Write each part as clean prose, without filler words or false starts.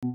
The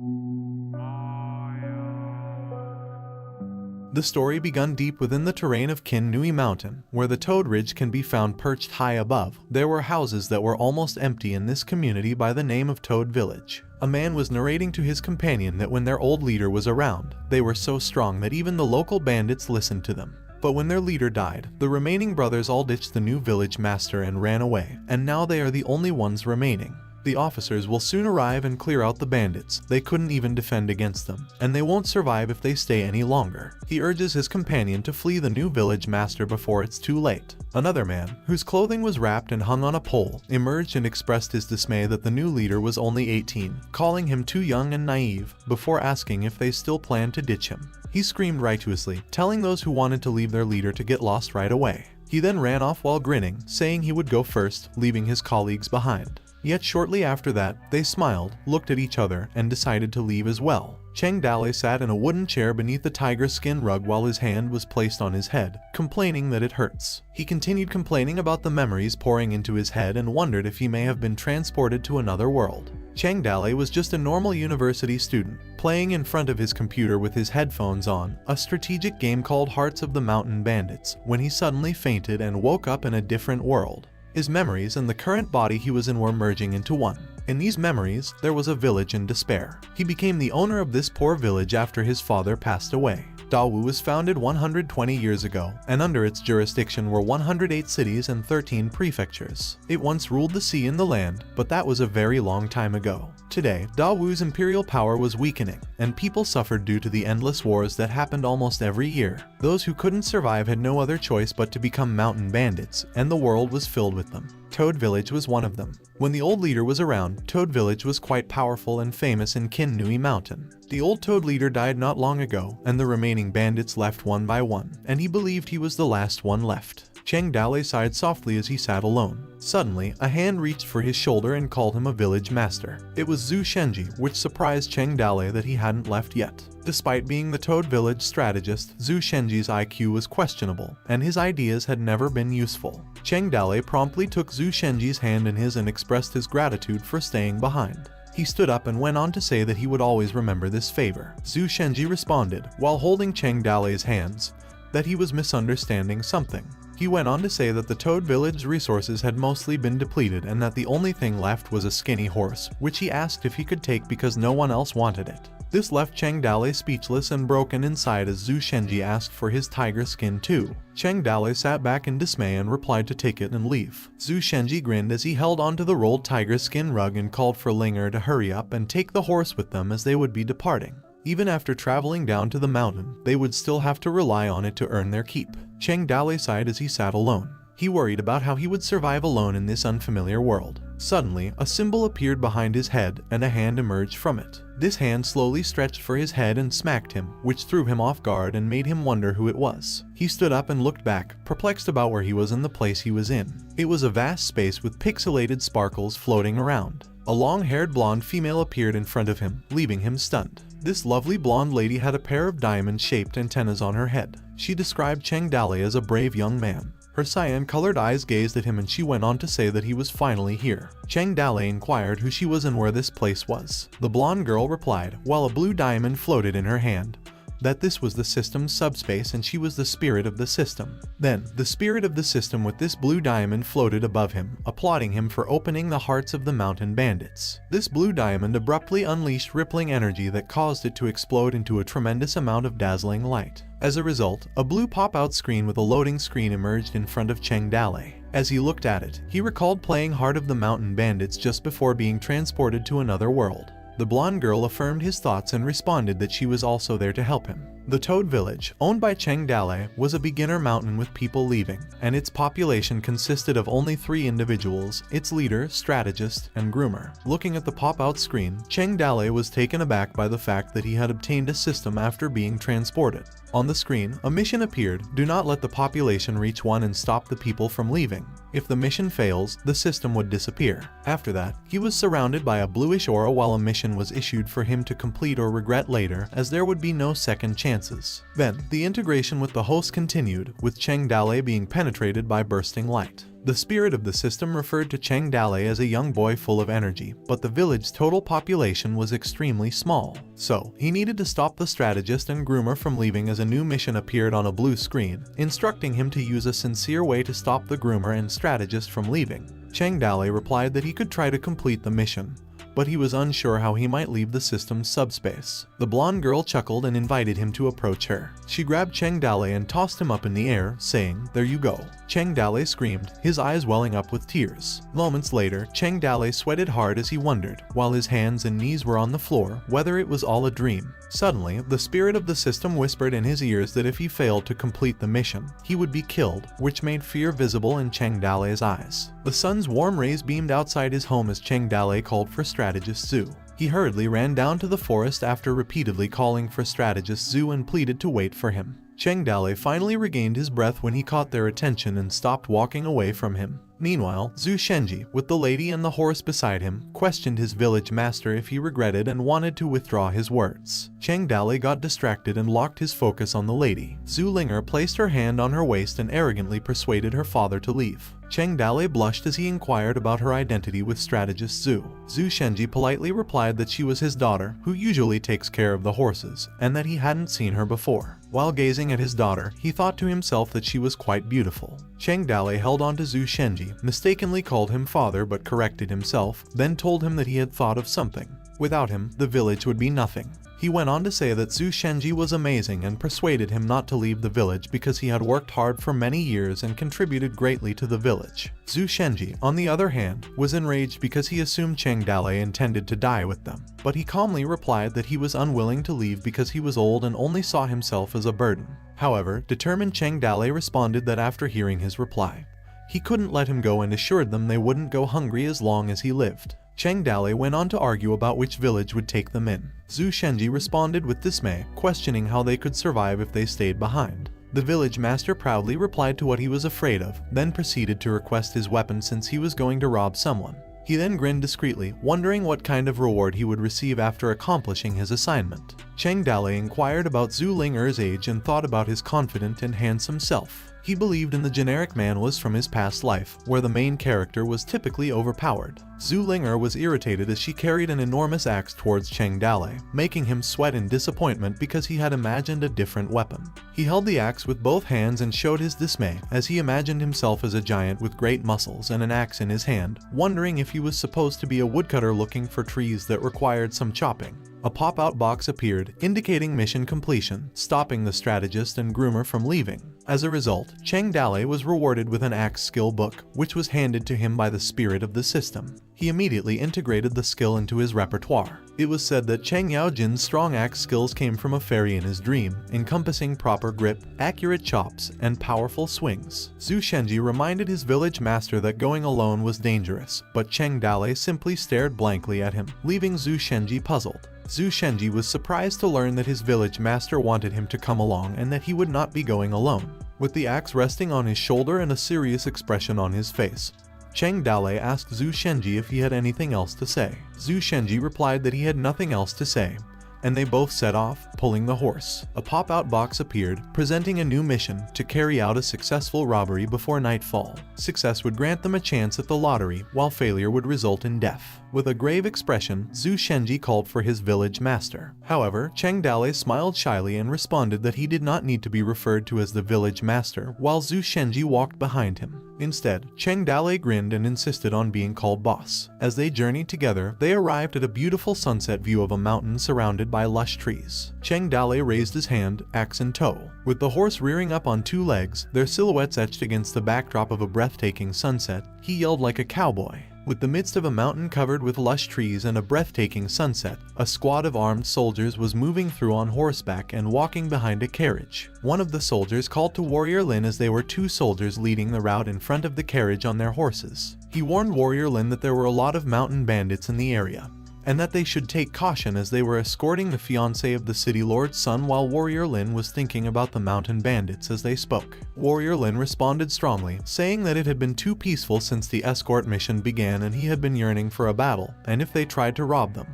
story begun deep within the terrain of Kin Nui Mountain, where the Toad Ridge can be found perched high above. There were houses that were almost empty in this community by the name of Toad Village. A man was narrating to his companion that when their old leader was around, they were so strong that even the local bandits listened to them. But when their leader died, the remaining brothers all ditched the new village master and ran away, and now they are the only ones remaining. The officers will soon arrive and clear out the bandits. They couldn't even defend against them, and they won't survive if they stay any longer. He urges his companion to flee the new village master before it's too late. Another man, whose clothing was wrapped and hung on a pole, emerged and expressed his dismay that the new leader was only 18, calling him too young and naive, before asking if they still planned to ditch him. He screamed righteously, telling those who wanted to leave their leader to get lost right away. He then ran off while grinning, saying he would go first, leaving his colleagues behind. Yet shortly after that, they smiled, looked at each other, and decided to leave as well. Cheng Dale sat in a wooden chair beneath the tiger skin rug while his hand was placed on his head, complaining that it hurts. He continued complaining about the memories pouring into his head and wondered if he may have been transported to another world. Cheng Dale was just a normal university student, playing in front of his computer with his headphones on, a strategic game called Hearts of the Mountain Bandits, when he suddenly fainted and woke up in a different world. His memories and the current body he was in were merging into one. In these memories, there was a village in despair. He became the owner of this poor village after his father passed away. Dawu was founded 120 years ago, and under its jurisdiction were 108 cities and 13 prefectures. It once ruled the sea and the land, but that was a very long time ago. Today, Dawu's imperial power was weakening, and people suffered due to the endless wars that happened almost every year. Those who couldn't survive had no other choice but to become mountain bandits, and the world was filled with them. Toad Village was one of them. When the old leader was around, Toad Village was quite powerful and famous in Kin Nui Mountain. The old Toad leader died not long ago, and the remaining bandits left one by one, and he believed he was the last one left. Cheng Dale sighed softly as he sat alone. Suddenly, a hand reached for his shoulder and called him a village master. It was Zhu Shenji, which surprised Cheng Dale that he hadn't left yet. Despite being the Toad Village strategist, Zhu Shenji's IQ was questionable, and his ideas had never been useful. Cheng Dale promptly took Zhu Shenji's hand in his and expressed his gratitude for staying behind. He stood up and went on to say that he would always remember this favor. Zhu Shenji responded, while holding Cheng Dale's hands, that he was misunderstanding something. He went on to say that the Toad Village resources had mostly been depleted and that the only thing left was a skinny horse, which he asked if he could take because no one else wanted it. This left Cheng Dale speechless and broken inside as Zhu Shenji asked for his tiger skin too. Cheng Dale sat back in dismay and replied to take it and leave. Zhu Shenji grinned as he held onto the rolled tiger skin rug and called for Linger to hurry up and take the horse with them as they would be departing. Even after traveling down to the mountain, they would still have to rely on it to earn their keep. Cheng Dale sighed as he sat alone. He worried about how he would survive alone in this unfamiliar world. Suddenly, a symbol appeared behind his head and a hand emerged from it. This hand slowly stretched for his head and smacked him, which threw him off guard and made him wonder who it was. He stood up and looked back, perplexed about where he was and the place he was in. It was a vast space with pixelated sparkles floating around. A long-haired blonde female appeared in front of him, leaving him stunned. This lovely blonde lady had a pair of diamond-shaped antennas on her head. She described Cheng Dale as a brave young man. Her cyan-colored eyes gazed at him and she went on to say that he was finally here. Cheng Dale inquired who she was and where this place was. The blonde girl replied, while a blue diamond floated in her hand, that this was the system's subspace and she was the spirit of the system. Then, the spirit of the system with this blue diamond floated above him, applauding him for opening the hearts of the mountain bandits. This blue diamond abruptly unleashed rippling energy that caused it to explode into a tremendous amount of dazzling light. As a result, a blue pop-out screen with a loading screen emerged in front of Cheng Dale. As he looked at it, he recalled playing Heart of the Mountain Bandits just before being transported to another world. The blonde girl affirmed his thoughts and responded that she was also there to help him. The Toad Village, owned by Cheng Dale, was a beginner mountain with people leaving, and its population consisted of only 3 individuals, its leader, strategist, and groomer. Looking at the pop-out screen, Cheng Dale was taken aback by the fact that he had obtained a system after being transported. On the screen, a mission appeared: do not let the population reach 1 and stop the people from leaving. If the mission fails, the system would disappear. After that, he was surrounded by a bluish aura while a mission was issued for him to complete or regret later, as there would be no second chances. Then, the integration with the host continued, with Cheng Dale being penetrated by bursting light. The spirit of the system referred to Cheng Dale as a young boy full of energy, but the village's total population was extremely small. So, he needed to stop the strategist and groomer from leaving as a new mission appeared on a blue screen, instructing him to use a sincere way to stop the groomer and strategist from leaving. Cheng Dale replied that he could try to complete the mission, but he was unsure how he might leave the system's subspace. The blonde girl chuckled and invited him to approach her. She grabbed Cheng Dale and tossed him up in the air, saying, "There you go." Cheng Dale screamed, his eyes welling up with tears. Moments later, Cheng Dale sweated hard as he wondered, while his hands and knees were on the floor, whether it was all a dream. Suddenly, the spirit of the system whispered in his ears that if he failed to complete the mission, he would be killed, which made fear visible in Cheng Dale's eyes. The sun's warm rays beamed outside his home as Cheng Dale called for strategist Zhu. He hurriedly ran down to the forest after repeatedly calling for strategist Zhu and pleaded to wait for him. Cheng Dale finally regained his breath when he caught their attention and stopped walking away from him. Meanwhile, Zhu Shenji, with the lady and the horse beside him, questioned his village master if he regretted and wanted to withdraw his words. Cheng Dale got distracted and locked his focus on the lady. Zhu Linger placed her hand on her waist and arrogantly persuaded her father to leave. Cheng Dale blushed as he inquired about her identity with strategist Zhu. Zhu Shenji politely replied that she was his daughter, who usually takes care of the horses, and that he hadn't seen her before. While gazing at his daughter, he thought to himself that she was quite beautiful. Cheng Dale held on to Zhu Shenji, mistakenly called him father but corrected himself, then told him that he had thought of something. Without him, the village would be nothing. He went on to say that Zhu Shenji was amazing and persuaded him not to leave the village because he had worked hard for many years and contributed greatly to the village. Zhu Shenji, on the other hand, was enraged because he assumed Cheng Dale intended to die with them, but he calmly replied that he was unwilling to leave because he was old and only saw himself as a burden. However, determined Cheng Dale responded that after hearing his reply, he couldn't let him go and assured them they wouldn't go hungry as long as he lived. Cheng Dale went on to argue about which village would take them in. Zhu Shenji responded with dismay, questioning how they could survive if they stayed behind. The village master proudly replied to what he was afraid of, then proceeded to request his weapon since he was going to rob someone. He then grinned discreetly, wondering what kind of reward he would receive after accomplishing his assignment. Cheng Dale inquired about Zhu Linger's age and thought about his confident and handsome self. He believed in the generic manhwas from his past life, where the main character was typically overpowered. Zhu Linger was irritated as she carried an enormous axe towards Cheng Dale, making him sweat in disappointment because he had imagined a different weapon. He held the axe with both hands and showed his dismay as he imagined himself as a giant with great muscles and an axe in his hand, wondering if he was supposed to be a woodcutter looking for trees that required some chopping. A pop-out box appeared, indicating mission completion, stopping the strategist and groomer from leaving. As a result, Cheng Dale was rewarded with an axe skill book, which was handed to him by the spirit of the system. He immediately integrated the skill into his repertoire. It was said that Cheng Yaojin's strong axe skills came from a fairy in his dream, encompassing proper grip, accurate chops, and powerful swings. Zhu Shenji reminded his village master that going alone was dangerous, but Cheng Dale simply stared blankly at him, leaving Zhu Shenji puzzled. Zhu Shenji was surprised to learn that his village master wanted him to come along and that he would not be going alone. With the axe resting on his shoulder and a serious expression on his face, Cheng Dale asked Zhu Shenji if he had anything else to say. Zhu Shenji replied that he had nothing else to say, and they both set off, pulling the horse. A pop-out box appeared, presenting a new mission to carry out a successful robbery before nightfall. Success would grant them a chance at the lottery, while failure would result in death. With a grave expression, Zhu Shenji called for his village master. However, Cheng Dale smiled shyly and responded that he did not need to be referred to as the village master, while Zhu Shenji walked behind him. Instead, Cheng Dale grinned and insisted on being called boss. As they journeyed together, they arrived at a beautiful sunset view of a mountain surrounded by lush trees. Cheng Dale raised his hand, axe in tow. With the horse rearing up on two legs, their silhouettes etched against the backdrop of a breathtaking sunset, he yelled like a cowboy. With the midst of a mountain covered with lush trees and a breathtaking sunset, a squad of armed soldiers was moving through on horseback and walking behind a carriage. One of the soldiers called to Warrior Lin as they were two soldiers leading the route in front of the carriage on their horses. He warned Warrior Lin that there were a lot of mountain bandits in the area, and that they should take caution as they were escorting the fiancé of the city lord's son while Warrior Lin was thinking about the mountain bandits as they spoke. Warrior Lin responded strongly, saying that it had been too peaceful since the escort mission began and he had been yearning for a battle, and if they tried to rob them,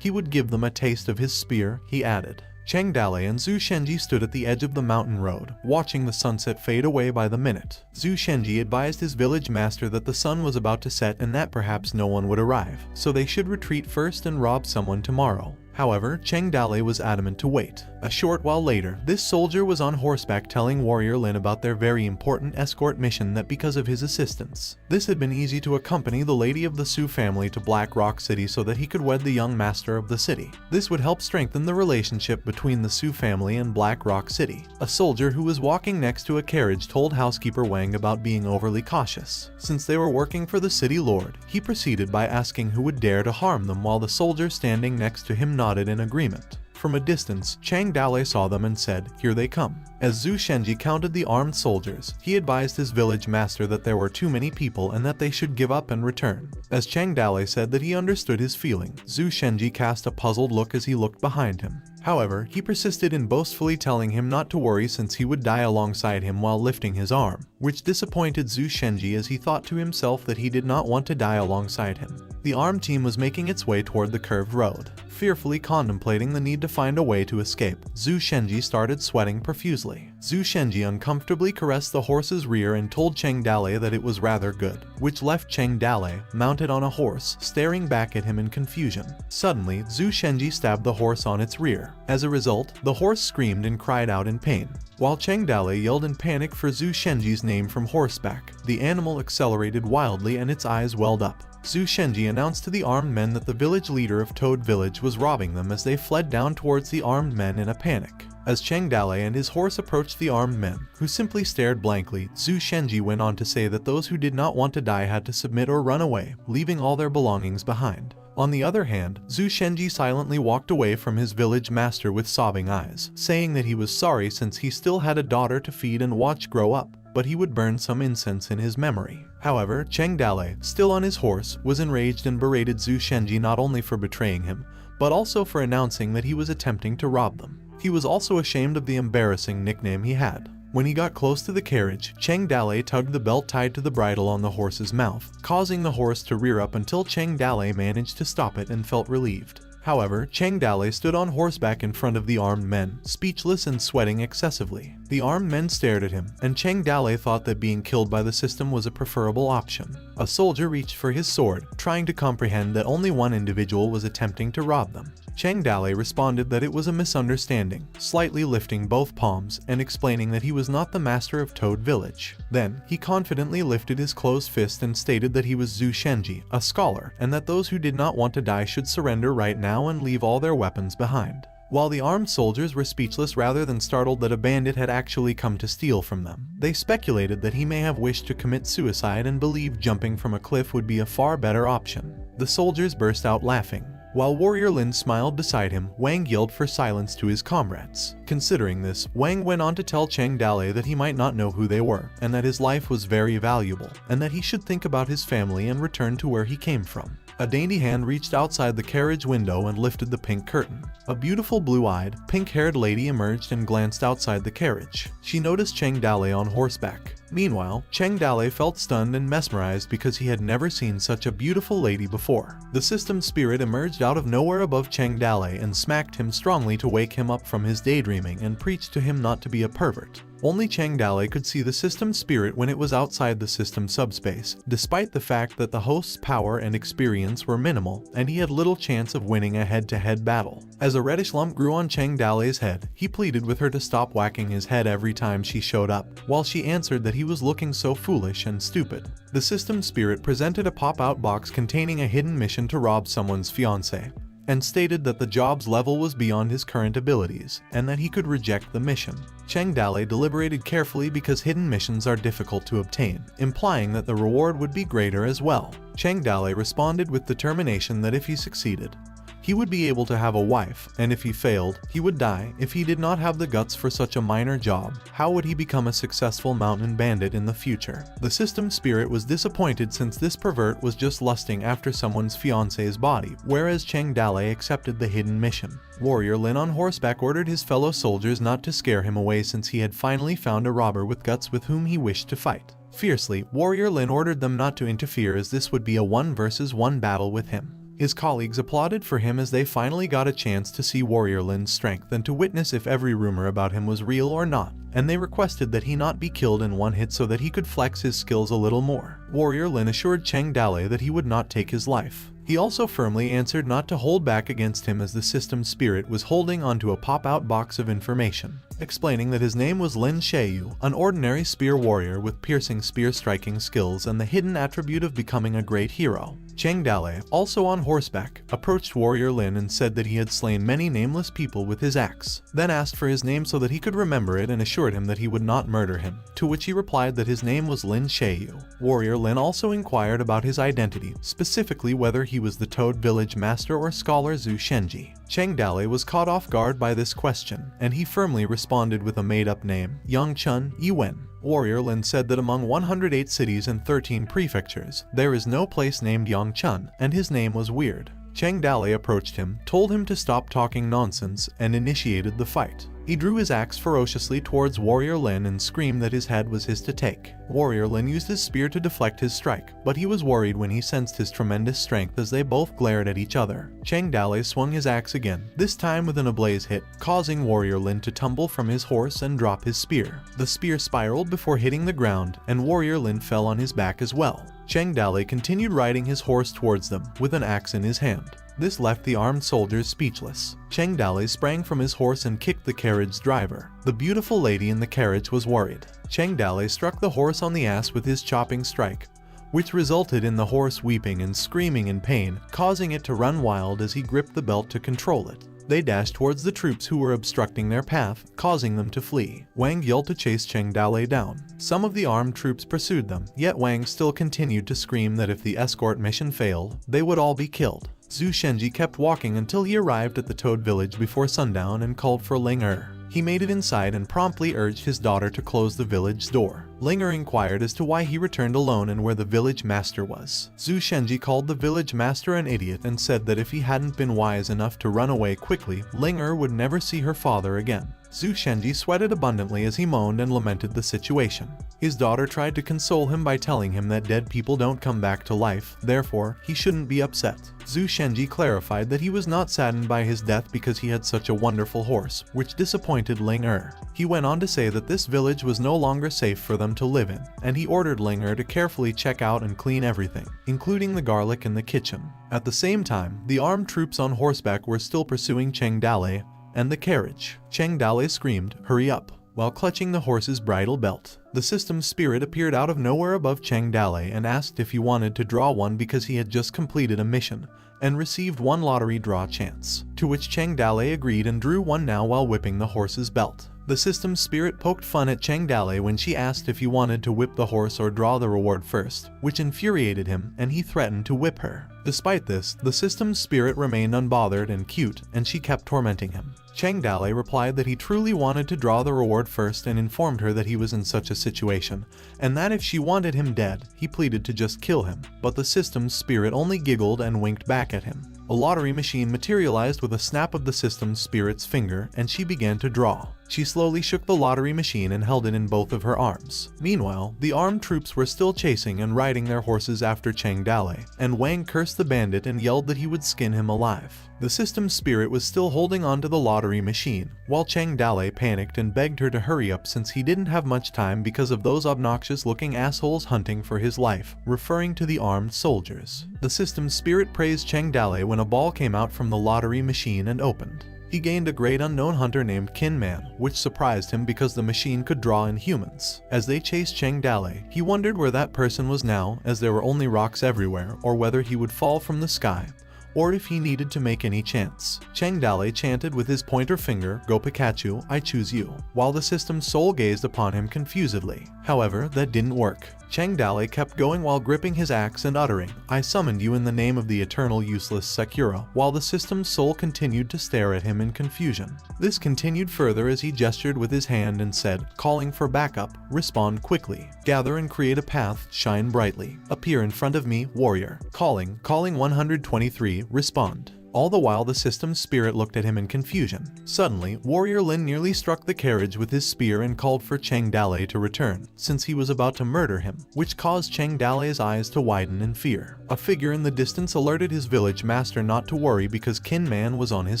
he would give them a taste of his spear, he added. Chang Dalei and Zhu Shenji stood at the edge of the mountain road, watching the sunset fade away by the minute. Zhu Shenji advised his village master that the sun was about to set and that perhaps no one would arrive, so they should retreat first and rob someone tomorrow. However, Chang Dalei was adamant to wait. A short while later, this soldier was on horseback telling Warrior Lin about their very important escort mission that because of his assistance, this had been easy to accompany the lady of the Su family to Black Rock City so that he could wed the young master of the city. This would help strengthen the relationship between the Su family and Black Rock City. A soldier who was walking next to a carriage told housekeeper Wang about being overly cautious. Since they were working for the city lord, he proceeded by asking who would dare to harm them while the soldier standing next to him nodded in agreement. From a distance, Chang Dalei saw them and said, "Here they come." As Zhu Shenji counted the armed soldiers, he advised his village master that there were too many people and that they should give up and return. As Chang Dalei said that he understood his feeling, Zhu Shenji cast a puzzled look as he looked behind him. However, he persisted in boastfully telling him not to worry since he would die alongside him while lifting his arm, which disappointed Zhu Shenji as he thought to himself that he did not want to die alongside him. The armed team was making its way toward the curved road. Fearfully contemplating the need to find a way to escape, Zhu Shenji started sweating profusely. Zhu Shenji uncomfortably caressed the horse's rear and told Chang Dalei that it was rather good, which left Chang Dalei, mounted on a horse, staring back at him in confusion. Suddenly, Zhu Shenji stabbed the horse on its rear. As a result, the horse screamed and cried out in pain. While Chang Dalei yelled in panic for Zhu Shenji's name from horseback, the animal accelerated wildly and its eyes welled up. Zhu Shenji announced to the armed men that the village leader of Toad Village was robbing them as they fled down towards the armed men in a panic. As Chang Dalei and his horse approached the armed men, who simply stared blankly, Zhu Shenji went on to say that those who did not want to die had to submit or run away, leaving all their belongings behind. On the other hand, Zhu Shenji silently walked away from his village master with sobbing eyes, saying that he was sorry since he still had a daughter to feed and watch grow up, but he would burn some incense in his memory. However, Chang Dalei, still on his horse, was enraged and berated Zhu Shenji not only for betraying him, but also for announcing that he was attempting to rob them. He was also ashamed of the embarrassing nickname he had. When he got close to the carriage, Chang Dalei tugged the belt tied to the bridle on the horse's mouth, causing the horse to rear up until Chang Dalei managed to stop it and felt relieved. However, Chang Dalei stood on horseback in front of the armed men, speechless and sweating excessively. The armed men stared at him, and Chang Dalei thought that being killed by the system was a preferable option. A soldier reached for his sword, trying to comprehend that only one individual was attempting to rob them. Chang Dalei responded that it was a misunderstanding, slightly lifting both palms and explaining that he was not the master of Toad Village. Then, he confidently lifted his closed fist and stated that he was Zhu Shenji, a scholar, and that those who did not want to die should surrender right now and leave all their weapons behind. While the armed soldiers were speechless rather than startled that a bandit had actually come to steal from them, they speculated that he may have wished to commit suicide and believed jumping from a cliff would be a far better option. The soldiers burst out laughing. While Warrior Lin smiled beside him, Wang yelled for silence to his comrades. Considering this, Wang went on to tell Chang Dalei that he might not know who they were, and that his life was very valuable, and that he should think about his family and return to where he came from. A dainty hand reached outside the carriage window and lifted the pink curtain. A beautiful blue-eyed, pink-haired lady emerged and glanced outside the carriage. She noticed Chang Dalei on horseback. Meanwhile, Chang Dalei felt stunned and mesmerized because he had never seen such a beautiful lady before. The system spirit emerged out of nowhere above Chang Dalei and smacked him strongly to wake him up from his daydreaming and preached to him not to be a pervert. Only Chang Dalei could see the system spirit when it was outside the system subspace, despite the fact that the host's power and experience were minimal, and he had little chance of winning a head-to-head battle. As a reddish lump grew on Chang Dalei's head, he pleaded with her to stop whacking his head every time she showed up, while she answered that he was looking so foolish and stupid. The system spirit presented a pop-out box containing a hidden mission to rob someone's fiancé, and stated that the job's level was beyond his current abilities, and that he could reject the mission. Chang Dalei deliberated carefully because hidden missions are difficult to obtain, implying that the reward would be greater as well. Chang Dalei responded with determination that if he succeeded, he would be able to have a wife, and if he failed, he would die. If he did not have the guts for such a minor job, how would he become a successful mountain bandit in the future? The system spirit was disappointed since this pervert was just lusting after someone's fiance's body, whereas Chang Dalei accepted the hidden mission. Warrior Lin on horseback ordered his fellow soldiers not to scare him away since he had finally found a robber with guts with whom he wished to fight. Fiercely, Warrior Lin ordered them not to interfere as this would be a 1 versus 1 battle with him. His colleagues applauded for him as they finally got a chance to see Warrior Lin's strength and to witness if every rumor about him was real or not, and they requested that he not be killed in one hit so that he could flex his skills a little more. Warrior Lin assured Cheng Dale that he would not take his life. He also firmly answered not to hold back against him as the system spirit was holding onto a pop-out box of information, explaining that his name was Lin Sheyu, an ordinary spear warrior with piercing spear striking skills and the hidden attribute of becoming a great hero. Cheng Dale, also on horseback, approached Warrior Lin and said that he had slain many nameless people with his axe, then asked for his name so that he could remember it and assured him that he would not murder him, to which he replied that his name was Lin Sheyu. Warrior Lin also inquired about his identity, specifically whether he was the Toad Village Master or Scholar Zhu Shenji. Cheng Dale was caught off guard by this question, and he firmly responded with a made-up name, Yangchun Yiwen. Warrior Lin said that among 108 cities and 13 prefectures, there is no place named Yangchun, and his name was weird. Cheng Dale approached him, told him to stop talking nonsense, and initiated the fight. He drew his axe ferociously towards Warrior Lin and screamed that his head was his to take. Warrior Lin used his spear to deflect his strike, but he was worried when he sensed his tremendous strength as they both glared at each other. Cheng Dale swung his axe again, this time with an ablaze hit, causing Warrior Lin to tumble from his horse and drop his spear. The spear spiraled before hitting the ground, and Warrior Lin fell on his back as well. Cheng Dale continued riding his horse towards them, with an axe in his hand. This left the armed soldiers speechless. Cheng Dale sprang from his horse and kicked the carriage's driver. The beautiful lady in the carriage was worried. Cheng Dale struck the horse on the ass with his chopping strike, which resulted in the horse weeping and screaming in pain, causing it to run wild as he gripped the belt to control it. They dashed towards the troops who were obstructing their path, causing them to flee. Wang yelled to chase Cheng Dale down. Some of the armed troops pursued them, yet Wang still continued to scream that if the escort mission failed, they would all be killed. Zhu Shenji kept walking until he arrived at the Toad Village before sundown and called for Ling Er. He made it inside and promptly urged his daughter to close the village door. Ling Er inquired as to why he returned alone and where the village master was. Zhu Shenji called the village master an idiot and said that if he hadn't been wise enough to run away quickly, Ling Er would never see her father again. Zhu Shenji sweated abundantly as he moaned and lamented the situation. His daughter tried to console him by telling him that dead people don't come back to life, therefore, he shouldn't be upset. Zhu Shenji clarified that he was not saddened by his death because he had such a wonderful horse, which disappointed Ling Er. He went on to say that this village was no longer safe for them to live in, and he ordered Ling Er to carefully check out and clean everything, including the garlic in the kitchen. At the same time, the armed troops on horseback were still pursuing Cheng Dale and the carriage. Cheng Dale screamed, "Hurry up," while clutching the horse's bridle belt. The system's spirit appeared out of nowhere above Cheng Dale and asked if he wanted to draw one because he had just completed a mission and received one lottery draw chance, to which Cheng Dale agreed and drew one now while whipping the horse's belt. The system's spirit poked fun at Cheng Dale when she asked if he wanted to whip the horse or draw the reward first, which infuriated him, and he threatened to whip her. Despite this, the system's spirit remained unbothered and cute, and she kept tormenting him. Cheng Dale replied that he truly wanted to draw the reward first and informed her that he was in such a situation, and that if she wanted him dead, he pleaded to just kill him, but the system's spirit only giggled and winked back at him. A lottery machine materialized with a snap of the system's spirit's finger, and she began to draw. She slowly shook the lottery machine and held it in both of her arms. Meanwhile, the armed troops were still chasing and riding their horses after Cheng Dale, and Wang cursed the bandit and yelled that he would skin him alive. The system's spirit was still holding on to the lottery machine, while Cheng Dale panicked and begged her to hurry up since he didn't have much time because of those obnoxious-looking assholes hunting for his life, referring to the armed soldiers. The system's spirit praised Cheng Dale when a ball came out from the lottery machine and opened. He gained a great unknown hunter named Kin Man, which surprised him because the machine could draw in humans. As they chased Cheng Dale, he wondered where that person was now, as there were only rocks everywhere, or whether he would fall from the sky, or if he needed to make any chance. Cheng Dale chanted with his pointer finger, "Go Pikachu, I choose you," while the system's soul gazed upon him confusedly. However, that didn't work. Cheng Dale kept going while gripping his axe and uttering, "I summoned you in the name of the eternal useless Sakura," while the system's soul continued to stare at him in confusion. This continued further as he gestured with his hand and said, "Calling for backup, respond quickly. Gather and create a path, shine brightly. Appear in front of me, warrior. Calling 123, respond." All the while the system's spirit looked at him in confusion. Suddenly, Warrior Lin nearly struck the carriage with his spear and called for Cheng Dalei to return, since he was about to murder him, which caused Cheng Dalei's eyes to widen in fear. A figure in the distance alerted his village master not to worry because Kin Man was on his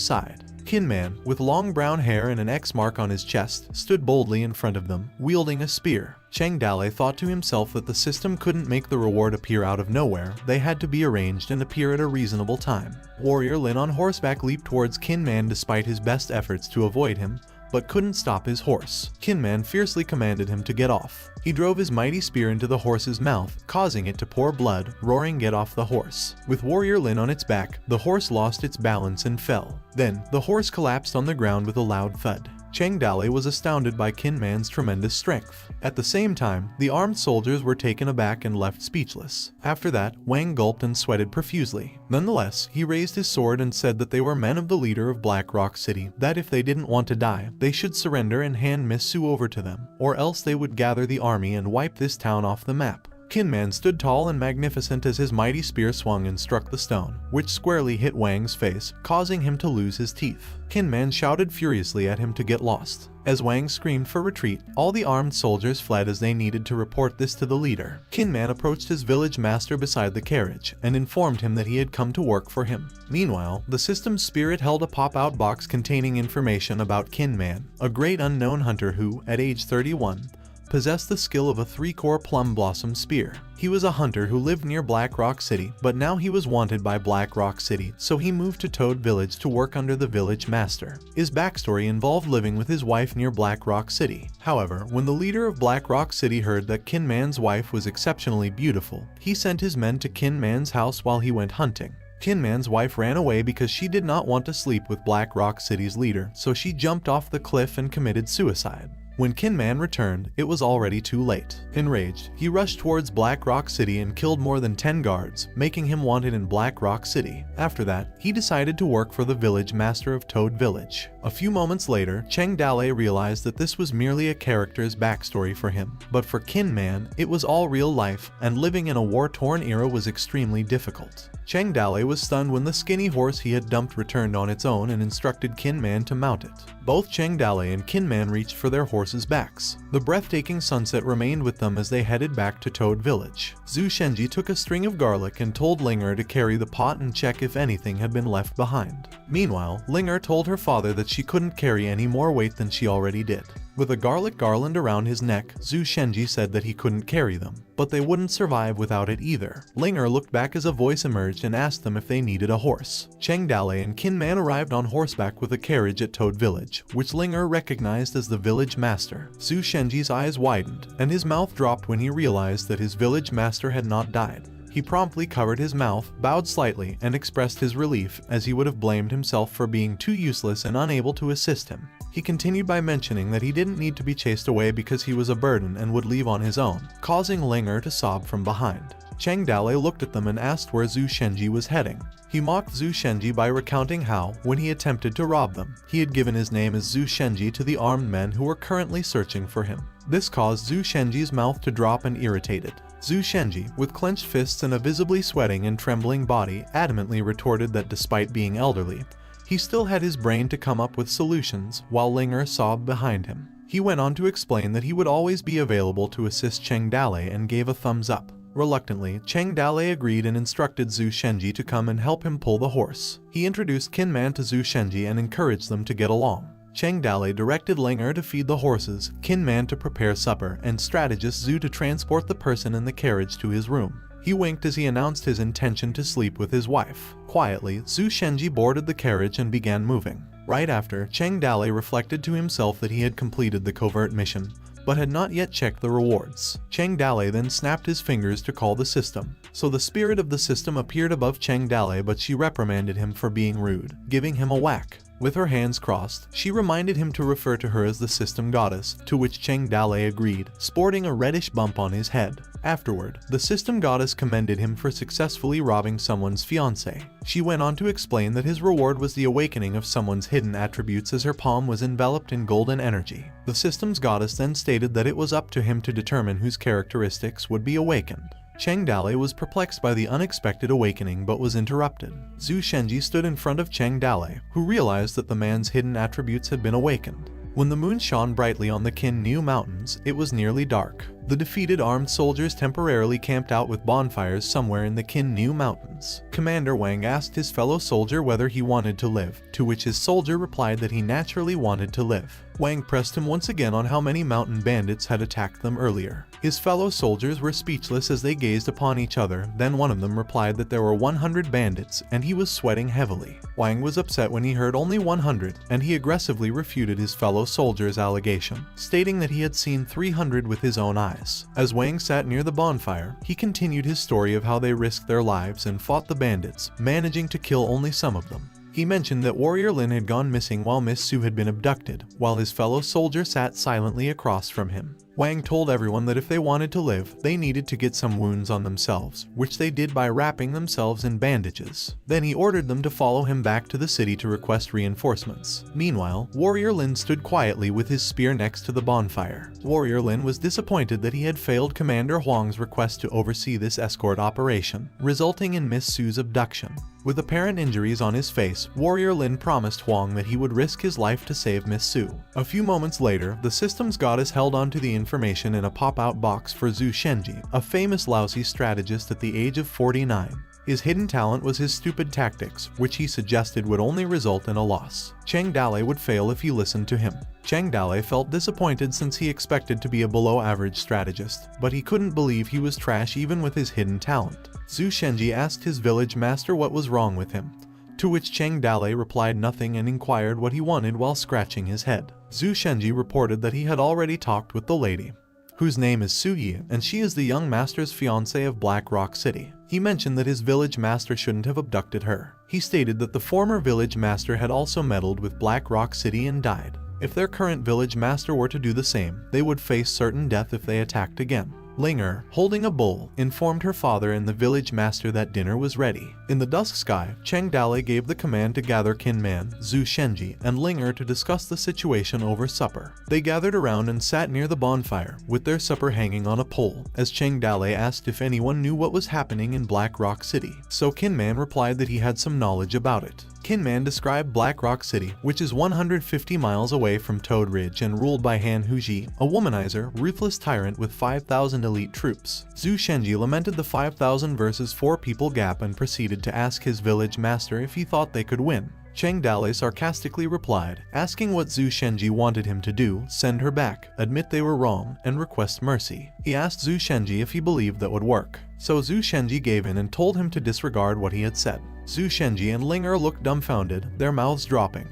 side. Kin Man, with long brown hair and an X mark on his chest, stood boldly in front of them, wielding a spear. Cheng Dalei thought to himself that the system couldn't make the reward appear out of nowhere, they had to be arranged and appear at a reasonable time. Warrior Lin on horseback leaped towards Kin Man despite his best efforts to avoid him, but couldn't stop his horse. Kin Man fiercely commanded him to get off. He drove his mighty spear into the horse's mouth, causing it to pour blood, roaring "Get off the horse." With Warrior Lin on its back, the horse lost its balance and fell. Then, the horse collapsed on the ground with a loud thud. Cheng Dalei was astounded by Kin Man's tremendous strength. At the same time, the armed soldiers were taken aback and left speechless. After that, Wang gulped and sweated profusely. Nonetheless, he raised his sword and said that they were men of the leader of Black Rock City, that if they didn't want to die, they should surrender and hand Miss Su over to them, or else they would gather the army and wipe this town off the map. Kin Man stood tall and magnificent as his mighty spear swung and struck the stone, which squarely hit Wang's face, causing him to lose his teeth. Kin Man shouted furiously at him to get lost. As Wang screamed for retreat, all the armed soldiers fled as they needed to report this to the leader. Kin Man approached his village master beside the carriage and informed him that he had come to work for him. Meanwhile, the system's spirit held a pop-out box containing information about Kin Man, a great unknown hunter who, at age 31, possessed the skill of a 3-core plum blossom spear. He was a hunter who lived near Black Rock City, but now he was wanted by Black Rock City, so he moved to Toad Village to work under the village master. His backstory involved living with his wife near Black Rock City. However, when the leader of Black Rock City heard that Kin Man's wife was exceptionally beautiful, he sent his men to Kin Man's house while he went hunting. Kin Man's wife ran away because she did not want to sleep with Black Rock City's leader, so she jumped off the cliff and committed suicide. When Kin Man returned, it was already too late. Enraged, he rushed towards Black Rock City and killed more than 10 guards, making him wanted in Black Rock City. After that, he decided to work for the village master of Toad Village. A few moments later, Cheng Dalei realized that this was merely a character's backstory for him, but for Kin Man, it was all real life, and living in a war-torn era was extremely difficult. Cheng Dalei was stunned when the skinny horse he had dumped returned on its own and instructed Kin Man to mount it. Both Cheng Dalei and Kin Man reached for their horses' backs. The breathtaking sunset remained with them as they headed back to Toad Village. Zhu Shenji took a string of garlic and told Linger to carry the pot and check if anything had been left behind. Meanwhile, Linger told her father that she couldn't carry any more weight than she already did. With a garlic garland around his neck, Zhu Shenji said that he couldn't carry them, but they wouldn't survive without it either. Linger looked back as a voice emerged and asked them if they needed a horse. Cheng Dalei and Kin Man arrived on horseback with a carriage at Toad Village, which Linger recognized as the village master. Zhu Shenji's eyes widened, and his mouth dropped when he realized that his village master had not died. He promptly covered his mouth, bowed slightly, and expressed his relief, as he would have blamed himself for being too useless and unable to assist him. He continued by mentioning that he didn't need to be chased away because he was a burden and would leave on his own, causing Linger to sob from behind. Cheng Dalei looked at them and asked where Zhu Shenji was heading. He mocked Zhu Shenji by recounting how, when he attempted to rob them, he had given his name as Zhu Shenji to the armed men who were currently searching for him. This caused Zhu Shenji's mouth to drop and irritated. Zhu Shenji, with clenched fists and a visibly sweating and trembling body, adamantly retorted that despite being elderly, he still had his brain to come up with solutions, while Linger sobbed behind him. He went on to explain that he would always be available to assist Cheng Dalei and gave a thumbs up. Reluctantly, Cheng Dalei agreed and instructed Zhu Shenji to come and help him pull the horse. He introduced Kin Man to Zhu Shenji and encouraged them to get along. Cheng Dalei directed Linger to feed the horses, Kin Man to prepare supper, and strategist Zhu to transport the person in the carriage to his room. He winked as he announced his intention to sleep with his wife. Quietly, Zhu Shenji boarded the carriage and began moving. Right after, Cheng Dalei reflected to himself that he had completed the covert mission, but had not yet checked the rewards. Cheng Dalei then snapped his fingers to call the system. So the spirit of the system appeared above Cheng Dalei, but she reprimanded him for being rude, giving him a whack. With her hands crossed, she reminded him to refer to her as the system goddess, to which Cheng Dalei agreed, sporting a reddish bump on his head. Afterward, the system goddess commended him for successfully robbing someone's fiancé. She went on to explain that his reward was the awakening of someone's hidden attributes as her palm was enveloped in golden energy. The system's goddess then stated that it was up to him to determine whose characteristics would be awakened. Cheng Dale was perplexed by the unexpected awakening but was interrupted. Zhu Shenji stood in front of Cheng Dale, who realized that the man's hidden attributes had been awakened. When the moon shone brightly on the Qin Niu Mountains, it was nearly dark. The defeated armed soldiers temporarily camped out with bonfires somewhere in the Qin Niu Mountains. Commander Wang asked his fellow soldier whether he wanted to live, to which his soldier replied that he naturally wanted to live. Wang pressed him once again on how many mountain bandits had attacked them earlier. His fellow soldiers were speechless as they gazed upon each other. Then one of them replied that there were 100 bandits, and he was sweating heavily. Wang was upset when he heard only 100, and he aggressively refuted his fellow soldier's allegation, stating that he had seen 300 with his own eyes. As Wang sat near the bonfire, he continued his story of how they risked their lives and fought the bandits, managing to kill only some of them. He mentioned that Warrior Lin had gone missing while Miss Su had been abducted, while his fellow soldier sat silently across from him. Wang told everyone that if they wanted to live, they needed to get some wounds on themselves, which they did by wrapping themselves in bandages. Then he ordered them to follow him back to the city to request reinforcements. Meanwhile, Warrior Lin stood quietly with his spear next to the bonfire. Warrior Lin was disappointed that he had failed Commander Huang's request to oversee this escort operation, resulting in Miss Su's abduction. With apparent injuries on his face, Warrior Lin promised Huang that he would risk his life to save Miss Su. A few moments later, the systems goddess held onto the information in a pop-out box for Zhu Shenji, a famous lousy strategist at the age of 49. His hidden talent was his stupid tactics, which he suggested would only result in a loss. Cheng Dale would fail if he listened to him. Cheng Dale felt disappointed since he expected to be a below-average strategist, but he couldn't believe he was trash even with his hidden talent. Zhu Shenji asked his village master what was wrong with him, to which Cheng Dale replied nothing and inquired what he wanted while scratching his head. Zhu Shenji reported that he had already talked with the lady, whose name is Su Yi, and she is the young master's fiancée of Black Rock City. He mentioned that his village master shouldn't have abducted her. He stated that the former village master had also meddled with Black Rock City and died. If their current village master were to do the same, they would face certain death if they attacked again. Linger, holding a bowl, informed her father and the village master that dinner was ready. In the dusk sky, Cheng Dale gave the command to gather Kinman, Zhu Shenji, and Linger to discuss the situation over supper. They gathered around and sat near the bonfire, with their supper hanging on a pole, as Cheng Dale asked if anyone knew what was happening in Black Rock City. So Kinman replied that he had some knowledge about it. Kinman described Black Rock City, which is 150 miles away from Toad Ridge and ruled by Han Huji, a womanizer, ruthless tyrant with 5,000 elite troops. Zhu Shenji lamented the 5,000 versus 4 people gap and proceeded to ask his village master if he thought they could win. Cheng Dale sarcastically replied, asking what Zhu Shenji wanted him to do: send her back, admit they were wrong, and request mercy. He asked Zhu Shenji if he believed that would work. So Zhu Shenji gave in and told him to disregard what he had said. Zhu Shenji and Linger looked dumbfounded, their mouths dropping,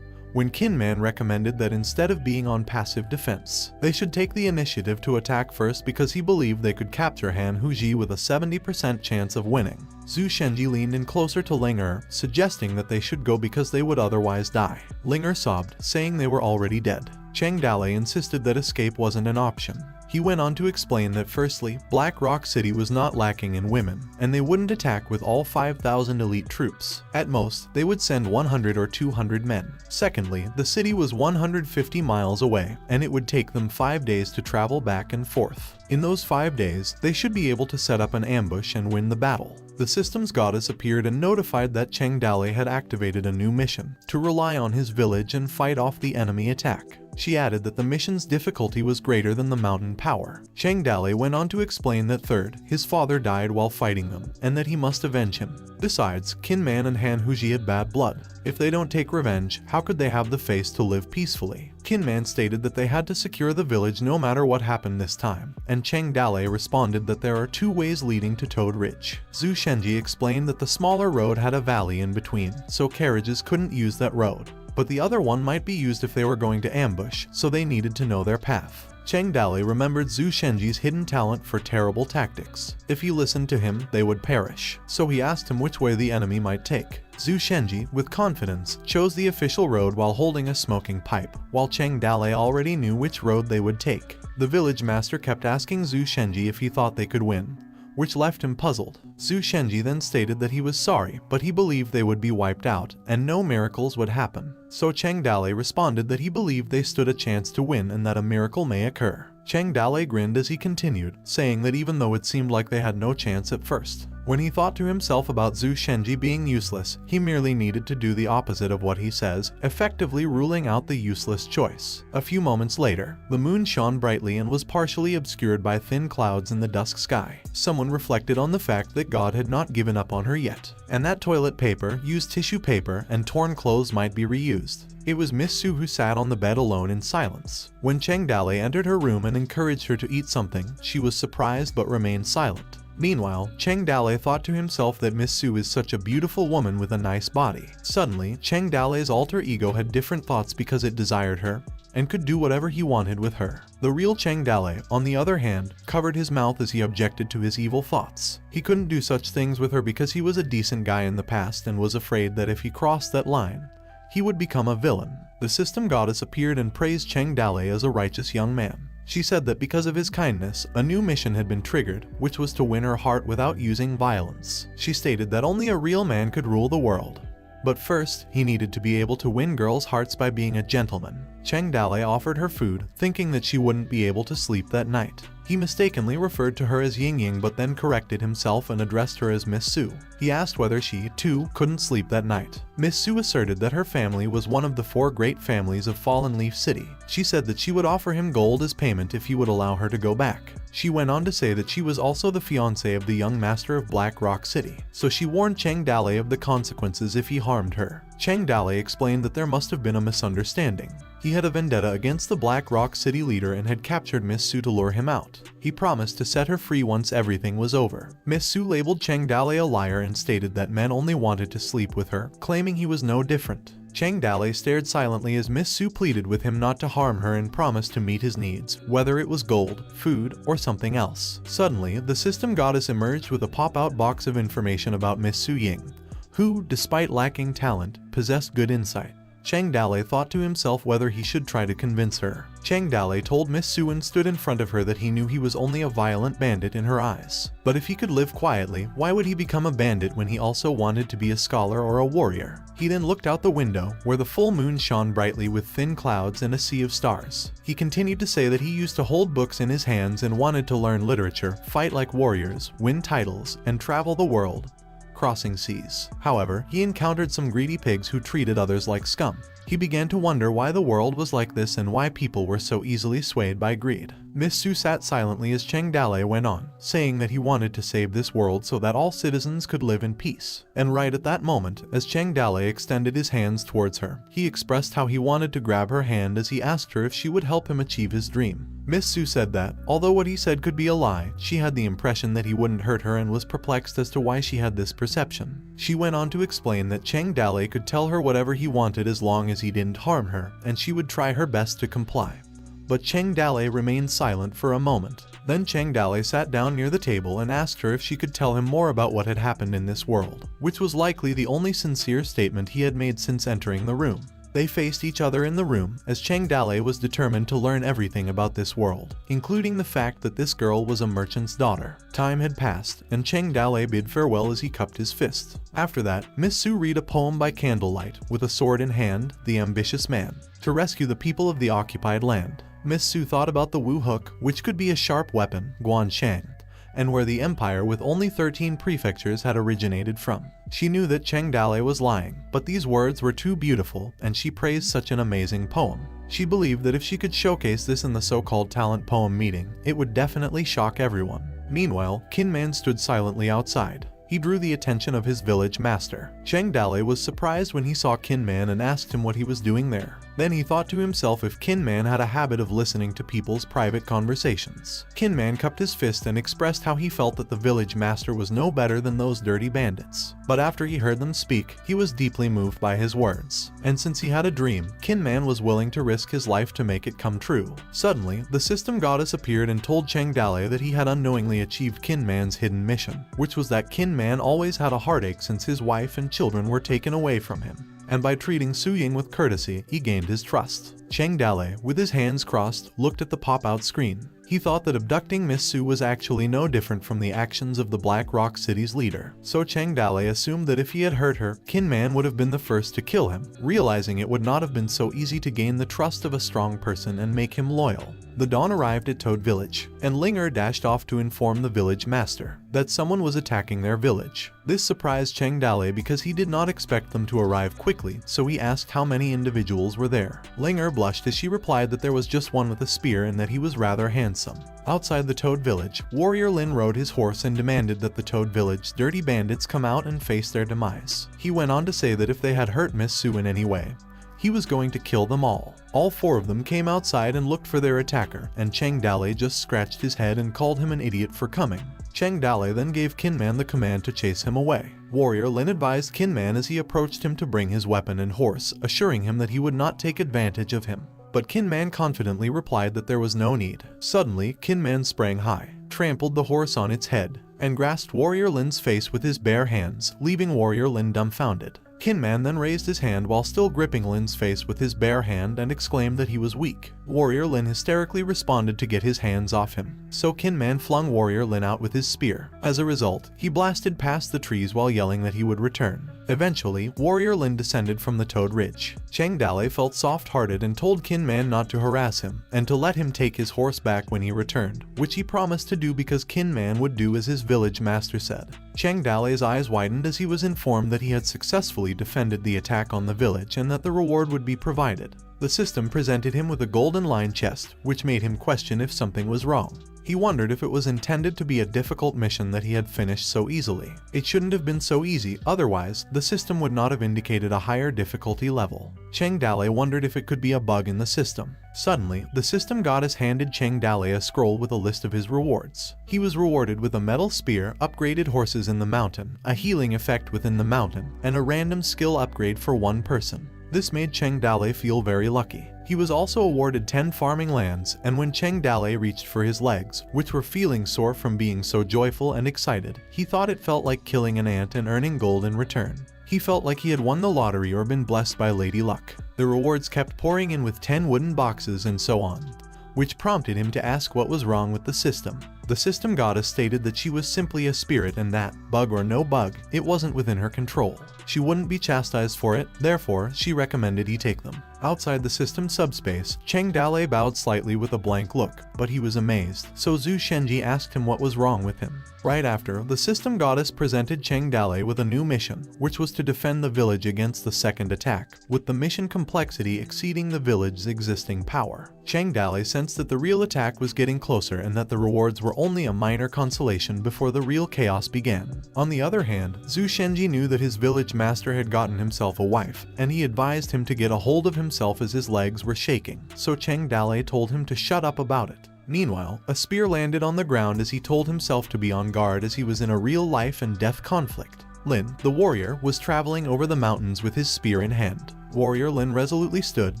when Kinman recommended that instead of being on passive defense, they should take the initiative to attack first because he believed they could capture Han Huji with a 70% chance of winning. Zhu Shenji leaned in closer to Linger, suggesting that they should go because they would otherwise die. Linger sobbed, saying they were already dead. Cheng Dale insisted that escape wasn't an option. He went on to explain that firstly, Black Rock City was not lacking in women, and they wouldn't attack with all 5,000 elite troops. At most, they would send 100 or 200 men. Secondly, the city was 150 miles away, and it would take them 5 days to travel back and forth. In those 5 days, they should be able to set up an ambush and win the battle. The systems goddess appeared and notified that Cheng Dale had activated a new mission, to rely on his village and fight off the enemy attack. She added that the mission's difficulty was greater than the mountain power. Cheng Dale went on to explain that third, his father died while fighting them, and that he must avenge him. Besides, Kinman and Han Huji had bad blood. If they don't take revenge, how could they have the face to live peacefully? Kinman stated that they had to secure the village no matter what happened this time, and Cheng Dale responded that there are 2 ways leading to Toad Ridge. Zhu Shenji explained that the smaller road had a valley in between, so carriages couldn't use that road. But the other one might be used if they were going to ambush, so they needed to know their path. Cheng Dale remembered Zhu Shenji's hidden talent for terrible tactics. If he listened to him, they would perish. So he asked him which way the enemy might take. Zhu Shenji, with confidence, chose the official road while holding a smoking pipe, while Cheng Dale already knew which road they would take. The village master kept asking Zhu Shenji if he thought they could win, which left him puzzled. Zhu Shenji then stated that he was sorry, but he believed they would be wiped out, and no miracles would happen. So Cheng Dale responded that he believed they stood a chance to win and that a miracle may occur. Chang Dale grinned as he continued, saying that even though it seemed like they had no chance at first, when he thought to himself about Zhu Shenji being useless, he merely needed to do the opposite of what he says, effectively ruling out the useless choice. A few moments later, the moon shone brightly and was partially obscured by thin clouds in the dusk sky. Someone reflected on the fact that God had not given up on her yet, and that toilet paper, used tissue paper, and torn clothes might be reused. It was Miss Su who sat on the bed alone in silence. When Chang Dale entered her room and encouraged her to eat something, she was surprised but remained silent. Meanwhile, Chang Dale thought to himself that Miss Su is such a beautiful woman with a nice body. Suddenly, Chang Dale's alter ego had different thoughts because it desired her, and could do whatever he wanted with her. The real Chang Dale, on the other hand, covered his mouth as he objected to his evil thoughts. He couldn't do such things with her because he was a decent guy in the past and was afraid that if he crossed that line, he would become a villain. The system goddess appeared and praised Chang Dale as a righteous young man. She said that because of his kindness, a new mission had been triggered, which was to win her heart without using violence. She stated that only a real man could rule the world. But first, he needed to be able to win girls' hearts by being a gentleman. Chang Dale offered her food, thinking that she wouldn't be able to sleep that night. He mistakenly referred to her as Ying Ying but then corrected himself and addressed her as Miss Su. He asked whether she, too, couldn't sleep that night. Miss Su asserted that her family was one of the 4 great families of Fallen Leaf City. She said that she would offer him gold as payment if he would allow her to go back. She went on to say that she was also the fiancée of the young master of Black Rock City, so she warned Chang Dale of the consequences if he harmed her. Chang Dale explained that there must have been a misunderstanding. He had a vendetta against the Black Rock City leader and had captured Miss Su to lure him out. He promised to set her free once everything was over. Miss Su labeled Chang Dale a liar and stated that men only wanted to sleep with her, claiming he was no different. Chang Dale stared silently as Miss Su pleaded with him not to harm her and promised to meet his needs, whether it was gold, food, or something else. Suddenly, the system goddess emerged with a pop-out box of information about Miss Su Ying, who, despite lacking talent, possessed good insight. Chang Dale thought to himself whether he should try to convince her. Chang Dale told Miss Su and stood in front of her that he knew he was only a violent bandit in her eyes. But if he could live quietly, why would he become a bandit when he also wanted to be a scholar or a warrior? He then looked out the window, where the full moon shone brightly with thin clouds and a sea of stars. He continued to say that he used to hold books in his hands and wanted to learn literature, fight like warriors, win titles, and travel the world, crossing seas. However, he encountered some greedy pigs who treated others like scum. He began to wonder why the world was like this and why people were so easily swayed by greed. Miss Su sat silently as Chang Dale went on, saying that he wanted to save this world so that all citizens could live in peace. And right at that moment, as Chang Dale extended his hands towards her, he expressed how he wanted to grab her hand as he asked her if she would help him achieve his dream. Miss Su said that, although what he said could be a lie, she had the impression that he wouldn't hurt her and was perplexed as to why she had this perception. She went on to explain that Chang Dale could tell her whatever he wanted as long as he didn't harm her, and she would try her best to comply. But Chang Dale remained silent for a moment. Then Chang Dale sat down near the table and asked her if she could tell him more about what had happened in this world, which was likely the only sincere statement he had made since entering the room. They faced each other in the room, as Chang Dale was determined to learn everything about this world, including the fact that this girl was a merchant's daughter. Time had passed, and Chang Dale bid farewell as he cupped his fist. After that, Miss Su read a poem by candlelight, with a sword in hand, the ambitious man, to rescue the people of the occupied land. Miss Su thought about the Wu Hook, which could be a sharp weapon, Guan Shang, and where the empire with only 13 prefectures had originated from. She knew that Chang Dale was lying, but these words were too beautiful, and she praised such an amazing poem. She believed that if she could showcase this in the so-called talent poem meeting, it would definitely shock everyone. Meanwhile, Kin Man stood silently outside. He drew the attention of his village master. Chang Dale was surprised when he saw Kin Man and asked him what he was doing there. Then he thought to himself if Kin Man had a habit of listening to people's private conversations. Kin Man cupped his fist and expressed how he felt that the village master was no better than those dirty bandits. But after he heard them speak, he was deeply moved by his words. And since he had a dream, Kin Man was willing to risk his life to make it come true. Suddenly, the system goddess appeared and told Chang Dale that he had unknowingly achieved Kin Man's hidden mission, which was that Kin Man always had a heartache since his wife and children were taken away from him. And by treating Su Ying with courtesy, he gained his trust. Chang Dale, with his hands crossed, looked at the pop-out screen. He thought that abducting Miss Su was actually no different from the actions of the Black Rock City's leader. So Chang Dale assumed that if he had hurt her, Kin Man would have been the first to kill him, realizing it would not have been so easy to gain the trust of a strong person and make him loyal. The dawn arrived at Toad Village, and Linger dashed off to inform the village master that someone was attacking their village. This surprised Cheng Dale because he did not expect them to arrive quickly, so he asked how many individuals were there. Linger blushed as she replied that there was just one with a spear and that he was rather handsome. Outside the Toad Village, Warrior Lin rode his horse and demanded that the Toad Village dirty bandits come out and face their demise. He went on to say that if they had hurt Miss Sue in any way, he was going to kill them all. All four of them came outside and looked for their attacker, and Cheng Dale just scratched his head and called him an idiot for coming. Cheng Dale then gave Kinman the command to chase him away. Warrior Lin advised Kinman as he approached him to bring his weapon and horse, assuring him that he would not take advantage of him. But Kinman confidently replied that there was no need. Suddenly, Kinman sprang high, trampled the horse on its head, and grasped Warrior Lin's face with his bare hands, leaving Warrior Lin dumbfounded. Kinman then raised his hand while still gripping Lin's face with his bare hand and exclaimed that he was weak. Warrior Lin hysterically responded to get his hands off him, so Kinman flung Warrior Lin out with his spear. As a result, he blasted past the trees while yelling that he would return. Eventually, Warrior Lin descended from the Toad Ridge. Cheng Dale felt soft-hearted and told Kinman not to harass him, and to let him take his horse back when he returned, which he promised to do because Kinman would do as his village master said. Cheng Dale's eyes widened as he was informed that he had successfully defended the attack on the village and that the reward would be provided. The system presented him with a golden line chest, which made him question if something was wrong. He wondered if it was intended to be a difficult mission that he had finished so easily. It shouldn't have been so easy, otherwise, the system would not have indicated a higher difficulty level. Cheng Dale wondered if it could be a bug in the system. Suddenly, the system goddess handed Cheng Dale a scroll with a list of his rewards. He was rewarded with a metal spear, upgraded horses in the mountain, a healing effect within the mountain, and a random skill upgrade for one person. This made Cheng Dale feel very lucky. He was also awarded 10 farming lands, and when Cheng Dale reached for his legs, which were feeling sore from being so joyful and excited, he thought it felt like killing an ant and earning gold in return. He felt like he had won the lottery or been blessed by Lady Luck. The rewards kept pouring in with 10 wooden boxes and so on, which prompted him to ask what was wrong with the system. The system goddess stated that she was simply a spirit and that, bug or no bug, it wasn't within her control. She wouldn't be chastised for it, therefore, she recommended he take them. Outside the system subspace, Cheng Dale bowed slightly with a blank look, but he was amazed, so Zhu Shenji asked him what was wrong with him. Right after, the system goddess presented Cheng Dale with a new mission, which was to defend the village against the second attack, with the mission complexity exceeding the village's existing power. Cheng Dale sensed that the real attack was getting closer and that the rewards were only a minor consolation before the real chaos began. On the other hand, Zhu Shenji knew that his village master had gotten himself a wife, and he advised him to get a hold of himself as his legs were shaking, so Cheng Dale told him to shut up about it. Meanwhile, a spear landed on the ground as he told himself to be on guard as he was in a real life and death conflict. Lin, the warrior, was traveling over the mountains with his spear in hand. Warrior Lin resolutely stood,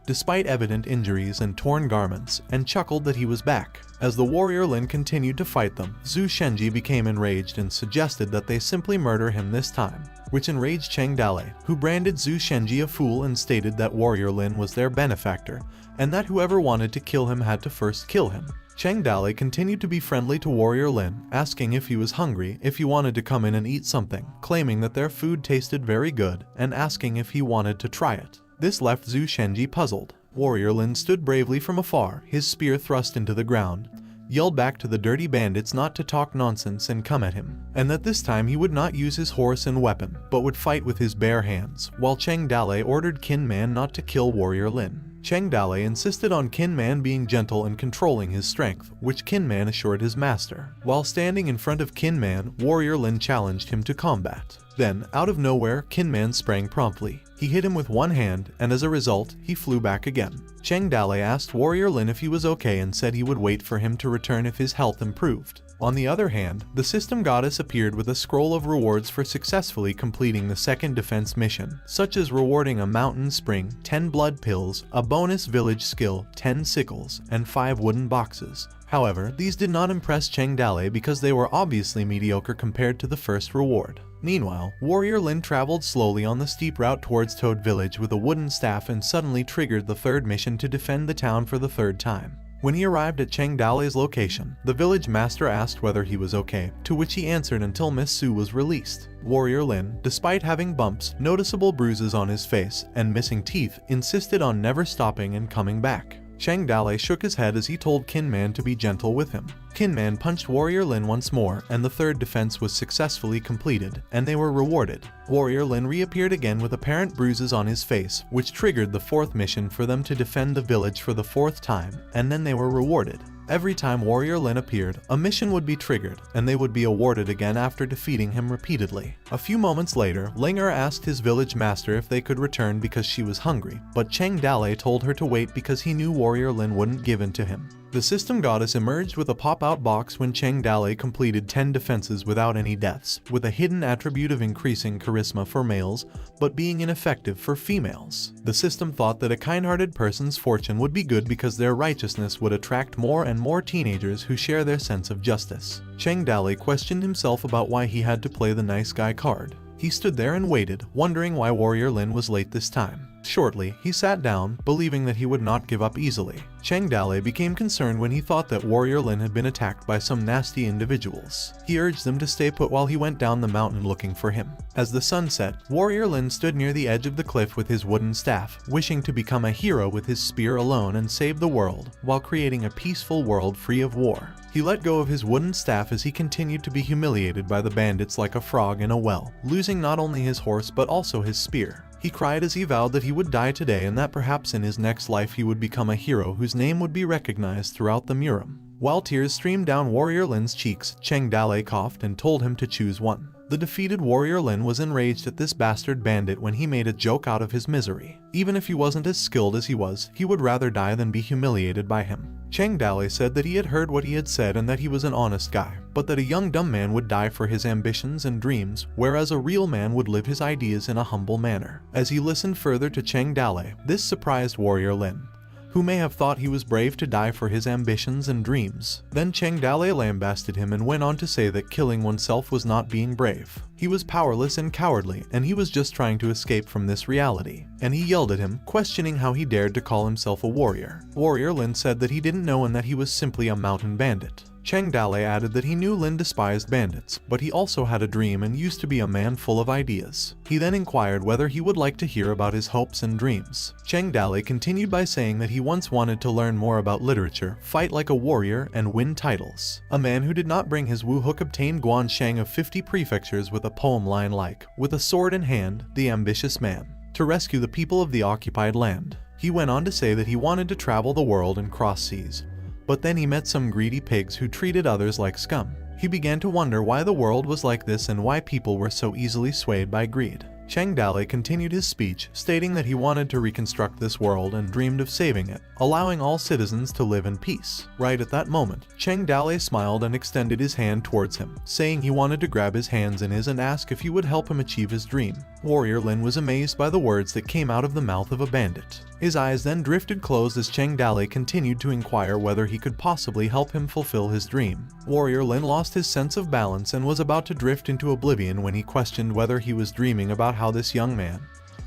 despite evident injuries and torn garments, and chuckled that he was back. As the warrior Lin continued to fight them, Zhu Shenji became enraged and suggested that they simply murder him this time, which enraged Cheng Dale, who branded Zhu Shenji a fool and stated that Warrior Lin was their benefactor, and that whoever wanted to kill him had to first kill him. Cheng Dale continued to be friendly to Warrior Lin, asking if he was hungry, if he wanted to come in and eat something, claiming that their food tasted very good, and asking if he wanted to try it. This left Zhu Shenji puzzled. Warrior Lin stood bravely from afar, his spear thrust into the ground, yelled back to the dirty bandits not to talk nonsense and come at him, and that this time he would not use his horse and weapon, but would fight with his bare hands, while Cheng Dale ordered Kinman not to kill Warrior Lin. Cheng Dale insisted on Kinman being gentle and controlling his strength, which Kinman assured his master. While standing in front of Kinman, Warrior Lin challenged him to combat. Then, out of nowhere, Kinman sprang promptly. He hit him with one hand, and as a result, he flew back again. Cheng Dale asked Warrior Lin if he was okay and said he would wait for him to return if his health improved. On the other hand, the system goddess appeared with a scroll of rewards for successfully completing the second defense mission, such as rewarding a mountain spring, 10 blood pills, a bonus village skill, 10 sickles, and 5 wooden boxes. However, these did not impress Cheng Dale because they were obviously mediocre compared to the first reward. Meanwhile, Warrior Lin traveled slowly on the steep route towards Toad Village with a wooden staff and suddenly triggered the third mission to defend the town for the third time. When he arrived at Cheng Dale's location, the village master asked whether he was okay, to which he answered until Miss Sue was released. Warrior Lin, despite having bumps, noticeable bruises on his face, and missing teeth, insisted on never stopping and coming back. Chang Dale shook his head as he told Kin Man to be gentle with him. Kin Man punched Warrior Lin once more, and the third defense was successfully completed, and they were rewarded. Warrior Lin reappeared again with apparent bruises on his face, which triggered the fourth mission for them to defend the village for the fourth time, and then they were rewarded. Every time Warrior Lin appeared, a mission would be triggered, and they would be awarded again after defeating him repeatedly. A few moments later, Linger asked his village master if they could return because she was hungry, but Chang Dale told her to wait because he knew Warrior Lin wouldn't give in to him. The system goddess emerged with a pop-out box when Chang Dale completed 10 defenses without any deaths, with a hidden attribute of increasing charisma for males, but being ineffective for females. The system thought that a kind-hearted person's fortune would be good because their righteousness would attract more and more teenagers who share their sense of justice. Chang Dale questioned himself about why he had to play the nice guy card. He stood there and waited, wondering why Warrior Lin was late this time. Shortly, he sat down, believing that he would not give up easily. Chang Dale became concerned when he thought that Warrior Lin had been attacked by some nasty individuals. He urged them to stay put while he went down the mountain looking for him. As the sun set, Warrior Lin stood near the edge of the cliff with his wooden staff, wishing to become a hero with his spear alone and save the world, while creating a peaceful world free of war. He let go of his wooden staff as he continued to be humiliated by the bandits like a frog in a well, losing not only his horse but also his spear. He cried as he vowed that he would die today and that perhaps in his next life he would become a hero whose name would be recognized throughout the Murim. While tears streamed down Warrior Lin's cheeks, Chang Dale coughed and told him to choose one. The defeated Warrior Lin was enraged at this bastard bandit when he made a joke out of his misery. Even if he wasn't as skilled as he was, he would rather die than be humiliated by him. Chang Dale said that he had heard what he had said and that he was an honest guy, but that a young dumb man would die for his ambitions and dreams, whereas a real man would live his ideas in a humble manner. As he listened further to Chang Dale, this surprised Warrior Lin, who may have thought he was brave to die for his ambitions and dreams. Then Chang Dale lambasted him and went on to say that killing oneself was not being brave. He was powerless and cowardly, and he was just trying to escape from this reality. And he yelled at him, questioning how he dared to call himself a warrior. Warrior Lin said that he didn't know and that he was simply a mountain bandit. Chang Dale added that he knew Lin despised bandits, but he also had a dream and used to be a man full of ideas. He then inquired whether he would like to hear about his hopes and dreams. Chang Dale continued by saying that he once wanted to learn more about literature, fight like a warrior, and win titles. A man who did not bring his Wu Hook obtained Guan Shang of 50 prefectures with a poem line like, "With a sword in hand, the ambitious man," to rescue the people of the occupied land. He went on to say that he wanted to travel the world and cross seas. But then he met some greedy pigs who treated others like scum. He began to wonder why the world was like this and why people were so easily swayed by greed. Chang Dale continued his speech, stating that he wanted to reconstruct this world and dreamed of saving it, allowing all citizens to live in peace. Right at that moment, Chang Dale smiled and extended his hand towards him, saying he wanted to grab his hands in his and ask if he would help him achieve his dream. Warrior Lin was amazed by the words that came out of the mouth of a bandit. His eyes then drifted closed as Chang Dale continued to inquire whether he could possibly help him fulfill his dream. Warrior Lin lost his sense of balance and was about to drift into oblivion when he questioned whether he was dreaming about how this young man,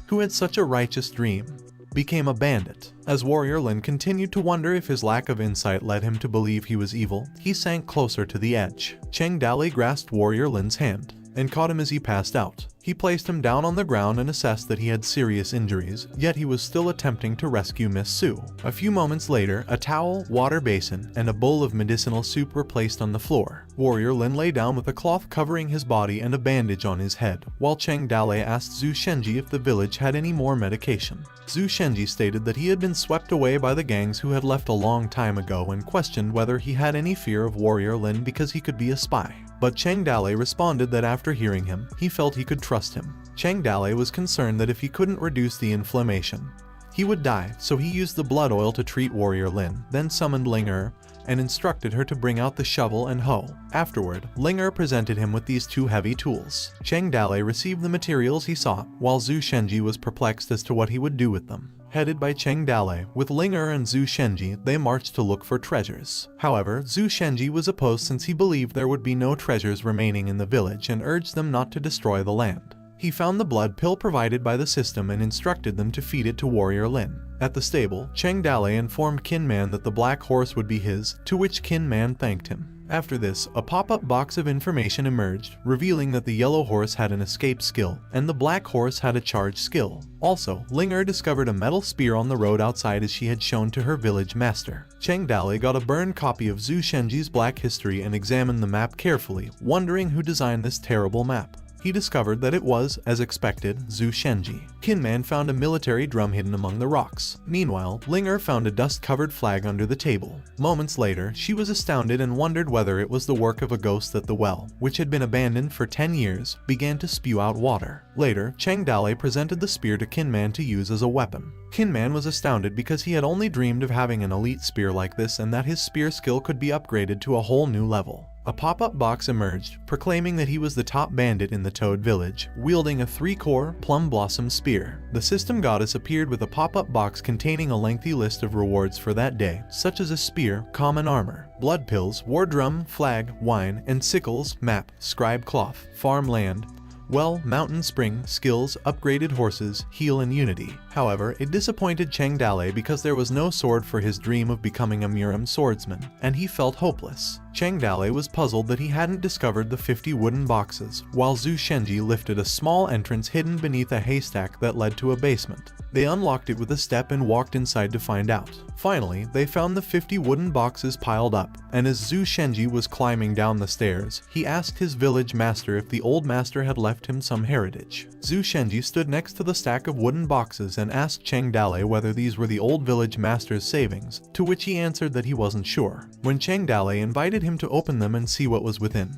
who had such a righteous dream, became a bandit. As Warrior Lin continued to wonder if his lack of insight led him to believe he was evil, he sank closer to the edge. Chang Dale grasped Warrior Lin's hand and caught him as he passed out. He placed him down on the ground and assessed that he had serious injuries, yet he was still attempting to rescue Miss Sue. A few moments later, a towel, water basin, and a bowl of medicinal soup were placed on the floor. Warrior Lin lay down with a cloth covering his body and a bandage on his head, while Chang Dale asked Zhu Shenji if the village had any more medication. Zhu Shenji stated that he had been swept away by the gangs who had left a long time ago and questioned whether he had any fear of Warrior Lin because he could be a spy. But Chang Dale responded that after hearing him, he felt he could trust him. Chang Dale was concerned that if he couldn't reduce the inflammation, he would die, so he used the blood oil to treat Warrior Lin, then summoned Linger and instructed her to bring out the shovel and hoe. Afterward, Linger presented him with these two heavy tools. Chang Dale received the materials he sought, while Zhu Shenji was perplexed as to what he would do with them. Headed by Chang Dale, with Linger and Zhu Shenji, they marched to look for treasures. However, Zhu Shenji was opposed since he believed there would be no treasures remaining in the village and urged them not to destroy the land. He found the blood pill provided by the system and instructed them to feed it to Warrior Lin. At the stable, Chang Dale informed Kin Man that the black horse would be his, to which Kin Man thanked him. After this, a pop-up box of information emerged, revealing that the yellow horse had an escape skill, and the black horse had a charge skill. Also, Ling discovered a metal spear on the road outside as she had shown to her village master. Cheng Dali got a burned copy of Zhu Shenji's Black History and examined the map carefully, wondering who designed this terrible map. He discovered that it was, as expected, Zhu Shenji. Kinman found a military drum hidden among the rocks. Meanwhile, Ling found a dust-covered flag under the table. Moments later, she was astounded and wondered whether it was the work of a ghost that the well, which had been abandoned for 10 years, began to spew out water. Later, Cheng Dali presented the spear to Kinman to use as a weapon. Kinman was astounded because he had only dreamed of having an elite spear like this and that his spear skill could be upgraded to a whole new level. A pop-up box emerged, proclaiming that he was the top bandit in the Toad Village, wielding a 3-core, plum blossom spear. The system goddess appeared with a pop-up box containing a lengthy list of rewards for that day, such as a spear, common armor, blood pills, war drum, flag, wine, and sickles, map, scribe cloth, farmland, well, mountain spring, skills, upgraded horses, heal and unity. However, it disappointed Cheng Dali because there was no sword for his dream of becoming a Murim swordsman, and he felt hopeless. Cheng Dali was puzzled that he hadn't discovered the 50 wooden boxes, while Zhu Shenji lifted a small entrance hidden beneath a haystack that led to a basement. They unlocked it with a step and walked inside to find out. Finally, they found the 50 wooden boxes piled up, and as Zhu Shenji was climbing down the stairs, he asked his village master if the old master had left him some heritage. Zhu Shenji stood next to the stack of wooden boxes and asked Cheng Dali whether these were the old village master's savings, to which he answered that he wasn't sure. When Cheng Dali invited him to open them and see what was within,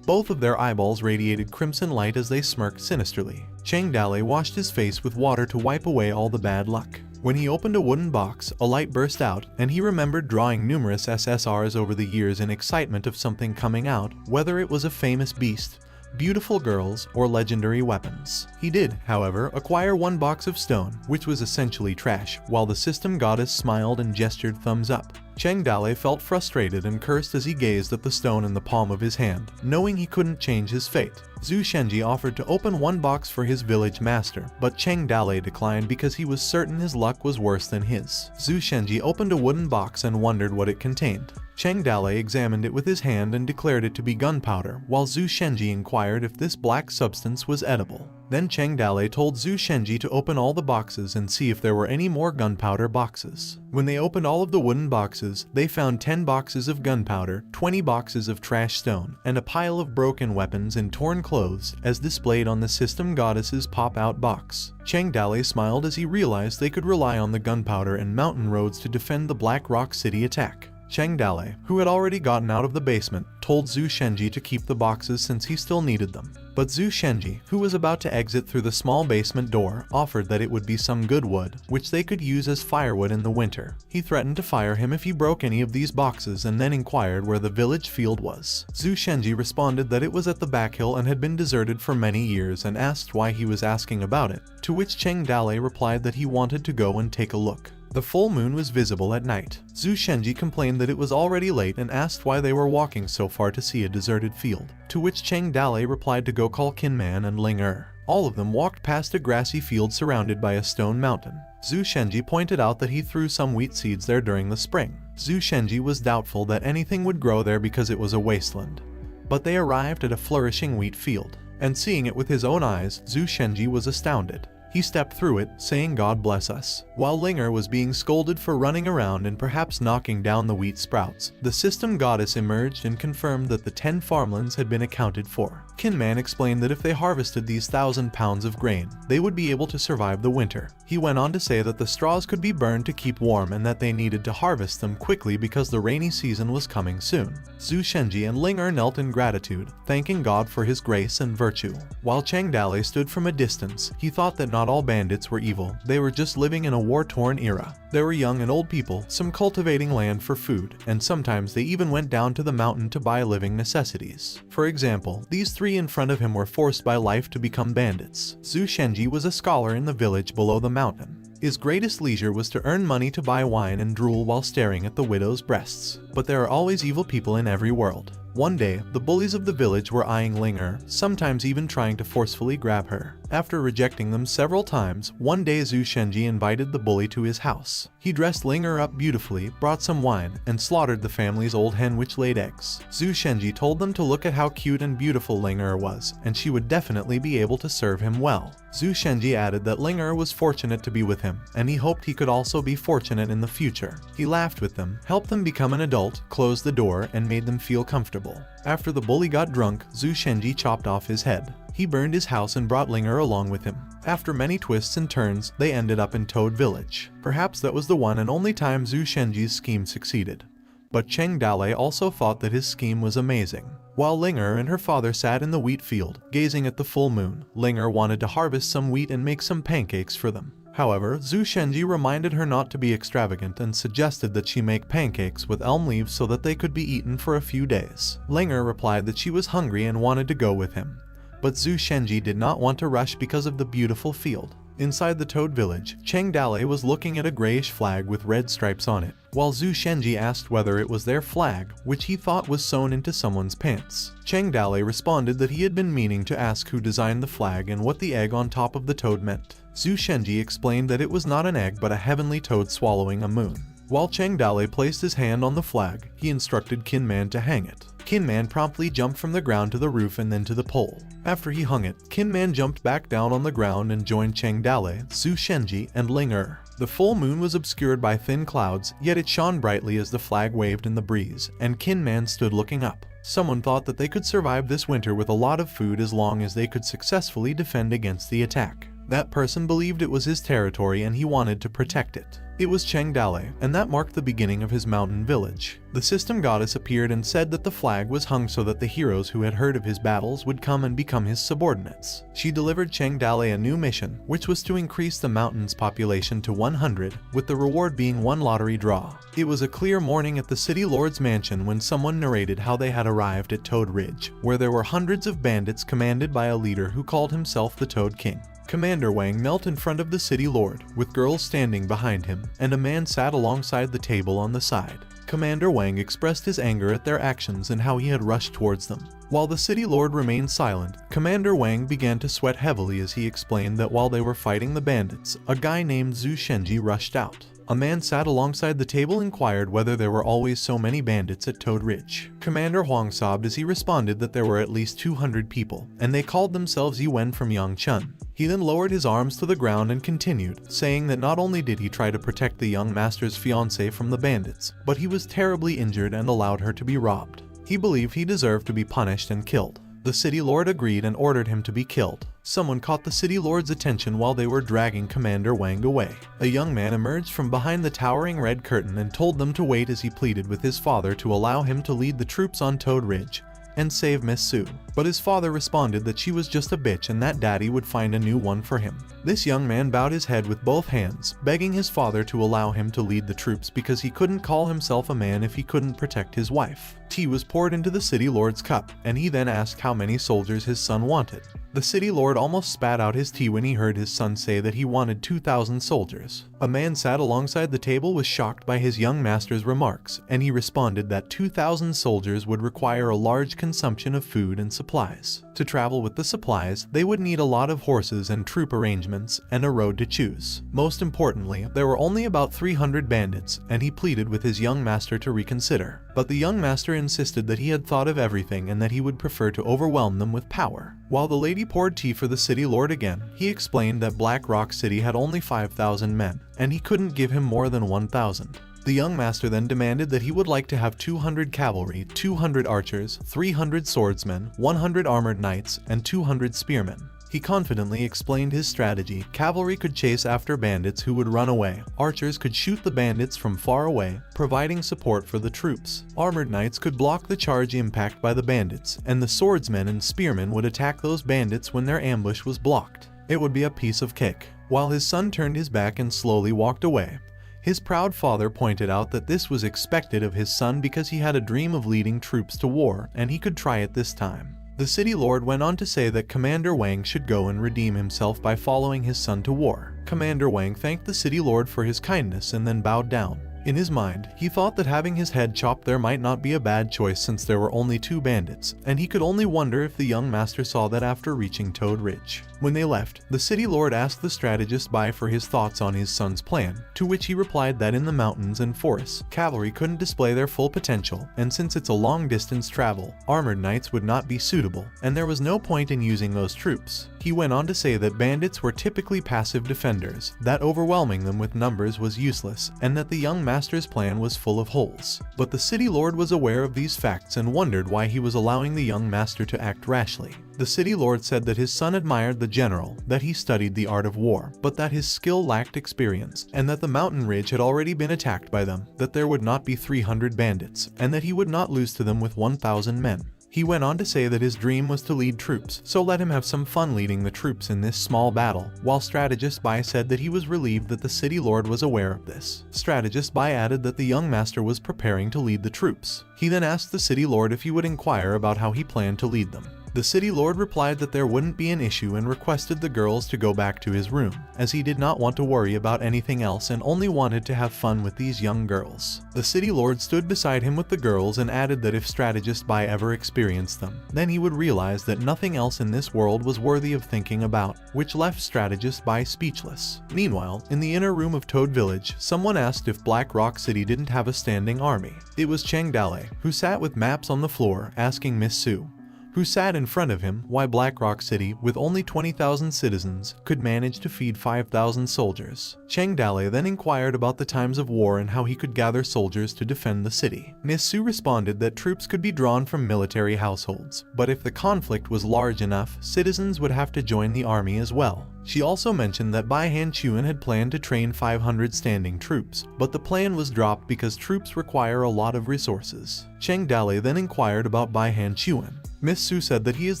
both of their eyeballs radiated crimson light as they smirked sinisterly. Cheng Dali washed his face with water to wipe away all the bad luck. When he opened a wooden box, a light burst out, and he remembered drawing numerous SSRs over the years in excitement of something coming out, whether it was a famous beast, beautiful girls, or legendary weapons. He did, however, acquire one box of stone, which was essentially trash, while the system goddess smiled and gestured thumbs up. Cheng Dali felt frustrated and cursed as he gazed at the stone in the palm of his hand, knowing he couldn't change his fate. Zhu Shenji offered to open one box for his village master, but Cheng Dali declined because he was certain his luck was worse than his. Zhu Shenji opened a wooden box and wondered what it contained. Cheng Dali examined it with his hand and declared it to be gunpowder, while Zhu Shenji inquired if this black substance was edible. Then Cheng Dali told Zhu Shenji to open all the boxes and see if there were any more gunpowder boxes. When they opened all of the wooden boxes, they found 10 boxes of gunpowder, 20 boxes of trash stone, and a pile of broken weapons and torn clothes, as displayed on the system goddess's pop-out box. Cheng Dali smiled as he realized they could rely on the gunpowder and mountain roads to defend the Black Rock City attack. Cheng Dali, who had already gotten out of the basement, told Zhu Shenji to keep the boxes since he still needed them. But Zhu Shenji, who was about to exit through the small basement door, offered that it would be some good wood, which they could use as firewood in the winter. He threatened to fire him if he broke any of these boxes and then inquired where the village field was. Zhu Shenji responded that it was at the back hill and had been deserted for many years and asked why he was asking about it, to which Cheng Dali replied that he wanted to go and take a look. The full moon was visible at night. Zhu Shenji complained that it was already late and asked why they were walking so far to see a deserted field, to which Cheng Dali replied to go call Kinman and Ling. All of them walked past a grassy field surrounded by a stone mountain. Zhu Shenji pointed out that he threw some wheat seeds there during the spring. Zhu Shenji was doubtful that anything would grow there because it was a wasteland. But they arrived at a flourishing wheat field, and seeing it with his own eyes, Zhu Shenji was astounded. He stepped through it, saying "God bless us." While Ling was being scolded for running around and perhaps knocking down the wheat sprouts, the system goddess emerged and confirmed that the 10 farmlands had been accounted for. Kinman explained that if they harvested these 1,000 pounds of grain, they would be able to survive the winter. He went on to say that the straws could be burned to keep warm and that they needed to harvest them quickly because the rainy season was coming soon. Zhu Shenji and Ling knelt in gratitude, thanking God for his grace and virtue. While Cheng Dali stood from a distance, he thought that not all bandits were evil, they were just living in a war-torn era. There were young and old people, some cultivating land for food, and sometimes they even went down to the mountain to buy living necessities. For example, these 3 in front of him were forced by life to become bandits. Zhu Shenji was a scholar in the village below the mountain. His greatest leisure was to earn money to buy wine and drool while staring at the widow's breasts. But there are always evil people in every world. One day, the bullies of the village were eyeing Ling-er, sometimes even trying to forcefully grab her. After rejecting them several times, one day Zhu Shenji invited the bully to his house. He dressed Ling-er up beautifully, brought some wine, and slaughtered the family's old hen which laid eggs. Zhu Shenji told them to look at how cute and beautiful Ling-er was, and she would definitely be able to serve him well. Zhu Shenji added that Ling-er was fortunate to be with him, and he hoped he could also be fortunate in the future. He laughed with them, helped them become an adult, closed the door, and made them feel comfortable. After the bully got drunk, Zhu Shenji chopped off his head. He burned his house and brought Ling-er along with him. After many twists and turns, they ended up in Toad Village. Perhaps that was the one and only time Zhu Shenji's scheme succeeded. But Cheng Dale also thought that his scheme was amazing. While Ling-er and her father sat in the wheat field, gazing at the full moon, Ling-er wanted to harvest some wheat and make some pancakes for them. However, Zhu Shenji reminded her not to be extravagant and suggested that she make pancakes with elm leaves so that they could be eaten for a few days. Ling-er replied that she was hungry and wanted to go with him. But Zhu Shenji did not want to rush because of the beautiful field. Inside the Toad Village, Cheng Dale was looking at a grayish flag with red stripes on it, while Zhu Shenji asked whether it was their flag, which he thought was sewn into someone's pants. Cheng Dale responded that he had been meaning to ask who designed the flag and what the egg on top of the toad meant. Zhu Shenji explained that it was not an egg but a heavenly toad swallowing a moon. While Cheng Dale placed his hand on the flag, he instructed Kin Man to hang it. Kin Man promptly jumped from the ground to the roof and then to the pole. After he hung it, Kin Man jumped back down on the ground and joined Cheng Dale, Zhu Shenji, and Ling-er. The full moon was obscured by thin clouds, yet it shone brightly as the flag waved in the breeze, and Kin Man stood looking up. Someone thought that they could survive this winter with a lot of food as long as they could successfully defend against the attack. That person believed it was his territory and he wanted to protect it. It was Cheng Dale, and that marked the beginning of his mountain village. The system goddess appeared and said that the flag was hung so that the heroes who had heard of his battles would come and become his subordinates. She delivered Cheng Dale a new mission, which was to increase the mountain's population to 100, with the reward being one lottery draw. It was a clear morning at the city lord's mansion when someone narrated how they had arrived at Toad Ridge, where there were hundreds of bandits commanded by a leader who called himself the Toad King. Commander Wang knelt in front of the city lord, with girls standing behind him, and a man sat alongside the table on the side. Commander Wang expressed his anger at their actions and how he had rushed towards them. While the city lord remained silent, Commander Wang began to sweat heavily as he explained that while they were fighting the bandits, a guy named Zhu Shenji rushed out. A man sat alongside the table inquired whether there were always so many bandits at Toad Ridge. Commander Huang sobbed as he responded that there were at least 200 people, and they called themselves Yuan from Yangchun. He then lowered his arms to the ground and continued, saying that not only did he try to protect the young master's fiancée from the bandits, but he was terribly injured and allowed her to be robbed. He believed he deserved to be punished and killed. The city lord agreed and ordered him to be killed. Someone caught the city lord's attention while they were dragging Commander Wang away. A young man emerged from behind the towering red curtain and told them to wait as he pleaded with his father to allow him to lead the troops on Toad Ridge and save Miss Sue. But his father responded that she was just a bitch and that daddy would find a new one for him. This young man bowed his head with both hands, begging his father to allow him to lead the troops because he couldn't call himself a man if he couldn't protect his wife. Tea was poured into the city lord's cup, and he then asked how many soldiers his son wanted. The city lord almost spat out his tea when he heard his son say that he wanted 2,000 soldiers. A man sat alongside the table was shocked by his young master's remarks, and he responded that 2,000 soldiers would require a large consumption of food and supplies. To travel with the supplies, they would need a lot of horses and troop arrangements, and a road to choose. Most importantly, there were only about 300 bandits, and he pleaded with his young master to reconsider. But the young master insisted that he had thought of everything and that he would prefer to overwhelm them with power. While the lady poured tea for the city lord again, he explained that Black Rock City had only 5,000 men, and he couldn't give him more than 1,000. The young master then demanded that he would like to have 200 cavalry, 200 archers, 300 swordsmen, 100 armored knights, and 200 spearmen. He confidently explained his strategy. Cavalry could chase after bandits who would run away. Archers could shoot the bandits from far away, providing support for the troops. Armored knights could block the charge impact by the bandits, and the swordsmen and spearmen would attack those bandits when their ambush was blocked. It would be a piece of cake. While his son turned his back and slowly walked away, his proud father pointed out that this was expected of his son because he had a dream of leading troops to war, and he could try it this time. The city lord went on to say that Commander Wang should go and redeem himself by following his son to war. Commander Wang thanked the city lord for his kindness and then bowed down. In his mind, he thought that having his head chopped there might not be a bad choice since there were only 2 bandits, and he could only wonder if the young master saw that after reaching Toad Ridge. When they left, the city lord asked the strategist Bai for his thoughts on his son's plan, to which he replied that in the mountains and forests, cavalry couldn't display their full potential, and since it's a long distance travel, armored knights would not be suitable, and there was no point in using those troops. He went on to say that bandits were typically passive defenders, that overwhelming them with numbers was useless, and that the young master's plan was full of holes. But the city lord was aware of these facts and wondered why he was allowing the young master to act rashly. The city lord said that his son admired the general, that he studied the art of war, but that his skill lacked experience, and that the mountain ridge had already been attacked by them, that there would not be 300 bandits, and that he would not lose to them with 1,000 men. He went on to say that his dream was to lead troops, so let him have some fun leading the troops in this small battle, while Strategist Bai said that he was relieved that the city lord was aware of this. Strategist Bai added that the young master was preparing to lead the troops. He then asked the city lord if he would inquire about how he planned to lead them. The city lord replied that there wouldn't be an issue and requested the girls to go back to his room, as he did not want to worry about anything else and only wanted to have fun with these young girls. The city lord stood beside him with the girls and added that if Strategist Bai ever experienced them, then he would realize that nothing else in this world was worthy of thinking about, which left Strategist Bai speechless. Meanwhile, in the inner room of Toad Village, someone asked if Black Rock City didn't have a standing army. It was Cheng Dale, who sat with maps on the floor, asking Miss Su, who sat in front of him, why Black Rock City, with only 20,000 citizens, could manage to feed 5,000 soldiers. Cheng Dale then inquired about the times of war and how he could gather soldiers to defend the city. Miss Su responded that troops could be drawn from military households, but if the conflict was large enough, citizens would have to join the army as well. She also mentioned that Bai Han-chuan had planned to train 500 standing troops, but the plan was dropped because troops require a lot of resources. Cheng Dale then inquired about Bai Han-chuan. Miss Su said that he is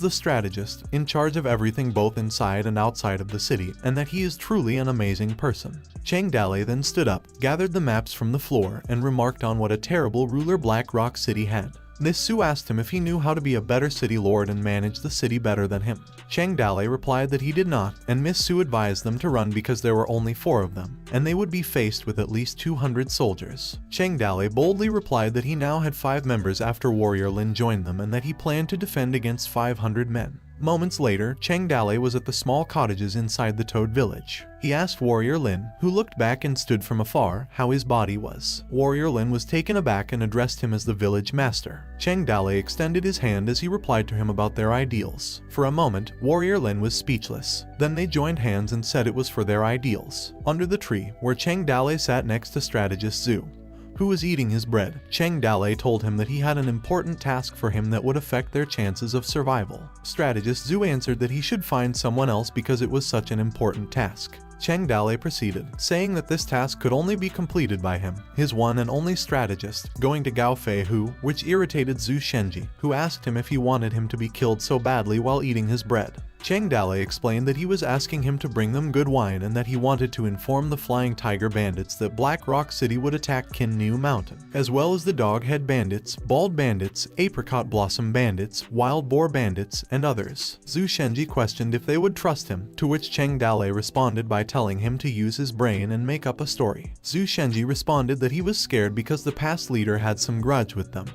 the strategist, in charge of everything both inside and outside of the city, and that he is truly an amazing person. Cheng Dale then stood up, gathered the maps from the floor, and remarked on what a terrible ruler Black Rock City had. Miss Su asked him if he knew how to be a better city lord and manage the city better than him. Cheng Dale replied that he did not, and Miss Su advised them to run because there were only 4 of them, and they would be faced with at least 200 soldiers. Cheng Dale boldly replied that he now had 5 members after Warrior Lin joined them and that he planned to defend against 500 men. Moments later, Cheng Dale was at the small cottages inside the Toad Village. He asked Warrior Lin, who looked back and stood from afar, how his body was. Warrior Lin was taken aback and addressed him as the village master. Cheng Dale extended his hand as he replied to him about their ideals. For a moment, Warrior Lin was speechless. Then they joined hands and said it was for their ideals. Under the tree, where Cheng Dale sat next to strategist Zhu, who was eating his bread, Cheng Dale told him that he had an important task for him that would affect their chances of survival. Strategist Zhu answered that he should find someone else because it was such an important task. Cheng Dale proceeded, saying that this task could only be completed by him, his one and only strategist, going to Gao Fei Hu, which irritated Zhu Shenji, who asked him if he wanted him to be killed so badly while eating his bread. Cheng Dale explained that he was asking him to bring them good wine and that he wanted to inform the Flying Tiger bandits that Black Rock City would attack Kinnu Mountain, as well as the Doghead bandits, Bald bandits, Apricot Blossom bandits, Wild Boar bandits, and others. Zhu Shenji questioned if they would trust him, to which Cheng Dale responded by telling him to use his brain and make up a story. Zhu Shenji responded that he was scared because the past leader had some grudge with them,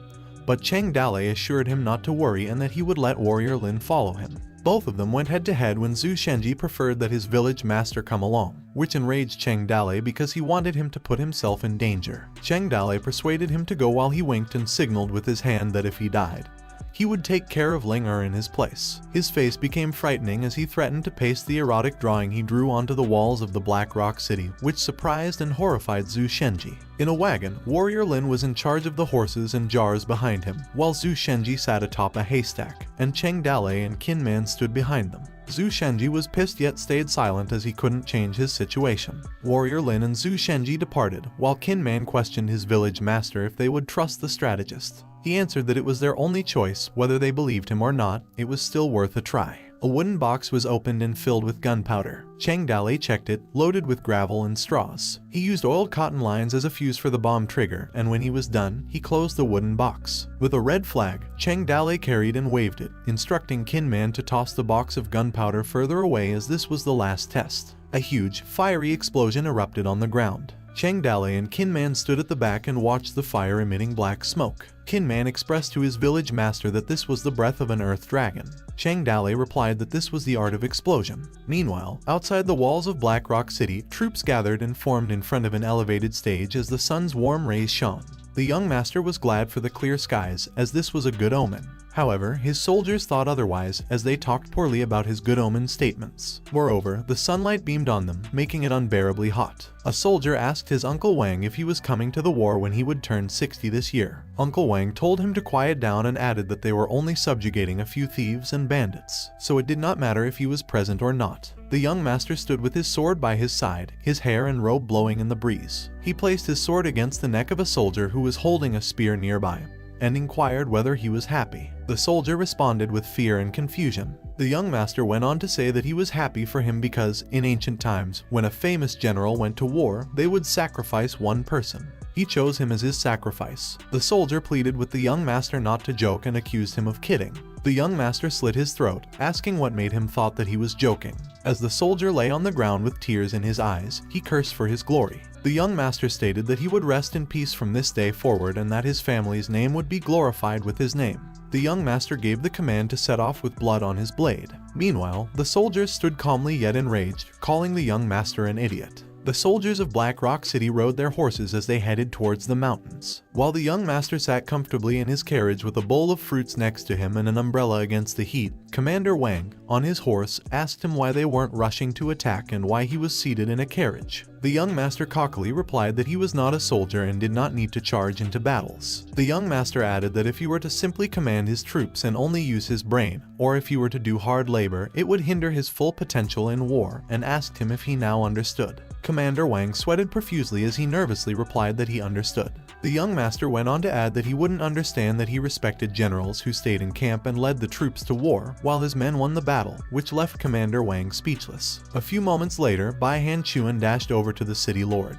but Cheng Dale assured him not to worry and that he would let Warrior Lin follow him. Both of them went head-to-head when Zhu Shenji preferred that his village master come along, which enraged Cheng Dale because he wanted him to put himself in danger. Cheng Dale persuaded him to go while he winked and signaled with his hand that if he died, he would take care of Ling Er in his place. His face became frightening as he threatened to paste the erotic drawing he drew onto the walls of the Black Rock City, which surprised and horrified Zhu Shenji. In a wagon, Warrior Lin was in charge of the horses and jars behind him, while Zhu Shenji sat atop a haystack, and Cheng Dale and Qin Man stood behind them. Zhu Shenji was pissed yet stayed silent as he couldn't change his situation. Warrior Lin and Zhu Shenji departed, while Qin Man questioned his village master if they would trust the strategist. He answered that it was their only choice, whether they believed him or not, it was still worth a try. A wooden box was opened and filled with gunpowder. Cheng Dale checked it, loaded with gravel and straws. He used oiled cotton lines as a fuse for the bomb trigger, and when he was done, he closed the wooden box. With a red flag, Cheng Dale carried and waved it, instructing Qin Man to toss the box of gunpowder further away as this was the last test. A huge, fiery explosion erupted on the ground. Chang Dale and Kin Man stood at the back and watched the fire emitting black smoke. Kin Man expressed to his village master that this was the breath of an earth dragon. Chang Dale replied that this was the art of explosion. Meanwhile, outside the walls of Black Rock City, troops gathered and formed in front of an elevated stage as the sun's warm rays shone. The young master was glad for the clear skies, as this was a good omen. However, his soldiers thought otherwise, as they talked poorly about his good omen statements. Moreover, the sunlight beamed on them, making it unbearably hot. A soldier asked his Uncle Wang if he was coming to the war when he would turn 60 this year. Uncle Wang told him to quiet down and added that they were only subjugating a few thieves and bandits, so it did not matter if he was present or not. The young master stood with his sword by his side, his hair and robe blowing in the breeze. He placed his sword against the neck of a soldier who was holding a spear nearby, and inquired whether he was happy. The soldier responded with fear and confusion. The young master went on to say that he was happy for him because, in ancient times, when a famous general went to war, they would sacrifice one person. He chose him as his sacrifice. The soldier pleaded with the young master not to joke and accused him of kidding. The young master slit his throat, asking what made him thought that he was joking. As the soldier lay on the ground with tears in his eyes, he cursed for his glory. The young master stated that he would rest in peace from this day forward and that his family's name would be glorified with his name. The young master gave the command to set off with blood on his blade. Meanwhile, the soldiers stood calmly yet enraged, calling the young master an idiot. The soldiers of Black Rock City rode their horses as they headed towards the mountains, while the young master sat comfortably in his carriage with a bowl of fruits next to him and an umbrella against the heat. Commander Wang, on his horse, asked him why they weren't rushing to attack and why he was seated in a carriage. The young master cockily replied that he was not a soldier and did not need to charge into battles. The young master added that if he were to simply command his troops and only use his brain, or if he were to do hard labor, it would hinder his full potential in war, and asked him if he now understood. Commander Wang sweated profusely as he nervously replied that he understood. The young master went on to add that he wouldn't understand that he respected generals who stayed in camp and led the troops to war, while his men won the battle, which left Commander Wang speechless. A few moments later, Bai Han Chuan dashed over to the city lord,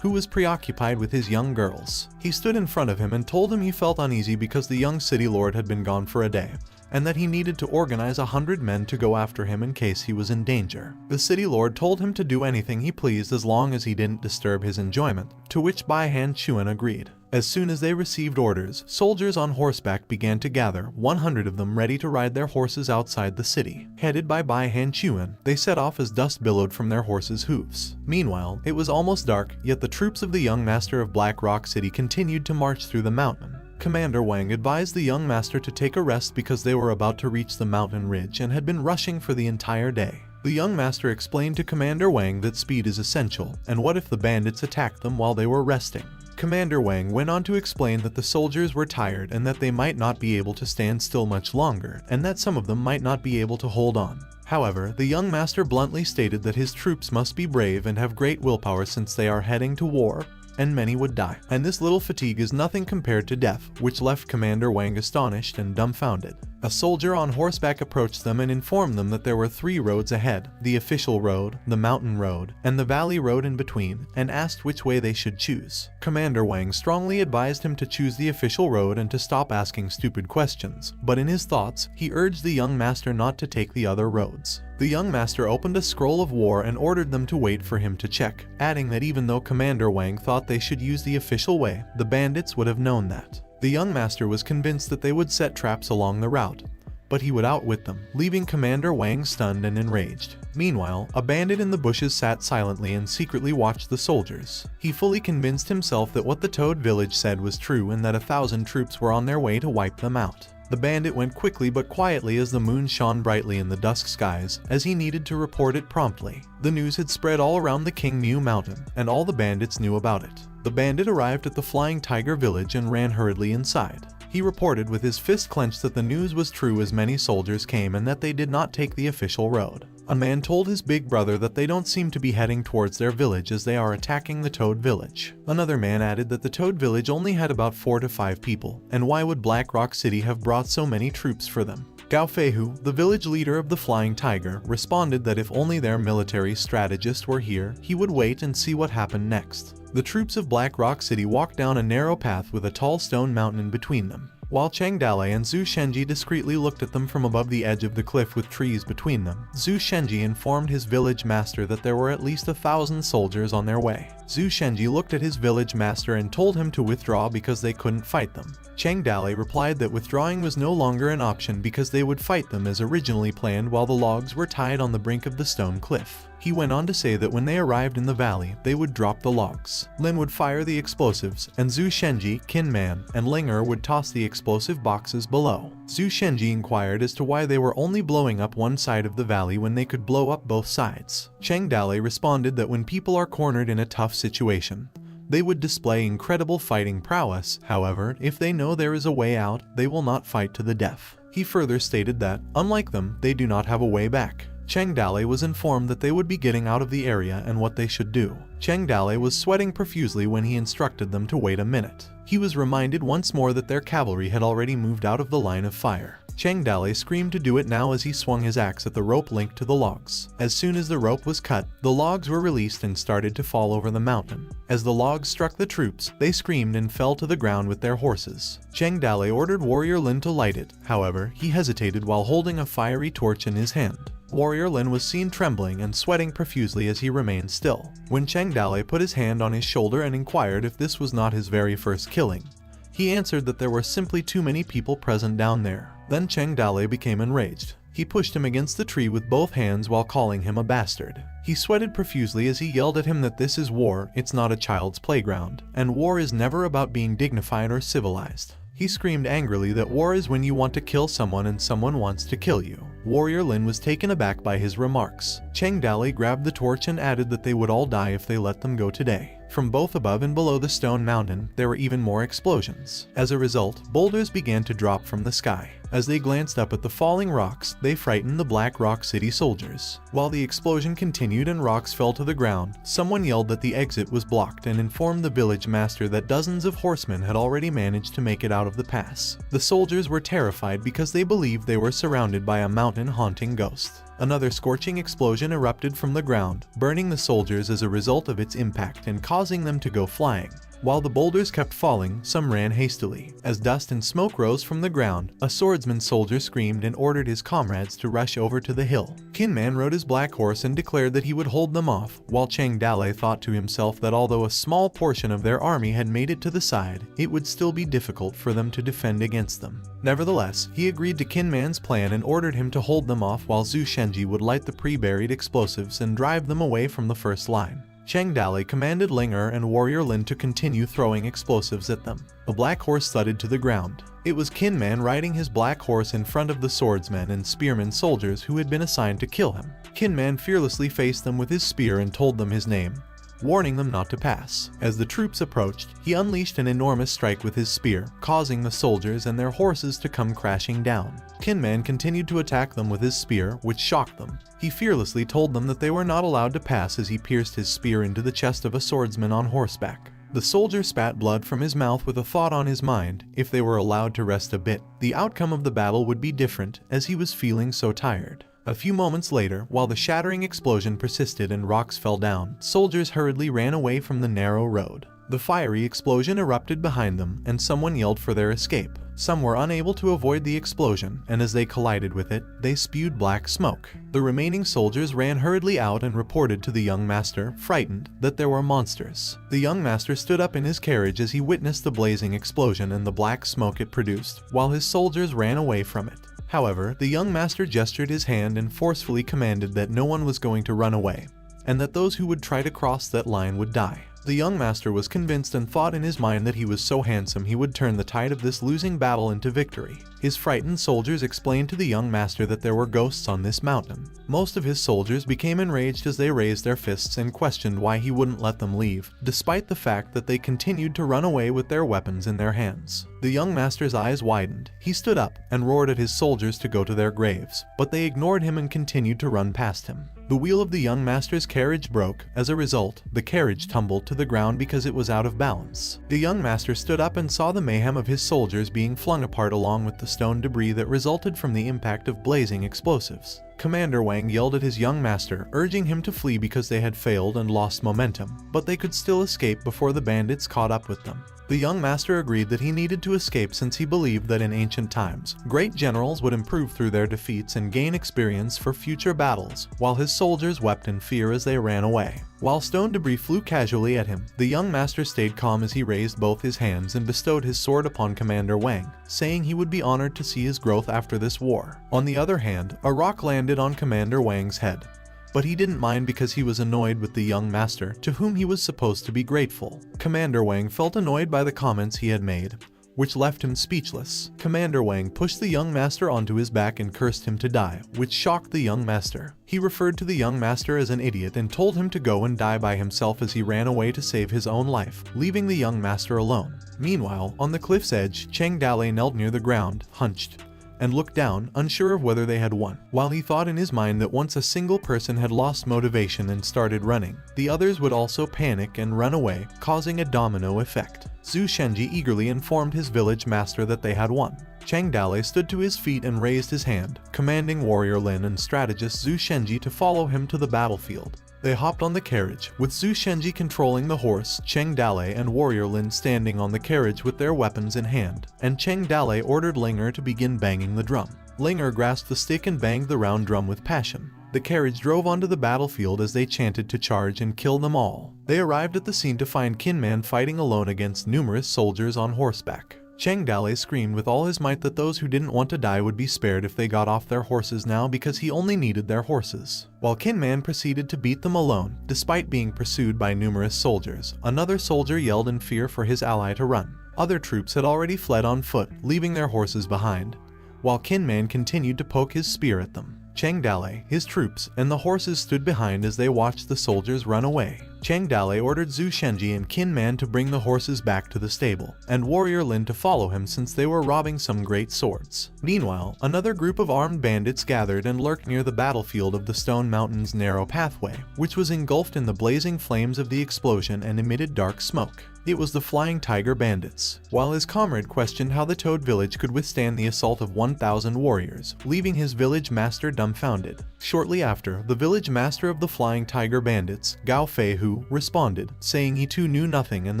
who was preoccupied with his young girls. He stood in front of him and told him he felt uneasy because the young city lord had been gone for a day, and that he needed to organize 100 men to go after him in case he was in danger. The city lord told him to do anything he pleased as long as he didn't disturb his enjoyment, to which Bai Han Chuan agreed. As soon as they received orders, soldiers on horseback began to gather, 100 of them ready to ride their horses outside the city. Headed by Bai Han Chuan, they set off as dust billowed from their horses' hooves. Meanwhile, it was almost dark, yet the troops of the young master of Black Rock City continued to march through the mountain. Commander Wang advised the young master to take a rest because they were about to reach the mountain ridge and had been rushing for the entire day. The young master explained to Commander Wang that speed is essential, and what if the bandits attacked them while they were resting? Commander Wang went on to explain that the soldiers were tired and that they might not be able to stand still much longer, and that some of them might not be able to hold on. However, the young master bluntly stated that his troops must be brave and have great willpower since they are heading to war, and many would die. And this little fatigue is nothing compared to death, which left Commander Wang astonished and dumbfounded. A soldier on horseback approached them and informed them that there were 3 roads ahead, the official road, the mountain road, and the valley road in between, and asked which way they should choose. Commander Wang strongly advised him to choose the official road and to stop asking stupid questions, but in his thoughts, he urged the young master not to take the other roads. The young master opened a scroll of war and ordered them to wait for him to check, adding that even though Commander Wang thought they should use the official way, the bandits would have known that. The young master was convinced that they would set traps along the route, but he would outwit them, leaving Commander Wang stunned and enraged. Meanwhile, a bandit in the bushes sat silently and secretly watched the soldiers. He fully convinced himself that what the Toad village said was true and that 1,000 troops were on their way to wipe them out. The bandit went quickly but quietly as the moon shone brightly in the dusk skies, as he needed to report it promptly. The news had spread all around the King Mu Mountain, and all the bandits knew about it. The bandit arrived at the Flying Tiger village and ran hurriedly inside. He reported with his fist clenched that the news was true as many soldiers came and that they did not take the official road. A man told his big brother that they don't seem to be heading towards their village as they are attacking the Toad village. Another man added that the Toad village only had about 4 to 5 people, and why would Black Rock City have brought so many troops for them? Gao Feihu, the village leader of the Flying Tiger, responded that if only their military strategist were here, he would wait and see what happened next. The troops of Black Rock City walked down a narrow path with a tall stone mountain in between them, while Chang Dale and Zhu Shenji discreetly looked at them from above the edge of the cliff with trees between them. Zhu Shenji informed his village master that there were at least 1,000 soldiers on their way. Zhu Shenji looked at his village master and told him to withdraw because they couldn't fight them. Chang Dali replied that withdrawing was no longer an option because they would fight them as originally planned while the logs were tied on the brink of the stone cliff. He went on to say that when they arrived in the valley, they would drop the logs. Lin would fire the explosives, and Zhu Shenji, Qin Man, and Ling would toss the explosive boxes below. Zhu Shenji inquired as to why they were only blowing up one side of the valley when they could blow up both sides. Chang Dali responded that when people are cornered in a tough situation, they would display incredible fighting prowess. However, if they know there is a way out, they will not fight to the death. He further stated that, unlike them, they do not have a way back. Chang Dali was informed that they would be getting out of the area and what they should do. Chang Dali was sweating profusely when he instructed them to wait a minute. He was reminded once more that their cavalry had already moved out of the line of fire. Chang Dali screamed to do it now as he swung his axe at the rope linked to the logs. As soon as the rope was cut, the logs were released and started to fall over the mountain. As the logs struck the troops, they screamed and fell to the ground with their horses. Chang Dali ordered Warrior Lin to light it. However, he hesitated while holding a fiery torch in his hand. Warrior Lin was seen trembling and sweating profusely as he remained still. When Chang Dali put his hand on his shoulder and inquired if this was not his very first killing, he answered that there were simply too many people present down there. Then Chang Dali became enraged. He pushed him against the tree with both hands while calling him a bastard. He sweated profusely as he yelled at him that this is war, it's not a child's playground, and war is never about being dignified or civilized. He screamed angrily that war is when you want to kill someone and someone wants to kill you. Warrior Lin was taken aback by his remarks. Chang Dali grabbed the torch and added that they would all die if they let them go today. From both above and below the stone mountain, there were even more explosions. As a result, boulders began to drop from the sky. As they glanced up at the falling rocks, they frightened the Black Rock City soldiers. While the explosion continued and rocks fell to the ground, someone yelled that the exit was blocked and informed the village master that dozens of horsemen had already managed to make it out of the pass. The soldiers were terrified because they believed they were surrounded by a mountain-haunting ghost. Another scorching explosion erupted from the ground, burning the soldiers as a result of its impact and causing them to go flying. While the boulders kept falling, some ran hastily. As dust and smoke rose from the ground, a swordsman soldier screamed and ordered his comrades to rush over to the hill. Qin Man rode his black horse and declared that he would hold them off, while Chang Dali thought to himself that although a small portion of their army had made it to the side, it would still be difficult for them to defend against them. Nevertheless, he agreed to Qin Man's plan and ordered him to hold them off while Zhu Shenji would light the pre-buried explosives and drive them away from the first line. Chang Dali commanded Ling and Warrior Lin to continue throwing explosives at them. A black horse thudded to the ground. It was Qin Man riding his black horse in front of the swordsmen and spearmen soldiers who had been assigned to kill him. Qin Man fearlessly faced them with his spear and told them his name, warning them not to pass. As the troops approached, he unleashed an enormous strike with his spear, causing the soldiers and their horses to come crashing down. Qin Man continued to attack them with his spear, which shocked them. He fearlessly told them that they were not allowed to pass as he pierced his spear into the chest of a swordsman on horseback. The soldier spat blood from his mouth with a thought on his mind: if they were allowed to rest a bit, the outcome of the battle would be different, as he was feeling so tired. A few moments later, while the shattering explosion persisted and rocks fell down, soldiers hurriedly ran away from the narrow road. The fiery explosion erupted behind them, and someone yelled for their escape. Some were unable to avoid the explosion, and as they collided with it, they spewed black smoke. The remaining soldiers ran hurriedly out and reported to the young master, frightened, that there were monsters. The young master stood up in his carriage as he witnessed the blazing explosion and the black smoke it produced, while his soldiers ran away from it. However, the young master gestured his hand and forcefully commanded that no one was going to run away, and that those who would try to cross that line would die. The young master was convinced and thought in his mind that he was so handsome he would turn the tide of this losing battle into victory. His frightened soldiers explained to the young master that there were ghosts on this mountain. Most of his soldiers became enraged as they raised their fists and questioned why he wouldn't let them leave, despite the fact that they continued to run away with their weapons in their hands. The young master's eyes widened. He stood up and roared at his soldiers to go to their graves, but they ignored him and continued to run past him. The wheel of the young master's carriage broke. As a result, the carriage tumbled to the ground because it was out of balance. The young master stood up and saw the mayhem of his soldiers being flung apart along with the stone debris that resulted from the impact of blazing explosives. Commander Wang yelled at his young master, urging him to flee because they had failed and lost momentum, but they could still escape before the bandits caught up with them. The young master agreed that he needed to escape since he believed that in ancient times, great generals would improve through their defeats and gain experience for future battles, while his soldiers wept in fear as they ran away. While stone debris flew casually at him, the young master stayed calm as he raised both his hands and bestowed his sword upon Commander Wang, saying he would be honored to see his growth after this war. On the other hand, a rock landed on Commander Wang's head. But he didn't mind because he was annoyed with the young master, to whom he was supposed to be grateful. Commander Wang felt annoyed by the comments he had made, which left him speechless. Commander Wang pushed the young master onto his back and cursed him to die, which shocked the young master. He referred to the young master as an idiot and told him to go and die by himself as he ran away to save his own life, leaving the young master alone. Meanwhile, on the cliff's edge, Cheng Dale knelt near the ground, hunched, and looked down, unsure of whether they had won. While he thought in his mind that once a single person had lost motivation and started running, the others would also panic and run away, causing a domino effect. Zhu Shenji eagerly informed his village master that they had won. Cheng Dale stood to his feet and raised his hand, commanding warrior Lin and strategist Zhu Shenji to follow him to the battlefield. They hopped on the carriage, with Zhu Shenji controlling the horse, Cheng Dale and warrior Lin standing on the carriage with their weapons in hand, and Cheng Dale ordered Linger to begin banging the drum. Linger grasped the stick and banged the round drum with passion. The carriage drove onto the battlefield as they chanted to charge and kill them all. They arrived at the scene to find Kinman fighting alone against numerous soldiers on horseback. Cheng Dale screamed with all his might that those who didn't want to die would be spared if they got off their horses now because he only needed their horses. While Kinman proceeded to beat them alone, despite being pursued by numerous soldiers, another soldier yelled in fear for his ally to run. Other troops had already fled on foot, leaving their horses behind, while Kinman continued to poke his spear at them. Cheng Dale, his troops, and the horses stood behind as they watched the soldiers run away. Cheng Dale ordered Zhu Shenji and Kinman to bring the horses back to the stable, and warrior Lin to follow him since they were robbing some great swords. Meanwhile, another group of armed bandits gathered and lurked near the battlefield of the Stone Mountain's narrow pathway, which was engulfed in the blazing flames of the explosion and emitted dark smoke. It was the Flying Tiger Bandits. While his comrade questioned how the Toad village could withstand the assault of 1,000 warriors, leaving his village master dumbfounded. Shortly after, the village master of the Flying Tiger Bandits, Gao Feihu, responded, saying he too knew nothing and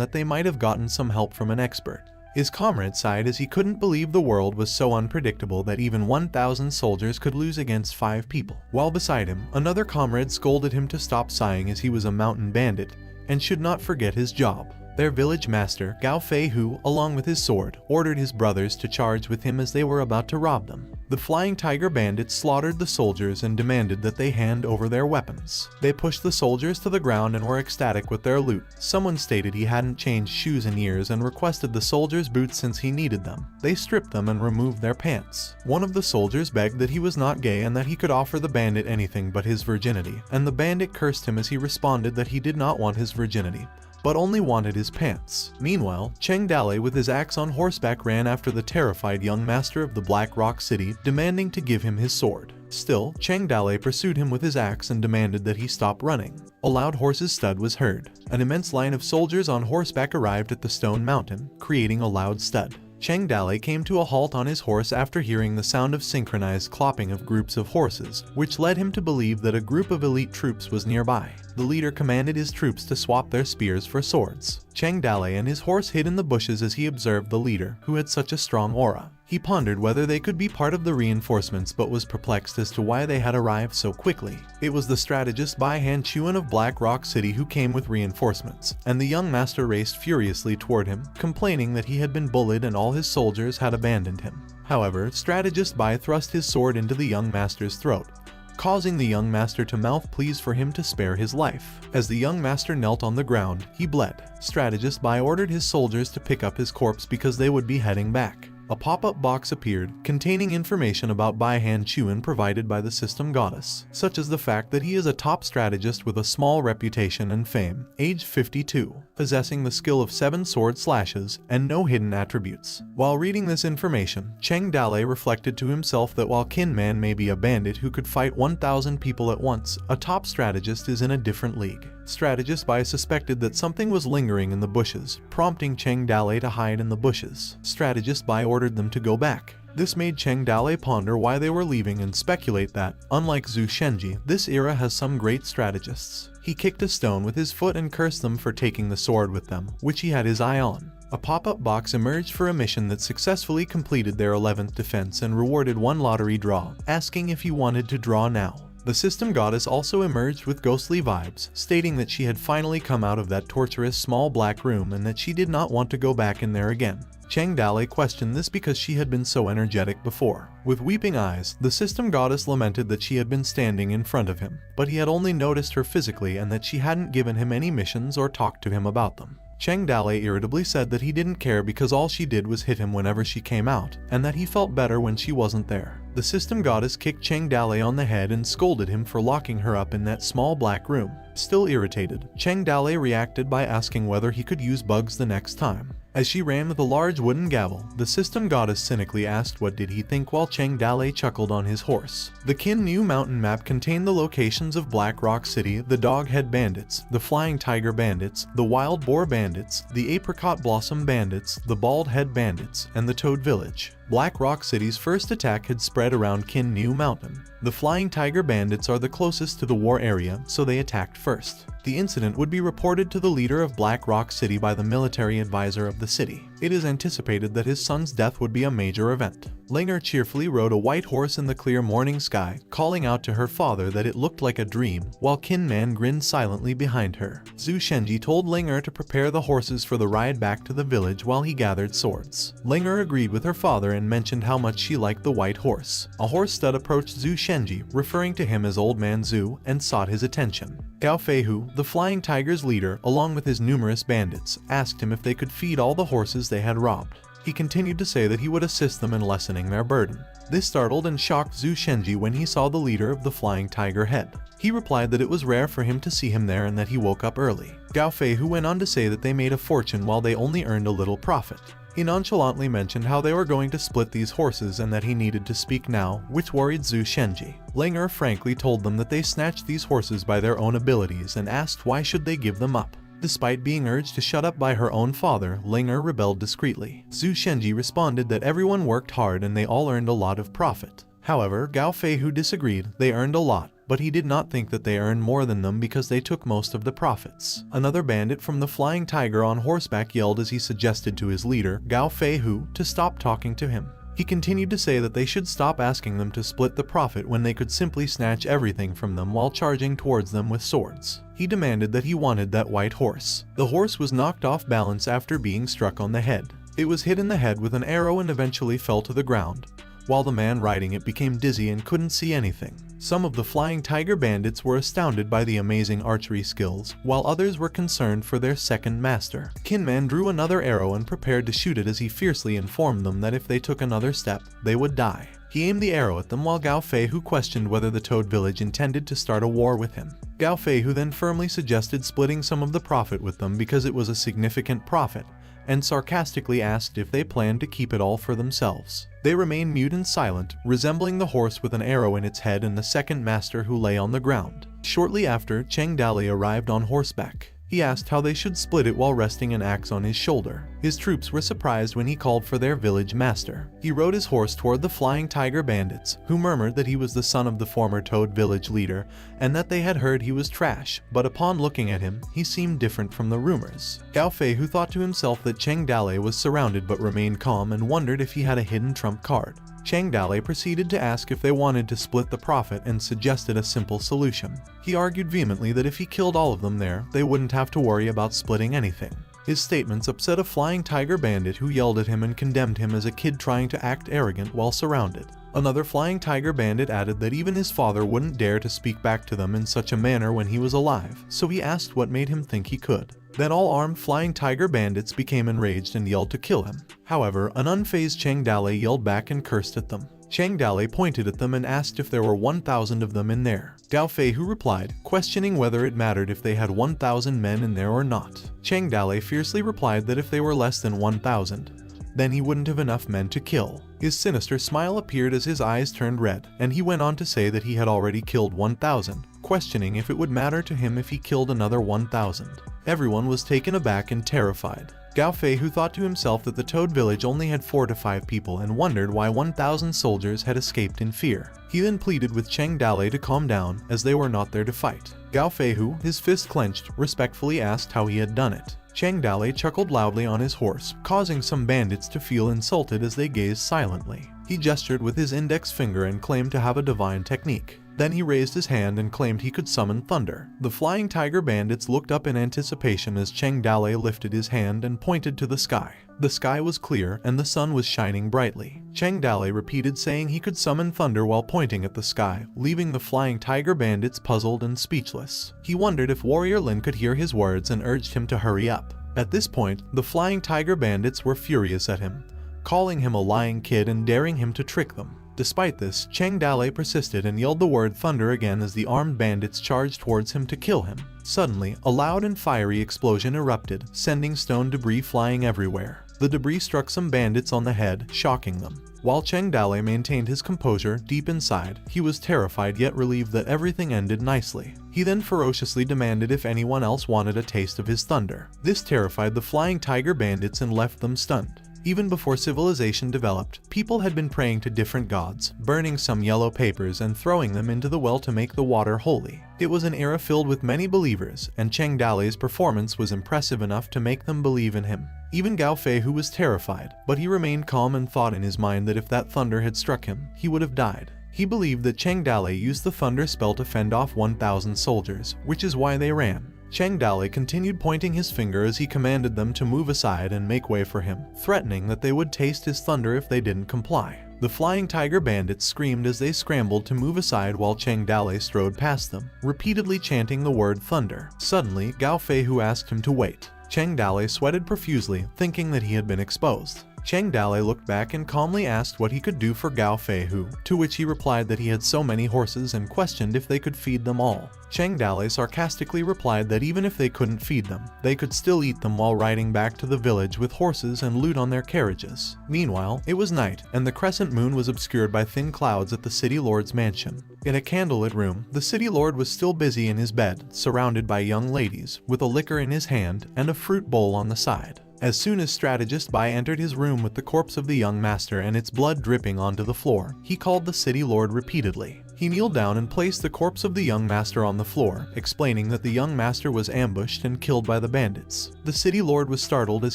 that they might have gotten some help from an expert. His comrade sighed as he couldn't believe the world was so unpredictable that even 1,000 soldiers could lose against 5 people. While beside him, another comrade scolded him to stop sighing as he was a mountain bandit and should not forget his job. Their village master, Gao Feihu, along with his sword, ordered his brothers to charge with him as they were about to rob them. The Flying Tiger Bandits slaughtered the soldiers and demanded that they hand over their weapons. They pushed the soldiers to the ground and were ecstatic with their loot. Someone stated he hadn't changed shoes in years and requested the soldiers' boots since he needed them. They stripped them and removed their pants. One of the soldiers begged that he was not gay and that he could offer the bandit anything but his virginity, and the bandit cursed him as he responded that he did not want his virginity, but only wanted his pants. Meanwhile, Cheng Dale with his axe on horseback ran after the terrified young master of the Black Rock City, demanding to give him his sword. Still, Cheng Dale pursued him with his axe and demanded that he stop running. A loud horse's stud was heard. An immense line of soldiers on horseback arrived at the Stone Mountain, creating a loud stud. Cheng Dale came to a halt on his horse after hearing the sound of synchronized clopping of groups of horses, which led him to believe that a group of elite troops was nearby. The leader commanded his troops to swap their spears for swords. Cheng Dale and his horse hid in the bushes as he observed the leader, who had such a strong aura. He pondered whether they could be part of the reinforcements but was perplexed as to why they had arrived so quickly. It was the strategist Bai Han Chuan of Black Rock City who came with reinforcements, and the young master raced furiously toward him, complaining that he had been bullied and all his soldiers had abandoned him. However, strategist Bai thrust his sword into the young master's throat, causing the young master to mouth pleas for him to spare his life. As the young master knelt on the ground, he bled. Strategist Bai ordered his soldiers to pick up his corpse because they would be heading back. A pop-up box appeared, containing information about Bai Han Chuan provided by the system goddess, such as the fact that he is a top strategist with a small reputation and fame, age 52, possessing the skill of 7 sword slashes, and no hidden attributes. While reading this information, Cheng Dale reflected to himself that while Kinman may be a bandit who could fight 1,000 people at once, a top strategist is in a different league. Strategist Bai suspected that something was lingering in the bushes, prompting Cheng Dale to hide in the bushes. Strategist Bai ordered them to go back. This made Cheng Dale ponder why they were leaving and speculate that, unlike Zhu Shenji, this era has some great strategists. He kicked a stone with his foot and cursed them for taking the sword with them, which he had his eye on. A pop-up box emerged for a mission that successfully completed their 11th defense and rewarded 1 lottery draw, asking if he wanted to draw now. The system goddess also emerged with ghostly vibes, stating that she had finally come out of that torturous small black room and that she did not want to go back in there again. Chang Dale questioned this because she had been so energetic before. With weeping eyes, the system goddess lamented that she had been standing in front of him, but he had only noticed her physically and that she hadn't given him any missions or talked to him about them. Chang Dale irritably said that he didn't care because all she did was hit him whenever she came out, and that he felt better when she wasn't there. The system goddess kicked Chang Dale on the head and scolded him for locking her up in that small black room. Still irritated, Chang Dale reacted by asking whether he could use bugs the next time. As she ran with a large wooden gavel, the system goddess cynically asked what did he think while Chang Dale chuckled on his horse. The Kin New Mountain map contained the locations of Black Rock City, the Doghead Bandits, the Flying Tiger Bandits, the Wild Boar Bandits, the Apricot Blossom Bandits, the Bald Head Bandits, and the Toad Village. Black Rock City's first attack had spread around Kin New Mountain. The Flying Tiger Bandits are the closest to the war area, so they attacked first. The incident would be reported to the leader of Black Rock City by the military advisor of the city. It is anticipated that his son's death would be a major event. Linger cheerfully rode a white horse in the clear morning sky, calling out to her father that it looked like a dream, while Kin Man grinned silently behind her. Zhu Shenji told Linger to prepare the horses for the ride back to the village while he gathered swords. Linger agreed with her father and mentioned how much she liked the white horse. A horse stud approached Zhu Shenji, referring to him as Old Man Zhu, and sought his attention. Gao Feihu, the Flying Tiger's leader, along with his numerous bandits, asked him if they could feed all the horses they had robbed. He continued to say that he would assist them in lessening their burden. This startled and shocked Zhu Shenji when he saw the leader of the Flying Tiger head. He replied that it was rare for him to see him there and that he woke up early. Gao Feihu went on to say that they made a fortune while they only earned a little profit. He nonchalantly mentioned how they were going to split these horses and that he needed to speak now, which worried Zhu Shenji. Linger frankly told them that they snatched these horses by their own abilities and asked why should they give them up. Despite being urged to shut up by her own father, Linger rebelled discreetly. Zhu Shenji responded that everyone worked hard and they all earned a lot of profit. However, Gao Feihu disagreed. They earned a lot, but he did not think that they earned more than them because they took most of the profits. Another bandit from the Flying Tiger on horseback yelled as he suggested to his leader, Gao Feihu, to stop talking to him. He continued to say that they should stop asking them to split the profit when they could simply snatch everything from them while charging towards them with swords. He demanded that he wanted that white horse. The horse was knocked off balance after being struck on the head. It was hit in the head with an arrow and eventually fell to the ground, while the man riding it became dizzy and couldn't see anything. Some of the Flying Tiger bandits were astounded by the amazing archery skills, while others were concerned for their second master. Kinman drew another arrow and prepared to shoot it as he fiercely informed them that if they took another step, they would die. He aimed the arrow at them while Gao Feihu questioned whether the Toad Village intended to start a war with him. Gao Feihu then firmly suggested splitting some of the profit with them because it was a significant profit, and sarcastically asked if they planned to keep it all for themselves. They remained mute and silent, resembling the horse with an arrow in its head and the second master who lay on the ground. Shortly after, Chang Dali arrived on horseback. He asked how they should split it while resting an axe on his shoulder. His troops were surprised when he called for their village master. He rode his horse toward the Flying Tiger bandits, who murmured that he was the son of the former Toad village leader and that they had heard he was trash, but upon looking at him, he seemed different from the rumors. Gao Feihu thought to himself that Chang Dale was surrounded but remained calm and wondered if he had a hidden trump card. Chang Dale proceeded to ask if they wanted to split the profit and suggested a simple solution. He argued vehemently that if he killed all of them there, they wouldn't have to worry about splitting anything. His statements upset a Flying Tiger bandit who yelled at him and condemned him as a kid trying to act arrogant while surrounded. Another Flying Tiger bandit added that even his father wouldn't dare to speak back to them in such a manner when he was alive, so he asked what made him think he could. Then all armed Flying Tiger bandits became enraged and yelled to kill him. However, an unfazed Chang Dale yelled back and cursed at them. Chang Dale pointed at them and asked if there were 1,000 of them in there. Gao Feihu replied, questioning whether it mattered if they had 1,000 men in there or not. Chang Dale fiercely replied that if they were less than 1,000, then he wouldn't have enough men to kill. His sinister smile appeared as his eyes turned red, and he went on to say that he had already killed 1,000, questioning if it would matter to him if he killed another 1,000. Everyone was taken aback and terrified. Gao Feihu thought to himself that the Toad village only had 4 to 5 people and wondered why 1,000 soldiers had escaped in fear. He then pleaded with Chang Dale to calm down, as they were not there to fight. Gao Feihu, his fist clenched, respectfully asked how he had done it. Chang Dale chuckled loudly on his horse, causing some bandits to feel insulted as they gazed silently. He gestured with his index finger and claimed to have a divine technique. Then he raised his hand and claimed he could summon thunder. The flying tiger bandits looked up in anticipation as Cheng Dale lifted his hand and pointed to the sky. The sky was clear and the sun was shining brightly. Cheng Dale repeated saying he could summon thunder while pointing at the sky, leaving the flying tiger bandits puzzled and speechless. He wondered if Warrior Lin could hear his words and urged him to hurry up. At this point, the flying tiger bandits were furious at him, calling him a lying kid and daring him to trick them. Despite this, Cheng Dale persisted and yelled the word thunder again as the armed bandits charged towards him to kill him. Suddenly, a loud and fiery explosion erupted, sending stone debris flying everywhere. The debris struck some bandits on the head, shocking them. While Cheng Dale maintained his composure deep inside, he was terrified yet relieved that everything ended nicely. He then ferociously demanded if anyone else wanted a taste of his thunder. This terrified the flying tiger bandits and left them stunned. Even before civilization developed, people had been praying to different gods, burning some yellow papers and throwing them into the well to make the water holy. It was an era filled with many believers, and Cheng Dale's performance was impressive enough to make them believe in him. Even Gao Fei Hu was terrified, but he remained calm and thought in his mind that if that thunder had struck him, he would have died. He believed that Cheng Dale used the thunder spell to fend off 1,000 soldiers, which is why they ran. Cheng Dale continued pointing his finger as he commanded them to move aside and make way for him, threatening that they would taste his thunder if they didn't comply. The flying tiger bandits screamed as they scrambled to move aside while Cheng Dale strode past them, repeatedly chanting the word thunder. Suddenly, Gao Fei Hu asked him to wait. Cheng Dale sweated profusely, thinking that he had been exposed. Cheng Dale looked back and calmly asked what he could do for Gao Fei Hu, to which he replied that he had so many horses and questioned if they could feed them all. Cheng Dale sarcastically replied that even if they couldn't feed them, they could still eat them while riding back to the village with horses and loot on their carriages. Meanwhile, it was night, and the crescent moon was obscured by thin clouds at the city lord's mansion. In a candlelit room, the city lord was still busy in his bed, surrounded by young ladies, with a liquor in his hand and a fruit bowl on the side. As soon as Strategist Bai entered his room with the corpse of the young master and its blood dripping onto the floor, he called the city lord repeatedly. He kneeled down and placed the corpse of the young master on the floor, explaining that the young master was ambushed and killed by the bandits. The city lord was startled as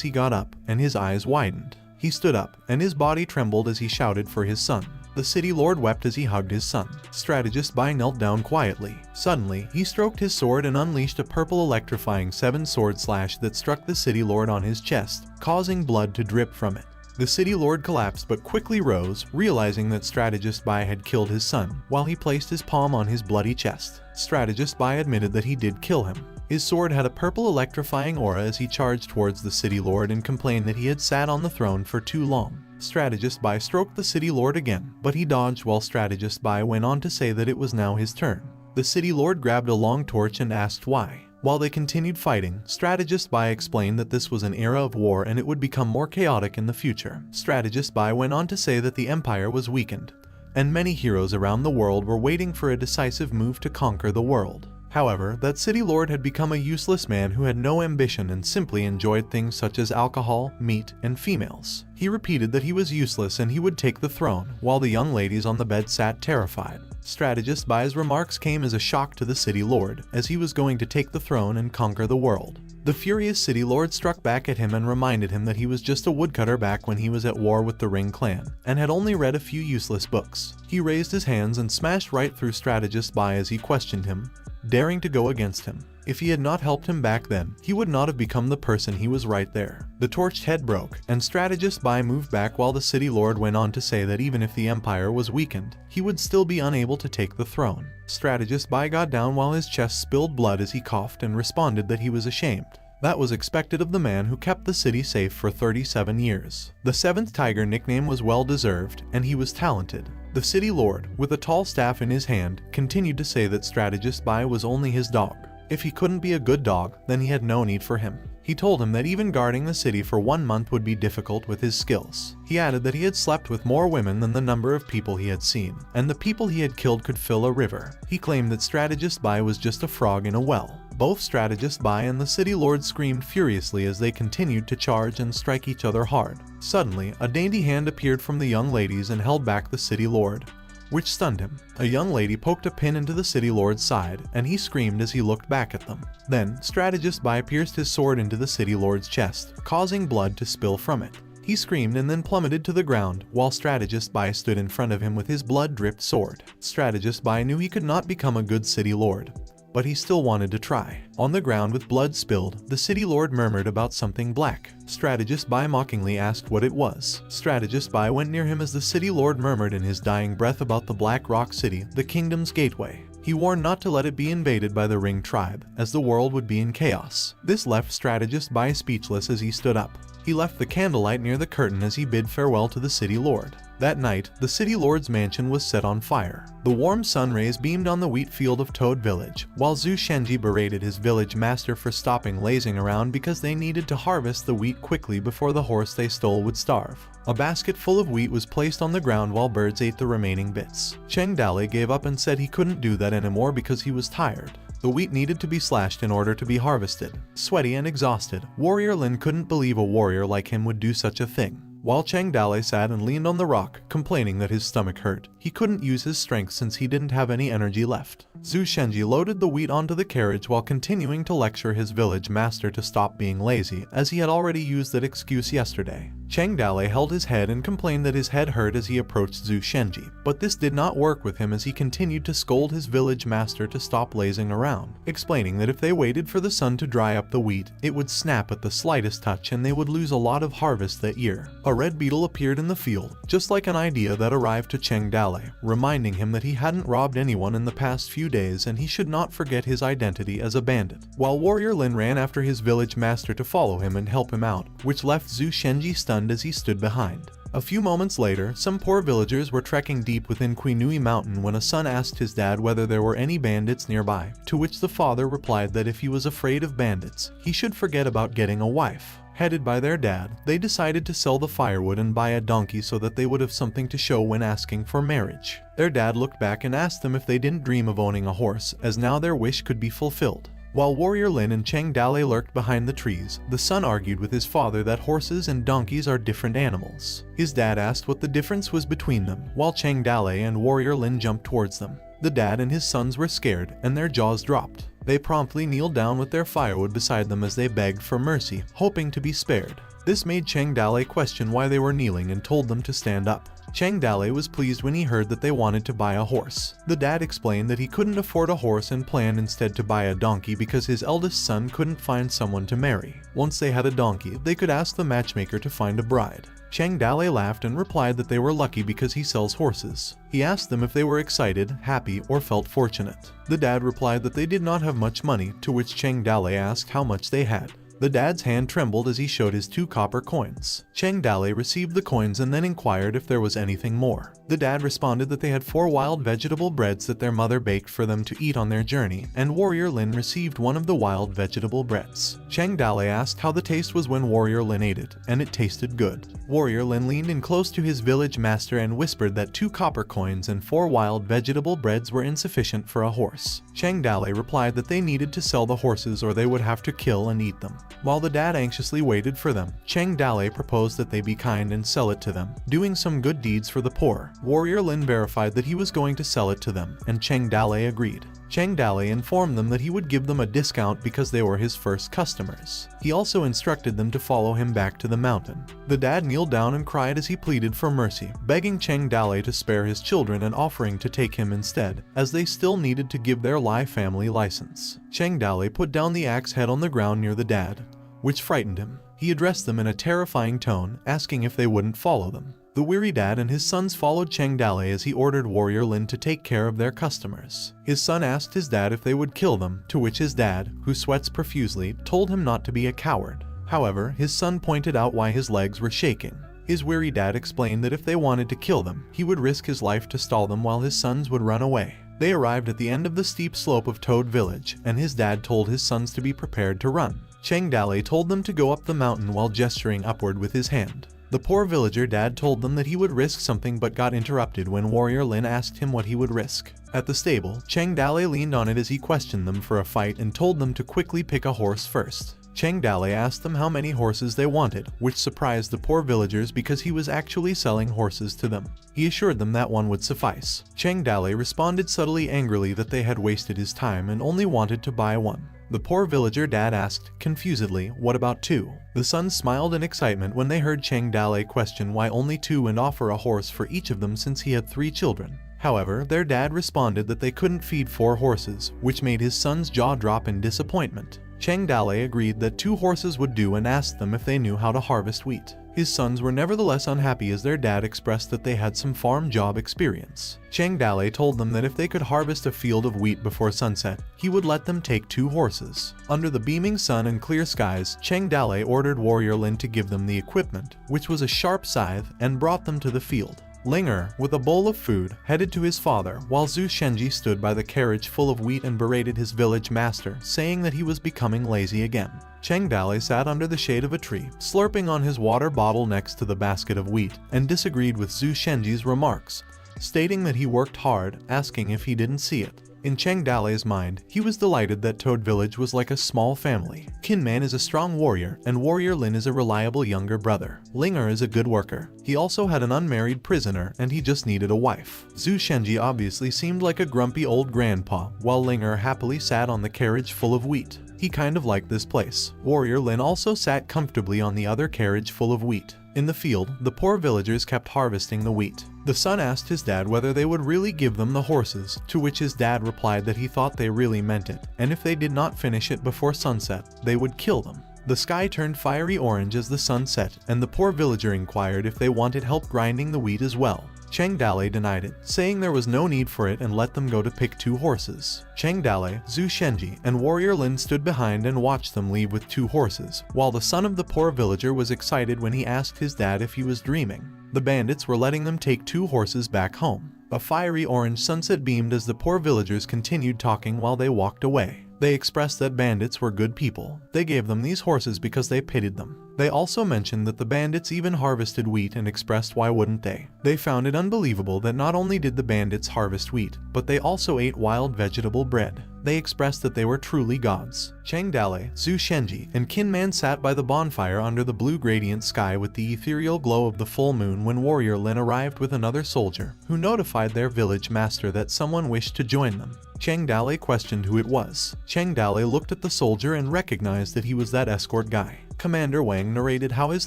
he got up, and his eyes widened. He stood up, and his body trembled as he shouted for his son. The city lord wept as he hugged his son. Strategist Bai knelt down quietly. Suddenly, he stroked his sword and unleashed a purple electrifying 7-sword slash that struck the city lord on his chest, causing blood to drip from it. The city lord collapsed but quickly rose, realizing that Strategist Bai had killed his son, while he placed his palm on his bloody chest. Strategist Bai admitted that he did kill him. His sword had a purple electrifying aura as he charged towards the city lord and complained that he had sat on the throne for too long. Strategist Bai stroked the city lord again, but he dodged while Strategist Bai went on to say that it was now his turn. The city lord grabbed a long torch and asked why. While they continued fighting, Strategist Bai explained that this was an era of war and it would become more chaotic in the future. Strategist Bai went on to say that the empire was weakened, and many heroes around the world were waiting for a decisive move to conquer the world. However, that city lord had become a useless man who had no ambition and simply enjoyed things such as alcohol, meat, and females. He repeated that he was useless and he would take the throne, while the young ladies on the bed sat terrified. Strategist Bai's remarks came as a shock to the city lord, as he was going to take the throne and conquer the world. The furious city lord struck back at him and reminded him that he was just a woodcutter back when he was at war with the Ring clan, and had only read a few useless books. He raised his hands and smashed right through Strategist Bai as he questioned him, daring to go against him. If he had not helped him back then, he would not have become the person he was right there. The torched head broke, and Strategist Bai moved back while the city lord went on to say that even if the empire was weakened, he would still be unable to take the throne. Strategist Bai got down while his chest spilled blood as he coughed and responded that he was ashamed. That was expected of the man who kept the city safe for 37 years. The 7th Tiger nickname was well deserved, and he was talented. The city lord, with a tall staff in his hand, continued to say that Strategist Bai was only his dog. If he couldn't be a good dog, then he had no need for him. He told him that even guarding the city for 1 month would be difficult with his skills. He added that he had slept with more women than the number of people he had seen, and the people he had killed could fill a river. He claimed that Strategist Bai was just a frog in a well. Both Strategist Bai and the city lord screamed furiously as they continued to charge and strike each other hard. Suddenly, a dainty hand appeared from the young ladies and held back the city lord, which stunned him. A young lady poked a pin into the city lord's side, and he screamed as he looked back at them. Then, Strategist Bai pierced his sword into the city lord's chest, causing blood to spill from it. He screamed and then plummeted to the ground, while Strategist Bai stood in front of him with his blood-dripped sword. Strategist Bai knew he could not become a good city lord, but he still wanted to try. On the ground with blood spilled, the city lord murmured about something black. Strategist Bai mockingly asked what it was. Strategist Bai went near him as the city lord murmured in his dying breath about the Black Rock City, the kingdom's gateway. He warned not to let it be invaded by the Ring tribe, as the world would be in chaos. This left Strategist Bai speechless as he stood up. He left the candlelight near the curtain as he bid farewell to the city lord. That night, the city lord's mansion was set on fire. The warm sun rays beamed on the wheat field of Toad Village, while Zhu Shenji berated his village master for stopping lazing around because they needed to harvest the wheat quickly before the horse they stole would starve. A basket full of wheat was placed on the ground while birds ate the remaining bits. Cheng Dale gave up and said he couldn't do that anymore because he was tired. The wheat needed to be slashed in order to be harvested. Sweaty and exhausted, Warrior Lin couldn't believe a warrior like him would do such a thing. While Cheng Dale sat and leaned on the rock, complaining that his stomach hurt, he couldn't use his strength since he didn't have any energy left. Zhu Shenji loaded the wheat onto the carriage while continuing to lecture his village master to stop being lazy, as he had already used that excuse yesterday. Cheng Dale held his head and complained that his head hurt as he approached Zhu Shenji, but this did not work with him as he continued to scold his village master to stop lazing around, explaining that if they waited for the sun to dry up the wheat, it would snap at the slightest touch and they would lose a lot of harvest that year. A red beetle appeared in the field, just like an idea that arrived to Cheng Dale, reminding him that he hadn't robbed anyone in the past few days and he should not forget his identity as a bandit. While Warrior Lin ran after his village master to follow him and help him out, which left Zhu Shenji stunned as he stood behind. A few moments later, some poor villagers were trekking deep within Quinui Mountain when a son asked his dad whether there were any bandits nearby, to which the father replied that if he was afraid of bandits, he should forget about getting a wife. Headed by their dad, they decided to sell the firewood and buy a donkey so that they would have something to show when asking for marriage. Their dad looked back and asked them if they didn't dream of owning a horse, as now their wish could be fulfilled. While Warrior Lin and Cheng Dale lurked behind the trees, the son argued with his father that horses and donkeys are different animals. His dad asked what the difference was between them, while Cheng Dale and Warrior Lin jumped towards them. The dad and his sons were scared, and their jaws dropped. They promptly kneeled down with their firewood beside them as they begged for mercy, hoping to be spared. This made Cheng Dale question why they were kneeling and told them to stand up. Cheng Dale was pleased when he heard that they wanted to buy a horse. The dad explained that he couldn't afford a horse and planned instead to buy a donkey because his eldest son couldn't find someone to marry. Once they had a donkey, they could ask the matchmaker to find a bride. Cheng Dale laughed and replied that they were lucky because he sells horses. He asked them if they were excited, happy, or felt fortunate. The dad replied that they did not have much money, to which Cheng Dale asked how much they had. The dad's hand trembled as he showed his 2 copper coins. Cheng Dale received the coins and then inquired if there was anything more. The dad responded that they had 4 wild vegetable breads that their mother baked for them to eat on their journey, and Warrior Lin received one of the wild vegetable breads. Cheng Dale asked how the taste was when Warrior Lin ate it, and it tasted good. Warrior Lin leaned in close to his village master and whispered that 2 copper coins and 4 wild vegetable breads were insufficient for a horse. Cheng Dale replied that they needed to sell the horses or they would have to kill and eat them. While the dad anxiously waited for them, Cheng Dale proposed that they be kind and sell it to them, doing some good deeds for the poor. Warrior Lin verified that he was going to sell it to them, and Cheng Dale agreed. Cheng Dale informed them that he would give them a discount because they were his first customers. He also instructed them to follow him back to the mountain. The dad kneeled down and cried as he pleaded for mercy, begging Cheng Dale to spare his children and offering to take him instead, as they still needed to give their Lai family license. Cheng Dale put down the axe head on the ground near the dad, which frightened him. He addressed them in a terrifying tone, asking if they wouldn't follow them. The weary dad and his sons followed Cheng Dale as he ordered Warrior Lin to take care of their customers. His son asked his dad if they would kill them, to which his dad, who sweats profusely, told him not to be a coward. However, his son pointed out why his legs were shaking. His weary dad explained that if they wanted to kill them, he would risk his life to stall them while his sons would run away. They arrived at the end of the steep slope of Toad Village, and his dad told his sons to be prepared to run. Cheng Dale told them to go up the mountain while gesturing upward with his hand. The poor villager dad told them that he would risk something but got interrupted when Warrior Lin asked him what he would risk. At the stable, Cheng Dale leaned on it as he questioned them for a fight and told them to quickly pick a horse first. Cheng Dale asked them how many horses they wanted, which surprised the poor villagers because he was actually selling horses to them. He assured them that one would suffice. Cheng Dale responded subtly angrily that they had wasted his time and only wanted to buy one. The poor villager dad asked, confusedly, what about 2? The sons smiled in excitement when they heard Cheng Dale question why only 2 and offer a horse for each of them since he had 3 children. However, their dad responded that they couldn't feed 4 horses, which made his son's jaw drop in disappointment. Cheng Dale agreed that 2 horses would do and asked them if they knew how to harvest wheat. His sons were nevertheless unhappy as their dad expressed that they had some farm job experience. Cheng Dale told them that if they could harvest a field of wheat before sunset, he would let them take 2 horses. Under the beaming sun and clear skies, Cheng Dale ordered Warrior Lin to give them the equipment, which was a sharp scythe, and brought them to the field. Linger, with a bowl of food, headed to his father, while Zhu Shenji stood by the carriage full of wheat and berated his village master, saying that he was becoming lazy again. Cheng Dale sat under the shade of a tree, slurping on his water bottle next to the basket of wheat, and disagreed with Zhu Shenji's remarks, stating that he worked hard, asking if he didn't see it. In Cheng Dale's mind, he was delighted that Toad Village was like a small family. Kinman is a strong warrior, and Warrior Lin is a reliable younger brother. Linger is a good worker. He also had an unmarried prisoner, and he just needed a wife. Zhu Shenji obviously seemed like a grumpy old grandpa, while Linger happily sat on the carriage full of wheat. He kind of liked this place. Warrior Lin also sat comfortably on the other carriage full of wheat. In the field, the poor villagers kept harvesting the wheat. The son asked his dad whether they would really give them the horses, to which his dad replied that he thought they really meant it, and if they did not finish it before sunset, they would kill them. The sky turned fiery orange as the sun set, and the poor villager inquired if they wanted help grinding the wheat as well. Cheng Dale denied it, saying there was no need for it and let them go to pick 2 horses. Cheng Dale, Zhu Shenji, and Warrior Lin stood behind and watched them leave with 2 horses, while the son of the poor villager was excited when he asked his dad if he was dreaming. The bandits were letting them take 2 horses back home. A fiery orange sunset beamed as the poor villagers continued talking while they walked away. They expressed that bandits were good people. They gave them these horses because they pitied them. They also mentioned that the bandits even harvested wheat and expressed why wouldn't they. They found it unbelievable that not only did the bandits harvest wheat, but they also ate wild vegetable bread. They expressed that they were truly gods. Cheng Dale, Zhu Shenji, and Kinman sat by the bonfire under the blue gradient sky with the ethereal glow of the full moon when Warrior Lin arrived with another soldier, who notified their village master that someone wished to join them. Cheng Dale questioned who it was. Cheng Dale looked at the soldier and recognized that he was that escort guy. Commander Wang narrated how his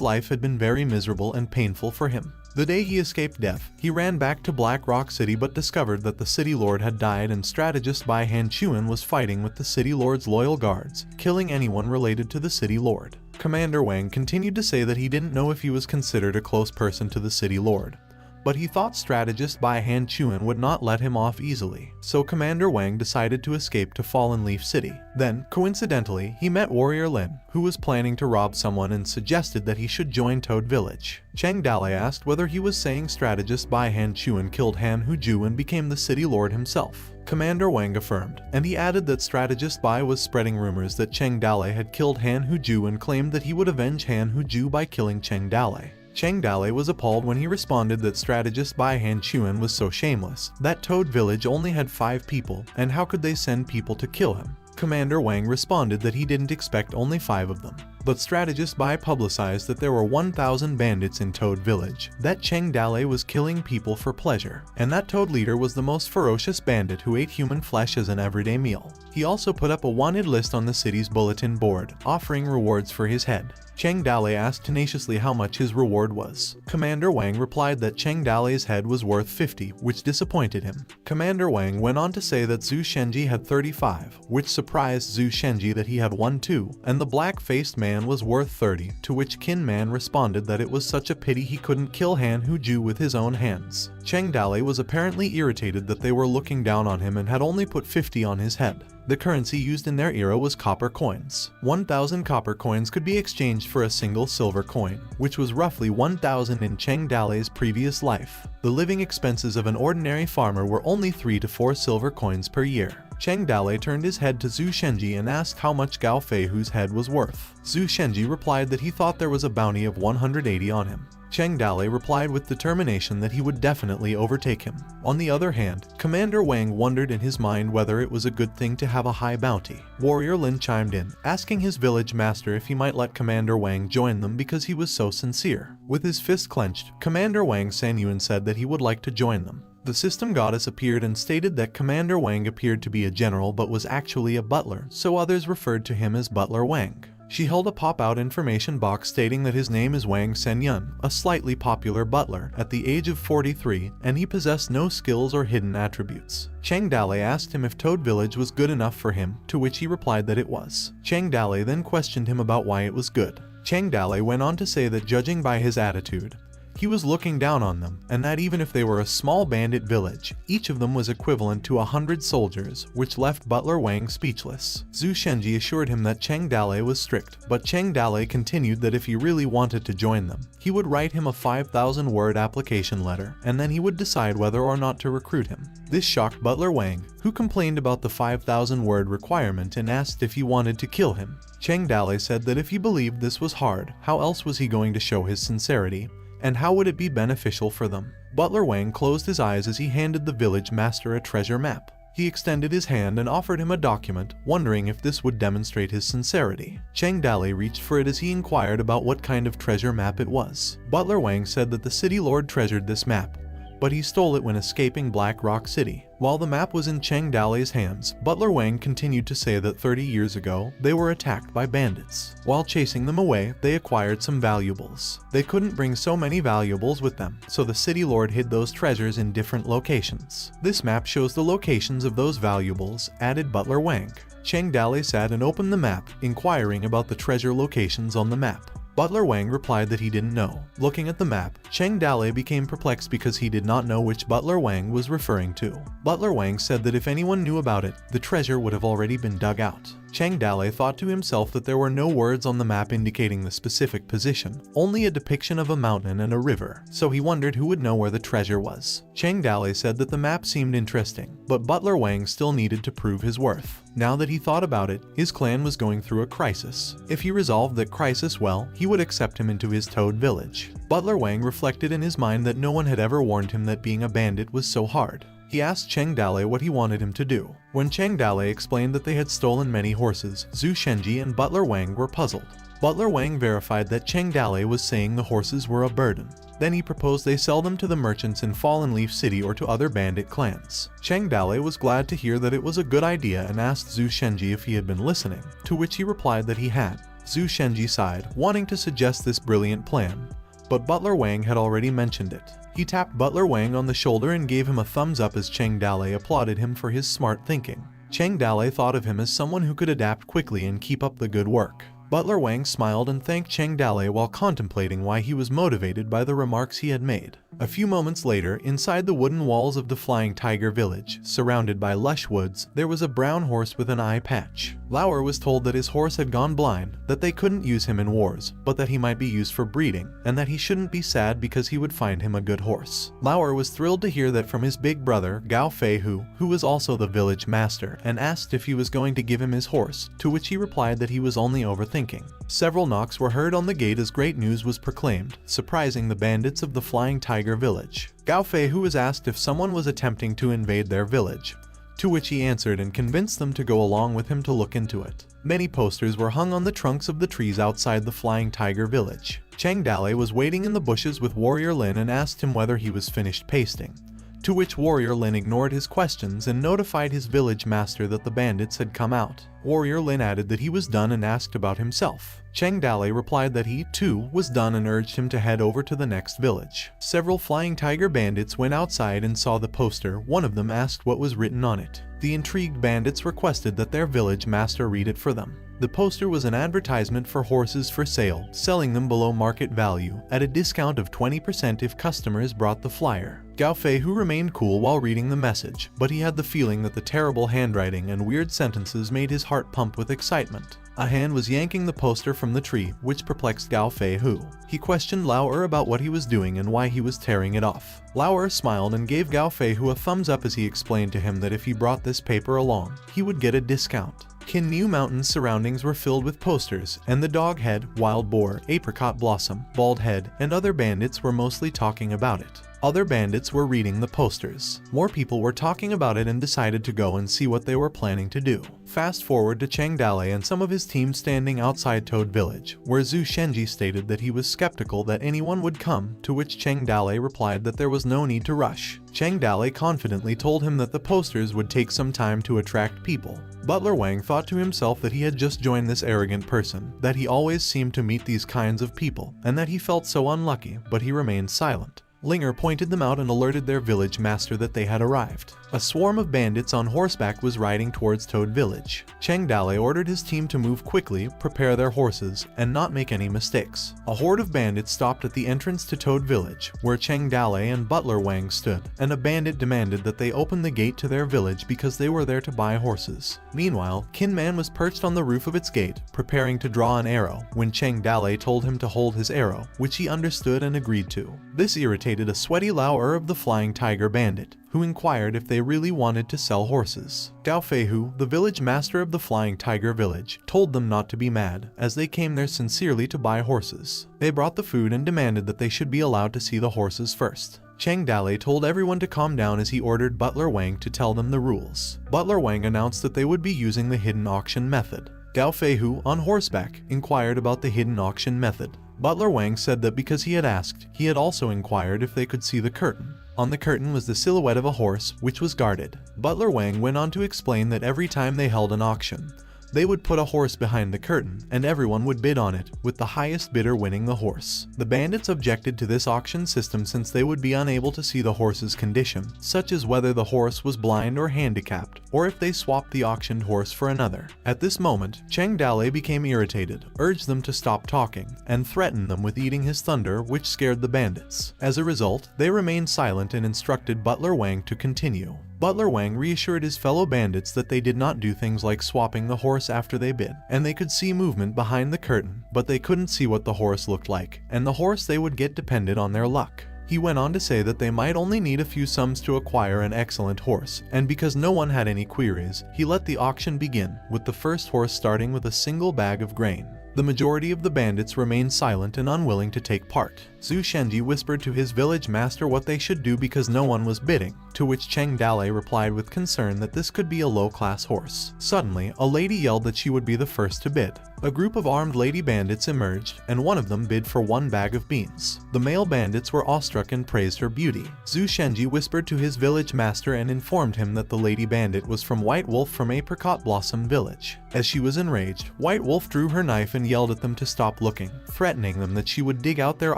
life had been very miserable and painful for him. The day he escaped death, he ran back to Black Rock City but discovered that the city lord had died and strategist Bai Hanchuan was fighting with the city lord's loyal guards, killing anyone related to the city lord. Commander Wang continued to say that he didn't know if he was considered a close person to the city lord, but he thought strategist Bai Hanchuan would not let him off easily, so Commander Wang decided to escape to Fallen Leaf City. Then, coincidentally, he met Warrior Lin, who was planning to rob someone and suggested that he should join Toad Village. Cheng Dale asked whether he was saying strategist Bai Hanchuan killed Han Huju and became the city lord himself. Commander Wang affirmed, and he added that strategist Bai was spreading rumors that Cheng Dale had killed Han Huju and claimed that he would avenge Han Huju by killing Cheng Dale. Cheng Dale was appalled when he responded that strategist Bai Hanchuan was so shameless, that Toad Village only had 5 people, and how could they send people to kill him? Commander Wang responded that he didn't expect only 5 of them. But strategist Bai publicized that there were 1,000 bandits in Toad Village, that Cheng Dale was killing people for pleasure, and that Toad leader was the most ferocious bandit who ate human flesh as an everyday meal. He also put up a wanted list on the city's bulletin board, offering rewards for his head. Cheng Dale asked tenaciously how much his reward was. Commander Wang replied that Cheng Dale's head was worth 50, which disappointed him. Commander Wang went on to say that Zhu Shenji had 35, which surprised Zhu Shenji that he had one too, and the black-faced man was worth 30, to which Kin Man responded that it was such a pity he couldn't kill Han Huju with his own hands. Cheng Dale was apparently irritated that they were looking down on him and had only put 50 on his head. The currency used in their era was copper coins. 1,000 copper coins could be exchanged for a single silver coin, which was roughly 1,000 in Cheng Dale's previous life. The living expenses of an ordinary farmer were only 3 to 4 silver coins per year. Cheng Dale turned his head to Zhu Shenji and asked how much Gao Feihu's head was worth. Zhu Shenji replied that he thought there was a bounty of 180 on him. Cheng Dale replied with determination that he would definitely overtake him. On the other hand, Commander Wang wondered in his mind whether it was a good thing to have a high bounty. Warrior Lin chimed in, asking his village master if he might let Commander Wang join them because he was so sincere. With his fist clenched, Commander Wang Sanyuan said that he would like to join them. The system goddess appeared and stated that Commander Wang appeared to be a general but was actually a butler, so others referred to him as Butler Wang. She held a pop-out information box stating that his name is Wang Senyun, a slightly popular butler, at the age of 43, and he possessed no skills or hidden attributes. Chang Dale asked him if Toad Village was good enough for him, to which he replied that it was. Chang Dale then questioned him about why it was good. Chang Dale went on to say that judging by his attitude, he was looking down on them, and that even if they were a small bandit village, each of them was equivalent to 100 soldiers, which left Butler Wang speechless. Zhu Shenji assured him that Chang Dale was strict, but Chang Dale continued that if he really wanted to join them, he would write him a 5,000-word application letter, and then he would decide whether or not to recruit him. This shocked Butler Wang, who complained about the 5,000-word requirement and asked if he wanted to kill him. Chang Dale said that if he believed this was hard, how else was he going to show his sincerity? And how would it be beneficial for them? Butler Wang closed his eyes as he handed the village master a treasure map. He extended his hand and offered him a document, wondering if this would demonstrate his sincerity. Chang Dale reached for it as he inquired about what kind of treasure map it was. Butler Wang said that the city lord treasured this map, but he stole it when escaping Black Rock City. While the map was in Chang Dale's hands, Butler Wang continued to say that 30 years ago, they were attacked by bandits. While chasing them away, they acquired some valuables. They couldn't bring so many valuables with them, so the city lord hid those treasures in different locations. This map shows the locations of those valuables, added Butler Wang. Chang Dale sat and opened the map, inquiring about the treasure locations on the map. Butler Wang replied that he didn't know. Looking at the map, Chang Dale became perplexed because he did not know which Butler Wang was referring to. Butler Wang said that if anyone knew about it, the treasure would have already been dug out. Chang Dale thought to himself that there were no words on the map indicating the specific position, only a depiction of a mountain and a river, so he wondered who would know where the treasure was. Chang Dale said that the map seemed interesting, but Butler Wang still needed to prove his worth. Now that he thought about it, his clan was going through a crisis. If he resolved that crisis well, he would accept him into his Toad Village. Butler Wang reflected in his mind that no one had ever warned him that being a bandit was so hard. He asked Chang Dale what he wanted him to do. When Chang Dale explained that they had stolen many horses, Zhu Shenji and Butler Wang were puzzled. Butler Wang verified that Chang Dale was saying the horses were a burden. Then he proposed they sell them to the merchants in Fallen Leaf City or to other bandit clans. Chang Dale was glad to hear that it was a good idea and asked Zhu Shenji if he had been listening, to which he replied that he had. Zhu Shenji sighed, wanting to suggest this brilliant plan, but Butler Wang had already mentioned it. He tapped Butler Wang on the shoulder and gave him a thumbs up as Chang Dale applauded him for his smart thinking. Chang Dale thought of him as someone who could adapt quickly and keep up the good work. Butler Wang smiled and thanked Chang Dale while contemplating why he was motivated by the remarks he had made. A few moments later, inside the wooden walls of the Flying Tiger Village, surrounded by lush woods, there was a brown horse with an eye patch. Lauer was told that his horse had gone blind, that they couldn't use him in wars, but that he might be used for breeding, and that he shouldn't be sad because he would find him a good horse. Lauer was thrilled to hear that from his big brother, Gao Feihu, who was also the village master, and asked if he was going to give him his horse, to which he replied that he was only overthinking. Several knocks were heard on the gate as great news was proclaimed, surprising the bandits of the Flying Tiger Village. Gao Feihu was asked if someone was attempting to invade their village, to which he answered and convinced them to go along with him to look into it. Many posters were hung on the trunks of the trees outside the Flying Tiger Village. Chang Dale was waiting in the bushes with Warrior Lin and asked him whether he was finished pasting, to which Warrior Lin ignored his questions and notified his village master that the bandits had come out. Warrior Lin added that he was done and asked about himself. Chang Dale replied that he, too, was done and urged him to head over to the next village. Several Flying Tiger bandits went outside and saw the poster. One of them asked what was written on it. The intrigued bandits requested that their village master read it for them. The poster was an advertisement for horses for sale, selling them below market value, at a discount of 20% if customers brought the flyer. Gao Feihu remained cool while reading the message, but he had the feeling that the terrible handwriting and weird sentences made his heart pump with excitement. A hand was yanking the poster from the tree, which perplexed Gao Feihu. He questioned Lauer about what he was doing and why he was tearing it off. Lauer smiled and gave Gao Feihu a thumbs up as he explained to him that if he brought this paper along, he would get a discount. Kinnu Mountain's surroundings were filled with posters, and the Doghead, Wild Boar, Apricot Blossom, Bald Head, and other bandits were mostly talking about it. Other bandits were reading the posters. More people were talking about it and decided to go and see what they were planning to do. Fast forward to Cheng Dale and some of his team standing outside Toad Village, where Zhu Shenji stated that he was skeptical that anyone would come, to which Cheng Dale replied that there was no need to rush. Cheng Dale confidently told him that the posters would take some time to attract people. Butler Wang thought to himself that he had just joined this arrogant person, that he always seemed to meet these kinds of people, and that he felt so unlucky, but he remained silent. Linger pointed them out and alerted their village master that they had arrived. A swarm of bandits on horseback was riding towards Toad Village. Cheng Dale ordered his team to move quickly, prepare their horses, and not make any mistakes. A horde of bandits stopped at the entrance to Toad Village, where Cheng Dale and Butler Wang stood, and a bandit demanded that they open the gate to their village because they were there to buy horses. Meanwhile, Kin Man was perched on the roof of its gate, preparing to draw an arrow, when Cheng Dale told him to hold his arrow, which he understood and agreed to. This irritated a sweaty Lao of the Flying Tiger Bandit, who inquired if they really wanted to sell horses. Gao Feihu, the village master of the Flying Tiger Village, told them not to be mad, as they came there sincerely to buy horses. They brought the food and demanded that they should be allowed to see the horses first. Cheng Dale told everyone to calm down as he ordered Butler Wang to tell them the rules. Butler Wang announced that they would be using the hidden auction method. Gao Feihu, on horseback, inquired about the hidden auction method. Butler Wang said that because he had asked, he had also inquired if they could see the curtain. On the curtain was the silhouette of a horse, which was guarded. Butler Wang went on to explain that every time they held an auction, they would put a horse behind the curtain, and everyone would bid on it, with the highest bidder winning the horse. The bandits objected to this auction system since they would be unable to see the horse's condition, such as whether the horse was blind or handicapped, or if they swapped the auctioned horse for another. At this moment, Cheng Dale became irritated, urged them to stop talking, and threatened them with eating his thunder, which scared the bandits. As a result, they remained silent and instructed Butler Wang to continue. Butler Wang reassured his fellow bandits that they did not do things like swapping the horse after they bid, and they could see movement behind the curtain, but they couldn't see what the horse looked like, and the horse they would get depended on their luck. He went on to say that they might only need a few sums to acquire an excellent horse, and because no one had any queries, he let the auction begin, with the first horse starting with a single bag of grain. The majority of the bandits remained silent and unwilling to take part. Zhu Shenji whispered to his village master what they should do because no one was bidding, to which Cheng Dale replied with concern that this could be a low-class horse. Suddenly, a lady yelled that she would be the first to bid. A group of armed lady bandits emerged, and one of them bid for 1 bag of beans. The male bandits were awestruck and praised her beauty. Zhu Shenji whispered to his village master and informed him that the lady bandit was from White Wolf from Apricot Blossom Village. As she was enraged, White Wolf drew her knife and yelled at them to stop looking, threatening them that she would dig out their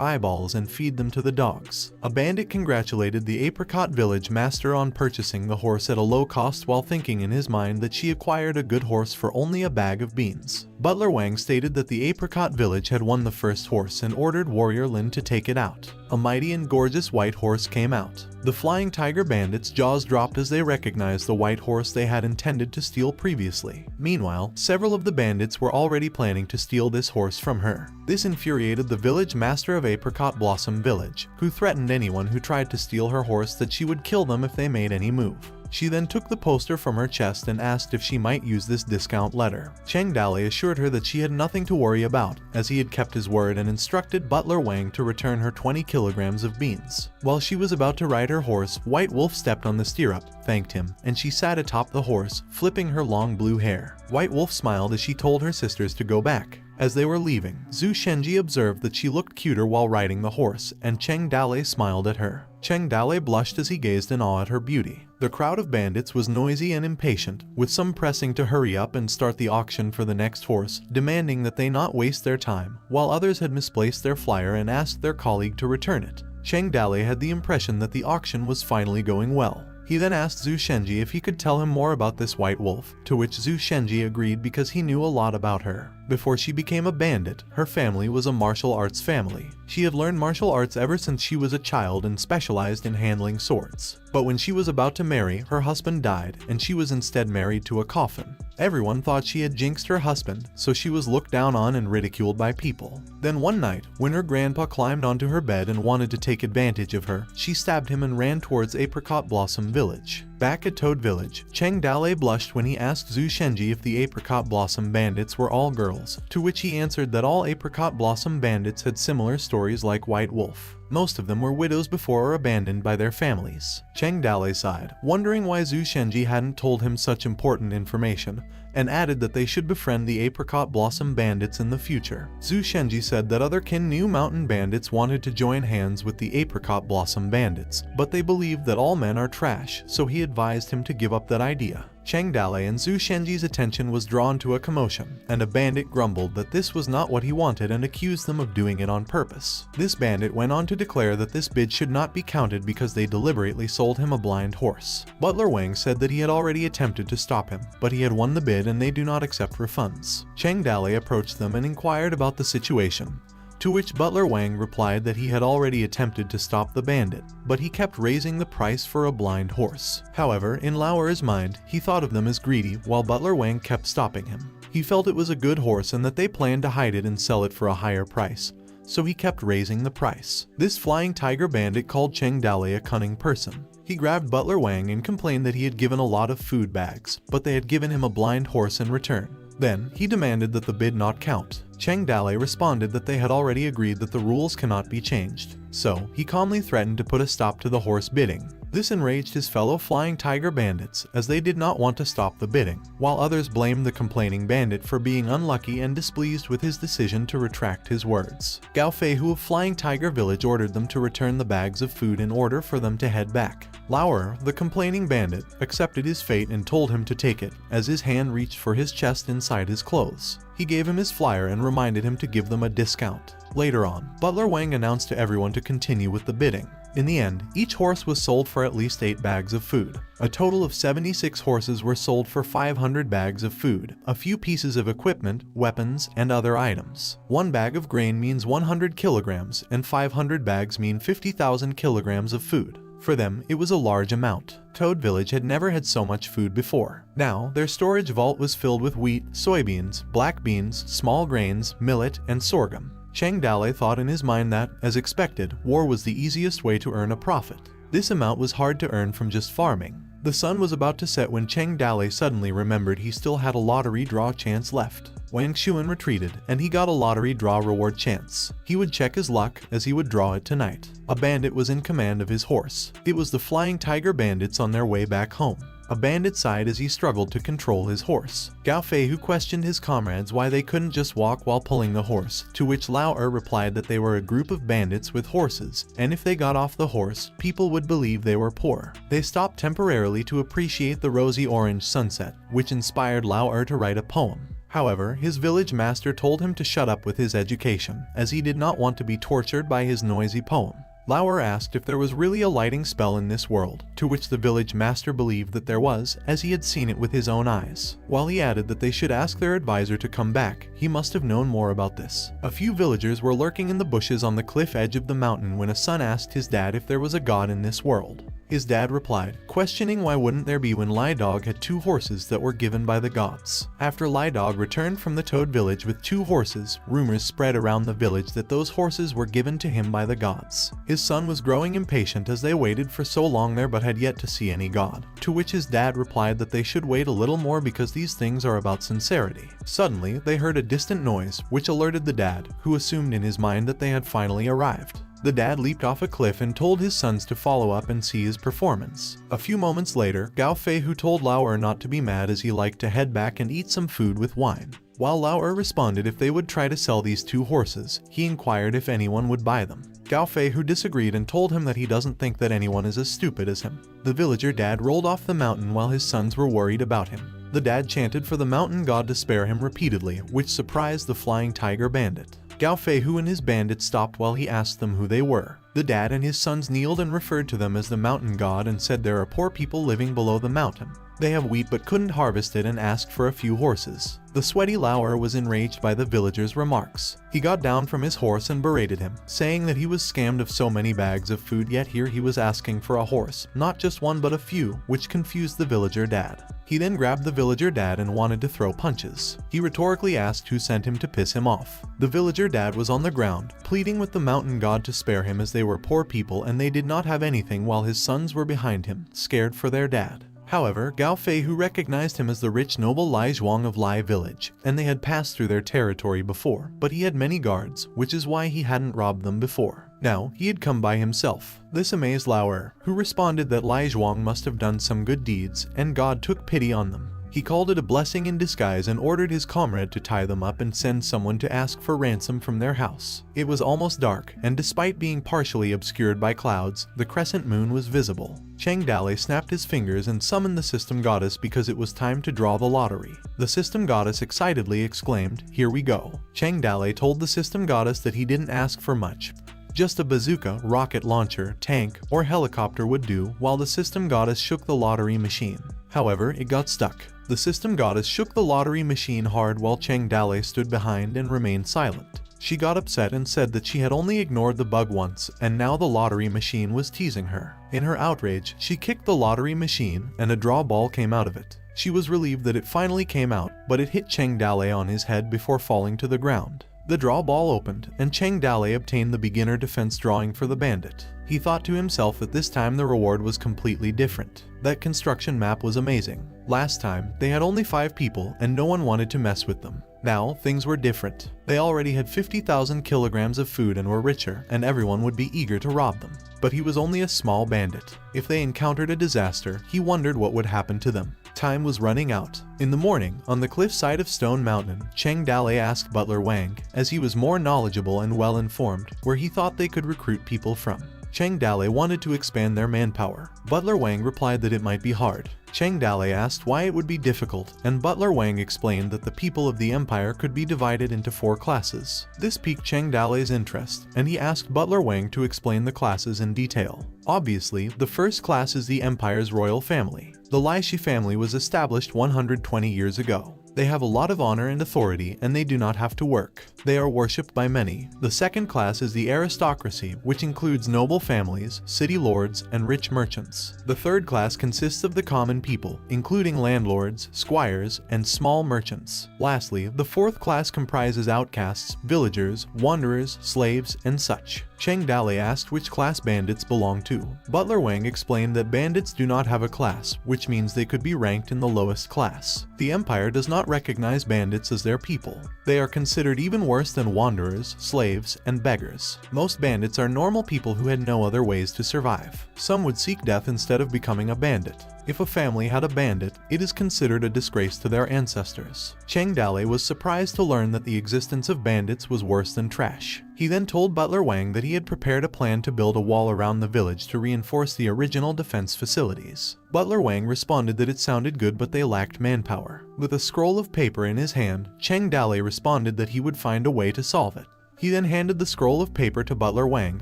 eyeballs and feed them to the dogs. A bandit congratulated the Apricot Village master on purchasing the horse at a low cost while thinking in his mind that she acquired a good horse for only a bag of beans. Butler Wang stated that the Apricot Village had won the first horse and ordered Warrior Lin to take it out. A mighty and gorgeous white horse came out. The Flying Tiger Bandits' jaws dropped as they recognized the white horse they had intended to steal previously. Meanwhile, several of the bandits were already planning to steal this horse from her. This infuriated the village master of Apricot Blossom Village, who threatened anyone who tried to steal her horse that she would kill them if they made any move. She then took the poster from her chest and asked if she might use this discount letter. Cheng Dale assured her that she had nothing to worry about, as he had kept his word and instructed Butler Wang to return her 20 kilograms of beans. While she was about to ride her horse, White Wolf stepped on the stirrup, thanked him, and she sat atop the horse, flipping her long blue hair. White Wolf smiled as she told her sisters to go back. As they were leaving, Zhu Shenji observed that she looked cuter while riding the horse, and Cheng Dale smiled at her. Cheng Dale blushed as he gazed in awe at her beauty. The crowd of bandits was noisy and impatient, with some pressing to hurry up and start the auction for the next horse, demanding that they not waste their time, while others had misplaced their flyer and asked their colleague to return it. Cheng Dale had the impression that the auction was finally going well. He then asked Zhu Shenji if he could tell him more about this white wolf, to which Zhu Shenji agreed because he knew a lot about her. Before she became a bandit, her family was a martial arts family. She had learned martial arts ever since she was a child and specialized in handling swords. But when she was about to marry, her husband died, and she was instead married to a coffin. Everyone thought she had jinxed her husband, so she was looked down on and ridiculed by people. Then one night, when her grandpa climbed onto her bed and wanted to take advantage of her, she stabbed him and ran towards Apricot Blossom Village. Back at Toad Village, Cheng Dale blushed when he asked Zhu Shenji if the Apricot Blossom bandits were all girls, to which he answered that all Apricot Blossom bandits had similar stories like White Wolf. Most of them were widows before or abandoned by their families. Cheng Dale sighed, wondering why Zhu Shenji hadn't told him such important information, and added that they should befriend the Apricot Blossom Bandits in the future. Zhu Shenji said that other Qin New Mountain Bandits wanted to join hands with the Apricot Blossom Bandits, but they believed that all men are trash, so he advised him to give up that idea. Cheng Dale and Zhu Shenji's attention was drawn to a commotion, and a bandit grumbled that this was not what he wanted and accused them of doing it on purpose. This bandit went on to declare that this bid should not be counted because they deliberately sold him a blind horse. Butler Wang said that he had already attempted to stop him, but he had won the bid and they do not accept refunds. Cheng Dale approached them and inquired about the situation, to which Butler Wang replied that he had already attempted to stop the bandit, but he kept raising the price for a blind horse. However, in Lao Er's mind, he thought of them as greedy, while Butler Wang kept stopping him. He felt it was a good horse and that they planned to hide it and sell it for a higher price, so he kept raising the price. This flying tiger bandit called Cheng Dale a cunning person. He grabbed Butler Wang and complained that he had given a lot of food bags, but they had given him a blind horse in return. Then, he demanded that the bid not count. Cheng Dale responded that they had already agreed that the rules cannot be changed, so he calmly threatened to put a stop to the horse bidding. This enraged his fellow flying tiger bandits, as they did not want to stop the bidding, while others blamed the complaining bandit for being unlucky and displeased with his decision to retract his words. Gao Feihu of Flying Tiger Village ordered them to return the bags of food in order for them to head back. Lao Er, the complaining bandit, accepted his fate and told him to take it, as his hand reached for his chest inside his clothes. He gave him his flyer and reminded him to give them a discount. Later on, Butler Wang announced to everyone to continue with the bidding. In the end, each horse was sold for at least 8 bags of food. A total of 76 horses were sold for 500 bags of food, a few pieces of equipment, weapons, and other items. 1 bag of grain means 100 kilograms, and 500 bags mean 50,000 kilograms of food. For them, it was a large amount. Toad Village had never had so much food before. Now, their storage vault was filled with wheat, soybeans, black beans, small grains, millet, and sorghum. Cheng Dale thought in his mind that, as expected, war was the easiest way to earn a profit. This amount was hard to earn from just farming. The sun was about to set when Cheng Dale suddenly remembered he still had a lottery draw chance left. Wang Xuan retreated, and he got a lottery draw reward chance. He would check his luck, as he would draw it tonight. A bandit was in command of his horse. It was the Flying Tiger Bandits on their way back home. A bandit sighed as he struggled to control his horse. Gao Feihu questioned his comrades why they couldn't just walk while pulling the horse, to which Lao Er replied that they were a group of bandits with horses, and if they got off the horse, people would believe they were poor. They stopped temporarily to appreciate the rosy orange sunset, which inspired Lao Er to write a poem. However, his village master told him to shut up with his education, as he did not want to be tortured by his noisy poem. Lao Er asked if there was really a lighting spell in this world, to which the village master believed that there was, as he had seen it with his own eyes. While he added that they should ask their advisor to come back, he must have known more about this. A few villagers were lurking in the bushes on the cliff edge of the mountain when a son asked his dad if there was a god in this world. His dad replied, questioning why wouldn't there be when Lai Dog had 2 horses that were given by the gods. After Lai Dog returned from the Toad Village with 2 horses, rumors spread around the village that those horses were given to him by the gods. His son was growing impatient as they waited for so long there but had yet to see any god, to which his dad replied that they should wait a little more because these things are about sincerity. Suddenly, they heard a distant noise, which alerted the dad, who assumed in his mind that they had finally arrived. The dad leaped off a cliff and told his sons to follow up and see his performance. A few moments later, Gao Feihu told Lao Er not to be mad as he liked to head back and eat some food with wine. While Lao Er responded if they would try to sell these 2 horses, he inquired if anyone would buy them. Gao Feihu disagreed and told him that he doesn't think that anyone is as stupid as him. The villager dad rolled off the mountain while his sons were worried about him. The dad chanted for the mountain god to spare him repeatedly, which surprised the Flying Tiger Bandit. Gao Feihu and his bandits stopped while he asked them who they were. The dad and his sons kneeled and referred to them as the mountain god and said there are poor people living below the mountain. They have wheat but couldn't harvest it and asked for a few horses. The sweaty Lao Er was enraged by the villager's remarks. He got down from his horse and berated him, saying that he was scammed of so many bags of food, yet here he was asking for a horse, not just one but a few, which confused the villager dad. He then grabbed the villager dad and wanted to throw punches. He rhetorically asked who sent him to piss him off. The villager dad was on the ground, pleading with the mountain god to spare him as they were poor people and they did not have anything, while his sons were behind him, scared for their dad. However, Gao Feihu recognized him as the rich noble Lai Zhuang of Lai Village, and they had passed through their territory before, but he had many guards, which is why he hadn't robbed them before. Now, he had come by himself. This amazed Lauer, who responded that Lai Zhuang must have done some good deeds, and God took pity on them. He called it a blessing in disguise and ordered his comrade to tie them up and send someone to ask for ransom from their house. It was almost dark, and despite being partially obscured by clouds, the crescent moon was visible. Cheng Dale snapped his fingers and summoned the system goddess because it was time to draw the lottery. The system goddess excitedly exclaimed, "Here we go." Cheng Dale told the system goddess that he didn't ask for much. Just a bazooka, rocket launcher, tank, or helicopter would do, while the system goddess shook the lottery machine. However, it got stuck. The system goddess shook the lottery machine hard while Cheng Dale stood behind and remained silent. She got upset and said that she had only ignored the bug once, and now the lottery machine was teasing her. In her outrage, she kicked the lottery machine, and a draw ball came out of it. She was relieved that it finally came out, but it hit Cheng Dale on his head before falling to the ground. The draw ball opened, and Cheng Dale obtained the beginner defense drawing for the bandit. He thought to himself that this time the reward was completely different. That construction map was amazing. Last time, they had only 5 people, and no one wanted to mess with them. Now, things were different. They already had 50,000 kilograms of food and were richer, and everyone would be eager to rob them. But he was only a small bandit. If they encountered a disaster, he wondered what would happen to them. Time was running out. In the morning, on the cliffside of Stone Mountain, Cheng Dale asked Butler Wang, as he was more knowledgeable and well-informed, where he thought they could recruit people from. Cheng Dale wanted to expand their manpower. Butler Wang replied that it might be hard. Cheng Dale asked why it would be difficult, and Butler Wang explained that the people of the empire could be divided into 4 classes. This piqued Cheng Dale's interest, and he asked Butler Wang to explain the classes in detail. Obviously, the first class is the empire's royal family. The Laishi family was established 120 years ago. They have a lot of honor and authority, and they do not have to work. They are worshipped by many. The second class is the aristocracy, which includes noble families, city lords, and rich merchants. The third class consists of the common people, including landlords, squires, and small merchants. Lastly, the fourth class comprises outcasts, villagers, wanderers, slaves, and such. Cheng Dale asked which class bandits belong to. Butler Wang explained that bandits do not have a class, which means they could be ranked in the lowest class. The empire does not recognize bandits as their people. They are considered even worse than wanderers, slaves, and beggars. Most bandits are normal people who had no other ways to survive. Some would seek death instead of becoming a bandit. If a family had a bandit, it is considered a disgrace to their ancestors. Cheng Dale was surprised to learn that the existence of bandits was worse than trash. He then told Butler Wang that he had prepared a plan to build a wall around the village to reinforce the original defense facilities. Butler Wang responded that it sounded good, but they lacked manpower. With a scroll of paper in his hand, Cheng Dale responded that he would find a way to solve it. He then handed the scroll of paper to Butler Wang,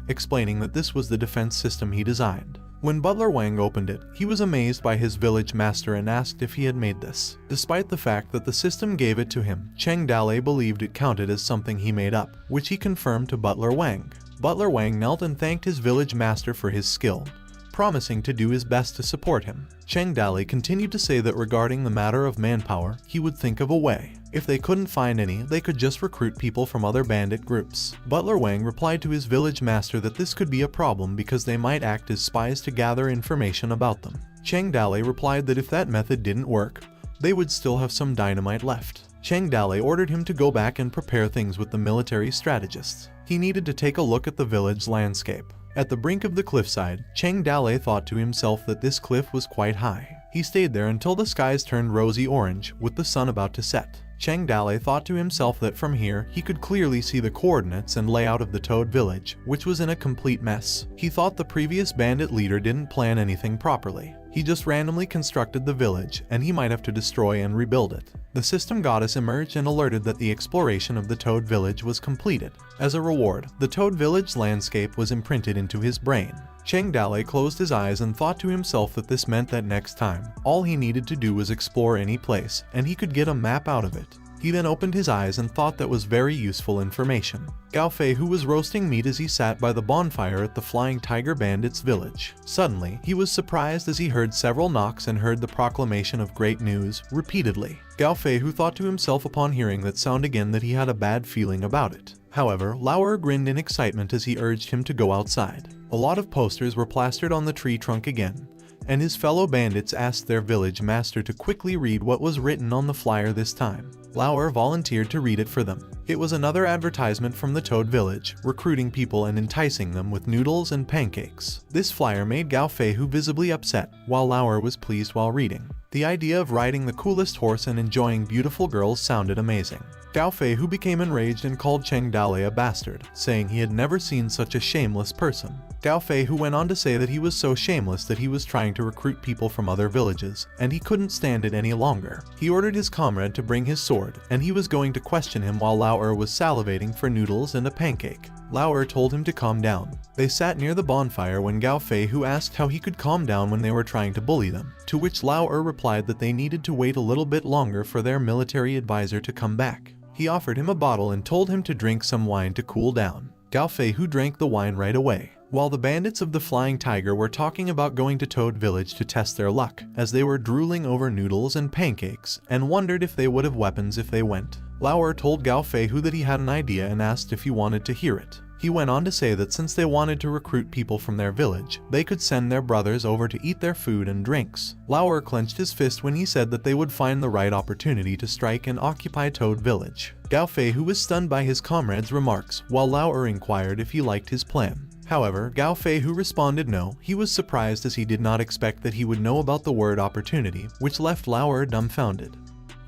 explaining that this was the defense system he designed. When Butler Wang opened it, he was amazed by his village master and asked if he had made this. Despite the fact that the system gave it to him, Cheng Dale believed it counted as something he made up, which he confirmed to Butler Wang. Butler Wang knelt and thanked his village master for his skill, promising to do his best to support him. Cheng Dale continued to say that regarding the matter of manpower, he would think of a way. If they couldn't find any, they could just recruit people from other bandit groups. Butler Wang replied to his village master that this could be a problem because they might act as spies to gather information about them. Cheng Dale replied that if that method didn't work, they would still have some dynamite left. Cheng Dale ordered him to go back and prepare things with the military strategists. He needed to take a look at the village landscape. At the brink of the cliffside, Cheng Dale thought to himself that this cliff was quite high. He stayed there until the skies turned rosy orange, with the sun about to set. Cheng Dale thought to himself that from here, he could clearly see the coordinates and layout of the Toad village, which was in a complete mess. He thought the previous bandit leader didn't plan anything properly. He just randomly constructed the village, and he might have to destroy and rebuild it. The system goddess emerged and alerted that the exploration of the Toad village was completed. As a reward, the Toad village landscape was imprinted into his brain. Cheng Dale closed his eyes and thought to himself that this meant that next time, all he needed to do was explore any place, and he could get a map out of it. He then opened his eyes and thought that was very useful information. Gao Fei, who was roasting meat as he sat by the bonfire at the Flying Tiger Bandits village. Suddenly, he was surprised as he heard several knocks and heard the proclamation of great news repeatedly. Gao Fei, who thought to himself upon hearing that sound again that he had a bad feeling about it. However, Lauer grinned in excitement as he urged him to go outside. A lot of posters were plastered on the tree trunk again. and his fellow bandits asked their village master to quickly read what was written on the flyer this time. Lauer volunteered to read it for them. It was another advertisement from the Toad Village, recruiting people and enticing them with noodles and pancakes. This flyer made Gao Feihu visibly upset, while Lauer was pleased while reading. The idea of riding the coolest horse and enjoying beautiful girls sounded amazing. Gao Feihu became enraged and called Cheng Dalei a bastard, saying he had never seen such a shameless person. Gao Feihu went on to say that he was so shameless that he was trying to recruit people from other villages, and he couldn't stand it any longer. He ordered his comrade to bring his sword, and he was going to question him while Lauer was salivating for noodles and a pancake. Lauer told him to calm down. They sat near the bonfire when Gao Feihu asked how he could calm down when they were trying to bully them, to which Lauer replied that they needed to wait a little bit longer for their military advisor to come back. He offered him a bottle and told him to drink some wine to cool down. Gao Feihu drank the wine right away. While the bandits of the Flying Tiger were talking about going to Toad Village to test their luck, as they were drooling over noodles and pancakes, and wondered if they would have weapons if they went. Lauer told Gao Feihu that he had an idea and asked if he wanted to hear it. He went on to say that since they wanted to recruit people from their village, they could send their brothers over to eat their food and drinks. Lauer clenched his fist when he said that they would find the right opportunity to strike and occupy Toad Village. Gao Feihu was stunned by his comrade's remarks, while Lauer inquired if he liked his plan. However, Gao Feihu responded no. He was surprised as he did not expect that he would know about the word opportunity, which left Lauer dumbfounded.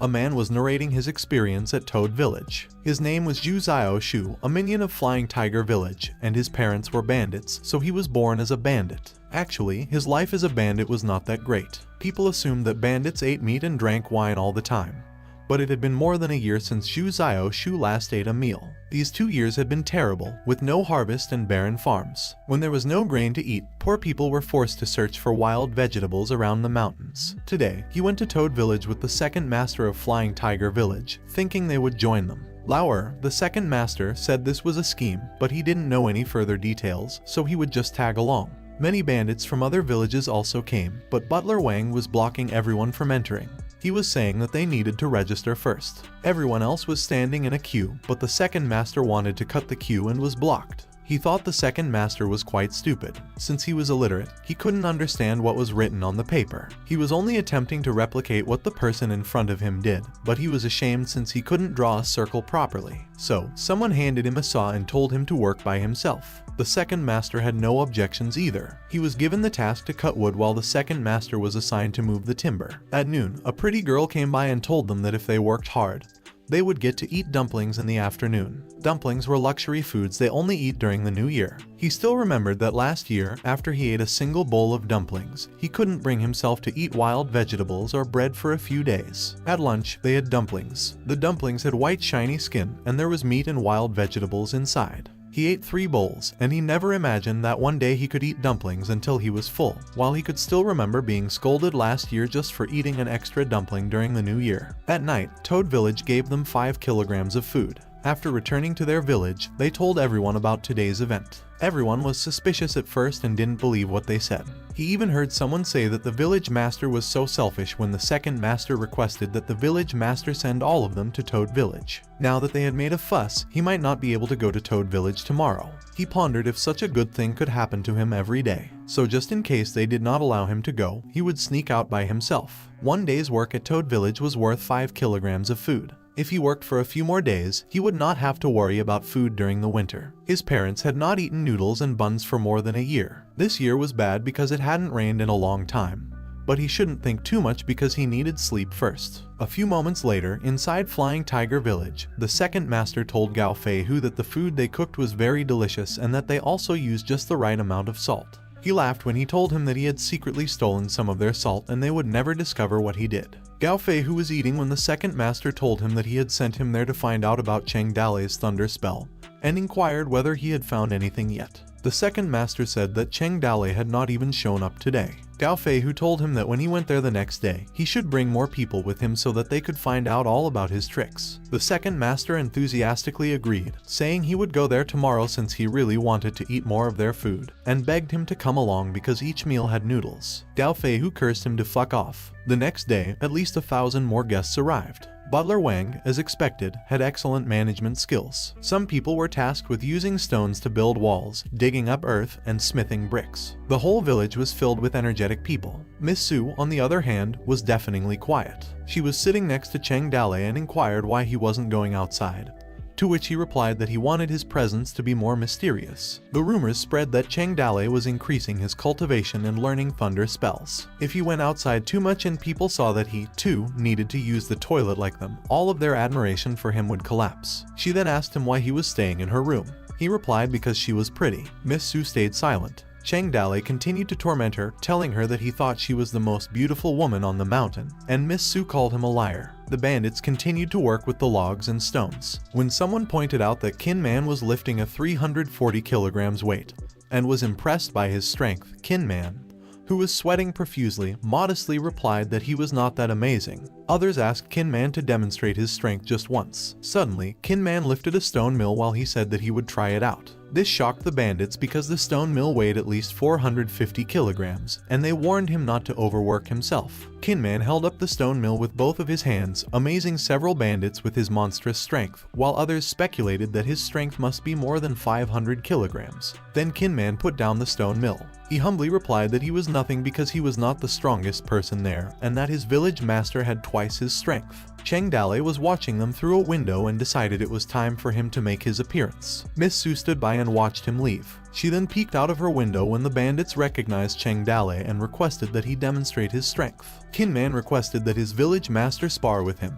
A man was narrating his experience at Toad Village. His name was Zhu Xiao Shu, a minion of Flying Tiger Village, and his parents were bandits, so he was born as a bandit. Actually, his life as a bandit was not that great. People assumed that bandits ate meat and drank wine all the time. But it had been more than a year since Zhu Xiao Shu last ate a meal. These 2 years had been terrible, with no harvest and barren farms. When there was no grain to eat, poor people were forced to search for wild vegetables around the mountains. Today, he went to Toad Village with the second master of Flying Tiger Village, thinking they would join them. Lauer, the second master, said this was a scheme, but he didn't know any further details, so he would just tag along. Many bandits from other villages also came, but Butler Wang was blocking everyone from entering. He was saying that they needed to register first. Everyone else was standing in a queue, but the second master wanted to cut the queue and was blocked. He thought the second master was quite stupid. Since he was illiterate, he couldn't understand what was written on the paper. He was only attempting to replicate what the person in front of him did, but he was ashamed since he couldn't draw a circle properly. So, someone handed him a saw and told him to work by himself. The second master had no objections either. He was given the task to cut wood while the second master was assigned to move the timber. At noon, a pretty girl came by and told them that if they worked hard, they would get to eat dumplings in the afternoon. Dumplings were luxury foods they only eat during the new year. He still remembered that last year, after he ate a single bowl of dumplings, he couldn't bring himself to eat wild vegetables or bread for a few days. At lunch, they had dumplings. The dumplings had white shiny skin, and there was meat and wild vegetables inside. He ate 3 bowls, and he never imagined that one day he could eat dumplings until he was full, while he could still remember being scolded last year just for eating an extra dumpling during the new year. At night, Toad Village gave them 5 kilograms of food. After returning to their village, they told everyone about today's event. Everyone was suspicious at first and didn't believe what they said. He even heard someone say that the village master was so selfish when the second master requested that the village master send all of them to Toad Village. Now that they had made a fuss, he might not be able to go to Toad Village tomorrow. He pondered if such a good thing could happen to him every day. So just in case they did not allow him to go, he would sneak out by himself. One day's work at Toad Village was worth 5 kilograms of food. If he worked for a few more days, he would not have to worry about food during the winter. His parents had not eaten noodles and buns for more than a year. This year was bad because it hadn't rained in a long time. But he shouldn't think too much because he needed sleep first. A few moments later, inside Flying Tiger Village, the second master told Gao Feihu that the food they cooked was very delicious and that they also used just the right amount of salt. He laughed when he told him that he had secretly stolen some of their salt and they would never discover what he did. Gao Feihu was eating when the second master told him that he had sent him there to find out about Cheng Dalei's thunder spell, and inquired whether he had found anything yet. The second master said that Cheng Dalei had not even shown up today. Gao Feihu told him that when he went there the next day, he should bring more people with him so that they could find out all about his tricks. The second master enthusiastically agreed, saying he would go there tomorrow since he really wanted to eat more of their food, and begged him to come along because each meal had noodles. Gao Feihu cursed him to fuck off. The next day, at least 1,000 more guests arrived. Butler Wang, as expected, had excellent management skills. Some people were tasked with using stones to build walls, digging up earth, and smithing bricks. The whole village was filled with energetic people. Miss Su, on the other hand, was deafeningly quiet. She was sitting next to Cheng Dale and inquired why he wasn't going outside, to which he replied that he wanted his presence to be more mysterious. The rumors spread that Cheng Dale was increasing his cultivation and learning thunder spells. If he went outside too much and people saw that he, too, needed to use the toilet like them, all of their admiration for him would collapse. She then asked him why he was staying in her room. He replied because she was pretty. Miss Su stayed silent. Cheng Dale continued to torment her, telling her that he thought she was the most beautiful woman on the mountain, and Miss Su called him a liar. The bandits continued to work with the logs and stones, when someone pointed out that Kin Man was lifting a 340 kilograms weight, and was impressed by his strength. Kin Man, who was sweating profusely, modestly replied that he was not that amazing. Others asked Kin Man to demonstrate his strength just once. Suddenly, Kin Man lifted a stone mill while he said that he would try it out. This shocked the bandits because the stone mill weighed at least 450 kilograms, and they warned him not to overwork himself. Kin Man held up the stone mill with both of his hands, amazing several bandits with his monstrous strength, while others speculated that his strength must be more than 500 kilograms. Then Kin Man put down the stone mill. He humbly replied that he was nothing because he was not the strongest person there, and that his village master had twice his strength. Cheng Dale was watching them through a window and decided it was time for him to make his appearance. Miss Su stood by and watched him leave. She then peeked out of her window when the bandits recognized Cheng Dale and requested that he demonstrate his strength. Kin Man requested that his village master spar with him,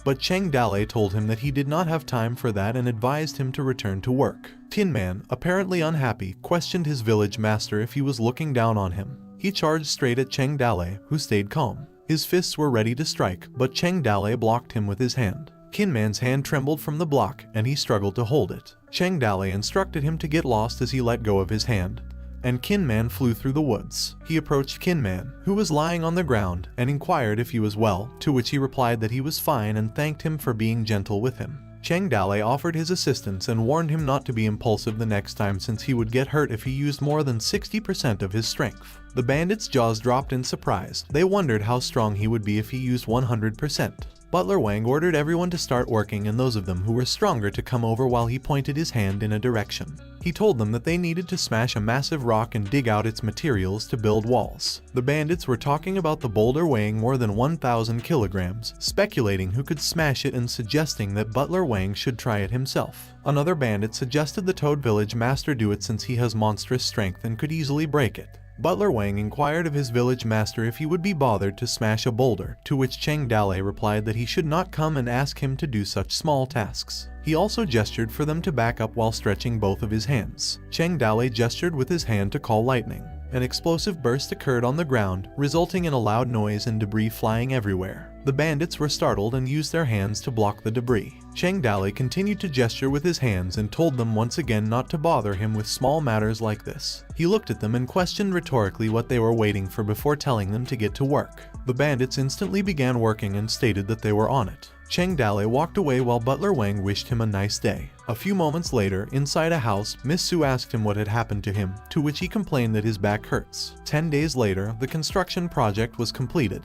but Cheng Dale told him that he did not have time for that and advised him to return to work. Tin Man, apparently unhappy, questioned his village master if he was looking down on him. He charged straight at Cheng Dale, who stayed calm. His fists were ready to strike, but Cheng Dale blocked him with his hand. Kin Man's hand trembled from the block, and he struggled to hold it. Cheng Dale instructed him to get lost as he let go of his hand, and Kin Man flew through the woods. He approached Kin Man, who was lying on the ground, and inquired if he was well, to which he replied that he was fine and thanked him for being gentle with him. Cheng Dale offered his assistance and warned him not to be impulsive the next time since he would get hurt if he used more than 60% of his strength. The bandits' jaws dropped in surprise. They wondered how strong he would be if he used 100%. Butler Wang ordered everyone to start working and those of them who were stronger to come over while he pointed his hand in a direction. He told them that they needed to smash a massive rock and dig out its materials to build walls. The bandits were talking about the boulder weighing more than 1,000 kilograms, speculating who could smash it and suggesting that Butler Wang should try it himself. Another bandit suggested the Toad Village master do it since he has monstrous strength and could easily break it. Butler Wang inquired of his village master if he would be bothered to smash a boulder, to which Cheng Dale replied that he should not come and ask him to do such small tasks. He also gestured for them to back up while stretching both of his hands. Cheng Dale gestured with his hand to call lightning. An explosive burst occurred on the ground, resulting in a loud noise and debris flying everywhere. The bandits were startled and used their hands to block the debris. Cheng Dale continued to gesture with his hands and told them once again not to bother him with small matters like this. He looked at them and questioned rhetorically what they were waiting for before telling them to get to work. The bandits instantly began working and stated that they were on it. Cheng Dale walked away while Butler Wang wished him a nice day. A few moments later, inside a house, Miss Su asked him what had happened to him, to which he complained that his back hurts. 10 days later, the construction project was completed,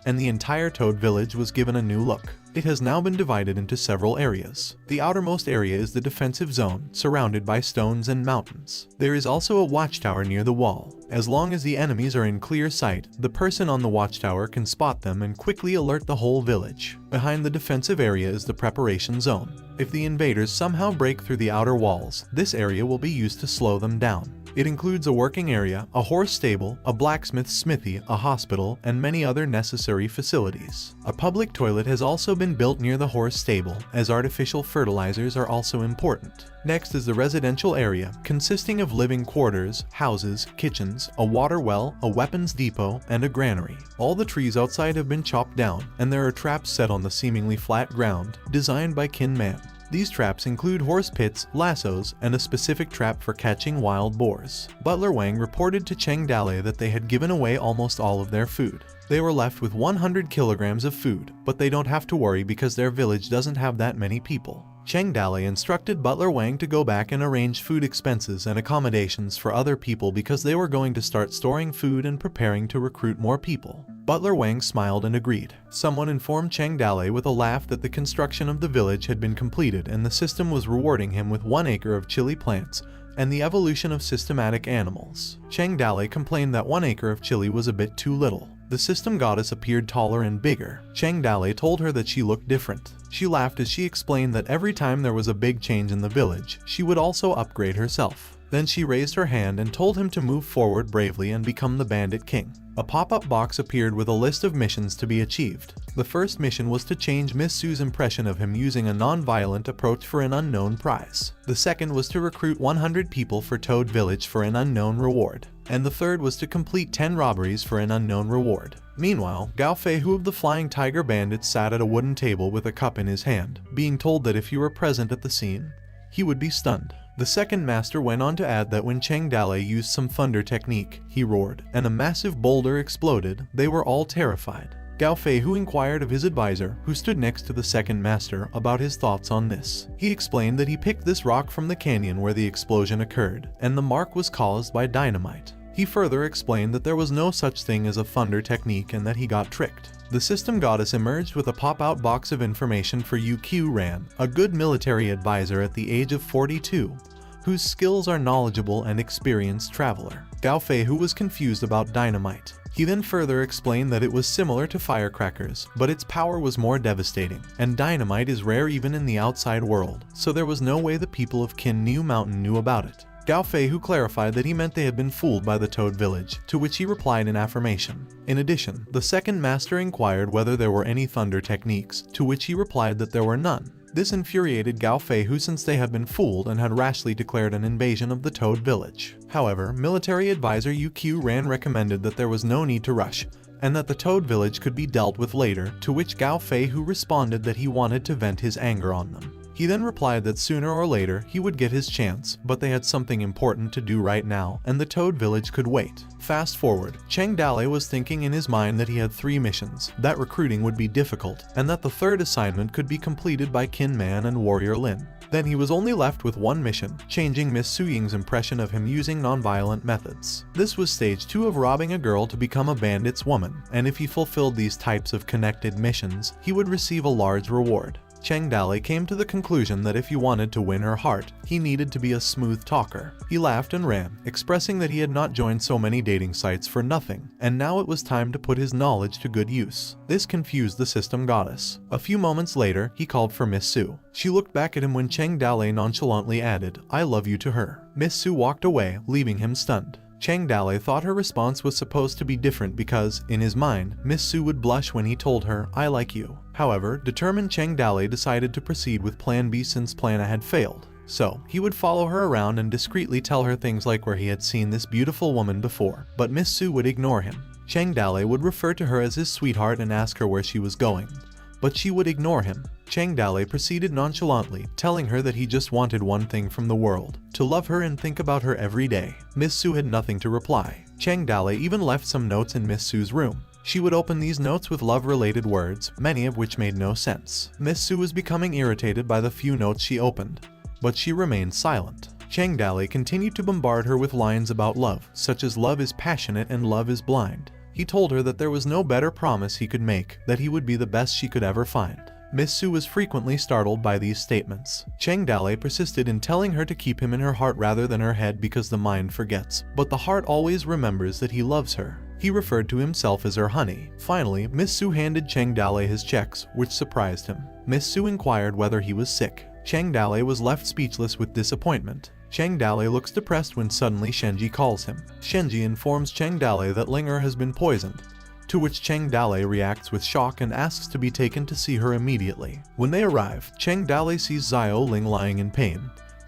and the entire Toad Village was given a new look. It has now been divided into several areas. The outermost area is the defensive zone, surrounded by stones and mountains. There is also a watchtower near the wall. As long as the enemies are in clear sight, the person on the watchtower can spot them and quickly alert the whole village. Behind the defensive area is the preparation zone. If the invaders somehow break through the outer walls, this area will be used to slow them down. It includes a working area, a horse stable, a blacksmith's smithy, a hospital, and many other necessary facilities. A public toilet has also been built near the horse stable, as artificial fertilizers are also important. Next is the residential area, consisting of living quarters, houses, kitchens, a water well, a weapons depot, and a granary. All the trees outside have been chopped down, and there are traps set on the seemingly flat ground, designed by Kin Man. These traps include horse pits, lassos, and a specific trap for catching wild boars. Butler Wang reported to Cheng Dale that they had given away almost all of their food. They were left with 100 kilograms of food, but they don't have to worry because their village doesn't have that many people. Cheng Dali instructed Butler Wang to go back and arrange food expenses and accommodations for other people because they were going to start storing food and preparing to recruit more people. Butler Wang smiled and agreed. Someone informed Cheng Dali with a laugh that the construction of the village had been completed and the system was rewarding him with 1 acre of chili plants and the evolution of systematic animals. Cheng Dali complained that 1 acre of chili was a bit too little. The system goddess appeared taller and bigger. Cheng Dali told her that she looked different. She laughed as she explained that every time there was a big change in the village, she would also upgrade herself. Then she raised her hand and told him to move forward bravely and become the Bandit King. A pop-up box appeared with a list of missions to be achieved. The first mission was to change Miss Sue's impression of him using a non-violent approach for an unknown prize. The second was to recruit 100 people for Toad Village for an unknown reward. And the third was to complete 10 robberies for an unknown reward. Meanwhile, Gao Feihu of the Flying Tiger Bandits sat at a wooden table with a cup in his hand, being told that if he were present at the scene, he would be stunned. The second master went on to add that when Cheng Dali used some thunder technique, he roared, and a massive boulder exploded. They were all terrified. Gao Feihu inquired of his advisor, who stood next to the second master, about his thoughts on this. He explained that he picked this rock from the canyon where the explosion occurred, and the mark was caused by dynamite. He further explained that there was no such thing as a thunder technique and that he got tricked. The system goddess emerged with a pop-out box of information for UQ Ran, a good military advisor at the age of 42, whose skills are knowledgeable and experienced traveler. Gao Feihu was confused about dynamite. He then further explained that it was similar to firecrackers, but its power was more devastating, and dynamite is rare even in the outside world, so there was no way the people of Qin New Mountain knew about it. Gao Feihu clarified that he meant they had been fooled by the Toad Village, to which he replied in affirmation. In addition, the second master inquired whether there were any thunder techniques, to which he replied that there were none. This infuriated Gao Feihu since they had been fooled and had rashly declared an invasion of the Toad Village. However, military advisor UQ Ran recommended that there was no need to rush, and that the Toad Village could be dealt with later, to which Gao Feihu responded that he wanted to vent his anger on them. He then replied that sooner or later he would get his chance, but they had something important to do right now, and the Toad Village could wait. Fast forward, Cheng Dali was thinking in his mind that he had 3 missions, that recruiting would be difficult, and that the third assignment could be completed by Qin Man and Warrior Lin. Then he was only left with 1 mission, changing Miss Su Ying's impression of him using non-violent methods. This was stage 2 of robbing a girl to become a bandit's woman, and if he fulfilled these types of connected missions, he would receive a large reward. Cheng Dali came to the conclusion that if he wanted to win her heart, he needed to be a smooth talker. He laughed and ran, expressing that he had not joined so many dating sites for nothing, and now it was time to put his knowledge to good use. This confused the system goddess. A few moments later, he called for Miss Su. She looked back at him when Cheng Dali nonchalantly added, "I love you" to her. Miss Su walked away, leaving him stunned. Cheng Dali thought her response was supposed to be different because, in his mind, Miss Su would blush when he told her, "I like you." However, determined Cheng Dali decided to proceed with Plan B since Plan A had failed. So, he would follow her around and discreetly tell her things like where he had seen this beautiful woman before, but Miss Su would ignore him. Cheng Dali would refer to her as his sweetheart and ask her where she was going, but she would ignore him. Cheng Dali proceeded nonchalantly, telling her that he just wanted one thing from the world, to love her and think about her every day. Miss Su had nothing to reply. Cheng Dali even left some notes in Miss Su's room. She would open these notes with love-related words, many of which made no sense. Miss Su was becoming irritated by the few notes she opened, but she remained silent. Cheng Dali continued to bombard her with lines about love, such as love is passionate and love is blind. He told her that there was no better promise he could make, that he would be the best she could ever find. Miss Su was frequently startled by these statements. Cheng Dali persisted in telling her to keep him in her heart rather than her head because the mind forgets, but the heart always remembers that he loves her. He referred to himself as her honey. Finally, Miss Su handed Cheng Dali his checks, which surprised him. Miss Su inquired whether he was sick. Cheng Dali was left speechless with disappointment. Cheng Dali looks depressed when suddenly Shenji calls him. Shenji informs Cheng Dali that Linger has been poisoned, to which Cheng Dali reacts with shock and asks to be taken to see her immediately. When they arrive, Cheng Dali sees Xiao Ling lying in pain,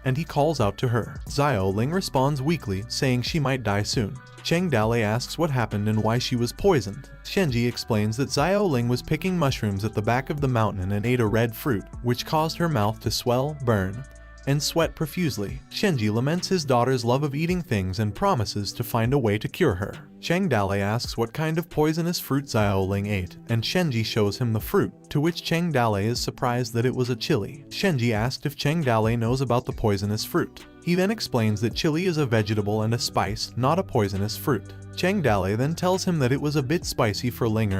and he calls out to her. Xiao Ling responds weakly, saying she might die soon. Cheng Dali asks what happened and why she was poisoned. Shenji explains that Xiao Ling was picking mushrooms at the back of the mountain and ate a red fruit, which caused her mouth to swell, burn, and sweat profusely. Shenji laments his daughter's love of eating things and promises to find a way to cure her. Chang Dale asks what kind of poisonous fruit Xiao Ling ate, and Shenji shows him the fruit, to which Chang Dale is surprised that it was a chili. Shenji asked if Chang Dale knows about the poisonous fruit. He then explains that chili is a vegetable and a spice, not a poisonous fruit. Chang Dale then tells him that it was a bit spicy for Ling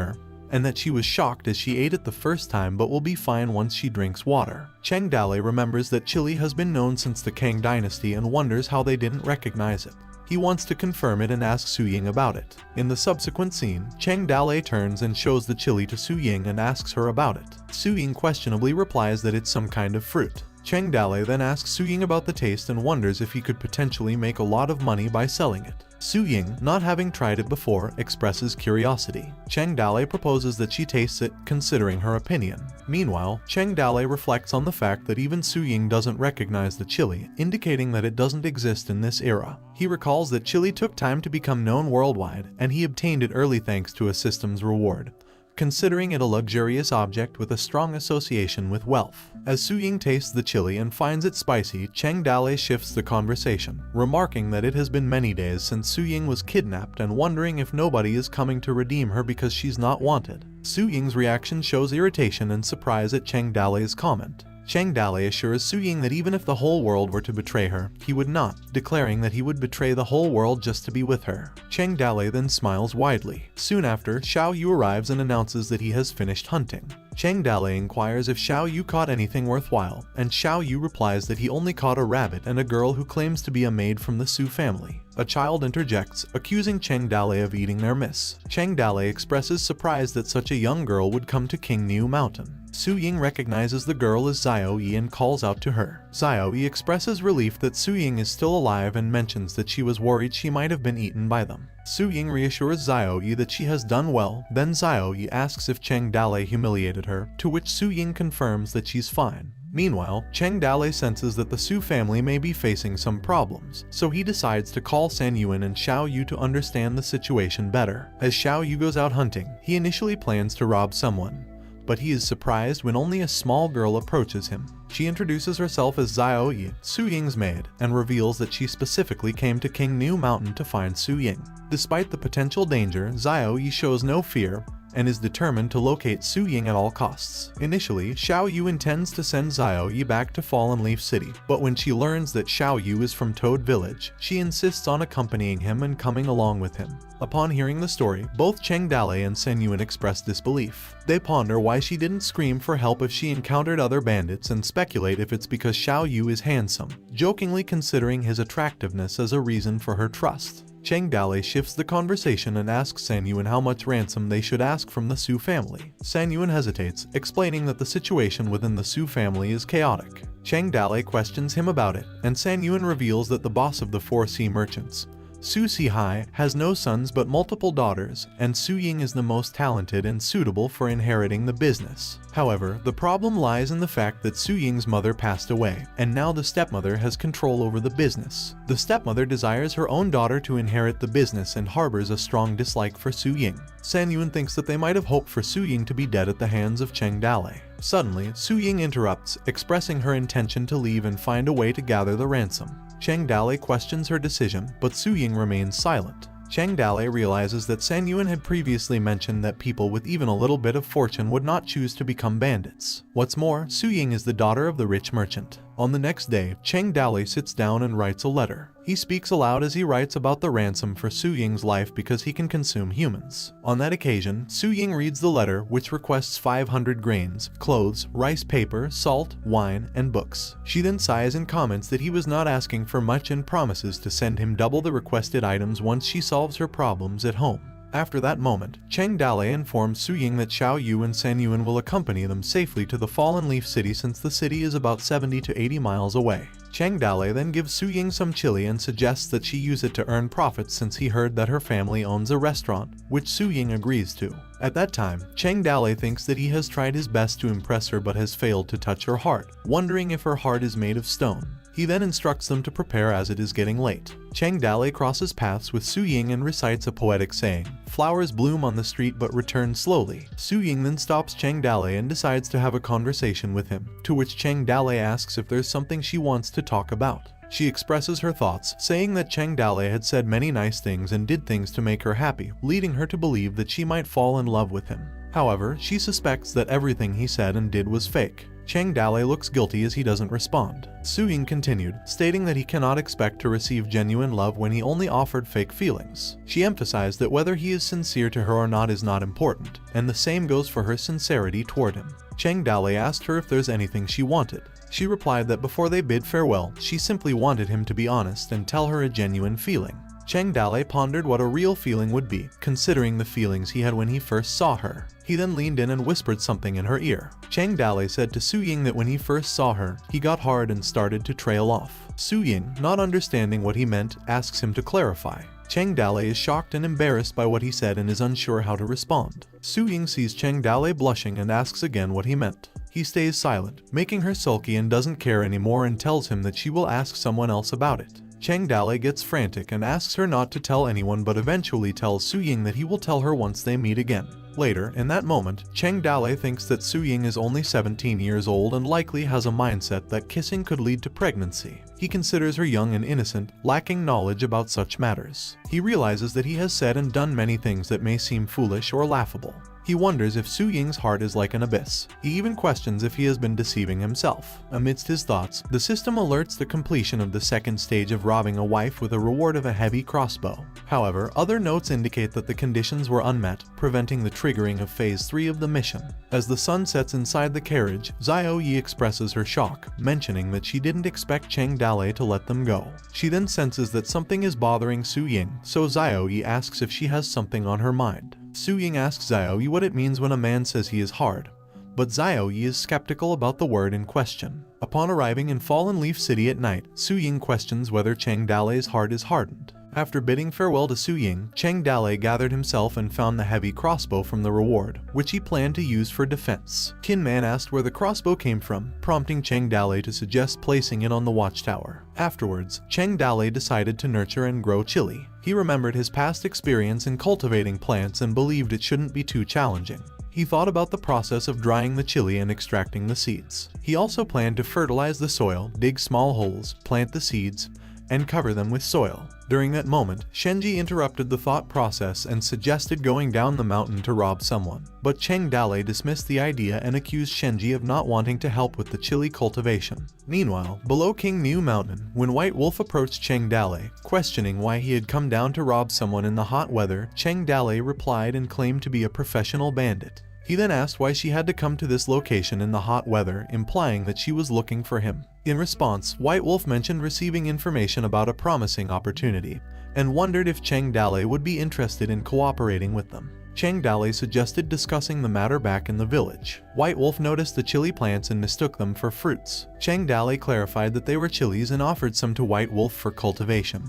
and that she was shocked as she ate it the first time but will be fine once she drinks water. Chang Dale remembers that chili has been known since the Kang dynasty and wonders how they didn't recognize it. He wants to confirm it and asks Su Ying about it. In the subsequent scene, Chang Dale turns and shows the chili to Su Ying and asks her about it. Su Ying questionably replies that it's some kind of fruit. Chang Dale then asks Su Ying about the taste and wonders if he could potentially make a lot of money by selling it. Su Ying, not having tried it before, expresses curiosity. Chang Dale proposes that she tastes it, considering her opinion. Meanwhile, Chang Dale reflects on the fact that even Su Ying doesn't recognize the chili, indicating that it doesn't exist in this era. He recalls that chili took time to become known worldwide, and he obtained it early thanks to a system's reward, considering it a luxurious object with a strong association with wealth. As Su Ying tastes the chili and finds it spicy, Chang Dale shifts the conversation, remarking that it has been many days since Su Ying was kidnapped and wondering if nobody is coming to redeem her because she's not wanted. Su Ying's reaction shows irritation and surprise at Chang Dale's comment. Chang Dale assures Su Ying that even if the whole world were to betray her, he would not, declaring that he would betray the whole world just to be with her. Chang Dale then smiles widely. Soon after, Xiao Yu arrives and announces that he has finished hunting. Chang Dale inquires if Xiao Yu caught anything worthwhile, and Xiao Yu replies that he only caught a rabbit and a girl who claims to be a maid from the Su family. A child interjects, accusing Chang Dale of eating their miss. Chang Dale expresses surprise that such a young girl would come to King Niu Mountain. Su Ying recognizes the girl as Xiao Yi and calls out to her. Xiao Yi expresses relief that Su Ying is still alive and mentions that she was worried she might have been eaten by them. Su Ying reassures Xiao Yi that she has done well, then Xiao Yi asks if Chang Dale humiliated her, to which Su Ying confirms that she's fine. Meanwhile, Chang Dale senses that the Su family may be facing some problems, so he decides to call San Yuan and Xiao Yu to understand the situation better. As Xiao Yu goes out hunting, he initially plans to rob someone, but he is surprised when only a small girl approaches him. She introduces herself as Xiao Yi, Su Ying's maid, and reveals that she specifically came to King Niu Mountain to find Su Ying. Despite the potential danger, Xiao Yi shows no fear and is determined to locate Su Ying at all costs. Initially, Xiao Yu intends to send Xiao Yi back to Fallen Leaf City, but when she learns that Xiao Yu is from Toad Village, she insists on accompanying him and coming along with him. Upon hearing the story, both Chang Dale and Sen Yuan express disbelief. They ponder why she didn't scream for help if she encountered other bandits and speculate if it's because Xiao Yu is handsome, jokingly considering his attractiveness as a reason for her trust. Chang Dale shifts the conversation and asks San Yuan how much ransom they should ask from the Su family. San Yuan hesitates, explaining that the situation within the Su family is chaotic. Chang Dale questions him about it, and San Yuan reveals that the boss of the 4 sea merchants, Su Sihai, has no sons but multiple daughters, and Su Ying is the most talented and suitable for inheriting the business. However, the problem lies in the fact that Su Ying's mother passed away, and now the stepmother has control over the business. The stepmother desires her own daughter to inherit the business and harbors a strong dislike for Su Ying. San Yuan thinks that they might have hoped for Su Ying to be dead at the hands of Chang Dale. Suddenly, Su Ying interrupts, expressing her intention to leave and find a way to gather the ransom. Chang Dale questions her decision, but Su Ying remains silent. Chang Dale realizes that San Yuan had previously mentioned that people with even a little bit of fortune would not choose to become bandits. What's more, Su Ying is the daughter of the rich merchant. On the next day, Chang Dale sits down and writes a letter. He speaks aloud as he writes about the ransom for Su Ying's life because he can consume humans. On that occasion, Su Ying reads the letter, which requests 500 grains, clothes, rice paper, salt, wine, and books. She then sighs and comments that he was not asking for much and promises to send him double the requested items once she solves her problems at home. After that moment, Chang Dale informs Su Ying that Xiao Yu and San Yuan will accompany them safely to the Fallen Leaf City since the city is about 70 to 80 miles away. Chang Dale then gives Su Ying some chili and suggests that she use it to earn profits since he heard that her family owns a restaurant, which Su Ying agrees to. At that time, Chang Dale thinks that he has tried his best to impress her but has failed to touch her heart, wondering if her heart is made of stone. He then instructs them to prepare as it is getting late. Cheng Dale crosses paths with Su Ying and recites a poetic saying, "Flowers bloom on the street but return slowly." Su Ying then stops Cheng Dale and decides to have a conversation with him, to which Cheng Dale asks if there's something she wants to talk about. She expresses her thoughts, saying that Cheng Dale had said many nice things and did things to make her happy, leading her to believe that she might fall in love with him. However, she suspects that everything he said and did was fake. Cheng Dale looks guilty as he doesn't respond. Su Ying continued, stating that he cannot expect to receive genuine love when he only offered fake feelings. She emphasized that whether he is sincere to her or not is not important, and the same goes for her sincerity toward him. Cheng Dale asked her if there's anything she wanted. She replied that before they bid farewell, she simply wanted him to be honest and tell her a genuine feeling. Cheng Dale pondered what a real feeling would be, considering the feelings he had when he first saw her. He then leaned in and whispered something in her ear. Cheng Dale said to Su Ying that when he first saw her, he got hard and started to trail off. Su Ying, not understanding what he meant, asks him to clarify. Cheng Dale is shocked and embarrassed by what he said and is unsure how to respond. Su Ying sees Cheng Dale blushing and asks again what he meant. He stays silent, making her sulky and doesn't care anymore, and tells him that she will ask someone else about it. Cheng Dale gets frantic and asks her not to tell anyone, but eventually tells Su Ying that he will tell her once they meet again. Later, in that moment, Cheng Dale thinks that Su Ying is only 17 years old and likely has a mindset that kissing could lead to pregnancy. He considers her young and innocent, lacking knowledge about such matters. He realizes that he has said and done many things that may seem foolish or laughable. He wonders if Su Ying's heart is like an abyss. He even questions if he has been deceiving himself. Amidst his thoughts, the system alerts the completion of the second stage of robbing a wife with a reward of a heavy crossbow. However, other notes indicate that the conditions were unmet, preventing the triggering of Phase 3 of the mission. As the sun sets inside the carriage, Xiao Yi expresses her shock, mentioning that she didn't expect Cheng Dale to let them go. She then senses that something is bothering Su Ying, so Xiao Yi asks if she has something on her mind. Su Ying asks Xiao Yi what it means when a man says he is hard, but Xiao Yi is skeptical about the word in question. Upon arriving in Fallen Leaf City at night, Su Ying questions whether Cheng Dale's heart is hardened. After bidding farewell to Su Ying, Cheng Dale gathered himself and found the heavy crossbow from the reward, which he planned to use for defense. Tin Man asked where the crossbow came from, prompting Cheng Dale to suggest placing it on the watchtower. Afterwards, Cheng Dale decided to nurture and grow chili. He remembered his past experience in cultivating plants and believed it shouldn't be too challenging. He thought about the process of drying the chili and extracting the seeds. He also planned to fertilize the soil, dig small holes, plant the seeds, and cover them with soil. During that moment, Shenji interrupted the thought process and suggested going down the mountain to rob someone. But Cheng Dale dismissed the idea and accused Shenji of not wanting to help with the chili cultivation. Meanwhile, below King New Mountain, when White Wolf approached Cheng Dale, questioning why he had come down to rob someone in the hot weather, Cheng Dale replied and claimed to be a professional bandit. He then asked why she had to come to this location in the hot weather, implying that she was looking for him. In response, White Wolf mentioned receiving information about a promising opportunity, and wondered if Cheng Dale would be interested in cooperating with them. Cheng Dale suggested discussing the matter back in the village. White Wolf noticed the chili plants and mistook them for fruits. Cheng Dale clarified that they were chilies and offered some to White Wolf for cultivation,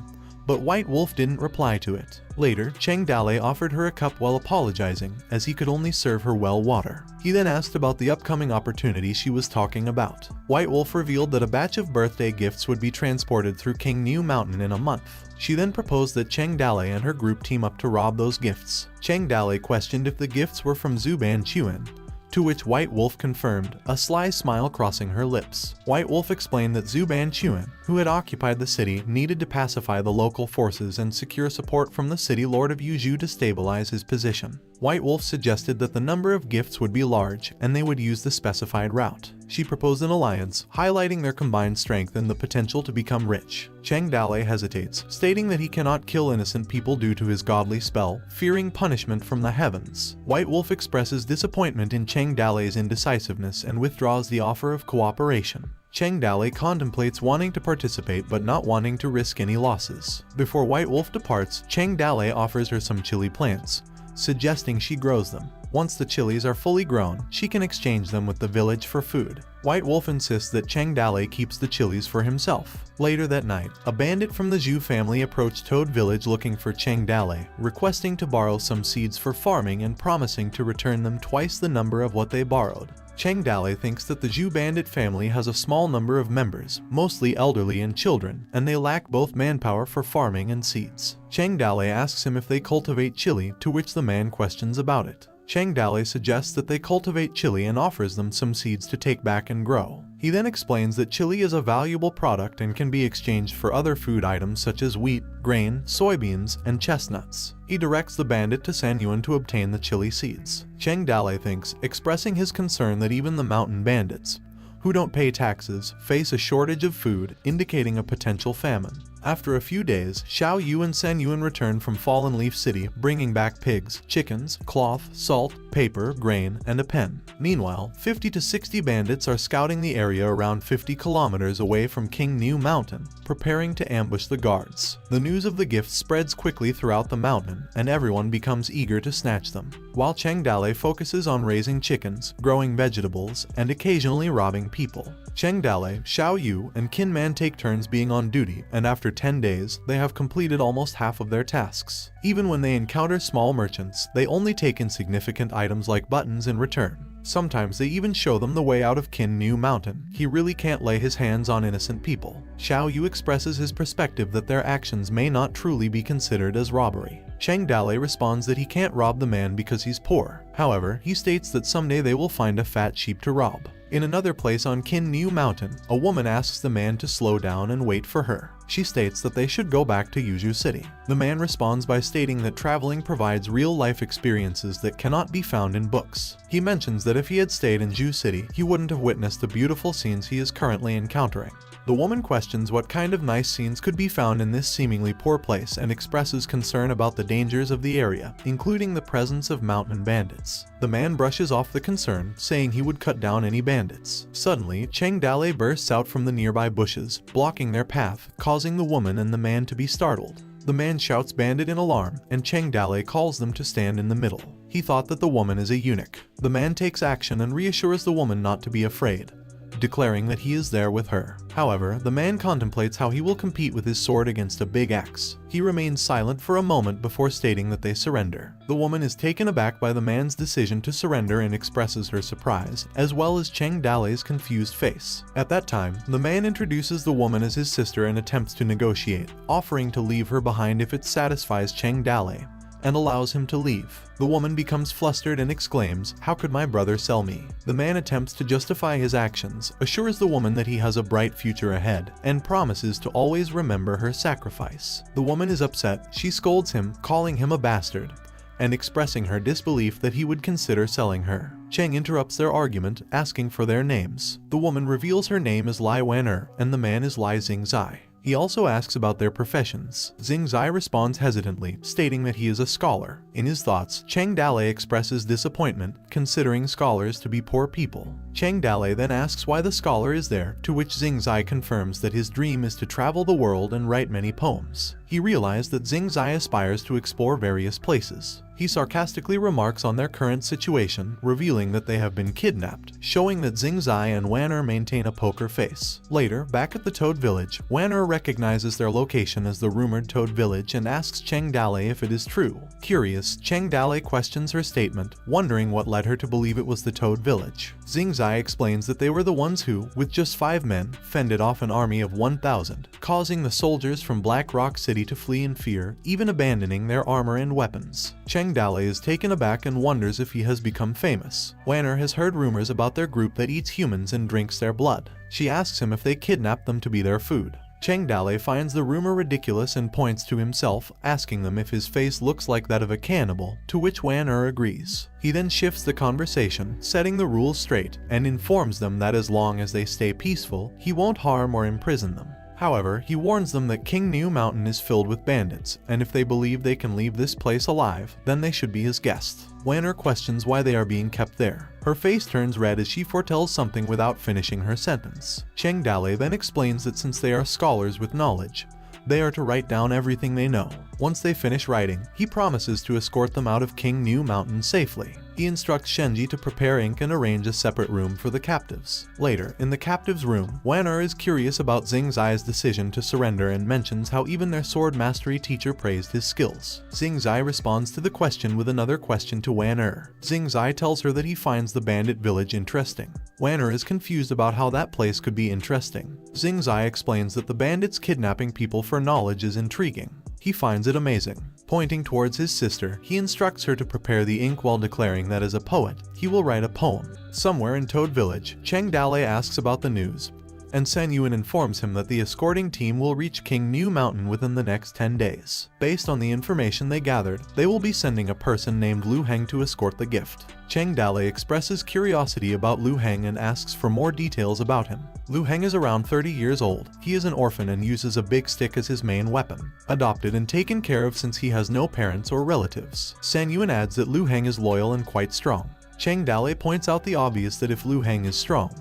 but White Wolf didn't reply to it. Later, Cheng Dale offered her a cup while apologizing, as he could only serve her well water. He then asked about the upcoming opportunity she was talking about. White Wolf revealed that a batch of birthday gifts would be transported through King New Mountain in a month. She then proposed that Cheng Dale and her group team up to rob those gifts. Cheng Dale questioned if the gifts were from Zuban Chuan, to which White Wolf confirmed, a sly smile crossing her lips. White Wolf explained that Zuban Chuan, who had occupied the city, needed to pacify the local forces and secure support from the city lord of Yuzhou to stabilize his position. White Wolf suggested that the number of gifts would be large, and they would use the specified route. She proposed an alliance, highlighting their combined strength and the potential to become rich. Cheng Dale hesitates, stating that he cannot kill innocent people due to his godly spell, fearing punishment from the heavens. White Wolf expresses disappointment in Cheng Dale's indecisiveness and withdraws the offer of cooperation. Cheng Dale contemplates wanting to participate but not wanting to risk any losses. Before White Wolf departs, Cheng Dale offers her some chili plants, suggesting she grows them. Once the chilies are fully grown, she can exchange them with the village for food. White Wolf insists that Cheng Dale keeps the chilies for himself. Later that night, a bandit from the Zhu family approached Toad Village looking for Cheng Dale, requesting to borrow some seeds for farming and promising to return them twice the number of what they borrowed. Cheng Dale thinks that the Zhu bandit family has a small number of members, mostly elderly and children, and they lack both manpower for farming and seeds. Cheng Dale asks him if they cultivate chili, to which the man questions about it. Cheng Dale suggests that they cultivate chili and offers them some seeds to take back and grow. He then explains that chili is a valuable product and can be exchanged for other food items such as wheat, grain, soybeans, and chestnuts. He directs the bandit to San Yuan to obtain the chili seeds. Cheng Dale thinks, expressing his concern that even the mountain bandits, who don't pay taxes, face a shortage of food, indicating a potential famine. After a few days, Xiao Yu and San Yuan return from Fallen Leaf City, bringing back pigs, chickens, cloth, salt, paper, grain, and a pen. Meanwhile, 50 to 60 bandits are scouting the area around 50 kilometers away from King New Mountain, preparing to ambush the guards. The news of the gifts spreads quickly throughout the mountain, and everyone becomes eager to snatch them. While Cheng Dale focuses on raising chickens, growing vegetables, and occasionally robbing people. Cheng Dale, Xiao Yu, and Qin Man take turns being on duty, and after 10 days, they have completed almost half of their tasks. Even when they encounter small merchants, they only take insignificant items like buttons in return. Sometimes they even show them the way out of Qin New Mountain. He really can't lay his hands on innocent people. Xiao Yu expresses his perspective that their actions may not truly be considered as robbery. Cheng Dale responds that he can't rob the man because he's poor. However, he states that someday they will find a fat sheep to rob. In another place on Qin New Mountain, a woman asks the man to slow down and wait for her. She states that they should go back to Yuzhou City. The man responds by stating that traveling provides real-life experiences that cannot be found in books. He mentions that if he had stayed in Zhu City, he wouldn't have witnessed the beautiful scenes he is currently encountering. The woman questions what kind of nice scenes could be found in this seemingly poor place and expresses concern about the dangers of the area, including the presence of mountain bandits. The man brushes off the concern, saying he would cut down any bandits. Suddenly, Cheng Dale bursts out from the nearby bushes, blocking their path, causing the woman and the man to be startled. The man shouts bandit in alarm, and Cheng Dale calls them to stand in the middle. He thought that the woman is a eunuch. The man takes action and reassures the woman not to be afraid, declaring that he is there with her. However, the man contemplates how he will compete with his sword against a big axe. He remains silent for a moment before stating that they surrender. The woman is taken aback by the man's decision to surrender and expresses her surprise, as well as Cheng Dale's confused face. At that time, the man introduces the woman as his sister and attempts to negotiate, offering to leave her behind if it satisfies Cheng Dale, and allows him to leave. The woman becomes flustered and exclaims, "How could my brother sell me?" The man attempts to justify his actions, assures the woman that he has a bright future ahead, and promises to always remember her sacrifice. The woman is upset. She scolds him, calling him a bastard, and expressing her disbelief that he would consider selling her. Cheng interrupts their argument, asking for their names. The woman reveals her name is Lai Wan and the man is Lai Xingzai. He also asks about their professions. Xingzai responds hesitantly, stating that he is a scholar. In his thoughts, Cheng Dale expresses disappointment, considering scholars to be poor people. Cheng Dale then asks why the scholar is there, to which Xingzai confirms that his dream is to travel the world and write many poems. He realized that Xingzai aspires to explore various places. He sarcastically remarks on their current situation, revealing that they have been kidnapped, showing that Xingzai and Wan'er maintain a poker face. Later, back at the Toad Village, Wan'er recognizes their location as the rumored Toad Village and asks Cheng Dale if it is true. Curious, Cheng Dale questions her statement, wondering what led her to believe it was the Toad Village. Xingzai explains that they were the ones who, with just 5 men, fended off an army of 1,000, causing the soldiers from Black Rock City to flee in fear, even abandoning their armor and weapons. Cheng Dale is taken aback and wonders if he has become famous. Wan'er has heard rumors about their group that eats humans and drinks their blood. She asks him if they kidnapped them to be their food. Cheng Dale finds the rumor ridiculous and points to himself, asking them if his face looks like that of a cannibal, to which Wan'er agrees. He then shifts the conversation, setting the rules straight, and informs them that as long as they stay peaceful, he won't harm or imprison them. However, he warns them that King New Mountain is filled with bandits, and if they believe they can leave this place alive, then they should be his guests. Wan'er questions why they are being kept there. Her face turns red as she foretells something without finishing her sentence. Cheng Dale then explains that since they are scholars with knowledge, they are to write down everything they know. Once they finish writing, he promises to escort them out of King New Mountain safely. He instructs Shenji to prepare ink and arrange a separate room for the captives. Later, in the captives' room, Wan'er is curious about Xingzai's decision to surrender and mentions how even their sword mastery teacher praised his skills. Xingzai responds to the question with another question to Wan'er. Xingzai tells her that he finds the bandit village interesting. Wan'er is confused about how that place could be interesting. Xingzai explains that the bandits kidnapping people for knowledge is intriguing. He finds it amazing. Pointing towards his sister, he instructs her to prepare the ink while declaring that as a poet, he will write a poem. Somewhere in Toad Village, Cheng Dale asks about the news, and San Yuan informs him that the escorting team will reach King New Mountain within the next 10 days. Based on the information they gathered, they will be sending a person named Lu Heng to escort the gift. Cheng Dale expresses curiosity about Lu Heng and asks for more details about him. Lu Heng is around 30 years old. He is an orphan and uses a big stick as his main weapon. Adopted and taken care of since he has no parents or relatives. San Yuan adds that Lu Heng is loyal and quite strong. Cheng Dale points out the obvious that if Lu Heng is strong,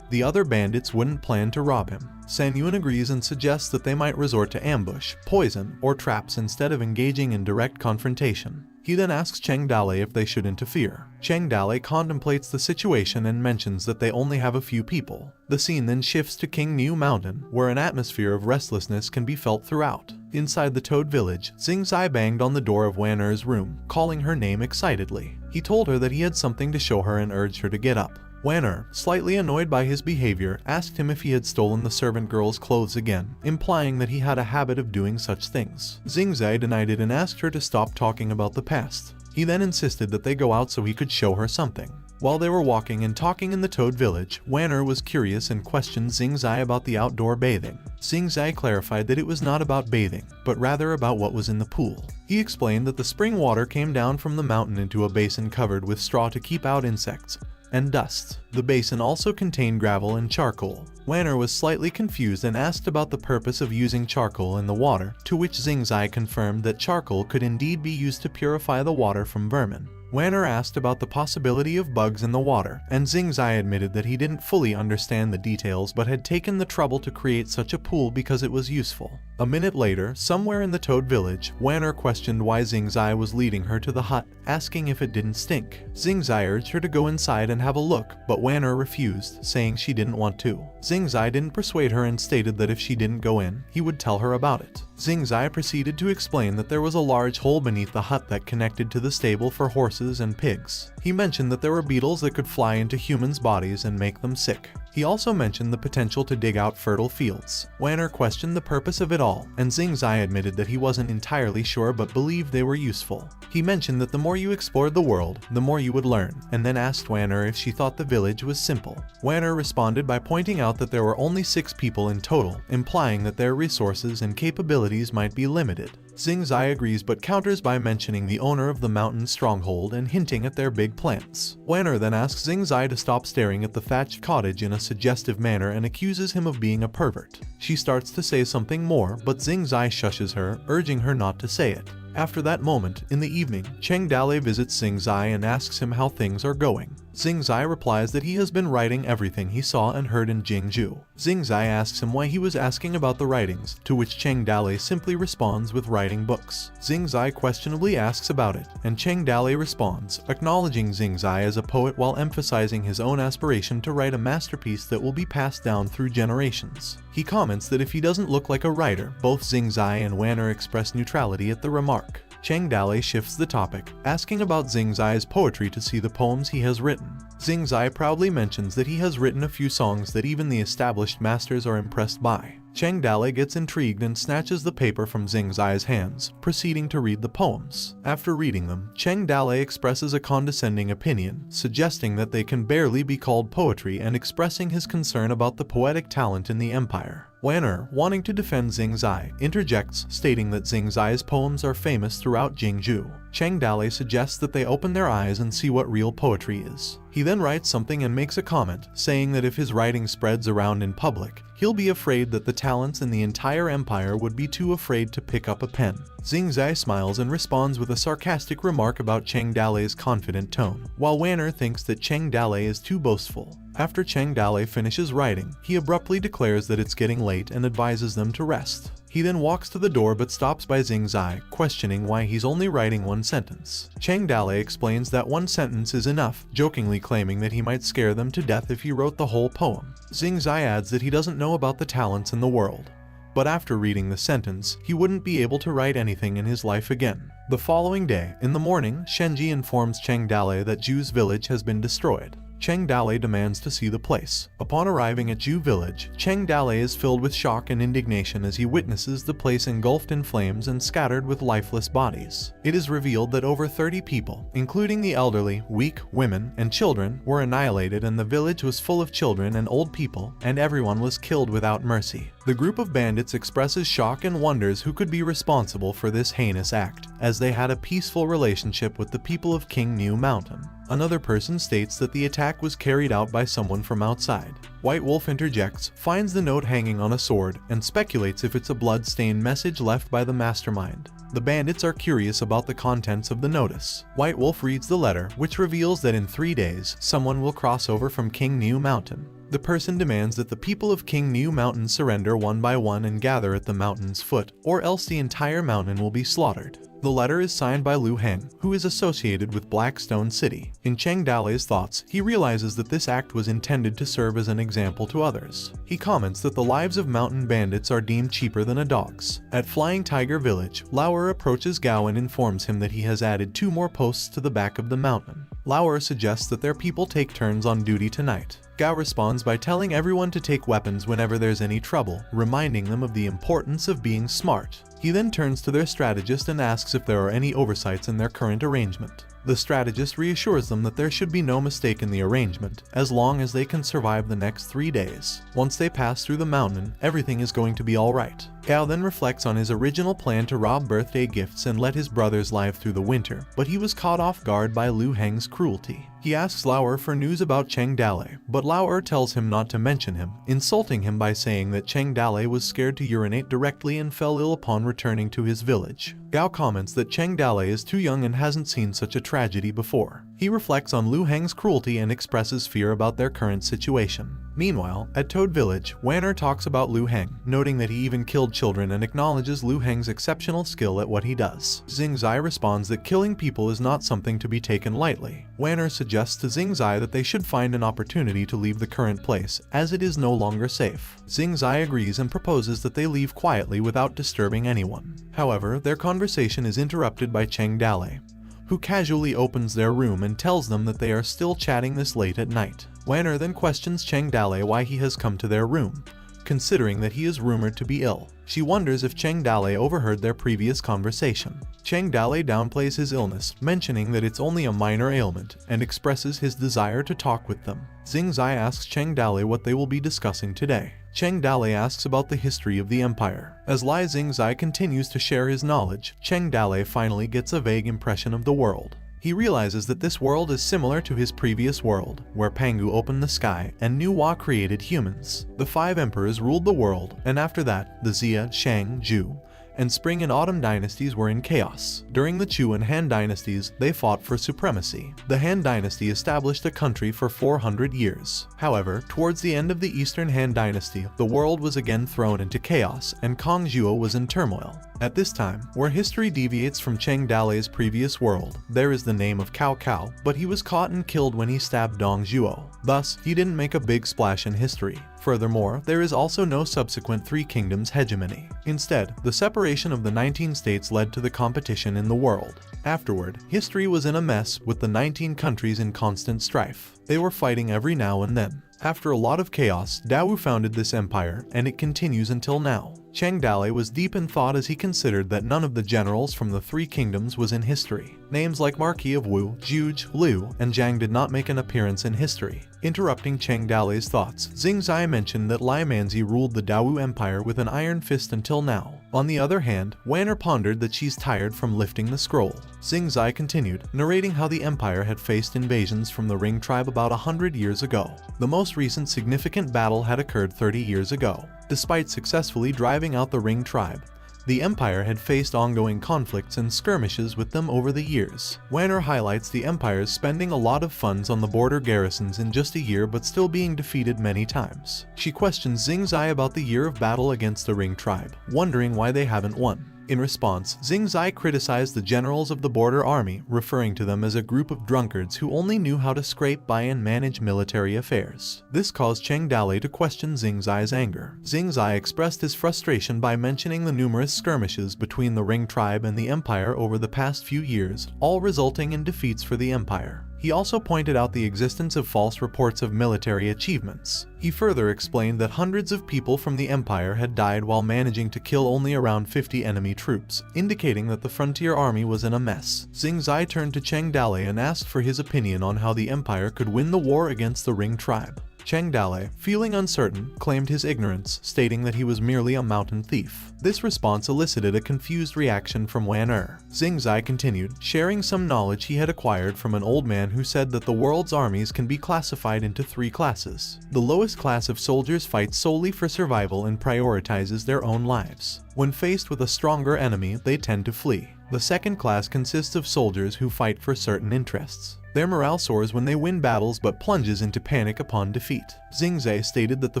the other bandits wouldn't plan to rob him. San Yuan agrees and suggests that they might resort to ambush, poison, or traps instead of engaging in direct confrontation. He then asks Cheng Dale if they should interfere. Cheng Dale contemplates the situation and mentions that they only have a few people. The scene then shifts to King New Mountain, where an atmosphere of restlessness can be felt throughout. Inside the Toad Village, Xingzai banged on the door of Wan'er's room, calling her name excitedly. He told her that he had something to show her and urged her to get up. Wan'er, slightly annoyed by his behavior, asked him if he had stolen the servant girl's clothes again, implying that he had a habit of doing such things. Xingzai denied it and asked her to stop talking about the past. He then insisted that they go out so he could show her something. While they were walking and talking in the Toad Village, Wan'er was curious and questioned Xingzai about the outdoor bathing. Xingzai clarified that it was not about bathing, but rather about what was in the pool. He explained that the spring water came down from the mountain into a basin covered with straw to keep out insects and dust. The basin also contained gravel and charcoal. Wan'er was slightly confused and asked about the purpose of using charcoal in the water, to which Xingzai confirmed that charcoal could indeed be used to purify the water from vermin. Wan'er asked about the possibility of bugs in the water, and Xingzai admitted that he didn't fully understand the details but had taken the trouble to create such a pool because it was useful. A minute later, somewhere in the Toad Village, Wan'er questioned why Xingzai was leading her to the hut, asking if it didn't stink. Xingzai urged her to go inside and have a look, but Wan'er refused, saying she didn't want to. Xingzai didn't persuade her and stated that if she didn't go in, he would tell her about it. Xingzai proceeded to explain that there was a large hole beneath the hut that connected to the stable for horses and pigs. He mentioned that there were beetles that could fly into humans' bodies and make them sick. He also mentioned the potential to dig out fertile fields. Wan'er questioned the purpose of it all, and Xingzai admitted that he wasn't entirely sure but believed they were useful. He mentioned that the more you explored the world, the more you would learn, and then asked Wan'er if she thought the village was simple. Wan'er responded by pointing out that there were only 6 people in total, implying that their resources and capabilities might be limited. Xingzai agrees but counters by mentioning the owner of the mountain stronghold and hinting at their big plans. Wan'er then asks Xingzai to stop staring at the thatched cottage in a suggestive manner and accuses him of being a pervert. She starts to say something more, but Xingzai shushes her, urging her not to say it. After that moment, in the evening, Cheng Dale visits Xingzai and asks him how things are going. Xingzai replies that he has been writing everything he saw and heard in Jingzhou. Xingzai asks him why he was asking about the writings, to which Cheng Dale simply responds with writing books. Xingzai questionably asks about it, and Cheng Dale responds, acknowledging Xingzai as a poet while emphasizing his own aspiration to write a masterpiece that will be passed down through generations. He comments that if he doesn't look like a writer, both Xingzai and Wan'er express neutrality at the remark. Cheng Dale shifts the topic, asking about Xingzai's poetry to see the poems he has written. Xingzai proudly mentions that he has written a few songs that even the established masters are impressed by. Cheng Dale gets intrigued and snatches the paper from Xingzai's hands, proceeding to read the poems. After reading them, Cheng Dale expresses a condescending opinion, suggesting that they can barely be called poetry and expressing his concern about the poetic talent in the empire. Wan'er, wanting to defend Xingzai, interjects, stating that Xingzai's poems are famous throughout Jingzhou. Cheng Dale suggests that they open their eyes and see what real poetry is. He then writes something and makes a comment, saying that if his writing spreads around in public, he'll be afraid that the talents in the entire empire would be too afraid to pick up a pen. Xingzai smiles and responds with a sarcastic remark about Cheng Dale's confident tone, while Wan'er thinks that Cheng Dale is too boastful. After Cheng Dale finishes writing, he abruptly declares that it's getting late and advises them to rest. He then walks to the door but stops by Xing Zai, questioning why he's only writing one sentence. Cheng Dale explains that one sentence is enough, jokingly claiming that he might scare them to death if he wrote the whole poem. Xing Zai adds that he doesn't know about the talents in the world, but after reading the sentence, he wouldn't be able to write anything in his life again. The following day, in the morning, Shenji informs Cheng Dale that Ju's village has been destroyed. Cheng Dale demands to see the place. Upon arriving at Ju village, Cheng Dale is filled with shock and indignation as he witnesses the place engulfed in flames and scattered with lifeless bodies. It is revealed that over 30 people, including the elderly, weak, women, and children, were annihilated, and the village was full of children and old people, and everyone was killed without mercy. The group of bandits expresses shock and wonders who could be responsible for this heinous act, as they had a peaceful relationship with the people of King New Mountain. Another person states that the attack was carried out by someone from outside. White Wolf interjects, finds the note hanging on a sword, and speculates if it's a blood-stained message left by the mastermind. The bandits are curious about the contents of the notice. White Wolf reads the letter, which reveals that in 3 days, someone will cross over from King New Mountain. The person demands that the people of King New Mountain surrender one by one and gather at the mountain's foot, or else the entire mountain will be slaughtered. The letter is signed by Lu Heng, who is associated with Blackstone City. In Cheng Dale's thoughts, he realizes that this act was intended to serve as an example to others. He comments that the lives of mountain bandits are deemed cheaper than a dog's. At Flying Tiger Village, Lauer approaches Gao and informs him that he has added 2 more posts to the back of the mountain. Lauer suggests that their people take turns on duty tonight. Gao responds by telling everyone to take weapons whenever there's any trouble, reminding them of the importance of being smart. He then turns to their strategist and asks if there are any oversights in their current arrangement. The strategist reassures them that there should be no mistake in the arrangement, as long as they can survive the next 3 days. Once they pass through the mountain, everything is going to be alright. Gao then reflects on his original plan to rob birthday gifts and let his brothers live through the winter, but he was caught off guard by Lu Heng's cruelty. He asks Lauer for news about Cheng Dale, but Lauer tells him not to mention him, insulting him by saying that Cheng Dale was scared to urinate directly and fell ill upon returning to his village. Gao comments that Cheng Dale is too young and hasn't seen such a tragedy before. He reflects on Lu Heng's cruelty and expresses fear about their current situation. Meanwhile, at Toad Village, Wanner talks about Lu Heng, noting that he even killed children and acknowledges Lu Heng's exceptional skill at what he does. Xing Zai responds that killing people is not something to be taken lightly. Wanner suggests to Xing Zai that they should find an opportunity to leave the current place, as it is no longer safe. Xing Zai agrees and proposes that they leave quietly without disturbing anyone. However, their conversation is interrupted by Cheng Dale, who casually opens their room and tells them that they are still chatting this late at night. Wanner then questions Cheng Dale why he has come to their room, considering that he is rumored to be ill. She wonders if Cheng Dale overheard their previous conversation. Cheng Dale downplays his illness, mentioning that it's only a minor ailment, and expresses his desire to talk with them. Xing Zai asks Cheng Dale what they will be discussing today. Cheng Dale asks about the history of the empire. As Lai Xing Zai continues to share his knowledge, Cheng Dale finally gets a vague impression of the world. He realizes that this world is similar to his previous world, where Pangu opened the sky and Nuwa created humans. The 5 emperors ruled the world, and after that, the Xia, Shang, Zhu, and Spring and Autumn dynasties were in chaos. During the Chu and Han dynasties, they fought for supremacy. The Han dynasty established a country for 400 years. However, towards the end of the Eastern Han dynasty, the world was again thrown into chaos, and Kong Zhuo was in turmoil. At this time, where history deviates from Cheng Dale's previous world, there is the name of Cao Cao, but he was caught and killed when he stabbed Dong Zhuo. Thus, he didn't make a big splash in history. Furthermore, there is also no subsequent 3 kingdoms hegemony. Instead, the separation of the 19 states led to the competition in the world. Afterward, history was in a mess, with the 19 countries in constant strife. They were fighting every now and then. After a lot of chaos, Dawu founded this empire, and it continues until now. Cheng Dale was deep in thought as he considered that none of the generals from the 3 kingdoms was in history. Names like Marquis of Wu, Juge, Liu, and Zhang did not make an appearance in history. Interrupting Cheng Dale's thoughts, Xing Zai mentioned that Lai Manzi ruled the Dawu Empire with an iron fist until now. On the other hand, Wanner pondered that she's tired from lifting the scroll. Xing Zai continued, narrating how the empire had faced invasions from the Ring tribe about 100 years ago. The most recent significant battle had occurred 30 years ago. Despite successfully driving out the Ring tribe, The Empire had faced ongoing conflicts and skirmishes with them over the years. Wanner highlights the Empire's spending a lot of funds on the border garrisons in just a year but still being defeated many times. She questions Xing Zai about the year of battle against the Ring tribe, wondering why they haven't won. In response, Xing Zai criticized the generals of the border army, referring to them as a group of drunkards who only knew how to scrape by and manage military affairs. This caused Cheng Dali to question Xing Zai's anger. Xing Zai expressed his frustration by mentioning the numerous skirmishes between the Ring tribe and the Empire over the past few years, all resulting in defeats for the Empire. He also pointed out the existence of false reports of military achievements. He further explained that hundreds of people from the Empire had died while managing to kill only around 50 enemy troops, indicating that the frontier army was in a mess. Xing Zai turned to Cheng Dali and asked for his opinion on how the Empire could win the war against the Ring tribe. Cheng Dali, feeling uncertain, claimed his ignorance, stating that he was merely a mountain thief. This response elicited a confused reaction from Wanner. Xing Zai continued, sharing some knowledge he had acquired from an old man who said that the world's armies can be classified into 3 classes. The lowest class of soldiers fights solely for survival and prioritizes their own lives. When faced with a stronger enemy, they tend to flee. The second class consists of soldiers who fight for certain interests. Their morale soars when they win battles but plunges into panic upon defeat. Xing Zai stated that the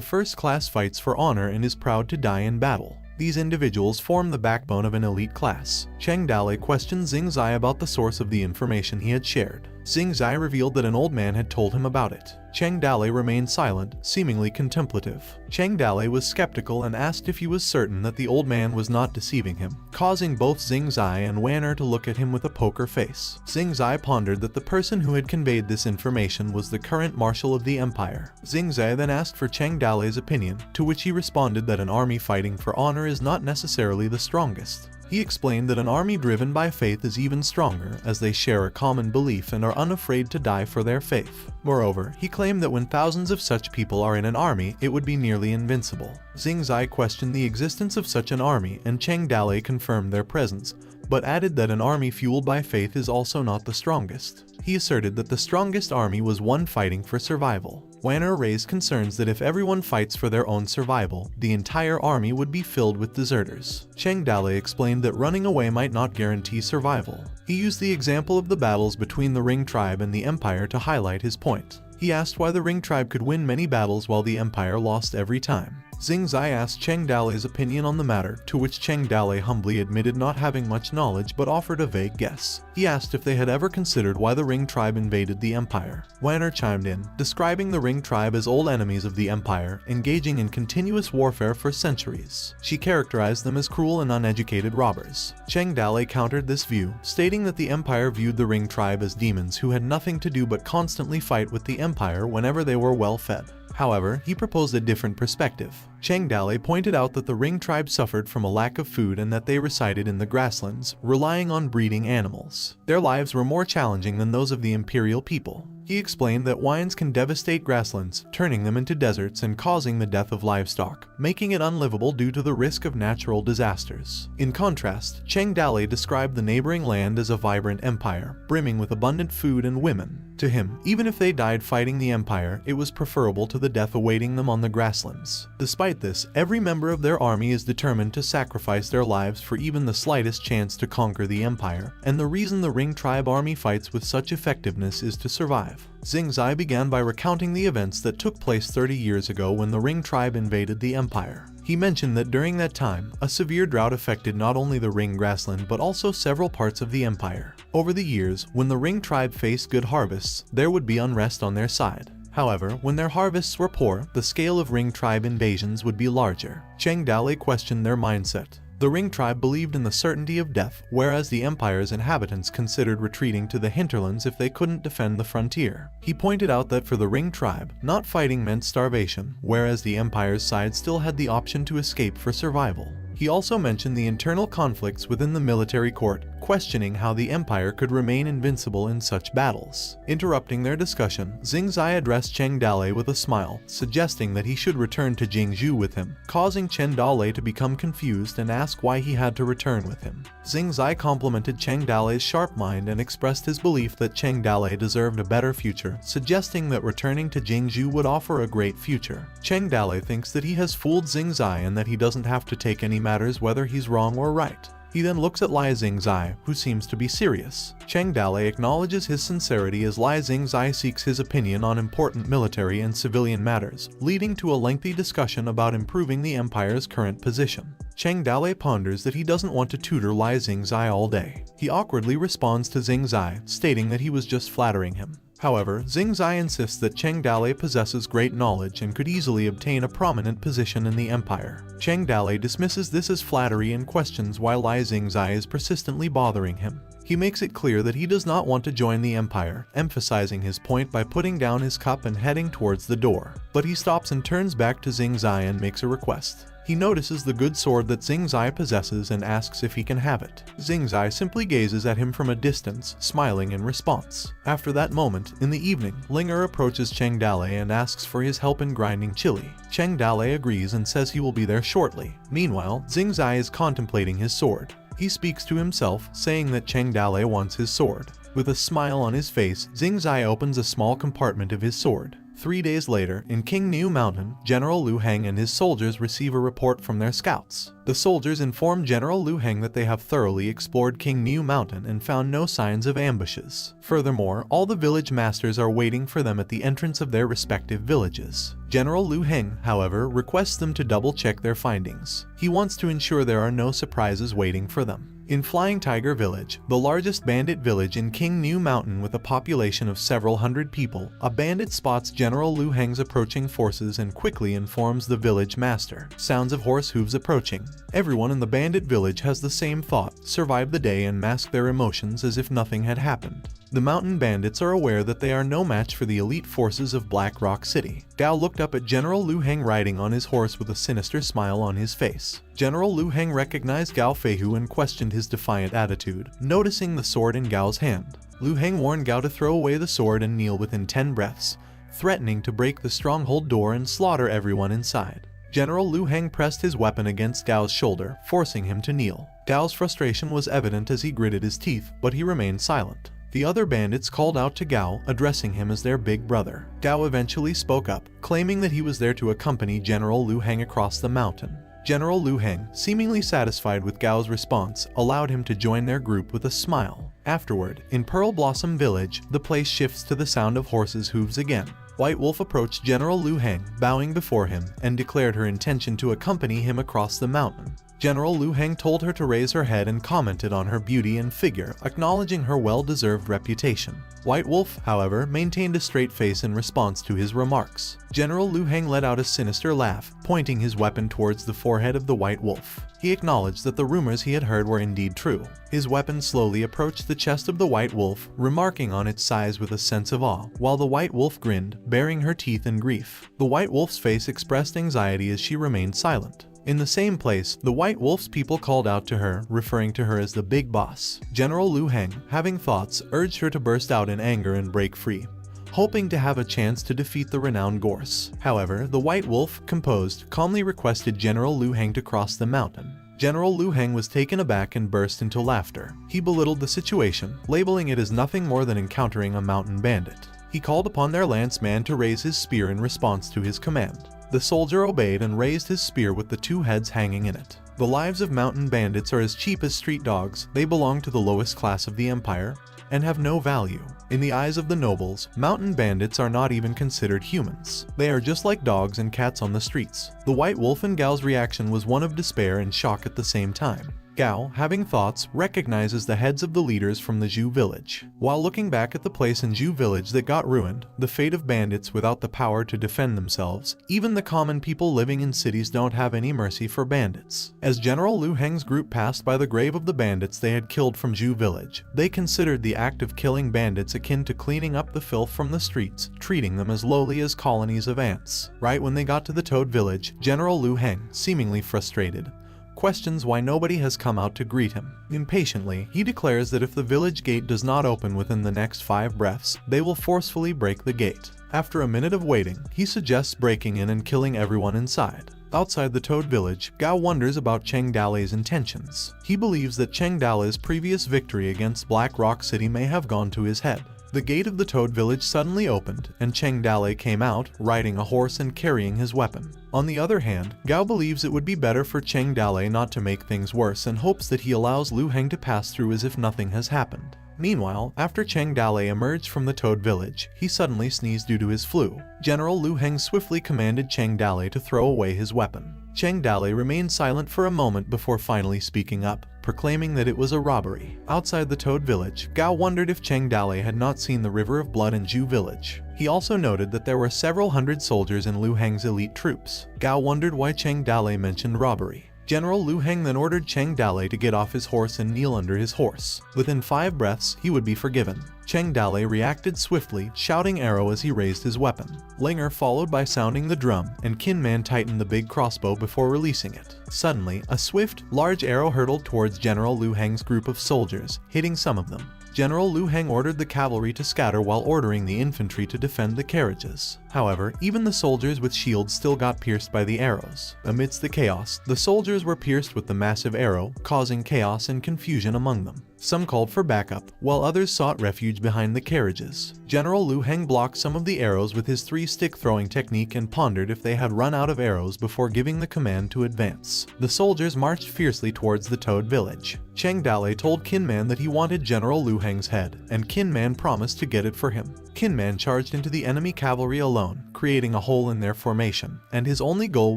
first class fights for honor and is proud to die in battle. These individuals form the backbone of an elite class. Cheng Dali questioned Xing Zai about the source of the information he had shared. Xing Zai revealed that an old man had told him about it. Cheng Dali remained silent, seemingly contemplative. Cheng Dali was skeptical and asked if he was certain that the old man was not deceiving him, causing both Xing Zai and Wanner to look at him with a poker face. Xing Zai pondered that the person who had conveyed this information was the current marshal of the Empire. Xing Zai then asked for Cheng Dali's opinion, to which he responded that an army fighting for honor is not necessarily the strongest. He explained that an army driven by faith is even stronger, as they share a common belief and are unafraid to die for their faith. Moreover, he claimed that when thousands of such people are in an army, it would be nearly invincible. Xing Zai questioned the existence of such an army, and Cheng Dali confirmed their presence, but added that an army fueled by faith is also not the strongest. He asserted that the strongest army was one fighting for survival. Wanner raised concerns that if everyone fights for their own survival, the entire army would be filled with deserters. Cheng Dali explained that running away might not guarantee survival. He used the example of the battles between the Ring tribe and the Empire to highlight his point. He asked why the Ring tribe could win many battles while the Empire lost every time. Xing Zai asked Cheng Dali's opinion on the matter, to which Cheng Dali humbly admitted not having much knowledge but offered a vague guess. He asked if they had ever considered why the Ring tribe invaded the Empire. Wanner chimed in, describing the Ring tribe as old enemies of the Empire, engaging in continuous warfare for centuries. She characterized them as cruel and uneducated robbers. Cheng Dali countered this view, stating that the Empire viewed the Ring tribe as demons who had nothing to do but constantly fight with the Empire whenever they were well fed. However, he proposed a different perspective. Cheng Dali pointed out that the Ring tribe suffered from a lack of food and that they resided in the grasslands, relying on breeding animals. Their lives were more challenging than those of the imperial people. He explained that winds can devastate grasslands, turning them into deserts and causing the death of livestock, making it unlivable due to the risk of natural disasters. In contrast, Cheng Dali described the neighboring land as a vibrant empire, brimming with abundant food and women. To him, even if they died fighting the Empire, it was preferable to the death awaiting them on the grasslands. Despite this, every member of their army is determined to sacrifice their lives for even the slightest chance to conquer the Empire, and the reason the Ring tribe army fights with such effectiveness is to survive. Xing Zai began by recounting the events that took place 30 years ago when the Ring tribe invaded the Empire. He mentioned that during that time, a severe drought affected not only the Ring grassland but also several parts of the Empire. Over the years, when the Ring tribe faced good harvests, there would be unrest on their side. However, when their harvests were poor, the scale of Ring tribe invasions would be larger. Cheng Dali questioned their mindset. The Ring tribe believed in the certainty of death, whereas the Empire's inhabitants considered retreating to the hinterlands if they couldn't defend the frontier. He pointed out that for the Ring tribe, not fighting meant starvation, whereas the Empire's side still had the option to escape for survival. He also mentioned the internal conflicts within the military court, questioning how the Empire could remain invincible in such battles. Interrupting their discussion, Xing Zai addressed Cheng Dali with a smile, suggesting that he should return to Jingzhou with him, causing Cheng Dali to become confused and ask why he had to return with him. Xing Zai complimented Cheng Dali's sharp mind and expressed his belief that Cheng Dali deserved a better future, suggesting that returning to Jingzhou would offer a great future. Cheng Dali thinks that he has fooled Xing Zai and that he doesn't have to take any matters whether he's wrong or right. He then looks at Lai Xingzai, who seems to be serious. Cheng Dalei acknowledges his sincerity as Lai Xingzai seeks his opinion on important military and civilian matters, leading to a lengthy discussion about improving the empire's current position. Cheng Dalei ponders that he doesn't want to tutor Lai Xingzai all day. He awkwardly responds to Xingzai, stating that he was just flattering him. However, Xingzai insists that Cheng Dalei possesses great knowledge and could easily obtain a prominent position in the empire. Cheng Dalei dismisses this as flattery and questions why Lai Xingzai is persistently bothering him. He makes it clear that he does not want to join the empire, emphasizing his point by putting down his cup and heading towards the door. But he stops and turns back to Xingzai and makes a request. He notices the good sword that Xingzai possesses and asks if he can have it. Xingzai simply gazes at him from a distance, smiling in response. After that moment, in the evening, Linger approaches Cheng Dalei and asks for his help in grinding chili. Cheng Dalei agrees and says he will be there shortly. Meanwhile, Xingzai is contemplating his sword. He speaks to himself, saying that Cheng Dalei wants his sword. With a smile on his face, Xingzai opens a small compartment of his sword. 3 days later, in King New Mountain, General Lu Heng and his soldiers receive a report from their scouts. The soldiers inform General Lu Heng that they have thoroughly explored King New Mountain and found no signs of ambushes. Furthermore, all the village masters are waiting for them at the entrance of their respective villages. General Lu Heng, however, requests them to double-check their findings. He wants to ensure there are no surprises waiting for them. In Flying Tiger Village, the largest bandit village in King New Mountain with a population of several hundred people, a bandit spots General Lu Heng's approaching forces and quickly informs the village master. Sounds of horse hooves approaching. Everyone in the bandit village has the same thought, survive the day and mask their emotions as if nothing had happened. The mountain bandits are aware that they are no match for the elite forces of Black Rock City. Gao looked up at General Lu Heng riding on his horse with a sinister smile on his face. General Lu Heng recognized Gao Feihu and questioned his defiant attitude, noticing the sword in Gao's hand. Lu Heng warned Gao to throw away the sword and kneel within 10 breaths, threatening to break the stronghold door and slaughter everyone inside. General Lu Heng pressed his weapon against Gao's shoulder, forcing him to kneel. Gao's frustration was evident as he gritted his teeth, but he remained silent. The other bandits called out to Gao, addressing him as their big brother. Gao eventually spoke up, claiming that he was there to accompany General Lu Heng across the mountain. General Lu Heng, seemingly satisfied with Gao's response, allowed him to join their group with a smile. Afterward, in Pearl Blossom Village, the place shifts to the sound of horses' hooves again. White Wolf approached General Lu Heng, bowing before him, and declared her intention to accompany him across the mountain. General Lu Heng told her to raise her head and commented on her beauty and figure, acknowledging her well-deserved reputation. White Wolf, however, maintained a straight face in response to his remarks. General Lu Heng let out a sinister laugh, pointing his weapon towards the forehead of the White Wolf. He acknowledged that the rumors he had heard were indeed true. His weapon slowly approached the chest of the White Wolf, remarking on its size with a sense of awe, while the White Wolf grinned, baring her teeth in grief. The White Wolf's face expressed anxiety as she remained silent. In the same place, the White Wolf's people called out to her, referring to her as the Big Boss. General Lu Heng, having thoughts, urged her to burst out in anger and break free, hoping to have a chance to defeat the renowned Gorse. However, the White Wolf, composed, calmly requested General Lu Heng to cross the mountain. General Lu Heng was taken aback and burst into laughter. He belittled the situation, labeling it as nothing more than encountering a mountain bandit. He called upon their lanceman to raise his spear in response to his command. The soldier obeyed and raised his spear with the 2 heads hanging in it. The lives of mountain bandits are as cheap as street dogs. They belong to the lowest class of the empire and have no value. In the eyes of the nobles, mountain bandits are not even considered humans. They are just like dogs and cats on the streets. The White Wolf and Gao's reaction was one of despair and shock at the same time. Gao, having thoughts, recognizes the heads of the leaders from the Zhu village. While looking back at the place in Zhu village that got ruined, the fate of bandits without the power to defend themselves, even the common people living in cities don't have any mercy for bandits. As General Lu Heng's group passed by the grave of the bandits they had killed from Zhu village, they considered the act of killing bandits akin to cleaning up the filth from the streets, treating them as lowly as colonies of ants. Right when they got to the Toad village, General Lu Heng, seemingly frustrated, questions why nobody has come out to greet him. Impatiently, he declares that if the village gate does not open within the next 5 breaths, they will forcefully break the gate. After a minute of waiting, he suggests breaking in and killing everyone inside. Outside the Toad village, Gao wonders about Cheng Dalei's intentions. He believes that Cheng Dalei's previous victory against Black Rock City may have gone to his head. The gate of the Toad village suddenly opened, and Cheng Dale came out, riding a horse and carrying his weapon. On the other hand, Gao believes it would be better for Cheng Dale not to make things worse and hopes that he allows Lu Heng to pass through as if nothing has happened. Meanwhile, after Cheng Dale emerged from the Toad village, he suddenly sneezed due to his flu. General Lu Heng swiftly commanded Cheng Dale to throw away his weapon. Cheng Dale remained silent for a moment before finally speaking up, proclaiming that it was a robbery. Outside the Toad village, Gao wondered if Cheng Dale had not seen the River of Blood in Zhu village. He also noted that there were several hundred soldiers in Lu Heng's elite troops. Gao wondered why Cheng Dale mentioned robbery. General Lu Heng then ordered Cheng Dale to get off his horse and kneel under his horse. Within 5 breaths, he would be forgiven. Cheng Dale reacted swiftly, shouting arrow as he raised his weapon. Linger followed by sounding the drum, and Qin Man tightened the big crossbow before releasing it. Suddenly, a swift, large arrow hurtled towards General Lu Heng's group of soldiers, hitting some of them. General Lu Heng ordered the cavalry to scatter while ordering the infantry to defend the carriages. However, even the soldiers with shields still got pierced by the arrows. Amidst the chaos, the soldiers were pierced with the massive arrow, causing chaos and confusion among them. Some called for backup, while others sought refuge behind the carriages. General Lu Heng blocked some of the arrows with his 3-stick throwing technique and pondered if they had run out of arrows before giving the command to advance. The soldiers marched fiercely towards the Toad village. Cheng Dale told Qin Man that he wanted General Lu Heng's head, and Qin Man promised to get it for him. Qin Man charged into the enemy cavalry alone, creating a hole in their formation, and his only goal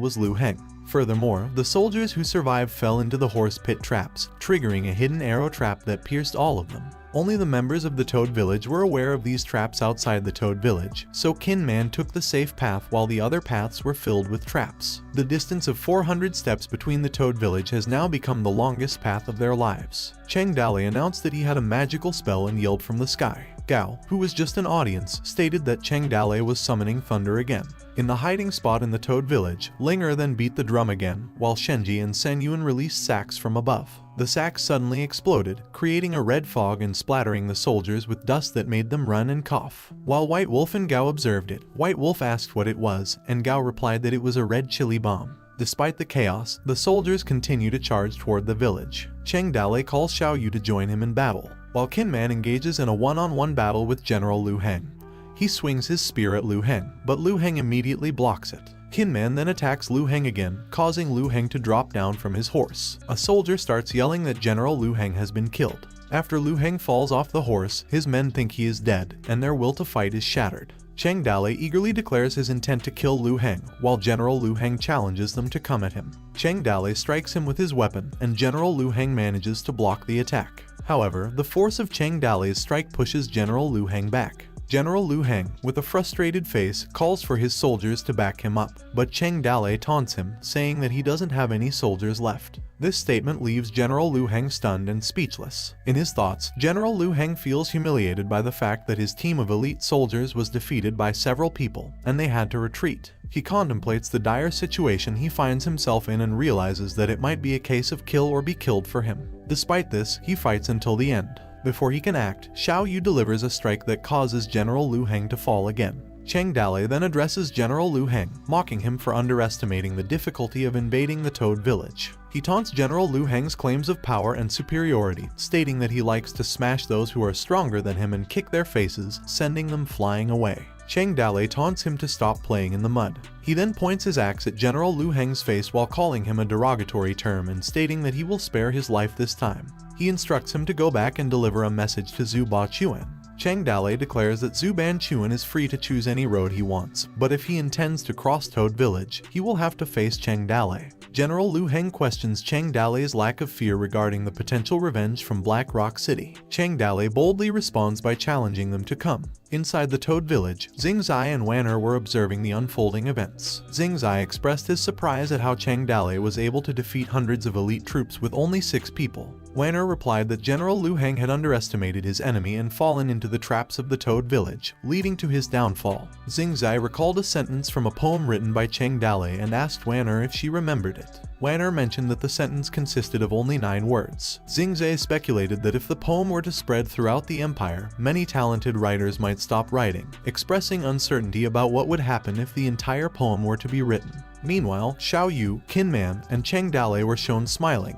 was Lu Heng. Furthermore, the soldiers who survived fell into the horse pit traps, triggering a hidden arrow trap that pierced all of them. Only the members of the Toad village were aware of these traps outside the Toad village, so Qin Man took the safe path while the other paths were filled with traps. The distance of 400 steps between the Toad village has now become the longest path of their lives. Cheng Dale announced that he had a magical spell and yelled from the sky. Gao, who was just an audience, stated that Cheng Dale was summoning thunder again. In the hiding spot in the Toad village, Linger then beat the drum again, while Shenji and Sen Yun released sacks from above. The sacks suddenly exploded, creating a red fog and splattering the soldiers with dust that made them run and cough. While White Wolf and Gao observed it, White Wolf asked what it was, and Gao replied that it was a red chili bomb. Despite the chaos, the soldiers continue to charge toward the village. Cheng Dale calls Xiao Yu to join him in battle, while Qin Man engages in a one-on-one battle with General Lu Heng. He swings his spear at Lu Heng, but Lu Heng immediately blocks it. Qin Man then attacks Lu Heng again, causing Lu Heng to drop down from his horse. A soldier starts yelling that General Lu Heng has been killed. After Lu Heng falls off the horse, his men think he is dead, and their will to fight is shattered. Cheng Dale eagerly declares his intent to kill Lu Heng, while General Lu Heng challenges them to come at him. Cheng Dale strikes him with his weapon, and General Lu Heng manages to block the attack. However, the force of Cheng Dale's strike pushes General Lu Heng back. General Lu Heng, with a frustrated face, calls for his soldiers to back him up, but Cheng Dale taunts him, saying that he doesn't have any soldiers left. This statement leaves General Lu Heng stunned and speechless. In his thoughts, General Lu Heng feels humiliated by the fact that his team of elite soldiers was defeated by several people, and they had to retreat. He contemplates the dire situation he finds himself in and realizes that it might be a case of kill or be killed for him. Despite this, he fights until the end. Before he can act, Xiao Yu delivers a strike that causes General Lu Heng to fall again. Cheng Dale then addresses General Lu Heng, mocking him for underestimating the difficulty of invading the Toad village. He taunts General Lu Heng's claims of power and superiority, stating that he likes to smash those who are stronger than him and kick their faces, sending them flying away. Cheng Dale taunts him to stop playing in the mud. He then points his axe at General Lu Heng's face while calling him a derogatory term and stating that he will spare his life this time. He instructs him to go back and deliver a message to Zhu Baochuan. Cheng Dale declares that Zhu Banchuan is free to choose any road he wants, but if he intends to cross Toad village, he will have to face Cheng Dale. General Lu Heng questions Cheng Dale's lack of fear regarding the potential revenge from Black Rock City. Cheng Dale boldly responds by challenging them to come. Inside the Toad village, Xing Zai and Wanner were observing the unfolding events. Xing Zai expressed his surprise at how Cheng Dale was able to defeat hundreds of elite troops with only 6 people. Wanner replied that General Lu Heng had underestimated his enemy and fallen into the traps of the Toad village, leading to his downfall. Xing Zai recalled a sentence from a poem written by Cheng Dale and asked Wanner if she remembered it. Wanner mentioned that the sentence consisted of only 9 words. Xing Zai speculated that if the poem were to spread throughout the empire, many talented writers might stop writing, expressing uncertainty about what would happen if the entire poem were to be written. Meanwhile, Xiao Yu, Qin Man, and Cheng Dale were shown smiling,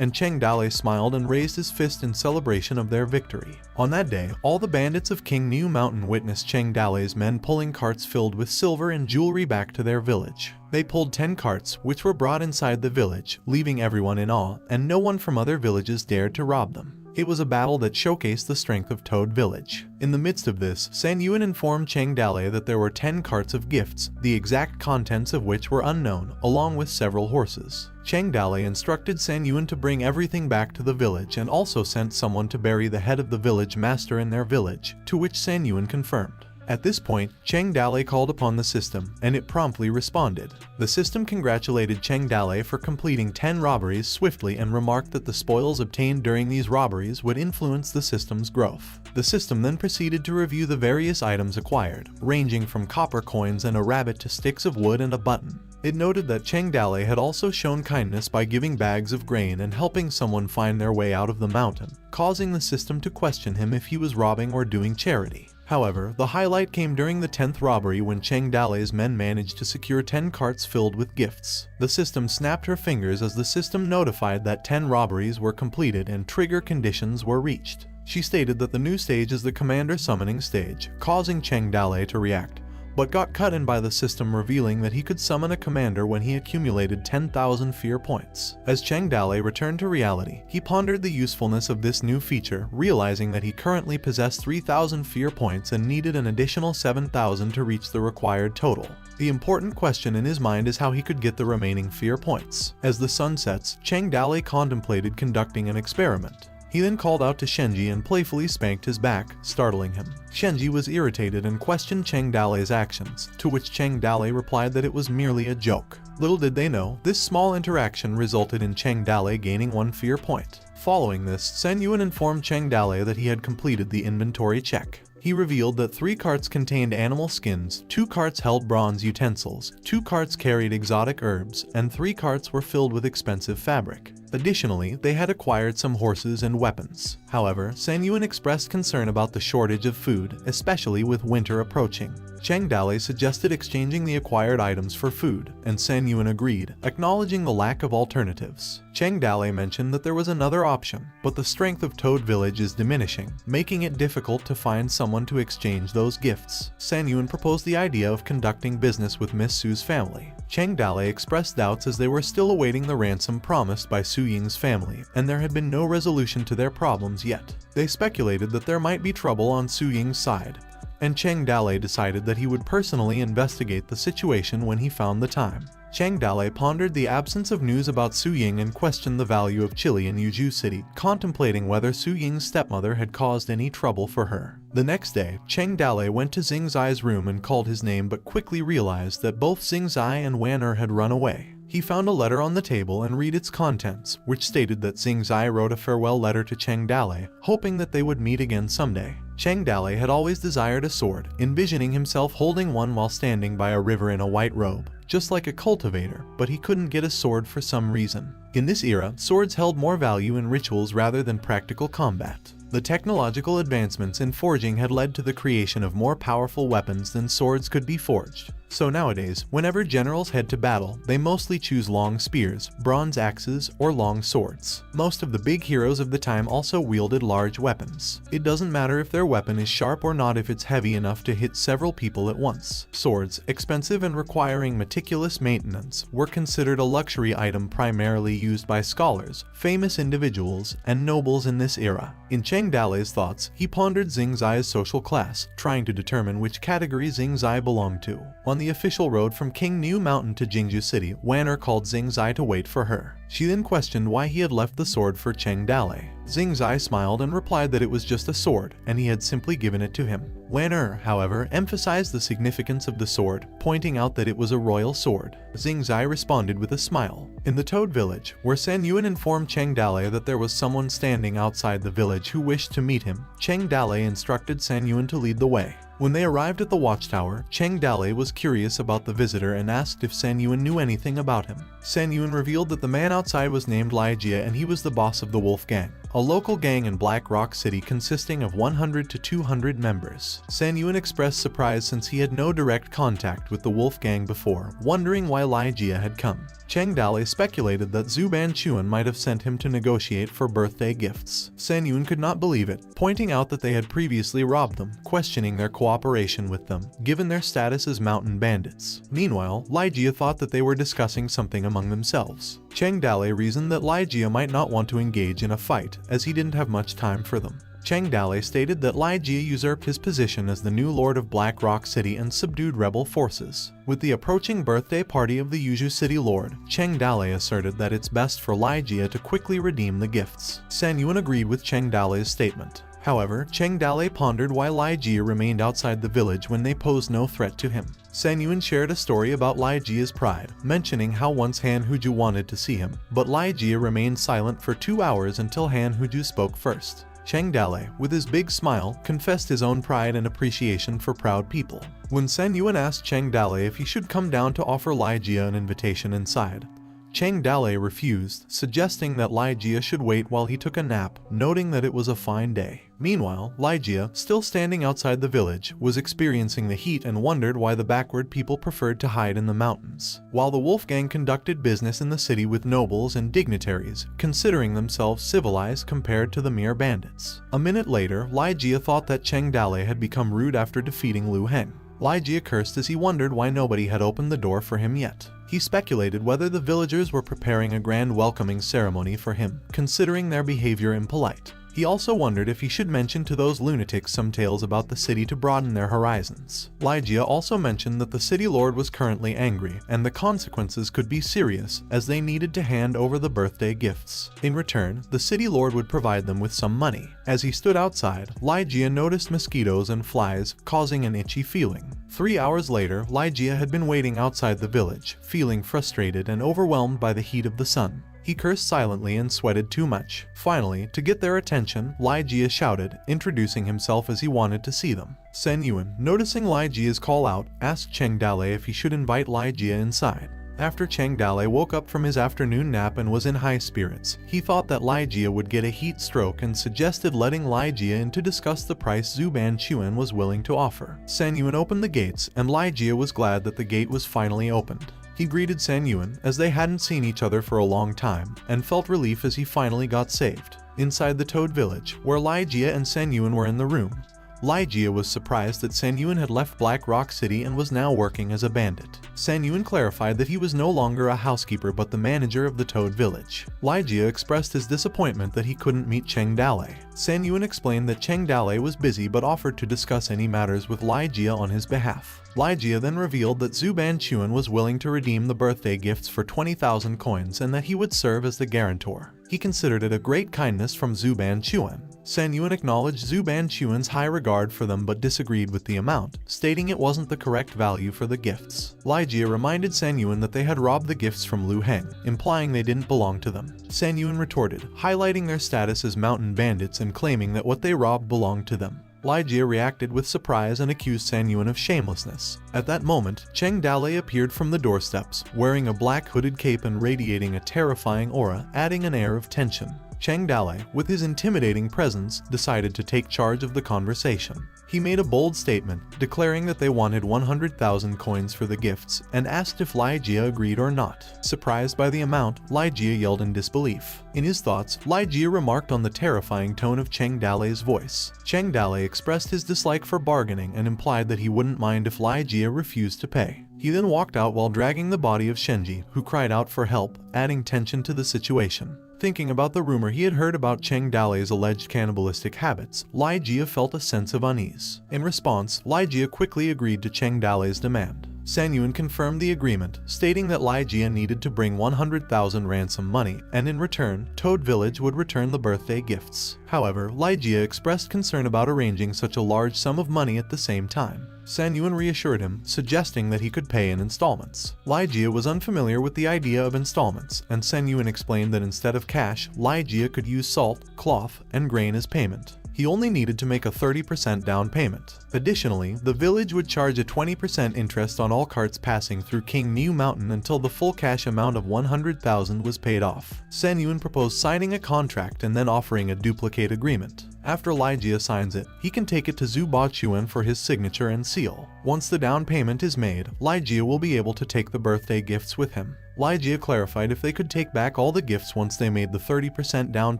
and Cheng Dale smiled and raised his fist in celebration of their victory. On that day, all the bandits of King New Mountain witnessed Cheng Dale's men pulling carts filled with silver and jewelry back to their village. They pulled 10 carts, which were brought inside the village, leaving everyone in awe, and no one from other villages dared to rob them. It was a battle that showcased the strength of Toad Village. In the midst of this, San Yuan informed Cheng Dale that there were 10 carts of gifts, the exact contents of which were unknown, along with several horses. Cheng Dale instructed San Yuan to bring everything back to the village and also sent someone to bury the head of the village master in their village, to which San Yuan confirmed. At this point, Cheng Dale called upon the system, and it promptly responded. The system congratulated Cheng Dale for completing 10 robberies swiftly and remarked that the spoils obtained during these robberies would influence the system's growth. The system then proceeded to review the various items acquired, ranging from copper coins and a rabbit to sticks of wood and a button. It noted that Cheng Dale had also shown kindness by giving bags of grain and helping someone find their way out of the mountain, causing the system to question him if he was robbing or doing charity. However, the highlight came during the 10th robbery when Cheng Dale's men managed to secure 10 carts filled with gifts. The system snapped her fingers as the system notified that 10 robberies were completed and trigger conditions were reached. She stated that the new stage is the commander summoning stage, causing Cheng Dale to react, but got cut in by the system revealing that he could summon a commander when he accumulated 10,000 fear points. As Cheng Dale returned to reality, he pondered the usefulness of this new feature, realizing that he currently possessed 3,000 fear points and needed an additional 7,000 to reach the required total. The important question in his mind is how he could get the remaining fear points. As the sun sets, Cheng Dale contemplated conducting an experiment. He then called out to Shenji and playfully spanked his back, startling him. Shenji was irritated and questioned Cheng Dale's actions, to which Cheng Dale replied that it was merely a joke. Little did they know, this small interaction resulted in Cheng Dale gaining 1 fear point. Following this, San Yuan informed Cheng Dale that he had completed the inventory check. He revealed that 3 carts contained animal skins, 2 carts held bronze utensils, 2 carts carried exotic herbs, and 3 carts were filled with expensive fabric. Additionally, they had acquired some horses and weapons. However, San Yuan expressed concern about the shortage of food, especially with winter approaching. Cheng Dale suggested exchanging the acquired items for food, and San Yuan agreed, acknowledging the lack of alternatives. Cheng Dale mentioned that there was another option, but the strength of Toad Village is diminishing, making it difficult to find someone to exchange those gifts. San Yuan proposed the idea of conducting business with Miss Su's family. Cheng Dale expressed doubts as they were still awaiting the ransom promised by Su Ying's family, and there had been no resolution to their problems yet. They speculated that there might be trouble on Su Ying's side, and Cheng Dale decided that he would personally investigate the situation when he found the time. Cheng Dale pondered the absence of news about Su Ying and questioned the value of chili in Yuzhu City, contemplating whether Su Ying's stepmother had caused any trouble for her. The next day, Cheng Dale went to Xing Zai's room and called his name but quickly realized that both Xing Zai and Wan had run away. He found a letter on the table and read its contents, which stated that Xing Zai wrote a farewell letter to Cheng Dale, hoping that they would meet again someday. Cheng Dale had always desired a sword, envisioning himself holding one while standing by a river in a white robe, just like a cultivator, but he couldn't get a sword for some reason. In this era, swords held more value in rituals rather than practical combat. The technological advancements in forging had led to the creation of more powerful weapons than swords could be forged. So nowadays, whenever generals head to battle, they mostly choose long spears, bronze axes, or long swords. Most of the big heroes of the time also wielded large weapons. It doesn't matter if their weapon is sharp or not if it's heavy enough to hit several people at once. Swords, expensive and requiring meticulous maintenance, were considered a luxury item primarily used by scholars, famous individuals, and nobles in this era. In Cheng Dale's thoughts, he pondered Xing Zai's social class, trying to determine which category Xing Zai belonged to. On the official road from King New Mountain to Jingju City, Wanner called Xing Zai to wait for her. She then questioned why he had left the sword for Cheng Dale. Xing Zai smiled and replied that it was just a sword, and he had simply given it to him. Wanner, however, emphasized the significance of the sword, pointing out that it was a royal sword. Xing Zai responded with a smile. In the Toad Village, where San Yuan informed Cheng Dale that there was someone standing outside the village who wished to meet him, Cheng Dale instructed San Yuan to lead the way. When they arrived at the watchtower, Cheng Dale was curious about the visitor and asked if San Yuan knew anything about him. San Yuan revealed that the man outside was named Lai Jia and he was the boss of the Wolf Gang. a local gang in Black Rock City consisting of 100 to 200 members. San Yuan expressed surprise since he had no direct contact with the Wolf Gang before, wondering why Lai Jia had come. Cheng Dale speculated that Zhu Banchuan might have sent him to negotiate for birthday gifts. San Yuan could not believe it, pointing out that they had previously robbed them, questioning their cooperation with them, given their status as mountain bandits. Meanwhile, Lai Jia thought that they were discussing something among themselves. Cheng Dale reasoned that Lai Jia might not want to engage in a fight, as he didn't have much time for them. Cheng Dale stated that Lai Jia usurped his position as the new lord of Black Rock City and subdued rebel forces. With the approaching birthday party of the Yuzhu City Lord, Cheng Dale asserted that it's best for Lai Jia to quickly redeem the gifts. San Yuan agreed with Cheng Dale's statement. However, Cheng Dale pondered why Lai Jia remained outside the village when they posed no threat to him. San Yuan shared a story about Lai Jia's pride, mentioning how once Han Huju wanted to see him, but Lai Jia remained silent for 2 hours until Han Huju spoke first. Cheng Dale, with his big smile, confessed his own pride and appreciation for proud people. When San Yuan asked Cheng Dale if he should come down to offer Lai Jia an invitation inside, Cheng Dale refused, suggesting that Lai Jia should wait while he took a nap, noting that it was a fine day. Meanwhile, Lai Jia, still standing outside the village, was experiencing the heat and wondered why the backward people preferred to hide in the mountains, while the Wolf Gang conducted business in the city with nobles and dignitaries, considering themselves civilized compared to the mere bandits. A minute later, Lai Jia thought that Cheng Dale had become rude after defeating Lu Heng. Lai Jia cursed as he wondered why nobody had opened the door for him yet. He speculated whether the villagers were preparing a grand welcoming ceremony for him, considering their behavior impolite. He also wondered if he should mention to those lunatics some tales about the city to broaden their horizons. Lai Jia also mentioned that the city lord was currently angry, and the consequences could be serious, as they needed to hand over the birthday gifts. In return, the city lord would provide them with some money. As he stood outside, Lai Jia noticed mosquitoes and flies, causing an itchy feeling. 3 hours later, Lai Jia had been waiting outside the village, feeling frustrated and overwhelmed by the heat of the sun. He cursed silently and sweated too much. Finally, to get their attention, Lai Jia shouted, introducing himself as he wanted to see them. San Yuan, noticing Lai Jia's call out, asked Cheng Dale if he should invite Lai Jia inside. After Cheng Dale woke up from his afternoon nap and was in high spirits, he thought that Lai Jia would get a heat stroke and suggested letting Lai Jia in to discuss the price Zhu Banchuan was willing to offer. San Yuan opened the gates, and Lai Jia was glad that the gate was finally opened. He greeted San Yuan, as they hadn't seen each other for a long time, and felt relief as he finally got saved. Inside the Toad Village, where Lai Jia and San Yuan were in the room, Lai Jia was surprised that San Yuan had left Black Rock City and was now working as a bandit. San Yuan clarified that he was no longer a housekeeper but the manager of the Toad Village. Lai Jia expressed his disappointment that he couldn't meet Cheng Dale. San Yuan explained that Cheng Dale was busy but offered to discuss any matters with Lai Jia on his behalf. Lai Jia then revealed that Zhu Banchuan was willing to redeem the birthday gifts for 20,000 coins and that he would serve as the guarantor. He considered it a great kindness from Zhu Banchuan. San Yuan acknowledged Zhu Banchuan's high regard for them but disagreed with the amount, stating it wasn't the correct value for the gifts. Lai Jia reminded San Yuan that they had robbed the gifts from Lu Heng, implying they didn't belong to them. San Yuan retorted, highlighting their status as mountain bandits and claiming that what they robbed belonged to them. Lai Jia reacted with surprise and accused San Yuan of shamelessness. At that moment, Cheng Dale appeared from the doorsteps, wearing a black hooded cape and radiating a terrifying aura, adding an air of tension. Cheng Dale, with his intimidating presence, decided to take charge of the conversation. He made a bold statement, declaring that they wanted 100,000 coins for the gifts, and asked if Lai Jia agreed or not. Surprised by the amount, Lai Jia yelled in disbelief. In his thoughts, Lai Jia remarked on the terrifying tone of Cheng Dale's voice. Cheng Dale expressed his dislike for bargaining and implied that he wouldn't mind if Lai Jia refused to pay. He then walked out while dragging the body of Shenji, who cried out for help, adding tension to the situation. Thinking about the rumor he had heard about Cheng Dale's alleged cannibalistic habits, Lai Jia felt a sense of unease. In response, Lai Jia quickly agreed to Cheng Dale's demand. San Yuan confirmed the agreement, stating that Lai Jia needed to bring 100,000 ransom money, and in return, Toad Village would return the birthday gifts. However, Lai Jia expressed concern about arranging such a large sum of money at the same time. San Yuan reassured him, suggesting that he could pay in installments. Lai Jia was unfamiliar with the idea of installments, and San Yuan explained that instead of cash, Lai Jia could use salt, cloth, and grain as payment. He only needed to make a 30% down payment. Additionally, the village would charge a 20% interest on all carts passing through King New Mountain until the full cash amount of 100,000 was paid off. Sen Yun proposed signing a contract and then offering a duplicate agreement. After Lai Jia signs it, he can take it to Zhu Baochuan for his signature and seal. Once the down payment is made, Lai Jia will be able to take the birthday gifts with him. Lai Jia clarified if they could take back all the gifts once they made the 30% down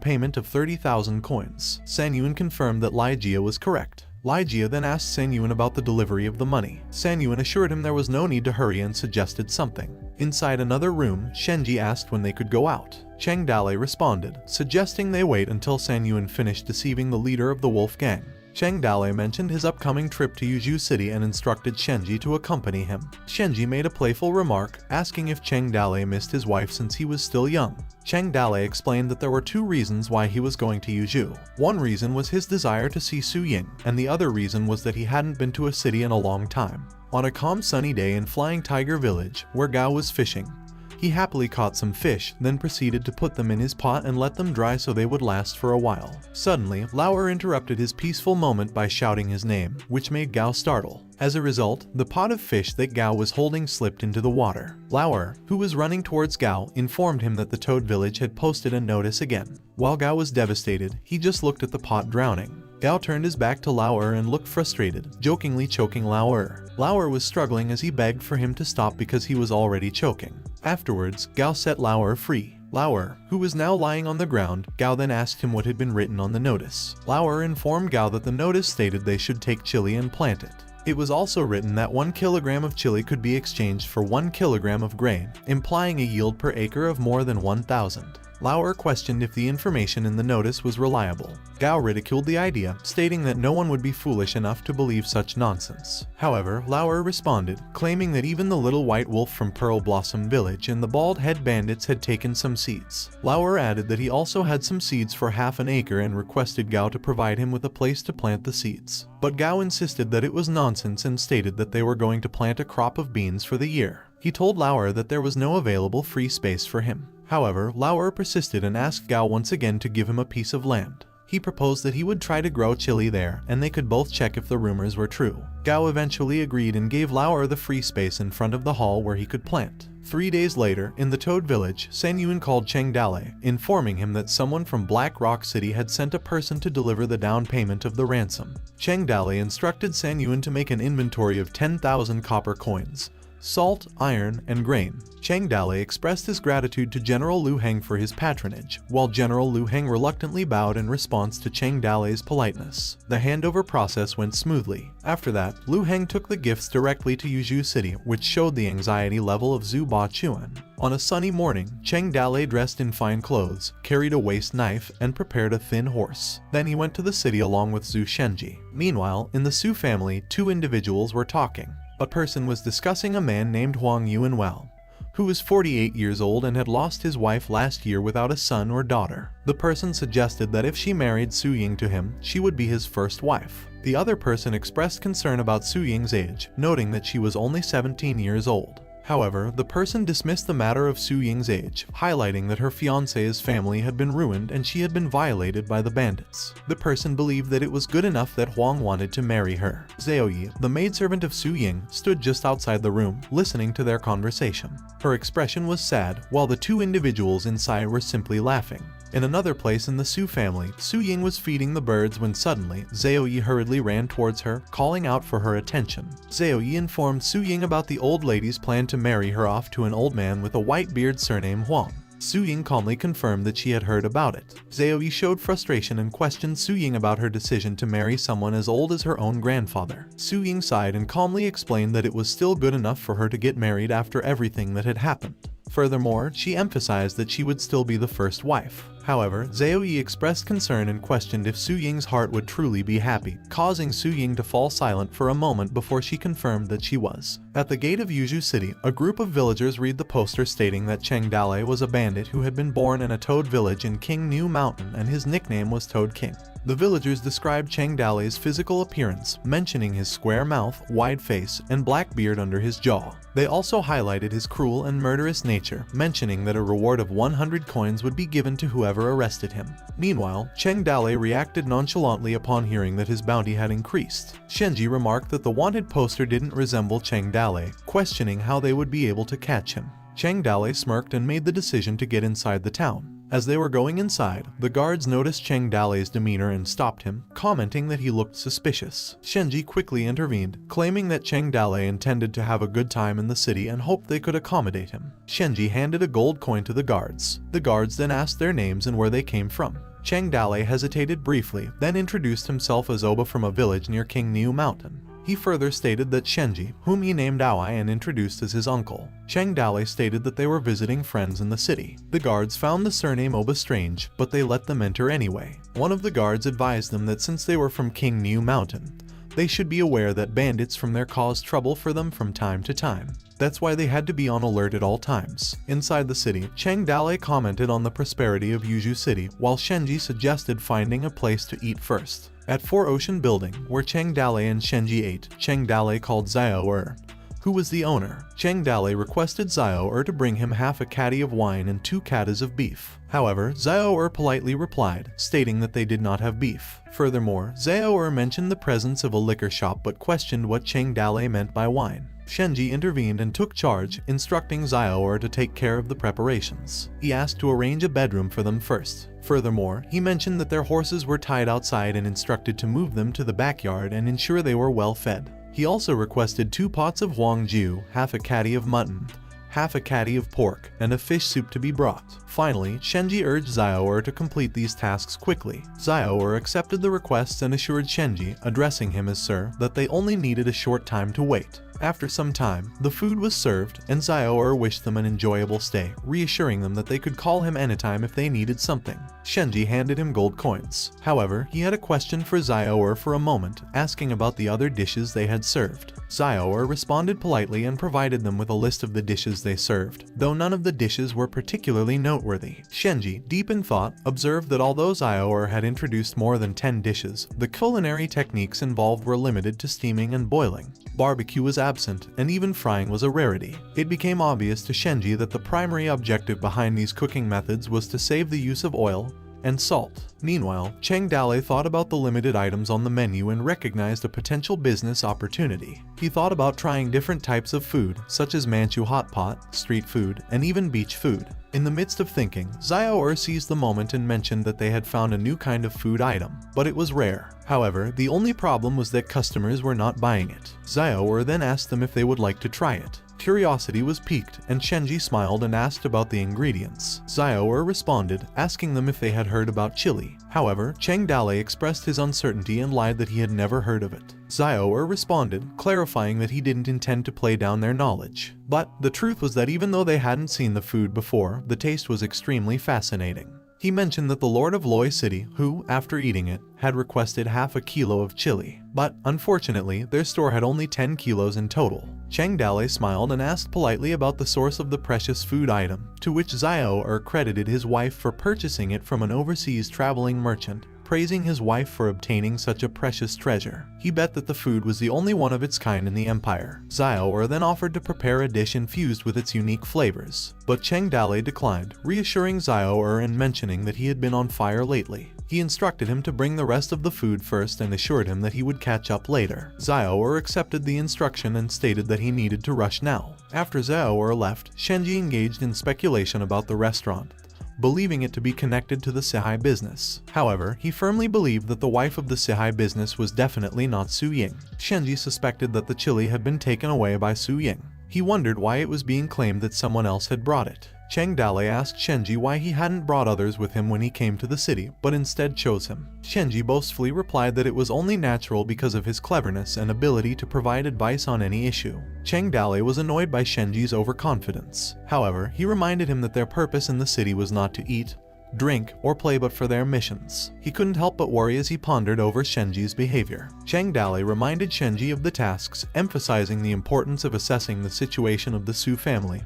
payment of 30,000 coins. San Yun confirmed that Lai Jia was correct. Lai Jia then asked San Yun about the delivery of the money. San Yun assured him there was no need to hurry and suggested something. Inside another room, Shenji asked when they could go out. Cheng Dale responded, suggesting they wait until San Yun finished deceiving the leader of the wolf gang. Cheng Dale mentioned his upcoming trip to Yuzhou City and instructed Shenji to accompany him. Shenji made a playful remark, asking if Cheng Dale missed his wife since he was still young. Cheng Dale explained that there were two reasons why he was going to Yuzhou. One reason was his desire to see Su Ying, and the other reason was that he hadn't been to a city in a long time. On a calm sunny day in Flying Tiger Village, where Gao was fishing, he happily caught some fish, then proceeded to put them in his pot and let them dry so they would last for a while. Suddenly, Lauer interrupted his peaceful moment by shouting his name, which made Gao startle. As a result, the pot of fish that Gao was holding slipped into the water. Lauer, who was running towards Gao, informed him that the Toad Village had posted a notice again. While Gao was devastated, he just looked at the pot drowning. Gao turned his back to Lauer and looked frustrated, jokingly choking Lauer. Lauer was struggling as he begged for him to stop because he was already choking. Afterwards, Gao set Lauer free. Lauer, who was now lying on the ground, Gao then asked him what had been written on the notice. Lauer informed Gao that the notice stated they should take chili and plant it. It was also written that 1 kilogram of chili could be exchanged for 1 kilogram of grain, implying a yield per acre of more than 1,000. Lauer questioned if the information in the notice was reliable. Gao ridiculed the idea, stating that no one would be foolish enough to believe such nonsense. However, Lauer responded, claiming that even the little white wolf from Pearl Blossom Village and the bald head bandits had taken some seeds. Lauer added that he also had some seeds for half an acre and requested Gao to provide him with a place to plant the seeds. But Gao insisted that it was nonsense and stated that they were going to plant a crop of beans for the year. He told Lauer that there was no available free space for him. However, Lauer persisted and asked Gao once again to give him a piece of land. He proposed that he would try to grow chili there, and they could both check if the rumors were true. Gao eventually agreed and gave Lauer the free space in front of the hall where he could plant. 3 days later, in the Toad Village, San Yun called Cheng Dale, informing him that someone from Black Rock City had sent a person to deliver the down payment of the ransom. Cheng Dale instructed San Yun to make an inventory of 10,000 copper coins, salt, iron, and grain. Cheng Dale expressed his gratitude to General Lu Heng for his patronage, while General Lu Heng reluctantly bowed in response to Cheng Dale's politeness. The handover process went smoothly. After that, Lu Heng took the gifts directly to Yuzhou City, which showed the anxiety level of Zhu Baochuan. On a sunny morning, Cheng Dale dressed in fine clothes, carried a waist knife, and prepared a thin horse. Then he went to the city along with Zhu Shenji. Meanwhile, in the Su family, two individuals were talking. A person was discussing a man named Huang Yuanwell, who was 48 years old and had lost his wife last year without a son or daughter. The person suggested that if she married Su Ying to him, she would be his first wife. The other person expressed concern about Su Ying's age, noting that she was only 17 years old. However, the person dismissed the matter of Su Ying's age, highlighting that her fiancé's family had been ruined and she had been violated by the bandits. The person believed that it was good enough that Huang wanted to marry her. Zhaoyi, the maidservant of Su Ying, stood just outside the room, listening to their conversation. Her expression was sad, while the two individuals inside were simply laughing. In another place in the Su family, Su Ying was feeding the birds when suddenly, Zhaoyi hurriedly ran towards her, calling out for her attention. Zhaoyi informed Su Ying about the old lady's plan to marry her off to an old man with a white beard surnamed Huang. Su Ying calmly confirmed that she had heard about it. Zhaoyi showed frustration and questioned Su Ying about her decision to marry someone as old as her own grandfather. Su Ying sighed and calmly explained that it was still good enough for her to get married after everything that had happened. Furthermore, she emphasized that she would still be the first wife. However, Zhaoyi expressed concern and questioned if Su Ying's heart would truly be happy, causing Su Ying to fall silent for a moment before she confirmed that she was. At the gate of Yuzhou City, a group of villagers read the poster stating that Cheng Dale was a bandit who had been born in a toad village in King New Mountain and his nickname was Toad King. The villagers described Cheng Dalei's physical appearance, mentioning his square mouth, wide face, and black beard under his jaw. They also highlighted his cruel and murderous nature, mentioning that a reward of 100 coins would be given to whoever arrested him. Meanwhile, Cheng Dalei reacted nonchalantly upon hearing that his bounty had increased. Shenji remarked that the wanted poster didn't resemble Cheng Dalei, questioning how they would be able to catch him. Cheng Dalei smirked and made the decision to get inside the town. As they were going inside, the guards noticed Cheng Dalei's demeanor and stopped him, commenting that he looked suspicious. Shenji quickly intervened, claiming that Cheng Dalei intended to have a good time in the city and hoped they could accommodate him. Shenji handed a gold coin to the guards. The guards then asked their names and where they came from. Cheng Dalei hesitated briefly, then introduced himself as Oba from a village near King Niu Mountain. He further stated that Shenji, whom he named Aoi and introduced as his uncle. Cheng Dalei stated that they were visiting friends in the city. The guards found the surname Oba strange, but they let them enter anyway. One of the guards advised them that since they were from King Niu Mountain, they should be aware that bandits from there cause trouble for them from time to time. That's why they had to be on alert at all times. Inside the city, Cheng Dalei commented on the prosperity of Yuju City, while Shenji suggested finding a place to eat first. At Four Ocean Building, where Cheng Dalei and Shenji ate, Cheng Dalei called Xiao who was the owner. Cheng Dalei requested Xiao to bring him half a caddy of wine and 2 cattas of beef. However, Xiao politely replied, stating that they did not have beef. Furthermore, Xiao mentioned the presence of a liquor shop but questioned what Cheng Dalei meant by wine. Shenji intervened and took charge, instructing Xiao to take care of the preparations. He asked to arrange a bedroom for them first. Furthermore, he mentioned that their horses were tied outside and instructed to move them to the backyard and ensure they were well fed. He also requested 2 pots of huangjiu, half a caddy of mutton, half a caddy of pork, and a fish soup to be brought. Finally, Shenji urged Xiao to complete these tasks quickly. Xiao accepted the requests and assured Shenji, addressing him as Sir, that they only needed a short time to wait. After some time, the food was served, and Xiao wished them an enjoyable stay, reassuring them that they could call him anytime if they needed something. Shenji handed him gold coins. However, he had a question for Xiao for a moment, asking about the other dishes they had served. Xiao responded politely and provided them with a list of the dishes they served, though none of the dishes were particularly noteworthy. Shenji, deep in thought, observed that although Xiao had introduced more than 10 dishes, the culinary techniques involved were limited to steaming and boiling. Barbecue was absent, and even frying was a rarity. It became obvious to Shenji that the primary objective behind these cooking methods was to save the use of oil and salt. Meanwhile, Cheng Dalei thought about the limited items on the menu and recognized a potential business opportunity. He thought about trying different types of food, such as Manchu hot pot, street food, and even beach food. In the midst of thinking, Xiao seized the moment and mentioned that they had found a new kind of food item, but it was rare. However, the only problem was that customers were not buying it. Xiao then asked them if they would like to try it. Curiosity was piqued, and Shenji smiled and asked about the ingredients. Xiao responded, asking them if they had heard about chili. However, Cheng Dalei expressed his uncertainty and lied that he had never heard of it. Xiao responded, clarifying that he didn't intend to play down their knowledge. But the truth was that even though they hadn't seen the food before, the taste was extremely fascinating. He mentioned that the Lord of Loi City, who, after eating it, had requested half a kilo of chili. But, unfortunately, their store had only 10 kilos in total. Cheng Dalei smiled and asked politely about the source of the precious food item, to which Xiao credited his wife for purchasing it from an overseas traveling merchant, praising his wife for obtaining such a precious treasure. He bet that the food was the only one of its kind in the empire. Xiao then offered to prepare a dish infused with its unique flavors, but Cheng Dalei declined, reassuring Xiao and mentioning that he had been on fire lately. He instructed him to bring the rest of the food first and assured him that he would catch up later. Xiao accepted the instruction and stated that he needed to rush now. After Xiao left, Shenji engaged in speculation about the restaurant, believing it to be connected to the Sehai business. However, he firmly believed that the wife of the Sehai business was definitely not Su Ying. Shenji suspected that the chili had been taken away by Su Ying. He wondered why it was being claimed that someone else had brought it. Cheng Dalei asked Shenji why he hadn't brought others with him when he came to the city, but instead chose him. Shenji boastfully replied that it was only natural because of his cleverness and ability to provide advice on any issue. Cheng Dalei was annoyed by Shenji's overconfidence. However, he reminded him that their purpose in the city was not to eat, drink, or play but for their missions. He couldn't help but worry as he pondered over Shenji's behavior. Cheng Dalei reminded Shenji of the tasks, emphasizing the importance of assessing the situation of the Su family,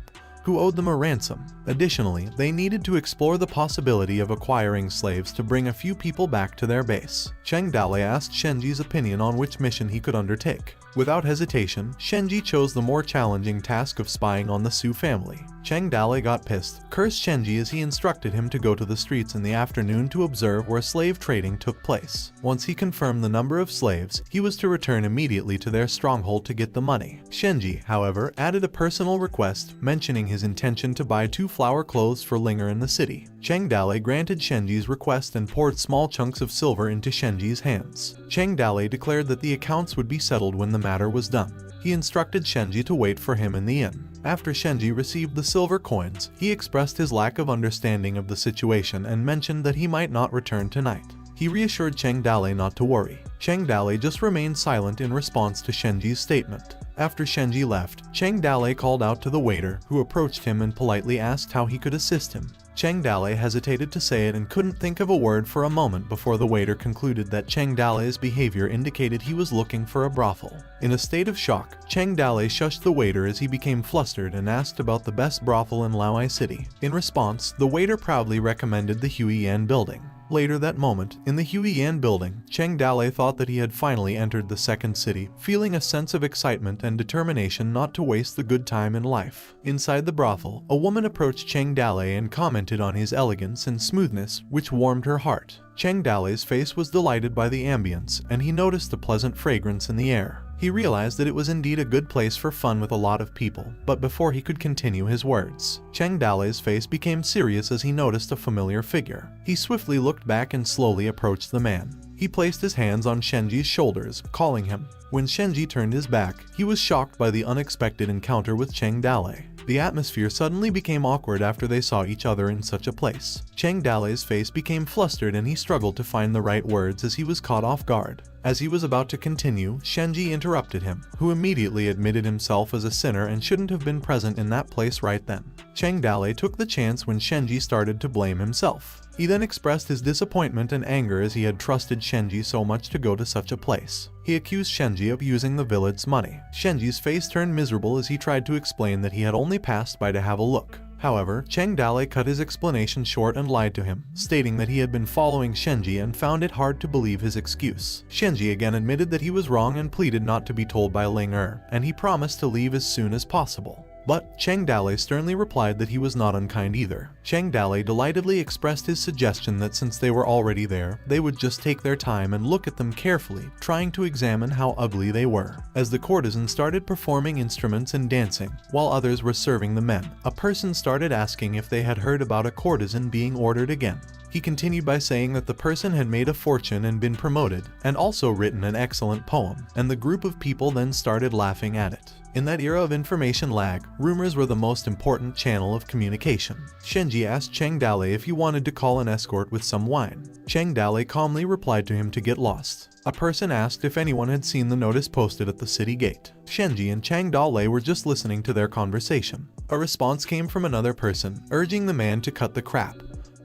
who owed them a ransom. Additionally, they needed to explore the possibility of acquiring slaves to bring a few people back to their base. Cheng Dale asked Shenji's opinion on which mission he could undertake. Without hesitation, Shenji chose the more challenging task of spying on the Su family. Cheng Dale got pissed, cursed Shenji as he instructed him to go to the streets in the afternoon to observe where slave trading took place. Once he confirmed the number of slaves, he was to return immediately to their stronghold to get the money. Shenji, however, added a personal request, mentioning his intention to buy 2 flower clothes for Linger in the city. Cheng Dale granted Shenji's request and poured small chunks of silver into Shenji's hands. Cheng Dale declared that the accounts would be settled when the matter was done. He instructed Shenji to wait for him in the inn. After Shenji received the silver coins, he expressed his lack of understanding of the situation and mentioned that he might not return tonight. He reassured Cheng Dale not to worry. Cheng Dale just remained silent in response to Shenji's statement. After Shenji left, Cheng Dale called out to the waiter, who approached him and politely asked how he could assist him. Cheng Dale hesitated to say it and couldn't think of a word for a moment before the waiter concluded that Cheng Dale's behavior indicated he was looking for a brothel. In a state of shock, Cheng Dale shushed the waiter as he became flustered and asked about the best brothel in Laoai City. In response, the waiter proudly recommended the Huiyan building. Later that moment, in the Huiyan building, Cheng Dale thought that he had finally entered the second city, feeling a sense of excitement and determination not to waste the good time in life. Inside the brothel, a woman approached Cheng Dale and commented on his elegance and smoothness, which warmed her heart. Cheng Dale's face was delighted by the ambience, and he noticed the pleasant fragrance in the air. He realized that it was indeed a good place for fun with a lot of people, but before he could continue his words, Cheng Dale's face became serious as he noticed a familiar figure. He swiftly looked back and slowly approached the man. He placed his hands on Shenji's shoulders, calling him. When Shenji turned his back, he was shocked by the unexpected encounter with Cheng Dale. The atmosphere suddenly became awkward after they saw each other in such a place. Cheng Dale's face became flustered and he struggled to find the right words as he was caught off guard. As he was about to continue, Shenji interrupted him, who immediately admitted himself as a sinner and shouldn't have been present in that place right then. Cheng Dale took the chance when Shenji started to blame himself. He then expressed his disappointment and anger as he had trusted Shenji so much to go to such a place. He accused Shenji of using the village's money. Shenji's face turned miserable as he tried to explain that he had only passed by to have a look. However, Cheng Dale cut his explanation short and lied to him, stating that he had been following Shenji and found it hard to believe his excuse. Shenji again admitted that he was wrong and pleaded not to be told by Ling and he promised to leave as soon as possible. But Cheng Dale sternly replied that he was not unkind either. Cheng Dale delightedly expressed his suggestion that since they were already there, they would just take their time and look at them carefully, trying to examine how ugly they were. As the courtesans started performing instruments and dancing, while others were serving the men, a person started asking if they had heard about a courtesan being ordered again. He continued by saying that the person had made a fortune and been promoted, and also written an excellent poem, and the group of people then started laughing at it. In that era of information lag, rumors were the most important channel of communication. Shenji asked Cheng Dale if he wanted to call an escort with some wine. Cheng Dale calmly replied to him to get lost. A person asked if anyone had seen the notice posted at the city gate. Shenji and Cheng Dale were just listening to their conversation. A response came from another person, urging the man to cut the crap.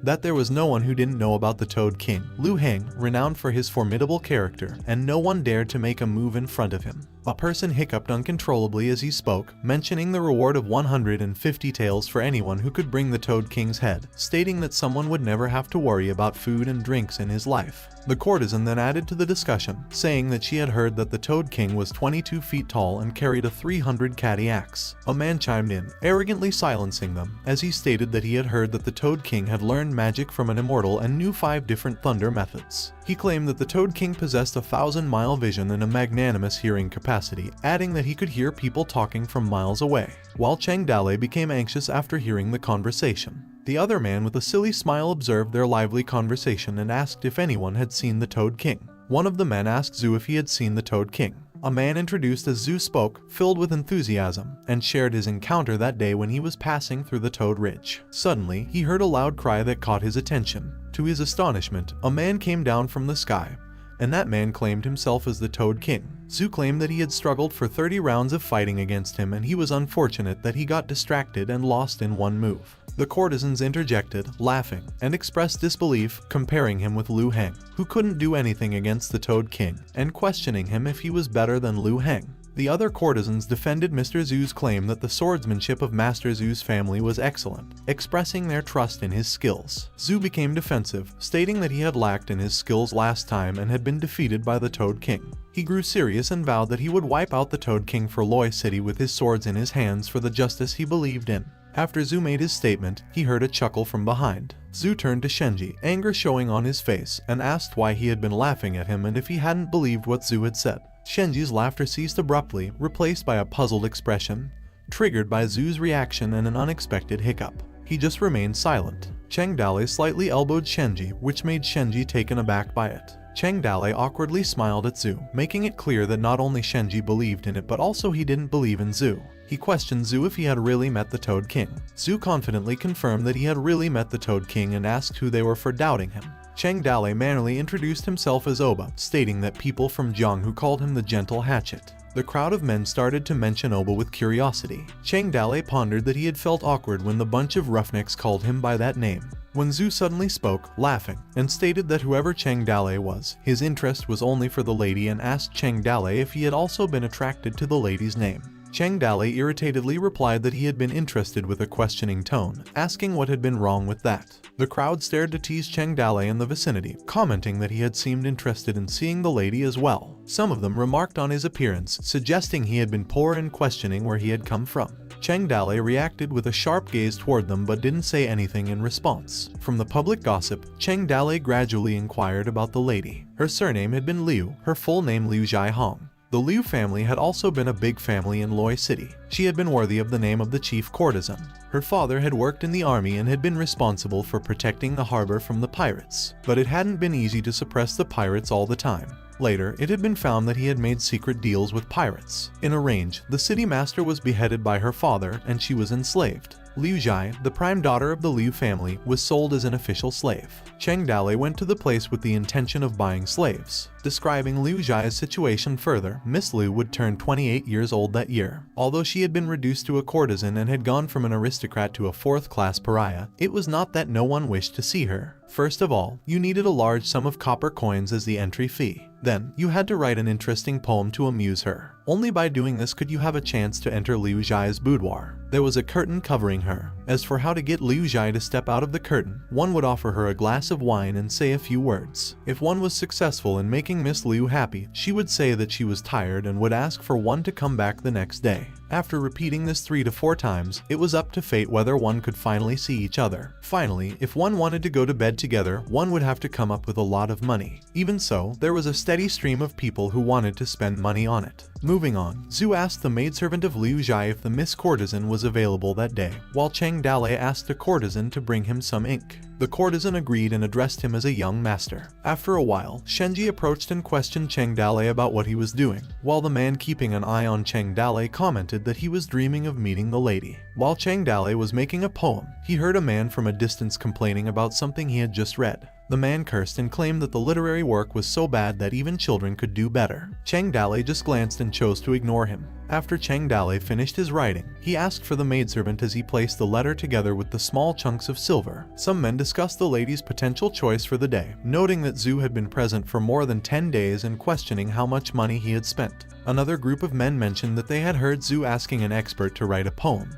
That there was no one who didn't know about the Toad King, Lu Heng, renowned for his formidable character, and no one dared to make a move in front of him. A person hiccuped uncontrollably as he spoke, mentioning the reward of 150 taels for anyone who could bring the Toad King's head, stating that someone would never have to worry about food and drinks in his life. The courtesan then added to the discussion, saying that she had heard that the Toad King was 22 feet tall and carried a 300 catty axe. A man chimed in, arrogantly silencing them, as he stated that he had heard that the Toad King had learned magic from an immortal and knew 5 different thunder methods. He claimed that the Toad King possessed a 1,000-mile vision and a magnanimous hearing capacity, adding that he could hear people talking from miles away. While Cheng Dale became anxious after hearing the conversation. The other man with a silly smile observed their lively conversation and asked if anyone had seen the Toad King. One of the men asked Zhu if he had seen the Toad King. A man introduced as Zhu spoke, filled with enthusiasm, and shared his encounter that day when he was passing through the Toad Ridge. Suddenly, he heard a loud cry that caught his attention. To his astonishment, a man came down from the sky, and that man claimed himself as the Toad King. Zhu claimed that he had struggled for 30 rounds of fighting against him and he was unfortunate that he got distracted and lost in one move. The courtesans interjected, laughing, and expressed disbelief, comparing him with Lu Heng, who couldn't do anything against the Toad King, and questioning him if he was better than Lu Heng. The other courtesans defended Mr. Zhu's claim that the swordsmanship of Master Zhu's family was excellent, expressing their trust in his skills. Zhu became defensive, stating that he had lacked in his skills last time and had been defeated by the Toad King. He grew serious and vowed that he would wipe out the Toad King for Loi City with his swords in his hands for the justice he believed in. After Zhu made his statement, he heard a chuckle from behind. Zhu turned to Shenji, anger showing on his face, and asked why he had been laughing at him and if he hadn't believed what Zhu had said. Shenji's laughter ceased abruptly, replaced by a puzzled expression, triggered by Zhu's reaction and an unexpected hiccup. He just remained silent. Cheng Dale slightly elbowed Shenji, which made Shenji taken aback by it. Cheng Dale awkwardly smiled at Zhu, making it clear that not only Shenji believed in it but also he didn't believe in Zhu. He questioned Zhu if he had really met the Toad King. Zhu confidently confirmed that he had really met the Toad King and asked who they were for doubting him. Cheng Dale mannerly introduced himself as Oba, stating that people from Jianghu called him the Gentle Hatchet. The crowd of men started to mention Oba with curiosity. Cheng Dale pondered that he had felt awkward when the bunch of roughnecks called him by that name. When Zhu suddenly spoke, laughing, and stated that whoever Cheng Dale was, his interest was only for the lady, and asked Cheng Dale if he had also been attracted to the lady's name. Cheng Dale irritatedly replied that he had been interested with a questioning tone, asking what had been wrong with that. The crowd stared to tease Cheng Dale in the vicinity, commenting that he had seemed interested in seeing the lady as well. Some of them remarked on his appearance, suggesting he had been poor and questioning where he had come from. Cheng Dale reacted with a sharp gaze toward them but didn't say anything in response. From the public gossip, Cheng Dale gradually inquired about the lady. Her surname had been Liu, her full name Liu Jiahong. The Liu family had also been a big family in Loi City. She had been worthy of the name of the chief courtesan. Her father had worked in the army and had been responsible for protecting the harbor from the pirates, but it hadn't been easy to suppress the pirates all the time. Later, it had been found that he had made secret deals with pirates. In a range, the city master was beheaded by her father and she was enslaved. Liu Jai, the prime daughter of the Liu family, was sold as an official slave. Cheng Dale went to the place with the intention of buying slaves. Describing Liu Jai's situation further, Miss Liu would turn 28 years old that year. Although she had been reduced to a courtesan and had gone from an aristocrat to a fourth-class pariah, it was not that no one wished to see her. First of all, you needed a large sum of copper coins as the entry fee. Then, you had to write an interesting poem to amuse her. Only by doing this could you have a chance to enter Liu Jai's boudoir. There was a curtain covering her. As for how to get Liu Jai to step out of the curtain, one would offer her a glass of wine and say a few words. If one was successful in making Miss Liu happy, she would say that she was tired and would ask for one to come back the next day. After repeating this 3 to 4 times, it was up to fate whether one could finally see each other. Finally, if one wanted to go to bed together, one would have to come up with a lot of money. Even so, there was a steady stream of people who wanted to spend money on it. Moving on, Zhu asked the maidservant of Liu Jai if the Miss Courtesan was available that day, while Cheng Dale asked the courtesan to bring him some ink. The courtesan agreed and addressed him as a young master. After a while, Shenji approached and questioned Cheng Dale about what he was doing, while the man keeping an eye on Cheng Dale commented that he was dreaming of meeting the lady. While Cheng Dale was making a poem, he heard a man from a distance complaining about something he had just read. The man cursed and claimed that the literary work was so bad that even children could do better. Cheng Dale just glanced and chose to ignore him. After Cheng Dale finished his writing, he asked for the maidservant as he placed the letter together with the small chunks of silver. Some men discussed the lady's potential choice for the day, noting that Zhu had been present for more than 10 days and questioning how much money he had spent. Another group of men mentioned that they had heard Zhu asking an expert to write a poem,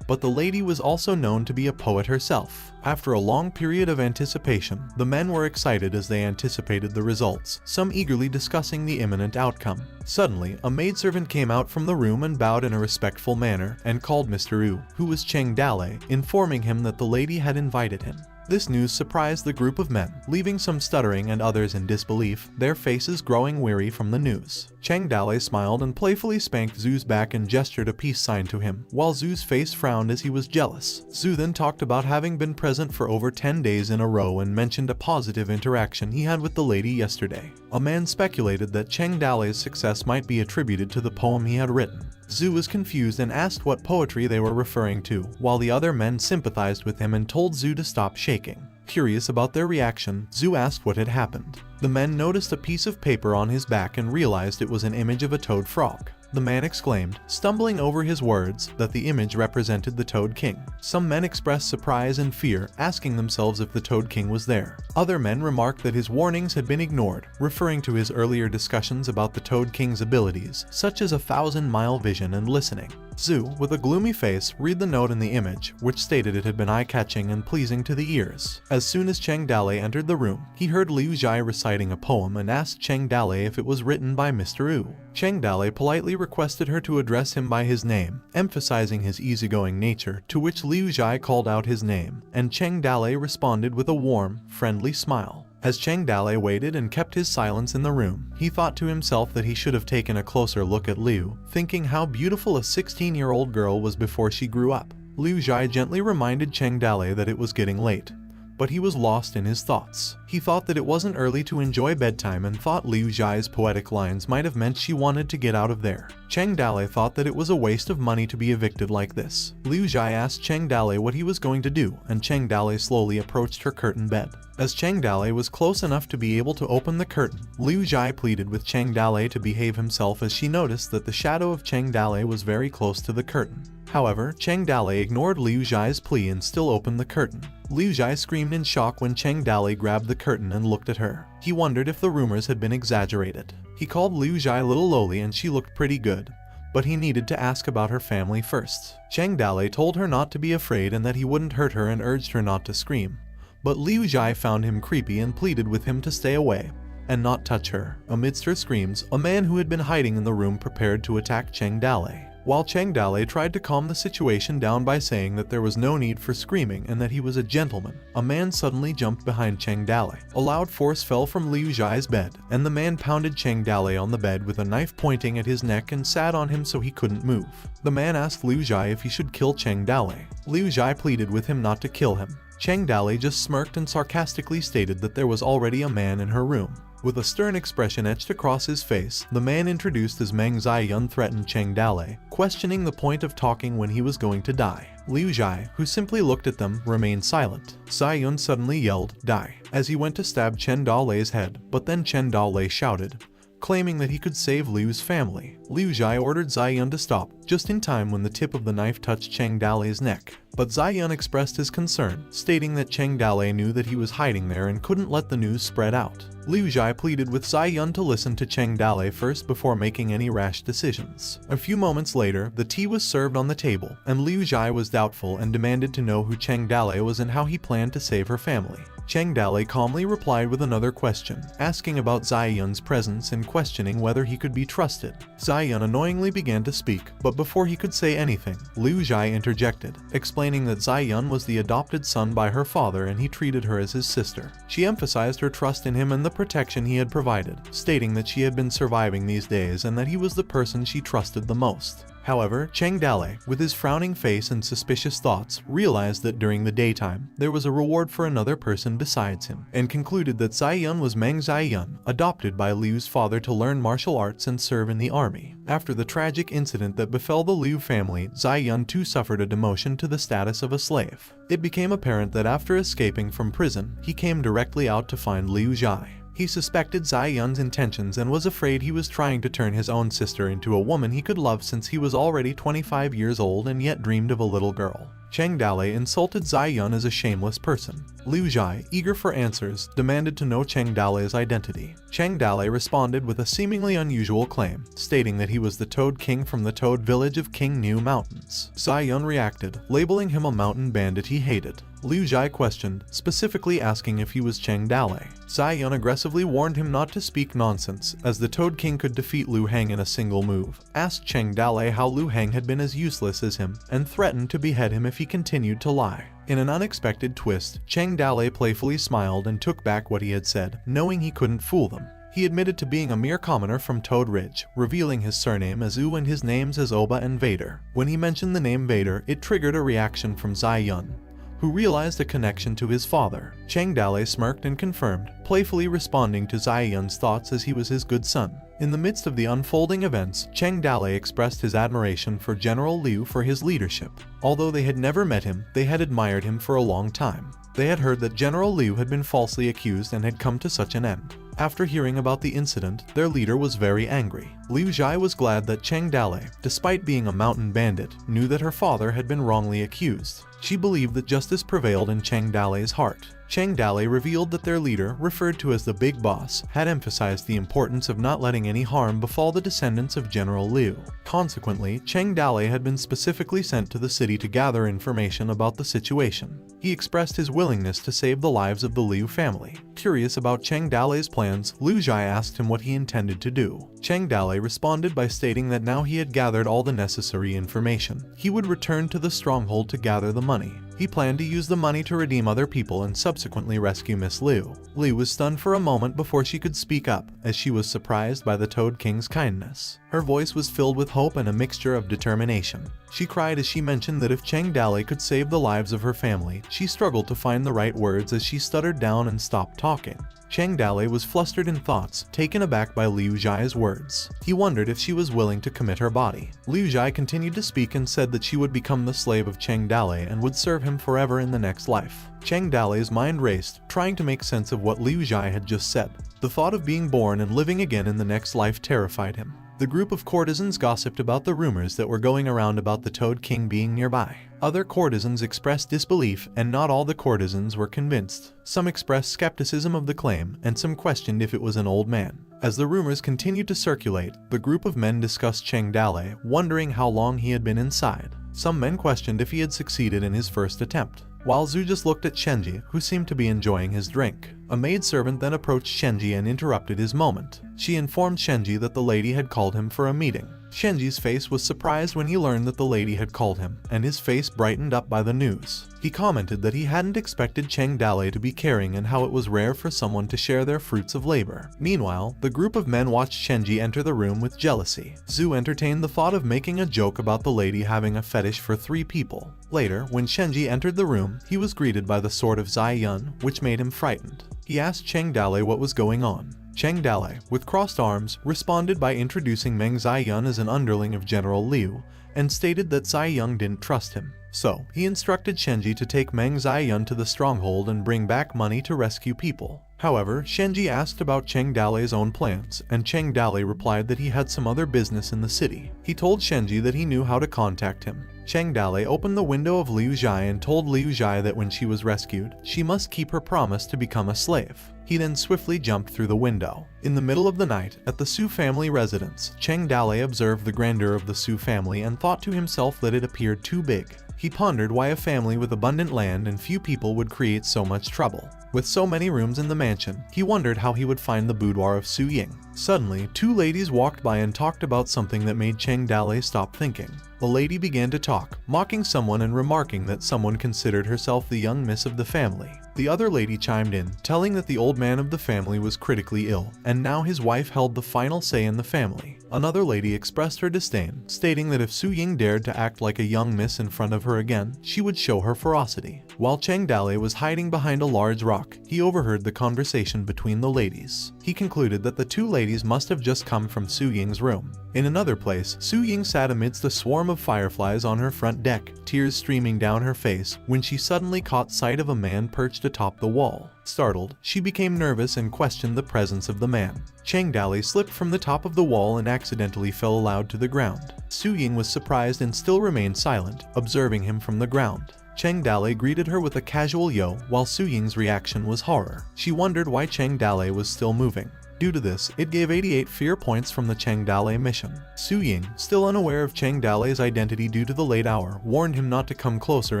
but the lady was also known to be a poet herself. After a long period of anticipation, the men were excited as they anticipated the results, some eagerly discussing the imminent outcome. Suddenly, a maidservant came out from the room and bowed in a respectful manner, and called Mr. Yu, who was Cheng Dale, informing him that the lady had invited him. This news surprised the group of men, leaving some stuttering and others in disbelief, their faces growing weary from the news. Cheng Dale smiled and playfully spanked Zhu's back and gestured a peace sign to him, while Zhu's face frowned as he was jealous. Zhu then talked about having been present for over 10 days in a row and mentioned a positive interaction he had with the lady yesterday. A man speculated that Cheng Dale's success might be attributed to the poem he had written. Zhu was confused and asked what poetry they were referring to, while the other men sympathized with him and told Zhu to stop shaking. Curious about their reaction, Zhu asked what had happened. The men noticed a piece of paper on his back and realized it was an image of a toad frog. the man exclaimed, stumbling over his words, that the image represented the Toad King. Some men expressed surprise and fear, asking themselves if the Toad King was there. Other men remarked that his warnings had been ignored, referring to his earlier discussions about the Toad King's abilities, such as 1,000-mile vision and listening. Zhu, with a gloomy face, read the note in the image, which stated it had been eye-catching and pleasing to the ears. As soon as Cheng Dale entered the room, he heard Liu Zhai reciting a poem and asked Cheng Dale if it was written by Mr. Wu. Cheng Dale politely requested her to address him by his name, emphasizing his easygoing nature, to which Liu Zhai called out his name, and Cheng Dale responded with a warm, friendly smile. As Cheng Dale waited and kept his silence in the room, he thought to himself that he should have taken a closer look at Liu, thinking how beautiful a 16-year-old girl was before she grew up. Liu Zhai gently reminded Cheng Dale that it was getting late, but he was lost in his thoughts. He thought that it wasn't early to enjoy bedtime and thought Liu Zhai's poetic lines might have meant she wanted to get out of there. Cheng Dale thought that it was a waste of money to be evicted like this. Liu Zhai asked Cheng Dale what he was going to do, and Cheng Dale slowly approached her curtain bed. As Cheng Dale was close enough to be able to open the curtain, Liu Zhai pleaded with Cheng Dale to behave himself as she noticed that the shadow of Cheng Dale was very close to the curtain. However, Cheng Dale ignored Liu Zhai's plea and still opened the curtain. Liu Zhai screamed in shock when Cheng Dale grabbed the curtain and looked at her. He wondered if the rumors had been exaggerated. He called Liu Zhai Little Loli and she looked pretty good, but he needed to ask about her family first. Cheng Dale told her not to be afraid and that he wouldn't hurt her and urged her not to scream. But Liu Zhai found him creepy and pleaded with him to stay away and not touch her. Amidst her screams, a man who had been hiding in the room prepared to attack Cheng Dale. While Cheng Dale tried to calm the situation down by saying that there was no need for screaming and that he was a gentleman, a man suddenly jumped behind Cheng Dale. A loud force fell from Liu Zhai's bed, and the man pounded Cheng Dale on the bed with a knife pointing at his neck and sat on him so he couldn't move. The man asked Liu Zhai if he should kill Cheng Dale. Liu Zhai pleaded with him not to kill him. Cheng Dale just smirked and sarcastically stated that there was already a man in her room. With a stern expression etched across his face, the man introduced as Meng Ziyun threatened Cheng Dale, questioning the point of talking when he was going to die. Liu Zhai, who simply looked at them, remained silent. Ziyun suddenly yelled, "Die," as he went to stab Chen Dale's head, but then Chen Dale shouted, claiming that he could save Liu's family. Liu Zhai ordered Ziyun to stop, just in time when the tip of the knife touched Cheng Dale's neck. But Ziyun expressed his concern, stating that Cheng Dale knew that he was hiding there and couldn't let the news spread out. Liu Zhai pleaded with Ziyun to listen to Cheng Dale first before making any rash decisions. A few moments later, the tea was served on the table, and Liu Zhai was doubtful and demanded to know who Cheng Dale was and how he planned to save her family. Cheng Dale calmly replied with another question, asking about Ziyun's presence and questioning whether he could be trusted. Ziyun annoyingly began to speak, but before he could say anything, Liu Zhai interjected, explaining that Ziyun was the adopted son by her father and he treated her as his sister. She emphasized her trust in him and the protection he had provided, stating that she had been surviving these days and that he was the person she trusted the most. However, Cheng Dale, with his frowning face and suspicious thoughts, realized that during the daytime, there was a reward for another person besides him, and concluded that Ziyun was Meng Ziyun, adopted by Liu's father to learn martial arts and serve in the army. After the tragic incident that befell the Liu family, Ziyun too suffered a demotion to the status of a slave. It became apparent that after escaping from prison, he came directly out to find Liu Zhai. He suspected Ziyun's intentions and was afraid he was trying to turn his own sister into a woman he could love since he was already 25 years old and yet dreamed of a little girl. Cheng Dale insulted Ziyun as a shameless person. Liu Zhai, eager for answers, demanded to know Cheng Dale's identity. Cheng Dale responded with a seemingly unusual claim, stating that he was the Toad King from the Toad village of King New Mountains. Ziyun reacted, labeling him a mountain bandit he hated. Liu Zhai questioned, specifically asking if he was Cheng Dale. Ziyun aggressively warned him not to speak nonsense, as the Toad King could defeat Liu Heng in a single move, asked Cheng Dale how Liu Heng had been as useless as him, and threatened to behead him if he continued to lie. In an unexpected twist, Cheng Dale playfully smiled and took back what he had said, knowing he couldn't fool them. He admitted to being a mere commoner from Toad Ridge, revealing his surname as U and his names as Oba and Vader. When he mentioned the name Vader, it triggered a reaction from Ziyun, who realized a connection to his father. Cheng Dale smirked and confirmed, playfully responding to Ziyun's thoughts as he was his good son. In the midst of the unfolding events, Cheng Dale expressed his admiration for General Liu for his leadership. Although they had never met him, they had admired him for a long time. They had heard that General Liu had been falsely accused and had come to such an end. After hearing about the incident, their leader was very angry. Liu Zhai was glad that Cheng Dale, despite being a mountain bandit, knew that her father had been wrongly accused. She believed that justice prevailed in Cheng Dale's heart. Cheng Dale revealed that their leader, referred to as the Big Boss, had emphasized the importance of not letting any harm befall the descendants of General Liu. Consequently, Cheng Dale had been specifically sent to the city to gather information about the situation. He expressed his willingness to save the lives of the Liu family. Curious about Cheng Dale's plans, Liu Zhai asked him what he intended to do. Cheng Dale responded by stating that now he had gathered all the necessary information, he would return to the stronghold to gather the money. He planned to use the money to redeem other people and subsequently rescue Miss Liu. Liu was stunned for a moment before she could speak up, as she was surprised by the Toad King's kindness. Her voice was filled with hope and a mixture of determination. She cried as she mentioned that if Cheng Dale could save the lives of her family. She struggled to find the right words as she stuttered down and stopped talking. Cheng Dale was flustered in thoughts, taken aback by Liu Zhai's words. He wondered if she was willing to commit her body. Liu Zhai continued to speak and said that she would become the slave of Cheng Dale and would serve him forever in the next life. Cheng Dale's mind raced, trying to make sense of what Liu Zhai had just said. The thought of being born and living again in the next life terrified him. The group of courtesans gossiped about the rumors that were going around about the Toad King being nearby. Other courtesans expressed disbelief, and not all the courtesans were convinced. Some expressed skepticism of the claim, and some questioned if it was an old man. As the rumors continued to circulate, the group of men discussed Cheng Dale, wondering how long he had been inside. Some men questioned if he had succeeded in his first attempt, while Zhu just looked at Shenji, who seemed to be enjoying his drink. A maidservant then approached Shenji and interrupted his moment. She informed Shenji that the lady had called him for a meeting. Shenji's face was surprised when he learned that the lady had called him, and his face brightened up by the news. He commented that he hadn't expected Cheng Dale to be caring and how it was rare for someone to share their fruits of labor. Meanwhile, the group of men watched Shenji enter the room with jealousy. Zhu entertained the thought of making a joke about the lady having a fetish for 3 people. Later, when Shenji entered the room, he was greeted by the sword of Zai Yun, which made him frightened. He asked Cheng Dale what was going on. Cheng Dale, with crossed arms, responded by introducing Meng Ziyun as an underling of General Liu, and stated that Ziyun didn't trust him. So, he instructed Shenji to take Meng Ziyun to the stronghold and bring back money to rescue people. However, Shenji asked about Cheng Dale's own plans, and Cheng Dale replied that he had some other business in the city. He told Shenji that he knew how to contact him. Cheng Dale opened the window of Liu Zhai and told Liu Zhai that when she was rescued, she must keep her promise to become a slave. He then swiftly jumped through the window. In the middle of the night, at the Su family residence, Cheng Dale observed the grandeur of the Su family and thought to himself that it appeared too big. He pondered why a family with abundant land and few people would create so much trouble. With so many rooms in the mansion, he wondered how he would find the boudoir of Su Ying. Suddenly, 2 ladies walked by and talked about something that made Cheng Dale stop thinking. The lady began to talk, mocking someone and remarking that someone considered herself the young miss of the family. The other lady chimed in, telling that the old man of the family was critically ill, and now his wife held the final say in the family. Another lady expressed her disdain, stating that if Su Ying dared to act like a young miss in front of her again, she would show her ferocity. While Cheng Dale was hiding behind a large rock, he overheard the conversation between the ladies. He concluded that the 2 ladies must have just come from Su Ying's room. In another place, Su Ying sat amidst a swarm of fireflies on her front deck, tears streaming down her face, when she suddenly caught sight of a man perched atop the wall. Startled, she became nervous and questioned the presence of the man. Cheng Dale slipped from the top of the wall and accidentally fell aloud to the ground. Su Ying was surprised and still remained silent, observing him from the ground. Cheng Dale greeted her with a casual yo, while Su Ying's reaction was horror. She wondered why Cheng Dale was still moving. Due to this, it gave 88 fear points from the Cheng Dale mission. Su Ying, still unaware of Cheng Dale's identity due to the late hour, warned him not to come closer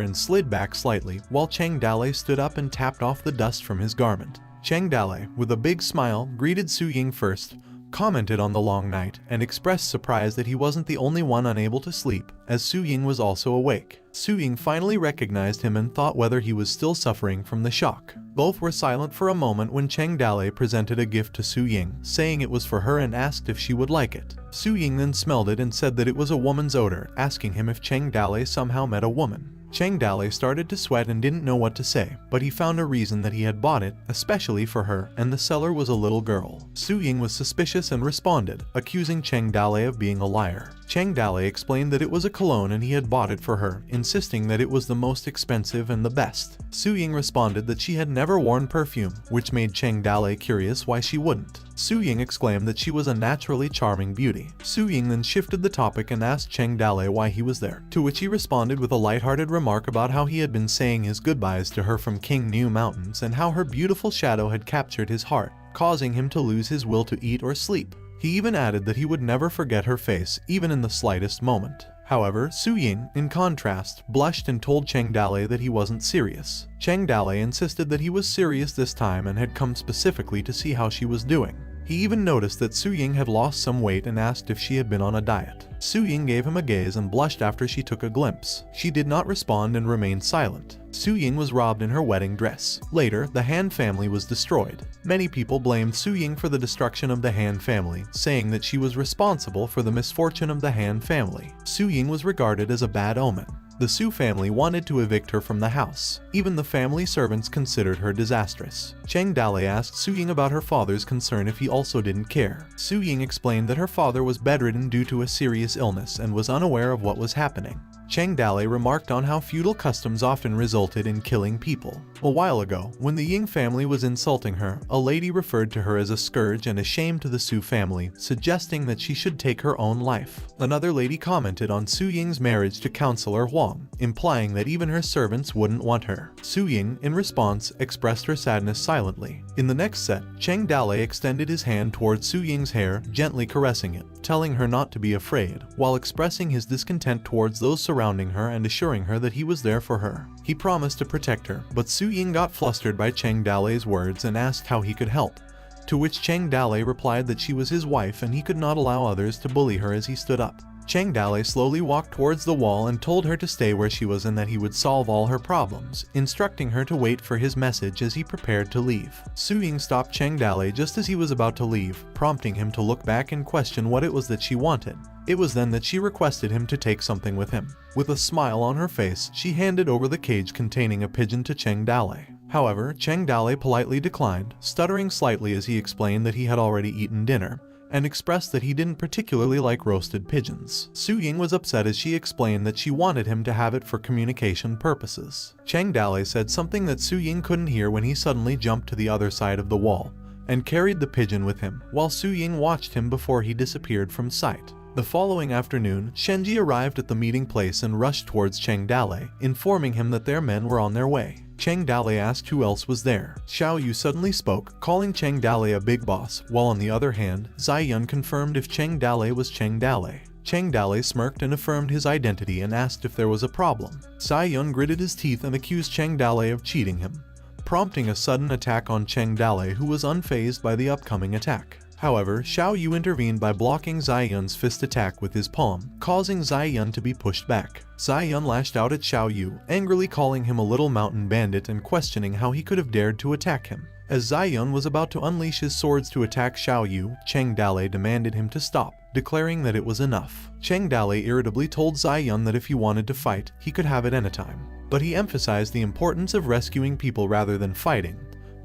and slid back slightly, while Cheng Dale stood up and tapped off the dust from his garment. Cheng Dale, with a big smile, greeted Su Ying first, commented on the long night, and expressed surprise that he wasn't the only one unable to sleep, as Su Ying was also awake. Su Ying finally recognized him and thought whether he was still suffering from the shock. Both were silent for a moment when Cheng Dale presented a gift to Su Ying, saying it was for her and asked if she would like it. Su Ying then smelled it and said that it was a woman's odor, asking him if Cheng Dale somehow met a woman. Cheng Dale started to sweat and didn't know what to say, but he found a reason that he had bought it, especially for her, and the seller was a little girl. Su Ying was suspicious and responded, accusing Cheng Dale of being a liar. Chang Dale explained that it was a cologne and he had bought it for her, insisting that it was the most expensive and the best. Su Ying responded that she had never worn perfume, which made Chang Dale curious why she wouldn't. Su Ying exclaimed that she was a naturally charming beauty. Su Ying then shifted the topic and asked Chang Dale why he was there, to which he responded with a lighthearted remark about how he had been saying his goodbyes to her from King New Mountains and how her beautiful shadow had captured his heart, causing him to lose his will to eat or sleep. He even added that he would never forget her face, even in the slightest moment. However, Su Ying, in contrast, blushed and told Chang Dale that he wasn't serious. Chang Dale insisted that he was serious this time and had come specifically to see how she was doing. He even noticed that Su Ying had lost some weight and asked if she had been on a diet. Su Ying gave him a gaze and blushed after she took a glimpse. She did not respond and remained silent. Su Ying was robbed in her wedding dress. Later, the Han family was destroyed. Many people blamed Su Ying for the destruction of the Han family, saying that she was responsible for the misfortune of the Han family. Su Ying was regarded as a bad omen. The Su family wanted to evict her from the house. Even the family servants considered her disastrous. Chang Dale asked Su Ying about her father's concern if he also didn't care. Su Ying explained that her father was bedridden due to a serious illness and was unaware of what was happening. Chang Dale remarked on how feudal customs often resulted in killing people. A while ago, when the Ying family was insulting her, a lady referred to her as a scourge and a shame to the Su family, suggesting that she should take her own life. Another lady commented on Su Ying's marriage to Counselor Huang, implying that even her servants wouldn't want her. Su Ying, in response, expressed her sadness silently. In the next set, Chang Dale extended his hand towards Su Ying's hair, gently caressing it, telling her not to be afraid, while expressing his discontent towards those surrounding her and assuring her that he was there for her. He promised to protect her, but Su Ying got flustered by Chang Dale's words and asked how he could help, to which Chang Dale replied that she was his wife and he could not allow others to bully her as he stood up. Chang Dale slowly walked towards the wall and told her to stay where she was and that he would solve all her problems, instructing her to wait for his message as he prepared to leave. Su Ying stopped Chang Dale just as he was about to leave, prompting him to look back and question what it was that she wanted. It was then that she requested him to take something with him. With a smile on her face, she handed over the cage containing a pigeon to Chang Dale. However, Chang Dale politely declined, stuttering slightly as he explained that he had already eaten dinner, and expressed that he didn't particularly like roasted pigeons. Su Ying was upset as she explained that she wanted him to have it for communication purposes. Chang Dale said something that Su Ying couldn't hear when he suddenly jumped to the other side of the wall and carried the pigeon with him, while Su Ying watched him before he disappeared from sight. The following afternoon, Shenji arrived at the meeting place and rushed towards Chang Dale, informing him that their men were on their way. Chang Dale asked who else was there. Xiao Yu suddenly spoke, calling Chang Dale a big boss, while on the other hand, Zai Yun confirmed if Chang Dale was Chang Dale. Chang Dale smirked and affirmed his identity and asked if there was a problem. Zai Yun gritted his teeth and accused Chang Dale of cheating him, prompting a sudden attack on Chang Dale, who was unfazed by the upcoming attack. However, Xiao Yu intervened by blocking Zai Yun's fist attack with his palm, causing Zai Yun to be pushed back. Zai Yun lashed out at Xiao Yu, angrily calling him a little mountain bandit and questioning how he could have dared to attack him. As Zai Yun was about to unleash his swords to attack Xiao Yu, Chang Dale demanded him to stop, declaring that it was enough. Chang Dale irritably told Zai Yun that if he wanted to fight, he could have it anytime. But he emphasized the importance of rescuing people rather than fighting,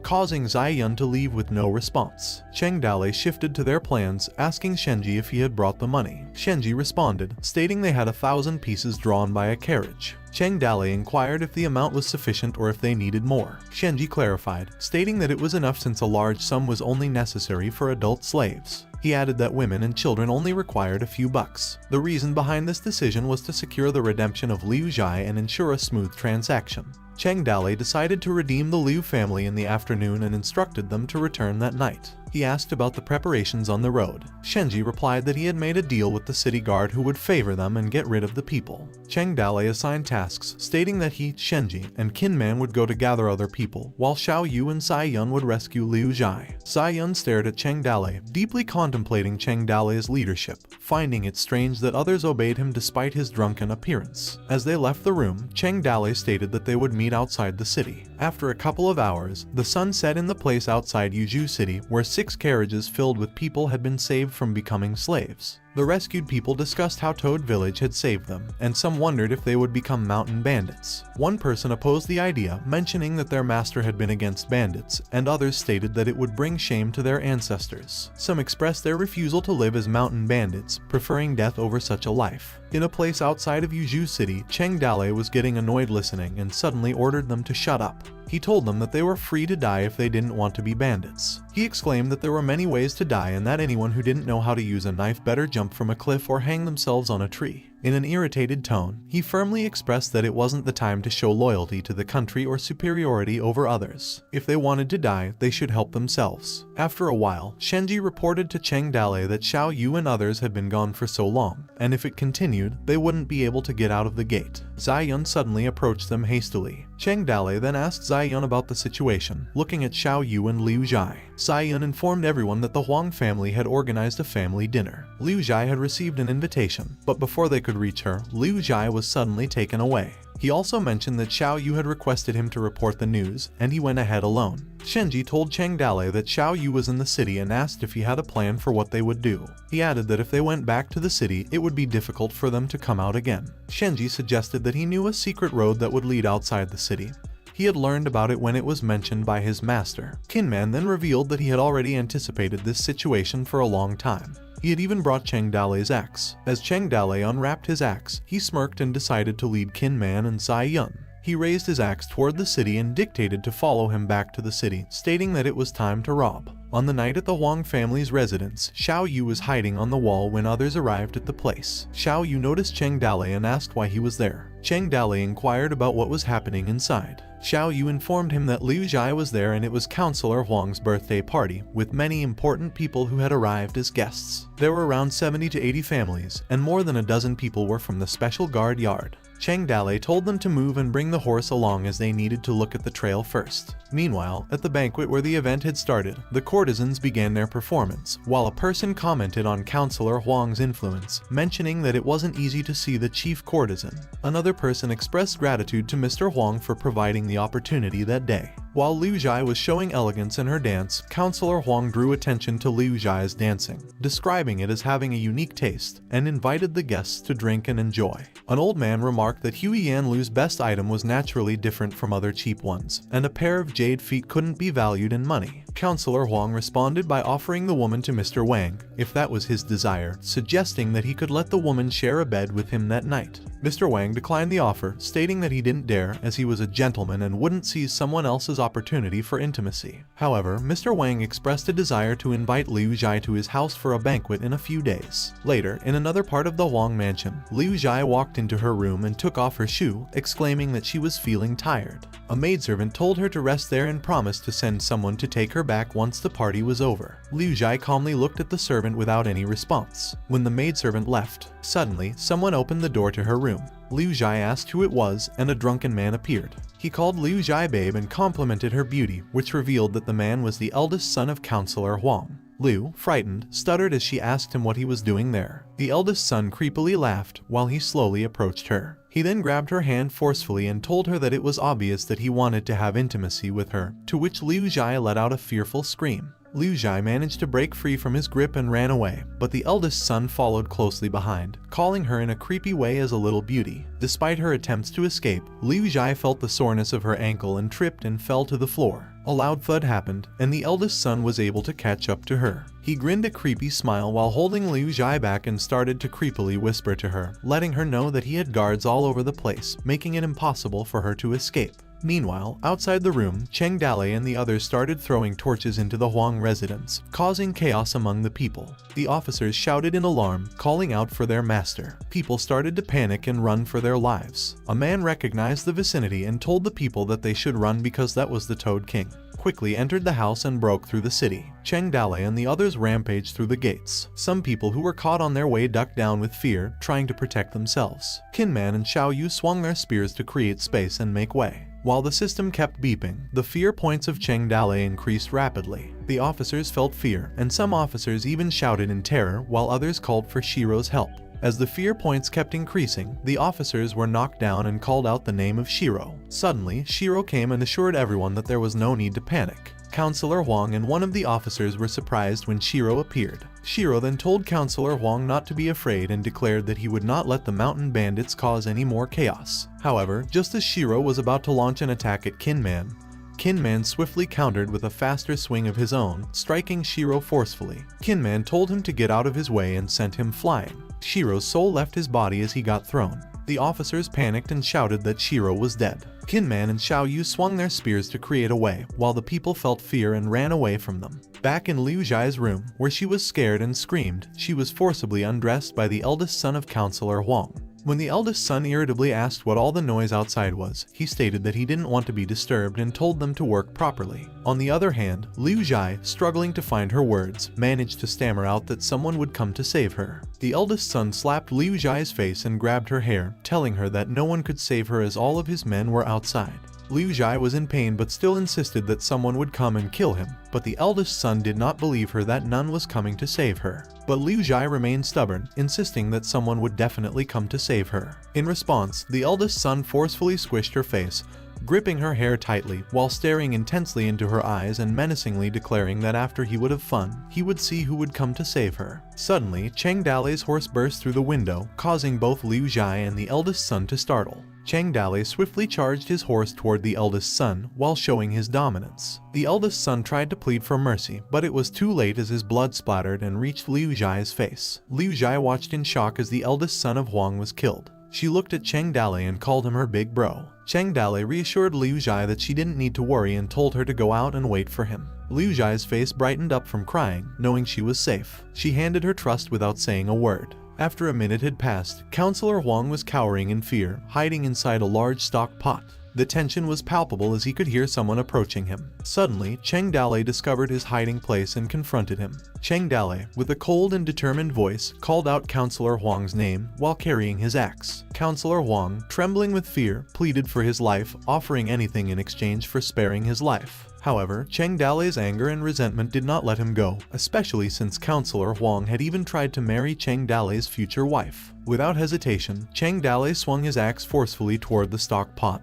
causing Zai Yun to leave with no response. Chang Dale shifted to their plans, asking Shenji if he had brought the money. Shenji responded, stating they had 1,000 pieces drawn by a carriage. Chang Dale inquired if the amount was sufficient or if they needed more. Shenji clarified, stating that it was enough since a large sum was only necessary for adult slaves. He added that women and children only required a few bucks. The reason behind this decision was to secure the redemption of Liu Zhai and ensure a smooth transaction. Chang Dale decided to redeem the Liu family in the afternoon and instructed them to return that night. He asked about the preparations on the road. Shenji replied that he had made a deal with the city guard who would favor them and get rid of the people. Chang Dale assigned tasks, stating that he, Shenji, and Kinman would go to gather other people, while Xiao Yu and Zai Yun would rescue Liu Zhai. Zai Yun stared at Chang Dale, deeply contemplating Chang Dale's leadership, finding it strange that others obeyed him despite his drunken appearance. As they left the room, Chang Dale stated that they would meet outside the city. After a couple of hours, the sun set in the place outside Yuzhou City where 6 carriages filled with people had been saved from becoming slaves. The rescued people discussed how Toad Village had saved them, and some wondered if they would become mountain bandits. One person opposed the idea, mentioning that their master had been against bandits, and others stated that it would bring shame to their ancestors. Some expressed their refusal to live as mountain bandits, preferring death over such a life. In a place outside of Yuzhou City, Cheng Dale was getting annoyed listening and suddenly ordered them to shut up. He told them that they were free to die if they didn't want to be bandits. He exclaimed that there were many ways to die and that anyone who didn't know how to use a knife better jump from a cliff or hang themselves on a tree. In an irritated tone, he firmly expressed that it wasn't the time to show loyalty to the country or superiority over others. If they wanted to die, they should help themselves. After a while, Shenji reported to Cheng Dale that Xiao Yu and others had been gone for so long, and if it continued, they wouldn't be able to get out of the gate. Zai Yun suddenly approached them hastily. Cheng Dale then asked Zai Yun about the situation, looking at Xiao Yu and Liu Zhai. Zai Yun informed everyone that the Huang family had organized a family dinner. Liu Zhai had received an invitation, but before they could reach her, Liu Zhai was suddenly taken away. He also mentioned that Xiao Yu had requested him to report the news, and he went ahead alone. Shenji told Cheng Dale that Xiao Yu was in the city and asked if he had a plan for what they would do. He added that if they went back to the city, it would be difficult for them to come out again. Shenji suggested that he knew a secret road that would lead outside the city. He had learned about it when it was mentioned by his master. Kinman then revealed that he had already anticipated this situation for a long time. He had even brought Cheng Dale's axe. As Cheng Dale unwrapped his axe, he smirked and decided to lead Kinman and Zai Yun. He raised his axe toward the city and dictated to follow him back to the city, stating that it was time to rob. On the night at the Huang family's residence, Xiao Yu was hiding on the wall when others arrived at the place. Xiao Yu noticed Cheng Dale and asked why he was there. Cheng Dale inquired about what was happening inside. Xiao Yu informed him that Liu Zhai was there and it was Counselor Huang's birthday party, with many important people who had arrived as guests. There were around 70 to 80 families, and more than a dozen people were from the special guard yard. Cheng Dale told them to move and bring the horse along as they needed to look at the trail first. Meanwhile, at the banquet where the event had started, the courtesans began their performance, while a person commented on Counselor Huang's influence, mentioning that it wasn't easy to see the chief courtesan. Another person expressed gratitude to Mr. Huang for providing the opportunity that day. While Liu Zhai was showing elegance in her dance, Counselor Huang drew attention to Liu Zhai's dancing, describing it as having a unique taste, and invited the guests to drink and enjoy. An old man remarked that Hui Yanlu's best item was naturally different from other cheap ones, and a pair of jade feet couldn't be valued in money. Counselor Huang responded by offering the woman to Mr. Wang, if that was his desire, suggesting that he could let the woman share a bed with him that night. Mr. Wang declined the offer, stating that he didn't dare as he was a gentleman and wouldn't seize someone else's opportunity for intimacy. However, Mr. Wang expressed a desire to invite Liu Zhai to his house for a banquet in a few days. Later, in another part of the Huang mansion, Liu Zhai walked into her room and took off her shoe, exclaiming that she was feeling tired. A maidservant told her to rest there and promised to send someone to take her back once the party was over. Liu Zhai calmly looked at the servant without any response. When the maidservant left, suddenly, someone opened the door to her room. Liu Zhai asked who it was, and a drunken man appeared. He called Liu Zhai babe and complimented her beauty, which revealed that the man was the eldest son of Counselor Huang. Liu, frightened, stuttered as she asked him what he was doing there. The eldest son creepily laughed while he slowly approached her. He then grabbed her hand forcefully and told her that it was obvious that he wanted to have intimacy with her, to which Liu Zhai let out a fearful scream. Liu Zhai managed to break free from his grip and ran away, but the eldest son followed closely behind, calling her in a creepy way as a little beauty. Despite her attempts to escape, Liu Zhai felt the soreness of her ankle and tripped and fell to the floor. A loud thud happened, and the eldest son was able to catch up to her. He grinned a creepy smile while holding Liu Zhai back and started to creepily whisper to her, letting her know that he had guards all over the place, making it impossible for her to escape. Meanwhile, outside the room, Cheng Dale and the others started throwing torches into the Huang residence, causing chaos among the people. The officers shouted in alarm, calling out for their master. People started to panic and run for their lives. A man recognized the vicinity and told the people that they should run because that was the Toad King. Quickly entered the house and broke through the city. Cheng Dale and the others rampaged through the gates. Some people who were caught on their way ducked down with fear, trying to protect themselves. Kinman and Xiao Yu swung their spears to create space and make way. While the system kept beeping, the fear points of Cheng Dale increased rapidly. The officers felt fear, and some officers even shouted in terror while others called for Shiro's help. As the fear points kept increasing, the officers were knocked down and called out the name of Shiro. Suddenly, Shiro came and assured everyone that there was no need to panic. Counselor Huang and one of the officers were surprised when Shiro appeared. Shiro then told Counselor Huang not to be afraid and declared that he would not let the mountain bandits cause any more chaos. However, just as Shiro was about to launch an attack at Kinman, Kinman swiftly countered with a faster swing of his own, striking Shiro forcefully. Kinman told him to get out of his way and sent him flying. Shiro's soul left his body as he got thrown. The officers panicked and shouted that Shiro was dead. Kinman and Xiaoyu swung their spears to create a way, while the people felt fear and ran away from them. Back in Liu Zhai's room, where she was scared and screamed, she was forcibly undressed by the eldest son of Counselor Huang. When the eldest son irritably asked what all the noise outside was, he stated that he didn't want to be disturbed and told them to work properly. On the other hand, Liu Zhai, struggling to find her words, managed to stammer out that someone would come to save her. The eldest son slapped Liu Zhai's face and grabbed her hair, telling her that no one could save her as all of his men were outside. Liu Zhai was in pain but still insisted that someone would come and kill him, but the eldest son did not believe her that none was coming to save her. But Liu Zhai remained stubborn, insisting that someone would definitely come to save her. In response, the eldest son forcefully squished her face, gripping her hair tightly while staring intensely into her eyes and menacingly declaring that after he would have fun, he would see who would come to save her. Suddenly, Cheng Dali's horse burst through the window, causing both Liu Zhai and the eldest son to startle. Cheng Dali swiftly charged his horse toward the eldest son while showing his dominance. The eldest son tried to plead for mercy, but it was too late as his blood splattered and reached Liu Zhai's face. Liu Zhai watched in shock as the eldest son of Huang was killed. She looked at Cheng Dali and called him her big bro. Cheng Dali reassured Liu Zhai that she didn't need to worry and told her to go out and wait for him. Liu Zhai's face brightened up from crying, knowing she was safe. She handed her trust without saying a word. After a minute had passed, Counselor Huang was cowering in fear, hiding inside a large stock pot. The tension was palpable as he could hear someone approaching him. Suddenly, Cheng Dali discovered his hiding place and confronted him. Cheng Dali, with a cold and determined voice, called out Counselor Huang's name while carrying his axe. Counselor Huang, trembling with fear, pleaded for his life, offering anything in exchange for sparing his life. However, Cheng Dali's anger and resentment did not let him go, especially since Counselor Huang had even tried to marry Cheng Dali's future wife. Without hesitation, Cheng Dali swung his axe forcefully toward the stock pot,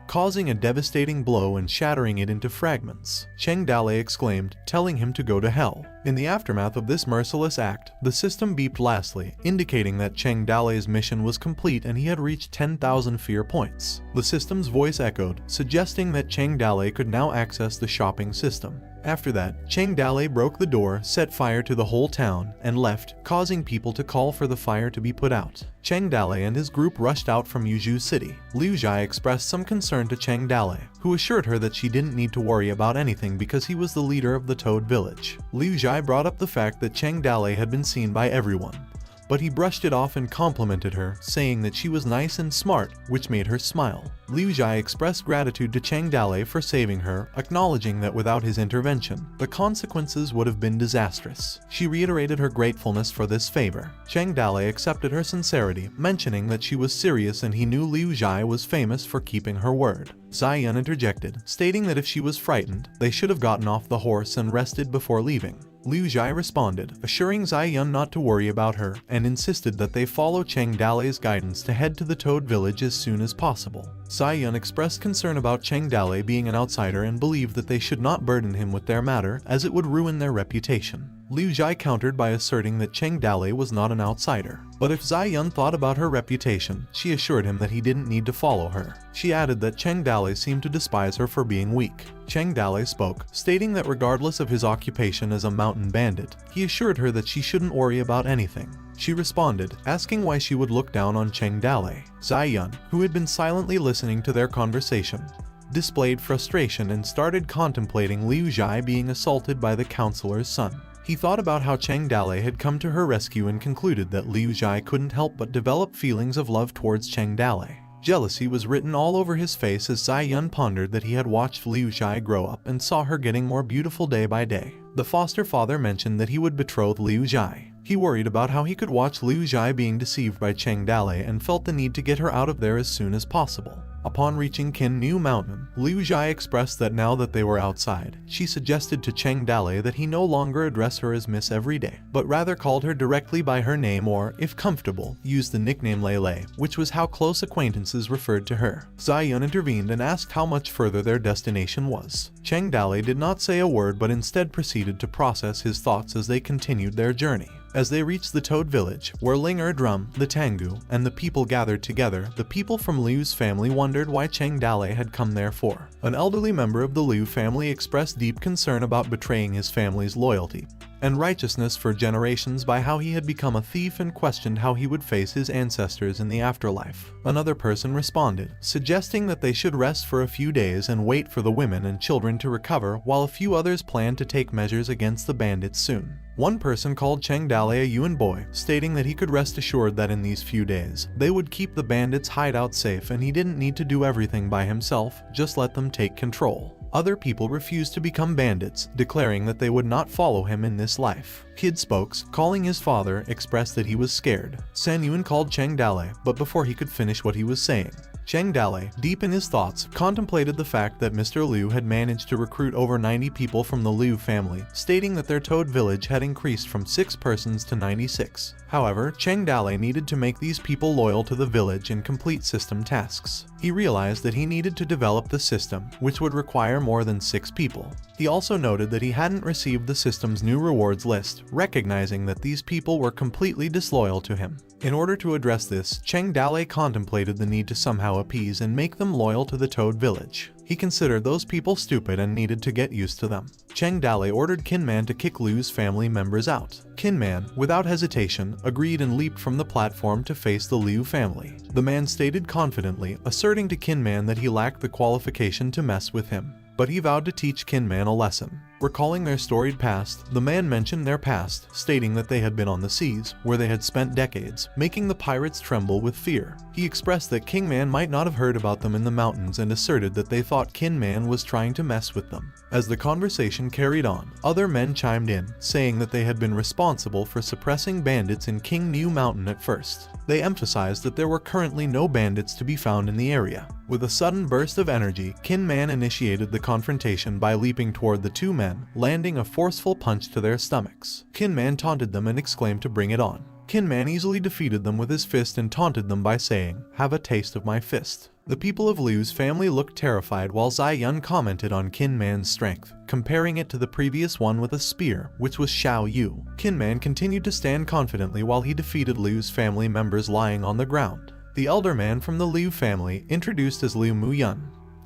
causing a devastating blow and shattering it into fragments. Cheng Dali exclaimed, telling him to go to hell. In the aftermath of this merciless act, the system beeped lastly, indicating that Cheng Dali's mission was complete and he had reached 10,000 fear points. The system's voice echoed, suggesting that Cheng Dali could now access the shopping system. After that, Cheng Dali broke the door, set fire to the whole town, and left, causing people to call for the fire to be put out. Cheng Dali and his group rushed out from Yuzhu City. Liu Zhai expressed some concern to Cheng Dali, who assured her that she didn't need to worry about anything because he was the leader of the Toad Village. Liu Zhai brought up the fact that Cheng Dali had been seen by everyone, but he brushed it off and complimented her, saying that she was nice and smart, which made her smile. Liu Zhai expressed gratitude to Cheng Dali for saving her, acknowledging that without his intervention, the consequences would have been disastrous. She reiterated her gratefulness for this favor. Cheng Dali accepted her sincerity, mentioning that she was serious and he knew Liu Zhai was famous for keeping her word. Ziyan interjected, stating that if she was frightened, they should have gotten off the horse and rested before leaving. Liu Zhai responded, assuring Ziyan not to worry about her, and insisted that they follow Cheng Dali's guidance to head to the Toad Village as soon as possible. Ziyan expressed concern about Cheng Dali being an outsider and believed that they should not burden him with their matter, as it would ruin their reputation. Liu Zhai countered by asserting that Cheng Dali was not an outsider. But if Ziyan thought about her reputation, she assured him that he didn't need to follow her. She added that Cheng Dali seemed to despise her for being weak. Cheng Dali spoke, stating that regardless of his occupation as a mountain bandit, he assured her that she shouldn't worry about anything. She responded, asking why she would look down on Cheng Dali. Ziyan, who had been silently listening to their conversation, displayed frustration and started contemplating Liu Zhai being assaulted by the counselor's son. He thought about how Cheng Dali had come to her rescue and concluded that Liu Zhai couldn't help but develop feelings of love towards Cheng Dali. Jealousy was written all over his face as Ziyan pondered that he had watched Liu Zhai grow up and saw her getting more beautiful day by day. The foster father mentioned that he would betroth Liu Zhai. He worried about how he could watch Liu Zhai being deceived by Cheng Dali and felt the need to get her out of there as soon as possible. Upon reaching Kin New Mountain, Liu Zhai expressed that now that they were outside, she suggested to Cheng Dale that he no longer address her as Miss Everyday, but rather called her directly by her name or, if comfortable, use the nickname Lele, which was how close acquaintances referred to her. Zai Yun intervened and asked how much further their destination was. Cheng Dale did not say a word but instead proceeded to process his thoughts as they continued their journey. As they reached the Toad Village, where Ling Drum, the Tengu, and the people gathered together, the people from Liu's family wondered why Cheng Dale had come there for. An elderly member of the Liu family expressed deep concern about betraying his family's loyalty and righteousness for generations by how he had become a thief and questioned how he would face his ancestors in the afterlife. Another person responded, suggesting that they should rest for a few days and wait for the women and children to recover, while a few others planned to take measures against the bandits soon. One person called Cheng Dale a Yuan boy, stating that he could rest assured that in these few days, they would keep the bandits' hideout safe and he didn't need to do everything by himself, just let them take control. Other people refused to become bandits, declaring that they would not follow him in this life. Kid Spokes, calling his father, expressed that he was scared. San Yuan called Cheng Dale, but before he could finish what he was saying, Cheng Dale, deep in his thoughts, contemplated the fact that Mr. Liu had managed to recruit over 90 people from the Liu family, stating that their Toad village had increased from 6 persons to 96. However, Cheng Dale needed to make these people loyal to the village and complete system tasks. He realized that he needed to develop the system, which would require more than 6 people. He also noted that he hadn't received the system's new rewards list, recognizing that these people were completely disloyal to him. In order to address this, Cheng Dale contemplated the need to somehow appease and make them loyal to the Toad village. He considered those people stupid and needed to get used to them. Cheng Dale ordered Kinman to kick Liu's family members out. Kinman, without hesitation, agreed and leaped from the platform to face the Liu family. The man stated confidently, asserting to Kinman that he lacked the qualification to mess with him. But he vowed to teach Kinman a lesson. Recalling their storied past, the man mentioned their past, stating that they had been on the seas, where they had spent decades, making the pirates tremble with fear. He expressed that Kingman might not have heard about them in the mountains and asserted that they thought Kinman was trying to mess with them. As the conversation carried on, other men chimed in, saying that they had been responsible for suppressing bandits in King New Mountain at first. They emphasized that there were currently no bandits to be found in the area. With a sudden burst of energy, Kinman initiated the confrontation by leaping toward the two men, landing a forceful punch to their stomachs. Kinman taunted them and exclaimed to bring it on. Kinman easily defeated them with his fist and taunted them by saying, "Have a taste of my fist." The people of Liu's family looked terrified while Zai Yun commented on Kinman's strength, comparing it to the previous one with a spear, which was Xiao Yu. Kinman continued to stand confidently while he defeated Liu's family members lying on the ground. The elder man from the Liu family, introduced as Liu Muyun,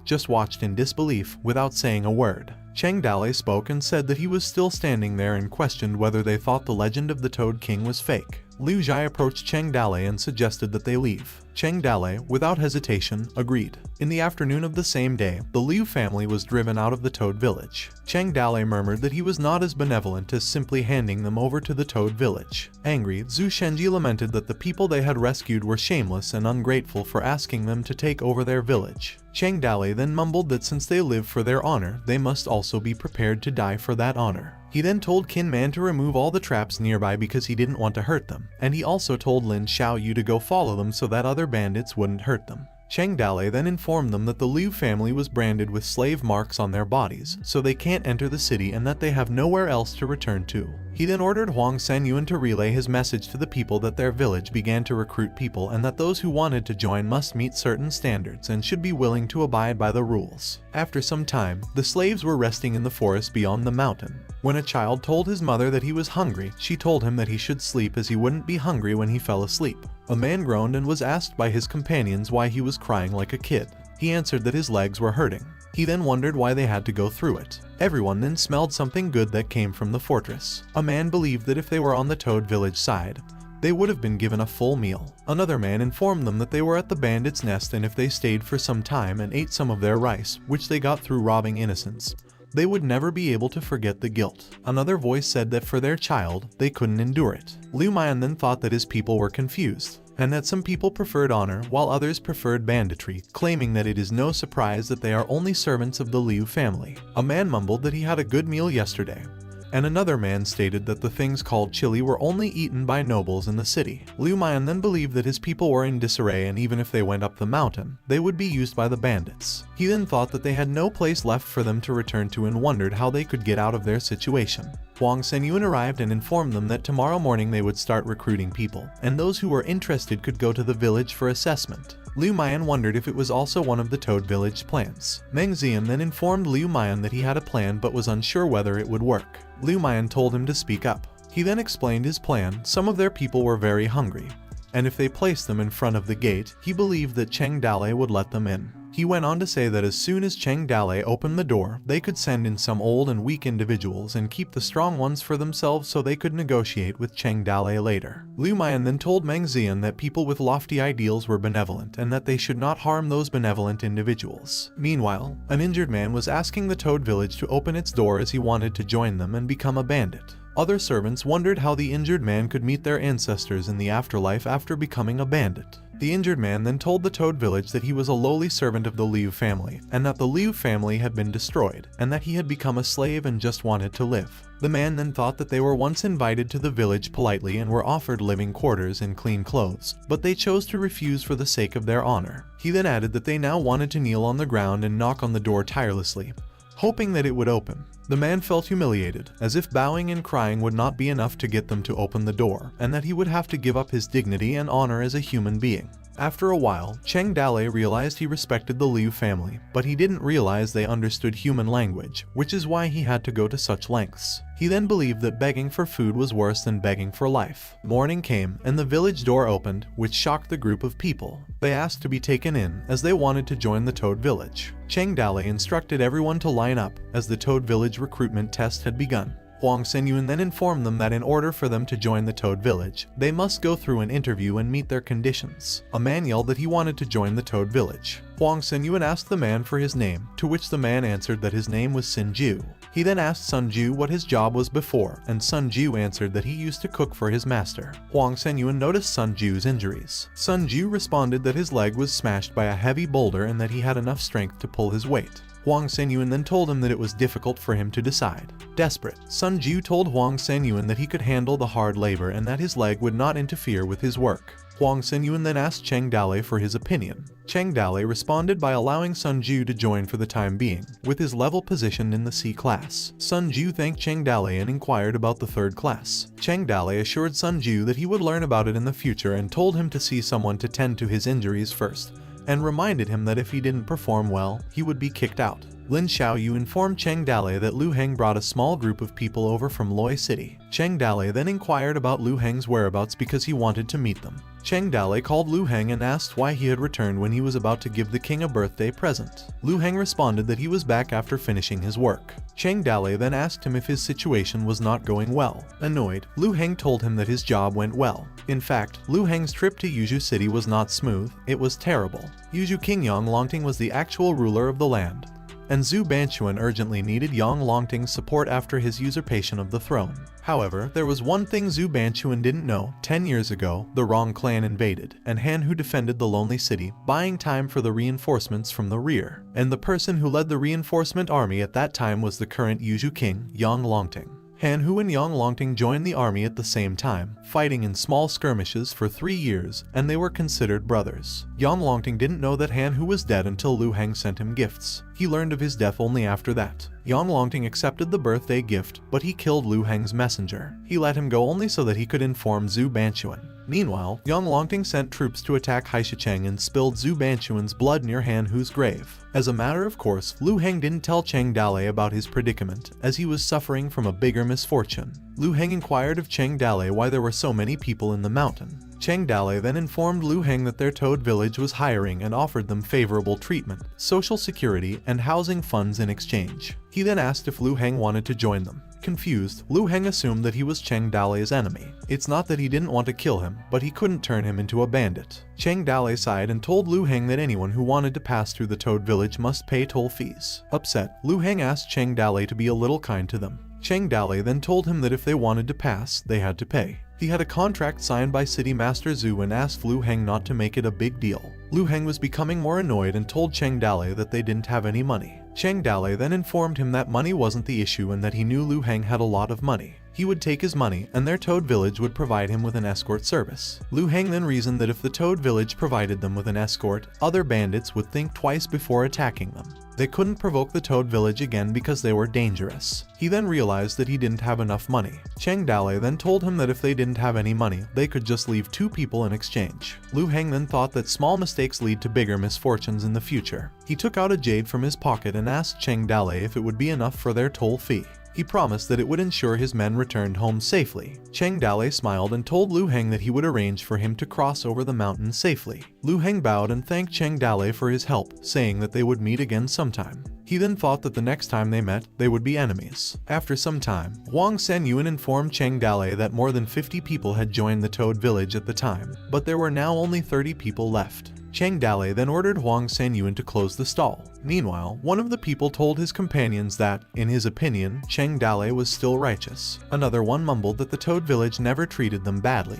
just watched in disbelief without saying a word. Cheng Dale spoke and said that he was still standing there and questioned whether they thought the legend of the Toad King was fake. Liu Zhai approached Cheng Dale and suggested that they leave. Cheng Dale, without hesitation, agreed. In the afternoon of the same day, the Liu family was driven out of the Toad village. Cheng Dale murmured that he was not as benevolent as simply handing them over to the Toad village. Angry, Zhu Shenji lamented that the people they had rescued were shameless and ungrateful for asking them to take over their village. Cheng Dale then mumbled that since they live for their honor, they must also be prepared to die for that honor. He then told Kinman to remove all the traps nearby because he didn't want to hurt them, and he also told Lin Xiaoyu to go follow them so that other bandits wouldn't hurt them. Cheng Dale then informed them that the Liu family was branded with slave marks on their bodies, so they can't enter the city and that they have nowhere else to return to. He then ordered Huang Senyuan to relay his message to the people that their village began to recruit people and that those who wanted to join must meet certain standards and should be willing to abide by the rules. After some time, the slaves were resting in the forest beyond the mountain. When a child told his mother that he was hungry, she told him that he should sleep as he wouldn't be hungry when he fell asleep. A man groaned and was asked by his companions why he was crying like a kid. He answered that his legs were hurting. He then wondered why they had to go through it. Everyone then smelled something good that came from the fortress. A man believed that if they were on the Toad village side, they would have been given a full meal. Another man informed them that they were at the bandits' nest and if they stayed for some time and ate some of their rice, which they got through robbing innocents, they would never be able to forget the guilt. Another voice said that for their child, they couldn't endure it. Liu Mayan then thought that his people were confused, and that some people preferred honor while others preferred banditry, claiming that it is no surprise that they are only servants of the Liu family. A man mumbled that he had a good meal yesterday, and another man stated that the things called chili were only eaten by nobles in the city. Liu Mian then believed that his people were in disarray, and even if they went up the mountain, they would be used by the bandits. He then thought that they had no place left for them to return to and wondered how they could get out of their situation. Huang Senyuan arrived and informed them that tomorrow morning they would start recruiting people, and those who were interested could go to the village for assessment. Liu Mian wondered if it was also one of the Toad Village plans. Meng Xian then informed Liu Mian that he had a plan but was unsure whether it would work. Liu Mian told him to speak up. He then explained his plan. Some of their people were very hungry, and if they placed them in front of the gate, he believed that Cheng Dale would let them in. He went on to say that as soon as Cheng Dale opened the door, they could send in some old and weak individuals and keep the strong ones for themselves so they could negotiate with Cheng Dale later. Liu Mian then told Meng Xian that people with lofty ideals were benevolent and that they should not harm those benevolent individuals. Meanwhile, an injured man was asking the Toad Village to open its door as he wanted to join them and become a bandit. Other servants wondered how the injured man could meet their ancestors in the afterlife after becoming a bandit. The injured man then told the Toad Village that he was a lowly servant of the Liu family, and that the Liu family had been destroyed, and that he had become a slave and just wanted to live. The man then thought that they were once invited to the village politely and were offered living quarters and clean clothes, but they chose to refuse for the sake of their honor. He then added that they now wanted to kneel on the ground and knock on the door tirelessly, hoping that it would open. The man felt humiliated, as if bowing and crying would not be enough to get them to open the door, and that he would have to give up his dignity and honor as a human being. After a while, Cheng Dale realized he respected the Liu family, but he didn't realize they understood human language, which is why he had to go to such lengths. He then believed that begging for food was worse than begging for life. Morning came, and the village door opened, which shocked the group of people. They asked to be taken in, as they wanted to join the Toad Village. Cheng Dale instructed everyone to line up, as the Toad Village recruitment test had begun. Huang Senyuan then informed them that in order for them to join the Toad Village, they must go through an interview and meet their conditions. A man yelled that he wanted to join the Toad Village. Huang Senyuan asked the man for his name, to which the man answered that his name was Sun Ju. He then asked Sun Ju what his job was before, and Sun Ju answered that he used to cook for his master. Huang Senyuan noticed Sun Ju's injuries. Sun Ju responded that his leg was smashed by a heavy boulder and that he had enough strength to pull his weight. Huang Senyuan then told him that it was difficult for him to decide. Desperate, Sun Ju told Huang Senyuan that he could handle the hard labor and that his leg would not interfere with his work. Huang Senyuan then asked Cheng Dale for his opinion. Cheng Dale responded by allowing Sun Ju to join for the time being, with his level positioned in the C class. Sun Ju thanked Cheng Dale and inquired about the third class. Cheng Dale assured Sun Ju that he would learn about it in the future and told him to see someone to tend to his injuries first, and reminded him that if he didn't perform well, he would be kicked out. Lin Xiaoyu informed Cheng Dale that Lu Heng brought a small group of people over from Loi City. Cheng Dale then inquired about Lu Heng's whereabouts because he wanted to meet them. Cheng Dale called Lu Heng and asked why he had returned when he was about to give the king a birthday present. Lu Heng responded that he was back after finishing his work. Cheng Dale then asked him if his situation was not going well. Annoyed, Lu Heng told him that his job went well. In fact, Lu Heng's trip to Yuzhu City was not smooth, it was terrible. Yuzhu King Yang Longting was the actual ruler of the land, and Zhu Banquan urgently needed Yang Longting's support after his usurpation of the throne. However, there was one thing Zhu Banquan didn't know. 10 years ago, the Rong clan invaded, and Han Hu defended the lonely city, buying time for the reinforcements from the rear. And the person who led the reinforcement army at that time was the current Yuzhu king, Yang Longting. Han Hu and Yang Longting joined the army at the same time, fighting in small skirmishes for 3 years, and they were considered brothers. Yang Longting didn't know that Han Hu was dead until Lu Heng sent him gifts. He learned of his death only after that. Yang Longting accepted the birthday gift, but he killed Lu Heng's messenger. He let him go only so that he could inform Zhu Banquan. Meanwhile, Yang Longting sent troops to attack Haishicheng and spilled Zhu Banquan's blood near Han Hu's grave. As a matter of course, Lu Heng didn't tell Cheng Dale about his predicament, as he was suffering from a bigger misfortune. Lu Heng inquired of Cheng Dale why there were so many people in the mountain. Cheng Dale then informed Lu Heng that their Toad village was hiring and offered them favorable treatment, social security, and housing funds in exchange. He then asked if Lu Heng wanted to join them. Confused, Lu Heng assumed that he was Cheng Dale's enemy. It's not that he didn't want to kill him, but he couldn't turn him into a bandit. Cheng Dale sighed and told Lu Heng that anyone who wanted to pass through the Toad village must pay toll fees. Upset, Lu Heng asked Cheng Dale to be a little kind to them. Cheng Dale then told him that if they wanted to pass, they had to pay. He had a contract signed by City Master Zhu and asked Lu Heng not to make it a big deal. Lu Heng was becoming more annoyed and told Cheng Dale that they didn't have any money. Cheng Dalei then informed him that money wasn't the issue and that he knew Liu Heng had a lot of money. He would take his money and their Toad Village would provide him with an escort service. Liu Heng then reasoned that if the Toad Village provided them with an escort, other bandits would think twice before attacking them. They couldn't provoke the Toad Village again because they were dangerous. He then realized that he didn't have enough money. Cheng Dalei then told him that if they didn't have any money, they could just leave 2 people in exchange. Liu Heng then thought that small mistakes lead to bigger misfortunes in the future. He took out a jade from his pocket and asked Cheng Dalei if it would be enough for their toll fee. He promised that it would ensure his men returned home safely. Cheng Dalei smiled and told Liu Heng that he would arrange for him to cross over the mountain safely. Liu Heng bowed and thanked Cheng Dalei for his help, saying that they would meet again sometime. He then thought that the next time they met, they would be enemies. After some time, Huang Senyuan informed Cheng Dalei that more than 50 people had joined the Toad Village at the time, but there were now only 30 people left. Cheng Dalei then ordered Huang Senyuan to close the stall. Meanwhile, one of the people told his companions that, in his opinion, Cheng Dalei was still righteous. Another one mumbled that the Toad Village never treated them badly,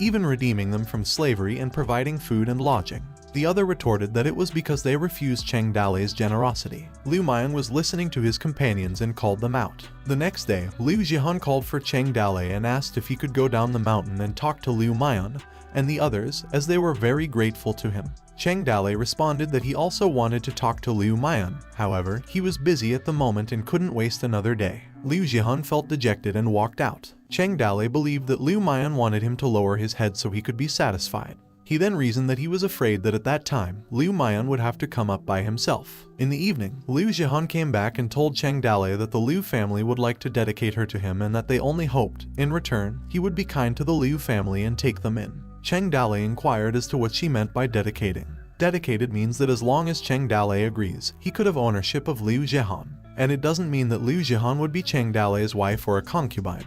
even redeeming them from slavery and providing food and lodging. The other retorted that it was because they refused Cheng Dalei's generosity. Liu Mian was listening to his companions and called them out. The next day, Liu Jihan called for Cheng Dalei and asked if he could go down the mountain and talk to Liu Mian and the others, as they were very grateful to him. Cheng Dalei responded that he also wanted to talk to Liu Mian. However, he was busy at the moment and couldn't waste another day. Liu Jihan felt dejected and walked out. Cheng Dalei believed that Liu Mian wanted him to lower his head so he could be satisfied. He then reasoned that he was afraid that at that time, Liu Mian would have to come up by himself. In the evening, Liu Jihan came back and told Cheng Dalei that the Liu family would like to dedicate her to him and that they only hoped, in return, he would be kind to the Liu family and take them in. Cheng Dalei inquired as to what she meant by dedicating. Dedicated means that as long as Cheng Dalei agrees, he could have ownership of Liu Jihan. And it doesn't mean that Liu Jihan would be Cheng Dalei's wife or a concubine,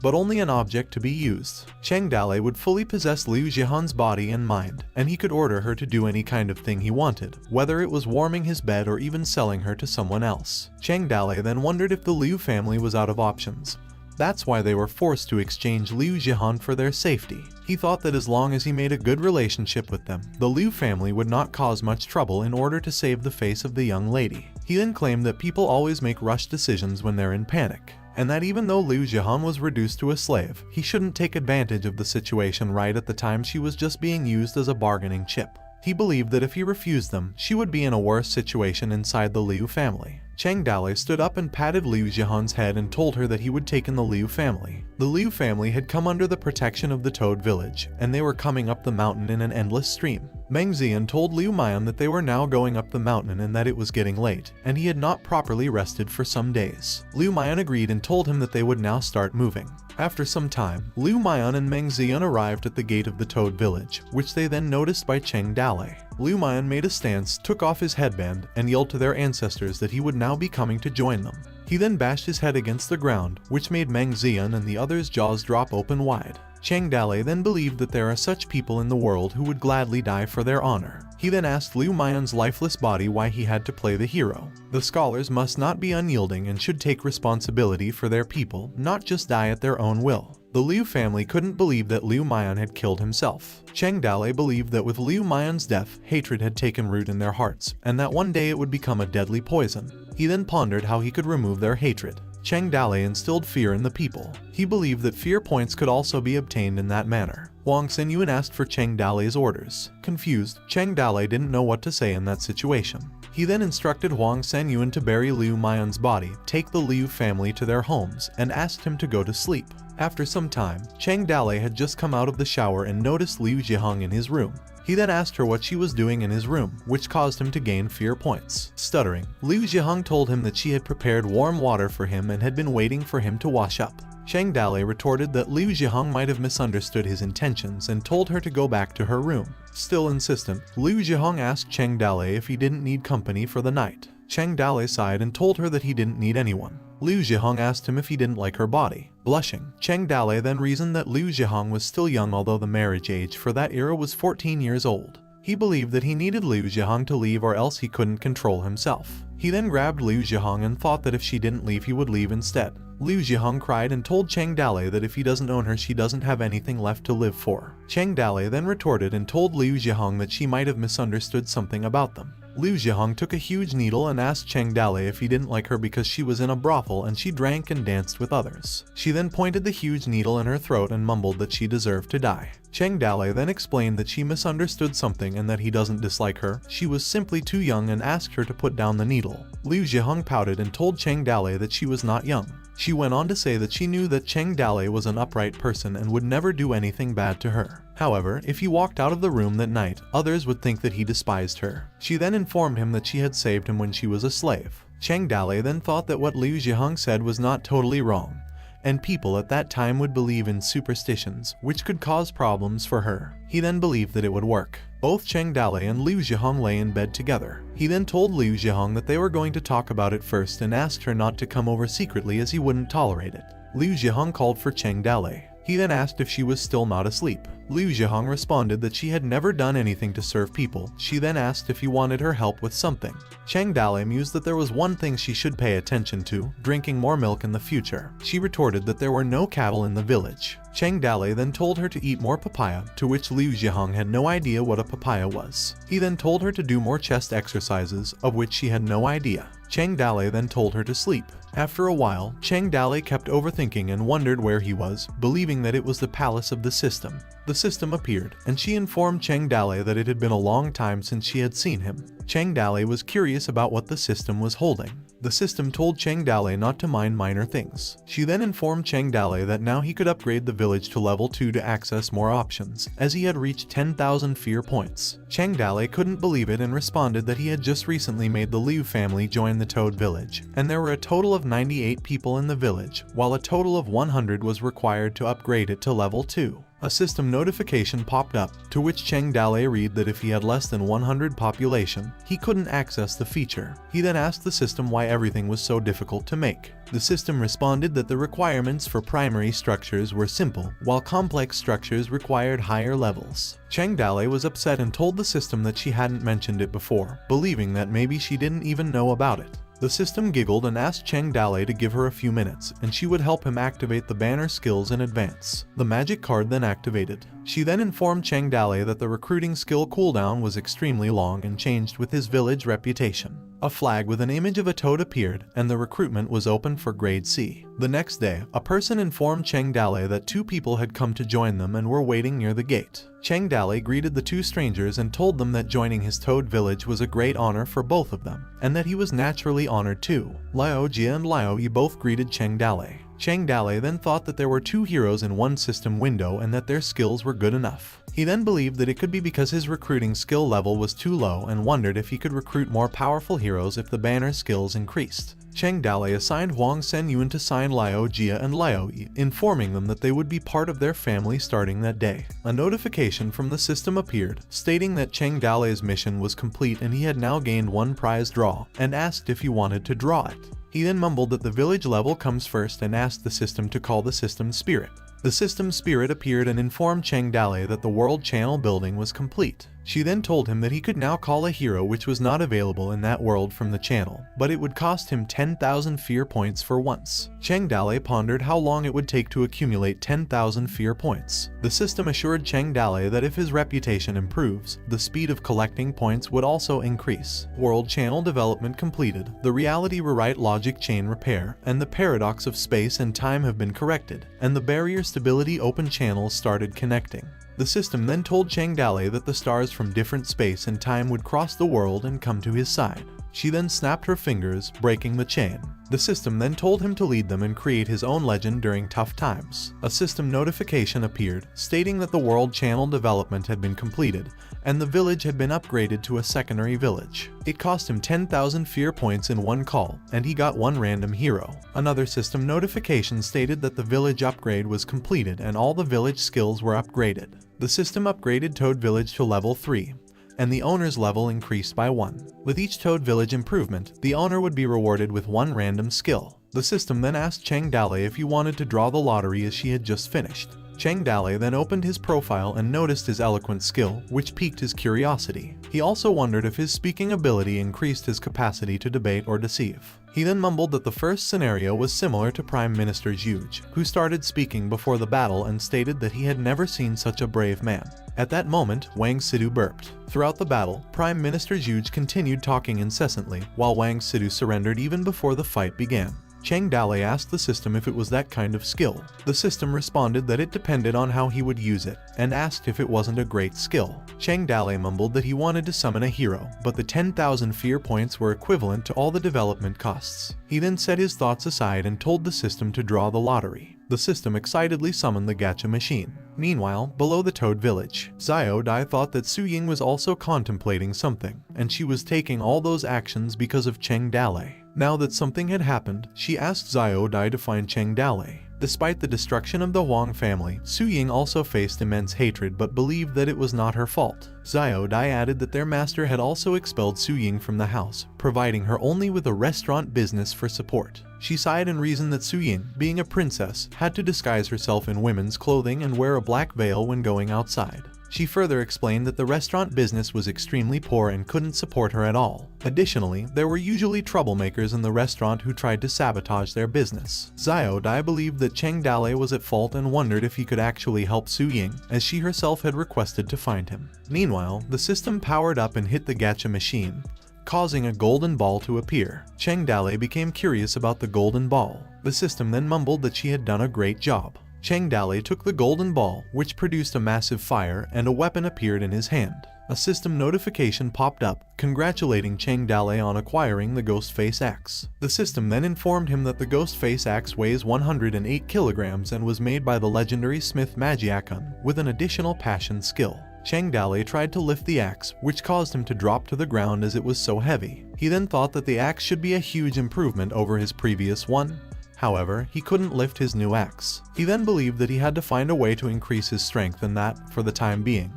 but only an object to be used. Cheng Dalei would fully possess Liu Jihan's body and mind, and he could order her to do any kind of thing he wanted, whether it was warming his bed or even selling her to someone else. Cheng Dalei then wondered if the Liu family was out of options. That's why they were forced to exchange Liu Jihan for their safety. He thought that as long as he made a good relationship with them, the Liu family would not cause much trouble in order to save the face of the young lady. He then claimed that people always make rushed decisions when they're in panic, and that even though Liu Jihan was reduced to a slave, he shouldn't take advantage of the situation right at the time she was just being used as a bargaining chip. He believed that if he refused them, she would be in a worse situation inside the Liu family. Cheng Dalei stood up and patted Liu Jihan's head and told her that he would take in the Liu family. The Liu family had come under the protection of the Toad Village, and they were coming up the mountain in an endless stream. Meng Zian told Liu Mian that they were now going up the mountain and that it was getting late, and he had not properly rested for some days. Liu Mian agreed and told him that they would now start moving. After some time, Liu Mian and Meng Zian arrived at the gate of the Toad Village, which they then noticed by Cheng Dalei. Liu Mian made a stance, took off his headband, and yelled to their ancestors that he would now be coming to join them. He then bashed his head against the ground, which made Meng Zian and the others' jaws drop open wide. Cheng Dalei then believed that there are such people in the world who would gladly die for their honor. He then asked Liu Mian's lifeless body why he had to play the hero. The scholars must not be unyielding and should take responsibility for their people, not just die at their own will. The Liu family couldn't believe that Liu Mian had killed himself. Cheng Dalei believed that with Liu Mian's death, hatred had taken root in their hearts, and that one day it would become a deadly poison. He then pondered how he could remove their hatred. Cheng Dalei instilled fear in the people. He believed that fear points could also be obtained in that manner. Huang Senyuan asked for Cheng Dalei's orders. Confused, Cheng Dalei didn't know what to say in that situation. He then instructed Huang Senyuan to bury Liu Mian's body, take the Liu family to their homes, and asked him to go to sleep. After some time, Cheng Dalei had just come out of the shower and noticed Liu Jihang in his room. He then asked her what she was doing in his room, which caused him to gain fear points. Stuttering, Liu Jihang told him that she had prepared warm water for him and had been waiting for him to wash up. Cheng Dalei retorted that Liu Jihang might have misunderstood his intentions and told her to go back to her room. Still insistent, Liu Jihang asked Cheng Dalei if he didn't need company for the night. Cheng Dalei sighed and told her that he didn't need anyone. Liu Jihang asked him if he didn't like her body. Blushing, Cheng Dalei then reasoned that Liu Jihang was still young, although the marriage age for that era was 14 years old. He believed that he needed Liu Jihang to leave or else he couldn't control himself. He then grabbed Liu Jihang and thought that if she didn't leave he would leave instead. Liu Zhihong cried and told Cheng Dale that if he doesn't own her, she doesn't have anything left to live for. Cheng Dale then retorted and told Liu Zhihong that she might have misunderstood something about them. Liu Zhihong took a huge needle and asked Cheng Dale if he didn't like her because she was in a brothel and she drank and danced with others. She then pointed the huge needle in her throat and mumbled that she deserved to die. Cheng Dale then explained that she misunderstood something and that he doesn't dislike her, she was simply too young, and asked her to put down the needle. Liu Zhihong pouted and told Cheng Dale that she was not young. She went on to say that she knew that Cheng Dale was an upright person and would never do anything bad to her. However, if he walked out of the room that night, others would think that he despised her. She then informed him that she had saved him when she was a slave. Cheng Dale then thought that what Liu Zhihong said was not totally wrong, and people at that time would believe in superstitions, which could cause problems for her. He then believed that it would work. Both Cheng Dale and Liu Zhihong lay in bed together. He then told Liu Zhihong that they were going to talk about it first and asked her not to come over secretly as he wouldn't tolerate it. Liu Zhihong called for Cheng Dale. He then asked if she was still not asleep. Liu Zhihong responded that she had never done anything to serve people. She then asked if he wanted her help with something. Cheng Dale mused that there was one thing she should pay attention to: drinking more milk in the future. She retorted that there were no cattle in the village. Cheng Dale then told her to eat more papaya, to which Liu Zhihong had no idea what a papaya was. He then told her to do more chest exercises, of which she had no idea. Cheng Dale then told her to sleep. After a while, Cheng Dale kept overthinking and wondered where he was, believing that it was the palace of the system. The system appeared, and she informed Cheng Dale that it had been a long time since she had seen him. Cheng Dale was curious about what the system was holding. The system told Cheng Dale not to mind minor things. She then informed Cheng Dale that now he could upgrade the village to level 2 to access more options, as he had reached 10,000 fear points. Cheng Dale couldn't believe it and responded that he had just recently made the Liu family join the Toad village, and there were a total of 98 people in the village, while a total of 100 was required to upgrade it to level 2. A system notification popped up, to which Cheng Dale read that if he had less than 100 population, he couldn't access the feature. He then asked the system why everything was so difficult to make. The system responded that the requirements for primary structures were simple, while complex structures required higher levels. Cheng Dale was upset and told the system that she hadn't mentioned it before, believing that maybe she didn't even know about it. The system giggled and asked Cheng Dale to give her a few minutes, and she would help him activate the banner skills in advance. The magic card then activated. She then informed Cheng Dale that the recruiting skill cooldown was extremely long and changed with his village reputation. A flag with an image of a toad appeared, and the recruitment was open for grade C. The next day, a person informed Cheng Dale that 2 people had come to join them and were waiting near the gate. Cheng Dale greeted the 2 strangers and told them that joining his toad village was a great honor for both of them, and that he was naturally honored too. Liao Jia and Liao Yi both greeted Cheng Dale. Cheng Dale then thought that there were 2 heroes in one system window and that their skills were good enough. He then believed that it could be because his recruiting skill level was too low and wondered if he could recruit more powerful heroes if the banner skills increased. Cheng Dale assigned Huang Senyuan to sign Liao Jia and Liao Yi, informing them that they would be part of their family starting that day. A notification from the system appeared, stating that Cheng Dale's mission was complete and he had now gained 1 prize draw, and asked if he wanted to draw it. He then mumbled that the village level comes first and asked the system to call the system spirit. The system spirit appeared and informed Cheng Dale that the world channel building was complete. She then told him that he could now call a hero which was not available in that world from the channel, but it would cost him 10,000 fear points for once. Cheng Dale pondered how long it would take to accumulate 10,000 fear points. The system assured Cheng Dale that if his reputation improves, the speed of collecting points would also increase. World channel development completed, the reality rewrite logic chain repair, and the paradox of space and time have been corrected, and the barrier stability open channels started connecting. The system then told Cheng Dale that the stars from different space and time would cross the world and come to his side. She then snapped her fingers, breaking the chain. The system then told him to lead them and create his own legend during tough times. A system notification appeared, stating that the world channel development had been completed, and the village had been upgraded to a secondary village. It cost him 10,000 fear points in 1 call, and he got 1 random hero. Another system notification stated that the village upgrade was completed and all the village skills were upgraded. The system upgraded Toad Village to level 3, and the owner's level increased by 1. With each Toad Village improvement, the owner would be rewarded with 1 random skill. The system then asked Cheng Dale if he wanted to draw the lottery as she had just finished. Cheng Dale then opened his profile and noticed his eloquent skill, which piqued his curiosity. He also wondered if his speaking ability increased his capacity to debate or deceive. He then mumbled that the first scenario was similar to Prime Minister Zhuge, who started speaking before the battle and stated that he had never seen such a brave man. At that moment, Wang Sidu burped. Throughout the battle, Prime Minister Zhuge continued talking incessantly, while Wang Sidu surrendered even before the fight began. Cheng Dale asked the system if it was that kind of skill. The system responded that it depended on how he would use it, and asked if it wasn't a great skill. Cheng Dale mumbled that he wanted to summon a hero, but the 10,000 fear points were equivalent to all the development costs. He then set his thoughts aside and told the system to draw the lottery. The system excitedly summoned the gacha machine. Meanwhile, below the Toad Village, Xiao Dai thought that Su Ying was also contemplating something, and she was taking all those actions because of Cheng Dale. Now that something had happened, she asked Xiao Dai to find Cheng Dale. Despite the destruction of the Huang family, Su Ying also faced immense hatred but believed that it was not her fault. Xiao Dai added that their master had also expelled Su Ying from the house, providing her only with a restaurant business for support. She sighed and reasoned that Su Ying, being a princess, had to disguise herself in women's clothing and wear a black veil when going outside. She further explained that the restaurant business was extremely poor and couldn't support her at all. Additionally, there were usually troublemakers in the restaurant who tried to sabotage their business. Xiao Dai believed that Cheng Dale was at fault and wondered if he could actually help Su Ying, as she herself had requested to find him. Meanwhile, the system powered up and hit the gacha machine, causing a golden ball to appear. Cheng Dale became curious about the golden ball. The system then mumbled that she had done a great job. Cheng Dale took the golden ball, which produced a massive fire, and a weapon appeared in his hand. A system notification popped up, congratulating Cheng Dale on acquiring the Ghostface axe. The system then informed him that the Ghostface axe weighs 108 kilograms and was made by the legendary smith Magiakun, with an additional passion skill. Cheng Dale tried to lift the axe, which caused him to drop to the ground as it was so heavy. He then thought that the axe should be a huge improvement over his previous one. However, he couldn't lift his new axe. He then believed that he had to find a way to increase his strength and that, for the time being,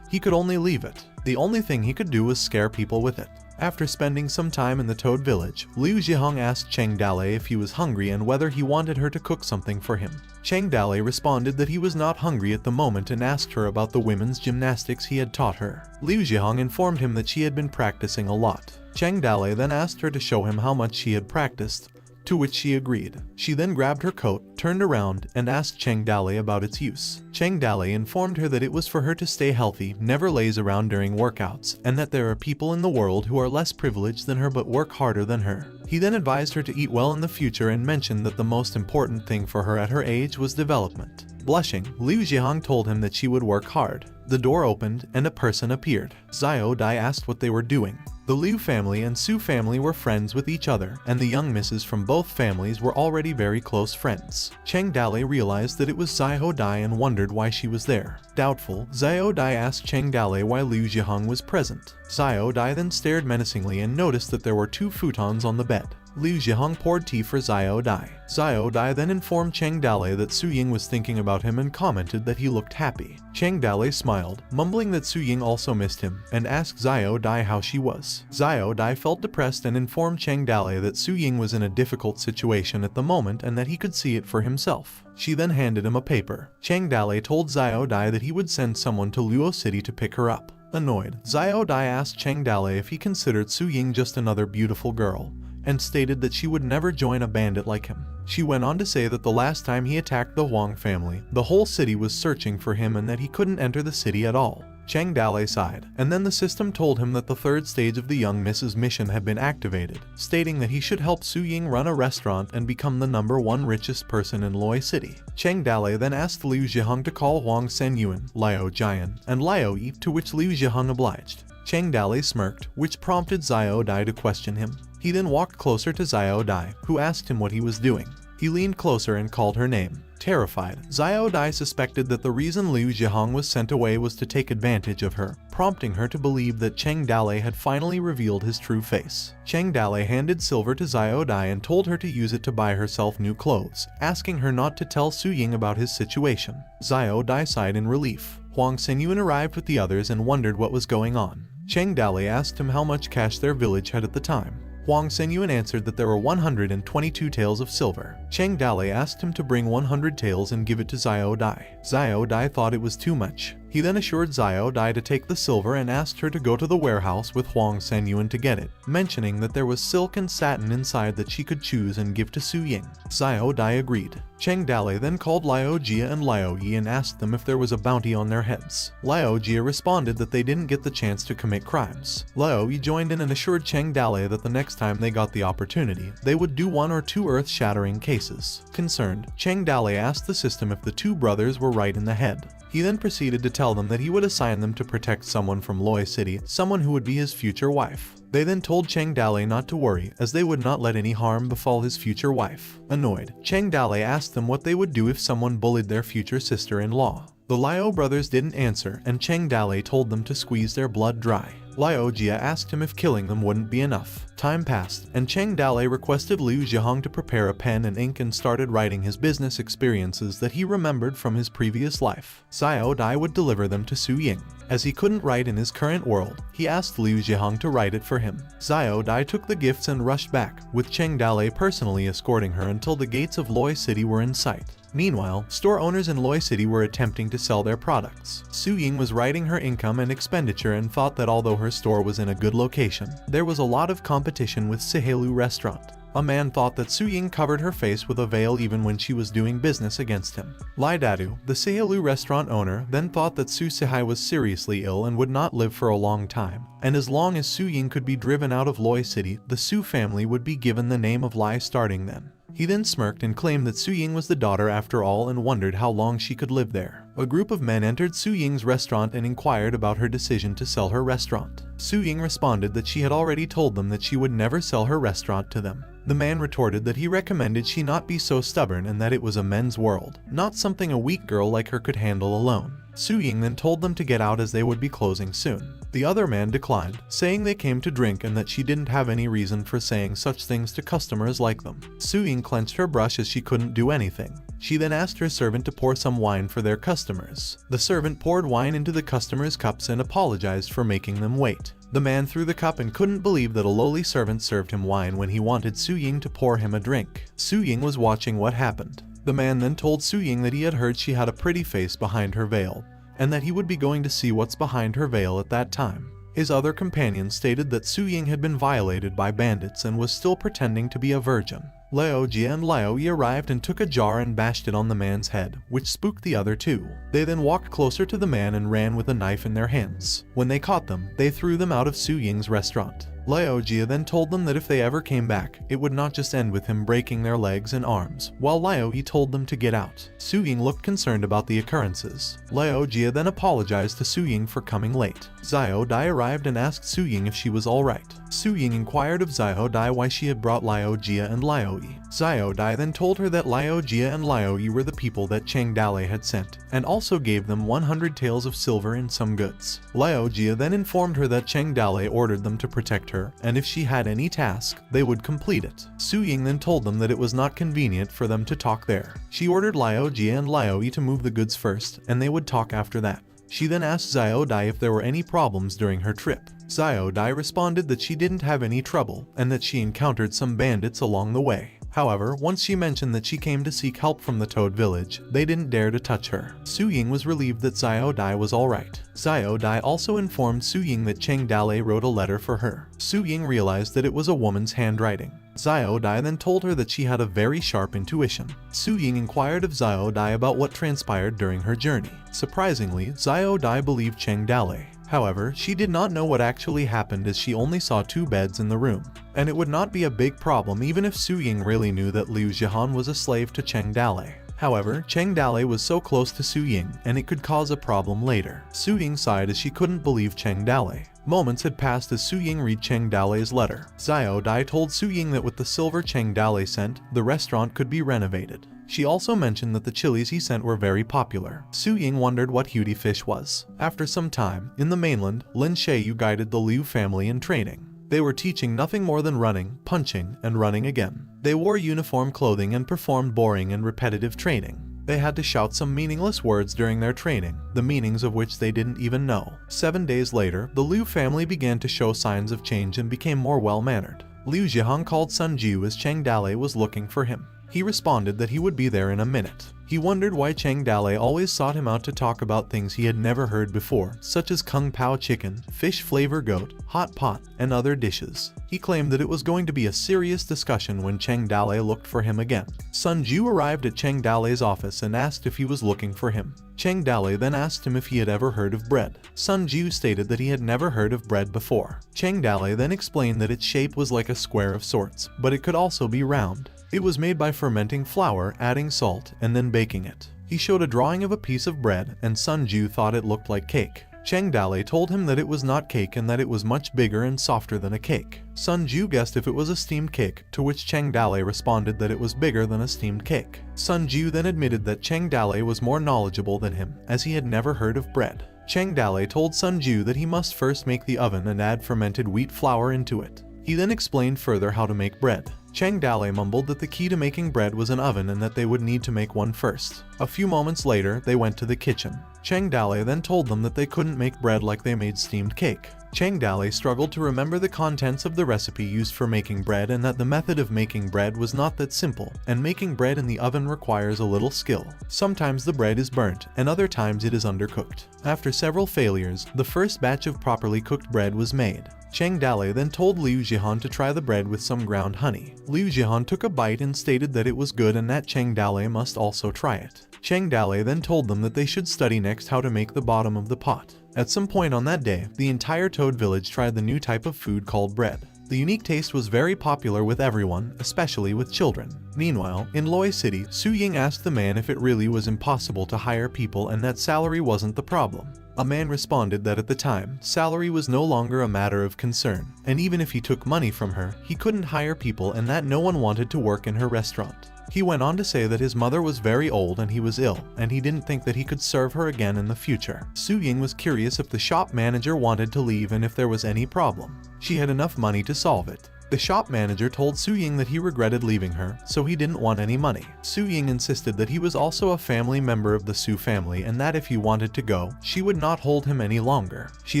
he could only leave it. The only thing he could do was scare people with it. After spending some time in the Toad Village, Liu Zhihong asked Cheng Dale if he was hungry and whether he wanted her to cook something for him. Cheng Dale responded that he was not hungry at the moment and asked her about the women's gymnastics he had taught her. Liu Zhihong informed him that she had been practicing a lot. Cheng Dale then asked her to show him how much she had practiced, to which she agreed. She then grabbed her coat, turned around, and asked Cheng Dale about its use. Cheng Dale informed her that it was for her to stay healthy, never laze around during workouts, and that there are people in the world who are less privileged than her but work harder than her. He then advised her to eat well in the future and mentioned that the most important thing for her at her age was development. Blushing, Liu Zhihong told him that she would work hard. The door opened, and a person appeared. Xiao Dai asked what they were doing. The Liu family and Su family were friends with each other, and the young misses from both families were already very close friends. Cheng Dale realized that it was Xiao Dai and wondered why she was there. Doubtful, Xiao Dai asked Cheng Dale why Liu Zhihong was present. Xiao Dai then stared menacingly and noticed that there were 2 futons on the bed. Liu Zhihong poured tea for Xiao Dai. Xiao Dai then informed Cheng Dale that Su Ying was thinking about him and commented that he looked happy. Cheng Dale smiled, mumbling that Su Ying also missed him, and asked Xiao Dai how she was. Xiao Dai felt depressed and informed Cheng Dale that Su Ying was in a difficult situation at the moment and that he could see it for himself. She then handed him a paper. Cheng Dale told Xiao Dai that he would send someone to Luo City to pick her up. Annoyed, Xiao Dai asked Cheng Dale if he considered Su Ying just another beautiful girl, and stated that she would never join a bandit like him. She went on to say that the last time he attacked the Huang family, the whole city was searching for him and that he couldn't enter the city at all. Cheng Dale sighed, and then the system told him that the 3rd stage of the young Mrs. mission had been activated, stating that he should help Su Ying run a restaurant and become the #1 richest person in Loi City. Cheng Dale then asked Liu Zhihong to call Huang Senyuan, Liao Jian, and Liao Yi, to which Liu Zhihong obliged. Cheng Dale smirked, which prompted Xiao Dai to question him. He then walked closer to Xiao Dai, who asked him what he was doing. He leaned closer and called her name. Terrified, Xiao Dai suspected that the reason Liu Zhihong was sent away was to take advantage of her, prompting her to believe that Cheng Dale had finally revealed his true face. Cheng Dale handed silver to Xiao Dai and told her to use it to buy herself new clothes, asking her not to tell Su Ying about his situation. Xiao Dai sighed in relief. Huang Senyuan arrived with the others and wondered what was going on. Cheng Dale asked him how much cash their village had at the time. Huang Senyuan answered that there were 122 taels of silver. Cheng Dalei asked him to bring 100 taels and give it to Xiao Dai. Xiao Dai thought it was too much. He then assured Xiao Dai to take the silver and asked her to go to the warehouse with Huang Senyuan to get it, mentioning that there was silk and satin inside that she could choose and give to Su Ying. Xiao Dai agreed. Cheng Dalei then called Liao Jia and Liao Yi and asked them if there was a bounty on their heads. Liao Jia responded that they didn't get the chance to commit crimes. Liao Yi joined in and assured Cheng Dalei that the next time they got the opportunity, they would do 1 or 2 earth-shattering cases. Concerned, Cheng Dalei asked the system if the 2 brothers were right in the head. He then proceeded to tell them that he would assign them to protect someone from Loi City, someone who would be his future wife. They then told Cheng Dalei not to worry, as they would not let any harm befall his future wife. Annoyed, Cheng Dalei asked them what they would do if someone bullied their future sister-in-law. The Liao brothers didn't answer, and Cheng Dalei told them to squeeze their blood dry. Liao Jia asked him if killing them wouldn't be enough. Time passed, and Cheng Dalei requested Liu Zhihong to prepare a pen and ink and started writing his business experiences that he remembered from his previous life. Xiao Dai would deliver them to Su Ying. As he couldn't write in his current world, he asked Liu Zhihong to write it for him. Xiao Dai took the gifts and rushed back, with Cheng Dalei personally escorting her until the gates of Loi City were in sight. Meanwhile, store owners in Loi City were attempting to sell their products. Su Ying was writing her income and expenditure and thought that although her store was in a good location, there was a lot of competition with Sihelu Restaurant. A man thought that Su Ying covered her face with a veil even when she was doing business against him. Lai Dadu, the Sihelu restaurant owner, then thought that Su Sihai was seriously ill and would not live for a long time, and as long as Su Ying could be driven out of Loi City, the Su family would be given the name of Lai starting then. He then smirked and claimed that Su Ying was the daughter after all and wondered how long she could live there. A group of men entered Su Ying's restaurant and inquired about her decision to sell her restaurant. Su Ying responded that she had already told them that she would never sell her restaurant to them. The man retorted that he recommended she not be so stubborn and that it was a men's world, not something a weak girl like her could handle alone. Su Ying then told them to get out as they would be closing soon. The other man declined, saying they came to drink and that she didn't have any reason for saying such things to customers like them. Su Ying clenched her brush as she couldn't do anything. She then asked her servant to pour some wine for their customers. The servant poured wine into the customers' cups and apologized for making them wait. The man threw the cup and couldn't believe that a lowly servant served him wine when he wanted Su Ying to pour him a drink. Su Ying was watching what happened. The man then told Su Ying that he had heard she had a pretty face behind her veil, and that he would be going to see what's behind her veil at that time. His other companion stated that Su Ying had been violated by bandits and was still pretending to be a virgin. Liao Jia and Liao Yi arrived and took a jar and bashed it on the man's head, which spooked the other two. They then walked closer to the man and ran with a knife in their hands. When they caught them, they threw them out of Su Ying's restaurant. Liao Jia then told them that if they ever came back, it would not just end with him breaking their legs and arms, while Liao Yi told them to get out. Su Ying looked concerned about the occurrences. Liao Jia then apologized to Su Ying for coming late. Xiao Dai arrived and asked Su Ying if she was alright. Su Ying inquired of Xiao Dai why she had brought Liao Jia and Liao Yi. Xiao Dai then told her that Liao Jia and Liao Yi were the people that Cheng Dalei had sent, and also gave them 100 taels of silver and some goods. Liao Jia then informed her that Cheng Dalei ordered them to protect her, and if she had any task, they would complete it. Su Ying then told them that it was not convenient for them to talk there. She ordered Liao Jia and Liao Yi to move the goods first, and they would talk after that. She then asked Xiao Dai if there were any problems during her trip. Xiao Dai responded that she didn't have any trouble, and that she encountered some bandits along the way. However, once she mentioned that she came to seek help from the Toad Village, they didn't dare to touch her. Su Ying was relieved that Xiao Dai was alright. Xiao Dai also informed Su Ying that Cheng Dalei wrote a letter for her. Su Ying realized that it was a woman's handwriting. Xiao Dai then told her that she had a very sharp intuition. Su Ying inquired of Xiao Dai about what transpired during her journey. Surprisingly, Xiao Dai believed Cheng Dalei. However, she did not know what actually happened as she only saw 2 beds in the room, and it would not be a big problem even if Su Ying really knew that Liu Zhihan was a slave to Cheng Dalei. However, Cheng Dalei was so close to Su Ying, and it could cause a problem later. Su Ying sighed as she couldn't believe Cheng Dalei. Moments had passed as Su Ying read Cheng Dalei's letter. Xiao Dai told Su Ying that with the silver Cheng Dalei sent, the restaurant could be renovated. She also mentioned that the chilies he sent were very popular. Su Ying wondered what Hudy fish was. After some time, in the mainland, Lin Sheiyu guided the Liu family in training. They were teaching nothing more than running, punching, and running again. They wore uniform clothing and performed boring and repetitive training. They had to shout some meaningless words during their training, the meanings of which they didn't even know. 7 days later, the Liu family began to show signs of change and became more well-mannered. Liu Zhihan called Sun Jiu as Cheng Dale was looking for him. He responded that he would be there in a minute. He wondered why Cheng Dale always sought him out to talk about things he had never heard before, such as kung pao chicken, fish flavor goat, hot pot, and other dishes. He claimed that it was going to be a serious discussion when Cheng Dale looked for him again. Sun Jiu arrived at Cheng Dale's office and asked if he was looking for him. Cheng Dale then asked him if he had ever heard of bread. Sun Jiu stated that he had never heard of bread before. Cheng Dale then explained that its shape was like a square of sorts, but it could also be round. It was made by fermenting flour, adding salt, and then baking it. He showed a drawing of a piece of bread, and Sun Jiu thought it looked like cake. Cheng Dale told him that it was not cake and that it was much bigger and softer than a cake. Sun Jiu guessed if it was a steamed cake, to which Cheng Dale responded that it was bigger than a steamed cake. Sun Jiu then admitted that Cheng Dale was more knowledgeable than him, as he had never heard of bread. Cheng Dale told Sun Jiu that he must first make the oven and add fermented wheat flour into it. He then explained further how to make bread. Cheng Dale mumbled that the key to making bread was an oven and that they would need to make one first. A few moments later, they went to the kitchen. Cheng Dale then told them that they couldn't make bread like they made steamed cake. Cheng Dale struggled to remember the contents of the recipe used for making bread and that the method of making bread was not that simple, and making bread in the oven requires a little skill. Sometimes the bread is burnt, and other times it is undercooked. After several failures, the first batch of properly cooked bread was made. Cheng Dale then told Liu Zhihan to try the bread with some ground honey. Liu Zhihan took a bite and stated that it was good and that Cheng Dale must also try it. Cheng Dale then told them that they should study next how to make the bottom of the pot. At some point on that day, the entire Toad village tried the new type of food called bread. The unique taste was very popular with everyone, especially with children. Meanwhile, in Loi City, Su Ying asked the man if it really was impossible to hire people and that salary wasn't the problem. A man responded that at the time, salary was no longer a matter of concern, and even if he took money from her, he couldn't hire people and that no one wanted to work in her restaurant. He went on to say that his mother was very old and he was ill, and he didn't think that he could serve her again in the future. Su Ying was curious if the shop manager wanted to leave and if there was any problem. She had enough money to solve it. The shop manager told Su Ying that he regretted leaving her, so he didn't want any money. Su Ying insisted that he was also a family member of the Su family and that if he wanted to go, she would not hold him any longer. She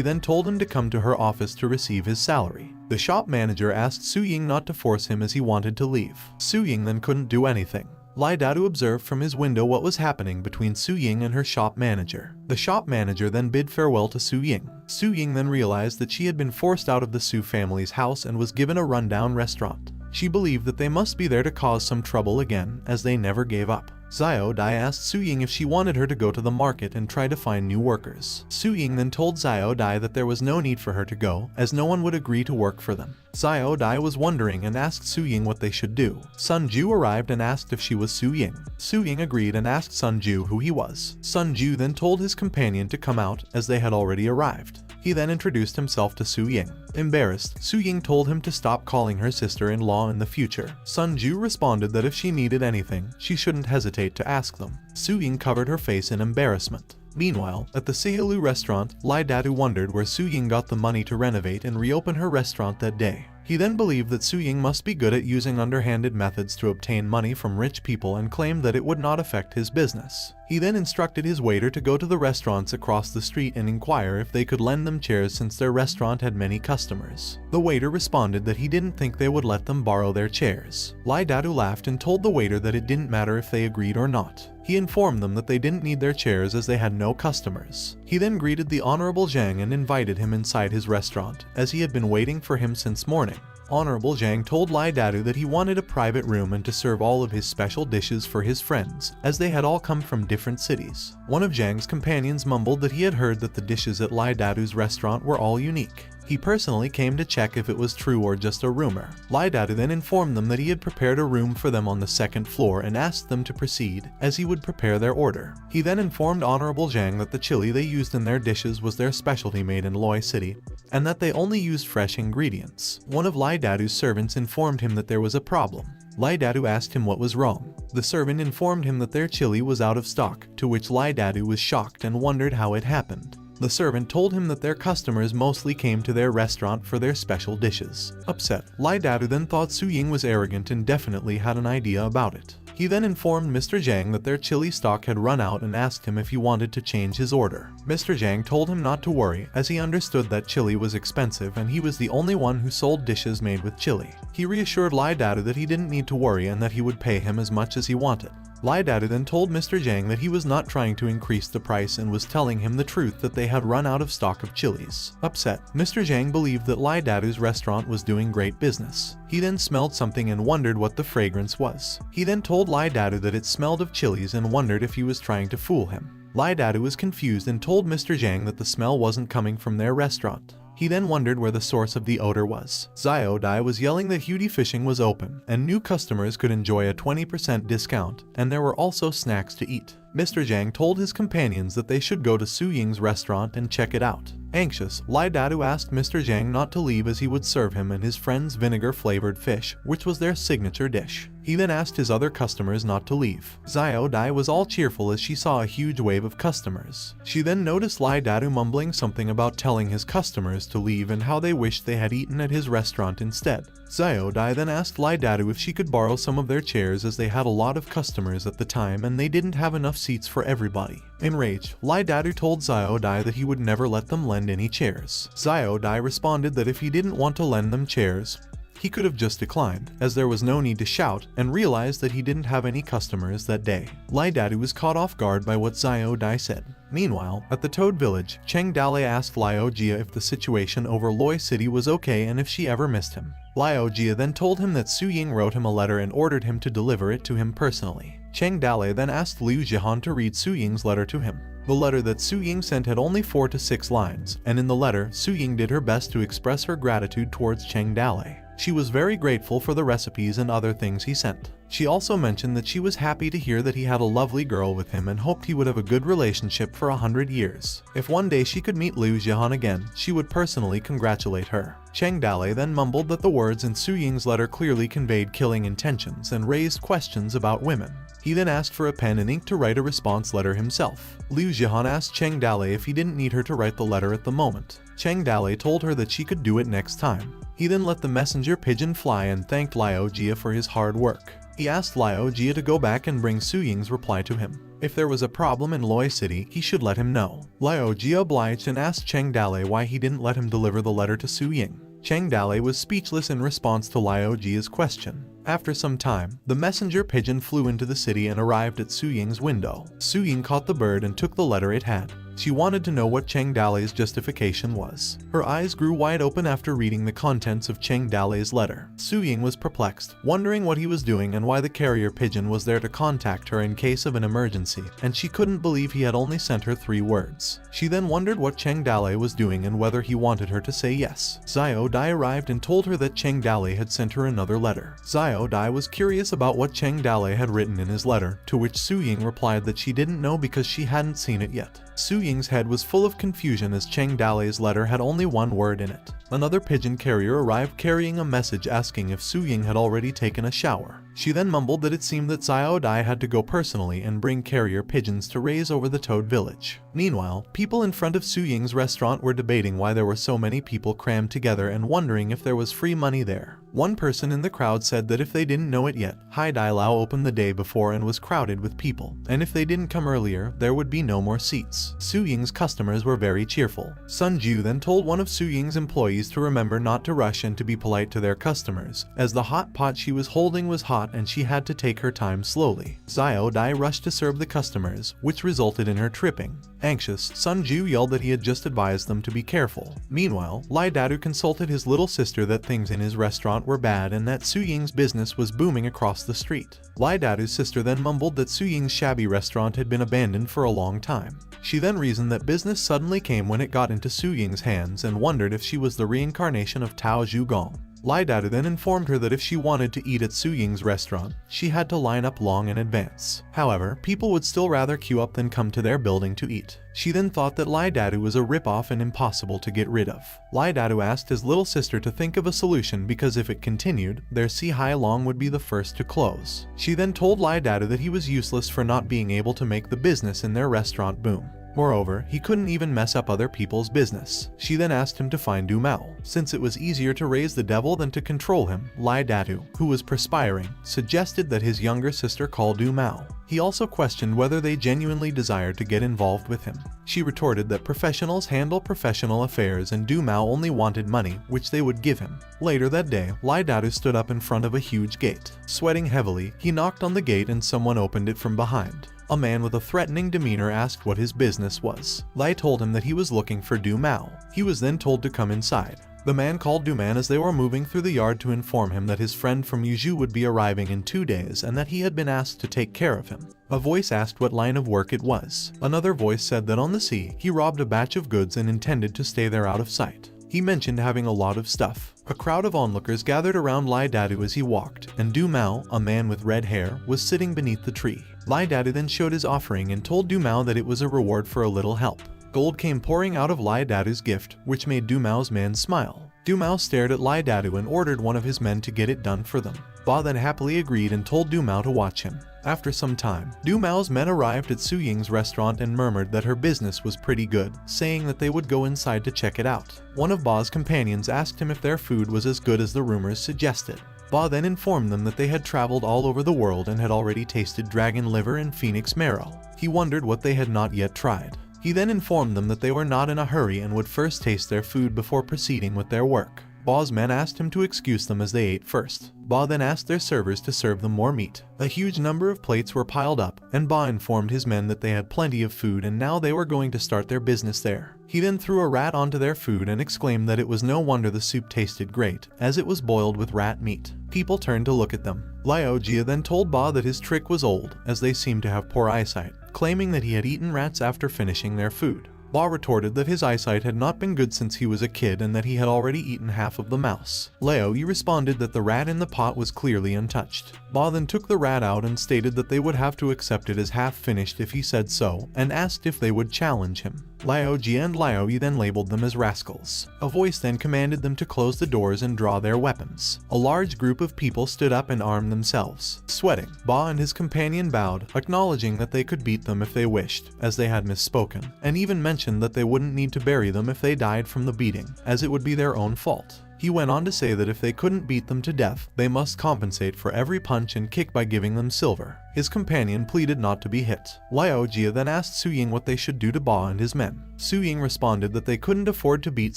then told him to come to her office to receive his salary. The shop manager asked Su Ying not to force him as he wanted to leave. Su Ying then couldn't do anything. Lai Dadu observed from his window what was happening between Su Ying and her shop manager. The shop manager then bid farewell to Su Ying. Su Ying then realized that she had been forced out of the Su family's house and was given a rundown restaurant. She believed that they must be there to cause some trouble again, as they never gave up. Xiao Dai asked Su Ying if she wanted her to go to the market and try to find new workers. Su Ying then told Xiao Dai that there was no need for her to go, as no one would agree to work for them. Xiao Dai was wondering and asked Su Ying what they should do. Sun Jiu arrived and asked if she was Su Ying. Su Ying agreed and asked Sun Jiu who he was. Sun Jiu then told his companion to come out, as they had already arrived. He then introduced himself to Su Ying. Embarrassed, Su Ying told him to stop calling her sister-in-law in the future. Sun Jiu responded that if she needed anything, she shouldn't hesitate to ask them. Su Ying covered her face in embarrassment. Meanwhile, at the Seilu restaurant, Lai Dadu wondered where Su Ying got the money to renovate and reopen her restaurant that day. He then believed that Su Ying must be good at using underhanded methods to obtain money from rich people and claimed that it would not affect his business. He then instructed his waiter to go to the restaurants across the street and inquire if they could lend them chairs since their restaurant had many customers. The waiter responded that he didn't think they would let them borrow their chairs. Lai Dadu laughed and told the waiter that it didn't matter if they agreed or not. He informed them that they didn't need their chairs as they had no customers. He then greeted the Honorable Zhang and invited him inside his restaurant, as he had been waiting for him since morning. Honorable Zhang told Lai Dadu that he wanted a private room and to serve all of his special dishes for his friends, as they had all come from different cities. One of Zhang's companions mumbled that he had heard that the dishes at Lai Dadu's restaurant were all unique. He personally came to check if it was true or just a rumor. Lai Dadu then informed them that he had prepared a room for them on the second floor and asked them to proceed, as he would prepare their order. He then informed Honorable Zhang that the chili they used in their dishes was their specialty made in Loi City, and that they only used fresh ingredients. One of Lai Dadu's servants informed him that there was a problem. Lai Dadu asked him what was wrong. The servant informed him that their chili was out of stock, to which Lai Dadu was shocked and wondered how it happened. The servant told him that their customers mostly came to their restaurant for their special dishes. Upset, Lai Dadu then thought Su Ying was arrogant and definitely had an idea about it. He then informed Mr. Zhang that their chili stock had run out and asked him if he wanted to change his order. Mr. Zhang told him not to worry, as he understood that chili was expensive and he was the only one who sold dishes made with chili. He reassured Lai Dadu that he didn't need to worry and that he would pay him as much as he wanted. Lai Dadu then told Mr. Zhang that he was not trying to increase the price and was telling him the truth that they had run out of stock of chilies. Upset, Mr. Zhang believed that Lai Dadu's restaurant was doing great business. He then smelled something and wondered what the fragrance was. He then told Lai Dadu that it smelled of chilies and wondered if he was trying to fool him. Lai Dadu was confused and told Mr. Zhang that the smell wasn't coming from their restaurant. He then wondered where the source of the odor was. Xiao Dai was yelling that Hudi Fishing was open, and new customers could enjoy a 20% discount, and there were also snacks to eat. Mr. Zhang told his companions that they should go to Su Ying's restaurant and check it out. Anxious, Lai Dadu asked Mr. Zhang not to leave as he would serve him and his friends vinegar-flavored fish, which was their signature dish. He then asked his other customers not to leave. Xiao Dai was all cheerful as she saw a huge wave of customers. She then noticed Lai Dadu mumbling something about telling his customers to leave and how they wished they had eaten at his restaurant instead. Xiao Dai then asked Lai Dadu if she could borrow some of their chairs as they had a lot of customers at the time and they didn't have enough seats for everybody. Enraged, Lai Dadu told Xiao Dai that he would never let them lend any chairs. Xiao Dai responded that if he didn't want to lend them chairs, he could have just declined, as there was no need to shout, and realized that he didn't have any customers that day. Lai Dadu was caught off guard by what Xiao Dai said. Meanwhile, at the Toad Village, Cheng Dale asked Liao Jia if the situation over Loi City was okay and if she ever missed him. Liao Jia then told him that Su Ying wrote him a letter and ordered him to deliver it to him personally. Cheng Dale then asked Liu Jihan to read Su Ying's letter to him. The letter that Su Ying sent had only 4 to 6 lines, and in the letter, Su Ying did her best to express her gratitude towards Cheng Dale. She was very grateful for the recipes and other things he sent. She also mentioned that she was happy to hear that he had a lovely girl with him and hoped he would have a good relationship for 100 years. If one day she could meet Liu Jihan again, she would personally congratulate her. Cheng Dale then mumbled that the words in Su Ying's letter clearly conveyed killing intentions and raised questions about women. He then asked for a pen and ink to write a response letter himself. Liu Jihan asked Cheng Dale if he didn't need her to write the letter at the moment. Cheng Dale told her that she could do it next time. He then let the messenger pigeon fly and thanked Liao Jia for his hard work. He asked Liao Jia to go back and bring Su Ying's reply to him. If there was a problem in Loi City, he should let him know. Liao Jia obliged and asked Cheng Dale why he didn't let him deliver the letter to Su Ying. Cheng Dale was speechless in response to Liao Jia's question. After some time, the messenger pigeon flew into the city and arrived at Su Ying's window. Su Ying caught the bird and took the letter it had. She wanted to know what Cheng Dale's justification was. Her eyes grew wide open after reading the contents of Cheng Dale's letter. Su Ying was perplexed, wondering what he was doing and why the carrier pigeon was there to contact her in case of an emergency, and she couldn't believe he had only sent her 3 words. She then wondered what Cheng Dale was doing and whether he wanted her to say yes. Xiao Dai arrived and told her that Cheng Dale had sent her another letter. Xiao Dai was curious about what Cheng Dale had written in his letter, to which Su Ying replied that she didn't know because she hadn't seen it yet. Su Ying's head was full of confusion as Cheng Dale's letter had only 1 word in it. Another pigeon carrier arrived carrying a message asking if Su Ying had already taken a shower. She then mumbled that it seemed that Xiao Dai had to go personally and bring carrier pigeons to raise over the Toad Village. Meanwhile, people in front of Su Ying's restaurant were debating why there were so many people crammed together and wondering if there was free money there. One person in the crowd said that if they didn't know it yet, Hai Dai Lao opened the day before and was crowded with people, and if they didn't come earlier, there would be no more seats. Su Ying's customers were very cheerful. Sun Ju then told one of Su Ying's employees to remember not to rush and to be polite to their customers, as the hot pot she was holding was hot and she had to take her time slowly. Xiao Dai rushed to serve the customers, which resulted in her tripping. Anxious, Sun Ju yelled that he had just advised them to be careful. Meanwhile, Lai Dadu consulted his little sister that things in his restaurant were bad and that Su Ying's business was booming across the street. Lai Dadu's sister then mumbled that Su Ying's shabby restaurant had been abandoned for a long time. She then reasoned that business suddenly came when it got into Su Ying's hands and wondered if she was the reincarnation of Tao Zhugong. Lai Dadu then informed her that if she wanted to eat at Su Ying's restaurant, she had to line up long in advance. However, people would still rather queue up than come to their building to eat. She then thought that Lai Dadu was a rip-off and impossible to get rid of. Lai Dadu asked his little sister to think of a solution because if it continued, their Si Hai Long would be the first to close. She then told Lai Dadu that he was useless for not being able to make the business in their restaurant boom. Moreover, he couldn't even mess up other people's business. She then asked him to find Du Mao. Since it was easier to raise the devil than to control him, Lai Datu, who was perspiring, suggested that his younger sister call Du Mao. He also questioned whether they genuinely desired to get involved with him. She retorted that professionals handle professional affairs and Du Mao only wanted money, which they would give him. Later that day, Lai Datu stood up in front of a huge gate. Sweating heavily, he knocked on the gate and someone opened it from behind. A man with a threatening demeanor asked what his business was. Lai told him that he was looking for Du Mao. He was then told to come inside. The man called Du Man as they were moving through the yard to inform him that his friend from Yuzhou would be arriving in 2 days and that he had been asked to take care of him. A voice asked what line of work it was. Another voice said that on the sea, he robbed a batch of goods and intended to stay there out of sight. He mentioned having a lot of stuff. A crowd of onlookers gathered around Lai Datu as he walked, and Du Mao, a man with red hair, was sitting beneath the tree. Lai Datu then showed his offering and told Du Mao that it was a reward for a little help. Gold came pouring out of Lai Datu's gift, which made Du Mao's man smile. Du Mao stared at Lai Datu and ordered one of his men to get it done for them. Ba then happily agreed and told Du Mao to watch him. After some time, Du Mao's men arrived at Su Ying's restaurant and murmured that her business was pretty good, saying that they would go inside to check it out. One of Ba's companions asked him if their food was as good as the rumors suggested. Ba then informed them that they had traveled all over the world and had already tasted dragon liver and phoenix marrow. He wondered what they had not yet tried. He then informed them that they were not in a hurry and would first taste their food before proceeding with their work. Ba's men asked him to excuse them as they ate first. Ba then asked their servers to serve them more meat. A huge number of plates were piled up, and Ba informed his men that they had plenty of food and now they were going to start their business there. He then threw a rat onto their food and exclaimed that it was no wonder the soup tasted great, as it was boiled with rat meat. People turned to look at them. Liao Jia then told Ba that his trick was old, as they seemed to have poor eyesight, claiming that he had eaten rats after finishing their food. Ba retorted that his eyesight had not been good since he was a kid and that he had already eaten half of the mouse. Liao Yi responded that the rat in the pot was clearly untouched. Ba then took the rat out and stated that they would have to accept it as half finished if he said so, and asked if they would challenge him. Liao Jia and Liao Yi then labeled them as rascals. A voice then commanded them to close the doors and draw their weapons. A large group of people stood up and armed themselves. Sweating, Ba and his companion bowed, acknowledging that they could beat them if they wished, as they had misspoken, and even mentioned that they wouldn't need to bury them if they died from the beating, as it would be their own fault. He went on to say that if they couldn't beat them to death, they must compensate for every punch and kick by giving them silver. His companion pleaded not to be hit. Liao Jia then asked Su Ying what they should do to Ba and his men. Su Ying responded that they couldn't afford to beat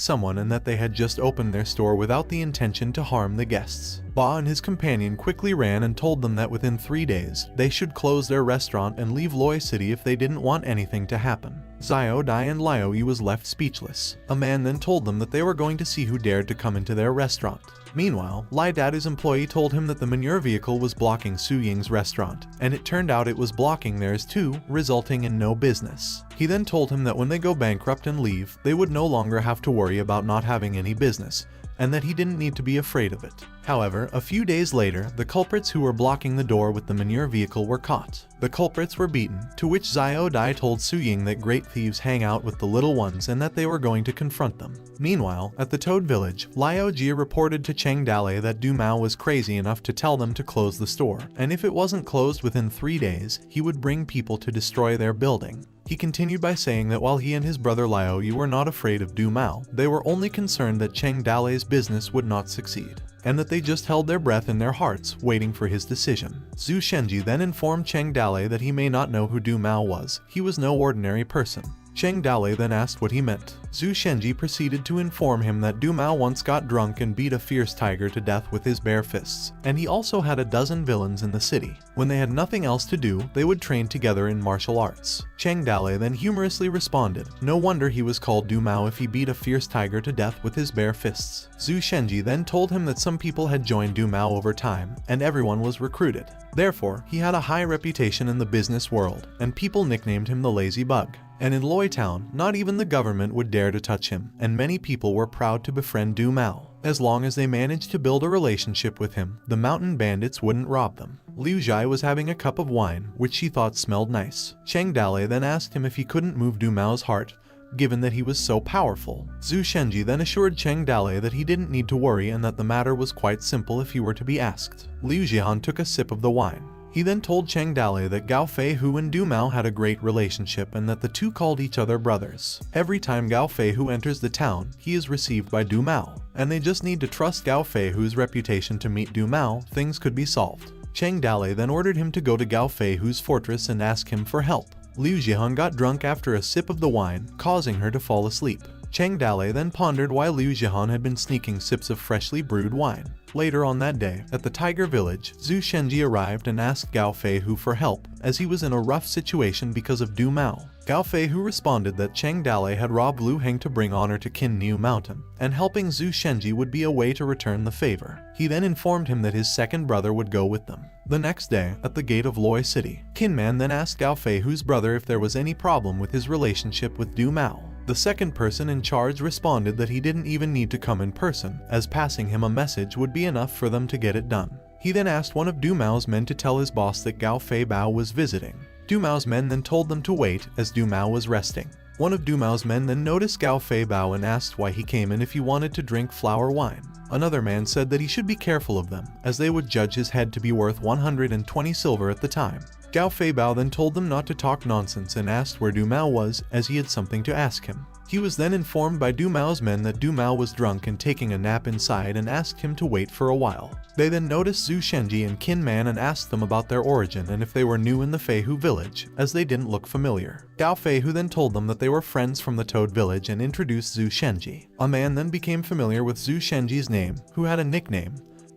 someone and that they had just opened their store without the intention to harm the guests. Ba and his companion quickly ran and told them that within 3 days, they should close their restaurant and leave Loi City if they didn't want anything to happen. Xiao Dai and Liao Yi was left speechless. A man then told them that they were going to see who dared to come into their restaurant. Meanwhile, Lai Datu's employee told him that the manure vehicle was blocking Su Ying's restaurant, and it turned out it was blocking theirs too, resulting in no business. He then told him that when they go bankrupt and leave, they would no longer have to worry about not having any business, and that he didn't need to be afraid of it. However, a few days later, the culprits who were blocking the door with the manure vehicle were caught. The culprits were beaten, to which Xiao Dai told Su Ying that great thieves hang out with the little ones and that they were going to confront them. Meanwhile, at the Toad Village, Liao Jia reported to Cheng Dale that Du Mao was crazy enough to tell them to close the store, and if it wasn't closed within 3 days, he would bring people to destroy their building. He continued by saying that while he and his brother Liao Yi were not afraid of Du Mao, they were only concerned that Cheng Dale's business would not succeed, and that they just held their breath in their hearts, waiting for his decision. Zhu Shenji then informed Cheng Dale that he may not know who Du Mao was. He was no ordinary person. Cheng Dale then asked what he meant. Zhu Shenji proceeded to inform him that Du Mao once got drunk and beat a fierce tiger to death with his bare fists, and he also had a dozen villains in the city. When they had nothing else to do, they would train together in martial arts. Cheng Dale then humorously responded, no wonder he was called Du Mao if he beat a fierce tiger to death with his bare fists. Zhu Shenji then told him that some people had joined Du Mao over time, and everyone was recruited. Therefore, he had a high reputation in the business world, and people nicknamed him the Lazy Bug. And in Loi Town, not even the government would dare to touch him, and many people were proud to befriend Du Mao. As long as they managed to build a relationship with him, the mountain bandits wouldn't rob them. Liu Zhai was having a cup of wine, which she thought smelled nice. Cheng Dale then asked him if he couldn't move Du Mao's heart, given that he was so powerful. Zhu Shenji then assured Cheng Dale that he didn't need to worry and that the matter was quite simple if he were to be asked. Liu Jian took a sip of the wine. He then told Cheng Dale that Gao Feihu and Du Mao had a great relationship and that the two called each other brothers. Every time Gao Feihu enters the town, he is received by Du Mao, and they just need to trust Gao Feihu's reputation to meet Du Mao, things could be solved. Cheng Dale then ordered him to go to Gao Feihu's fortress and ask him for help. Liu Zhihan got drunk after a sip of the wine, causing her to fall asleep. Cheng Dale then pondered why Liu Zhihan had been sneaking sips of freshly brewed wine. Later on that day, at the Tiger Village, Zhu Shenji arrived and asked Gao Feihu for help, as he was in a rough situation because of Du Mao. Gao Feihu responded that Cheng Dale had robbed Lu Heng to bring honor to Qin Niu Mountain, and helping Zhu Shenji would be a way to return the favor. He then informed him that his second brother would go with them. The next day, at the gate of Loi City, Qin Man then asked Gao Feihu's brother if there was any problem with his relationship with Du Mao. The second person in charge responded that he didn't even need to come in person, as passing him a message would be enough for them to get it done. He then asked one of Du Mao's men to tell his boss that Gao Fei Bao was visiting. Du Mao's men then told them to wait, as Du Mao was resting. One of Du Mao's men then noticed Gao Fei Bao and asked why he came and if he wanted to drink flower wine. Another man said that he should be careful of them, as they would judge his head to be worth 120 silver at the time. Gao Fei Bao then told them not to talk nonsense and asked where Du Mao was, as he had something to ask him. He was then informed by Du Mao's men that Du Mao was drunk and taking a nap inside and asked him to wait for a while. They then noticed Zhu Shenji and Qin Man and asked them about their origin and if they were new in the Feihu village, as they didn't look familiar. Gao Feihu then told them that they were friends from the Toad village and introduced Zhu Shenji. A man then became familiar with Zhu Shenji's name, who had a nickname,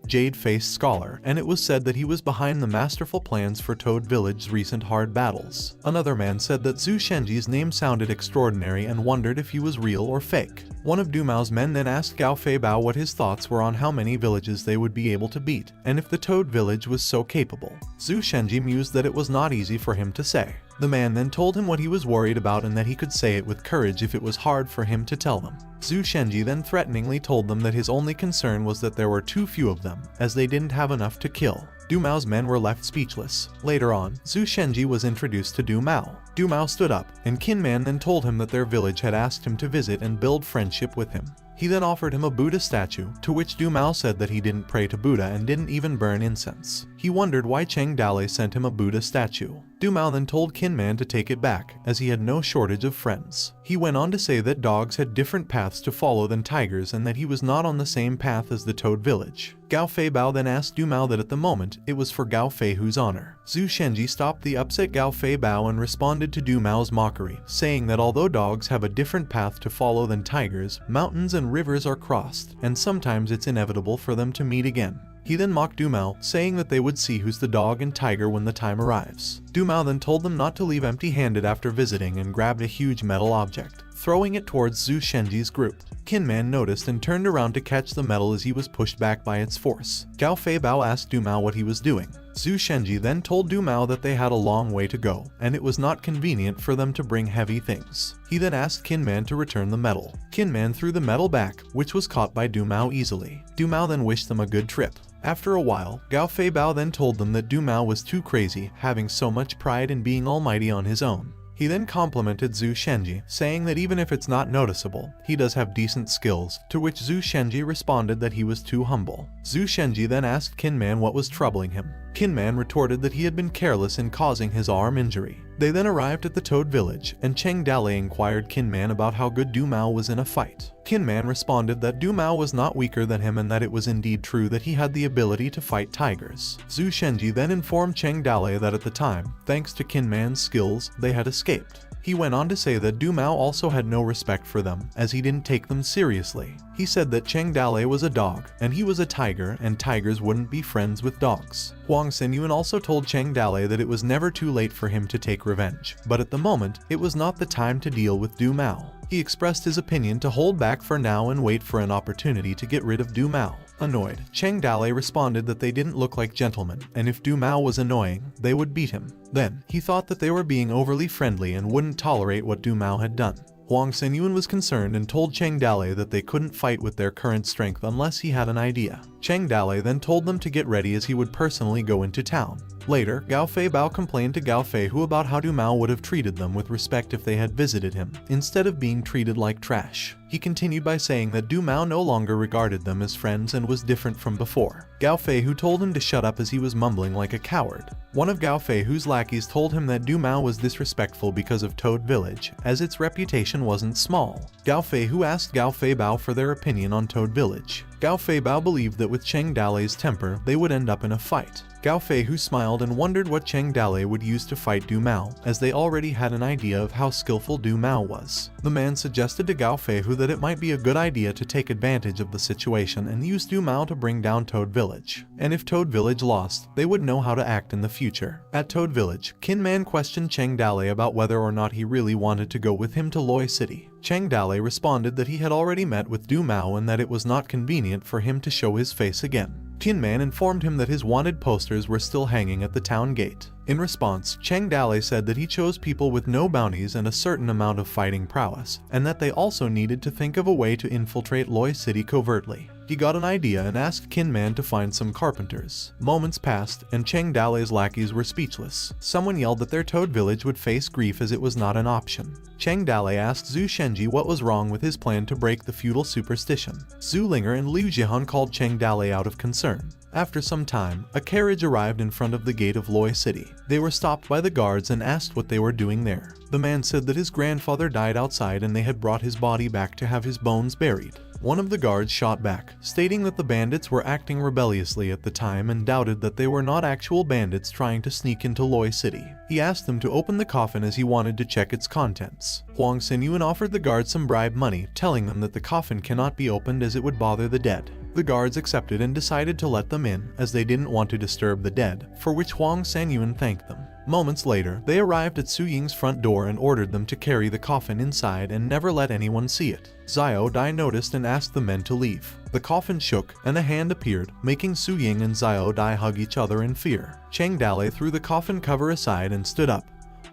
Jade-Faced Scholar, and it was said that he was behind the masterful plans for Toad Village's recent hard battles. Another man said that Zhu Shenji's name sounded extraordinary and wondered if he was real or fake. One of Du Mao's men then asked Gao Fei Bao what his thoughts were on how many villages they would be able to beat, and if the Toad Village was so capable. Zhu Shenji mused that it was not easy for him to say. The man then told him what he was worried about and that he could say it with courage if it was hard for him to tell them. Zhu Shenji then threateningly told them that his only concern was that there were too few of them, as they didn't have enough to kill. Du Mao's men were left speechless. Later on, Zhu Shenji was introduced to Du Mao. Du Mao stood up, and Qin Man then told him that their village had asked him to visit and build friendship with him. He then offered him a Buddha statue, to which Du Mao said that he didn't pray to Buddha and didn't even burn incense. He wondered why Cheng Dale sent him a Buddha statue. Du Mao then told Qin Man to take it back, as he had no shortage of friends. He went on to say that dogs had different paths to follow than tigers and that he was not on the same path as the Toad Village. Gao Fei Bao then asked Du Mao that at the moment, it was for Gao Feihu's honor. Zhu Shenji stopped the upset Gao Fei Bao and responded to Du Mao's mockery, saying that although dogs have a different path to follow than tigers, mountains and rivers are crossed, and sometimes it's inevitable for them to meet again. He then mocked Du Mao, saying that they would see who's the dog and tiger when the time arrives. Du Mao then told them not to leave empty-handed after visiting and grabbed a huge metal object, throwing it towards Zhu Shenji's group. Qin Man noticed and turned around to catch the metal as he was pushed back by its force. Gao Fei Bao asked Du Mao what he was doing. Zhu Shenji then told Du Mao that they had a long way to go, and it was not convenient for them to bring heavy things. He then asked Qin Man to return the metal. Qin Man threw the metal back, which was caught by Du Mao easily. Du Mao then wished them a good trip. After a while, Gao Fei Bao then told them that Du Mao was too crazy, having so much pride in being almighty on his own. He then complimented Zhu Shenji, saying that even if it's not noticeable, he does have decent skills, to which Zhu Shenji responded that he was too humble. Zhu Shenji then asked Qin Man what was troubling him. Qin Man retorted that he had been careless in causing his arm injury. They then arrived at the Toad Village, and Cheng Dale inquired Qin Man about how good Du Mao was in a fight. Qin Man responded that Du Mao was not weaker than him and that it was indeed true that he had the ability to fight tigers. Zhu Shenji then informed Cheng Dale that at the time, thanks to Qin Man's skills, they had escaped. He went on to say that Du Mao also had no respect for them, as he didn't take them seriously. He said that Cheng Dale was a dog, and he was a tiger, and tigers wouldn't be friends with dogs. Huang Xinyuan also told Cheng Dale that it was never too late for him to take revenge, but at the moment, it was not the time to deal with Du Mao. He expressed his opinion to hold back for now and wait for an opportunity to get rid of Du Mao. Annoyed, Cheng Dale responded that they didn't look like gentlemen, and if Du Mao was annoying, they would beat him. Then, he thought that they were being overly friendly and wouldn't tolerate what Du Mao had done. Huang Xinyuan was concerned and told Cheng Dale that they couldn't fight with their current strength unless he had an idea. Cheng Dale then told them to get ready as he would personally go into town. Later, Gao Fei Bao complained to Gao Fei Hu about how Du Mao would have treated them with respect if they had visited him, instead of being treated like trash. He continued by saying that Du Mao no longer regarded them as friends and was different from before. Gao Fei Hu told him to shut up as he was mumbling like a coward. One of Gao Fei Hu's lackeys told him that Du Mao was disrespectful because of Toad Village, as its reputation wasn't small. Gao Fei Hu asked Gao Fei Bao for their opinion on Toad Village. Gao Fei Bao believed that with Cheng Dalei's temper, they would end up in a fight. Gao Fei Hu smiled and wondered what Cheng Dalei would use to fight Du Mao, as they already had an idea of how skillful Du Mao was. The man suggested to Gao Fei Hu that it might be a good idea to take advantage of the situation and use Du Mao to bring down Toad Village. And if Toad Village lost, they would know how to act in the future. At Toad Village, Qin Man questioned Cheng Dalei about whether or not he really wanted to go with him to Loi City. Cheng Dalei responded that he had already met with Du Mao and that it was not convenient for him to show his face again. Qin Man informed him that his wanted posters were still hanging at the town gate. In response, Cheng Dalei said that he chose people with no bounties and a certain amount of fighting prowess, and that they also needed to think of a way to infiltrate Loi City covertly. He got an idea and asked Qin Man to find some carpenters. Moments passed, and Cheng Dalei's lackeys were speechless. Someone yelled that their Toad Village would face grief as it was not an option. Cheng Dalei asked Zhu Shenji what was wrong with his plan to break the feudal superstition. Zhu Linger and Liu Jihan called Cheng Dalei out of concern. After some time, a carriage arrived in front of the gate of Loi City. They were stopped by the guards and asked what they were doing there. The man said that his grandfather died outside and they had brought his body back to have his bones buried. One of the guards shot back, stating that the bandits were acting rebelliously at the time and doubted that they were not actual bandits trying to sneak into Loi City. He asked them to open the coffin as he wanted to check its contents. Huang Xinyuan offered the guards some bribe money, telling them that the coffin cannot be opened as it would bother the dead. The guards accepted and decided to let them in, as they didn't want to disturb the dead, for which Huang Xinyuan thanked them. Moments later, they arrived at Su Ying's front door and ordered them to carry the coffin inside and never let anyone see it. Xiao Dai noticed and asked the men to leave. The coffin shook, and a hand appeared, making Su Ying and Xiao Dai hug each other in fear. Cheng Dalei threw the coffin cover aside and stood up,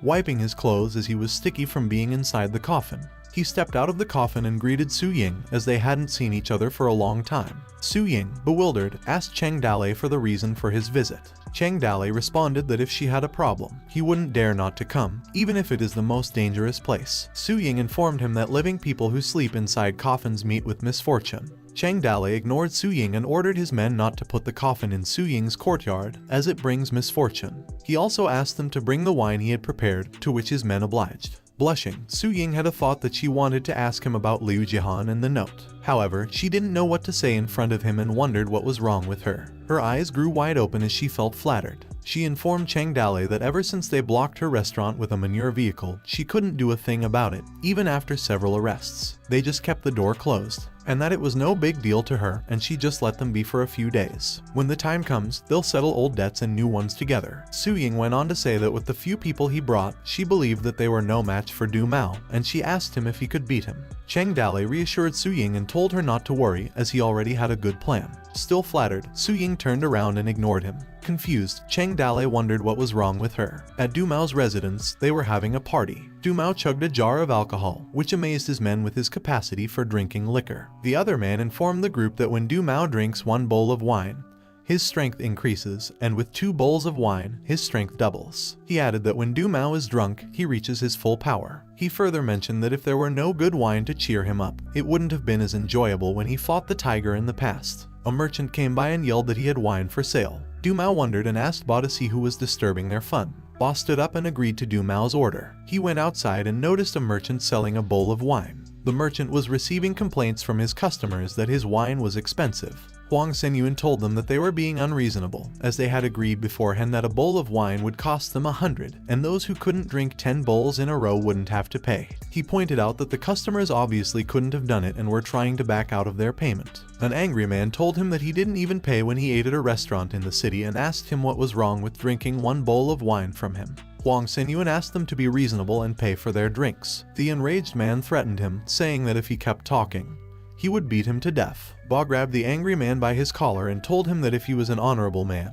wiping his clothes as he was sticky from being inside the coffin. He stepped out of the coffin and greeted Su Ying, as they hadn't seen each other for a long time. Su Ying, bewildered, asked Cheng Dalei for the reason for his visit. Cheng Dalei responded that if she had a problem, he wouldn't dare not to come, even if it is the most dangerous place. Su Ying informed him that living people who sleep inside coffins meet with misfortune. Cheng Dalei ignored Su Ying and ordered his men not to put the coffin in Su Ying's courtyard, as it brings misfortune. He also asked them to bring the wine he had prepared, to which his men obliged. Blushing, Su Ying had a thought that she wanted to ask him about Liu Jihan and the note. However, she didn't know what to say in front of him and wondered what was wrong with her. Her eyes grew wide open as she felt flattered. She informed Cheng Dalei that ever since they blocked her restaurant with a manure vehicle, she couldn't do a thing about it, even after several arrests. They just kept the door closed, and that it was no big deal to her and she just let them be for a few days. When the time comes, they'll settle old debts and new ones together. Su Ying went on to say that with the few people he brought, she believed that they were no match for Du Mao, and she asked him if he could beat him. Cheng Dalei reassured Su Ying and told her not to worry, as he already had a good plan. Still flattered, Su Ying turned around and ignored him. Confused, Cheng Dalei wondered what was wrong with her. At Du Mao's residence, they were having a party. Du Mao chugged a jar of alcohol, which amazed his men with his capacity for drinking liquor. The other man informed the group that when Du Mao drinks 1 bowl of wine, his strength increases, and with 2 bowls of wine, his strength doubles. He added that when Du Mao is drunk, he reaches his full power. He further mentioned that if there were no good wine to cheer him up, it wouldn't have been as enjoyable when he fought the tiger in the past. A merchant came by and yelled that he had wine for sale. Du Mao wondered and asked Ba to see who was disturbing their fun. Ba stood up and agreed to Du Mao's order. He went outside and noticed a merchant selling a bowl of wine. The merchant was receiving complaints from his customers that his wine was expensive. Huang Xinyuan told them that they were being unreasonable, as they had agreed beforehand that a bowl of wine would cost them 100, and those who couldn't drink 10 bowls in a row wouldn't have to pay. He pointed out that the customers obviously couldn't have done it and were trying to back out of their payment. An angry man told him that he didn't even pay when he ate at a restaurant in the city and asked him what was wrong with drinking 1 bowl of wine from him. Huang Xinyuan asked them to be reasonable and pay for their drinks. The enraged man threatened him, saying that if he kept talking, he would beat him to death. Ba grabbed the angry man by his collar and told him that if he was an honorable man,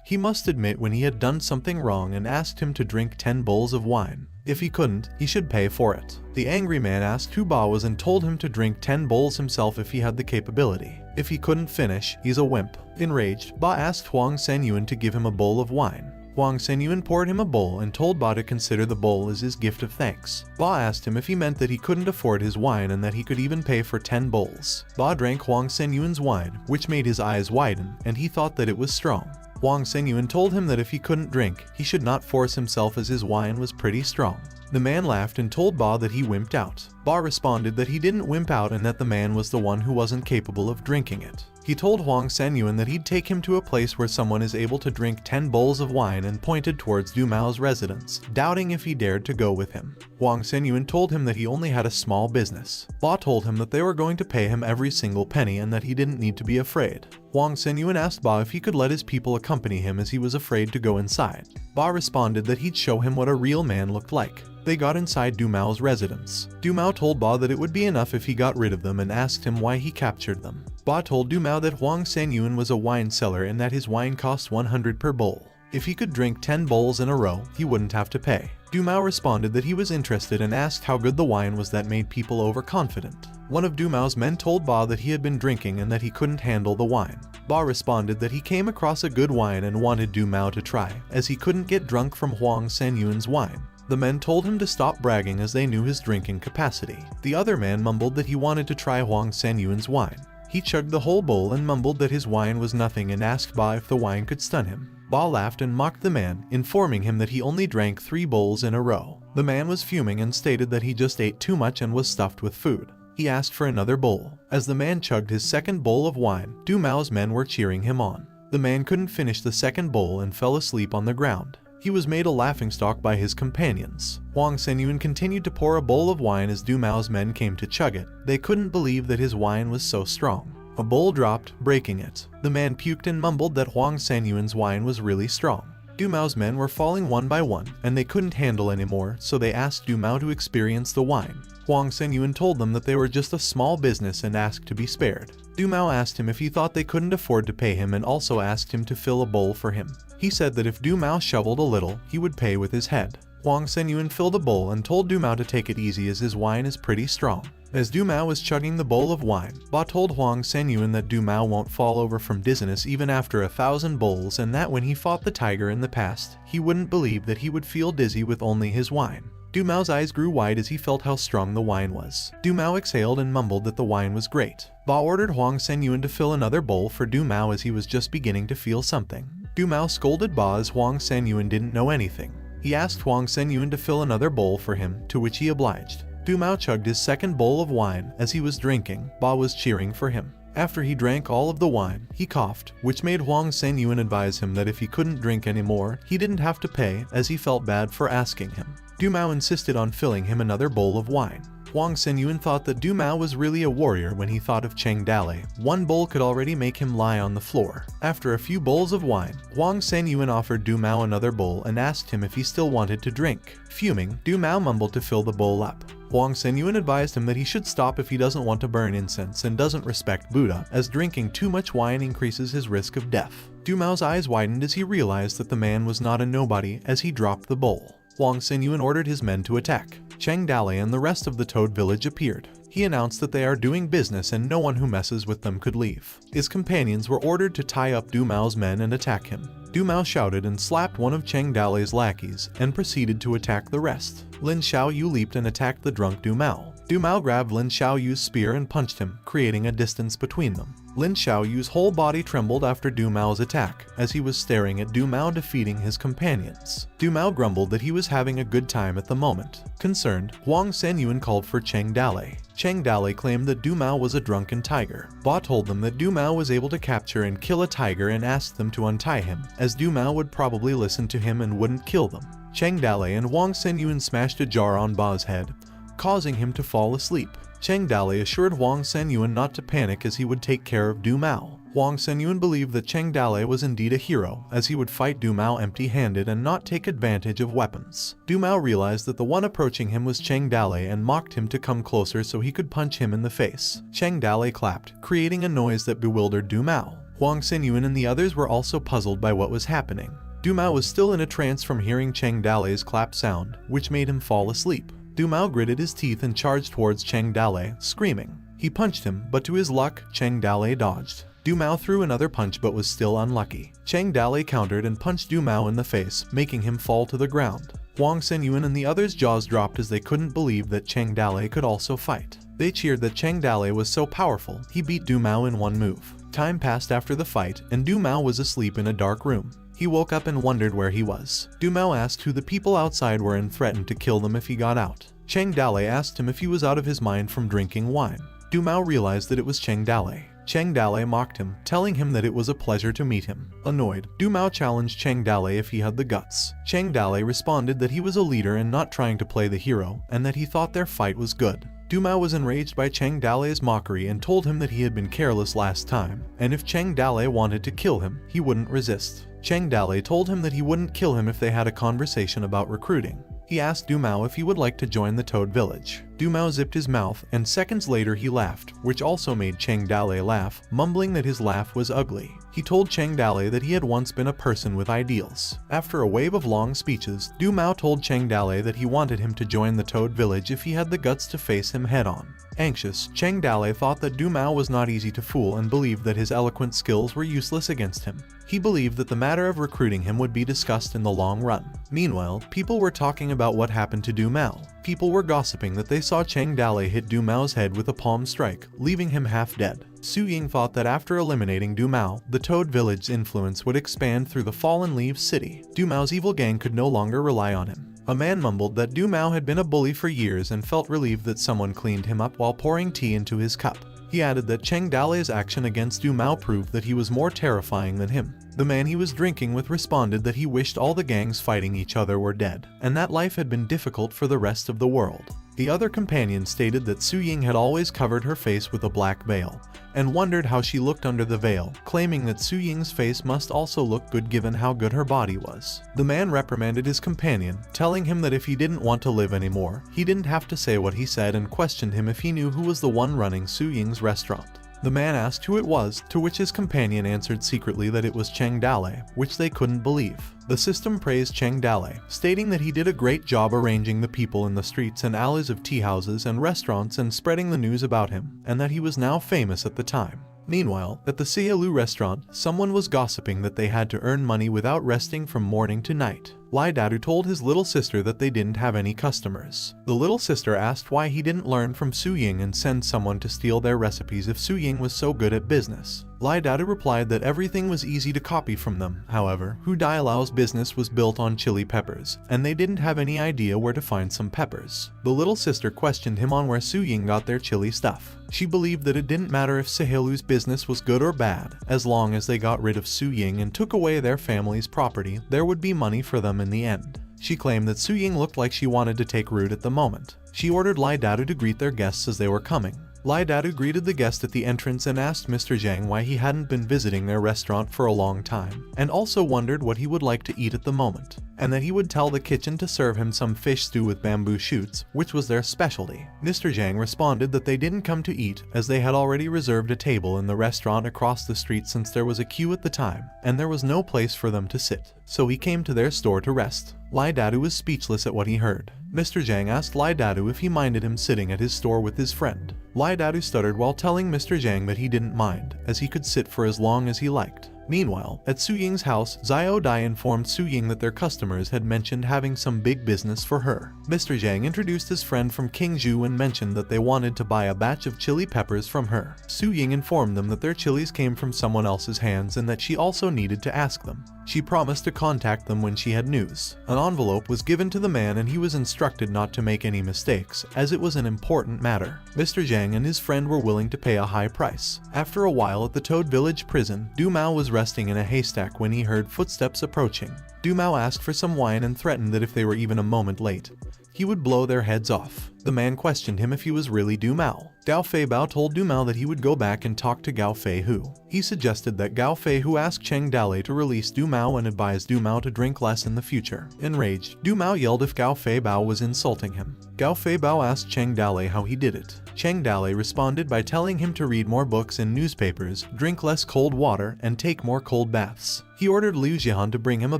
he must admit when he had done something wrong and asked him to drink 10 bowls of wine. If he couldn't, he should pay for it. The angry man asked who Ba was and told him to drink 10 bowls himself if he had the capability. If he couldn't finish, he's a wimp. Enraged, Ba asked Huang Xinyuan to give him a bowl of wine. Huang Senyuan poured him a bowl and told Ba to consider the bowl as his gift of thanks. Ba asked him if he meant that he couldn't afford his wine and that he could even pay for 10 bowls. Ba drank Huang Senyuan's wine, which made his eyes widen, and he thought that it was strong. Huang Senyuan told him that if he couldn't drink, he should not force himself as his wine was pretty strong. The man laughed and told Ba that he wimped out. Ba responded that he didn't wimp out and that the man was the one who wasn't capable of drinking it. He told Huang Senyuan that he'd take him to a place where someone is able to drink 10 bowls of wine and pointed towards Du Mao's residence, doubting if he dared to go with him. Huang Senyuan told him that he only had a small business. Ba told him that they were going to pay him every single penny and that he didn't need to be afraid. Huang Senyuan asked Ba if he could let his people accompany him as he was afraid to go inside. Ba responded that he'd show him what a real man looked like. They got inside Du Mao's residence. Du Mao told Ba that it would be enough if he got rid of them and asked him why he captured them. Ba told Du Mao that Huang Senyuan was a wine seller and that his wine cost 100 per bowl. If he could drink 10 bowls in a row, he wouldn't have to pay. Du Mao responded that he was interested and asked how good the wine was that made people overconfident. One of Du Mao's men told Ba that he had been drinking and that he couldn't handle the wine. Ba responded that he came across a good wine and wanted Du Mao to try, as he couldn't get drunk from Huang Senyuan's wine. The men told him to stop bragging as they knew his drinking capacity. The other man mumbled that he wanted to try Huang Senyuan's wine. He chugged the whole bowl and mumbled that his wine was nothing and asked Ba if the wine could stun him. Ba laughed and mocked the man, informing him that he only drank 3 bowls in a row. The man was fuming and stated that he just ate too much and was stuffed with food. He asked for another bowl. As the man chugged his second bowl of wine, Du Mao's men were cheering him on. The man couldn't finish the second bowl and fell asleep on the ground. He was made a laughingstock by his companions. Huang Senyuan continued to pour a bowl of wine as Du Mao's men came to chug it. They couldn't believe that his wine was so strong. A bowl dropped, breaking it. The man puked and mumbled that Huang Senyuan's wine was really strong. Du Mao's men were falling one by one, and they couldn't handle anymore, so they asked Du Mao to experience the wine. Huang Senyuan told them that they were just a small business and asked to be spared. Du Mao asked him if he thought they couldn't afford to pay him and also asked him to fill a bowl for him. He said that if Du Mao shoveled a little, he would pay with his head. Huang Senyuan filled a bowl and told Du Mao to take it easy as his wine is pretty strong. As Du Mao was chugging the bowl of wine, Ba told Huang Senyuan that Du Mao won't fall over from dizziness even after 1,000 bowls and that when he fought the tiger in the past, he wouldn't believe that he would feel dizzy with only his wine. Du Mao's eyes grew wide as he felt how strong the wine was. Du Mao exhaled and mumbled that the wine was great. Ba ordered Huang Senyuan to fill another bowl for Du Mao as he was just beginning to feel something. Du Mao scolded Ba as Huang Senyuan didn't know anything. He asked Huang Senyuan to fill another bowl for him, to which he obliged. Du Mao chugged his second bowl of wine. As he was drinking, Ba was cheering for him. After he drank all of the wine, he coughed, which made Huang Senyuan advise him that if he couldn't drink anymore, he didn't have to pay, as he felt bad for asking him. Du Mao insisted on filling him another bowl of wine. Huang Senyuan thought that Du Mao was really a warrior when he thought of Cheng Dale. One bowl could already make him lie on the floor. After a few bowls of wine, Huang Senyuan offered Du Mao another bowl and asked him if he still wanted to drink. Fuming, Du Mao mumbled to fill the bowl up. Huang Senyuan advised him that he should stop if he doesn't want to burn incense and doesn't respect Buddha, as drinking too much wine increases his risk of death. Du Mao's eyes widened as he realized that the man was not a nobody as he dropped the bowl. Huang Senyuan ordered his men to attack. Cheng Dale and the rest of the Toad village appeared. He announced that they are doing business and no one who messes with them could leave. His companions were ordered to tie up Du Mao's men and attack him. Du Mao shouted and slapped one of Cheng Dale's lackeys and proceeded to attack the rest. Lin Xiaoyu leaped and attacked the drunk Du Mao. Du Mao grabbed Lin Xiaoyu's spear and punched him, creating a distance between them. Lin Xiaoyu's whole body trembled after Du Mao's attack, as he was staring at Du Mao defeating his companions. Du Mao grumbled that he was having a good time at the moment. Concerned, Huang Senyuan called for Cheng Dale. Cheng Dale claimed that Du Mao was a drunken tiger. Ba told them that Du Mao was able to capture and kill a tiger and asked them to untie him, as Du Mao would probably listen to him and wouldn't kill them. Cheng Dale and Huang Senyuan smashed a jar on Ba's head, causing him to fall asleep. Cheng Dale assured Huang Senyuan not to panic as he would take care of Du Mao. Huang Senyuan believed that Cheng Dale was indeed a hero, as he would fight Du Mao empty-handed and not take advantage of weapons. Du Mao realized that the one approaching him was Cheng Dale and mocked him to come closer so he could punch him in the face. Cheng Dale clapped, creating a noise that bewildered Du Mao. Huang Senyuan and the others were also puzzled by what was happening. Du Mao was still in a trance from hearing Cheng Dale's clap sound, which made him fall asleep. Du Mao gritted his teeth and charged towards Cheng Dale, screaming. He punched him, but to his luck, Cheng Dale dodged. Du Mao threw another punch but was still unlucky. Cheng Dalei countered and punched Du Mao in the face, making him fall to the ground. Wang Senyuan and the others' jaws dropped as they couldn't believe that Cheng Dalei could also fight. They cheered that Cheng Dalei was so powerful, he beat Du Mao in one move. Time passed after the fight, and Du Mao was asleep in a dark room. He woke up and wondered where he was. Du Mao asked who the people outside were and threatened to kill them if he got out. Cheng Dalei asked him if he was out of his mind from drinking wine. Du Mao realized that it was Cheng Dalei. Cheng Dalei mocked him, telling him that it was a pleasure to meet him. Annoyed, Du Mao challenged Cheng Dalei if he had the guts. Cheng Dalei responded that he was a leader and not trying to play the hero, and that he thought their fight was good. Du Mao was enraged by Cheng Dalei's mockery and told him that he had been careless last time, and if Cheng Dalei wanted to kill him, he wouldn't resist. Cheng Dalei told him that he wouldn't kill him if they had a conversation about recruiting. He asked Du Mao if he would like to join the Toad Village. Du Mao zipped his mouth, and seconds later he laughed, which also made Cheng Dalei laugh, mumbling that his laugh was ugly. He told Cheng Dalei that he had once been a person with ideals. After a wave of long speeches, Du Mao told Cheng Dalei that he wanted him to join the Toad Village if he had the guts to face him head-on. Anxious, Cheng Dalei thought that Du Mao was not easy to fool and believed that his eloquent skills were useless against him. He believed that the matter of recruiting him would be discussed in the long run. Meanwhile, people were talking about what happened to Du Mao. People were gossiping that they saw Cheng Dalei hit Du Mao's head with a palm strike, leaving him half dead. Su Ying thought that after eliminating Du Mao, the Toad Village's influence would expand through the Fallen Leaves city. Du Mao's evil gang could no longer rely on him. A man mumbled that Du Mao had been a bully for years and felt relieved that someone cleaned him up while pouring tea into his cup. He added that Cheng Dalei's action against Du Mao proved that he was more terrifying than him. The man he was drinking with responded that he wished all the gangs fighting each other were dead, and that life had been difficult for the rest of the world. The other companion stated that Su Ying had always covered her face with a black veil, and wondered how she looked under the veil, claiming that Su Ying's face must also look good given how good her body was. The man reprimanded his companion, telling him that if he didn't want to live anymore, he didn't have to say what he said, and questioned him if he knew who was the one running Su Ying's restaurant. The man asked who it was, to which his companion answered secretly that it was Cheng Dalei, which they couldn't believe. The system praised Cheng Dalei, stating that he did a great job arranging the people in the streets and alleys of tea houses and restaurants and spreading the news about him, and that he was now famous at the time. Meanwhile, at the Sialu restaurant, someone was gossiping that they had to earn money without resting from morning to night. Lai Dadu told his little sister that they didn't have any customers. The little sister asked why he didn't learn from Su Ying and send someone to steal their recipes if Su Ying was so good at business. Lai Dadu replied that everything was easy to copy from them. However, Hu Dailao's business was built on chili peppers, and they didn't have any idea where to find some peppers. The little sister questioned him on where Su Ying got their chili stuff. She believed that it didn't matter if Sahelu's business was good or bad, as long as they got rid of Su Ying and took away their family's property, there would be money for them in the end. She claimed that Su Ying looked like she wanted to take root at the moment. She ordered Lai Dadu to greet their guests as they were coming. Lai Dadu greeted the guest at the entrance and asked Mr. Zhang why he hadn't been visiting their restaurant for a long time, and also wondered what he would like to eat at the moment, and that he would tell the kitchen to serve him some fish stew with bamboo shoots, which was their specialty. Mr. Zhang responded that they didn't come to eat, as they had already reserved a table in the restaurant across the street since there was a queue at the time, and there was no place for them to sit, so he came to their store to rest. Lai Dadu was speechless at what he heard. Mr. Zhang asked Lai Dadu if he minded him sitting at his store with his friend. Lai Dadu stuttered while telling Mr. Zhang that he didn't mind, as he could sit for as long as he liked. Meanwhile, at Su Ying's house, Xiao Dai informed Su Ying that their customers had mentioned having some big business for her. Mr. Zhang introduced his friend from Qingzhou and mentioned that they wanted to buy a batch of chili peppers from her. Su Ying informed them that their chilies came from someone else's hands and that she also needed to ask them. She promised to contact them when she had news. An envelope was given to the man and he was instructed not to make any mistakes, as it was an important matter. Mr. Zhang and his friend were willing to pay a high price. After a while at the Toad Village prison, Du Mao was resting in a haystack when he heard footsteps approaching. Du Mao asked for some wine and threatened that if they were even a moment late, he would blow their heads off. The man questioned him if he was really Du Mao. Gao Fei Bao told Du Mao that he would go back and talk to Gao Fei Hu. He suggested that Gao Fei Hu ask Cheng Dalei to release Du Mao and advise Du Mao to drink less in the future. Enraged, Du Mao yelled if Gao Fei Bao was insulting him. Gao Fei Bao asked Cheng Dalei how he did it. Cheng Dalei responded by telling him to read more books and newspapers, drink less cold water, and take more cold baths. He ordered Liu Jihan to bring him a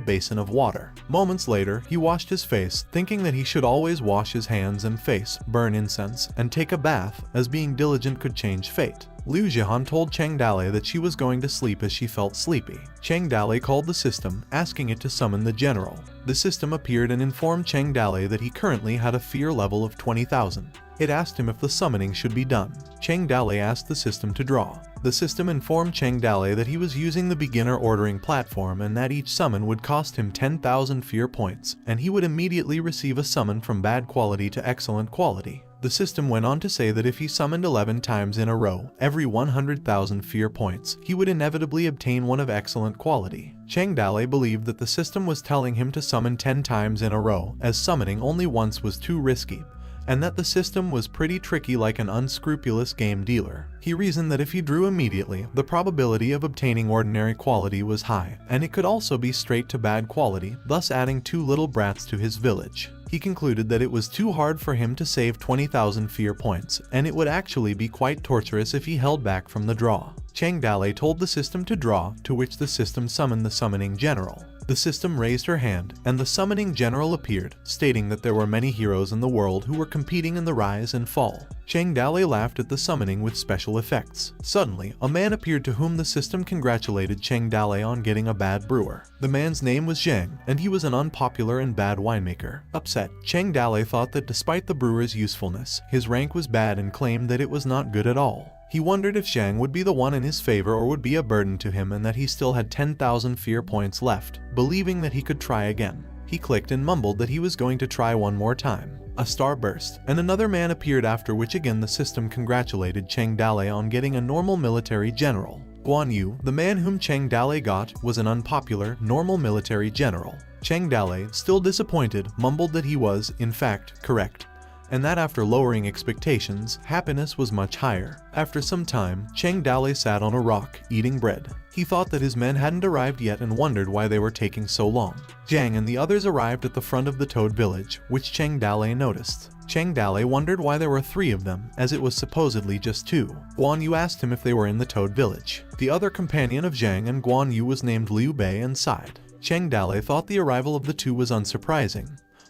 basin of water. Moments later, he washed his face, thinking that he should always wash his hands and face, burn incense, and take a bath, as being diligent could change fate. Liu Jihan told Cheng Dale that she was going to sleep as she felt sleepy. Cheng Dale called the system, asking it to summon the general. The system appeared and informed Cheng Dale that he currently had a fear level of 20,000. It asked him if the summoning should be done. Cheng Dale asked the system to draw. The system informed Cheng Dale that he was using the beginner ordering platform and that each summon would cost him 10,000 fear points, and he would immediately receive a summon from bad quality to excellent quality. The system went on to say that if he summoned 11 times in a row, every 100,000 fear points, he would inevitably obtain one of excellent quality. Cheng Dale believed that the system was telling him to summon 10 times in a row, as summoning only once was too risky, and that the system was pretty tricky like an unscrupulous game dealer. He reasoned that if he drew immediately, the probability of obtaining ordinary quality was high, and it could also be straight to bad quality, thus adding 2 little brats to his village. He concluded that it was too hard for him to save 20,000 fear points, and it would actually be quite torturous if he held back from the draw. Cheng Dale told the system to draw, to which the system summoned the summoning general. The system raised her hand, and the summoning general appeared, stating that there were many heroes in the world who were competing in the rise and fall. Cheng Dale laughed at the summoning with special effects. Suddenly, a man appeared to whom the system congratulated Cheng Dale on getting a bad brewer. The man's name was Zhang, and he was an unpopular and bad winemaker. Upset, Cheng Dale thought that despite the brewer's usefulness, his rank was bad and claimed that it was not good at all. He wondered if Zhang would be the one in his favor or would be a burden to him, and that he still had 10,000 fear points left, believing that he could try again. He clicked and mumbled that he was going to try one more time. A star burst, and another man appeared, after which again the system congratulated Cheng Dale on getting a normal military general. Guan Yu, the man whom Cheng Dale got, was an unpopular, normal military general. Cheng Dale, still disappointed, mumbled that he was, in fact, correct, and that after lowering expectations, happiness was much higher. After some time, Cheng Dale sat on a rock, eating bread. He thought that his men hadn't arrived yet and wondered why they were taking so long. Zhang and the others arrived at the front of the Toad village, which Cheng Dale noticed. Cheng Dale wondered why there were 3 of them, as it was supposedly just 2. Guan Yu asked him if they were in the Toad village. The other companion of Zhang and Guan Yu was named Liu Bei and sighed. Cheng Dale thought the arrival of the 2 was unsurprising,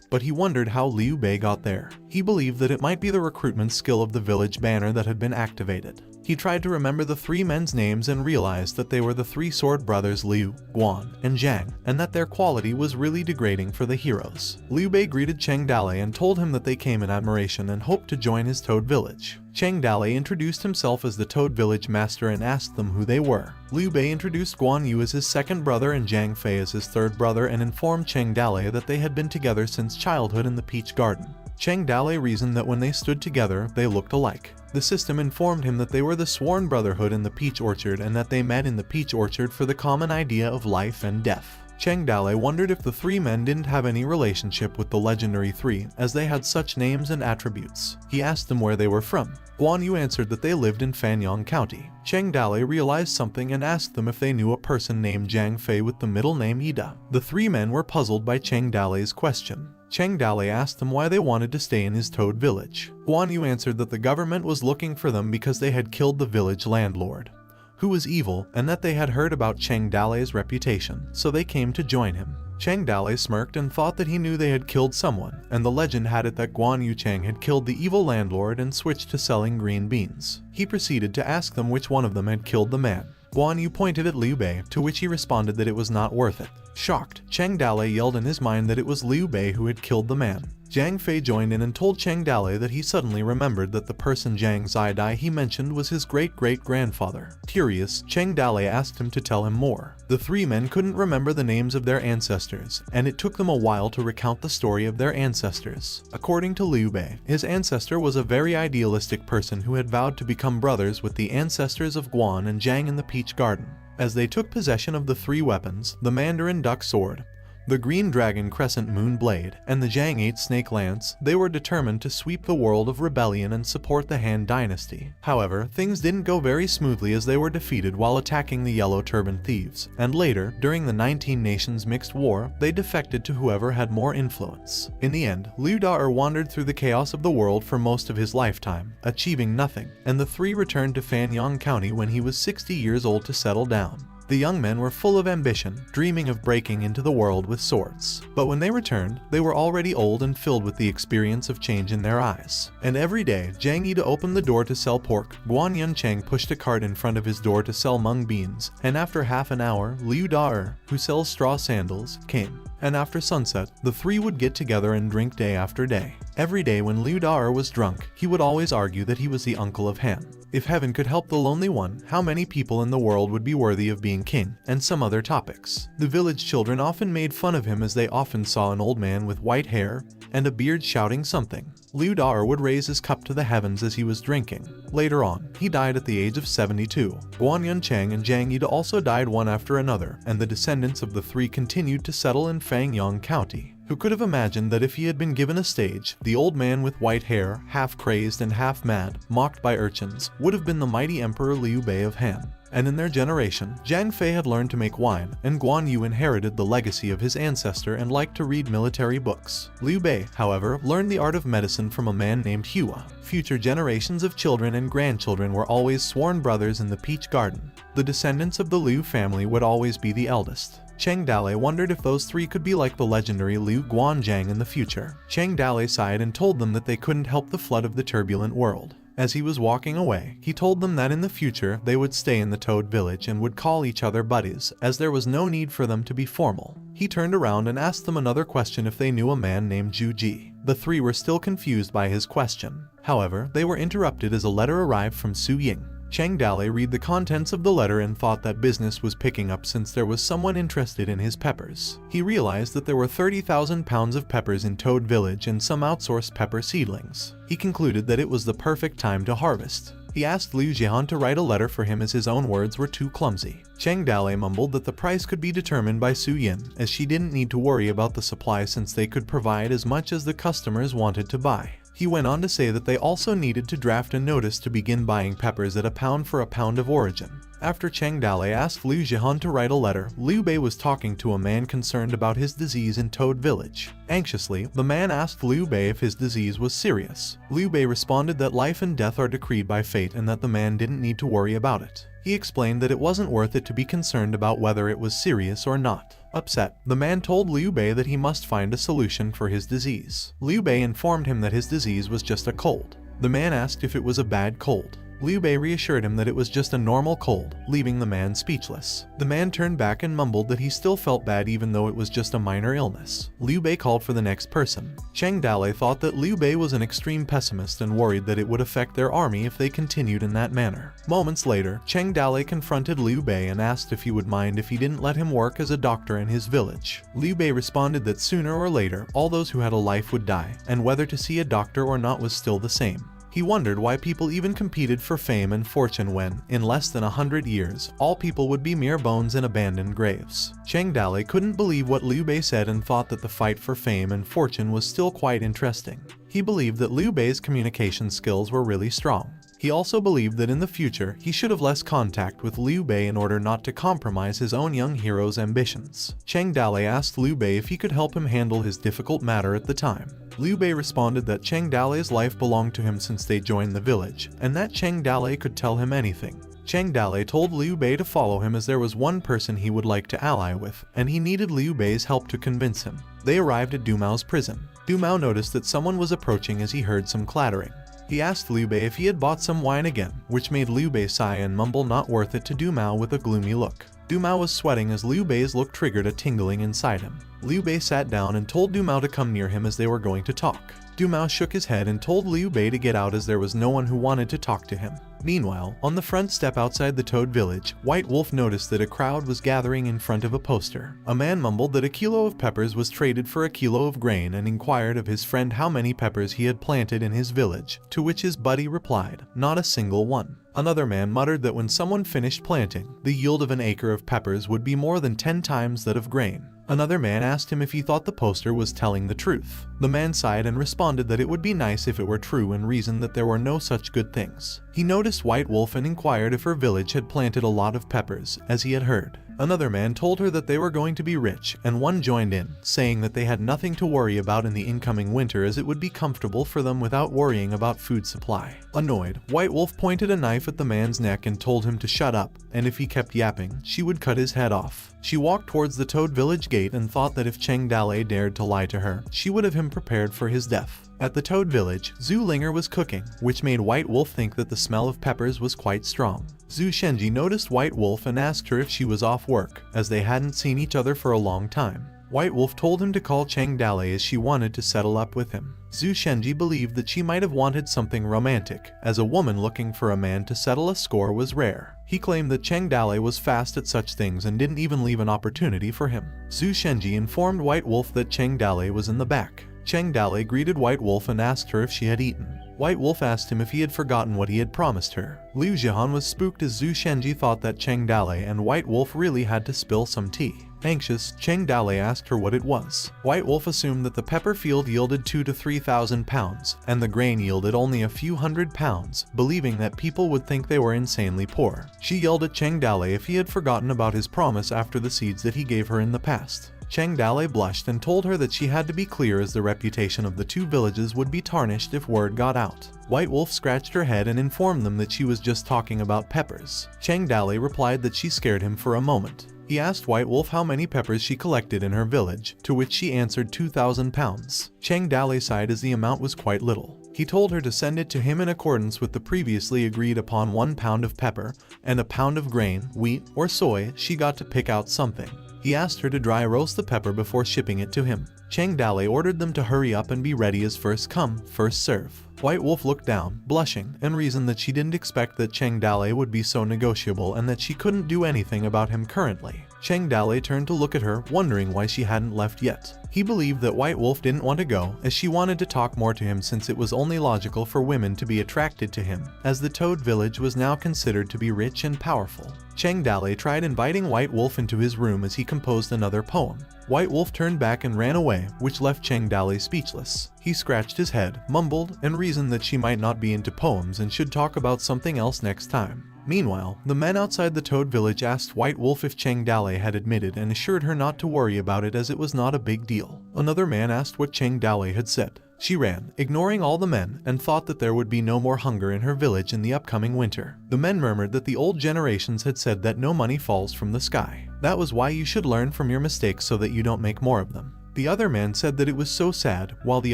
but he wondered how Liu Bei got there. He believed that it might be the recruitment skill of the village banner that had been activated. He tried to remember the 3 men's names and realized that they were the 3 sword brothers Liu, Guan, and Zhang, and that their quality was really degrading for the heroes. Liu Bei greeted Cheng Dale and told him that they came in admiration and hoped to join his Toad village. Cheng Dale introduced himself as the Toad village master and asked them who they were. Liu Bei introduced Guan Yu as his 2nd brother and Zhang Fei as his 3rd brother and informed Cheng Dale that they had been together since childhood in the Peach Garden. Cheng Dale reasoned that when they stood together, they looked alike. The system informed him that they were the sworn brotherhood in the Peach Orchard and that they met in the Peach Orchard for the common idea of life and death. Cheng Dale wondered if the 3 men didn't have any relationship with the legendary 3, as they had such names and attributes. He asked them where they were from. Guan Yu answered that they lived in Fanyang County. Cheng Dale realized something and asked them if they knew a person named Zhang Fei with the middle name Ida. The 3 men were puzzled by Cheng Dale's question. Cheng Dale asked them why they wanted to stay in his Toad village. Guan Yu answered that the government was looking for them because they had killed the village landlord, who was evil, and that they had heard about Cheng Dale's reputation, so they came to join him. Cheng Dale smirked and thought that he knew they had killed someone, and the legend had it that Guan Yu Cheng had killed the evil landlord and switched to selling green beans. He proceeded to ask them which one of them had killed the man. Guan Yu pointed at Liu Bei, to which he responded that it was not worth it. Shocked, Cheng Dale yelled in his mind that it was Liu Bei who had killed the man. Zhang Fei joined in and told Cheng Dale that he suddenly remembered that the person Zhang Zidai he mentioned was his great-great-grandfather. Curious, Cheng Dale asked him to tell him more. The 3 men couldn't remember the names of their ancestors, and it took them a while to recount the story of their ancestors. According to Liu Bei, his ancestor was a very idealistic person who had vowed to become brothers with the ancestors of Guan and Zhang in the Peach Garden. As they took possession of the 3 weapons, the Mandarin Duck Sword, the Green Dragon Crescent Moon Blade, and the Zhang 8 Snake Lance, they were determined to sweep the world of rebellion and support the Han Dynasty. However, things didn't go very smoothly as they were defeated while attacking the Yellow Turban Thieves, and later, during the 19 Nations Mixed War, they defected to whoever had more influence. In the end, Liu Da'er wandered through the chaos of the world for most of his lifetime, achieving nothing, and the 3 returned to Fanyang County when he was 60 years old to settle down. The young men were full of ambition, dreaming of breaking into the world with swords. But when they returned, they were already old and filled with the experience of change in their eyes. And every day, Jang Yi opened the door to sell pork, Guan Yun Cheng pushed a cart in front of his door to sell mung beans, and after half an hour, Liu Da-er, who sells straw sandals, came. And after sunset, the three would get together and drink day after day. Every day when Liu Da-er was drunk, he would always argue that he was the uncle of Han. If heaven could help the lonely one, how many people in the world would be worthy of being king, and some other topics. The village children often made fun of him as they often saw an old man with white hair and a beard shouting something. Liu Da-er would raise his cup to the heavens as he was drinking. Later on, he died at the age of 72. Guan Yun Cheng and Jang Yi also died one after another, and the descendants of the three continued to settle in Fangyang County. Who could have imagined that if he had been given a stage, the old man with white hair, half crazed and half mad, mocked by urchins, would have been the mighty Emperor Liu Bei of Han. And in their generation, Zhang Fei had learned to make wine, and Guan Yu inherited the legacy of his ancestor and liked to read military books. Liu Bei, however, learned the art of medicine from a man named Hua. Future generations of children and grandchildren were always sworn brothers in the Peach Garden. The descendants of the Liu family would always be the eldest. Cheng Dale wondered if those three could be like the legendary Liu Guanzhang in the future. Cheng Dale sighed and told them that they couldn't help the flood of the turbulent world. As he was walking away, he told them that in the future they would stay in the Toad Village and would call each other buddies, as there was no need for them to be formal. He turned around and asked them another question if they knew a man named Zhu Ji. The three were still confused by his question. However, they were interrupted as a letter arrived from Su Ying. Cheng Dale read the contents of the letter and thought that business was picking up since there was someone interested in his peppers. He realized that there were 30,000 pounds of peppers in Toad Village and some outsourced pepper seedlings. He concluded that it was the perfect time to harvest. He asked Liu Jian to write a letter for him as his own words were too clumsy. Cheng Dale mumbled that the price could be determined by Su Yin, as she didn't need to worry about the supply since they could provide as much as the customers wanted to buy. He went on to say that they also needed to draft a notice to begin buying peppers at £1 for a pound of origin. After Cheng Dale asked Liu Jihan to write a letter, Liu Bei was talking to a man concerned about his disease in Toad Village. Anxiously, the man asked Liu Bei if his disease was serious. Liu Bei responded that life and death are decreed by fate and that the man didn't need to worry about it. He explained that it wasn't worth it to be concerned about whether it was serious or not. Upset, the man told Liu Bei that he must find a solution for his disease. Liu Bei informed him that his disease was just a cold. The man asked if it was a bad cold. Liu Bei reassured him that it was just a normal cold, leaving the man speechless. The man turned back and mumbled that he still felt bad even though it was just a minor illness. Liu Bei called for the next person. Cheng Dale thought that Liu Bei was an extreme pessimist and worried that it would affect their army if they continued in that manner. Moments later, Cheng Dale confronted Liu Bei and asked if he would mind if he didn't let him work as a doctor in his village. Liu Bei responded that sooner or later, all those who had a life would die, and whether to see a doctor or not was still the same. He wondered why people even competed for fame and fortune when, in less than 100 years, all people would be mere bones in abandoned graves. Cheng Dale couldn't believe what Liu Bei said and thought that the fight for fame and fortune was still quite interesting. He believed that Liu Bei's communication skills were really strong. He also believed that in the future, he should have less contact with Liu Bei in order not to compromise his own young hero's ambitions. Cheng Dale asked Liu Bei if he could help him handle his difficult matter at the time. Liu Bei responded that Cheng Dale's life belonged to him since they joined the village, and that Cheng Dale could tell him anything. Cheng Dale told Liu Bei to follow him as there was one person he would like to ally with, and he needed Liu Bei's help to convince him. They arrived at Du Mao's prison. Du Mao noticed that someone was approaching as he heard some clattering. He asked Liu Bei if he had bought some wine again, which made Liu Bei sigh and mumble not worth it to Du Mao with a gloomy look. Du Mao was sweating as Liu Bei's look triggered a tingling inside him. Liu Bei sat down and told Du Mao to come near him as they were going to talk. Du Mao shook his head and told Liu Bei to get out as there was no one who wanted to talk to him. Meanwhile, on the front step outside the Toad Village, White Wolf noticed that a crowd was gathering in front of a poster. A man mumbled that a kilo of peppers was traded for a kilo of grain and inquired of his friend how many peppers he had planted in his village, to which his buddy replied, "Not a single one." Another man muttered that when someone finished planting, the yield of an acre of peppers would be more than 10 times that of grain. Another man asked him if he thought the poster was telling the truth. The man sighed and responded that it would be nice if it were true and reasoned that there were no such good things. He noticed White Wolf and inquired if her village had planted a lot of peppers, as he had heard. Another man told her that they were going to be rich, and one joined in, saying that they had nothing to worry about in the incoming winter as it would be comfortable for them without worrying about food supply. Annoyed, White Wolf pointed a knife at the man's neck and told him to shut up, and if he kept yapping, she would cut his head off. She walked towards the Toad Village gate and thought that if Cheng Dale dared to lie to her, she would have him prepared for his death. At the Toad Village, Zhu Linger was cooking, which made White Wolf think that the smell of peppers was quite strong. Zhu Shenji noticed White Wolf and asked her if she was off work, as they hadn't seen each other for a long time. White Wolf told him to call Cheng Dale as she wanted to settle up with him. Zhu Shenji believed that she might have wanted something romantic, as a woman looking for a man to settle a score was rare. He claimed that Cheng Dale was fast at such things and didn't even leave an opportunity for him. Zhu Shenji informed White Wolf that Cheng Dale was in the back. Cheng Dale greeted White Wolf and asked her if she had eaten. White Wolf asked him if he had forgotten what he had promised her. Liu Jihan was spooked as Zhu Shenji thought that Cheng Dale and White Wolf really had to spill some tea. Anxious, Cheng Dale asked her what it was. White Wolf assumed that the pepper field yielded 2,000 to 3,000 pounds, and the grain yielded only a few hundred pounds, believing that people would think they were insanely poor. She yelled at Cheng Dale if he had forgotten about his promise after the seeds that he gave her in the past. Cheng Dale blushed and told her that she had to be clear as the reputation of the two villages would be tarnished if word got out. White Wolf scratched her head and informed them that she was just talking about peppers. Cheng Dale replied that she scared him for a moment. He asked White Wolf how many peppers she collected in her village, to which she answered 2,000 pounds. Cheng Dale sighed as the amount was quite little. He told her to send it to him in accordance with the previously agreed upon 1 pound of pepper and a pound of grain, wheat, or soy. She got to pick out something. He asked her to dry roast the pepper before shipping it to him. Cheng Dale ordered them to hurry up and be ready as first come, first serve. White Wolf looked down, blushing, and reasoned that she didn't expect that Cheng Dale would be so negotiable and that she couldn't do anything about him currently. Cheng Dale turned to look at her, wondering why she hadn't left yet. He believed that White Wolf didn't want to go, as she wanted to talk more to him since it was only logical for women to be attracted to him, as the Toad Village was now considered to be rich and powerful. Cheng Dale tried inviting White Wolf into his room as he composed another poem. White Wolf turned back and ran away, which left Cheng Dale speechless. He scratched his head, mumbled, and reasoned that she might not be into poems and should talk about something else next time. Meanwhile, the men outside the Toad Village asked White Wolf if Cheng Dale had admitted and assured her not to worry about it as it was not a big deal. Another man asked what Cheng Dale had said. She ran, ignoring all the men, and thought that there would be no more hunger in her village in the upcoming winter. The men murmured that the old generations had said that no money falls from the sky. That was why you should learn from your mistakes so that you don't make more of them. The other man said that it was so sad, while the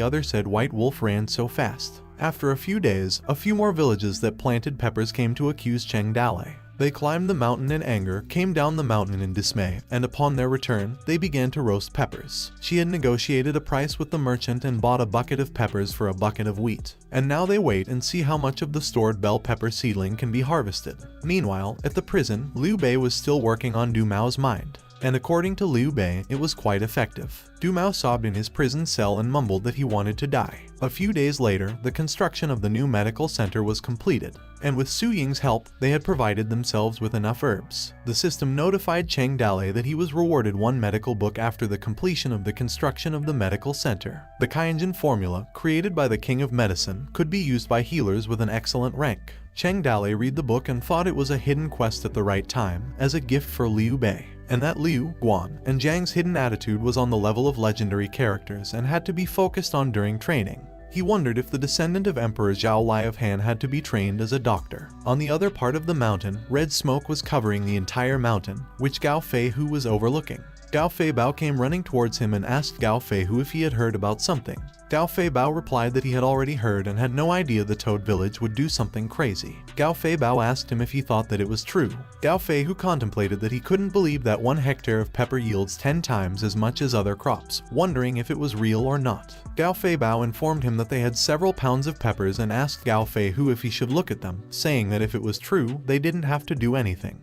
other said White Wolf ran so fast. After a few days, a few more villages that planted peppers came to accuse Cheng Dale. They climbed the mountain in anger, came down the mountain in dismay, and upon their return, they began to roast peppers. She had negotiated a price with the merchant and bought a bucket of peppers for a bucket of wheat. And now they wait and see how much of the stored bell pepper seedling can be harvested. Meanwhile, at the prison, Liu Bei was still working on Du Mao's mind. And according to Liu Bei, it was quite effective. Du Mao sobbed in his prison cell and mumbled that he wanted to die. A few days later, the construction of the new medical center was completed, and with Su Ying's help, they had provided themselves with enough herbs. The system notified Cheng Dale that he was rewarded 1 medical book after the completion of the construction of the medical center. The Kainjin formula, created by the King of Medicine, could be used by healers with an excellent rank. Cheng Dale read the book and thought it was a hidden quest at the right time, as a gift for Liu Bei. And that Liu, Guan, and Zhang's hidden attitude was on the level of legendary characters and had to be focused on during training. He wondered if the descendant of Emperor Zhao Lai of Han had to be trained as a doctor. On the other part of the mountain, red smoke was covering the entire mountain, which Gao Fei Hu was overlooking. Gao Fei Bao came running towards him and asked Gao Fei Hu if he had heard about something. Gao Fei Bao replied that he had already heard and had no idea the Toad Village would do something crazy. Gao Fei Bao asked him if he thought that it was true. Gao Fei Hu contemplated that he couldn't believe that 1 hectare of pepper yields 10 times as much as other crops, wondering if it was real or not. Gao Fei Bao informed him that they had several pounds of peppers and asked Gao Fei Hu if he should look at them, saying that if it was true, they didn't have to do anything.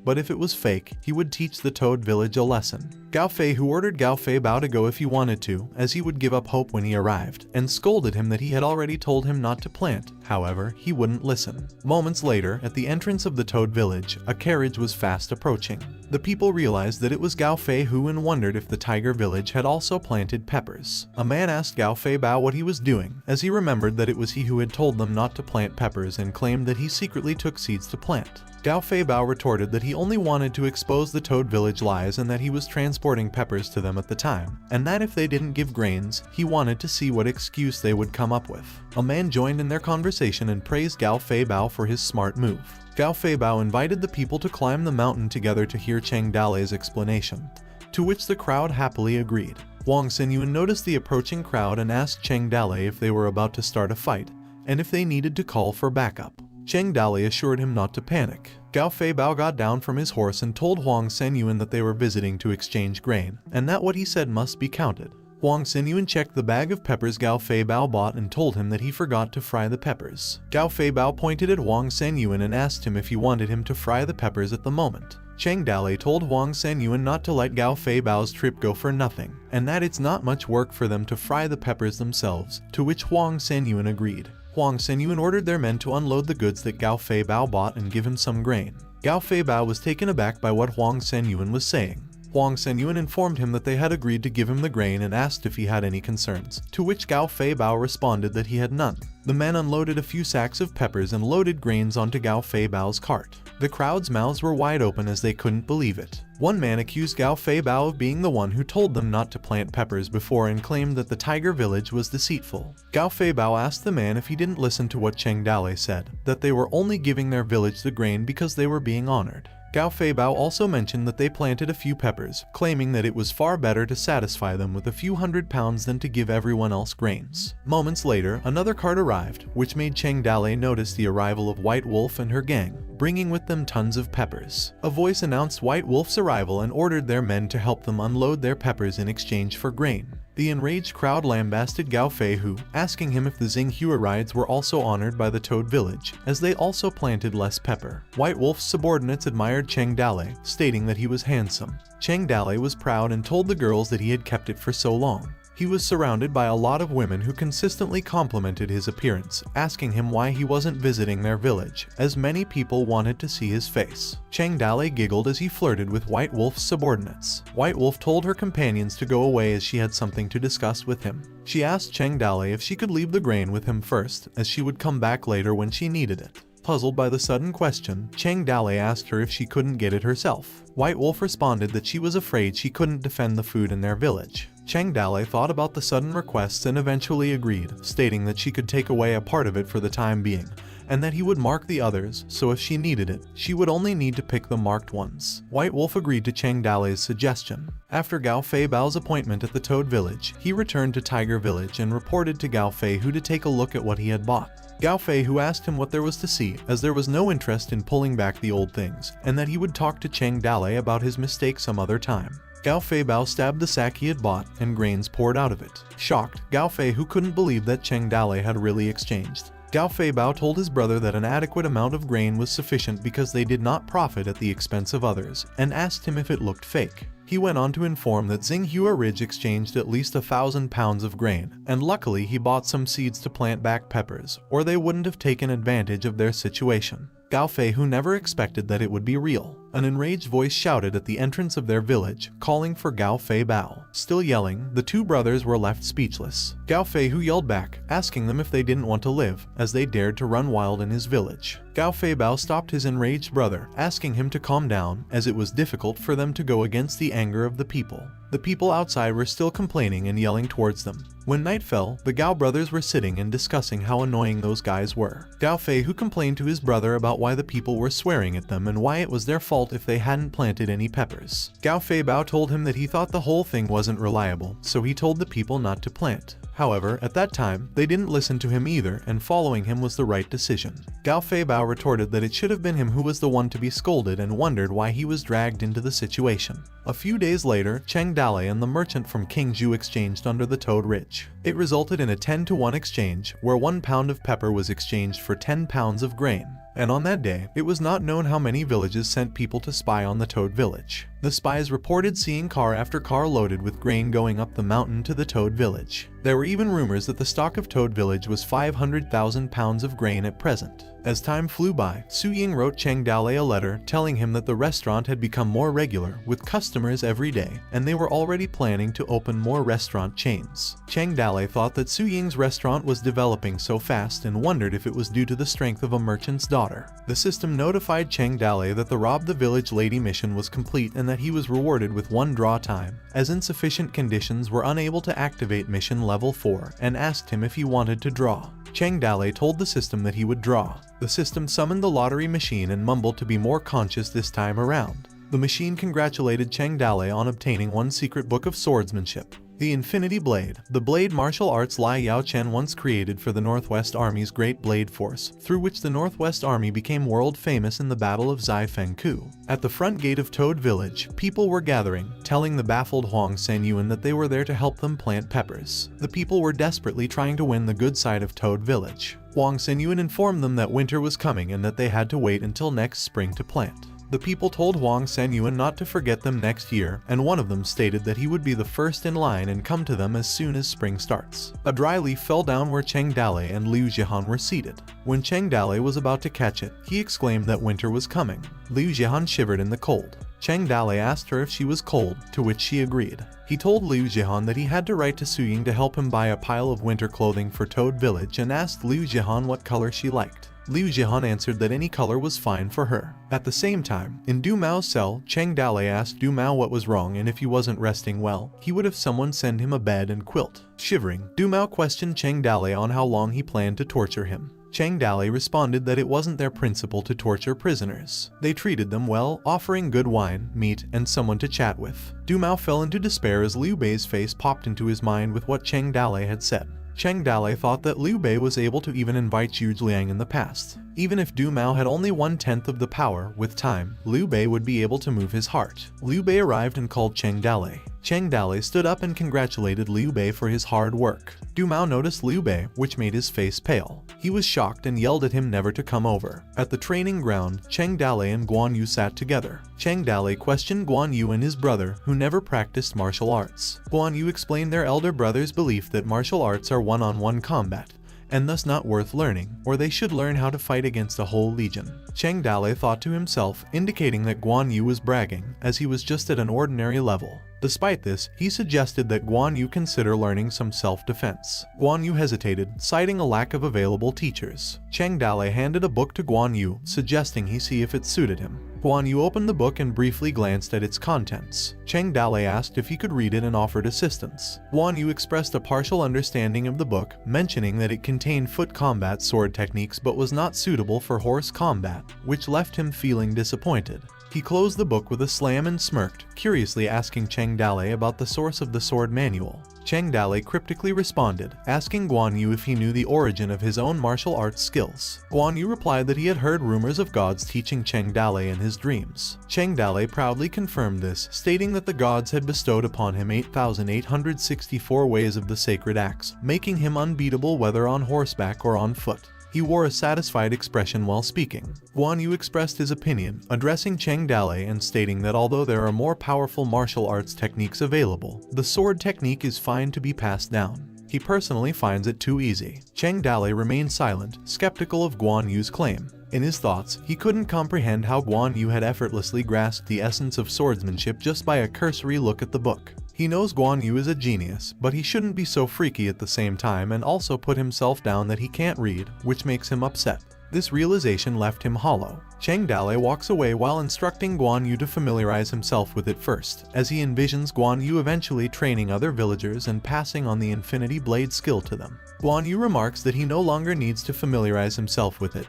But if it was fake, he would teach the Toad Village a lesson. Gao Fei Hu ordered Gao Fei Bao to go if he wanted to, as he would give up hope when he arrived, and scolded him that he had already told him not to plant. However, he wouldn't listen. Moments later, at the entrance of the Toad Village, a carriage was fast approaching. The people realized that it was Gao Fei Hu and wondered if the Tiger Village had also planted peppers. A man asked Gao Fei Bao what he was doing, as he remembered that it was he who had told them not to plant peppers and claimed that he secretly took seeds to plant. Gao Fei Bao retorted that he only wanted to expose the Toad Village lies and that he was transporting peppers to them at the time, and that if they didn't give grains, he wanted to see what excuse they would come up with. A man joined in their conversation and praised Gao Fei Bao for his smart move. Gao Fei Bao invited the people to climb the mountain together to hear Cheng Dalei's explanation, to which the crowd happily agreed. Wang Xinyuan noticed the approaching crowd and asked Cheng Dalei if they were about to start a fight, and if they needed to call for backup. Cheng Dalei assured him not to panic. Gao Fei Bao got down from his horse and told Huang Xinyuan that they were visiting to exchange grain, and that what he said must be counted. Huang Xinyuan checked the bag of peppers Gao Fei Bao bought and told him that he forgot to fry the peppers. Gao Fei Bao pointed at Huang Xinyuan and asked him if he wanted him to fry the peppers at the moment. Cheng Dalei told Huang Xinyuan not to let Gao Fei Bao's trip go for nothing, and that it's not much work for them to fry the peppers themselves, to which Huang Xinyuan agreed. Huang Xinyuan ordered their men to unload the goods that Gao Fei Bao bought and give him some grain. Gao Fei Bao was taken aback by what Huang Xinyuan was saying. Huang Xinyuan informed him that they had agreed to give him the grain and asked if he had any concerns, to which Gao Fei Bao responded that he had none. The men unloaded a few sacks of peppers and loaded grains onto Gao Fei Bao's cart. The crowd's mouths were wide open as they couldn't believe it. One man accused Gao Fei Bao of being the one who told them not to plant peppers before and claimed that the tiger village was deceitful. Gao Fei Bao asked the man if he didn't listen to what Cheng Dalei said, that they were only giving their village the grain because they were being honored. Gao Fei Bao also mentioned that they planted a few peppers, claiming that it was far better to satisfy them with a few £100 than to give everyone else grains. Moments later, another cart arrived, which made Cheng Dalei notice the arrival of White Wolf and her gang, bringing with them tons of peppers. A voice announced White Wolf's arrival and ordered their men to help them unload their peppers in exchange for grain. The enraged crowd lambasted Gao Fei Hu, asking him if the Xinghua rides were also honored by the Toad Village, as they also planted less pepper. White Wolf's subordinates admired Cheng Dalei, stating that he was handsome. Cheng Dalei was proud and told the girls that he had kept it for so long. He was surrounded by a lot of women who consistently complimented his appearance, asking him why he wasn't visiting their village, as many people wanted to see his face. Cheng Dalei giggled as he flirted with White Wolf's subordinates. White Wolf told her companions to go away as she had something to discuss with him. She asked Cheng Dalei if she could leave the grain with him first, as she would come back later when she needed it. Puzzled by the sudden question, Cheng Dalei asked her if she couldn't get it herself. White Wolf responded that she was afraid she couldn't defend the food in their village. Cheng Dalei thought about the sudden requests and eventually agreed, stating that she could take away a part of it for the time being, and that he would mark the others, so if she needed it, she would only need to pick the marked ones. White Wolf agreed to Cheng Dalei's suggestion. After Gao Fei Bao's appointment at the Toad Village, he returned to Tiger Village and reported to Gao Fei Hu to take a look at what he had bought. Gao Fei Hu asked him what there was to see, as there was no interest in pulling back the old things, and that he would talk to Cheng Dalei about his mistake some other time. Gao Fei Bao stabbed the sack he had bought, and grains poured out of it. Shocked, Gao Fei Hu couldn't believe that Cheng Dalei had really exchanged. Gao Fei Bao told his brother that an adequate amount of grain was sufficient because they did not profit at the expense of others, and asked him if it looked fake. He went on to inform that Xinghua Ridge exchanged at least 1,000 pounds of grain, and luckily he bought some seeds to plant back peppers, or they wouldn't have taken advantage of their situation. Gao Fei Hu never expected that it would be real. An enraged voice shouted at the entrance of their village, calling for Gao Fei Bao. Still yelling, the two brothers were left speechless. Gao Fei Hu yelled back, asking them if they didn't want to live, as they dared to run wild in his village. Gao Fei Bao stopped his enraged brother, asking him to calm down, as it was difficult for them to go against the anger of the people. The people outside were still complaining and yelling towards them. When night fell, the Gao brothers were sitting and discussing how annoying those guys were. Gao Fei Hu complained to his brother about why the people were swearing at them and why it was their fault if they hadn't planted any peppers. Gao Fei Bao told him that he thought the whole thing wasn't reliable, so he told the people not to plant. However, at that time, they didn't listen to him either, and following him was the right decision. Gao Fei Bao retorted that it should have been him who was the one to be scolded and wondered why he was dragged into the situation. A few days later, Cheng Dalei and the merchant from Qingzhou exchanged under the Toad Ridge. It resulted in a 10-to-1 exchange, where 1 pound of pepper was exchanged for 10 pounds of grain. And on that day, it was not known how many villages sent people to spy on the Toad Village. The spies reported seeing car after car loaded with grain going up the mountain to the Toad Village. There were even rumors that the stock of Toad Village was 500,000 pounds of grain at present. As time flew by, Su Ying wrote Cheng Dalei a letter telling him that the restaurant had become more regular, with customers every day, and they were already planning to open more restaurant chains. Cheng Dalei thought that Su Ying's restaurant was developing so fast and wondered if it was due to the strength of a merchant's daughter. daughter. The system notified Cheng Dale that the Rob the Village Lady mission was complete and that he was rewarded with 1 draw time, as insufficient conditions were unable to activate mission level 4, and asked him if he wanted to draw. Cheng Dale told the system that he would draw. The system summoned the lottery machine and mumbled to be more conscious this time around. The machine congratulated Cheng Dale on obtaining 1 secret book of swordsmanship, the Infinity Blade, the blade martial arts Lai Yao Chen once created for the Northwest Army's Great Blade Force, through which the Northwest Army became world famous in the Battle of Zai Feng Ku. At the front gate of Toad Village, people were gathering, telling the baffled Huang Senyuan that they were there to help them plant peppers. The people were desperately trying to win the good side of Toad Village. Huang Senyuan informed them that winter was coming and that they had to wait until next spring to plant. The people told Huang Senyuan not to forget them next year, and one of them stated that he would be the first in line and come to them as soon as spring starts. A dry leaf fell down where Cheng Dale and Liu Jihan were seated. When Cheng Dale was about to catch it, he exclaimed that winter was coming. Liu Jihan shivered in the cold. Cheng Dale asked her if she was cold, to which she agreed. He told Liu Jihan that he had to write to Su Ying to help him buy a pile of winter clothing for Toad Village and asked Liu Jihan what color she liked. Liu Jihan answered that any color was fine for her. At the same time, in Du Mao's cell, Cheng Dale asked Du Mao what was wrong, and if he wasn't resting well, he would have someone send him a bed and quilt. Shivering, Du Mao questioned Cheng Dale on how long he planned to torture him. Cheng Dale responded that it wasn't their principle to torture prisoners. They treated them well, offering good wine, meat, and someone to chat with. Du Mao fell into despair as Liu Bei's face popped into his mind with what Cheng Dale had said. Cheng Dale thought that Liu Bei was able to even invite Zhu Liang in the past. Even if Du Mao had only 1/10 of the power, with time, Liu Bei would be able to move his heart. Liu Bei arrived and called Cheng Dale. Cheng Dale stood up and congratulated Liu Bei for his hard work. Du Mao noticed Liu Bei, which made his face pale. He was shocked and yelled at him never to come over. At the training ground, Cheng Dale and Guan Yu sat together. Cheng Dale questioned Guan Yu and his brother, who never practiced martial arts. Guan Yu explained their elder brother's belief that martial arts are one-on-one combat, and thus not worth learning, or they should learn how to fight against a whole legion. Cheng Dale thought to himself, indicating that Guan Yu was bragging, as he was just at an ordinary level. Despite this, he suggested that Guan Yu consider learning some self-defense. Guan Yu hesitated, citing a lack of available teachers. Cheng Dale handed a book to Guan Yu, suggesting he see if it suited him. Guan Yu opened the book and briefly glanced at its contents. Cheng Dale asked if he could read it and offered assistance. Guan Yu expressed a partial understanding of the book, mentioning that it contained foot combat sword techniques but was not suitable for horse combat, which left him feeling disappointed. He closed the book with a slam and smirked, curiously asking Cheng Dale about the source of the sword manual. Cheng Dale cryptically responded, asking Guan Yu if he knew the origin of his own martial arts skills. Guan Yu replied that he had heard rumors of gods teaching Cheng Dale in his dreams. Cheng Dale proudly confirmed this, stating that the gods had bestowed upon him 8,864 ways of the sacred axe, making him unbeatable whether on horseback or on foot. He wore a satisfied expression while speaking. Guan Yu expressed his opinion, addressing Cheng Dale and stating that although there are more powerful martial arts techniques available, the sword technique is fine to be passed down. He personally finds it too easy. Cheng Dale remained silent, skeptical of Guan Yu's claim. In his thoughts, he couldn't comprehend how Guan Yu had effortlessly grasped the essence of swordsmanship just by a cursory look at the book. He knows Guan Yu is a genius, but he shouldn't be so freaky at the same time and also put himself down that he can't read, which makes him upset. This realization left him hollow. Cheng Dale walks away while instructing Guan Yu to familiarize himself with it first, as he envisions Guan Yu eventually training other villagers and passing on the Infinity Blade skill to them. Guan Yu remarks that he no longer needs to familiarize himself with it,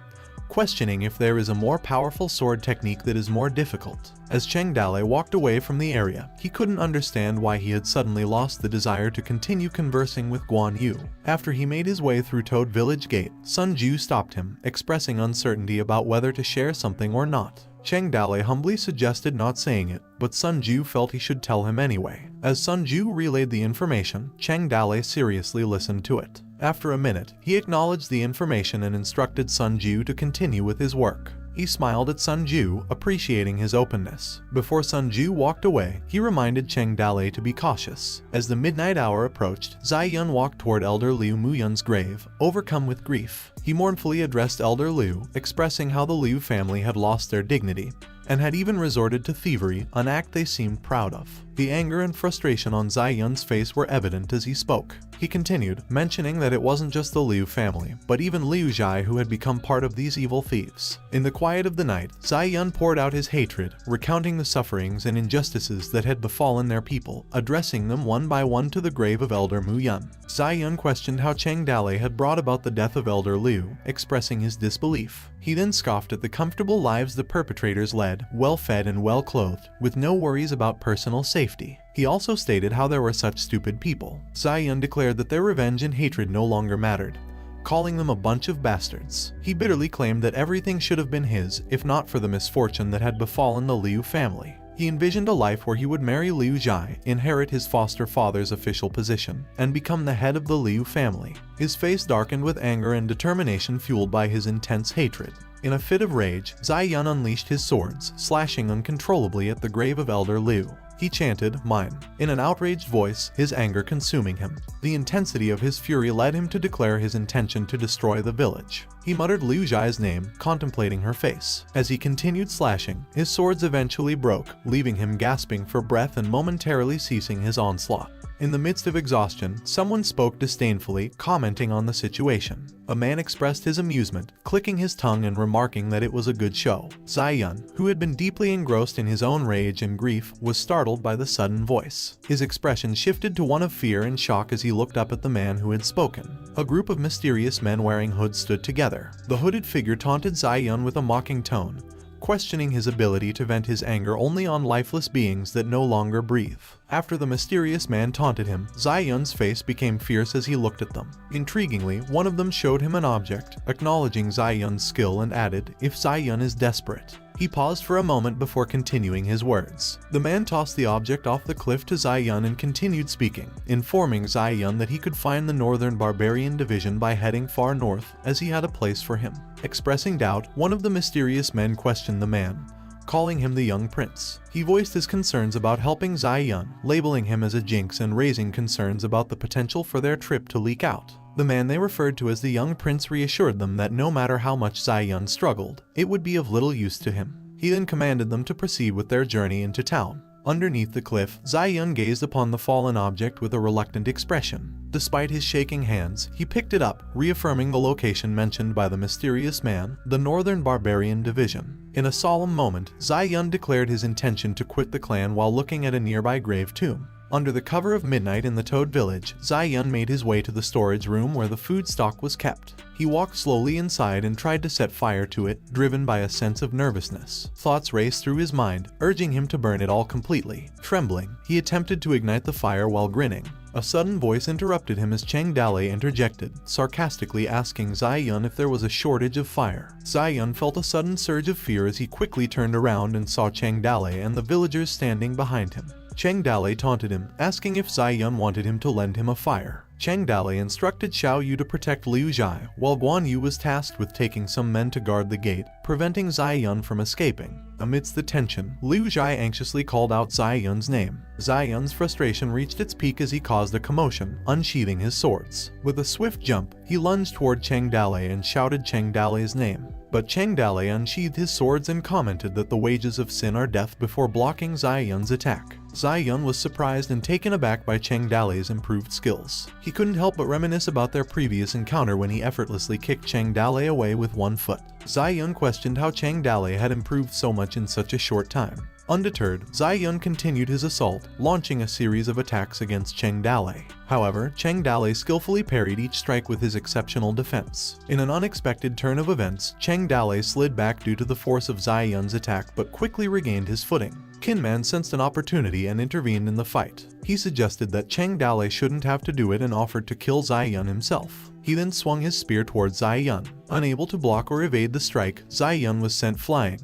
questioning if there is a more powerful sword technique that is more difficult. As Cheng Dale walked away from the area, he couldn't understand why he had suddenly lost the desire to continue conversing with Guan Yu. After he made his way through Toad Village Gate, Sun Ju stopped him, expressing uncertainty about whether to share something or not. Cheng Dale humbly suggested not saying it, but Sun Ju felt he should tell him anyway. As Sun Ju relayed the information, Cheng Dale seriously listened to it. After a minute, he acknowledged the information and instructed Sun Ju to continue with his work. He smiled at Sun Ju, appreciating his openness. Before Sun Ju walked away, he reminded Cheng Dale to be cautious. As the midnight hour approached, Zai Yun walked toward Elder Liu Muyun's grave, overcome with grief. He mournfully addressed Elder Liu, expressing how the Liu family had lost their dignity. and had even resorted to thievery, an act they seemed proud of. The anger and frustration on Zai Yun's face were evident as he spoke. He continued, mentioning that it wasn't just the Liu family, but even Liu Zhai who had become part of these evil thieves. In the quiet of the night, Zai Yun poured out his hatred, recounting the sufferings and injustices that had befallen their people, addressing them one by one to the grave of Elder Mu Yun. Zai Yun questioned how Cheng Dale had brought about the death of Elder Liu, expressing his disbelief. He then scoffed at the comfortable lives the perpetrators led, well-fed and well-clothed, with no worries about personal safety. He also stated how there were such stupid people. Zai Yun declared that their revenge and hatred no longer mattered, calling them a bunch of bastards. He bitterly claimed that everything should have been his, if not for the misfortune that had befallen the Liu family. He envisioned a life where he would marry Liu Zhai, inherit his foster father's official position, and become the head of the Liu family. His face darkened with anger and determination fueled by his intense hatred. In a fit of rage, Zai Yun unleashed his swords, slashing uncontrollably at the grave of Elder Liu. He chanted, "Mine," in an outraged voice, his anger consuming him. The intensity of his fury led him to declare his intention to destroy the village. He muttered Liu Zhai's name, contemplating her face. As he continued slashing, his swords eventually broke, leaving him gasping for breath and momentarily ceasing his onslaught. In the midst of exhaustion, someone spoke disdainfully, commenting on the situation. A man expressed his amusement, clicking his tongue and remarking that it was a good show. Zai Yun, who had been deeply engrossed in his own rage and grief, was startled by the sudden voice. His expression shifted to one of fear and shock as he looked up at the man who had spoken. A group of mysterious men wearing hoods stood together. The hooded figure taunted Zai Yun with a mocking tone, questioning his ability to vent his anger only on lifeless beings that no longer breathe. After the mysterious man taunted him, Zai Yun's face became fierce as he looked at them. Intriguingly, one of them showed him an object, acknowledging Zai Yun's skill and added, "If Zai Yun is desperate." He paused for a moment before continuing his words. The man tossed the object off the cliff to Zai Yun and continued speaking, informing Zai Yun that he could find the Northern Barbarian Division by heading far north, as he had a place for him. Expressing doubt, one of the mysterious men questioned the man, calling him the young prince. He voiced his concerns about helping Zai Yun, labeling him as a jinx and raising concerns about the potential for their trip to leak out. The man they referred to as the young prince reassured them that no matter how much Zai Yun struggled, it would be of little use to him. He then commanded them to proceed with their journey into town. Underneath the cliff, Zai Yun gazed upon the fallen object with a reluctant expression. Despite his shaking hands, he picked it up, reaffirming the location mentioned by the mysterious man, the Northern Barbarian Division. In a solemn moment, Zai Yun declared his intention to quit the clan while looking at a nearby grave tomb. Under the cover of midnight in the Toad Village, Zai Yun made his way to the storage room where the food stock was kept. He walked slowly inside and tried to set fire to it, driven by a sense of nervousness. Thoughts raced through his mind, urging him to burn it all completely. Trembling, he attempted to ignite the fire while grinning. A sudden voice interrupted him as Cheng Dale interjected, sarcastically asking Zai Yun if there was a shortage of fire. Zai Yun felt a sudden surge of fear as he quickly turned around and saw Cheng Dale and the villagers standing behind him. Cheng Dale taunted him, asking if Zai Yun wanted him to lend him a fire. Cheng Dale instructed Xiao Yu to protect Liu Zhai, while Guan Yu was tasked with taking some men to guard the gate, preventing Zai Yun from escaping. Amidst the tension, Liu Zhai anxiously called out Zai Yun's name. Zai Yun's frustration reached its peak as he caused a commotion, unsheathing his swords. With a swift jump, he lunged toward Cheng Dale and shouted Cheng Dale's name. But Cheng Dale unsheathed his swords and commented that the wages of sin are death before blocking Zai Yun's attack. Zai Yun was surprised and taken aback by Cheng Dale's improved skills. He couldn't help but reminisce about their previous encounter when he effortlessly kicked Cheng Dale away with one foot. Zai Yun questioned how Cheng Dale had improved so much in such a short time. Undeterred, Zai Yun continued his assault, launching a series of attacks against Cheng Dale. However, Cheng Dale skillfully parried each strike with his exceptional defense. In an unexpected turn of events, Cheng Dale slid back due to the force of Zai Yun's attack but quickly regained his footing. Kinman sensed an opportunity and intervened in the fight. He suggested that Cheng Dale shouldn't have to do it and offered to kill Zai Yun himself. He then swung his spear towards Zai Yun. Unable to block or evade the strike, Zai Yun was sent flying,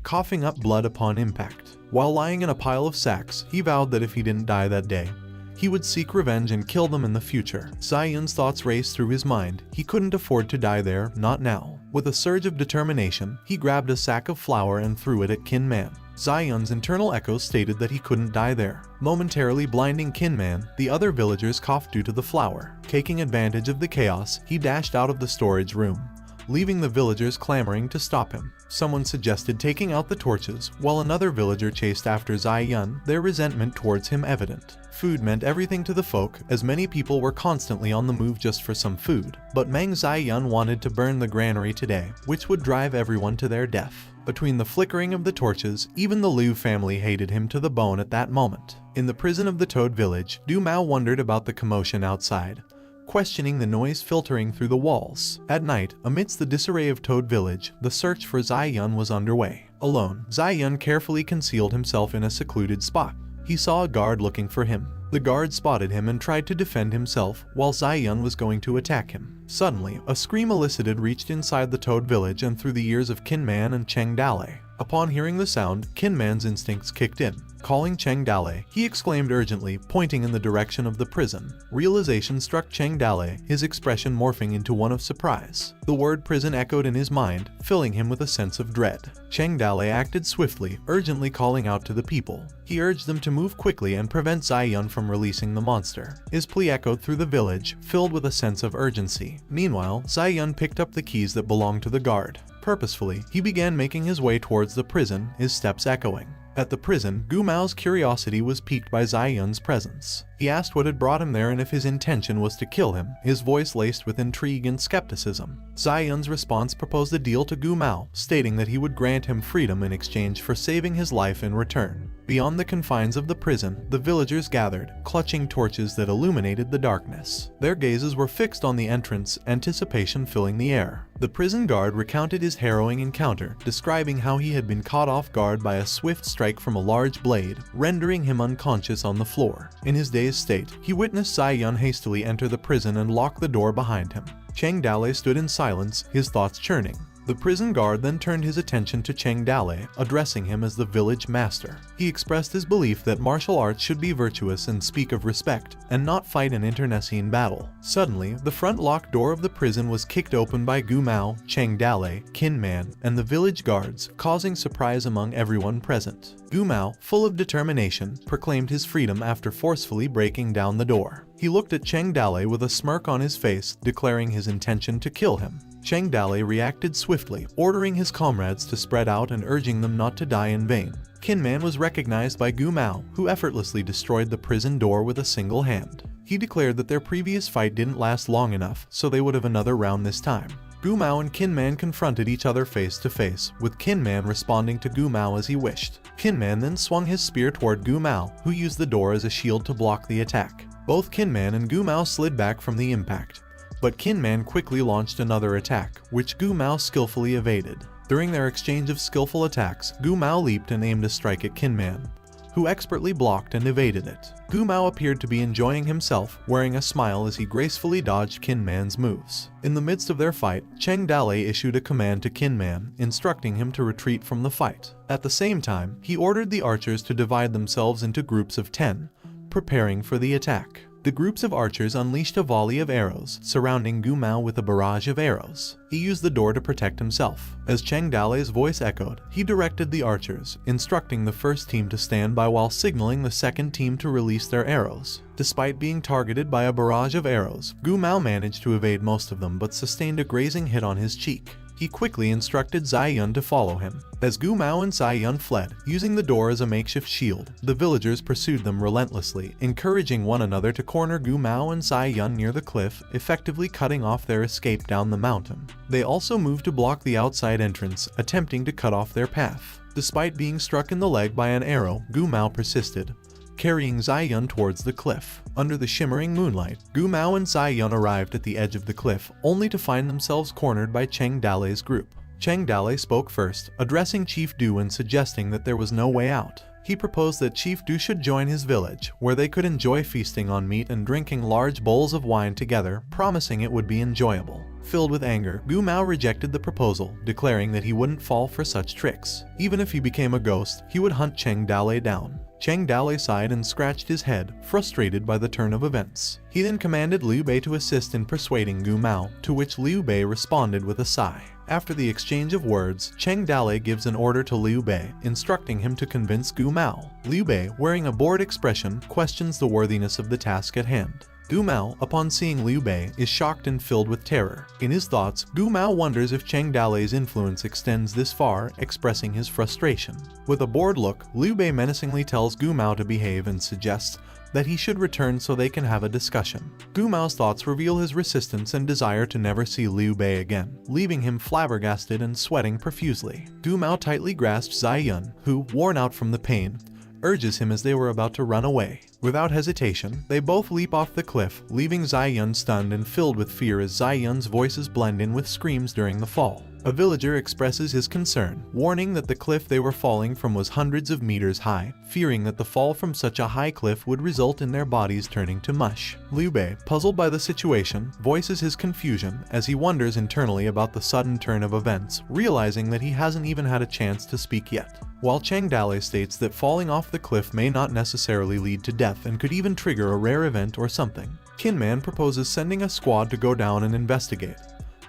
coughing up blood upon impact. While lying in a pile of sacks, he vowed that if he didn't die that day, he would seek revenge and kill them in the future. Zai Yun's thoughts raced through his mind. He couldn't afford to die there, not now. With a surge of determination, he grabbed a sack of flour and threw it at Kinman. Zai Yun's internal echoes stated that he couldn't die there. Momentarily blinding Kinman, the other villagers coughed due to the flour. Taking advantage of the chaos, he dashed out of the storage room, leaving the villagers clamoring to stop him. Someone suggested taking out the torches, while another villager chased after Zai Yun, their resentment towards him evident. Food meant everything to the folk, as many people were constantly on the move just for some food. But Meng Zai Yun wanted to burn the granary today, which would drive everyone to their death. Between the flickering of the torches, even the Liu family hated him to the bone at that moment. In the prison of the Toad Village, Du Mao wondered about the commotion outside, questioning the noise filtering through the walls. At night, amidst the disarray of Toad Village, the search for Zai Yun was underway. Alone, Zai Yun carefully concealed himself in a secluded spot. He saw a guard looking for him. The guard spotted him and tried to defend himself, while Zai Yun was going to attack him. Suddenly, a scream elicited reached inside the Toad Village and through the ears of Qin Man and Cheng Dale. Upon hearing the sound, Qin Man's instincts kicked in. Calling Cheng Dale, he exclaimed urgently, pointing in the direction of the prison. Realization struck Cheng Dale, his expression morphing into one of surprise. The word prison echoed in his mind, filling him with a sense of dread. Cheng Dale acted swiftly, urgently calling out to the people. He urged them to move quickly and prevent Zai Yun from releasing the monster. His plea echoed through the village, filled with a sense of urgency. Meanwhile, Zai Yun picked up the keys that belonged to the guard. Purposefully, he began making his way towards the prison, his steps echoing. At the prison, Gu Mao's curiosity was piqued by Zai Yun's presence. He asked what had brought him there and if his intention was to kill him, his voice laced with intrigue and skepticism. Zai Yun's response proposed a deal to Gu Mao, stating that he would grant him freedom in exchange for saving his life in return. Beyond the confines of the prison, the villagers gathered, clutching torches that illuminated the darkness. Their gazes were fixed on the entrance, anticipation filling the air. The prison guard recounted his harrowing encounter, describing how he had been caught off guard by a swift strike from a large blade, rendering him unconscious on the floor. In his dazed state, he witnessed Zai Yun hastily enter the prison and lock the door behind him. Cheng Dale stood in silence, his thoughts churning. The prison guard then turned his attention to Cheng Dale, addressing him as the village master. He expressed his belief that martial arts should be virtuous and speak of respect, and not fight an internecine battle. Suddenly, the front locked door of the prison was kicked open by Gu Mao, Cheng Dale, Qin Man, and the village guards, causing surprise among everyone present. Gu Mao, full of determination, proclaimed his freedom after forcefully breaking down the door. He looked at Cheng Dale with a smirk on his face, declaring his intention to kill him. Cheng Dale reacted swiftly, ordering his comrades to spread out and urging them not to die in vain. Qin Man was recognized by Gu Mao, who effortlessly destroyed the prison door with a single hand. He declared that their previous fight didn't last long enough, so they would have another round this time. Gu Mao and Qin Man confronted each other face to face, with Qin Man responding to Gu Mao as he wished. Qin Man then swung his spear toward Gu Mao, who used the door as a shield to block the attack. Both Qin Man and Gu Mao slid back from the impact, but Qin Man quickly launched another attack, which Gu Mao skillfully evaded. During their exchange of skillful attacks, Gu Mao leaped and aimed a strike at Qin Man, who expertly blocked and evaded it. Gu Mao appeared to be enjoying himself, wearing a smile as he gracefully dodged Qin Man's moves. In the midst of their fight, Cheng Dale issued a command to Qin Man, instructing him to retreat from the fight. At the same time, he ordered the archers to divide themselves into groups of 10, preparing for the attack. The groups of archers unleashed a volley of arrows, surrounding Gu Mao with a barrage of arrows. He used the door to protect himself. As Cheng Dale's voice echoed, he directed the archers, instructing the first team to stand by while signaling the second team to release their arrows. Despite being targeted by a barrage of arrows, Gu Mao managed to evade most of them but sustained a grazing hit on his cheek. He quickly instructed Zai Yun to follow him. As Gu Mao and Zai Yun fled, using the door as a makeshift shield, the villagers pursued them relentlessly, encouraging one another to corner Gu Mao and Zai Yun near the cliff, effectively cutting off their escape down the mountain. They also moved to block the outside entrance, attempting to cut off their path. Despite being struck in the leg by an arrow, Gu Mao persisted, carrying Zai Yun towards the cliff. Under the shimmering moonlight, Gu Mao and Zai Yun arrived at the edge of the cliff, only to find themselves cornered by Cheng Dale's group. Cheng Dale spoke first, addressing Chief Du and suggesting that there was no way out. He proposed that Chief Du should join his village, where they could enjoy feasting on meat and drinking large bowls of wine together, promising it would be enjoyable. Filled with anger, Gu Mao rejected the proposal, declaring that he wouldn't fall for such tricks. Even if he became a ghost, he would hunt Cheng Dale down. Cheng Dale sighed and scratched his head, frustrated by the turn of events. He then commanded Liu Bei to assist in persuading Gu Mao, to which Liu Bei responded with a sigh. After the exchange of words, Cheng Dale gives an order to Liu Bei, instructing him to convince Gu Mao. Liu Bei, wearing a bored expression, questions the worthiness of the task at hand. Gu Mao, upon seeing Liu Bei, is shocked and filled with terror. In his thoughts, Gu Mao wonders if Cheng Dalei's influence extends this far, expressing his frustration. With a bored look, Liu Bei menacingly tells Gu Mao to behave and suggests that he should return so they can have a discussion. Gu Mao's thoughts reveal his resistance and desire to never see Liu Bei again, leaving him flabbergasted and sweating profusely. Gu Mao tightly grasps Zai Yun, who, worn out from the pain, urges him as they were about to run away. Without hesitation, they both leap off the cliff, leaving Zai Yun stunned and filled with fear as Zai Yun's voices blend in with screams during the fall. A villager expresses his concern, warning that the cliff they were falling from was hundreds of meters high, fearing that the fall from such a high cliff would result in their bodies turning to mush. Liu Bei, puzzled by the situation, voices his confusion as he wonders internally about the sudden turn of events, realizing that he hasn't even had a chance to speak yet. While Cheng Dalei states that falling off the cliff may not necessarily lead to death and could even trigger a rare event or something, Kinman proposes sending a squad to go down and investigate.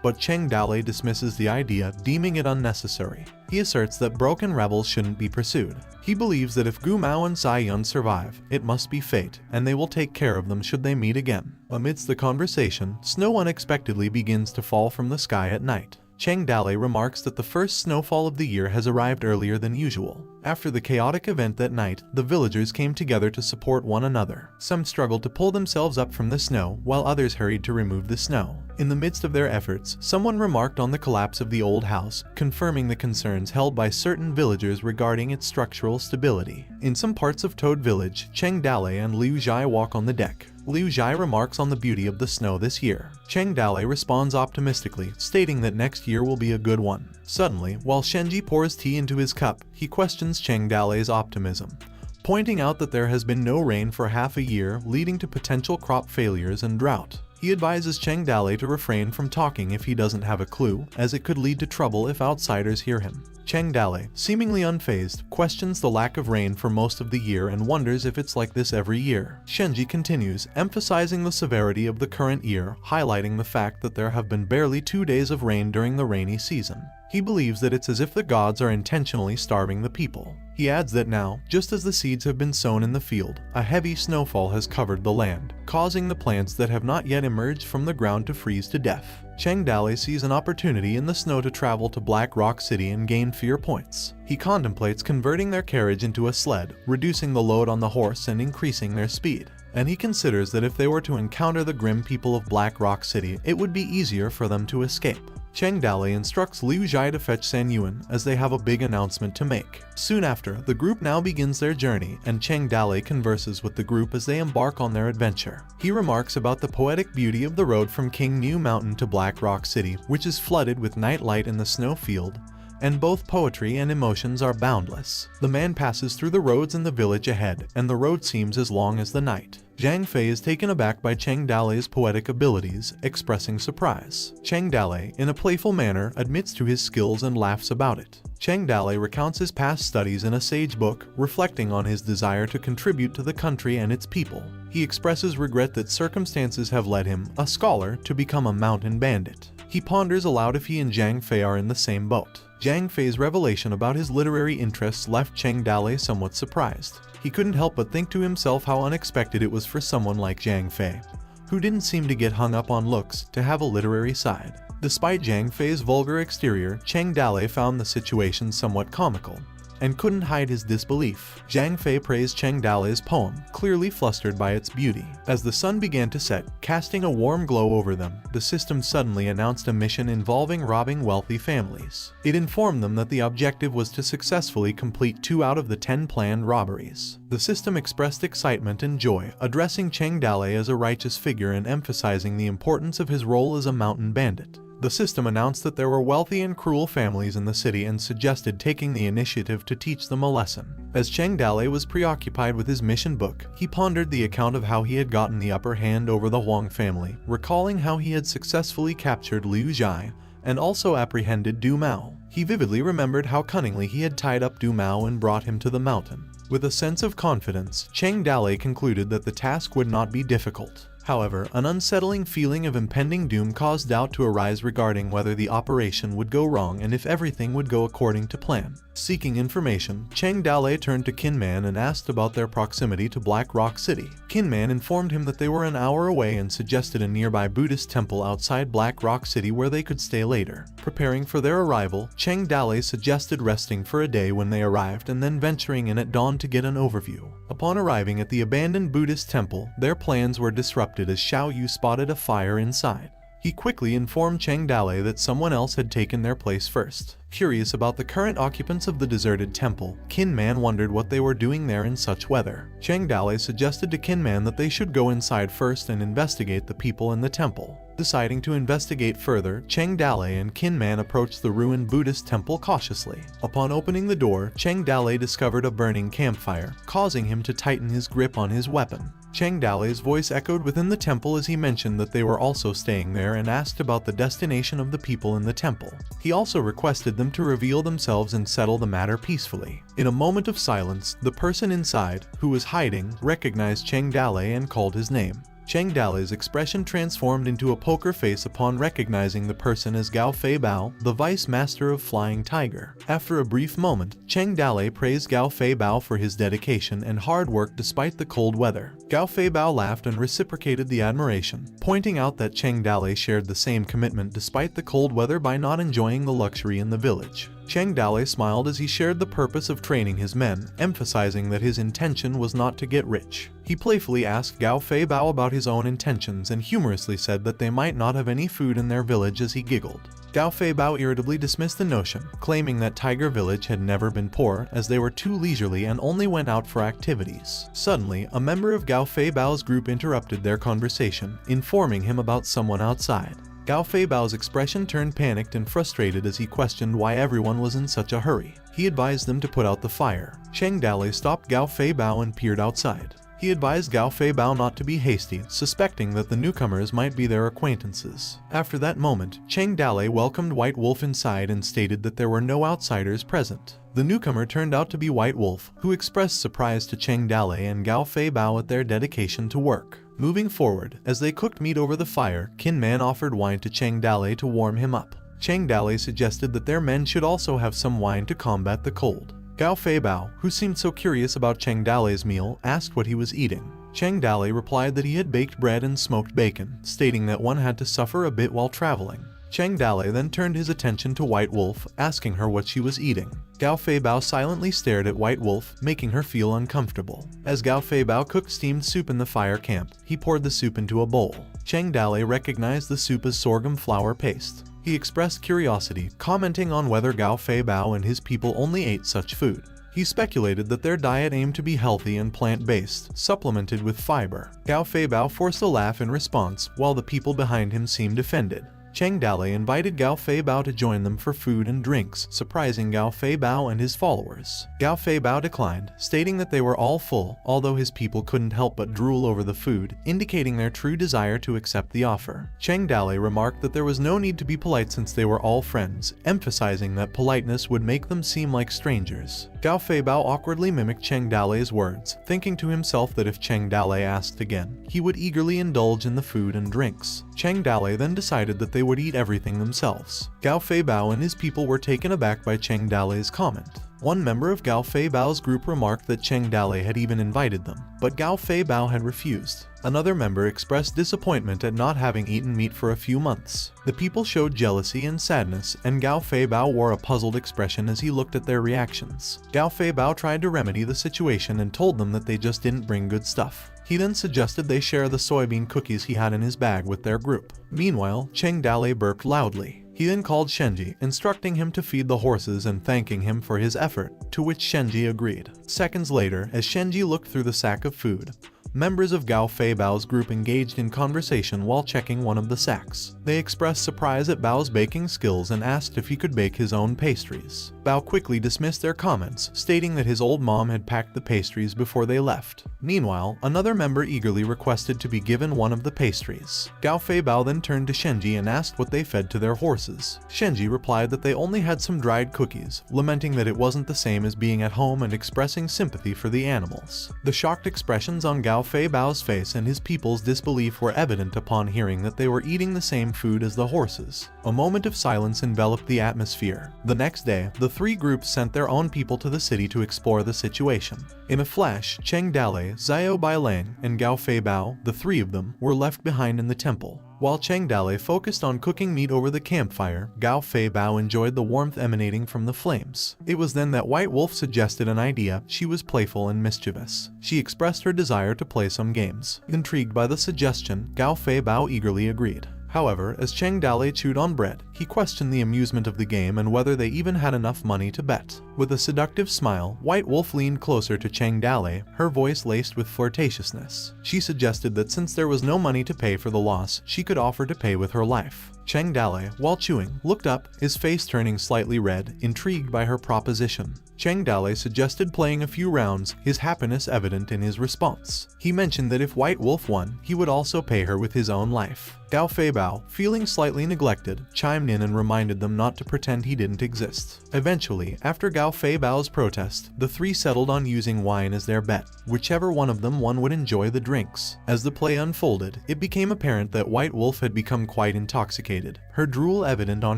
But Cheng Dalei dismisses the idea, deeming it unnecessary. He asserts that broken rebels shouldn't be pursued. He believes that if Gu Mao and Zai Yun survive, it must be fate, and they will take care of them should they meet again. Amidst the conversation, snow unexpectedly begins to fall from the sky at night. Cheng Dalei remarks that the first snowfall of the year has arrived earlier than usual. After the chaotic event that night, the villagers came together to support one another. Some struggled to pull themselves up from the snow, while others hurried to remove the snow. In the midst of their efforts, someone remarked on the collapse of the old house, confirming the concerns held by certain villagers regarding its structural stability. In some parts of Toad Village, Cheng Dalei and Liu Zhai walk on the deck. Liu Zhai remarks on the beauty of the snow this year. Cheng Dalei responds optimistically, stating that next year will be a good one. Suddenly, while Shenji pours tea into his cup, he questions Cheng Dalei's optimism, pointing out that there has been no rain for half a year, leading to potential crop failures and drought. He advises Cheng Dalei to refrain from talking if he doesn't have a clue, as it could lead to trouble if outsiders hear him. Cheng Dalei, seemingly unfazed, questions the lack of rain for most of the year and wonders if it's like this every year. Shenji continues, emphasizing the severity of the current year, highlighting the fact that there have been barely 2 days of rain during the rainy season. He believes that it's as if the gods are intentionally starving the people. He adds that now, just as the seeds have been sown in the field, a heavy snowfall has covered the land, causing the plants that have not yet emerged from the ground to freeze to death. Cheng Dalei sees an opportunity in the snow to travel to Black Rock City and gain fear points. He contemplates converting their carriage into a sled, reducing the load on the horse and increasing their speed. And he considers that if they were to encounter the grim people of Black Rock City, it would be easier for them to escape. Cheng Dalei instructs Liu Zhai to fetch San Yuan as they have a big announcement to make. Soon after, the group now begins their journey, and Cheng Dalei converses with the group as they embark on their adventure. He remarks about the poetic beauty of the road from King New Mountain to Black Rock City, which is flooded with night light in the snow field, and both poetry and emotions are boundless. The man passes through the roads in the village ahead, and the road seems as long as the night. Zhang Fei is taken aback by Cheng Dalei's poetic abilities, expressing surprise. Cheng Dalei, in a playful manner, admits to his skills and laughs about it. Cheng Dalei recounts his past studies in a sage book, reflecting on his desire to contribute to the country and its people. He expresses regret that circumstances have led him, a scholar, to become a mountain bandit. He ponders aloud if he and Zhang Fei are in the same boat. Zhang Fei's revelation about his literary interests left Cheng Dalei somewhat surprised. He couldn't help but think to himself how unexpected it was for someone like Zhang Fei, who didn't seem to get hung up on looks, to have a literary side. Despite Zhang Fei's vulgar exterior, Cheng Dalei found the situation somewhat comical, and couldn't hide his disbelief. Zhang Fei praised Cheng Dalei's poem, clearly flustered by its beauty. As the sun began to set, casting a warm glow over them, the system suddenly announced a mission involving robbing wealthy families. It informed them that the objective was to successfully complete 2 out of the 10 planned robberies. The system expressed excitement and joy, addressing Cheng Dalei as a righteous figure and emphasizing the importance of his role as a mountain bandit. The system announced that there were wealthy and cruel families in the city and suggested taking the initiative to teach them a lesson. As Cheng Dalei was preoccupied with his mission book, he pondered the account of how he had gotten the upper hand over the Huang family, recalling how he had successfully captured Liu Zhai and also apprehended Du Mao. He vividly remembered how cunningly he had tied up Du Mao and brought him to the mountain. With a sense of confidence, Cheng Dalei concluded that the task would not be difficult. However, an unsettling feeling of impending doom caused doubt to arise regarding whether the operation would go wrong and if everything would go according to plan. Seeking information, Cheng Dale turned to Kinman and asked about their proximity to Black Rock City. Kinman informed him that they were an hour away and suggested a nearby Buddhist temple outside Black Rock City where they could stay later. Preparing for their arrival, Cheng Dale suggested resting for a day when they arrived and then venturing in at dawn to get an overview. Upon arriving at the abandoned Buddhist temple, their plans were disrupted as Xiao Yu spotted a fire inside. He quickly informed Cheng Dale that someone else had taken their place first. Curious about the current occupants of the deserted temple, Kinman wondered what they were doing there in such weather. Cheng Dale suggested to Kinman that they should go inside first and investigate the people in the temple. Deciding to investigate further, Cheng Dale and Kinman approached the ruined Buddhist temple cautiously. Upon opening the door, Cheng Dale discovered a burning campfire, causing him to tighten his grip on his weapon. Cheng Dale's voice echoed within the temple as he mentioned that they were also staying there and asked about the destination of the people in the temple. He also requested them to reveal themselves and settle the matter peacefully. In a moment of silence, the person inside, who was hiding, recognized Cheng Dale and called his name. Cheng Dale's expression transformed into a poker face upon recognizing the person as Gao Fei Bao, the Vice Master of Flying Tiger. After a brief moment, Cheng Dale praised Gao Fei Bao for his dedication and hard work despite the cold weather. Gao Fei Bao laughed and reciprocated the admiration, pointing out that Cheng Dale shared the same commitment despite the cold weather by not enjoying the luxury in the village. Cheng Dale smiled as he shared the purpose of training his men, emphasizing that his intention was not to get rich. He playfully asked Gao Fei Bao about his own intentions and humorously said that they might not have any food in their village as he giggled. Gao Fei Bao irritably dismissed the notion, claiming that Tiger Village had never been poor as they were too leisurely and only went out for activities. Suddenly, a member of Gao Fei Bao's group interrupted their conversation, informing him about someone outside. Gao Fei Bao's expression turned panicked and frustrated as he questioned why everyone was in such a hurry. He advised them to put out the fire. Cheng Dale stopped Gao Fei Bao and peered outside. He advised Gao Fei Bao not to be hasty, suspecting that the newcomers might be their acquaintances. After that moment, Cheng Dale welcomed White Wolf inside and stated that there were no outsiders present. The newcomer turned out to be White Wolf, who expressed surprise to Cheng Dale and Gao Fei Bao at their dedication to work. Moving forward, as they cooked meat over the fire, Kinman offered wine to Cheng Dale to warm him up. Cheng Dale suggested that their men should also have some wine to combat the cold. Gao Fei Bao, who seemed so curious about Cheng Dale's meal, asked what he was eating. Cheng Dale replied that he had baked bread and smoked bacon, stating that one had to suffer a bit while traveling. Cheng Dale then turned his attention to White Wolf, asking her what she was eating. Gao Fei Bao silently stared at White Wolf, making her feel uncomfortable. As Gao Fei Bao cooked steamed soup in the fire camp, he poured the soup into a bowl. Cheng Dale recognized the soup as sorghum flour paste. He expressed curiosity, commenting on whether Gao Fei Bao and his people only ate such food. He speculated that their diet aimed to be healthy and plant-based, supplemented with fiber. Gao Fei Bao forced a laugh in response, while the people behind him seemed offended. Cheng Dale invited Gao Fei Bao to join them for food and drinks, surprising Gao Fei Bao and his followers. Gao Fei Bao declined, stating that they were all full, although his people couldn't help but drool over the food, indicating their true desire to accept the offer. Cheng Dale remarked that there was no need to be polite since they were all friends, emphasizing that politeness would make them seem like strangers. Gao Fei Bao awkwardly mimicked Cheng Dale's words, thinking to himself that if Cheng Dale asked again, he would eagerly indulge in the food and drinks. Cheng Dale then decided that they would eat everything themselves. Gao Fei Bao and his people were taken aback by Cheng Dale's comment. One member of Gao Fei Bao's group remarked that Cheng Dale had even invited them, but Gao Fei Bao had refused. Another member expressed disappointment at not having eaten meat for a few months. The people showed jealousy and sadness, and Gao Fei Bao wore a puzzled expression as he looked at their reactions. Gao Fei Bao tried to remedy the situation and told them that they just didn't bring good stuff. He then suggested they share the soybean cookies he had in his bag with their group. Meanwhile, Cheng Dale burped loudly. He then called Shenji, instructing him to feed the horses and thanking him for his effort, to which Shenji agreed. Seconds later, as Shenji looked through the sack of food, members of Gao Fei Bao's group engaged in conversation while checking one of the sacks. They expressed surprise at Bao's baking skills and asked if he could bake his own pastries. Bao quickly dismissed their comments, stating that his old mom had packed the pastries before they left. Meanwhile, another member eagerly requested to be given one of the pastries. Gao Fei Bao then turned to Shenji and asked what they fed to their horses. Shenji replied that they only had some dried cookies, lamenting that it wasn't the same as being at home and expressing sympathy for the animals. The shocked expressions on Gao Gao Fei Bao's face and his people's disbelief were evident upon hearing that they were eating the same food as the horses. A moment of silence enveloped the atmosphere. The next day, the three groups sent their own people to the city to explore the situation. In a flash, Cheng Dale, Xiao Bailang, and Gao Fei Bao, the three of them, were left behind in the temple. While Cheng Dale focused on cooking meat over the campfire, Gao Fei Bao enjoyed the warmth emanating from the flames. It was then that White Wolf suggested an idea. She was playful and mischievous. She expressed her desire to play some games. Intrigued by the suggestion, Gao Fei Bao eagerly agreed. However, as Cheng Dale chewed on bread, he questioned the amusement of the game and whether they even had enough money to bet. With a seductive smile, White Wolf leaned closer to Cheng Dale, her voice laced with flirtatiousness. She suggested that since there was no money to pay for the loss, she could offer to pay with her life. Cheng Dale, while chewing, looked up, his face turning slightly red, intrigued by her proposition. Cheng Dale suggested playing a few rounds, his happiness evident in his response. He mentioned that if White Wolf won, he would also pay her with his own life. Gao Fei Bao, feeling slightly neglected, chimed in and reminded them not to pretend he didn't exist. Eventually, after Gao Fei Bao's protest, the three settled on using wine as their bet. Whichever one of them won would enjoy the drinks. As the play unfolded, it became apparent that White Wolf had become quite intoxicated, her drool evident on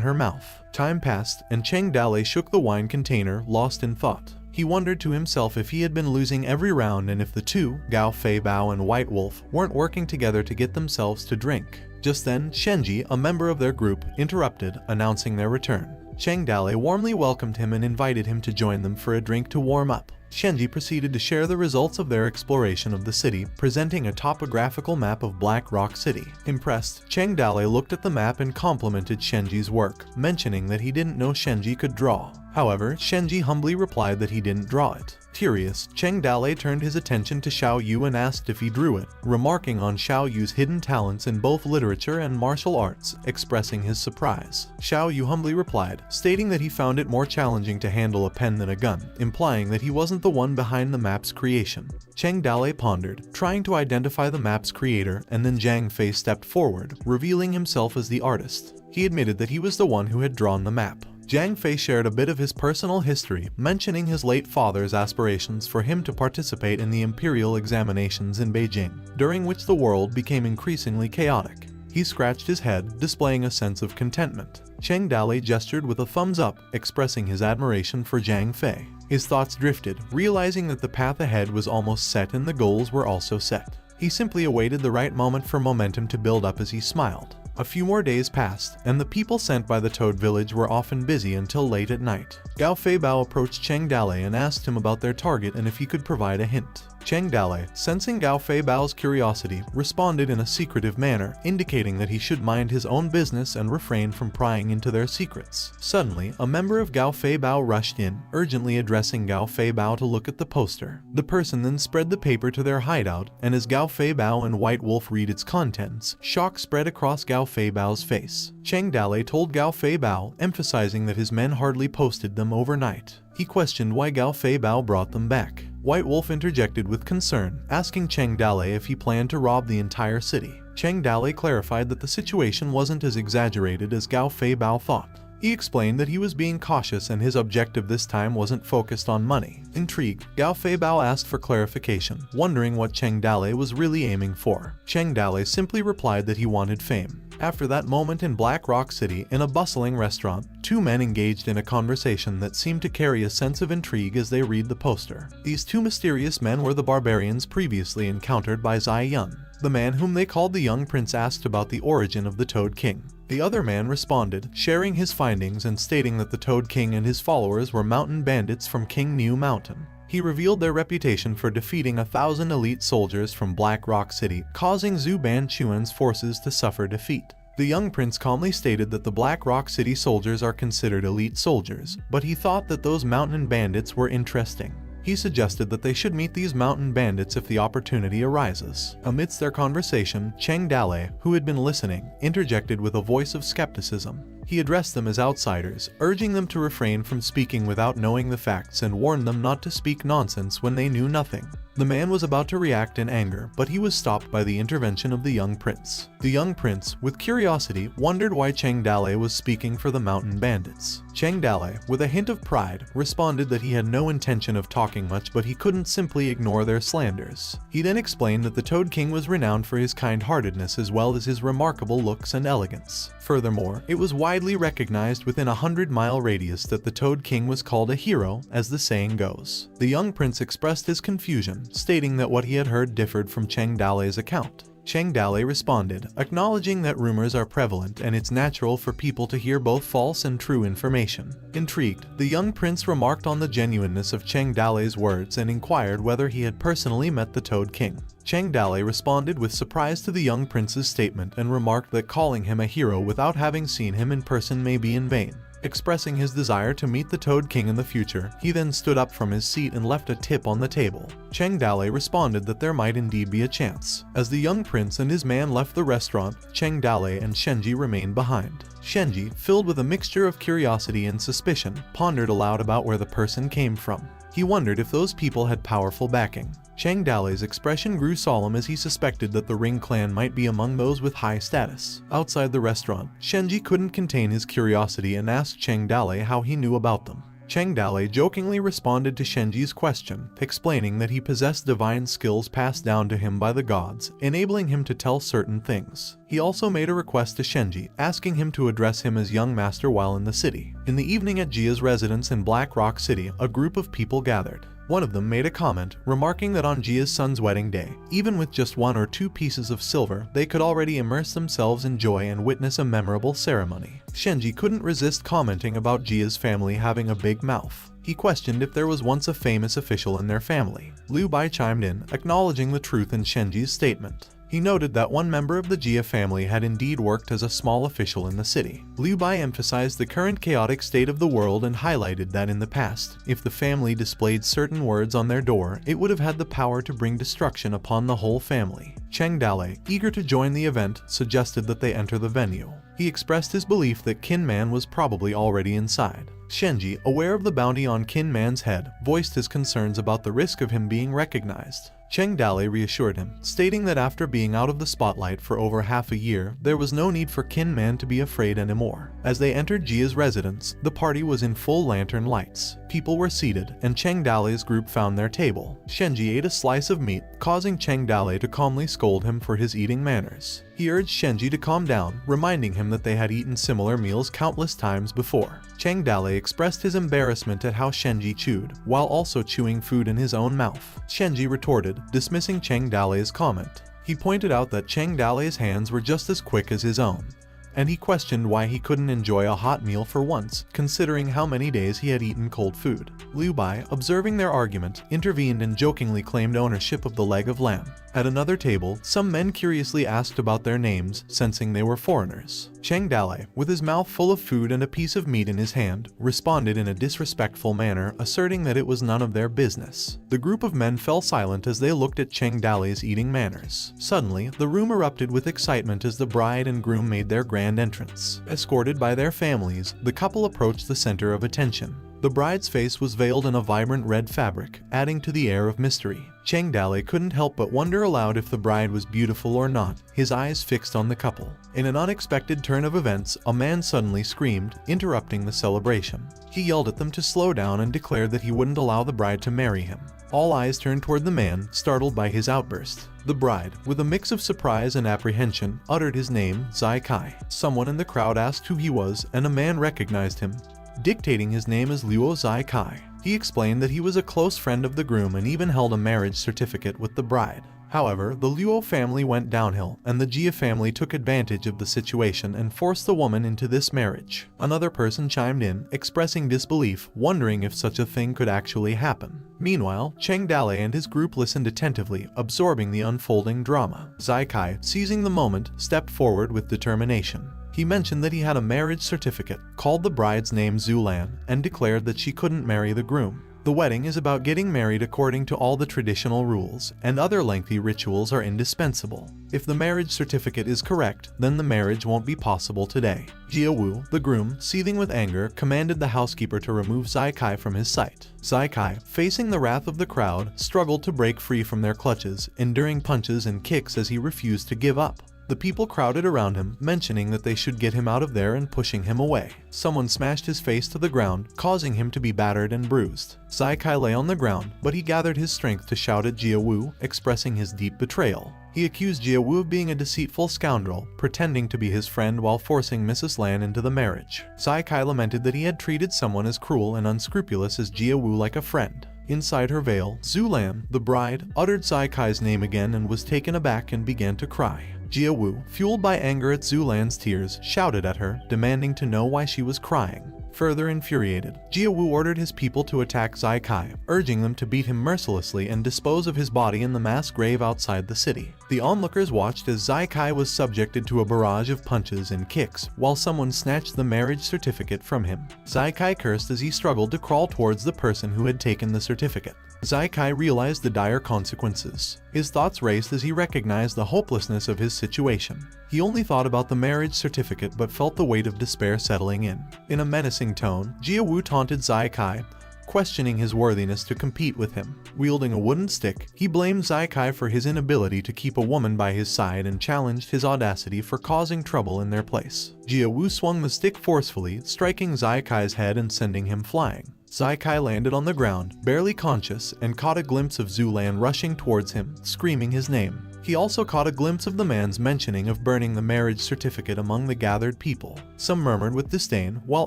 her mouth. Time passed, and Cheng Dale shook the wine container, lost in thought. He wondered to himself if he had been losing every round and if the two, Gao Fei Bao and White Wolf, weren't working together to get themselves to drink. Just then, Shenji, a member of their group, interrupted, announcing their return. Cheng Dale warmly welcomed him and invited him to join them for a drink to warm up. Shenji proceeded to share the results of their exploration of the city, presenting a topographical map of Black Rock City. Impressed, Cheng Dale looked at the map and complimented Shenji's work, mentioning that he didn't know Shenji could draw. However, Shenji humbly replied that he didn't draw it. Curious, Cheng Dale turned his attention to Xiao Yu and asked if he drew it, remarking on Xiao Yu's hidden talents in both literature and martial arts, expressing his surprise. Xiao Yu humbly replied, stating that he found it more challenging to handle a pen than a gun, implying that he wasn't the one behind the map's creation. Cheng Dale pondered, trying to identify the map's creator, and then Zhang Fei stepped forward, revealing himself as the artist. He admitted that he was the one who had drawn the map. Zhang Fei shared a bit of his personal history, mentioning his late father's aspirations for him to participate in the imperial examinations in Beijing, during which the world became increasingly chaotic. He scratched his head, displaying a sense of contentment. Cheng Dale gestured with a thumbs up, expressing his admiration for Zhang Fei. His thoughts drifted, realizing that the path ahead was almost set and the goals were also set. He simply awaited the right moment for momentum to build up as he smiled. A few more days passed, and the people sent by the Toad Village were often busy until late at night. Gao Fei Bao approached Cheng Dale and asked him about their target and if he could provide a hint. Cheng Dale, sensing Gao Fei Bao's curiosity, responded in a secretive manner, indicating that he should mind his own business and refrain from prying into their secrets. Suddenly, a member of Gao Fei Bao rushed in, urgently addressing Gao Fei Bao to look at the poster. The person then spread the paper to their hideout, and as Gao Fei Bao and White Wolf read its contents, shock spread across Gao Fei Bao's face. Cheng Dale told Gao Fei Bao, emphasizing that his men hardly posted them overnight. He questioned why Gao Fei Bao brought them back. White Wolf interjected with concern, asking Cheng Dale if he planned to rob the entire city. Cheng Dale clarified that the situation wasn't as exaggerated as Gao Fei Bao thought. He explained that he was being cautious and his objective this time wasn't focused on money. Intrigued, Gao Fei Bao asked for clarification, wondering what Cheng Dale was really aiming for. Cheng Dale simply replied that he wanted fame. After that moment in Black Rock City, in a bustling restaurant, two men engaged in a conversation that seemed to carry a sense of intrigue as they read the poster. These two mysterious men were the barbarians previously encountered by Zai Yun. The man whom they called the young prince asked about the origin of the Toad King. The other man responded, sharing his findings and stating that the Toad King and his followers were mountain bandits from King New Mountain. He revealed their reputation for defeating 1,000 elite soldiers from Black Rock City, causing Zhu Banquan's forces to suffer defeat. The young prince calmly stated that the Black Rock City soldiers are considered elite soldiers, but he thought that those mountain bandits were interesting. He suggested that they should meet these mountain bandits if the opportunity arises. Amidst their conversation, Cheng Dale, who had been listening, interjected with a voice of skepticism. He addressed them as outsiders, urging them to refrain from speaking without knowing the facts and warned them not to speak nonsense when they knew nothing. The man was about to react in anger, but he was stopped by the intervention of the young prince. The young prince, with curiosity, wondered why Cheng Dale was speaking for the mountain bandits. Cheng Dale, with a hint of pride, responded that he had no intention of talking much, but he couldn't simply ignore their slanders. He then explained that the Toad King was renowned for his kind-heartedness as well as his remarkable looks and elegance. Furthermore, it was widely recognized within a 100-mile radius that the Toad King was called a hero, as the saying goes. The young prince expressed his confusion, stating that what he had heard differed from Cheng Dale's account. Cheng Dale responded, acknowledging that rumors are prevalent and it's natural for people to hear both false and true information. Intrigued, the young prince remarked on the genuineness of Cheng Dale's words and inquired whether he had personally met the Toad King. Cheng Dale responded with surprise to the young prince's statement and remarked that calling him a hero without having seen him in person may be in vain. Expressing his desire to meet the Toad King in the future, he then stood up from his seat and left a tip on the table. Cheng Dale responded that there might indeed be a chance. As the young prince and his man left the restaurant, Cheng Dale and Shenji remained behind. Shenji, filled with a mixture of curiosity and suspicion, pondered aloud about where the person came from. He wondered if those people had powerful backing. Cheng Dale's expression grew solemn as he suspected that the Ring clan might be among those with high status. Outside the restaurant, Shenji couldn't contain his curiosity and asked Cheng Dale how he knew about them. Cheng Dale jokingly responded to Shenji's question, explaining that he possessed divine skills passed down to him by the gods, enabling him to tell certain things. He also made a request to Shenji, asking him to address him as young master while in the city. In the evening at Jia's residence in Black Rock City, a group of people gathered. One of them made a comment, remarking that on Jia's son's wedding day, even with just 1 or 2 pieces of silver, they could already immerse themselves in joy and witness a memorable ceremony. Shenji couldn't resist commenting about Jia's family having a big mouth. He questioned if there was once a famous official in their family. Liu Bai chimed in, acknowledging the truth in Shenji's statement. He noted that one member of the Jia family had indeed worked as a small official in the city. Liu Bai emphasized the current chaotic state of the world and highlighted that in the past, if the family displayed certain words on their door, it would have had the power to bring destruction upon the whole family. Cheng Dale, eager to join the event, suggested that they enter the venue. He expressed his belief that Qin Man was probably already inside. Shenji, aware of the bounty on Qin Man's head, voiced his concerns about the risk of him being recognized. Cheng Dale reassured him, stating that after being out of the spotlight for over half a year, there was no need for Qin Man to be afraid anymore. As they entered Jia's residence, the party was in full lantern lights. People were seated, and Cheng Dale's group found their table. Shenji ate a slice of meat, causing Cheng Dale to calmly scold him for his eating manners. He urged Shenji to calm down, reminding him that they had eaten similar meals countless times before. Cheng Dale expressed his embarrassment at how Shenji chewed, while also chewing food in his own mouth. Shenji retorted, dismissing Cheng Dale's comment. He pointed out that Cheng Dale's hands were just as quick as his own, and he questioned why he couldn't enjoy a hot meal for once, considering how many days he had eaten cold food. Liu Bai, observing their argument, intervened and jokingly claimed ownership of the leg of lamb. At another table, some men curiously asked about their names, sensing they were foreigners. Cheng Dale, with his mouth full of food and a piece of meat in his hand, responded in a disrespectful manner, asserting that it was none of their business. The group of men fell silent as they looked at Cheng Dale's eating manners. Suddenly, the room erupted with excitement as the bride and groom made their grand entrance. Escorted by their families, the couple approached the center of attention. The bride's face was veiled in a vibrant red fabric, adding to the air of mystery. Cheng Dale couldn't help but wonder aloud if the bride was beautiful or not, his eyes fixed on the couple. In an unexpected turn of events, a man suddenly screamed, interrupting the celebration. He yelled at them to slow down and declared that he wouldn't allow the bride to marry him. All eyes turned toward the man, startled by his outburst. The bride, with a mix of surprise and apprehension, uttered his name, Zai Kai. Someone in the crowd asked who he was, and a man recognized him, dictating his name as Luo Zai Kai. He explained that he was a close friend of the groom and even held a marriage certificate with the bride. However, the Luo family went downhill, and the Jia family took advantage of the situation and forced the woman into this marriage. Another person chimed in, expressing disbelief, wondering if such a thing could actually happen. Meanwhile, Cheng Dale and his group listened attentively, absorbing the unfolding drama. Zai Kai, seizing the moment, stepped forward with determination. He mentioned that he had a marriage certificate, called the bride's name Zulan, and declared that she couldn't marry the groom. The wedding is about getting married according to all the traditional rules, and other lengthy rituals are indispensable. If the marriage certificate is correct, then the marriage won't be possible today. Jia-woo, the groom, seething with anger, commanded the housekeeper to remove Zai-kai from his sight. Zai-kai, facing the wrath of the crowd, struggled to break free from their clutches, enduring punches and kicks as he refused to give up. The people crowded around him, mentioning that they should get him out of there and pushing him away. Someone smashed his face to the ground, causing him to be battered and bruised. Zai-kai lay on the ground, but he gathered his strength to shout at Jia-woo, expressing his deep betrayal. He accused Jia-woo of being a deceitful scoundrel, pretending to be his friend while forcing Mrs. Lan into the marriage. Zai-kai lamented that he had treated someone as cruel and unscrupulous as Jia-woo like a friend. Inside her veil, Zhu Lan, the bride, uttered Zai-kai's name again and was taken aback and began to cry. Jia-woo, fueled by anger at Zhu Lan's tears, shouted at her, demanding to know why she was crying. Further infuriated, Jia-woo ordered his people to attack Zai-kai, urging them to beat him mercilessly and dispose of his body in the mass grave outside the city. The onlookers watched as Zai-kai was subjected to a barrage of punches and kicks, while someone snatched the marriage certificate from him. Zai-kai cursed as he struggled to crawl towards the person who had taken the certificate. Zai-kai realized the dire consequences. His thoughts raced as he recognized the hopelessness of his situation. He only thought about the marriage certificate but felt the weight of despair settling in. In a menacing tone, Jia-woo taunted Zai-kai, questioning his worthiness to compete with him. Wielding a wooden stick, he blamed Zai-kai for his inability to keep a woman by his side and challenged his audacity for causing trouble in their place. Jia-woo swung the stick forcefully, striking Zai-kai's head and sending him flying. Zai-kai landed on the ground, barely conscious, and caught a glimpse of Zhu Lan rushing towards him, screaming his name. He also caught a glimpse of the man's mentioning of burning the marriage certificate among the gathered people. Some murmured with disdain, while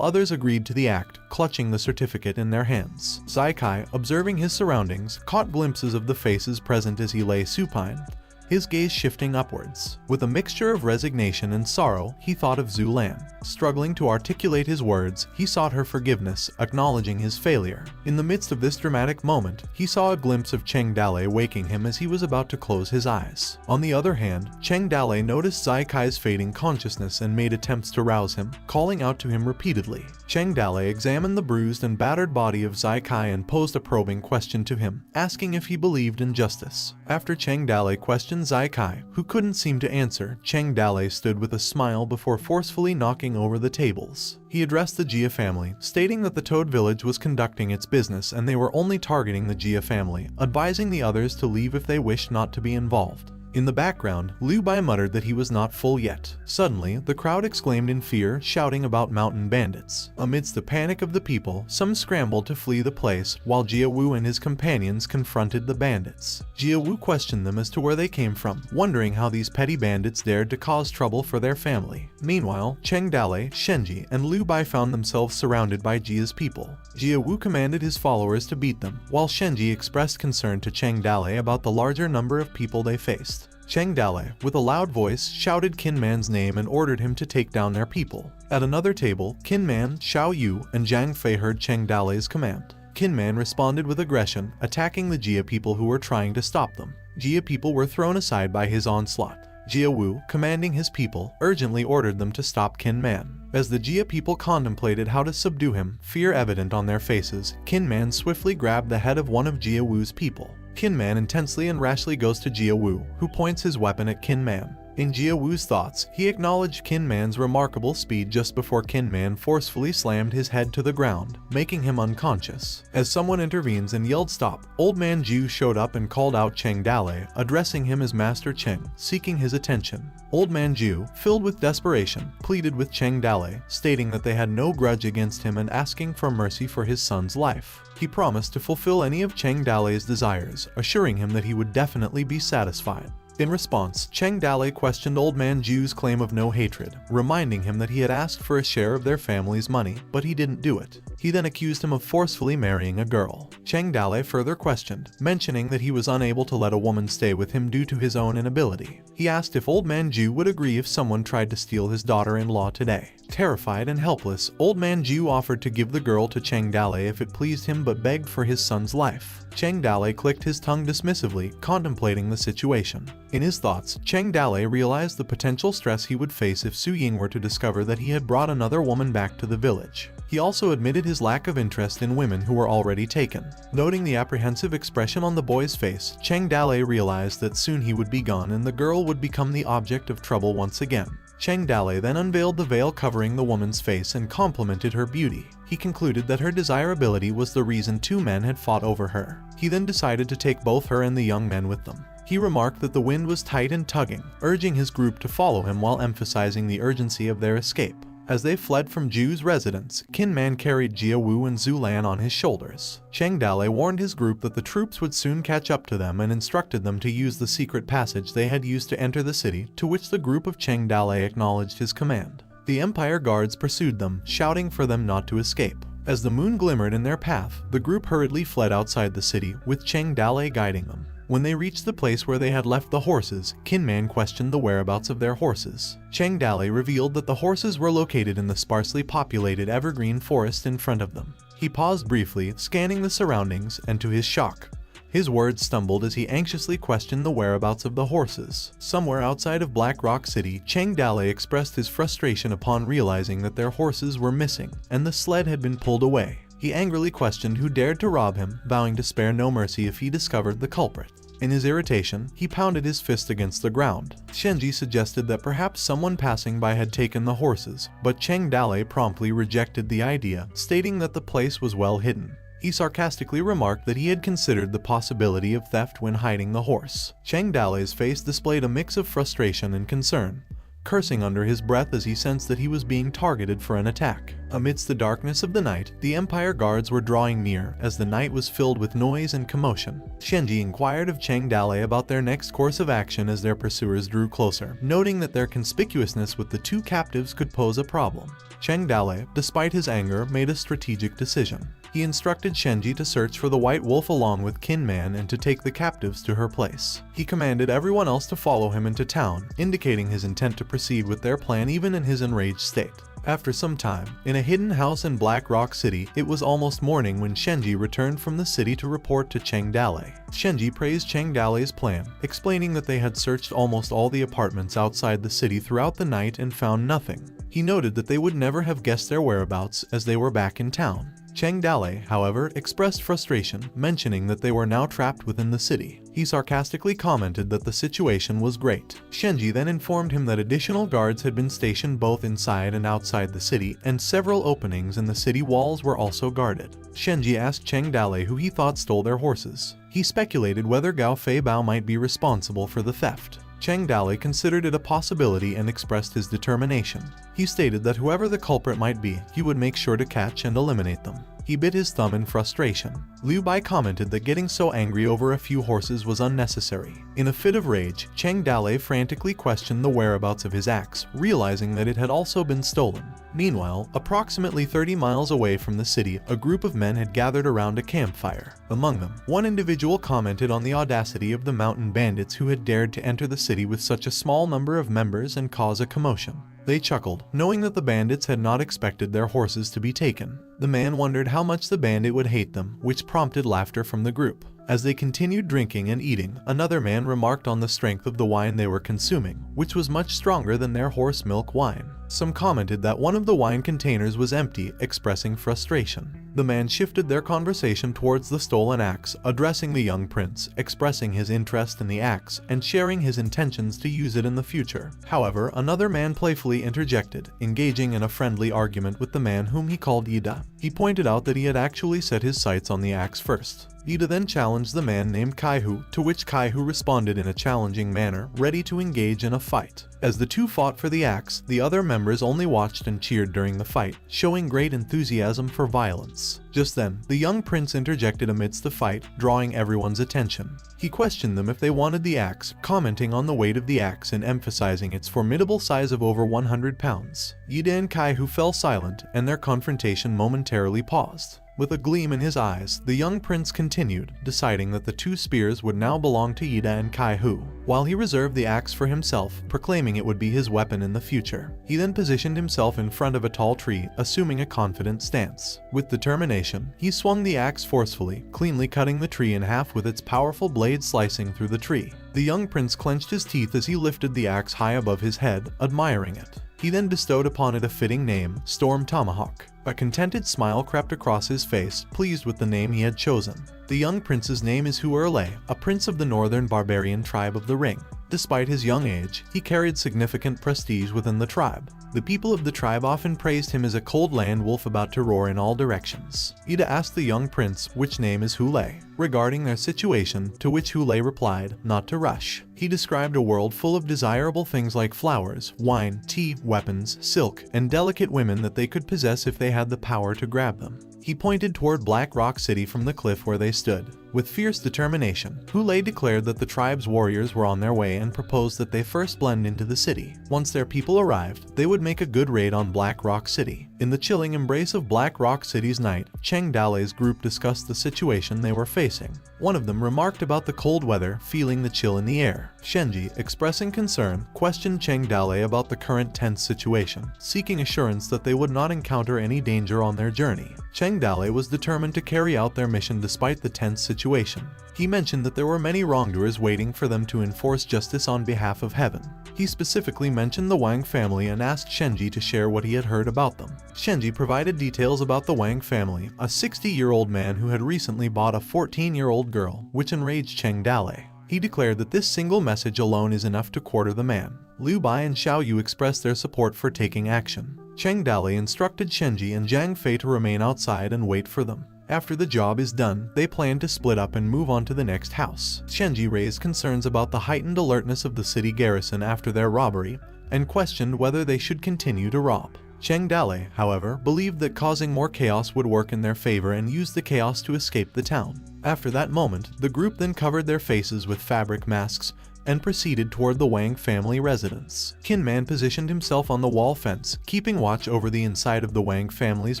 others agreed to the act, clutching the certificate in their hands. Zai-kai, observing his surroundings, caught glimpses of the faces present as he lay supine, his gaze shifting upwards. With a mixture of resignation and sorrow, he thought of Zhu Lan. Struggling to articulate his words, he sought her forgiveness, acknowledging his failure. In the midst of this dramatic moment, he saw a glimpse of Cheng Dale waking him as he was about to close his eyes. On the other hand, Cheng Dale noticed Zai-kai's fading consciousness and made attempts to rouse him, calling out to him repeatedly. Cheng Dale examined the bruised and battered body of Zai-kai and posed a probing question to him, asking if he believed in justice. After Cheng Dale questioned Zai-kai, who couldn't seem to answer, Cheng Dale stood with a smile before forcefully knocking over the tables. He addressed the Jia family, stating that the Toad village was conducting its business and they were only targeting the Jia family, advising the others to leave if they wished not to be involved. In the background, Liu Bai muttered that he was not full yet. Suddenly, the crowd exclaimed in fear, shouting about mountain bandits. Amidst the panic of the people, some scrambled to flee the place, while Jia-woo and his companions confronted the bandits. Jia-woo questioned them as to where they came from, wondering how these petty bandits dared to cause trouble for their family. Meanwhile, Cheng Dale, Shenji, and Liu Bai found themselves surrounded by Jia's people. Jia-woo commanded his followers to beat them, while Shenji expressed concern to Cheng Dale about the larger number of people they faced. Cheng Dale, with a loud voice, shouted Qin Man's name and ordered him to take down their people. At another table, Qin Man, Xiao Yu, and Zhang Fei heard Cheng Dale's command. Qin Man responded with aggression, attacking the Jia people who were trying to stop them. Jia people were thrown aside by his onslaught. Jia-woo, commanding his people, urgently ordered them to stop Qin Man. As the Jia people contemplated how to subdue him, fear evident on their faces, Qin Man swiftly grabbed the head of one of Jia-woo's people. Qin Man intensely and rashly goes to Jia-woo, who points his weapon at Qin Man. In Jia-woo's thoughts, he acknowledged Qin Man's remarkable speed just before Qin Man forcefully slammed his head to the ground, making him unconscious. As someone intervenes and yelled stop, Old Man Ju showed up and called out Cheng Dale, addressing him as Master Cheng, seeking his attention. Old Man Ju, filled with desperation, pleaded with Cheng Dale, stating that they had no grudge against him and asking for mercy for his son's life. He promised to fulfill any of Cheng Dale's desires, assuring him that he would definitely be satisfied. In response, Cheng Dale questioned Old Man Ju's claim of no hatred, reminding him that he had asked for a share of their family's money, but he didn't do it. He then accused him of forcefully marrying a girl. Cheng Dale further questioned, mentioning that he was unable to let a woman stay with him due to his own inability. He asked if Old Man Ju would agree if someone tried to steal his daughter-in-law today. Terrified and helpless, Old Man Ju offered to give the girl to Cheng Dale if it pleased him but begged for his son's life. Cheng Dale clicked his tongue dismissively, contemplating the situation. In his thoughts, Cheng Dale realized the potential stress he would face if Su Ying were to discover that he had brought another woman back to the village. He also admitted his lack of interest in women who were already taken. Noting the apprehensive expression on the boy's face, Cheng Dale realized that soon he would be gone and the girl would become the object of trouble once again. Cheng Dale then unveiled the veil covering the woman's face and complimented her beauty. He concluded that her desirability was the reason two men had fought over her. He then decided to take both her and the young men with them. He remarked that the wind was tight and tugging, urging his group to follow him while emphasizing the urgency of their escape. As they fled from Ju's residence, Qin Man carried Jia Wu and Zhu Lan on his shoulders. Cheng Dale warned his group that the troops would soon catch up to them and instructed them to use the secret passage they had used to enter the city, to which the group of Cheng Dale acknowledged his command. The Empire guards pursued them, shouting for them not to escape. As the moon glimmered in their path, the group hurriedly fled outside the city, with Cheng Dale guiding them. When they reached the place where they had left the horses, Qin Man questioned the whereabouts of their horses. Cheng Dale revealed that the horses were located in the sparsely populated evergreen forest in front of them. He paused briefly, scanning the surroundings, and to his shock, his words stumbled as he anxiously questioned the whereabouts of the horses. Somewhere outside of Black Rock City, Cheng Dale expressed his frustration upon realizing that their horses were missing, and the sled had been pulled away. He angrily questioned who dared to rob him, vowing to spare no mercy if he discovered the culprit. In his irritation, he pounded his fist against the ground. Shenji suggested that perhaps someone passing by had taken the horses, but Cheng Dale promptly rejected the idea, stating that the place was well hidden. He sarcastically remarked that he had considered the possibility of theft when hiding the horse. Cheng Dale's face displayed a mix of frustration and concern, cursing under his breath as he sensed that he was being targeted for an attack. Amidst the darkness of the night, the Empire guards were drawing near as the night was filled with noise and commotion. Shenji inquired of Cheng Dale about their next course of action as their pursuers drew closer, noting that their conspicuousness with the two captives could pose a problem. Cheng Dale, despite his anger, made a strategic decision. He instructed Shenji to search for the White Wolf along with Qin Man and to take the captives to her place. He commanded everyone else to follow him into town, indicating his intent to proceed with their plan even in his enraged state. After some time, in a hidden house in Black Rock City, it was almost morning when Shenji returned from the city to report to Cheng Dale. Shenji praised Cheng Dale's plan, explaining that they had searched almost all the apartments outside the city throughout the night and found nothing. He noted that they would never have guessed their whereabouts as they were back in town. Cheng Dale, however, expressed frustration, mentioning that they were now trapped within the city. He sarcastically commented that the situation was great. Shenji then informed him that additional guards had been stationed both inside and outside the city, and several openings in the city walls were also guarded. Shenji asked Cheng Dale who he thought stole their horses. He speculated whether Gao Fei Bao might be responsible for the theft. Cheng Dale considered it a possibility and expressed his determination. He stated that whoever the culprit might be, he would make sure to catch and eliminate them. He bit his thumb in frustration. Liu Bai commented that getting so angry over a few horses was unnecessary. In a fit of rage, Cheng Dale frantically questioned the whereabouts of his axe, realizing that it had also been stolen. Meanwhile, approximately 30 miles away from the city, a group of men had gathered around a campfire. Among them, one individual commented on the audacity of the mountain bandits who had dared to enter the city with such a small number of members and cause a commotion. They chuckled, knowing that the bandits had not expected their horses to be taken. The man wondered how much the bandit would hate them, which prompted laughter from the group. As they continued drinking and eating, another man remarked on the strength of the wine they were consuming, which was much stronger than their horse milk wine. Some commented that one of the wine containers was empty, expressing frustration. The man shifted their conversation towards the stolen axe, addressing the young prince, expressing his interest in the axe, and sharing his intentions to use it in the future. However, another man playfully interjected, engaging in a friendly argument with the man whom he called Ida. He pointed out that he had actually set his sights on the axe first. Ida then challenged the man named Kaihu, to which Kaihu responded in a challenging manner, ready to engage in a fight. As the two fought for the axe, the other members only watched and cheered during the fight, showing great enthusiasm for violence. Just then, the young prince interjected amidst the fight, drawing everyone's attention. He questioned them if they wanted the axe, commenting on the weight of the axe and emphasizing its formidable size of over 100 pounds. Ida and Kaihu fell silent, and their confrontation momentarily paused. With a gleam in his eyes, the young prince continued, deciding that the two spears would now belong to Ida and Kai-Hu, while he reserved the axe for himself, proclaiming it would be his weapon in the future. He then positioned himself in front of a tall tree, assuming a confident stance. With determination, he swung the axe forcefully, cleanly cutting the tree in half with its powerful blade slicing through the tree. The young prince clenched his teeth as he lifted the axe high above his head, admiring it. He then bestowed upon it a fitting name, Storm Tomahawk. A contented smile crept across his face, pleased with the name he had chosen. The young prince's name is Huerle, a prince of the northern barbarian tribe of the Ring. Despite his young age, he carried significant prestige within the tribe. The people of the tribe often praised him as a cold land wolf about to roar in all directions. Ida asked the young prince which name is Hule, regarding their situation, to which Hule replied, not to rush. He described a world full of desirable things like flowers, wine, tea, weapons, silk, and delicate women that they could possess if they had the power to grab them. He pointed toward Black Rock City from the cliff where they stood. With fierce determination, Hule declared that the tribe's warriors were on their way and proposed that they first blend into the city. Once their people arrived, they would make a good raid on Black Rock City. In the chilling embrace of Black Rock City's night, Cheng Dale's group discussed the situation they were facing. One of them remarked about the cold weather, feeling the chill in the air. Shenji, expressing concern, questioned Cheng Dale about the current tense situation, seeking assurance that they would not encounter any danger on their journey. Cheng Dale was determined to carry out their mission despite the tense situation. He mentioned that there were many wrongdoers waiting for them to enforce justice on behalf of heaven. He specifically mentioned the Wang family and asked Shenji to share what he had heard about them. Shenji provided details about the Wang family, a 60-year-old man who had recently bought a 14-year-old girl, which enraged Cheng Dale. He declared that this single message alone is enough to quarter the man. Liu Bai and Xiao Yu expressed their support for taking action. Cheng Dale instructed Shenji and Zhang Fei to remain outside and wait for them. After the job is done, they plan to split up and move on to the next house. Shenji raised concerns about the heightened alertness of the city garrison after their robbery, and questioned whether they should continue to rob. Cheng Dale, however, believed that causing more chaos would work in their favor and used the chaos to escape the town. After that moment, the group then covered their faces with fabric masks and proceeded toward the Wang family residence. Kinman positioned himself on the wall fence, keeping watch over the inside of the Wang family's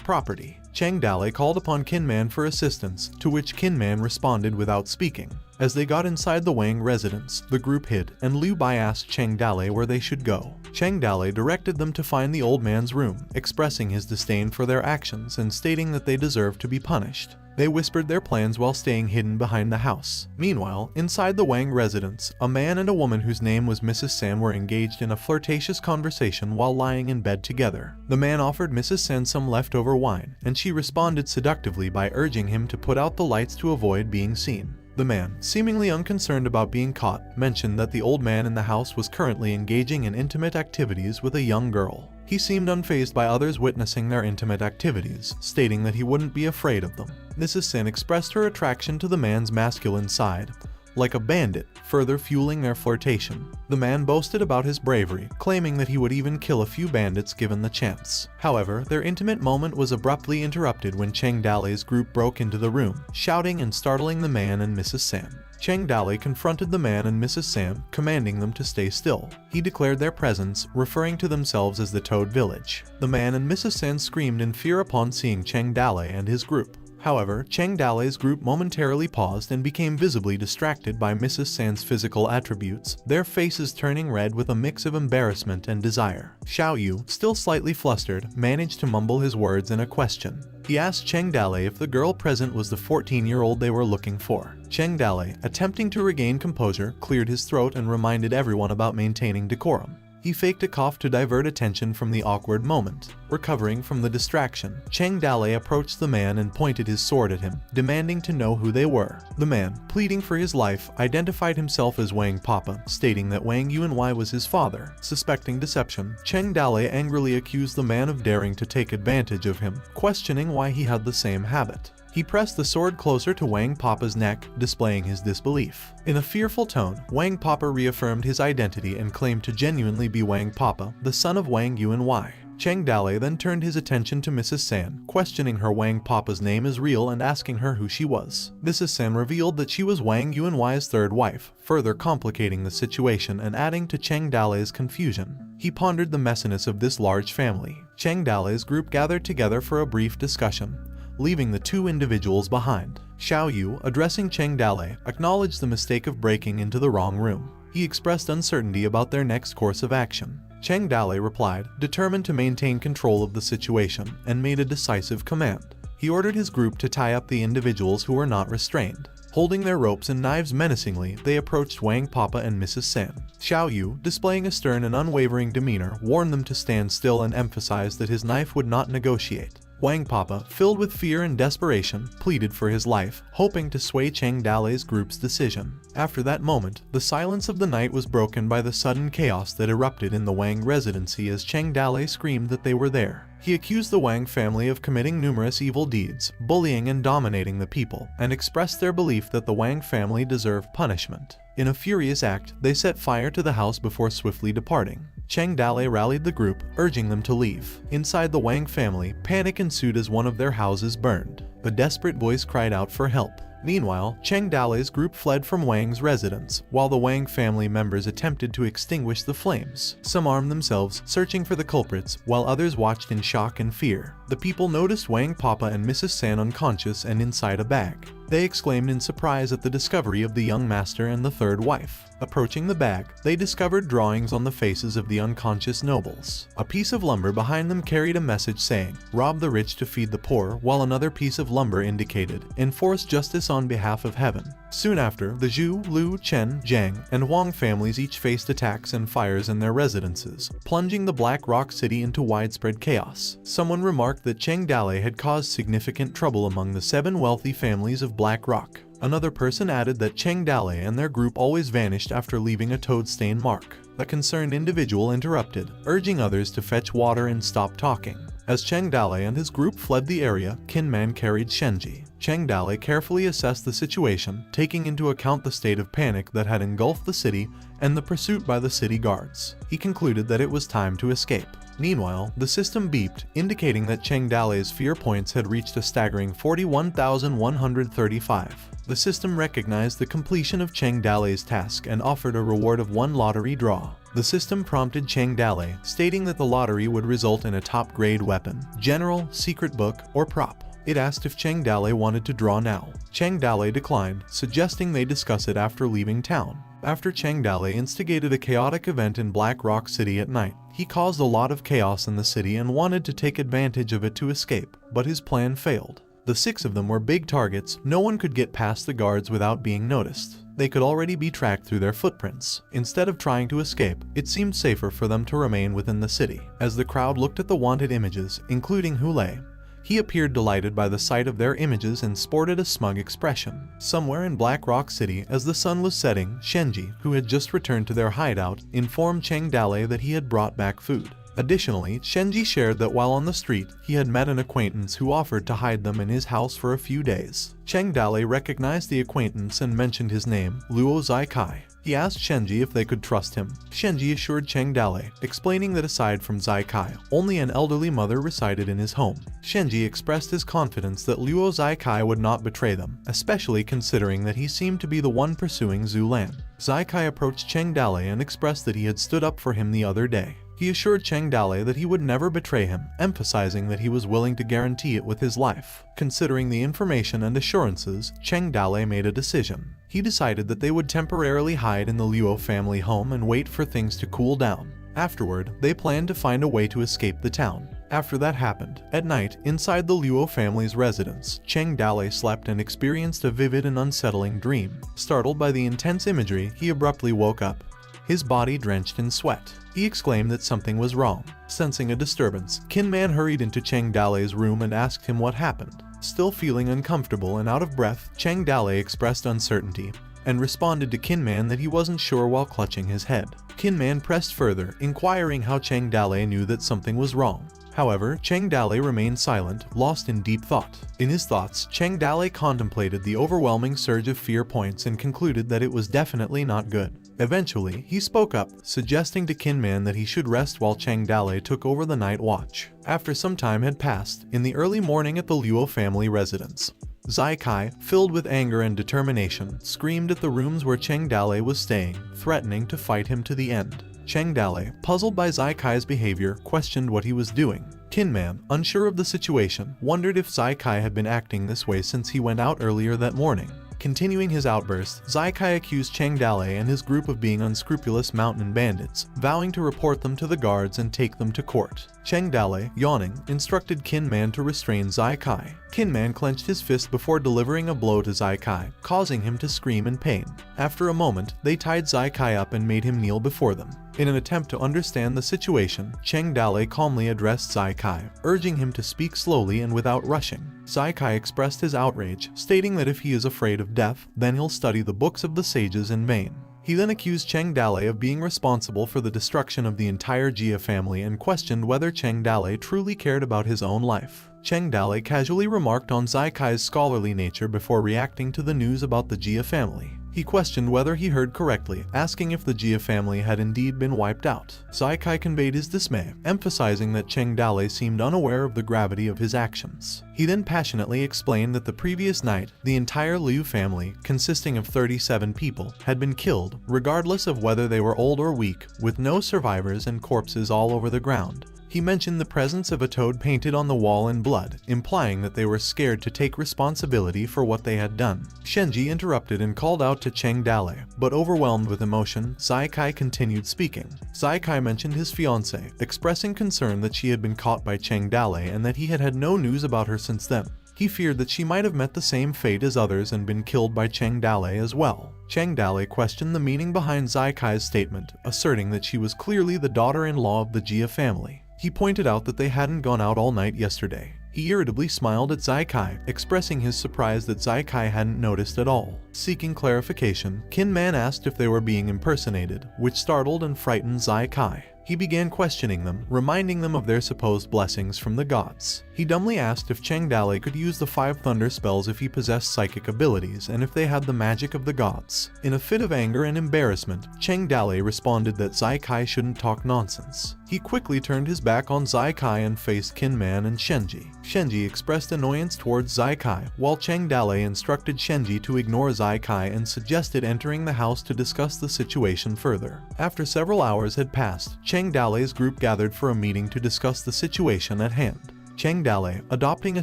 property. Cheng Dale called upon Kinman for assistance, to which Kinman responded without speaking. As they got inside the Wang residence, the group hid, and Liu Bai asked Cheng Dale where they should go. Cheng Dale directed them to find the old man's room, expressing his disdain for their actions and stating that they deserved to be punished. They whispered their plans while staying hidden behind the house. Meanwhile, inside the Wang residence, a man and a woman whose name was Mrs. San were engaged in a flirtatious conversation while lying in bed together. The man offered Mrs. San some leftover wine, and she responded seductively by urging him to put out the lights to avoid being seen. The man, seemingly unconcerned about being caught, mentioned that the old man in the house was currently engaging in intimate activities with a young girl. He seemed unfazed by others witnessing their intimate activities, stating that he wouldn't be afraid of them. Mrs. Sin expressed her attraction to the man's masculine side, like a bandit, further fueling their flirtation. The man boasted about his bravery, claiming that he would even kill a few bandits given the chance. However, their intimate moment was abruptly interrupted when Cheng Dale's group broke into the room, shouting and startling the man and Mrs. San. Cheng Dale confronted the man and Mrs. Sam, commanding them to stay still. He declared their presence, referring to themselves as the Toad Village. The man and Mrs. San screamed in fear upon seeing Cheng Dale and his group. However, Cheng Dale's group momentarily paused and became visibly distracted by Mrs. San's physical attributes, their faces turning red with a mix of embarrassment and desire. Xiao Yu, still slightly flustered, managed to mumble his words in a question. He asked Cheng Dale if the girl present was the 14-year-old they were looking for. Cheng Dale, attempting to regain composure, cleared his throat and reminded everyone about maintaining decorum. He faked a cough to divert attention from the awkward moment. Recovering from the distraction, Cheng Dale approached the man and pointed his sword at him, demanding to know who they were. The man, pleading for his life, identified himself as Wang Papa, stating that Wang Yuanwei was his father. Suspecting deception, Cheng Dale angrily accused the man of daring to take advantage of him, questioning why he had the same habit. He pressed the sword closer to Wang Papa's neck, displaying his disbelief. In a fearful tone, Wang Papa reaffirmed his identity and claimed to genuinely be Wang Papa, the son of Wang Yuanwei. Cheng Dale then turned his attention to Mrs. San, questioning her Wang Papa's name is real and asking her who she was. Mrs. San revealed that she was Wang Yuanwei's third wife, further complicating the situation and adding to Cheng Dale's confusion. He pondered the messiness of this large family. Cheng Dale's group gathered together for a brief discussion, leaving the two individuals behind. Xiao Yu, addressing Cheng Dale, acknowledged the mistake of breaking into the wrong room. He expressed uncertainty about their next course of action. Cheng Dale replied, determined to maintain control of the situation, and made a decisive command. He ordered his group to tie up the individuals who were not restrained. Holding their ropes and knives menacingly, they approached Wang Papa and Mrs. San. Xiao Yu, displaying a stern and unwavering demeanor, warned them to stand still and emphasized that his knife would not negotiate. Wang Papa, filled with fear and desperation, pleaded for his life, hoping to sway Cheng Dale's group's decision. After that moment, the silence of the night was broken by the sudden chaos that erupted in the Wang residency as Cheng Dale screamed that they were there. He accused the Wang family of committing numerous evil deeds, bullying and dominating the people, and expressed their belief that the Wang family deserved punishment. In a furious act, they set fire to the house before swiftly departing. Cheng Dale rallied the group, urging them to leave. Inside the Wang family, panic ensued as one of their houses burned. A desperate voice cried out for help. Meanwhile, Cheng Dale's group fled from Wang's residence, while the Wang family members attempted to extinguish the flames. Some armed themselves, searching for the culprits, while others watched in shock and fear. The people noticed Wang Papa and Mrs. San unconscious and inside a bag. They exclaimed in surprise at the discovery of the young master and the third wife. Approaching the bag, they discovered drawings on the faces of the unconscious nobles. A piece of lumber behind them carried a message saying, "Rob the rich to feed the poor," while another piece of lumber indicated, "Enforce justice on behalf of heaven." Soon after, the Zhu, Lu, Chen, Zhang, and Wang families each faced attacks and fires in their residences, plunging the Black Rock City into widespread chaos. Someone remarked that Cheng Dale had caused significant trouble among the 7 wealthy families of Black Rock. Another person added that Cheng Dale and their group always vanished after leaving a toad stain mark. The concerned individual interrupted, urging others to fetch water and stop talking. As Cheng Dale and his group fled the area, Kinman carried Shenji. Cheng Dale carefully assessed the situation, taking into account the state of panic that had engulfed the city and the pursuit by the city guards. He concluded that it was time to escape. Meanwhile, the system beeped, indicating that Cheng Dale's fear points had reached a staggering 41,135. The system recognized the completion of Cheng Dale's task and offered a reward of 1 lottery draw. The system prompted Cheng Dale, stating that the lottery would result in a top-grade weapon, general, secret book, or prop. It asked if Cheng Dale wanted to draw now. Cheng Dale declined, suggesting they discuss it after leaving town. After Cheng Dale instigated a chaotic event in Black Rock City at night, he caused a lot of chaos in the city and wanted to take advantage of it to escape, but his plan failed. The 6 of them were big targets. No one could get past the guards without being noticed. They could already be tracked through their footprints. Instead of trying to escape, it seemed safer for them to remain within the city. As the crowd looked at the wanted images, including Hule, he appeared delighted by the sight of their images and sported a smug expression. Somewhere in Black Rock City, as the sun was setting, Shenji, who had just returned to their hideout, informed Cheng Dale that he had brought back food. Additionally, Shenji shared that while on the street, he had met an acquaintance who offered to hide them in his house for a few days. Cheng Dale recognized the acquaintance and mentioned his name, Luo Zai-kai. He asked Shenji if they could trust him. Shenji assured Cheng Dale, explaining that aside from Zai-kai, only an elderly mother resided in his home. Shenji expressed his confidence that Luo Zai-kai would not betray them, especially considering that he seemed to be the one pursuing Zhu Lan. Zai-kai approached Cheng Dale and expressed that he had stood up for him the other day. He assured Cheng Dale that he would never betray him, emphasizing that he was willing to guarantee it with his life. Considering the information and assurances, Cheng Dale made a decision. He decided that they would temporarily hide in the Luo family home and wait for things to cool down. Afterward, they planned to find a way to escape the town. After that happened, at night, inside the Luo family's residence, Cheng Dale slept and experienced a vivid and unsettling dream. Startled by the intense imagery, he abruptly woke up, his body drenched in sweat. He exclaimed that something was wrong. Sensing a disturbance, Kinman hurried into Cheng Dale's room and asked him what happened. Still feeling uncomfortable and out of breath, Cheng Dale expressed uncertainty and responded to Kinman that he wasn't sure while clutching his head. Kinman pressed further, inquiring how Cheng Dale knew that something was wrong. However, Cheng Dale remained silent, lost in deep thought. In his thoughts, Cheng Dale contemplated the overwhelming surge of fear points and concluded that it was definitely not good. Eventually, he spoke up, suggesting to Kinman that he should rest while Cheng Dale took over the night watch. After some time had passed, in the early morning at the Luo family residence, Zai-kai, filled with anger and determination, screamed at the rooms where Cheng Dale was staying, threatening to fight him to the end. Cheng Dale, puzzled by Zai Kai's behavior, questioned what he was doing. Kinman, unsure of the situation, wondered if Zai Kai had been acting this way since he went out earlier that morning. Continuing his outburst, Zai Kai accused Cheng Dale and his group of being unscrupulous mountain bandits, vowing to report them to the guards and take them to court. Cheng Dale, yawning, instructed Kinman to restrain Zai Kai. Kinman clenched his fist before delivering a blow to Zai Kai, causing him to scream in pain. After a moment, they tied Zai Kai up and made him kneel before them. In an attempt to understand the situation, Cheng Dale calmly addressed Zai Kai, urging him to speak slowly and without rushing. Zai Kai expressed his outrage, stating that if he is afraid of death, then he'll study the books of the sages in vain. He then accused Cheng Dale of being responsible for the destruction of the entire Jia family and questioned whether Cheng Dale truly cared about his own life. Cheng Dale casually remarked on Zai Kai's scholarly nature before reacting to the news about the Jia family. He questioned whether he heard correctly, asking if the Jia family had indeed been wiped out. Zai Kai conveyed his dismay, emphasizing that Cheng Dale seemed unaware of the gravity of his actions. He then passionately explained that the previous night, the entire Liu family, consisting of 37 people, had been killed, regardless of whether they were old or weak, with no survivors and corpses all over the ground. He mentioned the presence of a toad painted on the wall in blood, implying that they were scared to take responsibility for what they had done. Shenji interrupted and called out to Cheng Dale, but overwhelmed with emotion, Zai Kai continued speaking. Zai Kai mentioned his fiancée, expressing concern that she had been caught by Cheng Dale and that he had had no news about her since then. He feared that she might have met the same fate as others and been killed by Cheng Dale as well. Cheng Dale questioned the meaning behind Zai Kai's statement, asserting that she was clearly the daughter-in-law of the Jia family. He pointed out that they hadn't gone out all night yesterday. He irritably smiled at Zai Kai, expressing his surprise that Zai Kai hadn't noticed at all. Seeking clarification, Kinman asked if they were being impersonated, which startled and frightened Zai Kai. He began questioning them, reminding them of their supposed blessings from the gods. He dumbly asked if Cheng Dale could use the 5 thunder spells if he possessed psychic abilities and if they had the magic of the gods. In a fit of anger and embarrassment, Cheng Dale responded that Zai Kai shouldn't talk nonsense. He quickly turned his back on Zai Kai and faced Kinman and Shenji. Shenji expressed annoyance towards Zai Kai, while Cheng Dale instructed Shenji to ignore Zai Kai and suggested entering the house to discuss the situation further. After several hours had passed, Cheng Dale's group gathered for a meeting to discuss the situation at hand. Cheng Dale, adopting a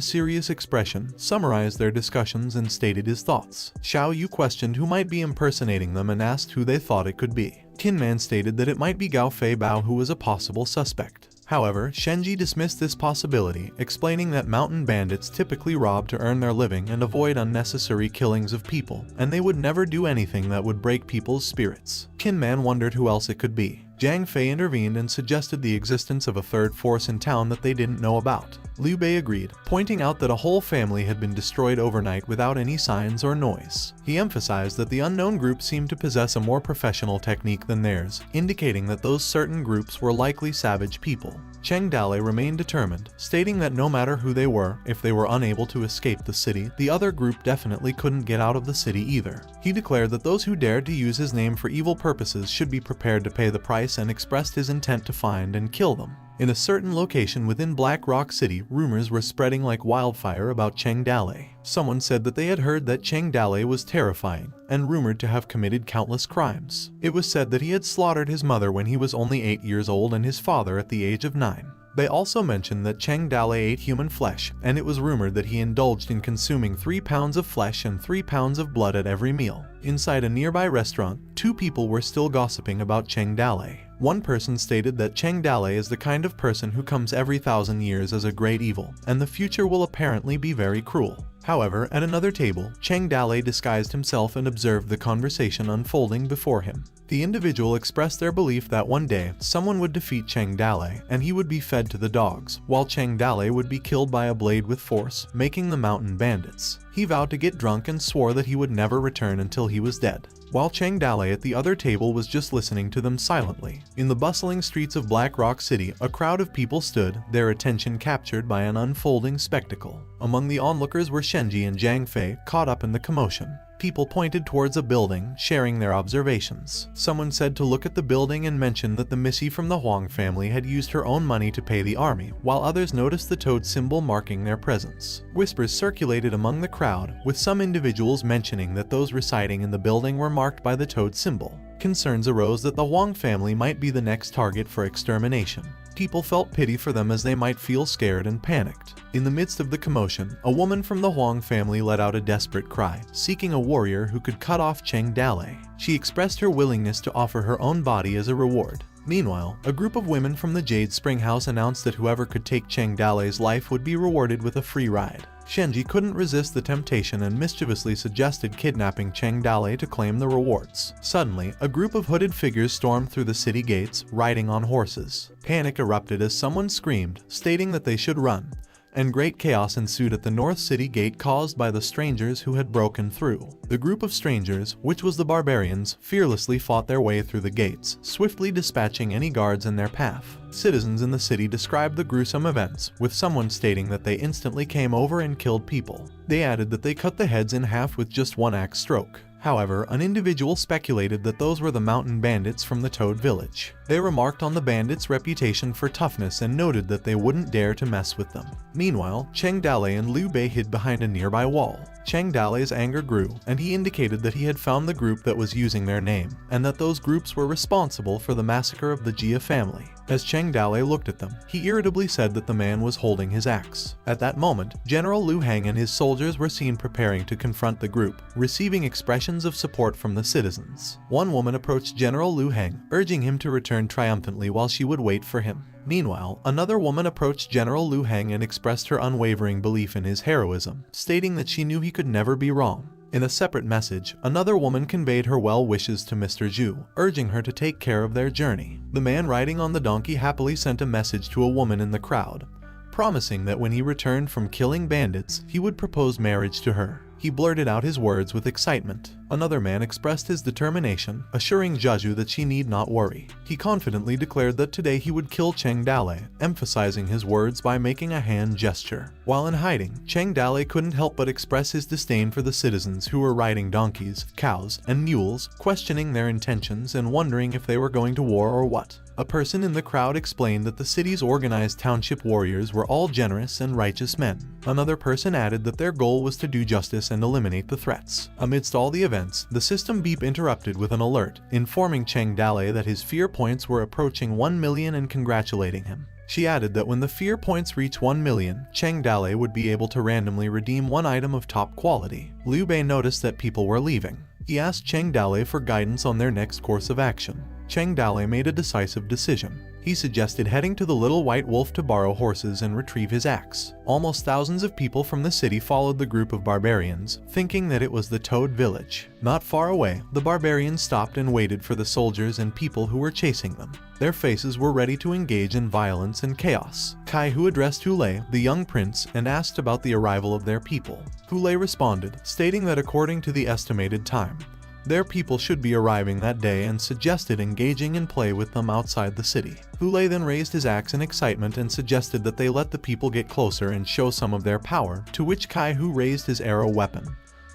serious expression, summarized their discussions and stated his thoughts. Xiao Yu questioned who might be impersonating them and asked who they thought it could be. Kinman stated that it might be Gao Fei Bao who was a possible suspect. However, Shenji dismissed this possibility, explaining that mountain bandits typically rob to earn their living and avoid unnecessary killings of people, and they would never do anything that would break people's spirits. Kinman wondered who else it could be. Jiang Fei intervened and suggested the existence of a third force in town that they didn't know about. Liu Bei agreed, pointing out that a whole family had been destroyed overnight without any signs or noise. He emphasized that the unknown group seemed to possess a more professional technique than theirs, indicating that those certain groups were likely savage people. Cheng Dale remained determined, stating that no matter who they were, if they were unable to escape the city, the other group definitely couldn't get out of the city either. He declared that those who dared to use his name for evil purposes should be prepared to pay the price and expressed his intent to find and kill them. In a certain location within Black Rock City, rumors were spreading like wildfire about Cheng Dale. Someone said that they had heard that Cheng Dale was terrifying and rumored to have committed countless crimes. It was said that he had slaughtered his mother when he was only 8 years old and his father at the age of 9. They also mentioned that Cheng Dale ate human flesh, and it was rumored that he indulged in consuming 3 pounds of flesh and 3 pounds of blood at every meal. Inside a nearby restaurant, 2 people were still gossiping about Cheng Dale. One person stated that Cheng Dale is the kind of person who comes every 1,000 years as a great evil, and the future will apparently be very cruel. However, at another table, Cheng Dale disguised himself and observed the conversation unfolding before him. The individual expressed their belief that one day, someone would defeat Cheng Dale, and he would be fed to the dogs, while Cheng Dale would be killed by a blade with force, making the mountain bandits. He vowed to get drunk and swore that he would never return until he was dead. While Cheng Dale at the other table was just listening to them silently. In the bustling streets of Black Rock City, a crowd of people stood, their attention captured by an unfolding spectacle. Among the onlookers were Shenji and Jiang Fei, caught up in the commotion. People pointed towards a building, sharing their observations. Someone said to look at the building and mentioned that the Missy from the Huang family had used her own money to pay the army, while others noticed the toad symbol marking their presence. Whispers circulated among the crowd, with some individuals mentioning that those residing in the building were marked by the toad symbol. Concerns arose that the Huang family might be the next target for extermination. People felt pity for them as they might feel scared and panicked. In the midst of the commotion, a woman from the Huang family let out a desperate cry, seeking a warrior who could cut off Cheng Dalei. She expressed her willingness to offer her own body as a reward. Meanwhile, a group of women from the Jade Spring House announced that whoever could take Cheng Dalei's life would be rewarded with a free ride. Shenji couldn't resist the temptation and mischievously suggested kidnapping Cheng Dalei to claim the rewards. Suddenly, a group of hooded figures stormed through the city gates, riding on horses. Panic erupted as someone screamed, stating that they should run, and great chaos ensued at the North City Gate caused by the strangers who had broken through. The group of strangers, which was the barbarians, fearlessly fought their way through the gates, swiftly dispatching any guards in their path. Citizens in the city described the gruesome events, with someone stating that they instantly came over and killed people. They added that they cut the heads in half with just one axe stroke. However, an individual speculated that those were the mountain bandits from the Toad Village. They remarked on the bandits' reputation for toughness and noted that they wouldn't dare to mess with them. Meanwhile, Cheng Dalei and Liu Bei hid behind a nearby wall. Cheng Dalei's anger grew, and he indicated that he had found the group that was using their name, and that those groups were responsible for the massacre of the Jia family. As Cheng Dalei looked at them, he irritably said that the man was holding his axe. At that moment, General Liu Heng and his soldiers were seen preparing to confront the group, receiving expressions of support from the citizens. One woman approached General Liu Heng, urging him to return triumphantly while she would wait for him. Meanwhile, another woman approached General Liu Heng and expressed her unwavering belief in his heroism, stating that she knew he could never be wrong. In a separate message, another woman conveyed her well wishes to Mr. Zhu, urging her to take care of their journey. The man riding on the donkey happily sent a message to a woman in the crowd, promising that when he returned from killing bandits, he would propose marriage to her. He blurted out his words with excitement. Another man expressed his determination, assuring Zhaju that she need not worry. He confidently declared that today he would kill Cheng Dalei, emphasizing his words by making a hand gesture. While in hiding, Cheng Dalei couldn't help but express his disdain for the citizens who were riding donkeys, cows, and mules, questioning their intentions and wondering if they were going to war or what. A person in the crowd explained that the city's organized township warriors were all generous and righteous men. Another person added that their goal was to do justice and eliminate the threats. Amidst all the events, the system beep interrupted with an alert, informing Cheng Dalei that his fear points were approaching 1 million and congratulating him. She added that when the fear points reach 1 million, Cheng Dalei would be able to randomly redeem one item of top quality. Liu Bei noticed that people were leaving. He asked Cheng Dalei for guidance on their next course of action. Cheng Dalei made a decisive decision. He suggested heading to the Little White Wolf to borrow horses and retrieve his axe. Almost thousands of people from the city followed the group of barbarians, thinking that it was the Toad Village. Not far away, the barbarians stopped and waited for the soldiers and people who were chasing them. Their faces were ready to engage in violence and chaos. Kai Hu addressed Hulei, the young prince, and asked about the arrival of their people. Hulei responded, stating that according to the estimated time, their people should be arriving that day and suggested engaging in play with them outside the city. Hulei then raised his axe in excitement and suggested that they let the people get closer and show some of their power, to which Kai Hu raised his arrow weapon,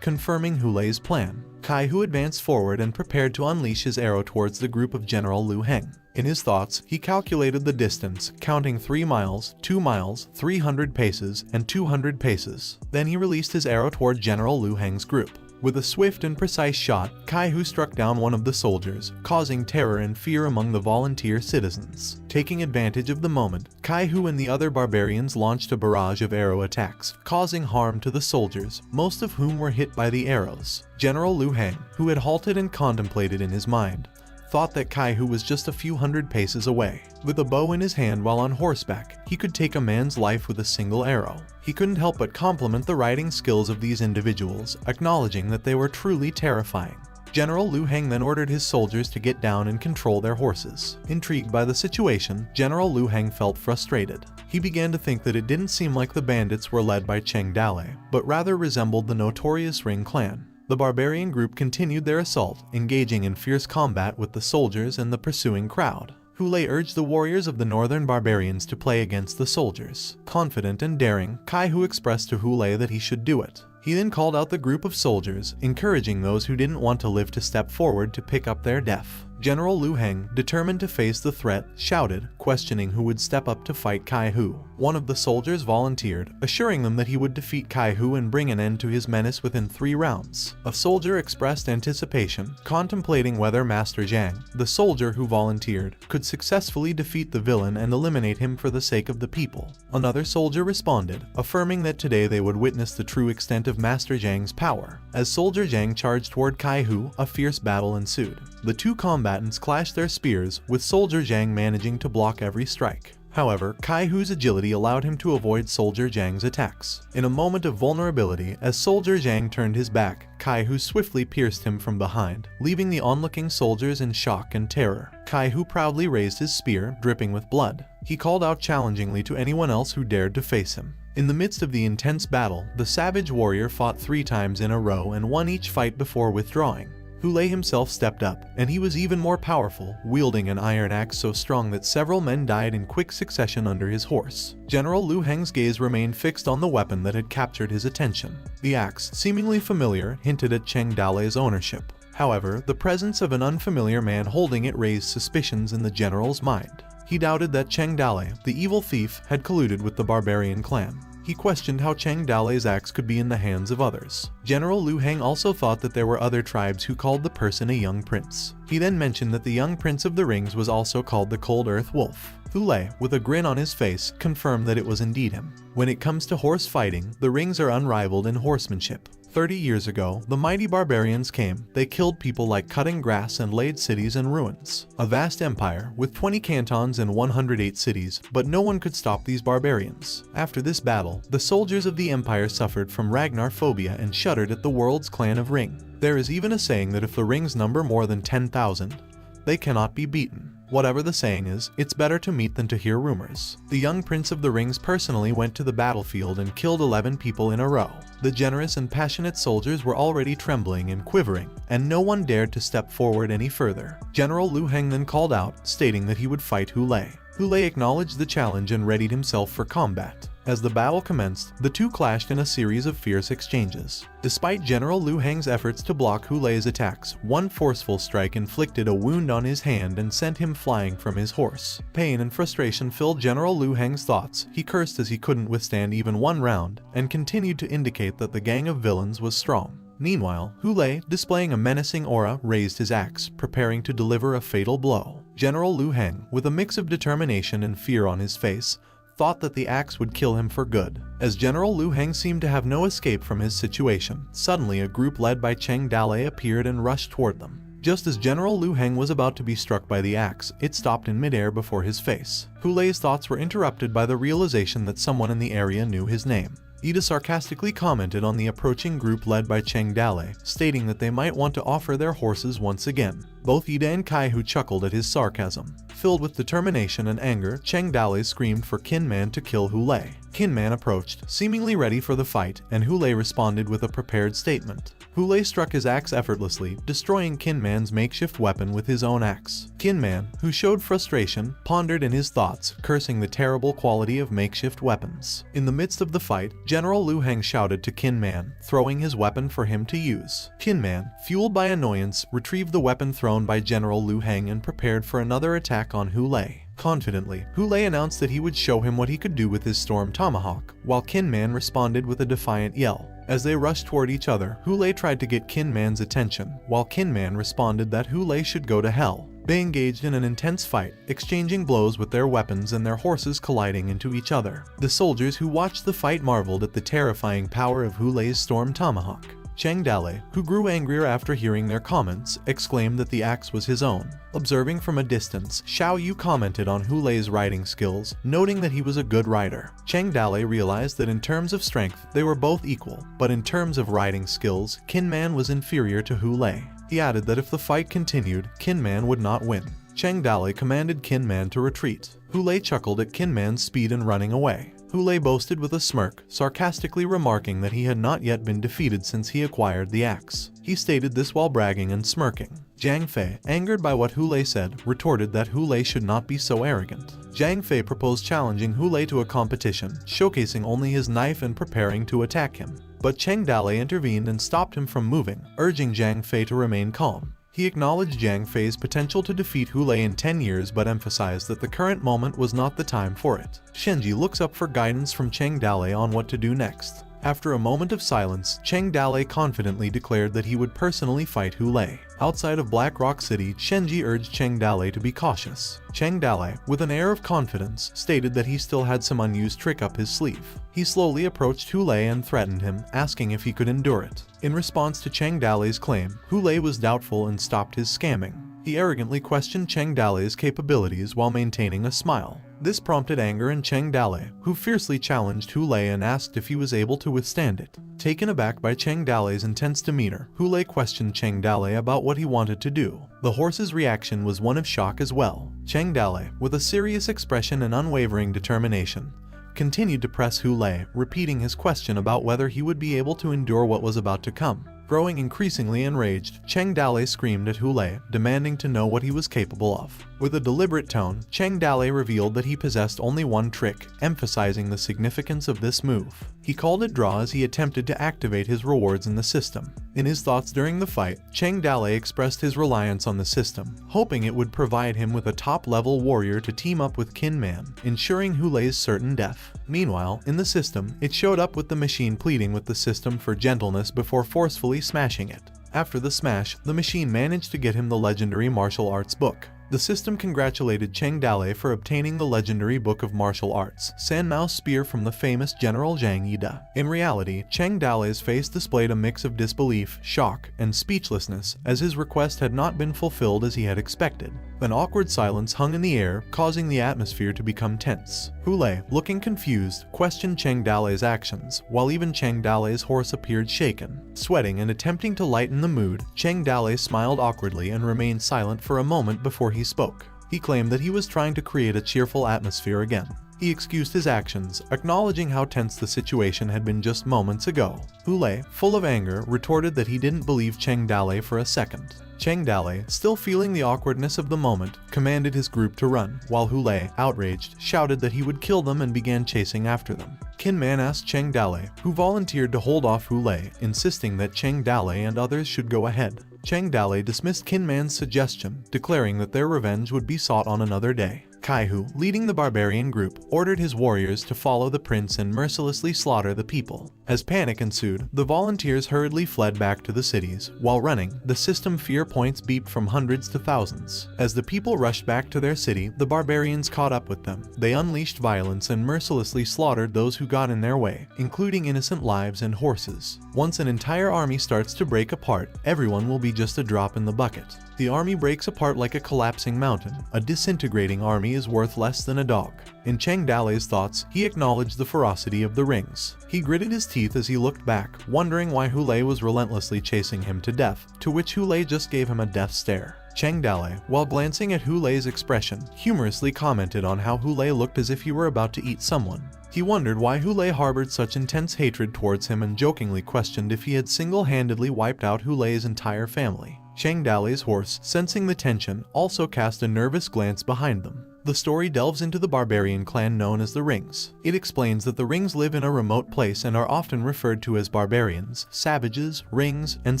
confirming Hulei's plan. Kai Hu advanced forward and prepared to unleash his arrow towards the group of General Liu Heng. In his thoughts, he calculated the distance, counting 3 miles, 2 miles, 300 paces, and 200 paces. Then he released his arrow toward General Liu Heng's group. With a swift and precise shot, Kai Hu struck down one of the soldiers, causing terror and fear among the volunteer citizens. Taking advantage of the moment, Kai Hu and the other barbarians launched a barrage of arrow attacks, causing harm to the soldiers, most of whom were hit by the arrows. General Liu Heng, who had halted and contemplated in his mind, thought that Kai Hu was just a few hundred paces away. With a bow in his hand while on horseback, he could take a man's life with a single arrow. He couldn't help but compliment the riding skills of these individuals, acknowledging that they were truly terrifying. General Liu Heng then ordered his soldiers to get down and control their horses. Intrigued by the situation, General Liu Heng felt frustrated. He began to think that it didn't seem like the bandits were led by Cheng Dalei, but rather resembled the notorious Ring clan. The barbarian group continued their assault, engaging in fierce combat with the soldiers and the pursuing crowd. Hulei urged the warriors of the northern barbarians to play against the soldiers. Confident and daring, Kai Hu expressed to Hulei that he should do it. He then called out the group of soldiers, encouraging those who didn't want to live to step forward to pick up their death. General Lu Heng, determined to face the threat, shouted, questioning who would step up to fight Kai Hu. One of the soldiers volunteered, assuring them that he would defeat Kai Hu and bring an end to his menace within 3 rounds. A soldier expressed anticipation, contemplating whether Master Zhang, the soldier who volunteered, could successfully defeat the villain and eliminate him for the sake of the people. Another soldier responded, affirming that today they would witness the true extent of Master Zhang's power. As Soldier Zhang charged toward Kai Hu, a fierce battle ensued. The two combatants clashed their spears, with Soldier Zhang managing to block every strike. However, Kai Hu's agility allowed him to avoid Soldier Zhang's attacks. In a moment of vulnerability, as Soldier Zhang turned his back, Kai Hu swiftly pierced him from behind, leaving the onlooking soldiers in shock and terror. Kai Hu proudly raised his spear, dripping with blood. He called out challengingly to anyone else who dared to face him. In the midst of the intense battle, the savage warrior fought 3 times in a row and won each fight before withdrawing. Hu Lei himself stepped up, and he was even more powerful, wielding an iron axe so strong that several men died in quick succession under his horse. General Lu Heng's gaze remained fixed on the weapon that had captured his attention. The axe, seemingly familiar, hinted at Cheng Dalei's ownership. However, the presence of an unfamiliar man holding it raised suspicions in the general's mind. He doubted that Cheng Dalei, the evil thief, had colluded with the barbarian clan. He questioned how Cheng Dalei's axe could be in the hands of others. General Lu Heng also thought that there were other tribes who called the person a young prince. He then mentioned that the young prince of the rings was also called the Cold Earth Wolf. Hu Lei, with a grin on his face, confirmed that it was indeed him. When it comes to horse fighting, the rings are unrivaled in horsemanship. 30 years ago, the mighty barbarians came. They killed people like cutting grass and laid cities in ruins. A vast empire, with 20 cantons and 108 cities, but no one could stop these barbarians. After this battle, the soldiers of the empire suffered from Ragnar phobia and shuddered at the world's clan of Ring. There is even a saying that if the rings number more than 10,000, they cannot be beaten. Whatever the saying is, it's better to meet than to hear rumors. The young prince of the rings personally went to the battlefield and killed 11 people in a row. The generous and passionate soldiers were already trembling and quivering, and no one dared to step forward any further. General Lu Heng then called out, stating that he would fight Hu Lei. Hu Lei acknowledged the challenge and readied himself for combat. As the battle commenced, the two clashed in a series of fierce exchanges. Despite General Lu Heng's efforts to block Hu Lei's attacks, one forceful strike inflicted a wound on his hand and sent him flying from his horse. Pain and frustration filled General Lu Heng's thoughts. He cursed as he couldn't withstand even 1 round, and continued to indicate that the gang of villains was strong. Meanwhile, Hu Lei, displaying a menacing aura, raised his axe, preparing to deliver a fatal blow. General Lu Heng, with a mix of determination and fear on his face, thought that the axe would kill him for good. As General Lu Heng seemed to have no escape from his situation, suddenly a group led by Cheng Dalei appeared and rushed toward them. Just as General Lu Heng was about to be struck by the axe, it stopped in midair before his face. Hu Lei's thoughts were interrupted by the realization that someone in the area knew his name. Ida sarcastically commented on the approaching group led by Cheng Dalei, stating that they might want to offer their horses once again. Both Ida and Kai Hu chuckled at his sarcasm. Filled with determination and anger, Cheng Dalei screamed for Qin Man to kill Hu Lei. Qin Man approached, seemingly ready for the fight, and Hu Lei responded with a prepared statement. Hu Lei struck his axe effortlessly, destroying Qin Man's makeshift weapon with his own axe. Qin Man, who showed frustration, pondered in his thoughts, cursing the terrible quality of makeshift weapons. In the midst of the fight, General Lu Heng shouted to Qin Man, throwing his weapon for him to use. Qin Man, fueled by annoyance, retrieved the weapon thrown by General Lu Heng and prepared for another attack on Hu Lei. Confidently, Hu Lei announced that he would show him what he could do with his storm tomahawk, while Qin Man responded with a defiant yell. As they rushed toward each other, Hu Lei tried to get Qin Man's attention, while Qin Man responded that Hu Lei should go to hell. They engaged in an intense fight, exchanging blows with their weapons and their horses colliding into each other. The soldiers who watched the fight marveled at the terrifying power of Hu Lei's storm tomahawk. Cheng Dalei, who grew angrier after hearing their comments, exclaimed that the axe was his own. Observing from a distance, Xiao Yu commented on Hu Lei's riding skills, noting that he was a good rider. Cheng Dalei realized that in terms of strength, they were both equal, but in terms of riding skills, Qin Man was inferior to Hu Lei. He added that if the fight continued, Qin Man would not win. Cheng Dalei commanded Qin Man to retreat. Hu Lei chuckled at Qin Man's speed and running away. Hu Lei boasted with a smirk, sarcastically remarking that he had not yet been defeated since he acquired the axe. He stated this while bragging and smirking. Zhang Fei, angered by what Hu Lei said, retorted that Hu Lei should not be so arrogant. Zhang Fei proposed challenging Hu Lei to a competition, showcasing only his knife and preparing to attack him. But Cheng Dalei intervened and stopped him from moving, urging Zhang Fei to remain calm. He acknowledged Zhang Fei's potential to defeat Hu Lei in 10 years but emphasized that the current moment was not the time for it. Shenji looks up for guidance from Cheng Dalei on what to do next. After a moment of silence, Cheng Dalei confidently declared that he would personally fight Hu Lei. Outside of Black Rock City, Shenji urged Cheng Dalei to be cautious. Cheng Dalei, with an air of confidence, stated that he still had some unused trick up his sleeve. He slowly approached Hu Lei and threatened him, asking if he could endure it. In response to Cheng Dalei's claim, Hu Lei was doubtful and stopped his scamming. He arrogantly questioned Cheng Dalei's capabilities while maintaining a smile. This prompted anger in Cheng Dalei, who fiercely challenged Hu Lei and asked if he was able to withstand it. Taken aback by Cheng Dalei's intense demeanor, Hu Lei questioned Cheng Dalei about what he wanted to do. The horse's reaction was one of shock as well. Cheng Dalei, with a serious expression and unwavering determination, continued to press Hu Lei, repeating his question about whether he would be able to endure what was about to come. Growing increasingly enraged, Cheng Dalei screamed at Hu Lei, demanding to know what he was capable of. With a deliberate tone, Cheng Dalei revealed that he possessed only one trick, emphasizing the significance of this move. He called it draw as he attempted to activate his rewards in the system. In his thoughts during the fight, Cheng Dalei expressed his reliance on the system, hoping it would provide him with a top-level warrior to team up with Kin Man, ensuring Hu Lei's certain death. Meanwhile, in the system, it showed up with the machine pleading with the system for gentleness before forcefully smashing it. After the smash, the machine managed to get him the legendary martial arts book. The system congratulated Cheng Dalei for obtaining the legendary book of martial arts, San Mao's spear from the famous General Zhang Yide. In reality, Cheng Dalei's face displayed a mix of disbelief, shock, and speechlessness, as his request had not been fulfilled as he had expected. An awkward silence hung in the air, causing the atmosphere to become tense. Hu Lei, looking confused, questioned Cheng Dalei's actions, while even Cheng Dalei's horse appeared shaken. Sweating and attempting to lighten the mood, Cheng Dalei smiled awkwardly and remained silent for a moment before he spoke. He claimed that he was trying to create a cheerful atmosphere again. He excused his actions, acknowledging how tense the situation had been just moments ago. Hu Lei, full of anger, retorted that he didn't believe Cheng Dalei for a second. Cheng Dalei, still feeling the awkwardness of the moment, commanded his group to run, while Hu Lei, outraged, shouted that he would kill them and began chasing after them. Kin Man asked Cheng Dalei, who volunteered to hold off Hu Lei, insisting that Cheng Dalei and others should go ahead. Cheng Dalei dismissed Kin Man's suggestion, declaring that their revenge would be sought on another day. Kaihu, leading the barbarian group, ordered his warriors to follow the prince and mercilessly slaughter the people. As panic ensued, the volunteers hurriedly fled back to the cities. While running, the system fear points beeped from hundreds to thousands. As the people rushed back to their city, the barbarians caught up with them. They unleashed violence and mercilessly slaughtered those who got in their way, including innocent lives and horses. Once an entire army starts to break apart, everyone will be just a drop in the bucket. The army breaks apart like a collapsing mountain. A disintegrating army is worth less than a dog. In Cheng Dalei's thoughts, he acknowledged the ferocity of the rings. He gritted his teeth as he looked back, wondering why Hu Lei was relentlessly chasing him to death, to which Hu Lei just gave him a death stare. Cheng Dalei, while glancing at Hu Lei's expression, humorously commented on how Hu Lei looked as if he were about to eat someone. He wondered why Hu Lei harbored such intense hatred towards him and jokingly questioned if he had single-handedly wiped out Hu Lei's entire family. Cheng Dalei's horse, sensing the tension, also cast a nervous glance behind them. The story delves into the barbarian clan known as the Rings. It explains that the Rings live in a remote place and are often referred to as barbarians, savages, Rings, and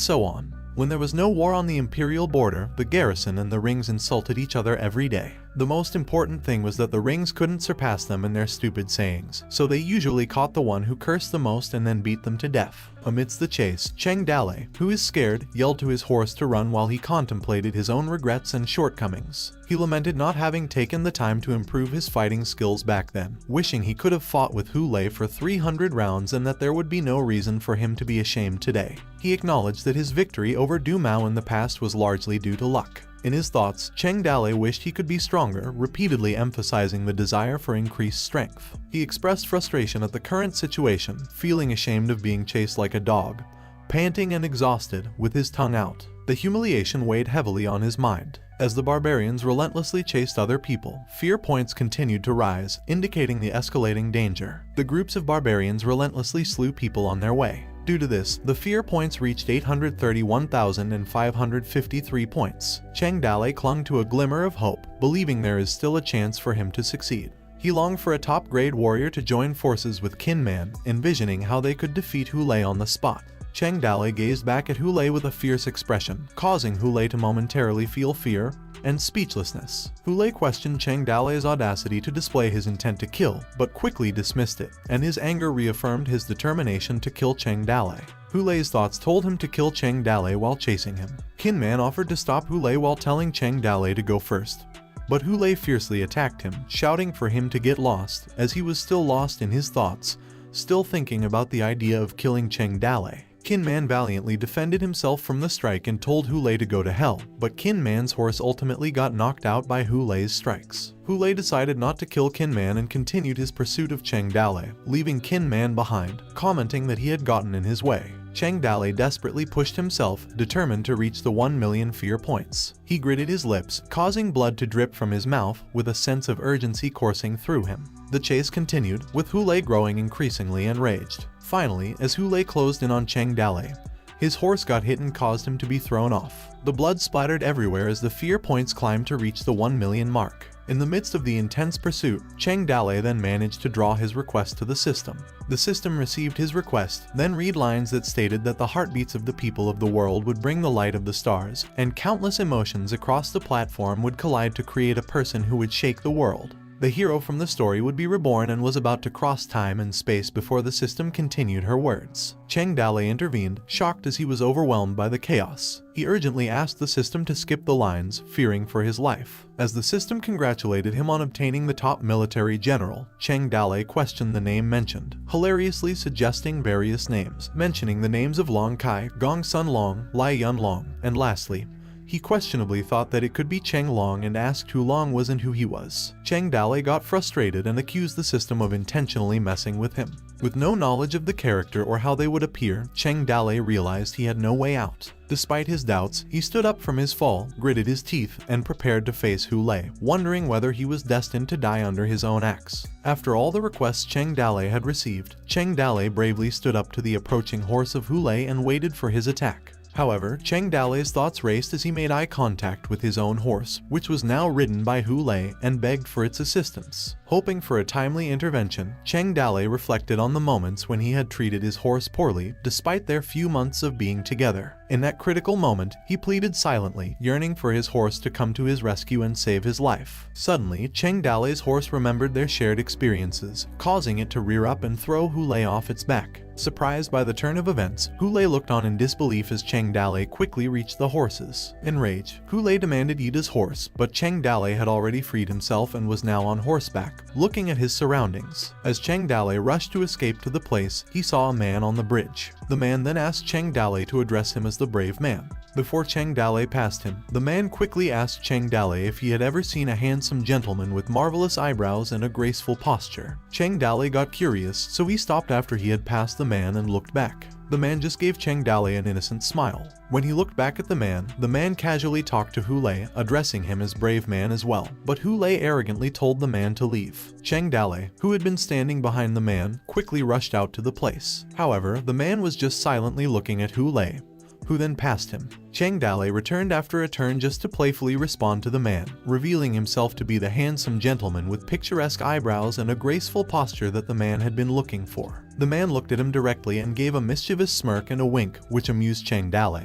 so on. When there was no war on the imperial border, the garrison and the Rings insulted each other every day. The most important thing was that the Rings couldn't surpass them in their stupid sayings, so they usually caught the one who cursed the most and then beat them to death. Amidst the chase, Cheng Dalei, who is scared, yelled to his horse to run while he contemplated his own regrets and shortcomings. He lamented not having taken the time to improve his fighting skills back then, wishing he could have fought with Hu Lei for 300 rounds and that there would be no reason for him to be ashamed today. He acknowledged that his victory over Du Mao in the past was largely due to luck. In his thoughts, Cheng Dalei wished he could be stronger, repeatedly emphasizing the desire for increased strength. He expressed frustration at the current situation, feeling ashamed of being chased like a dog, panting and exhausted, with his tongue out. The humiliation weighed heavily on his mind. As the barbarians relentlessly chased other people, fear points continued to rise, indicating the escalating danger. The groups of barbarians relentlessly slew people on their way. Due to this, the fear points reached 831,553 points. Cheng Dale clung to a glimmer of hope, believing there is still a chance for him to succeed. He longed for a top-grade warrior to join forces with Qin Man, envisioning how they could defeat Hu Lei on the spot. Cheng Dale gazed back at Hu Lei with a fierce expression, causing Hu Lei to momentarily feel fear and speechlessness. Hu Lei questioned Cheng Dale's audacity to display his intent to kill, but quickly dismissed it, and his anger reaffirmed his determination to kill Cheng Dale. Hu Lei's thoughts told him to kill Cheng Dale while chasing him. Qin Man offered to stop Hu Lei while telling Cheng Dale to go first. But Hu Lei fiercely attacked him, shouting for him to get lost, as he was still lost in his thoughts, still thinking about the idea of killing Cheng Dale. Qin Man valiantly defended himself from the strike and told Hu Lei to go to hell, but Qin Man's horse ultimately got knocked out by Hu Lei's strikes. Hu Lei decided not to kill Qin Man and continued his pursuit of Cheng Dale, leaving Qin Man behind, commenting that he had gotten in his way. Cheng Dale desperately pushed himself, determined to reach the 1 million fear points. He gritted his lips, causing blood to drip from his mouth, with a sense of urgency coursing through him. The chase continued, with Hu Lei growing increasingly enraged. Finally, as Hu Lei closed in on Cheng Dale, his horse got hit and caused him to be thrown off. The blood splattered everywhere as the fear points climbed to reach the 1 million mark. In the midst of the intense pursuit, Cheng Dale then managed to draw his request to the system. The system received his request, then read lines that stated that the heartbeats of the people of the world would bring the light of the stars, and countless emotions across the platform would collide to create a person who would shake the world. The hero from the story would be reborn and was about to cross time and space before the system continued her words. Cheng Dale intervened, shocked as he was overwhelmed by the chaos. He urgently asked the system to skip the lines, fearing for his life. As the system congratulated him on obtaining the top military general, Cheng Dale questioned the name mentioned, hilariously suggesting various names, mentioning the names of Long Kai, Gong Sun Long, Lai Yun Long, and lastly, he questionably thought that it could be Cheng Long and asked who Long was and who he was. Cheng Dale got frustrated and accused the system of intentionally messing with him. With no knowledge of the character or how they would appear, Cheng Dale realized he had no way out. Despite his doubts, he stood up from his fall, gritted his teeth, and prepared to face Hu Lei, wondering whether he was destined to die under his own axe. After all the requests Cheng Dale had received, Cheng Dale bravely stood up to the approaching horse of Hu Lei and waited for his attack. However, Cheng Dale's thoughts raced as he made eye contact with his own horse, which was now ridden by Hu Lei, and begged for its assistance. Hoping for a timely intervention, Cheng Dale reflected on the moments when he had treated his horse poorly, despite their few months of being together. In that critical moment, he pleaded silently, yearning for his horse to come to his rescue and save his life. Suddenly, Cheng Dale's horse remembered their shared experiences, causing it to rear up and throw Hu Lei off its back. Surprised by the turn of events, Hu Lei looked on in disbelief as Cheng Dale quickly reached the horses. Enraged, Hu Lei demanded Ida's horse, but Cheng Dale had already freed himself and was now on horseback, looking at his surroundings. As Cheng Dale rushed to escape to the place, he saw a man on the bridge. The man then asked Cheng Dale to address him as the brave man. Before Cheng Dale passed him, the man quickly asked Cheng Dale if he had ever seen a handsome gentleman with marvelous eyebrows and a graceful posture. Cheng Dale got curious, so he stopped after he had passed the man and looked back. The man just gave Cheng Dale an innocent smile. When he looked back at the man casually talked to Hu Lei, addressing him as brave man as well. But Hu Lei arrogantly told the man to leave. Cheng Dale, who had been standing behind the man, quickly rushed out to the place. However, the man was just silently looking at Hu Lei, who then passed him. Cheng Dale returned after a turn just to playfully respond to the man, revealing himself to be the handsome gentleman with picturesque eyebrows and a graceful posture that the man had been looking for. The man looked at him directly and gave a mischievous smirk and a wink, which amused Cheng Dale,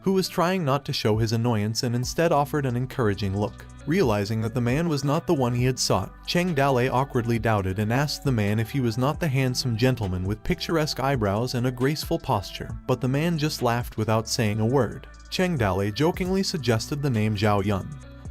who was trying not to show his annoyance and instead offered an encouraging look. Realizing that the man was not the one he had sought, Cheng Dale awkwardly doubted and asked the man if he was not the handsome gentleman with picturesque eyebrows and a graceful posture, but the man just laughed without saying a word. Cheng Dale jokingly suggested the name Zhao Yun,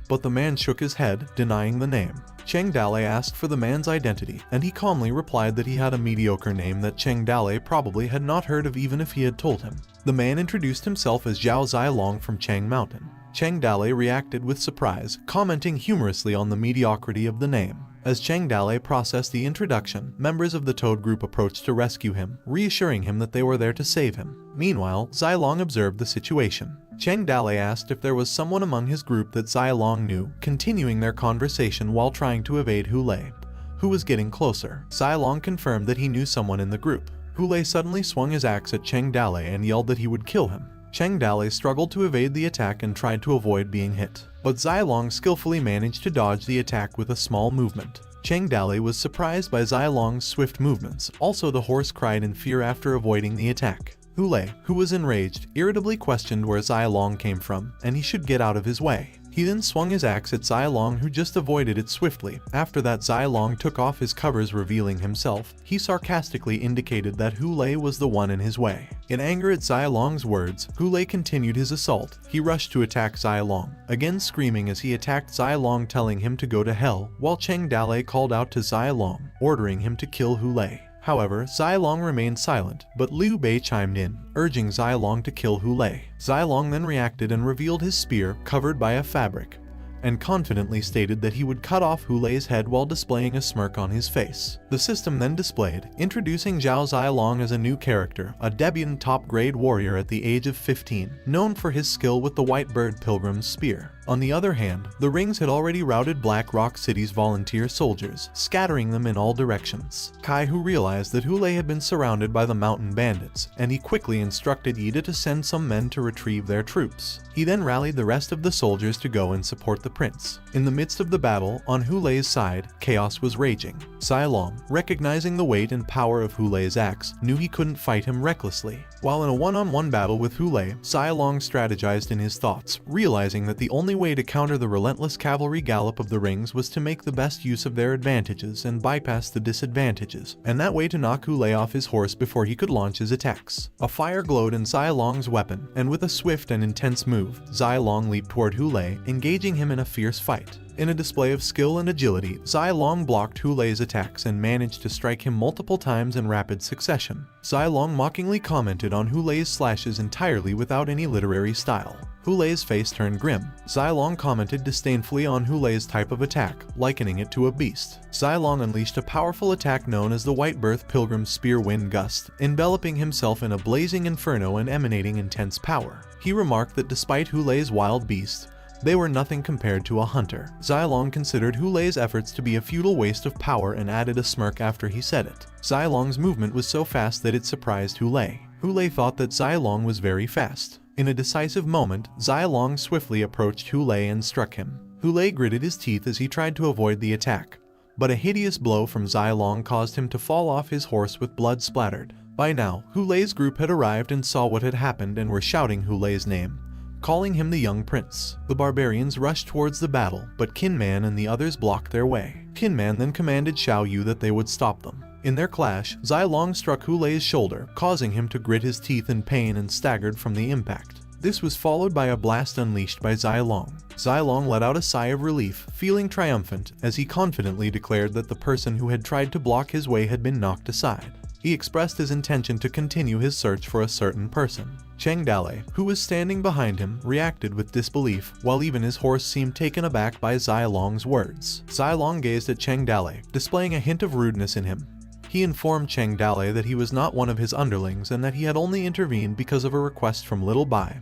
but the man shook his head, denying the name. Cheng Dale asked for the man's identity, and he calmly replied that he had a mediocre name that Cheng Dale probably had not heard of even if he had told him. The man introduced himself as Zhao Zilong from Cheng Mountain. Cheng Dale reacted with surprise, commenting humorously on the mediocrity of the name. As Cheng Dale processed the introduction, members of the Toad group approached to rescue him, reassuring him that they were there to save him. Meanwhile, Zilong observed the situation. Cheng Dale asked if there was someone among his group that Zilong knew, continuing their conversation while trying to evade Hu Lei, who was getting closer. Zilong confirmed that he knew someone in the group. Hulei suddenly swung his axe at Cheng Dalei and yelled that he would kill him. Cheng Dalei struggled to evade the attack and tried to avoid being hit, but Zai Long skillfully managed to dodge the attack with a small movement. Cheng Dalei was surprised by Zai Long's swift movements. Also, the horse cried in fear after avoiding the attack. Hulei, who was enraged, irritably questioned where Zai Long came from, and he should get out of his way. He then swung his axe at Zai Long, who just avoided it swiftly. After that, Zai Long took off his covers, revealing himself. He sarcastically indicated that Hulei was the one in his way. In anger at Zai Long's words, Hulei continued his assault. He rushed to attack Zai Long, again screaming as he attacked Zai Long, telling him to go to hell, while Cheng Dalei called out to Zai Long, ordering him to kill Hulei. However, Zai Long remained silent, but Liu Bei chimed in, urging Zai Long to kill Hulei. Zai Long then reacted and revealed his spear, covered by a fabric, and confidently stated that he would cut off Hulei's head while displaying a smirk on his face. The system then displayed, introducing Zhao Zai Long as a new character, a debutant top-grade warrior at the age of 15, known for his skill with the White Bird Pilgrim's spear. On the other hand, the Rings had already routed Black Rock City's volunteer soldiers, scattering them in all directions. Kai Hu realized that Hulei had been surrounded by the mountain bandits, and he quickly instructed Ida to send some men to retrieve their troops. He then rallied the rest of the soldiers to go and support the prince. In the midst of the battle, on Hulei's side, chaos was raging. Zai Long, recognizing the weight and power of Hulei's axe, knew he couldn't fight him recklessly. While in a one-on-one battle with Hulei, Zai Long strategized in his thoughts, realizing that the only way to counter the relentless cavalry gallop of the Rings was to make the best use of their advantages and bypass the disadvantages, and that way to knock Hulei off his horse before he could launch his attacks. A fire glowed in Zai Long's weapon, and with a swift and intense move, Zai Long leaped toward Hulei, engaging him in a fierce fight. In a display of skill and agility, Zai Long blocked Hulei's attacks and managed to strike him multiple times in rapid succession. Zai Long mockingly commented on Hulei's slashes entirely without any literary style. Hulei's face turned grim. Zai Long commented disdainfully on Hulei's type of attack, likening it to a beast. Zai Long unleashed a powerful attack known as the White Birth Pilgrim's Spear Wind Gust, enveloping himself in a blazing inferno and emanating intense power. He remarked that despite Hulei's wild beast, they were nothing compared to a hunter. Zai Long considered Hulei's efforts to be a futile waste of power and added a smirk after he said it. Zai Long's movement was so fast that it surprised Hulei. Hulei thought that Zai Long was very fast. In a decisive moment, Zai Long swiftly approached Hulei and struck him. Hulei gritted his teeth as he tried to avoid the attack, but a hideous blow from Zai Long caused him to fall off his horse with blood splattered. By now, Hulei's group had arrived and saw what had happened and were shouting Hulei's name, calling him the young prince. The barbarians rushed towards the battle, but Kinman and the others blocked their way. Kinman then commanded Xiao Yu that they would stop them. In their clash, Zai Long struck Hulei's shoulder, causing him to grit his teeth in pain and staggered from the impact. This was followed by a blast unleashed by Zai Long. Zai Long let out a sigh of relief, feeling triumphant, as he confidently declared that the person who had tried to block his way had been knocked aside. He expressed his intention to continue his search for a certain person. Cheng Dalei, who was standing behind him, reacted with disbelief, while even his horse seemed taken aback by Zai Long's words. Zai Long gazed at Cheng Dalei, displaying a hint of rudeness in him. He informed Cheng Dalei that he was not one of his underlings and that he had only intervened because of a request from Little Bai,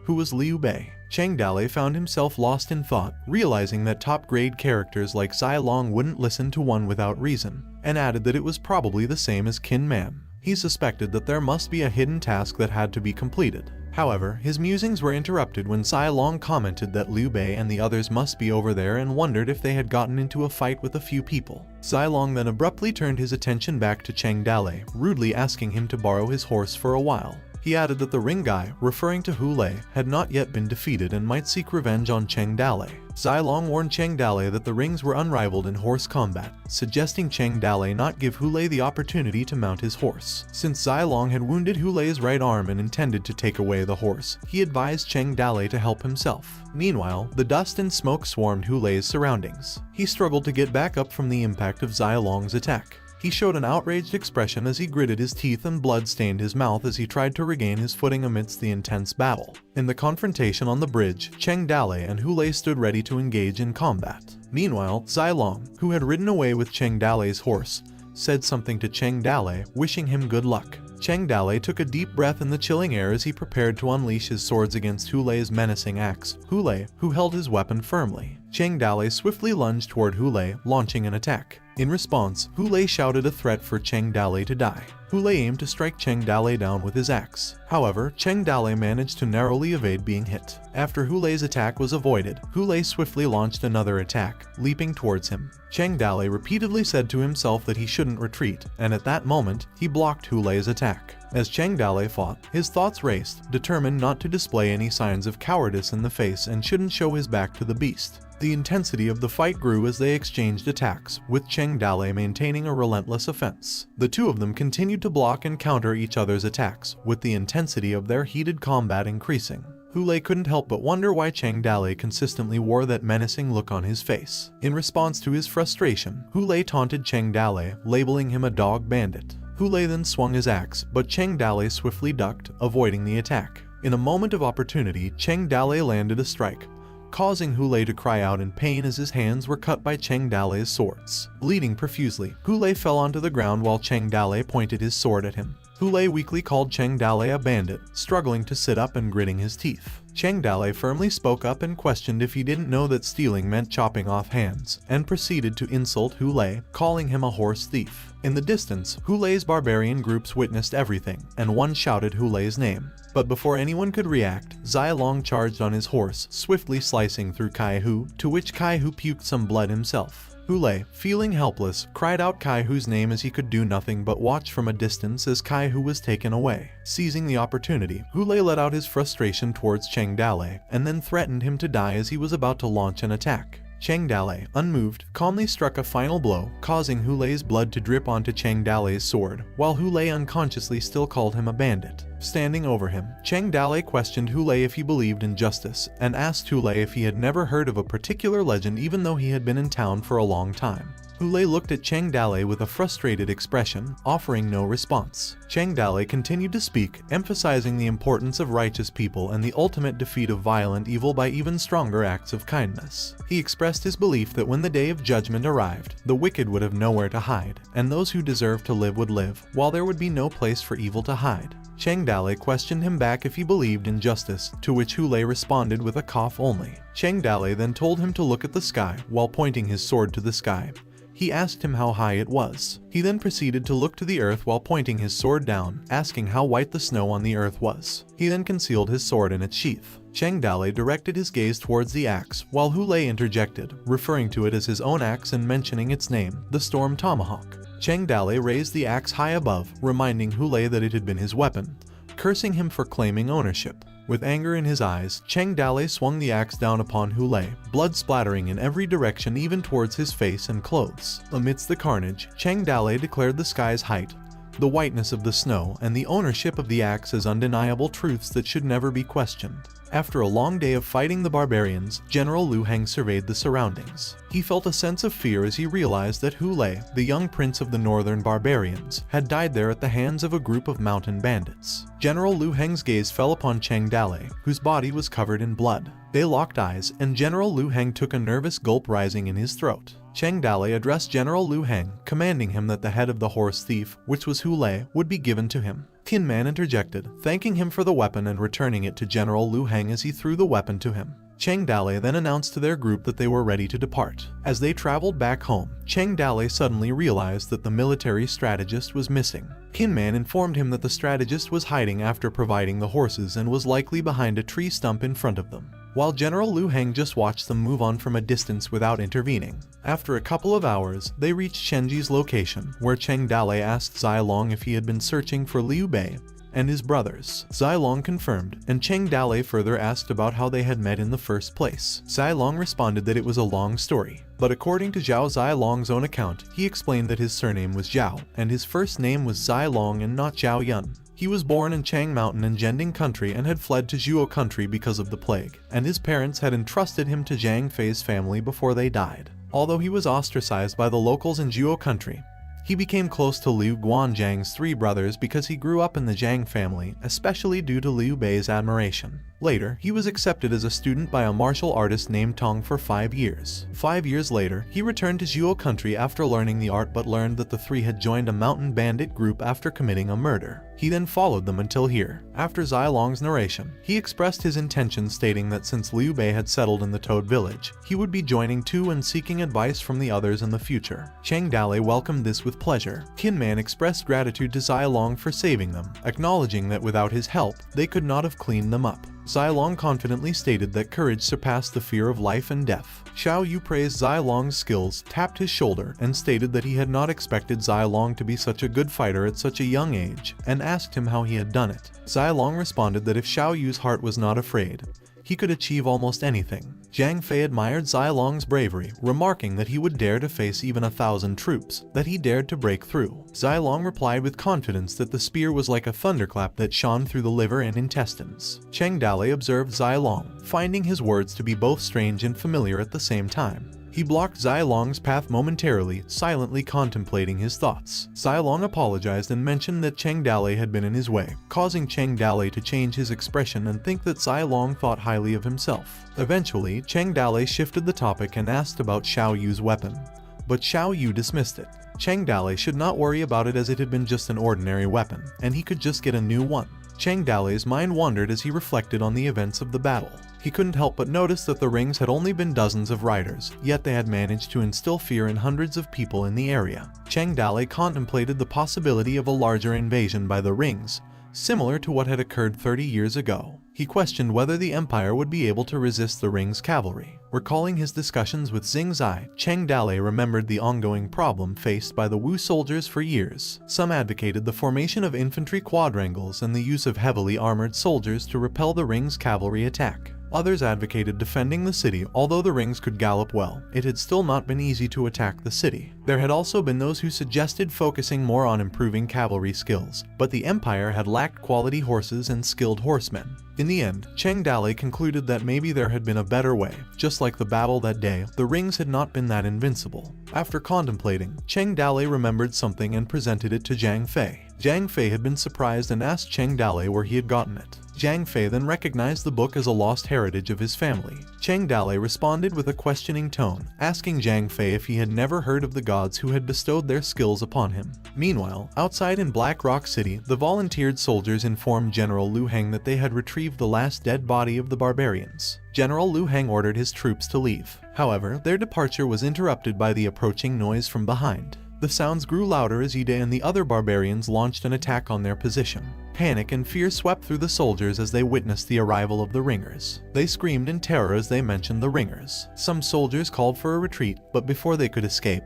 who was Liu Bei. Cheng Dalei found himself lost in thought, realizing that top-grade characters like Zai Long wouldn't listen to one without reason, and added that it was probably the same as Qin Man. He suspected that there must be a hidden task that had to be completed. However, his musings were interrupted when Zai Long commented that Liu Bei and the others must be over there and wondered if they had gotten into a fight with a few people. Zai Long then abruptly turned his attention back to Cheng Dalei, rudely asking him to borrow his horse for a while. He added that the ring guy, referring to Hulei, had not yet been defeated and might seek revenge on Cheng Dalei. Zai Long warned Cheng Dalei that the Rings were unrivaled in horse combat, suggesting Cheng Dalei not give Hulei the opportunity to mount his horse. Since Zai Long had wounded Hulei's right arm and intended to take away the horse, he advised Cheng Dalei to help himself. Meanwhile, the dust and smoke swarmed Hulei's surroundings. He struggled to get back up from the impact of Zai Long's attack. He showed an outraged expression as he gritted his teeth and blood stained his mouth as he tried to regain his footing amidst the intense battle. In the confrontation on the bridge, Cheng Dalei and Hulei stood ready to engage in combat. Meanwhile, Zai Long, who had ridden away with Cheng Dalei's horse, said something to Cheng Dalei, wishing him good luck. Cheng Dalei took a deep breath in the chilling air as he prepared to unleash his swords against Hulei's menacing axe. Hulei, who held his weapon firmly. Cheng Dalei swiftly lunged toward Hulei, launching an attack. In response, Hu Lei shouted a threat for Cheng Dalei to die. Hu Lei aimed to strike Cheng Dalei down with his axe. However, Cheng Dalei managed to narrowly evade being hit. After Hu Lei's attack was avoided, Hu Lei swiftly launched another attack, leaping towards him. Cheng Dalei repeatedly said to himself that he shouldn't retreat, and at that moment, he blocked Hu Lei's attack. As Cheng Dalei fought, his thoughts raced, determined not to display any signs of cowardice in the face and shouldn't show his back to the beast. The intensity of the fight grew as they exchanged attacks, with Cheng Dalei maintaining a relentless offense. The two of them continued to block and counter each other's attacks, with the intensity of their heated combat increasing. Hu Lei couldn't help but wonder why Cheng Dalei consistently wore that menacing look on his face. In response to his frustration, Hu Lei taunted Cheng Dalei, labeling him a dog bandit. Hu Lei then swung his axe, but Cheng Dalei swiftly ducked, avoiding the attack. In a moment of opportunity, Cheng Dalei landed a strike, causing Hu Lei to cry out in pain as his hands were cut by Cheng Dalei's swords. Bleeding profusely, Hu Lei fell onto the ground while Cheng Dalei pointed his sword at him. Hu Lei weakly called Cheng Dalei a bandit, struggling to sit up and gritting his teeth. Cheng Dalei firmly spoke up and questioned if he didn't know that stealing meant chopping off hands, and proceeded to insult Hu Lei, calling him a horse thief. In the distance, Hu Lei's barbarian groups witnessed everything, and one shouted Hu Lei's name. But before anyone could react, Zai Long charged on his horse, swiftly slicing through Kai Hu, to which Kai Hu puked some blood himself. Hu Lei, feeling helpless, cried out Kai Hu's name as he could do nothing but watch from a distance as Kai Hu was taken away. Seizing the opportunity, Hu Lei let out his frustration towards Cheng Dalei, and then threatened him to die as he was about to launch an attack. Cheng Dalei, unmoved, calmly struck a final blow, causing Hu Lei's blood to drip onto Cheng Dalei's sword, while Hu Lei unconsciously still called him a bandit. Standing over him, Cheng Dalei questioned Hu Lei if he believed in justice, and asked Hu Lei if he had never heard of a particular legend even though he had been in town for a long time. Hu Lei looked at Cheng Dalei with a frustrated expression, offering no response. Cheng Dalei continued to speak, emphasizing the importance of righteous people and the ultimate defeat of violent evil by even stronger acts of kindness. He expressed his belief that when the day of judgment arrived, the wicked would have nowhere to hide, and those who deserved to live would live, while there would be no place for evil to hide. Cheng Dalei questioned him back if he believed in justice, to which Hu Lei responded with a cough only. Cheng Dalei then told him to look at the sky, while pointing his sword to the sky. He asked him how high it was. He then proceeded to look to the earth while pointing his sword down, asking how white the snow on the earth was. He then concealed his sword in its sheath. Cheng Dalei directed his gaze towards the axe, while Hu Lei interjected, referring to it as his own axe and mentioning its name, the Storm Tomahawk. Cheng Dalei raised the axe high above, reminding Hu Lei that it had been his weapon, cursing him for claiming ownership. With anger in his eyes, Cheng Dalei swung the axe down upon Hu Lei, blood splattering in every direction even towards his face and clothes. Amidst the carnage, Cheng Dalei declared the sky's height, the whiteness of the snow, and the ownership of the axe as undeniable truths that should never be questioned. After a long day of fighting the barbarians, General Liu Heng surveyed the surroundings. He felt a sense of fear as he realized that Hu Lei, the young prince of the northern barbarians, had died there at the hands of a group of mountain bandits. General Liu Heng's gaze fell upon Cheng Dalei, whose body was covered in blood. They locked eyes, and General Liu Heng took a nervous gulp rising in his throat. Cheng Dalei addressed General Liu Heng, commanding him that the head of the horse thief, which was Hu Lei, would be given to him. Tin Man interjected, thanking him for the weapon and returning it to General Liu Heng as he threw the weapon to him. Cheng Dalei then announced to their group that they were ready to depart. As they traveled back home, Cheng Dalei suddenly realized that the military strategist was missing. Tin Man informed him that the strategist was hiding after providing the horses and was likely behind a tree stump in front of them, while General Liu Heng just watched them move on from a distance without intervening. After a couple of hours, they reached Shenji's location, where Cheng Dalei asked Zai Long if he had been searching for Liu Bei and his brothers. Zai Long confirmed, and Cheng Dalei further asked about how they had met in the first place. Zai Long responded that it was a long story, but according to Zhao Zai Long's own account, he explained that his surname was Zhao, and his first name was Zai Long and not Zhao Yun. He was born in Chang Mountain in Jianding country and had fled to Zhuo country because of the plague, and his parents had entrusted him to Zhang Fei's family before they died. Although he was ostracized by the locals in Zhuo country, he became close to Liu Guanzhang's three brothers because he grew up in the Zhang family, especially due to Liu Bei's admiration. Later, he was accepted as a student by a martial artist named Tong for 5 years. 5 years later, he returned to Zhuo country after learning the art but learned that the three had joined a mountain bandit group after committing a murder. He then followed them until here. After Zilong's narration, he expressed his intention stating that since Liu Bei had settled in the Toad village, he would be joining too and seeking advice from the others in the future. Cheng Dale welcomed this with pleasure. Kinman expressed gratitude to Zilong for saving them, acknowledging that without his help, they could not have cleaned them up. Zilong confidently stated that courage surpassed the fear of life and death. Xiao Yu praised Zilong's skills, tapped his shoulder, and stated that he had not expected Zilong to be such a good fighter at such a young age, and asked him how he had done it. Zilong responded that if Xiao Yu's heart was not afraid, he could achieve almost anything. Zhang Fei admired Zilong's bravery, remarking that he would dare to face even 1,000 troops, that he dared to break through. Zilong replied with confidence that the spear was like a thunderclap that shone through the liver and intestines. Cheng Dale observed Zilong, finding his words to be both strange and familiar at the same time. He blocked Zilong's path momentarily, silently contemplating his thoughts. Zilong apologized and mentioned that Cheng Dale had been in his way, causing Cheng Dale to change his expression and think that Zilong thought highly of himself. Eventually, Cheng Dale shifted the topic and asked about Xiao Yu's weapon, but Xiao Yu dismissed it. Cheng Dale should not worry about it as it had been just an ordinary weapon, and he could just get a new one. Cheng Dale's mind wandered as he reflected on the events of the battle. He couldn't help but notice that the rings had only been dozens of riders, yet they had managed to instill fear in hundreds of people in the area. Cheng Dale contemplated the possibility of a larger invasion by the rings, similar to what had occurred 30 years ago. He questioned whether the Empire would be able to resist the Ring's cavalry. Recalling his discussions with Xing Zai, Cheng Dale remembered the ongoing problem faced by the Wu soldiers for years. Some advocated the formation of infantry quadrangles and the use of heavily armored soldiers to repel the Ring's cavalry attack. Others advocated defending the city. Although the rings could gallop well, it had still not been easy to attack the city. There had also been those who suggested focusing more on improving cavalry skills, but the Empire had lacked quality horses and skilled horsemen. In the end, Cheng Dale concluded that maybe there had been a better way. Just like the battle that day, the rings had not been that invincible. After contemplating, Cheng Dale remembered something and presented it to Zhang Fei. Zhang Fei had been surprised and asked Cheng Dale where he had gotten it. Zhang Fei then recognized the book as a lost heritage of his family. Cheng Dale responded with a questioning tone, asking Zhang Fei if he had never heard of the gods who had bestowed their skills upon him. Meanwhile, outside in Black Rock City, the volunteered soldiers informed General Lu Heng that they had retrieved the last dead body of the barbarians. General Lu Heng ordered his troops to leave. However, their departure was interrupted by the approaching noise from behind. The sounds grew louder as Ide and the other barbarians launched an attack on their position. Panic and fear swept through the soldiers as they witnessed the arrival of the ringers. They screamed in terror as they mentioned the ringers. Some soldiers called for a retreat, but before they could escape,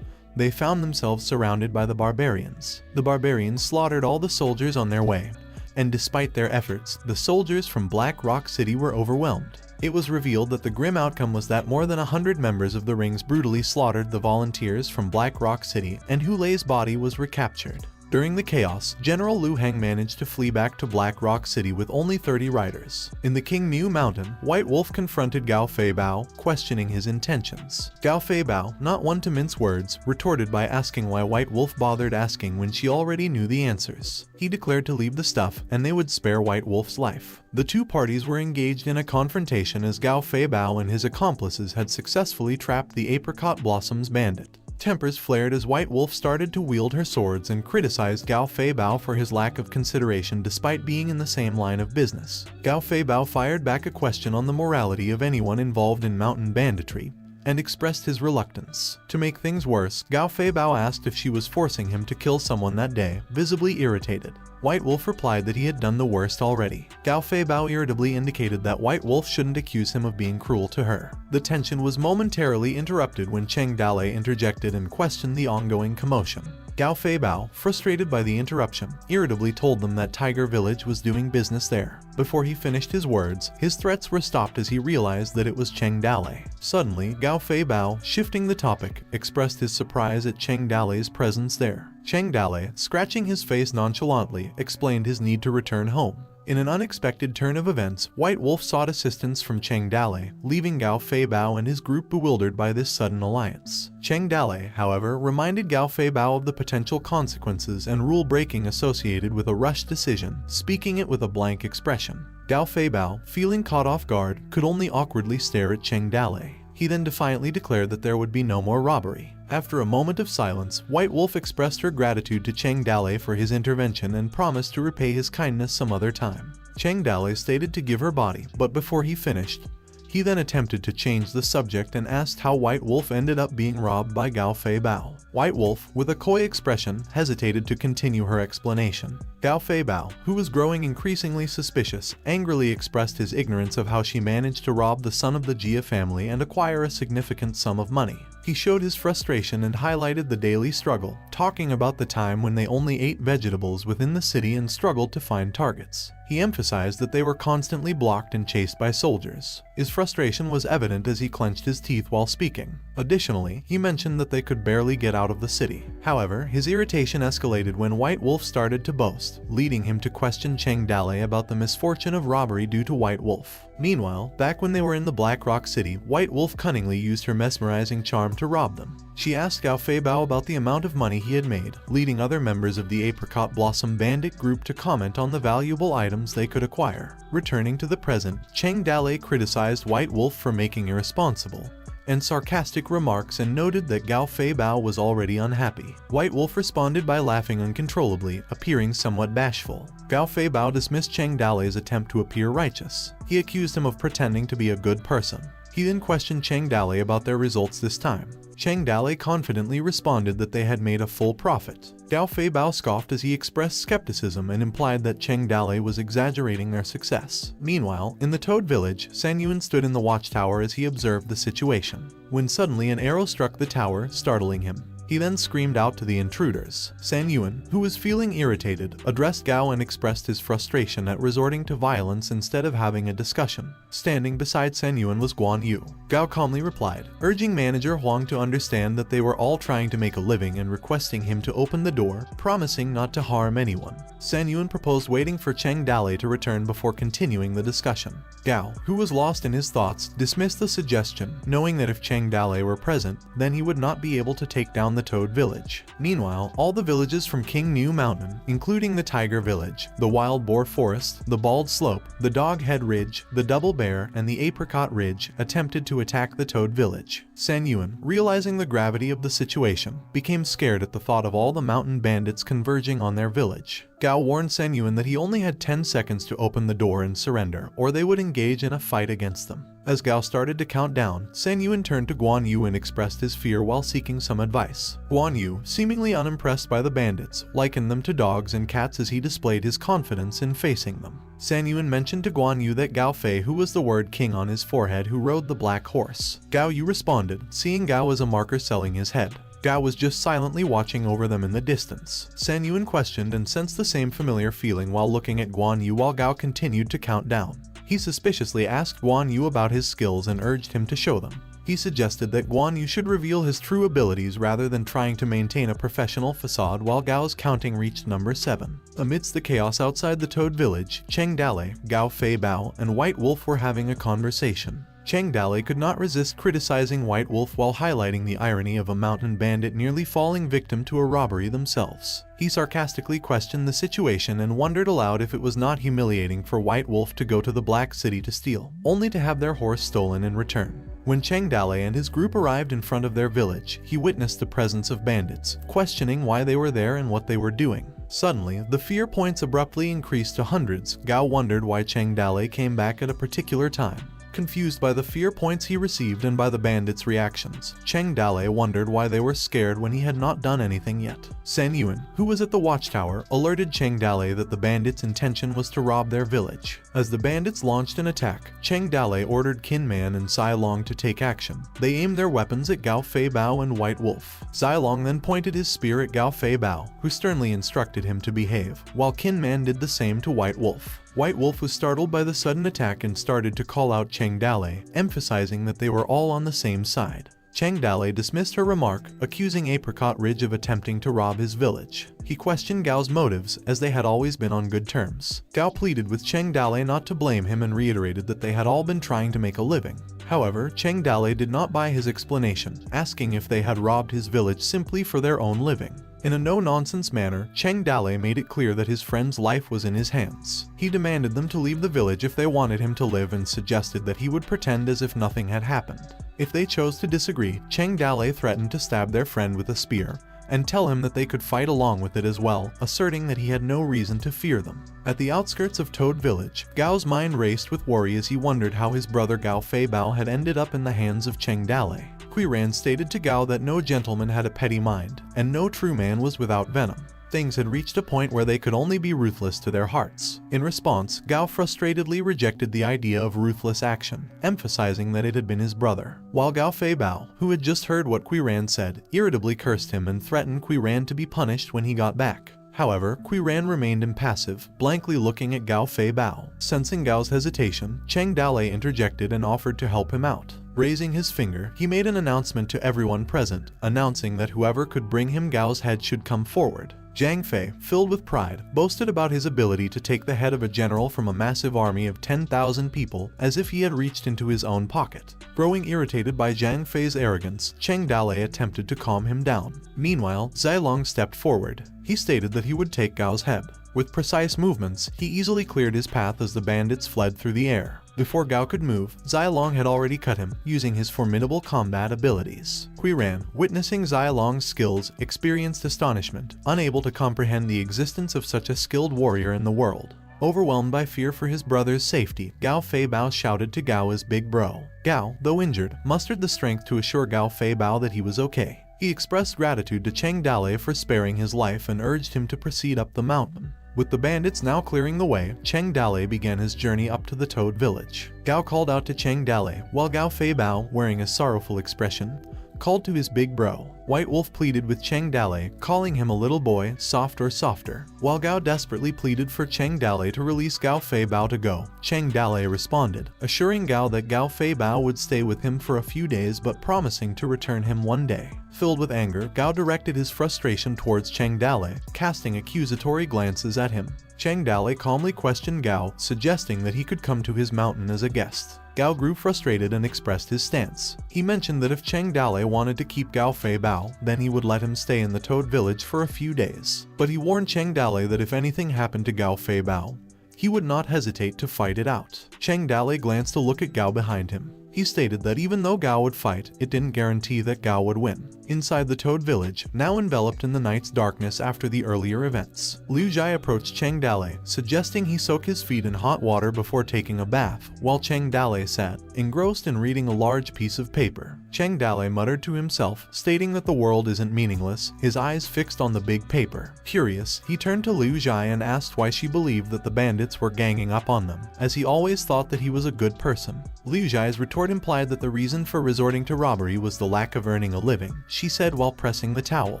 they found themselves surrounded by the barbarians. The barbarians slaughtered all the soldiers on their way, and despite their efforts, the soldiers from Black Rock City were overwhelmed. It was revealed that the grim outcome was that more than 100 members of the rings brutally slaughtered the volunteers from Black Rock City, and Hu Lei's body was recaptured. During the chaos, General Lu Heng managed to flee back to Black Rock City with only 30 riders. In the King Mu Mountain, White Wolf confronted Gao Fei Bao, questioning his intentions. Gao Fei Bao, not one to mince words, retorted by asking why White Wolf bothered asking when she already knew the answers. He declared to leave the stuff, and they would spare White Wolf's life. The two parties were engaged in a confrontation as Gao Fei Bao and his accomplices had successfully trapped the Apricot Blossoms bandit. Tempers flared as White Wolf started to wield her swords and criticized Gao Fei Bao for his lack of consideration despite being in the same line of business. Gao Fei Bao fired back a question on the morality of anyone involved in mountain banditry, and expressed his reluctance. To make things worse, Gao Fei Bao asked if she was forcing him to kill someone that day, visibly irritated. White Wolf replied that he had done the worst already. Gao Fei Bao irritably indicated that White Wolf shouldn't accuse him of being cruel to her. The tension was momentarily interrupted when Cheng Dale interjected and questioned the ongoing commotion. Gao Fei Bao, frustrated by the interruption, irritably told them that Tiger Village was doing business there. Before he finished his words, his threats were stopped as he realized that it was Cheng Dale. Suddenly, Gao Fei Bao, shifting the topic, expressed his surprise at Cheng Dale's presence there. Cheng Dale, scratching his face nonchalantly, explained his need to return home. In an unexpected turn of events, White Wolf sought assistance from Cheng Dale, leaving Gao Fei Bao and his group bewildered by this sudden alliance. Cheng Dale, however, reminded Gao Fei Bao of the potential consequences and rule-breaking associated with a rushed decision, speaking it with a blank expression. Gao Fei Bao, feeling caught off guard, could only awkwardly stare at Cheng Dale. He then defiantly declared that there would be no more robbery. After a moment of silence, White Wolf expressed her gratitude to Cheng Dale for his intervention and promised to repay his kindness some other time. Cheng Dale stated to give her body, but before he finished, he then attempted to change the subject and asked how White Wolf ended up being robbed by Gao Fei Bao. White Wolf, with a coy expression, hesitated to continue her explanation. Gao Fei Bao, who was growing increasingly suspicious, angrily expressed his ignorance of how she managed to rob the son of the Jia family and acquire a significant sum of money. He showed his frustration and highlighted the daily struggle, talking about the time when they only ate vegetables within the city and struggled to find targets. He emphasized that they were constantly blocked and chased by soldiers. His frustration was evident as he clenched his teeth while speaking. Additionally, he mentioned that they could barely get out of the city. However, his irritation escalated when White Wolf started to boast, leading him to question Cheng Dale about the misfortune of robbery due to White Wolf. Meanwhile, back when they were in the Black Rock City, White Wolf cunningly used her mesmerizing charm to rob them. She asked Gao Fei Bao about the amount of money he had made, leading other members of the Apricot Blossom Bandit group to comment on the valuable items they could acquire. Returning to the present, Cheng Dale criticized White Wolf for making irresponsible and sarcastic remarks and noted that Gao Fei Bao was already unhappy. White Wolf responded by laughing uncontrollably, appearing somewhat bashful. Gao Fei Bao dismissed Cheng Dale's attempt to appear righteous. He accused him of pretending to be a good person. He then questioned Cheng Dale about their results this time. Cheng Dale confidently responded that they had made a full profit. Gao Fei Bao scoffed as he expressed skepticism and implied that Cheng Dale was exaggerating their success. Meanwhile, in the Toad Village, San Yuan stood in the watchtower as he observed the situation, when suddenly an arrow struck the tower, startling him. He then screamed out to the intruders. San Yuan, who was feeling irritated, addressed Gao and expressed his frustration at resorting to violence instead of having a discussion. Standing beside San Yuan was Guan Yu. Gao calmly replied, urging manager Huang to understand that they were all trying to make a living and requesting him to open the door, promising not to harm anyone. San Yuan proposed waiting for Cheng Dale to return before continuing the discussion. Gao, who was lost in his thoughts, dismissed the suggestion, knowing that if Cheng Dale were present, then he would not be able to take down the Toad Village. Meanwhile, all the villages from King New Mountain, including the Tiger Village, the Wild Boar Forest, the Bald Slope, the Dog Head Ridge, the Double Bear, and the Apricot Ridge, attempted to attack the Toad Village. San Yuan, realizing the gravity of the situation, became scared at the thought of all the mountain bandits converging on their village. Gao warned San Yuan that he only had 10 seconds to open the door and surrender, or they would engage in a fight against them. As Gao started to count down, San Yuan turned to Guan Yu and expressed his fear while seeking some advice. Guan Yu, seemingly unimpressed by the bandits, likened them to dogs and cats as he displayed his confidence in facing them. San Yuan mentioned to Guan Yu that Gao Fei, who was the word king on his forehead, who rode the black horse. Gao Yu responded, seeing Gao as a marker selling his head. Gao was just silently watching over them in the distance. San Yuan questioned and sensed the same familiar feeling while looking at Guan Yu while Gao continued to count down. He suspiciously asked Guan Yu about his skills and urged him to show them. He suggested that Guan Yu should reveal his true abilities rather than trying to maintain a professional facade while Gao's counting reached number 7. Amidst the chaos outside the Toad Village, Cheng Dale, Gao Fei Bao, and White Wolf were having a conversation. Cheng Dale could not resist criticizing White Wolf while highlighting the irony of a mountain bandit nearly falling victim to a robbery themselves. He sarcastically questioned the situation and wondered aloud if it was not humiliating for White Wolf to go to the Black City to steal, only to have their horse stolen in return. When Cheng Dale and his group arrived in front of their village, he witnessed the presence of bandits, questioning why they were there and what they were doing. Suddenly, the fear points abruptly increased to hundreds. Gao wondered why Cheng Dale came back at a particular time. Confused by the fear points he received and by the bandits' reactions, Cheng Dale wondered why they were scared when he had not done anything yet. San Yuan, who was at the watchtower, alerted Cheng Dale that the bandits' intention was to rob their village. As the bandits launched an attack, Cheng Dale ordered Qin Man and Sai Long to take action. They aimed their weapons at Gao Fei Bao and White Wolf. Sai Long then pointed his spear at Gao Fei Bao, who sternly instructed him to behave, while Qin Man did the same to White Wolf. White Wolf was startled by the sudden attack and started to call out Cheng Dale, emphasizing that they were all on the same side. Cheng Dale dismissed her remark, accusing Apricot Ridge of attempting to rob his village. He questioned Gao's motives, as they had always been on good terms. Gao pleaded with Cheng Dale not to blame him and reiterated that they had all been trying to make a living. However, Cheng Dale did not buy his explanation, asking if they had robbed his village simply for their own living. In a no-nonsense manner, Cheng Dale made it clear that his friend's life was in his hands. He demanded them to leave the village if they wanted him to live and suggested that he would pretend as if nothing had happened. If they chose to disagree, Cheng Dale threatened to stab their friend with a spear and tell him that they could fight along with it as well, asserting that he had no reason to fear them. At the outskirts of Toad Village, Gao's mind raced with worry as he wondered how his brother Gao Fei Bao had ended up in the hands of Cheng Dale. Qiran stated to Gao that no gentleman had a petty mind, and no true man was without venom. Things had reached a point where they could only be ruthless to their hearts. In response, Gao frustratedly rejected the idea of ruthless action, emphasizing that it had been his brother. While Gao Fei Bao, who had just heard what Qiran said, irritably cursed him and threatened Qiran to be punished when he got back. However, Qiran remained impassive, blankly looking at Gao Fei Bao. Sensing Gao's hesitation, Cheng Dale interjected and offered to help him out. Raising his finger, he made an announcement to everyone present, announcing that whoever could bring him Gao's head should come forward. Zhang Fei, filled with pride, boasted about his ability to take the head of a general from a massive army of 10,000 people as if he had reached into his own pocket. Growing irritated by Zhang Fei's arrogance, Cheng Dale attempted to calm him down. Meanwhile, Zilong stepped forward. He stated that he would take Gao's head. With precise movements, he easily cleared his path as the bandits fled through the air. Before Gao could move, Zilong had already cut him, using his formidable combat abilities. Qiran, witnessing Zilong's skills, experienced astonishment, unable to comprehend the existence of such a skilled warrior in the world. Overwhelmed by fear for his brother's safety, Gao Fei Bao shouted to Gao as Big Bro. Gao, though injured, mustered the strength to assure Gao Fei Bao that he was okay. He expressed gratitude to Cheng Dale for sparing his life and urged him to proceed up the mountain. With the bandits now clearing the way, Cheng Dale began his journey up to the Toad Village. Gao called out to Cheng Dale, while Gao Fei Bao, wearing a sorrowful expression, called to his big bro. White Wolf pleaded with Cheng Dale, calling him a little boy, soft or softer. While Gao desperately pleaded for Cheng Dale to release Gao Fei Bao to go, Cheng Dale responded, assuring Gao that Gao Fei Bao would stay with him for a few days but promising to return him one day. Filled with anger, Gao directed his frustration towards Cheng Dale, casting accusatory glances at him. Cheng Dale calmly questioned Gao, suggesting that he could come to his mountain as a guest. Gao grew frustrated and expressed his stance. He mentioned that if Cheng Dale wanted to keep Gao Fei Bao, then he would let him stay in the Toad Village for a few days. But he warned Cheng Dale that if anything happened to Gao Fei Bao, he would not hesitate to fight it out. Cheng Dale glanced to look at Gao behind him. He stated that even though Gao would fight, it didn't guarantee that Gao would win. Inside the Toad Village, now enveloped in the night's darkness after the earlier events, Liu Zhai approached Cheng Dale, suggesting he soak his feet in hot water before taking a bath, while Cheng Dale sat, engrossed in reading a large piece of paper. Cheng Dale muttered to himself, stating that the world isn't meaningless, his eyes fixed on the big paper. Curious, he turned to Liu Zhai and asked why she believed that the bandits were ganging up on them, as he always thought that he was a good person. Liu Zhai's retort implied that the reason for resorting to robbery was the lack of earning a living, she said while pressing the towel.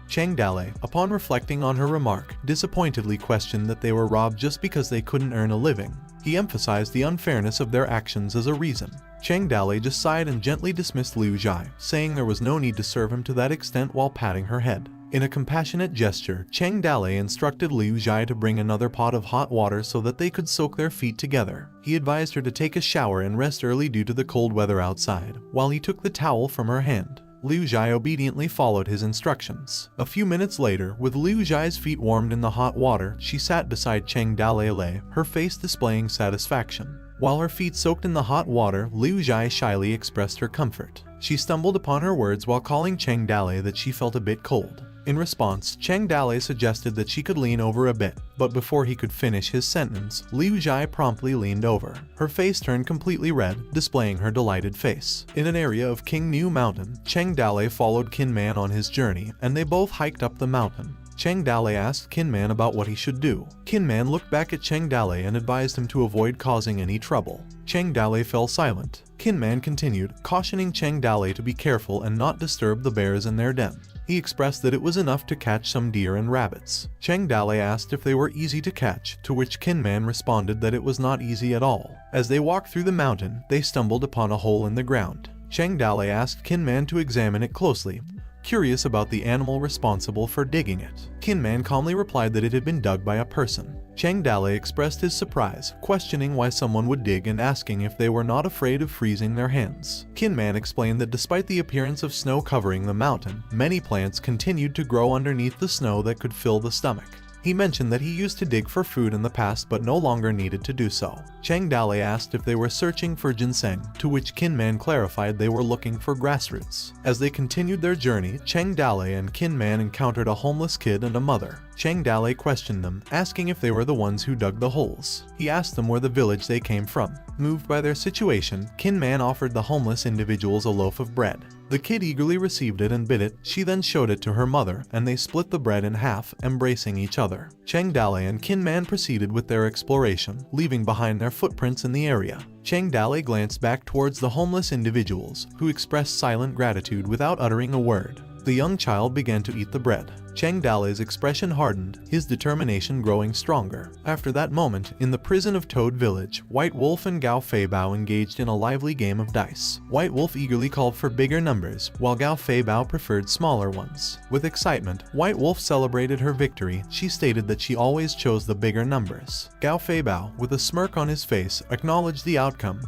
Cheng Dale, upon reflecting on her remark, disappointedly questioned that they were robbed just because they couldn't earn a living. He emphasized the unfairness of their actions as a reason. Cheng Dale just sighed and gently dismissed Liu Zhai, saying there was no need to serve him to that extent while patting her head. In a compassionate gesture, Cheng Dale instructed Liu Zhai to bring another pot of hot water so that they could soak their feet together. He advised her to take a shower and rest early due to the cold weather outside, while he took the towel from her hand. Liu Zhai obediently followed his instructions. A few minutes later, with Liu Zhai's feet warmed in the hot water, she sat beside Cheng Dale, her face displaying satisfaction. While her feet soaked in the hot water, Liu Zhai shyly expressed her comfort. She stumbled upon her words while calling Cheng Dale that she felt a bit cold. In response, Cheng Dale suggested that she could lean over a bit, but before he could finish his sentence, Liu Zhai promptly leaned over. Her face turned completely red, displaying her delighted face. In an area of King New Mountain, Cheng Dale followed Qin Man on his journey, and they both hiked up the mountain. Cheng Dale asked Qin Man about what he should do. Qin Man looked back at Cheng Dale and advised him to avoid causing any trouble. Cheng Dale fell silent. Qin Man continued, cautioning Cheng Dale to be careful and not disturb the bears in their den. He expressed that it was enough to catch some deer and rabbits. Cheng Dale asked if they were easy to catch, to which Qin Man responded that it was not easy at all. As they walked through the mountain, they stumbled upon a hole in the ground. Cheng Dale asked Kinman to examine it closely, curious about the animal responsible for digging it. Kinman calmly replied that it had been dug by a person. Cheng Dale expressed his surprise, questioning why someone would dig and asking if they were not afraid of freezing their hands. Kinman explained that despite the appearance of snow covering the mountain, many plants continued to grow underneath the snow that could fill the stomach. He mentioned that he used to dig for food in the past but no longer needed to do so. Cheng Dale asked if they were searching for ginseng, to which Kinman clarified they were looking for grassroots. As they continued their journey, Cheng Dale and Kinman encountered a homeless kid and a mother. Cheng Dale questioned them, asking if they were the ones who dug the holes. He asked them where the village they came from. Moved by their situation, Kinman offered the homeless individuals a loaf of bread. The kid eagerly received it and bit it. She then showed it to her mother, and they split the bread in half, embracing each other. Cheng Dale and Kinman proceeded with their exploration, leaving behind their footprints in the area. Cheng Dale glanced back towards the homeless individuals, who expressed silent gratitude without uttering a word. The young child began to eat the bread. Cheng Dale's expression hardened, his determination growing stronger. After that moment, in the prison of Toad Village, White Wolf and Gao Fei Bao engaged in a lively game of dice. White Wolf eagerly called for bigger numbers, while Gao Fei Bao preferred smaller ones. With excitement, White Wolf celebrated her victory. She stated that she always chose the bigger numbers. Gao Fei Bao, with a smirk on his face, acknowledged the outcome,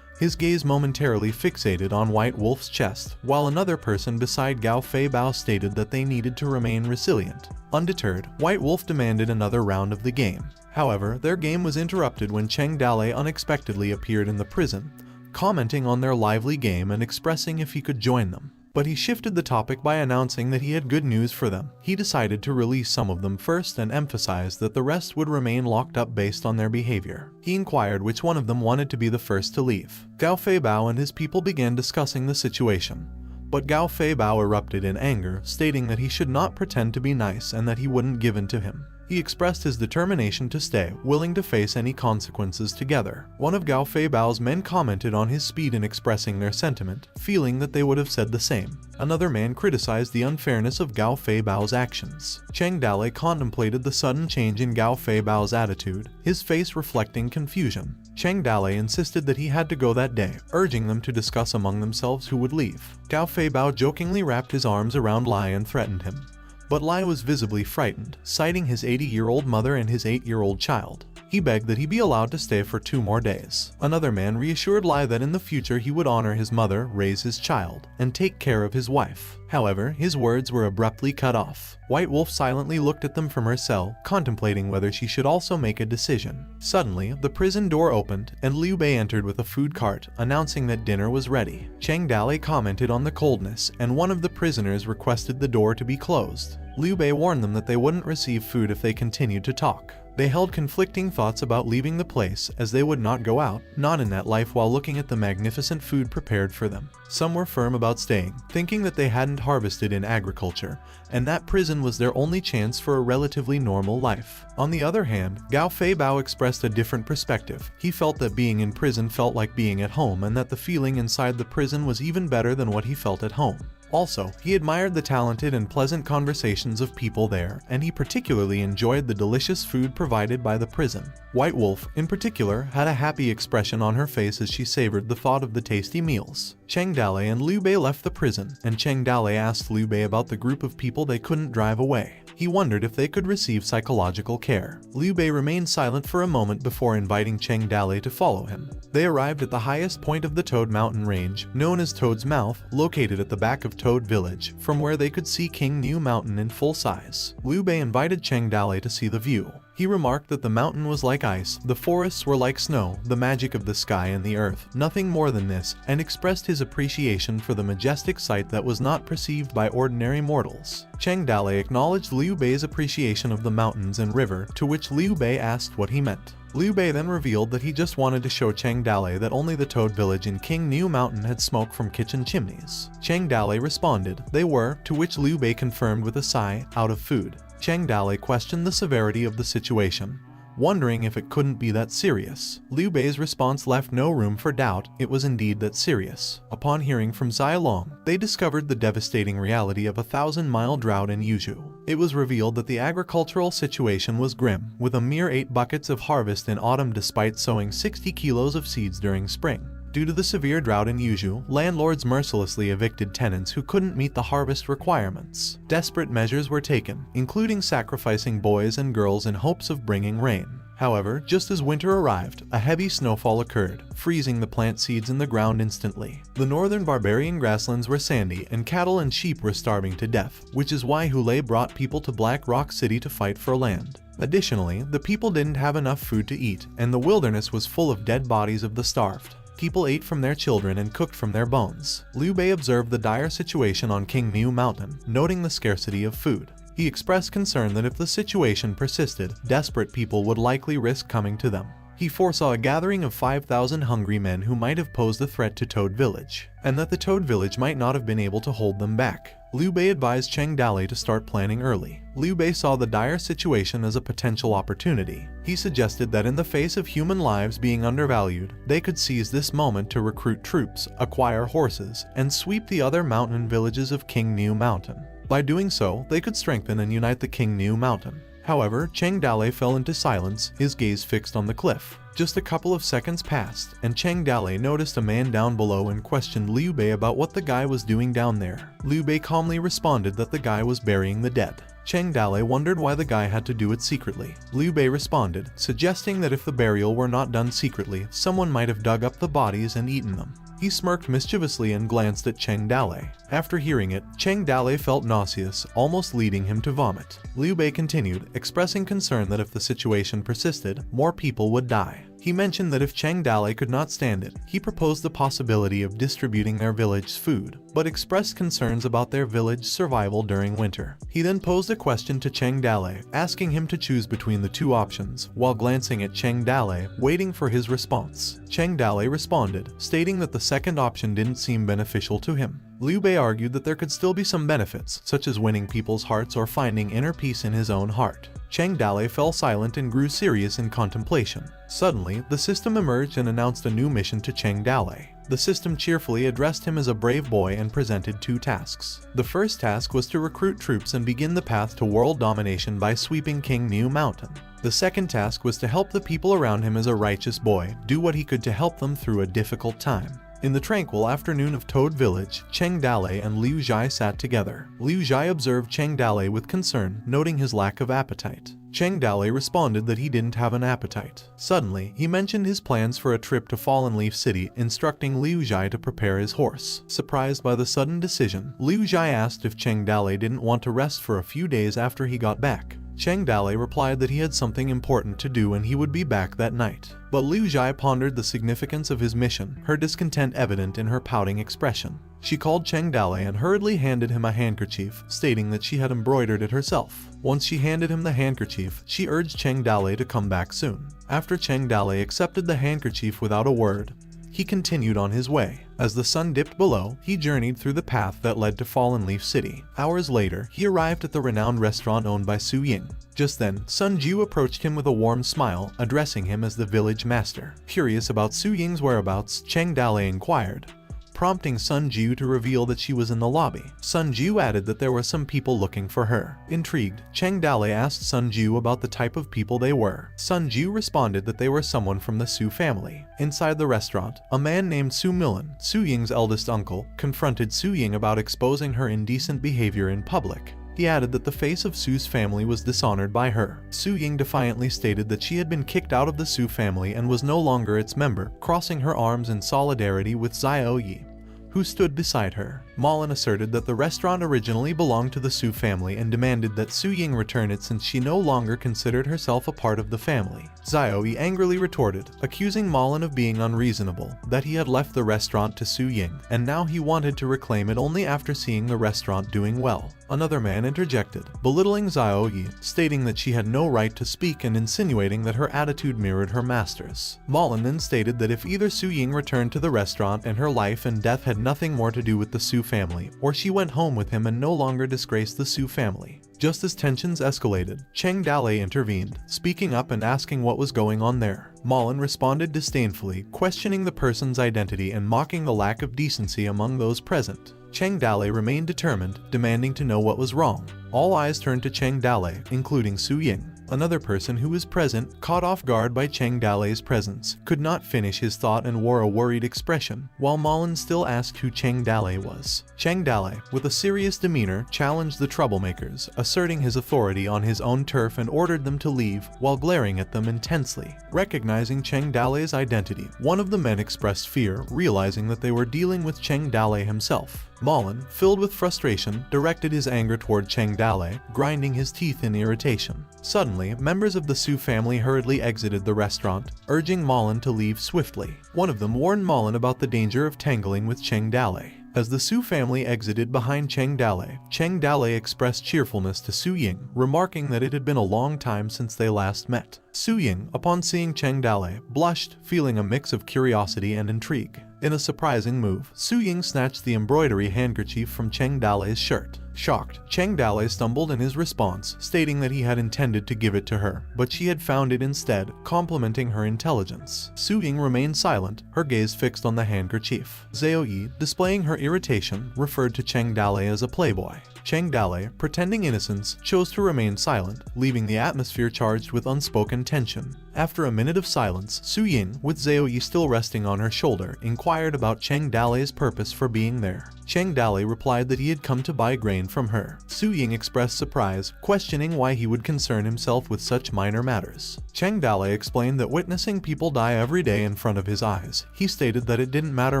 his gaze momentarily fixated on White Wolf's chest, while another person beside Gao Fei Bao stated that they needed to remain resilient. Undeterred, White Wolf demanded another round of the game. However, their game was interrupted when Cheng Dale unexpectedly appeared in the prison, commenting on their lively game and expressing if he could join them. But he shifted the topic by announcing that he had good news for them. He decided to release some of them first and emphasized that the rest would remain locked up based on their behavior. He inquired which one of them wanted to be the first to leave. Gao Fei Bao and his people began discussing the situation. But Gao Fei Bao erupted in anger, stating that he should not pretend to be nice and that he wouldn't give in to him. He expressed his determination to stay, willing to face any consequences together. One of Gao Fei Bao's men commented on his speed in expressing their sentiment, feeling that they would have said the same. Another man criticized the unfairness of Gao Fei Bao's actions. Cheng Dale contemplated the sudden change in Gao Fei Bao's attitude, his face reflecting confusion. Cheng Dale insisted that he had to go that day, urging them to discuss among themselves who would leave. Gao Fei Bao jokingly wrapped his arms around Lai and threatened him. But Lai was visibly frightened, citing his 80-year-old mother and his 8-year-old child. He begged that he be allowed to stay for 2 more days. Another man reassured Lai that in the future he would honor his mother, raise his child, and take care of his wife. However, his words were abruptly cut off. White Wolf silently looked at them from her cell, contemplating whether she should also make a decision. Suddenly, the prison door opened, and Liu Bei entered with a food cart, announcing that dinner was ready. Cheng Dale commented on the coldness, and one of the prisoners requested the door to be closed. Liu Bei warned them that they wouldn't receive food if they continued to talk. They held conflicting thoughts about leaving the place, as they would not go out, not in that life, while looking at the magnificent food prepared for them. Some were firm about staying, thinking that they hadn't harvested in agriculture, and that prison was their only chance for a relatively normal life. On the other hand, Gao Fei Bao expressed a different perspective. He felt that being in prison felt like being at home, and that the feeling inside the prison was even better than what he felt at home. Also, he admired the talented and pleasant conversations of people there, and he particularly enjoyed the delicious food provided by the prison. White Wolf, in particular, had a happy expression on her face as she savored the thought of the tasty meals. Cheng Dale and Liu Bei left the prison, and Cheng Dale asked Liu Bei about the group of people they couldn't drive away. He wondered if they could receive psychological care. Liu Bei remained silent for a moment before inviting Cheng Dale to follow him. They arrived at the highest point of the Toad Mountain range, known as Toad's Mouth, located at the back of Toad Village, from where they could see King New Mountain in full size. Liu Bei invited Cheng Dale to see the view. He remarked that the mountain was like ice, the forests were like snow, the magic of the sky and the earth, nothing more than this, and expressed his appreciation for the majestic sight that was not perceived by ordinary mortals. Cheng Dale acknowledged Liu Bei's appreciation of the mountains and river, to which Liu Bei asked what he meant. Liu Bei then revealed that he just wanted to show Cheng Dale that only the Toad Village in King New Mountain had smoke from kitchen chimneys. Cheng Dale responded, they were, to which Liu Bei confirmed with a sigh, out of food. Cheng Dale questioned the severity of the situation, wondering if it couldn't be that serious. Liu Bei's response left no room for doubt, it was indeed that serious. Upon hearing from Zai Long, they discovered the devastating reality of a 1,000-mile drought in Yuzhou. It was revealed that the agricultural situation was grim, with a mere 8 buckets of harvest in autumn despite sowing 60 kilos of seeds during spring. Due to the severe drought in Yuzhou, landlords mercilessly evicted tenants who couldn't meet the harvest requirements. Desperate measures were taken, including sacrificing boys and girls in hopes of bringing rain. However, just as winter arrived, a heavy snowfall occurred, freezing the plant seeds in the ground instantly. The northern barbarian grasslands were sandy, and cattle and sheep were starving to death, which is why Hule brought people to Black Rock City to fight for land. Additionally, the people didn't have enough food to eat, and the wilderness was full of dead bodies of the starved. People ate from their children and cooked from their bones. Liu Bei observed the dire situation on King Niu Mountain, noting the scarcity of food. He expressed concern that if the situation persisted, desperate people would likely risk coming to them. He foresaw a gathering of 5,000 hungry men who might have posed a threat to Toad Village, and that the Toad Village might not have been able to hold them back. Liu Bei advised Cheng Dali to start planning early. Liu Bei saw the dire situation as a potential opportunity. He suggested that in the face of human lives being undervalued, they could seize this moment to recruit troops, acquire horses, and sweep the other mountain villages of King Niu Mountain. By doing so, they could strengthen and unite the King Niu Mountain. However, Cheng Dali fell into silence, his gaze fixed on the cliff. Just a couple of seconds passed, and Cheng Dali noticed a man down below and questioned Liu Bei about what the guy was doing down there. Liu Bei calmly responded that the guy was burying the dead. Cheng Dali wondered why the guy had to do it secretly. Liu Bei responded, suggesting that if the burial were not done secretly, someone might have dug up the bodies and eaten them. He smirked mischievously and glanced at Cheng Dali. After hearing it, Cheng Dali felt nauseous, almost leading him to vomit. Liu Bei continued, expressing concern that if the situation persisted, more people would die. He mentioned that if Cheng Dali could not stand it, he proposed the possibility of distributing their village's food, but expressed concerns about their village's survival during winter. He then posed a question to Cheng Dali, asking him to choose between the two options, while glancing at Cheng Dali, waiting for his response. Cheng Dali responded, stating that the second option didn't seem beneficial to him. Liu Bei argued that there could still be some benefits, such as winning people's hearts or finding inner peace in his own heart. Cheng Dali fell silent and grew serious in contemplation. Suddenly, the system emerged and announced a new mission to Cheng Dali. The system cheerfully addressed him as a brave boy and presented two tasks. The first task was to recruit troops and begin the path to world domination by sweeping King Niu Mountain. The second task was to help the people around him as a righteous boy, do what he could to help them through a difficult time. In the tranquil afternoon of Toad Village, Cheng Dali and Liu Zhai sat together. Liu Zhai observed Cheng Dali with concern, noting his lack of appetite. Cheng Dali responded that he didn't have an appetite. Suddenly, he mentioned his plans for a trip to Fallen Leaf City, instructing Liu Zhai to prepare his horse. Surprised by the sudden decision, Liu Zhai asked if Cheng Dali didn't want to rest for a few days after he got back. Cheng Dali replied that he had something important to do and he would be back that night. But Liu Zhai pondered the significance of his mission, her discontent evident in her pouting expression. She called Cheng Dali and hurriedly handed him a handkerchief, stating that she had embroidered it herself. Once she handed him the handkerchief, she urged Cheng Dali to come back soon. After Cheng Dali accepted the handkerchief without a word, he continued on his way. As the sun dipped below, he journeyed through the path that led to Fallen Leaf City. Hours later, he arrived at the renowned restaurant owned by Su Ying. Just then, Sun Jiu approached him with a warm smile, addressing him as the village master. Curious about Su Ying's whereabouts, Cheng Dali inquired, prompting Sun Jiu to reveal that she was in the lobby. Sun Jiu added that there were some people looking for her. Intrigued, Cheng Dali asked Sun Jiu about the type of people they were. Sun Jiu responded that they were someone from the Su family. Inside the restaurant, a man named Su Millen, Su Ying's eldest uncle, confronted Su Ying about exposing her indecent behavior in public. He added that the face of Su's family was dishonored by her. Su Ying defiantly stated that she had been kicked out of the Su family and was no longer its member, crossing her arms in solidarity with Xiao Yi, who stood beside her. Malin asserted that the restaurant originally belonged to the Su family and demanded that Su Ying return it since she no longer considered herself a part of the family. Xiao Yi angrily retorted, accusing Malin of being unreasonable, that he had left the restaurant to Su Ying, and now he wanted to reclaim it only after seeing the restaurant doing well. Another man interjected, belittling Xiao Yi, stating that she had no right to speak and insinuating that her attitude mirrored her master's. Malin then stated that if either Su Ying returned to the restaurant and her life and death had nothing more to do with the Su family, or she went home with him and no longer disgraced the Su family. Just as tensions escalated, Cheng Dali intervened, speaking up and asking what was going on there. Malin responded disdainfully, questioning the person's identity and mocking the lack of decency among those present. Cheng Dali remained determined, demanding to know what was wrong. All eyes turned to Cheng Dali, including Su Ying. Another person who was present, caught off guard by Cheng Dalei's presence, could not finish his thought and wore a worried expression, while Malin still asked who Cheng Dalei was. Cheng Dalei, with a serious demeanor, challenged the troublemakers, asserting his authority on his own turf and ordered them to leave, while glaring at them intensely. Recognizing Cheng Dalei's identity, one of the men expressed fear, realizing that they were dealing with Cheng Dalei himself. Malin, filled with frustration, directed his anger toward Cheng Dalei, grinding his teeth in irritation. Suddenly, members of the Su family hurriedly exited the restaurant, urging Malin to leave swiftly. One of them warned Malin about the danger of tangling with Cheng Dalei. As the Su family exited behind Cheng Dalei expressed cheerfulness to Su Ying, remarking that it had been a long time since they last met. Su Ying, upon seeing Cheng Dalei, blushed, feeling a mix of curiosity and intrigue. In a surprising move, Su Ying snatched the embroidery handkerchief from Cheng Dalei's shirt. Shocked, Cheng Dalei stumbled in his response, stating that he had intended to give it to her, but she had found it instead, complimenting her intelligence. Su Ying remained silent, her gaze fixed on the handkerchief. Zhao Yi, displaying her irritation, referred to Cheng Dalei as a playboy. Cheng Dalei, pretending innocence, chose to remain silent, leaving the atmosphere charged with unspoken tension. After a minute of silence, Su Ying, with Zhao Yi still resting on her shoulder, inquired about Cheng Dalei's purpose for being there. Cheng Dalei replied that he had come to buy grain from her. Su Ying expressed surprise, questioning why he would concern himself with such minor matters. Cheng Dalei explained that witnessing people die every day in front of his eyes, he stated that it didn't matter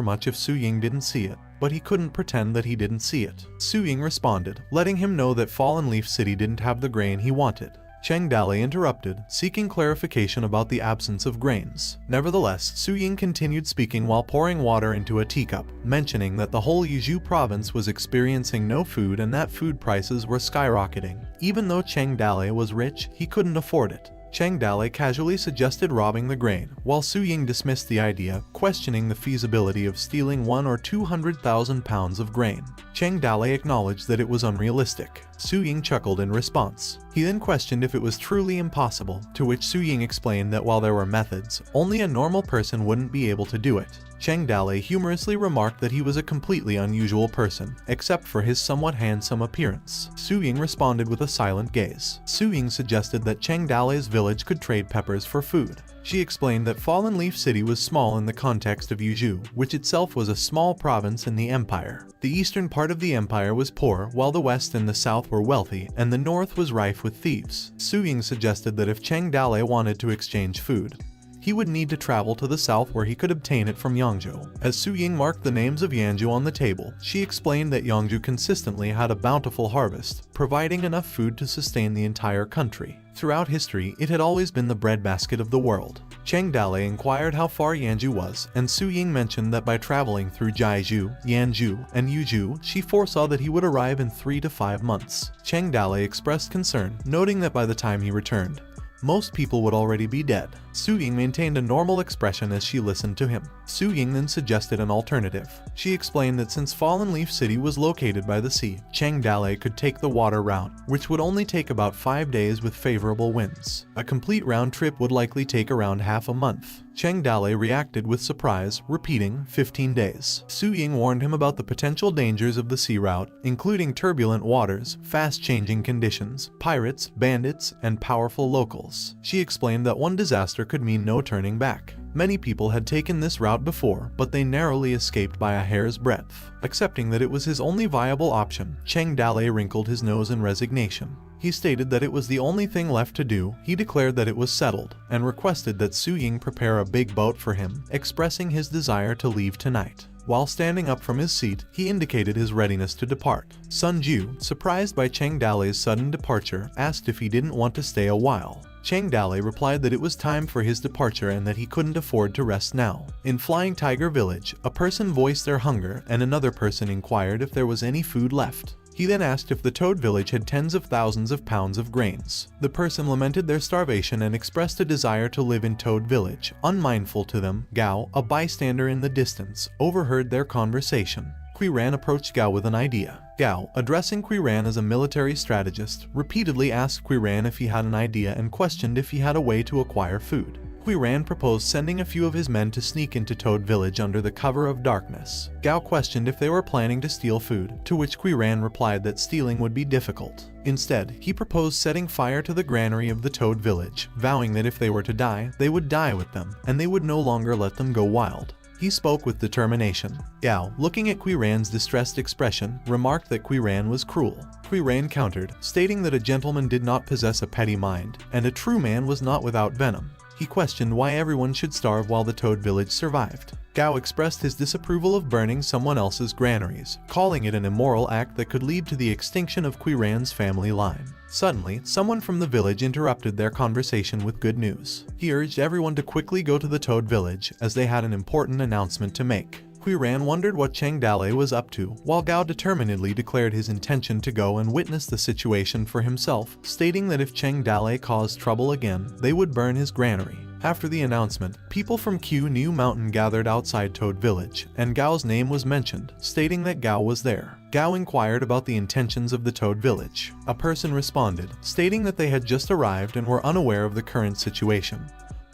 much if Su Ying didn't see it, but he couldn't pretend that he didn't see it. Su Ying responded, letting him know that Fallen Leaf City didn't have the grain he wanted. Cheng Dalei interrupted, seeking clarification about the absence of grains. Nevertheless, Su Ying continued speaking while pouring water into a teacup, mentioning that the whole Yuzhou province was experiencing no food and that food prices were skyrocketing. Even though Cheng Dalei was rich, he couldn't afford it. Cheng Dalei casually suggested robbing the grain, while Su Ying dismissed the idea, questioning the feasibility of stealing 100,000 or 200,000 pounds of grain. Cheng Dalei acknowledged that it was unrealistic. Su Ying chuckled in response. He then questioned if it was truly impossible, to which Su Ying explained that while there were methods, only a normal person wouldn't be able to do it. Cheng Dalei humorously remarked that he was a completely unusual person, except for his somewhat handsome appearance. Su Ying responded with a silent gaze. Su Ying suggested that Cheng Dalei's village could trade peppers for food. She explained that Fallen Leaf City was small in the context of Yuzhou, which itself was a small province in the empire. The eastern part of the empire was poor, while the west and the south were wealthy, and the north was rife with thieves. Su Ying suggested that if Cheng Dalei wanted to exchange food, he would need to travel to the south where he could obtain it from Yangzhou. As Su Ying marked the names of Yangzhou on the table, she explained that Yangzhou consistently had a bountiful harvest, providing enough food to sustain the entire country. Throughout history, it had always been the breadbasket of the world. Cheng Dalei inquired how far Yangzhou was, and Su Ying mentioned that by traveling through Jiazhou, Yanzhou, and Yuzhou, she foresaw that he would arrive in 3 to 5 months. Cheng Dalei expressed concern, noting that by the time he returned, most people would already be dead. Su Ying maintained a normal expression as she listened to him. Su Ying then suggested an alternative. She explained that since Fallen Leaf City was located by the sea, Cheng Dalei could take the water route, which would only take about 5 days with favorable winds. A complete round trip would likely take around half a month. Cheng Dalei reacted with surprise, repeating 15 days. Su Ying warned him about the potential dangers of the sea route, including turbulent waters, fast-changing conditions, pirates, bandits, and powerful locals. She explained that one disaster could mean no turning back. Many people had taken this route before, but they narrowly escaped by a hair's breadth. Accepting that it was his only viable option, Cheng Dalei wrinkled his nose in resignation. He stated that it was the only thing left to do. He declared that it was settled, and requested that Su Ying prepare a big boat for him, expressing his desire to leave tonight. While standing up from his seat, he indicated his readiness to depart. Sun Ju, surprised by Cheng Dalei's sudden departure, asked if he didn't want to stay a while. Cheng Dalei replied that it was time for his departure and that he couldn't afford to rest now. In Flying Tiger Village, a person voiced their hunger and another person inquired if there was any food left. He then asked if the Toad Village had tens of thousands of pounds of grains. The person lamented their starvation and expressed a desire to live in Toad Village. Unmindful to them, Gao, a bystander in the distance, overheard their conversation. Qiran approached Gao with an idea. Gao, addressing Qiran as a military strategist, repeatedly asked Qiran if he had an idea and questioned if he had a way to acquire food. Qiran proposed sending a few of his men to sneak into Toad Village under the cover of darkness. Gao questioned if they were planning to steal food, to which Qiran replied that stealing would be difficult. Instead, he proposed setting fire to the granary of the Toad village, vowing that if they were to die, they would die with them, and they would no longer let them go wild. He spoke with determination. Gao, looking at Qiran's distressed expression, remarked that Qiran was cruel. Qiran countered, stating that a gentleman did not possess a petty mind, and a true man was not without venom. He questioned why everyone should starve while the Toad village survived. Gao expressed his disapproval of burning someone else's granaries, calling it an immoral act that could lead to the extinction of Qiran's family line. Suddenly, someone from the village interrupted their conversation with good news. He urged everyone to quickly go to the Toad village, as they had an important announcement to make. Qiran wondered what Cheng Dale was up to, while Gao determinedly declared his intention to go and witness the situation for himself, stating that if Cheng Dale caused trouble again, they would burn his granary. After the announcement, people from Q New Mountain gathered outside Toad Village, and Gao's name was mentioned, stating that Gao was there. Gao inquired about the intentions of the Toad Village. A person responded, stating that they had just arrived and were unaware of the current situation,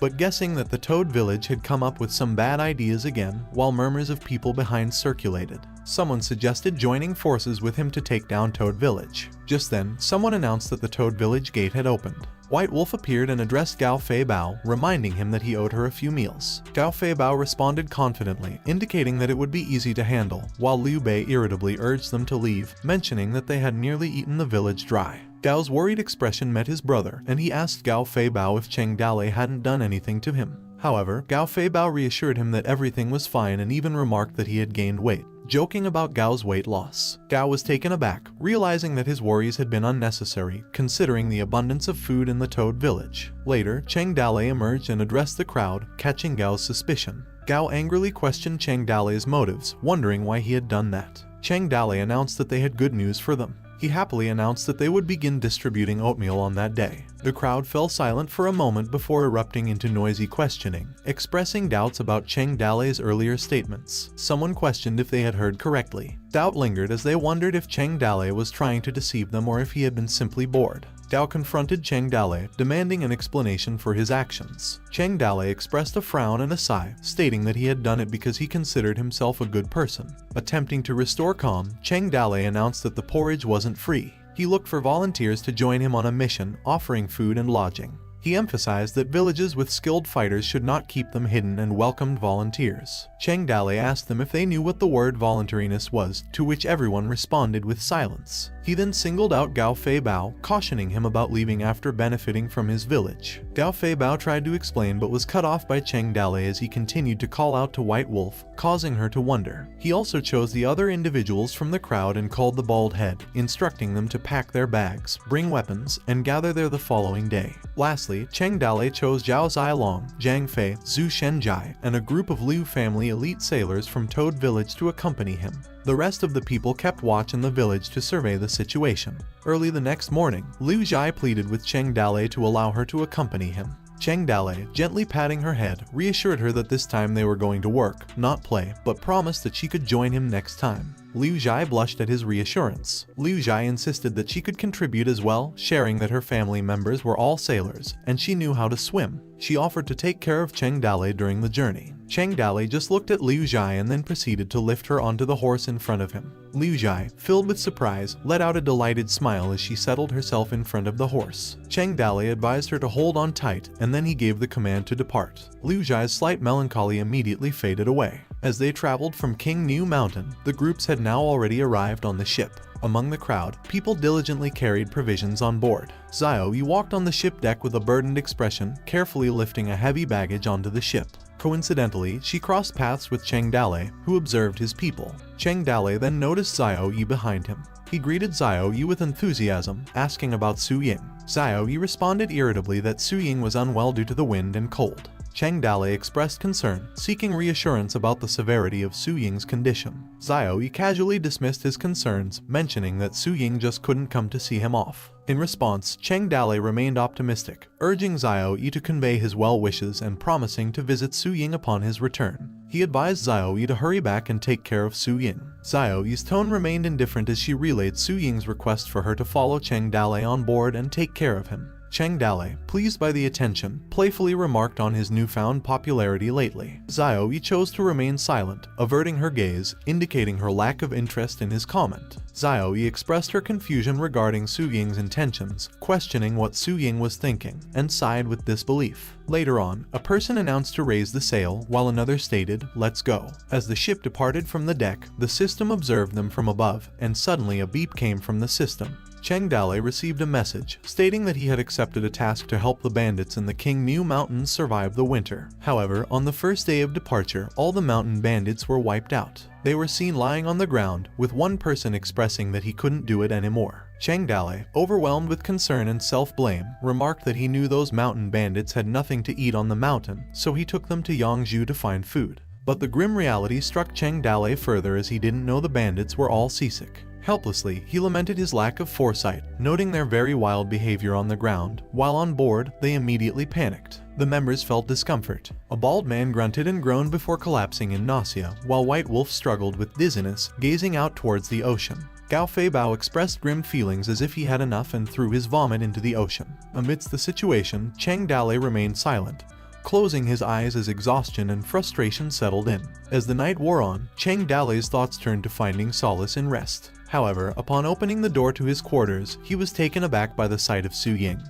but guessing that the Toad Village had come up with some bad ideas again, while murmurs of people behind circulated. Someone suggested joining forces with him to take down Toad Village. Just then, someone announced that the Toad Village gate had opened. White Wolf appeared and addressed Gao Fei Bao, reminding him that he owed her a few meals. Gao Fei Bao responded confidently, indicating that it would be easy to handle, while Liu Bei irritably urged them to leave, mentioning that they had nearly eaten the village dry. Gao's worried expression met his brother, and he asked Gao Fei Bao if Cheng Dale hadn't done anything to him. However, Gao Fei Bao reassured him that everything was fine and even remarked that he had gained weight, joking about Gao's weight loss. Gao was taken aback, realizing that his worries had been unnecessary, considering the abundance of food in the Toad Village. Later, Cheng Dale emerged and addressed the crowd, catching Gao's suspicion. Gao angrily questioned Cheng Dale's motives, wondering why he had done that. Cheng Dale announced that they had good news for them. He happily announced that they would begin distributing oatmeal on that day. The crowd fell silent for a moment before erupting into noisy questioning, expressing doubts about Cheng Dale's earlier statements. Someone questioned if they had heard correctly. Doubt lingered as they wondered if Cheng Dale was trying to deceive them or if he had been simply bored. Gao confronted Cheng Dale, demanding an explanation for his actions. Cheng Dale expressed a frown and a sigh, stating that he had done it because he considered himself a good person. Attempting to restore calm, Cheng Dale announced that the porridge wasn't free. He looked for volunteers to join him on a mission, offering food and lodging. He emphasized that villages with skilled fighters should not keep them hidden and welcomed volunteers. Cheng Dale asked them if they knew what the word voluntariness was, to which everyone responded with silence. He then singled out Gao Fei Bao, cautioning him about leaving after benefiting from his village. Gao Fei Bao tried to explain but was cut off by Cheng Dale as he continued to call out to White Wolf, causing her to wonder. He also chose the other individuals from the crowd and called the bald head, instructing them to pack their bags, bring weapons, and gather there the following day. Lastly, Cheng Dale chose Zhao Zilong, Zhang Fei, Zhu Shenjai, and a group of Liu family elite sailors from Toad Village to accompany him. The rest of the people kept watch in the village to survey the situation. Early the next morning, Liu Zhai pleaded with Cheng Dale to allow her to accompany him. Cheng Dale, gently patting her head, reassured her that this time they were going to work, not play, but promised that she could join him next time. Liu Zhai blushed at his reassurance. Liu Zhai insisted that she could contribute as well, sharing that her family members were all sailors, and she knew how to swim. She offered to take care of Cheng Dale during the journey. Cheng Dale just looked at Liu Zhai and then proceeded to lift her onto the horse in front of him. Liu Zhai, filled with surprise, let out a delighted smile as she settled herself in front of the horse. Cheng Dale advised her to hold on tight, and then he gave the command to depart. Liu Zhai's slight melancholy immediately faded away. As they traveled from King New Mountain, the groups had now already arrived on the ship. Among the crowd, people diligently carried provisions on board. Zhao Yi walked on the ship deck with a burdened expression, carefully lifting a heavy baggage onto the ship. Coincidentally, she crossed paths with Cheng Dale, who observed his people. Cheng Dale then noticed Zhao Yi behind him. He greeted Zhao Yi with enthusiasm, asking about Su Ying. Zhao Yi responded irritably that Su Ying was unwell due to the wind and cold. Cheng Dale expressed concern, seeking reassurance about the severity of Su Ying's condition. Zhao Yi casually dismissed his concerns, mentioning that Su Ying just couldn't come to see him off. In response, Cheng Dale remained optimistic, urging Zhao Yi to convey his well wishes and promising to visit Su Ying upon his return. He advised Zhao Yi to hurry back and take care of Su Ying. Zhao Yi's tone remained indifferent as she relayed Su Ying's request for her to follow Cheng Dale on board and take care of him. Cheng Dale, pleased by the attention, playfully remarked on his newfound popularity lately. Xiaoyi chose to remain silent, averting her gaze, indicating her lack of interest in his comment. Xiaoyi expressed her confusion regarding Su Ying's intentions, questioning what Su Ying was thinking, and sighed with disbelief. Later on, a person announced to raise the sail, while another stated, "Let's go." As the ship departed from the deck, the system observed them from above, and suddenly a beep came from the system. Cheng Dale received a message stating that he had accepted a task to help the bandits in the King Mu Mountains survive the winter. However, on the first day of departure, all the mountain bandits were wiped out. They were seen lying on the ground, with one person expressing that he couldn't do it anymore. Cheng Dale, overwhelmed with concern and self-blame, remarked that he knew those mountain bandits had nothing to eat on the mountain, so he took them to Yangzhou to find food. But the grim reality struck Cheng Dale further as he didn't know the bandits were all seasick. Helplessly, he lamented his lack of foresight, noting their very wild behavior on the ground. While on board, they immediately panicked. The members felt discomfort. A bald man grunted and groaned before collapsing in nausea, while White Wolf struggled with dizziness, gazing out towards the ocean. Gao Fei Bao expressed grim feelings as if he had enough and threw his vomit into the ocean. Amidst the situation, Cheng Dale remained silent, closing his eyes as exhaustion and frustration settled in. As the night wore on, Cheng Dale's thoughts turned to finding solace in rest. However, upon opening the door to his quarters, he was taken aback by the sight of Su Ying,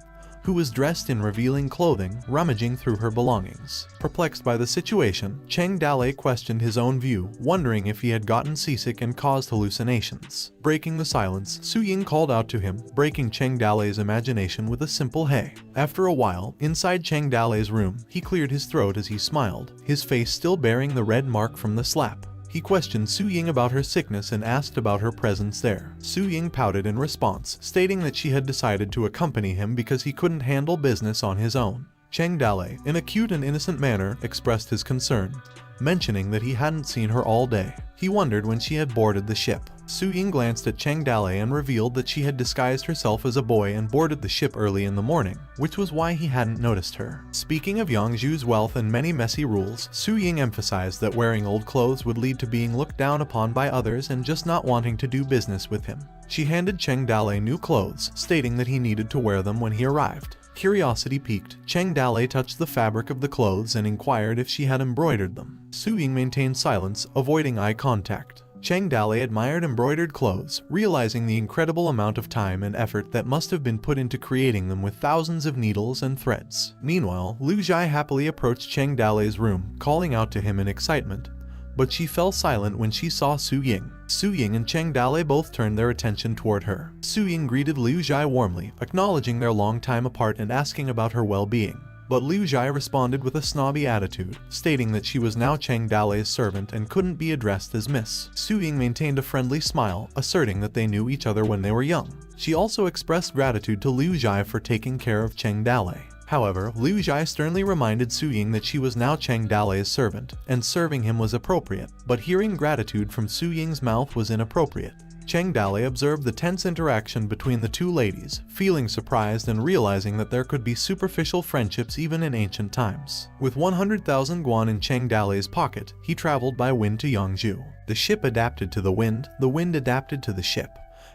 who was dressed in revealing clothing, rummaging through her belongings. Perplexed by the situation, Cheng Dale questioned his own view, wondering if he had gotten seasick and caused hallucinations. Breaking the silence, Su Ying called out to him, breaking Cheng Dale's imagination with a simple "hey." After a while, inside Cheng Dale's room, he cleared his throat as he smiled, his face still bearing the red mark from the slap. He questioned Su Ying about her sickness and asked about her presence there. Su Ying pouted in response, stating that she had decided to accompany him because he couldn't handle business on his own. Cheng Dale, in a cute and innocent manner, expressed his concern, mentioning that he hadn't seen her all day. He wondered when she had boarded the ship. Su Ying glanced at Cheng Dale and revealed that she had disguised herself as a boy and boarded the ship early in the morning, which was why he hadn't noticed her. Speaking of Yangzhou's wealth and many messy rules, Su Ying emphasized that wearing old clothes would lead to being looked down upon by others and just not wanting to do business with him. She handed Cheng Dale new clothes, stating that he needed to wear them when he arrived. Curiosity piqued, Cheng Dale touched the fabric of the clothes and inquired if she had embroidered them. Su Ying maintained silence, avoiding eye contact. Cheng Dale admired embroidered clothes, realizing the incredible amount of time and effort that must have been put into creating them with thousands of needles and threads. Meanwhile, Lu Zhai happily approached Cheng Dale's room, calling out to him in excitement, but she fell silent when she saw Su Ying. Su Ying and Cheng Dale both turned their attention toward her. Su Ying greeted Lu Zhai warmly, acknowledging their long time apart and asking about her well-being. But Lu Zhai responded with a snobby attitude, stating that she was now Cheng Dale's servant and couldn't be addressed as Miss. Su Ying maintained a friendly smile, asserting that they knew each other when they were young. She also expressed gratitude to Lu Zhai for taking care of Cheng Dale. However, Lu Zhai sternly reminded Su Ying that she was now Cheng Dale's servant, and serving him was appropriate, but hearing gratitude from Su Ying's mouth was inappropriate. Cheng Dale observed the tense interaction between the two ladies, feeling surprised and realizing that there could be superficial friendships even in ancient times. With 100,000 guan in Cheng Dale's pocket, he traveled by wind to Yangzhou. The ship adapted to the wind adapted to the ship.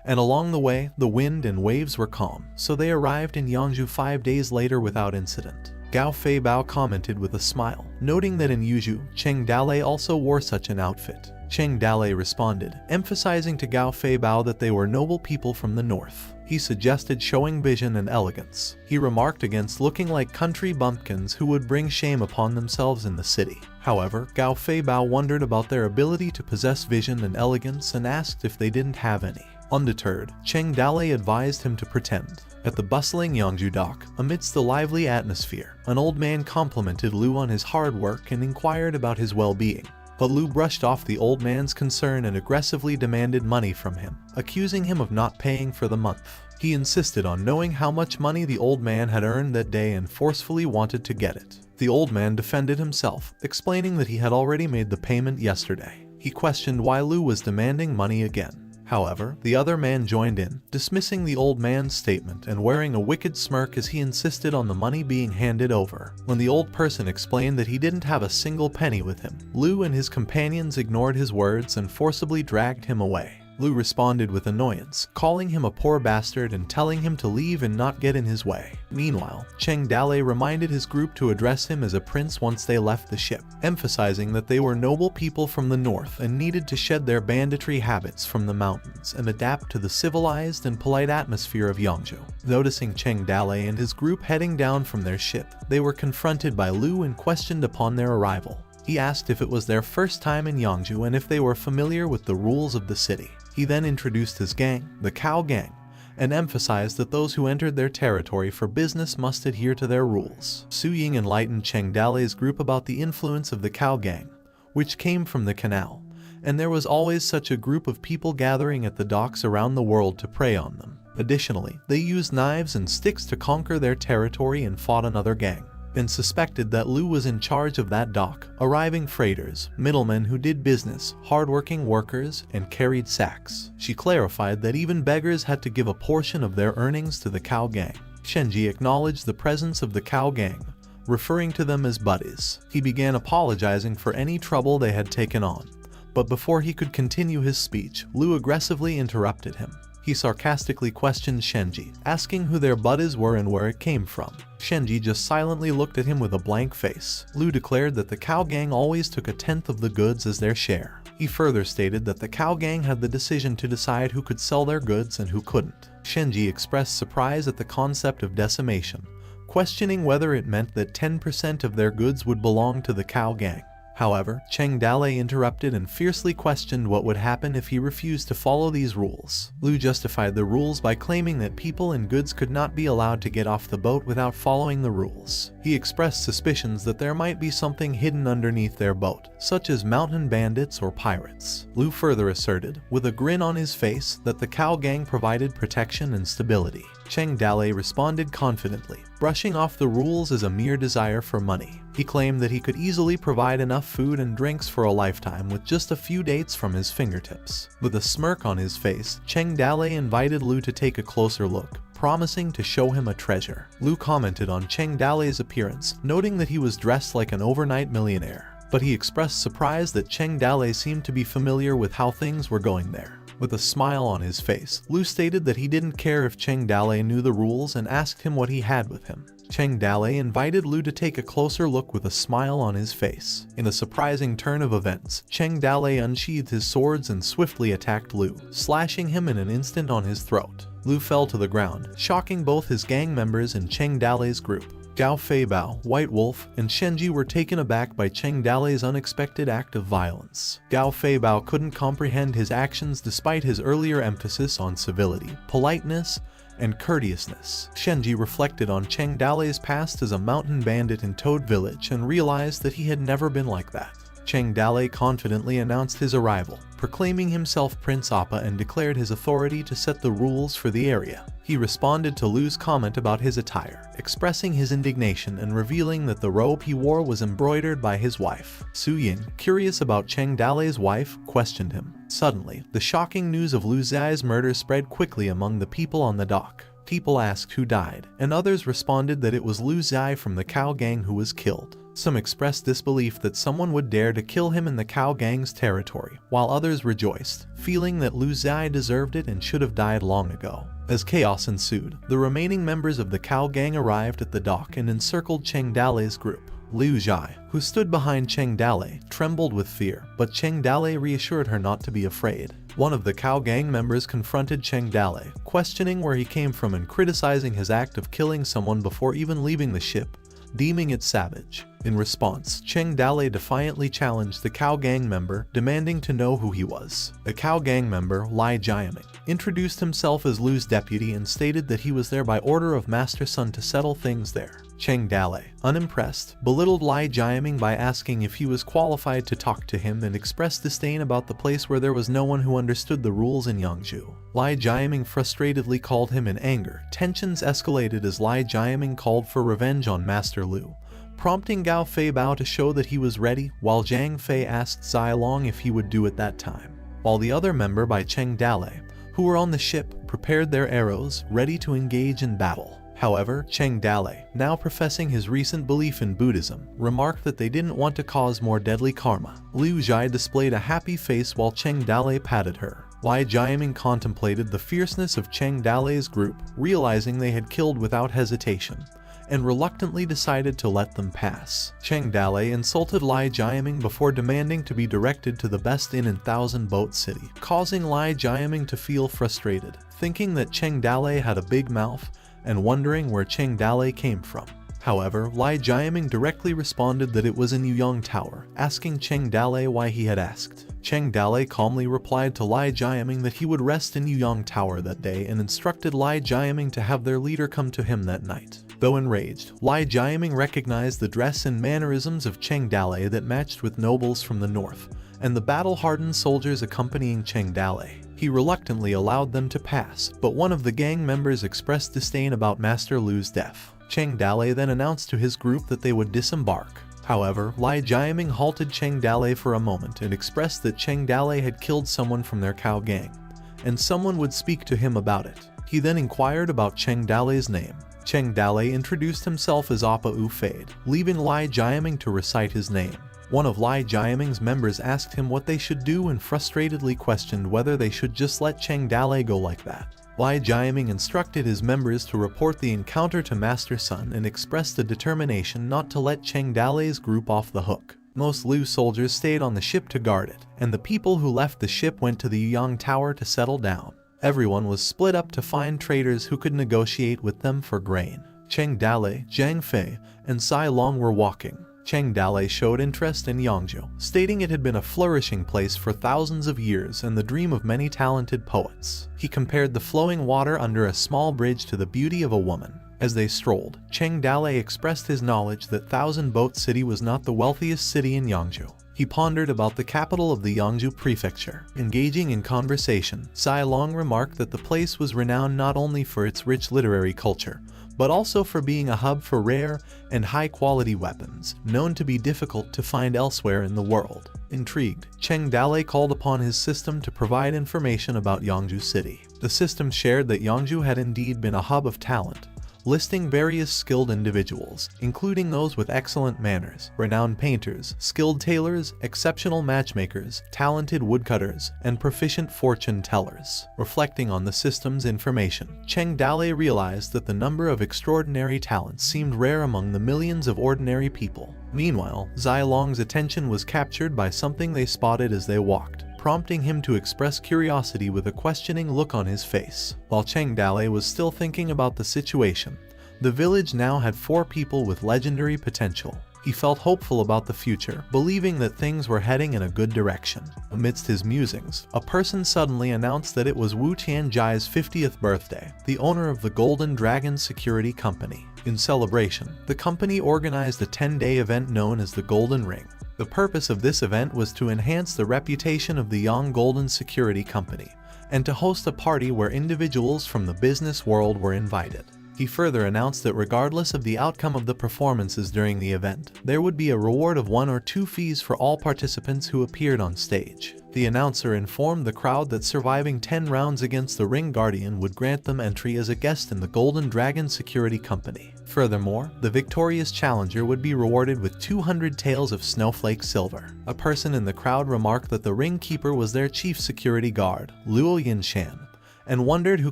And along the way, the wind and waves were calm, so they arrived in Yangzhou 5 days later without incident. Gao Fei Bao commented with a smile, noting that in Yuzhou, Cheng Dale also wore such an outfit. Cheng Dale responded, emphasizing to Gao Fei Bao that they were noble people from the north. He suggested showing vision and elegance. He remarked against looking like country bumpkins who would bring shame upon themselves in the city. However, Gao Fei Bao wondered about their ability to possess vision and elegance and asked if they didn't have any. Undeterred, Cheng Dale advised him to pretend. At the bustling Yangzhou dock, amidst the lively atmosphere, an old man complimented Lu on his hard work and inquired about his well-being. But Lu brushed off the old man's concern and aggressively demanded money from him, accusing him of not paying for the month. He insisted on knowing how much money the old man had earned that day and forcefully wanted to get it. The old man defended himself, explaining that he had already made the payment yesterday. He questioned why Lu was demanding money again. However, the other man joined in, dismissing the old man's statement and wearing a wicked smirk as he insisted on the money being handed over. When the old person explained that he didn't have a single penny with him, Lu and his companions ignored his words and forcibly dragged him away. Lu responded with annoyance, calling him a poor bastard and telling him to leave and not get in his way. Meanwhile, Cheng Dale reminded his group to address him as a prince once they left the ship, emphasizing that they were noble people from the north and needed to shed their banditry habits from the mountains and adapt to the civilized and polite atmosphere of Yangzhou. Noticing Cheng Dale and his group heading down from their ship, they were confronted by Lu and questioned upon their arrival. He asked if it was their first time in Yangzhou and if they were familiar with the rules of the city. He then introduced his gang, the Cow Gang, and emphasized that those who entered their territory for business must adhere to their rules. Su Ying enlightened Cheng Dale's group about the influence of the Cow Gang, which came from the canal, and there was always such a group of people gathering at the docks around the world to prey on them. Additionally, they used knives and sticks to conquer their territory and fought another gang, and suspected that Lu was in charge of that dock, arriving freighters, middlemen who did business, hardworking workers, and carried sacks. She clarified that even beggars had to give a portion of their earnings to the Cow Gang. Shenji acknowledged the presence of the Cow Gang, referring to them as buddies. He began apologizing for any trouble they had taken on, but before he could continue his speech, Lu aggressively interrupted him. He sarcastically questioned Shenji, asking who their buddies were and where it came from. Shenji just silently looked at him with a blank face. Lu declared that the Cow Gang always took 1/10 of the goods as their share. He further stated that the Cow Gang had the decision to decide who could sell their goods and who couldn't. Shenji expressed surprise at the concept of decimation, questioning whether it meant that 10% of their goods would belong to the Cow Gang. However, Cheng Dale interrupted and fiercely questioned what would happen if he refused to follow these rules. Lu justified the rules by claiming that people and goods could not be allowed to get off the boat without following the rules. He expressed suspicions that there might be something hidden underneath their boat, such as mountain bandits or pirates. Lu further asserted, with a grin on his face, that the Cow Gang provided protection and stability. Cheng Dale responded confidently, brushing off the rules as a mere desire for money. He claimed that he could easily provide enough food and drinks for a lifetime with just a few dates from his fingertips. With a smirk on his face, Cheng Dale invited Lu to take a closer look, promising to show him a treasure. Lu commented on Cheng Dale's appearance, noting that he was dressed like an overnight millionaire, but he expressed surprise that Cheng Dale seemed to be familiar with how things were going there. With a smile on his face, Lu stated that he didn't care if Cheng Dale knew the rules and asked him what he had with him. Cheng Dale invited Lu to take a closer look with a smile on his face. In a surprising turn of events, Cheng Dale unsheathed his swords and swiftly attacked Lu, slashing him in an instant on his throat. Lu fell to the ground, shocking both his gang members and Cheng Dale's group. Gao Feibao, White Wolf, and Shenji were taken aback by Cheng Dale's unexpected act of violence. Gao Feibao couldn't comprehend his actions despite his earlier emphasis on civility, politeness, and courteousness. Shenji reflected on Cheng Dale's past as a mountain bandit in Toad Village and realized that he had never been like that. Cheng Dale confidently announced his arrival, proclaiming himself Prince Appa and declared his authority to set the rules for the area. He responded to Lu's comment about his attire, expressing his indignation and revealing that the robe he wore was embroidered by his wife. Su Ying, curious about Cheng Dale's wife, questioned him. Suddenly, the shocking news of Lu Zai's murder spread quickly among the people on the dock. People asked who died, and others responded that it was Lu Zai from the Cow Gang who was killed. Some expressed disbelief that someone would dare to kill him in the Cow Gang's territory, while others rejoiced, feeling that Lu Zai deserved it and should have died long ago. As chaos ensued, the remaining members of the Cow Gang arrived at the dock and encircled Cheng Dale's group. Liu Zhai, who stood behind Cheng Dale, trembled with fear, but Cheng Dale reassured her not to be afraid. One of the Cow Gang members confronted Cheng Dale, questioning where he came from and criticizing his act of killing someone before even leaving the ship, deeming it savage. In response, Cheng Dale defiantly challenged the Cow Gang member, demanding to know who he was. The Cow Gang member, Lai Jiaming, introduced himself as Lu's deputy and stated that he was there by order of Master Sun to settle things there. Cheng Dale, unimpressed, belittled Lai Jiaming by asking if he was qualified to talk to him and expressed disdain about the place where there was no one who understood the rules in Yangzhou. Lai Jiaming frustratedly called him in anger. Tensions escalated as Lai Jiaming called for revenge on Master Lu, prompting Gao Feibao to show that he was ready, while Zhang Fei asked Zai Long if he would do it that time. While the other member by Cheng Dale, who were on the ship, prepared their arrows, ready to engage in battle. However, Cheng Dalei, now professing his recent belief in Buddhism, remarked that they didn't want to cause more deadly karma. Liu Zhai displayed a happy face while Cheng Dalei patted her. Lai Jiaming contemplated the fierceness of Cheng Dalei's group, realizing they had killed without hesitation, and reluctantly decided to let them pass. Cheng Dalei insulted Lai Jiaming before demanding to be directed to the best inn in Thousand Boat City, causing Lai Jiaming to feel frustrated, thinking that Cheng Dalei had a big mouth and wondering where Cheng Dalei came from. However, Lai Jiaming directly responded that it was in Yuyang Tower, asking Cheng Dalei why he had asked. Cheng Dalei calmly replied to Lai Jiaming that he would rest in Yuyang Tower that day and instructed Lai Jiaming to have their leader come to him that night. Though enraged, Lai Jiaming recognized the dress and mannerisms of Cheng Dalei that matched with nobles from the north, and the battle-hardened soldiers accompanying Cheng Dalei. He reluctantly allowed them to pass, but one of the gang members expressed disdain about Master Lu's death. Cheng Dalei then announced to his group that they would disembark. However, Lai Jiaming halted Cheng Dalei for a moment and expressed that Cheng Dalei had killed someone from their cow gang, and someone would speak to him about it. He then inquired about Cheng Dalei's name. Cheng Dalei introduced himself as Appa U Fade, leaving Lai Jiaming to recite his name. One of Lai Jiaming's members asked him what they should do and frustratedly questioned whether they should just let Cheng Dalei go like that. Lai Jiaming instructed his members to report the encounter to Master Sun and expressed a determination not to let Cheng Dalei's group off the hook. Most Lu soldiers stayed on the ship to guard it, and the people who left the ship went to the Yuyang Tower to settle down. Everyone was split up to find traders who could negotiate with them for grain. Cheng Dalei, Zhang Fei, and Sai Long were walking. Cheng Dalei showed interest in Yangzhou, stating it had been a flourishing place for thousands of years and the dream of many talented poets. He compared the flowing water under a small bridge to the beauty of a woman. As they strolled, Cheng Dalei expressed his knowledge that Thousand Boat City was not the wealthiest city in Yangzhou. He pondered about the capital of the Yangzhou prefecture. Engaging in conversation, Sai Long remarked that the place was renowned not only for its rich literary culture, but also for being a hub for rare and high-quality weapons, known to be difficult to find elsewhere in the world. Intrigued, Cheng Dalei called upon his system to provide information about Yangzhou City. The system shared that Yangzhou had indeed been a hub of talent, listing various skilled individuals, including those with excellent manners, renowned painters, skilled tailors, exceptional matchmakers, talented woodcutters, and proficient fortune tellers. Reflecting on the system's information, Cheng Dalei realized that the number of extraordinary talents seemed rare among the millions of ordinary people. Meanwhile, Zai Long's attention was captured by something they spotted as they walked, prompting him to express curiosity with a questioning look on his face. While Cheng Dalei was still thinking about the situation, the village now had 4 people with legendary potential. He felt hopeful about the future, believing that things were heading in a good direction. Amidst his musings, a person suddenly announced that it was Wu Tianjai's 50th birthday, the owner of the Golden Dragon Security Company. In celebration, the company organized a 10-day event known as the Golden Ring. The purpose of this event was to enhance the reputation of the Yang Golden Security Company, and to host a party where individuals from the business world were invited. He further announced that regardless of the outcome of the performances during the event, there would be a reward of 1 or 2 fees for all participants who appeared on stage. The announcer informed the crowd that surviving 10 rounds against the Ring Guardian would grant them entry as a guest in the Golden Dragon Security Company. Furthermore, the victorious challenger would be rewarded with 200 taels of snowflake silver. A person in the crowd remarked that the ring keeper was their chief security guard, Luo Yinshan, and wondered who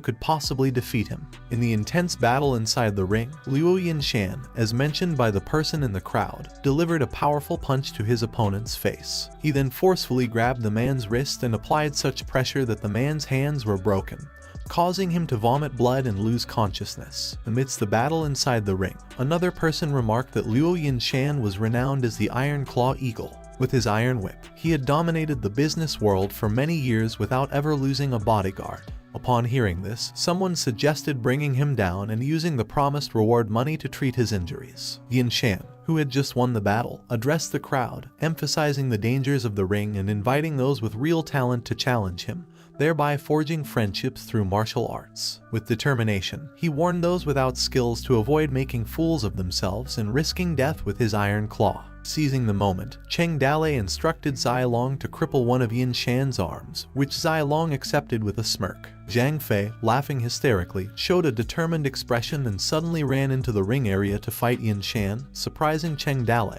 could possibly defeat him. In the intense battle inside the ring, Luo Yinshan, as mentioned by the person in the crowd, delivered a powerful punch to his opponent's face. He then forcefully grabbed the man's wrist and applied such pressure that the man's hands were broken, causing him to vomit blood and lose consciousness. Amidst the battle inside the ring, another person remarked that Luo Yinshan was renowned as the Iron Claw Eagle. With his iron whip, he had dominated the business world for many years without ever losing a bodyguard. Upon hearing this, someone suggested bringing him down and using the promised reward money to treat his injuries. Yinshan, who had just won the battle, addressed the crowd, emphasizing the dangers of the ring and inviting those with real talent to challenge him, thereby forging friendships through martial arts. With determination, he warned those without skills to avoid making fools of themselves and risking death with his iron claw. Seizing the moment, Cheng Dale instructed Zai Long to cripple one of Yin Shan's arms, which Zai Long accepted with a smirk. Zhang Fei, laughing hysterically, showed a determined expression and suddenly ran into the ring area to fight Yin Shan, surprising Cheng Dale,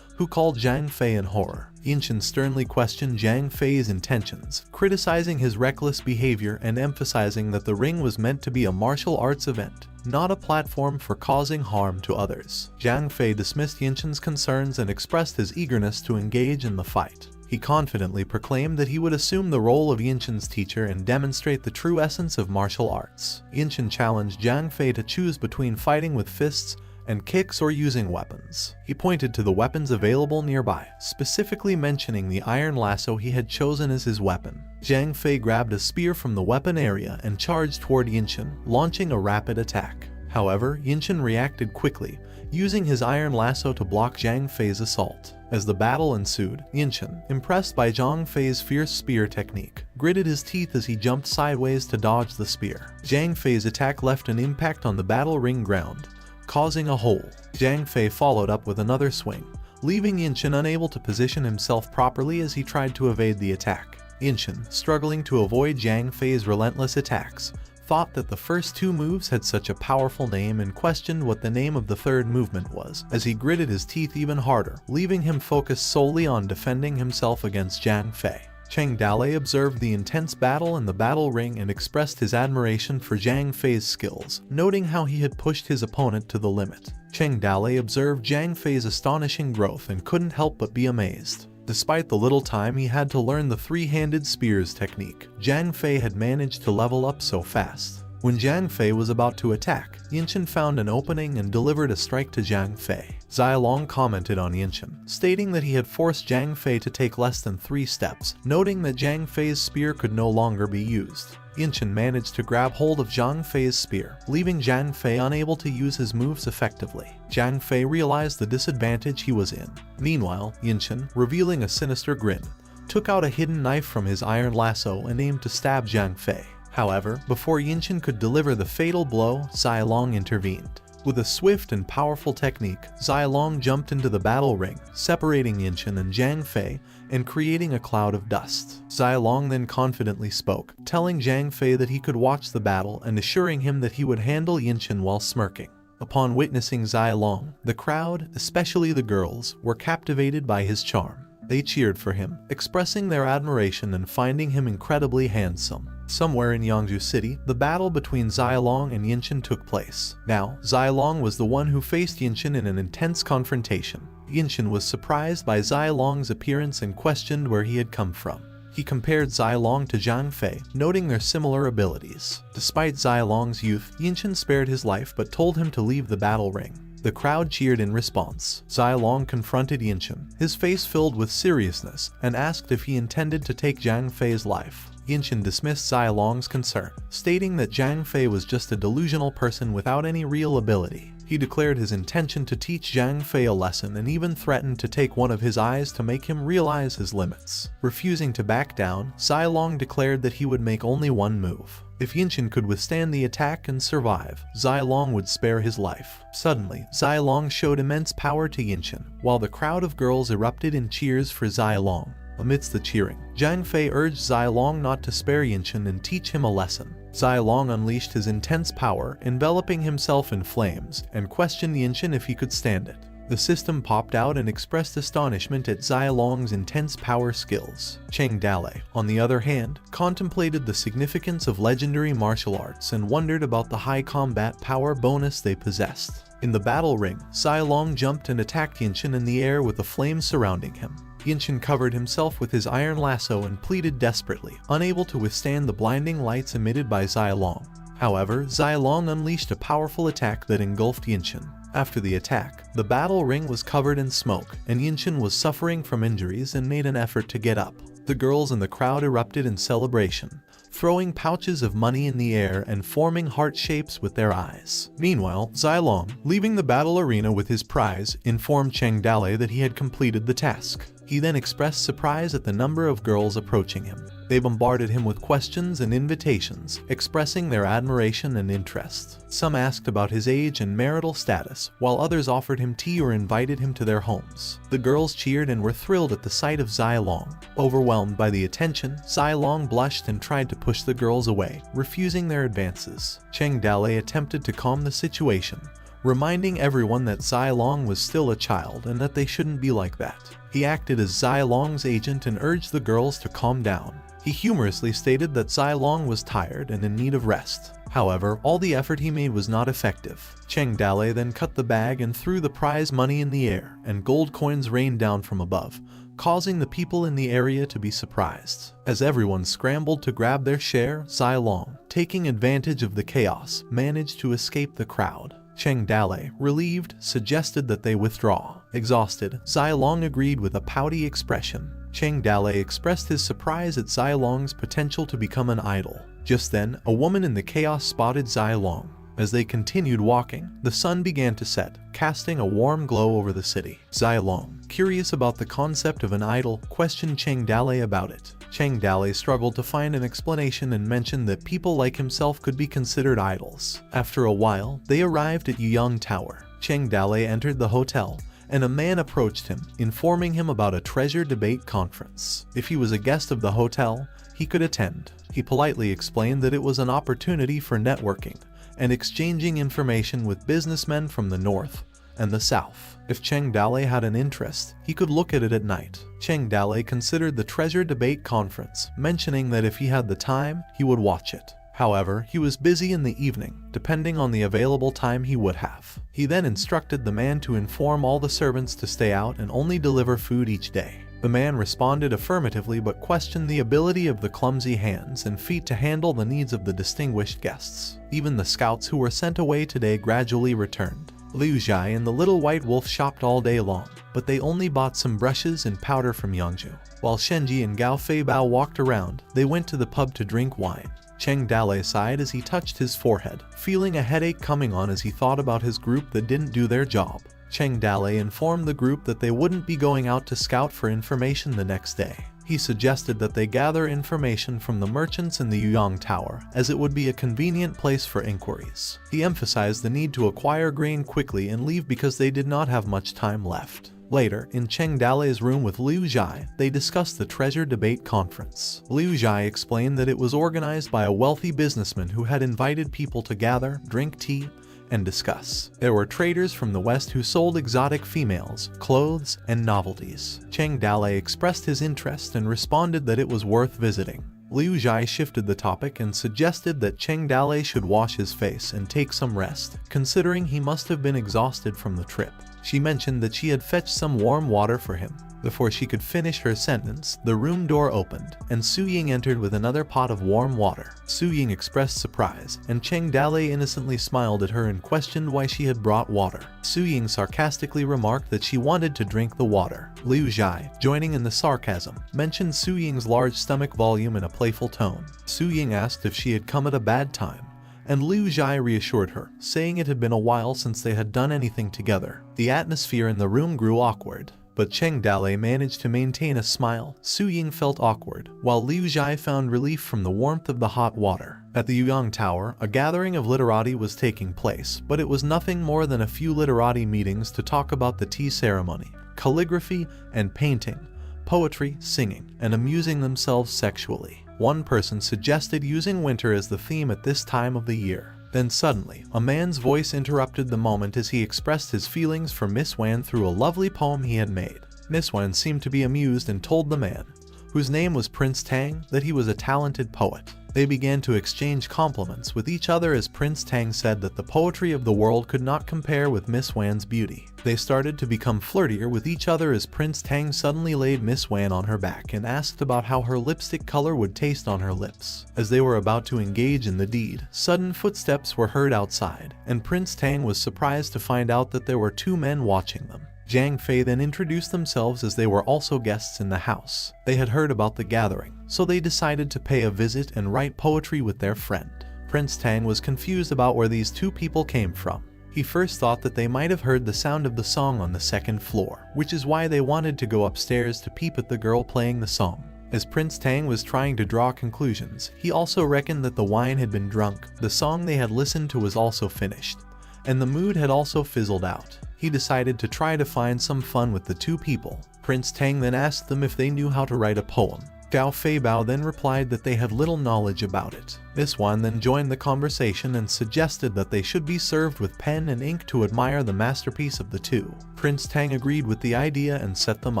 who called Zhang Fei in horror. Yin Shan sternly questioned Zhang Fei's intentions, criticizing his reckless behavior and emphasizing that the ring was meant to be a martial arts event, not a platform for causing harm to others. Zhang Fei dismissed Yin Shan's concerns and expressed his eagerness to engage in the fight. He confidently proclaimed that he would assume the role of Yin Shan's teacher and demonstrate the true essence of martial arts. Yin Shan challenged Zhang Fei to choose between fighting with fists and kicks or using weapons. He pointed to the weapons available nearby, specifically mentioning the iron lasso he had chosen as his weapon. Zhang Fei grabbed a spear from the weapon area and charged toward Yin Shan, launching a rapid attack. However, Yin Shan reacted quickly, using his iron lasso to block Zhang Fei's assault. As the battle ensued, Yin Shan, impressed by Zhang Fei's fierce spear technique, gritted his teeth as he jumped sideways to dodge the spear. Zhang Fei's attack left an impact on the battle ring ground, causing a hole. Zhang Fei followed up with another swing, leaving Yin Shan unable to position himself properly as he tried to evade the attack. Yin Shan, struggling to avoid Zhang Fei's relentless attacks, thought that the first two moves had such a powerful name and questioned what the name of the third movement was, as he gritted his teeth even harder, leaving him focused solely on defending himself against Zhang Fei. Cheng Dale observed the intense battle in the battle ring and expressed his admiration for Zhang Fei's skills, noting how he had pushed his opponent to the limit. Cheng Dale observed Zhang Fei's astonishing growth and couldn't help but be amazed. Despite the little time he had to learn the three-handed spears technique, Zhang Fei had managed to level up so fast. When Zhang Fei was about to attack, Yin Shan found an opening and delivered a strike to Zhang Fei. Zai Long commented on Yin Shan, stating that he had forced Zhang Fei to take less than 3 steps, noting that Zhang Fei's spear could no longer be used. Yin Shan managed to grab hold of Zhang Fei's spear, leaving Zhang Fei unable to use his moves effectively. Zhang Fei realized the disadvantage he was in. Meanwhile, Yin Shan, revealing a sinister grin, took out a hidden knife from his iron lasso and aimed to stab Zhang Fei. However, before Yin Shan could deliver the fatal blow, Zai Long intervened. With a swift and powerful technique, Zai Long jumped into the battle ring, separating Yin Shan and Zhang Fei and creating a cloud of dust. Zai Long then confidently spoke, telling Zhang Fei that he could watch the battle and assuring him that he would handle Yin Shan while smirking. Upon witnessing Zai Long, the crowd, especially the girls, were captivated by his charm. They cheered for him, expressing their admiration and finding him incredibly handsome. Somewhere in Yangzhou City, the battle between Zai Long and Yin Shan took place. Now, Zai Long was the one who faced Yin Shan in an intense confrontation. Yin Shan was surprised by Zai Long's appearance and questioned where he had come from. He compared Zai Long to Zhang Fei, noting their similar abilities. Despite Zai Long's youth, Yin Shan spared his life but told him to leave the battle ring. The crowd cheered in response. Zai Long confronted Yin Shan, his face filled with seriousness, and asked if he intended to take Zhang Fei's life. Yin Shan dismissed Zai Long's concern, stating that Zhang Fei was just a delusional person without any real ability. He declared his intention to teach Zhang Fei a lesson and even threatened to take one of his eyes to make him realize his limits. Refusing to back down, Zai Long declared that he would make only one move. If Yin Shan could withstand the attack and survive, Zai Long would spare his life. Suddenly, Zai Long showed immense power to Yin Shan, while the crowd of girls erupted in cheers for Zai Long. Amidst the cheering, Zhang Fei urged Zai Long not to spare Yin Shan and teach him a lesson. Zai Long unleashed his intense power, enveloping himself in flames, and questioned Yin Shan if he could stand it. The system popped out and expressed astonishment at Zai Long's intense power skills. Cheng Dale, on the other hand, contemplated the significance of legendary martial arts and wondered about the high combat power bonus they possessed. In the battle ring, Zai Long jumped and attacked Yin Shan in the air with the flames surrounding him. Yin Shan covered himself with his iron lasso and pleaded desperately, unable to withstand the blinding lights emitted by Zai Long. However, Zai Long unleashed a powerful attack that engulfed Yin Shan. After the attack, the battle ring was covered in smoke, and Yin Shan was suffering from injuries and made an effort to get up. The girls in the crowd erupted in celebration, throwing pouches of money in the air and forming heart shapes with their eyes. Meanwhile, Zai Long, leaving the battle arena with his prize, informed Cheng Dale that he had completed the task. He then expressed surprise at the number of girls approaching him. They bombarded him with questions and invitations, expressing their admiration and interest. Some asked about his age and marital status, while others offered him tea or invited him to their homes. The girls cheered and were thrilled at the sight of Zai Long. Overwhelmed by the attention, Zai Long blushed and tried to push the girls away, refusing their advances. Cheng Dalei attempted to calm the situation, reminding everyone that Zai Long was still a child and that they shouldn't be like that. He acted as Zai Long's agent and urged the girls to calm down. He humorously stated that Zai Long was tired and in need of rest. However, all the effort he made was not effective. Cheng Dalei then cut the bag and threw the prize money in the air, and gold coins rained down from above, causing the people in the area to be surprised. As everyone scrambled to grab their share, Zai Long, taking advantage of the chaos, managed to escape the crowd. Cheng Dalei, relieved, suggested that they withdraw. Exhausted, Zai Long agreed with a pouty expression. Cheng Dalei expressed his surprise at Zai Long's potential to become an idol. Just then, a woman in the chaos spotted Zai Long. As they continued walking, the sun began to set, casting a warm glow over the city. Zai Long, curious about the concept of an idol, questioned Cheng Dalei about it. Cheng Dalei struggled to find an explanation and mentioned that people like himself could be considered idols. After a while, they arrived at Yuyang Tower. Cheng Dalei entered the hotel, and a man approached him, informing him about a treasure debate conference. If he was a guest of the hotel, he could attend. He politely explained that it was an opportunity for networking and exchanging information with businessmen from the north and the south. If Cheng Dalei had an interest, he could look at it at night. Cheng Dalei considered the treasure debate conference, mentioning that if he had the time, he would watch it. However, he was busy in the evening, depending on the available time he would have. He then instructed the man to inform all the servants to stay out and only deliver food each day. The man responded affirmatively but questioned the ability of the clumsy hands and feet to handle the needs of the distinguished guests. Even the scouts who were sent away today gradually returned. Liu Zhai and the little white wolf shopped all day long, but they only bought some brushes and powder from Yangzhou. While Shenji and Gao Feibao walked around, they went to the pub to drink wine. Cheng Dalei sighed as he touched his forehead, feeling a headache coming on as he thought about his group that didn't do their job. Cheng Dalei informed the group that they wouldn't be going out to scout for information the next day. He suggested that they gather information from the merchants in the Yuyang Tower, as it would be a convenient place for inquiries. He emphasized the need to acquire grain quickly and leave because they did not have much time left. Later, in Cheng Dalei's room with Liu Zhai, they discussed the treasure debate conference. Liu Zhai explained that it was organized by a wealthy businessman who had invited people to gather, drink tea, and discuss. There were traders from the West who sold exotic females, clothes, and novelties. Cheng Dalei expressed his interest and responded that it was worth visiting. Liu Zhai shifted the topic and suggested that Cheng Dalei should wash his face and take some rest, considering he must have been exhausted from the trip. She mentioned that she had fetched some warm water for him. Before she could finish her sentence, the room door opened, and Su Ying entered with another pot of warm water. Su Ying expressed surprise, and Cheng Dalei innocently smiled at her and questioned why she had brought water. Su Ying sarcastically remarked that she wanted to drink the water. Liu Zhai, joining in the sarcasm, mentioned Su Ying's large stomach volume in a playful tone. Su Ying asked if she had come at a bad time, and Liu Zhai reassured her, saying it had been a while since they had done anything together. The atmosphere in the room grew awkward, but Cheng Dalei managed to maintain a smile. Su Ying felt awkward, while Liu Zhai found relief from the warmth of the hot water. At the Yuyang Tower, a gathering of literati was taking place, but it was nothing more than a few literati meetings to talk about the tea ceremony, calligraphy and painting, poetry, singing, and amusing themselves sexually. One person suggested using winter as the theme at this time of the year. Then suddenly, a man's voice interrupted the moment as he expressed his feelings for Miss Wan through a lovely poem he had made. Miss Wan seemed to be amused and told the man, whose name was Prince Tang, that he was a talented poet. They began to exchange compliments with each other as Prince Tang said that the poetry of the world could not compare with Miss Wan's beauty. They started to become flirtier with each other as Prince Tang suddenly laid Miss Wan on her back and asked about how her lipstick color would taste on her lips. As they were about to engage in the deed, sudden footsteps were heard outside, and Prince Tang was surprised to find out that there were two men watching them. Zhang Fei then introduced themselves as they were also guests in the house. They had heard about the gathering, so they decided to pay a visit and write poetry with their friend. Prince Tang was confused about where these two people came from. He first thought that they might have heard the sound of the song on the second floor, which is why they wanted to go upstairs to peep at the girl playing the song. As Prince Tang was trying to draw conclusions, he also reckoned that the wine had been drunk, the song they had listened to was also finished, and the mood had also fizzled out. He decided to try to find some fun with the two people. Prince Tang then asked them if they knew how to write a poem. Gao Fei Bao then replied that they had little knowledge about it. This one then joined the conversation and suggested that they should be served with pen and ink to admire the masterpiece of the two. Prince Tang agreed with the idea and set them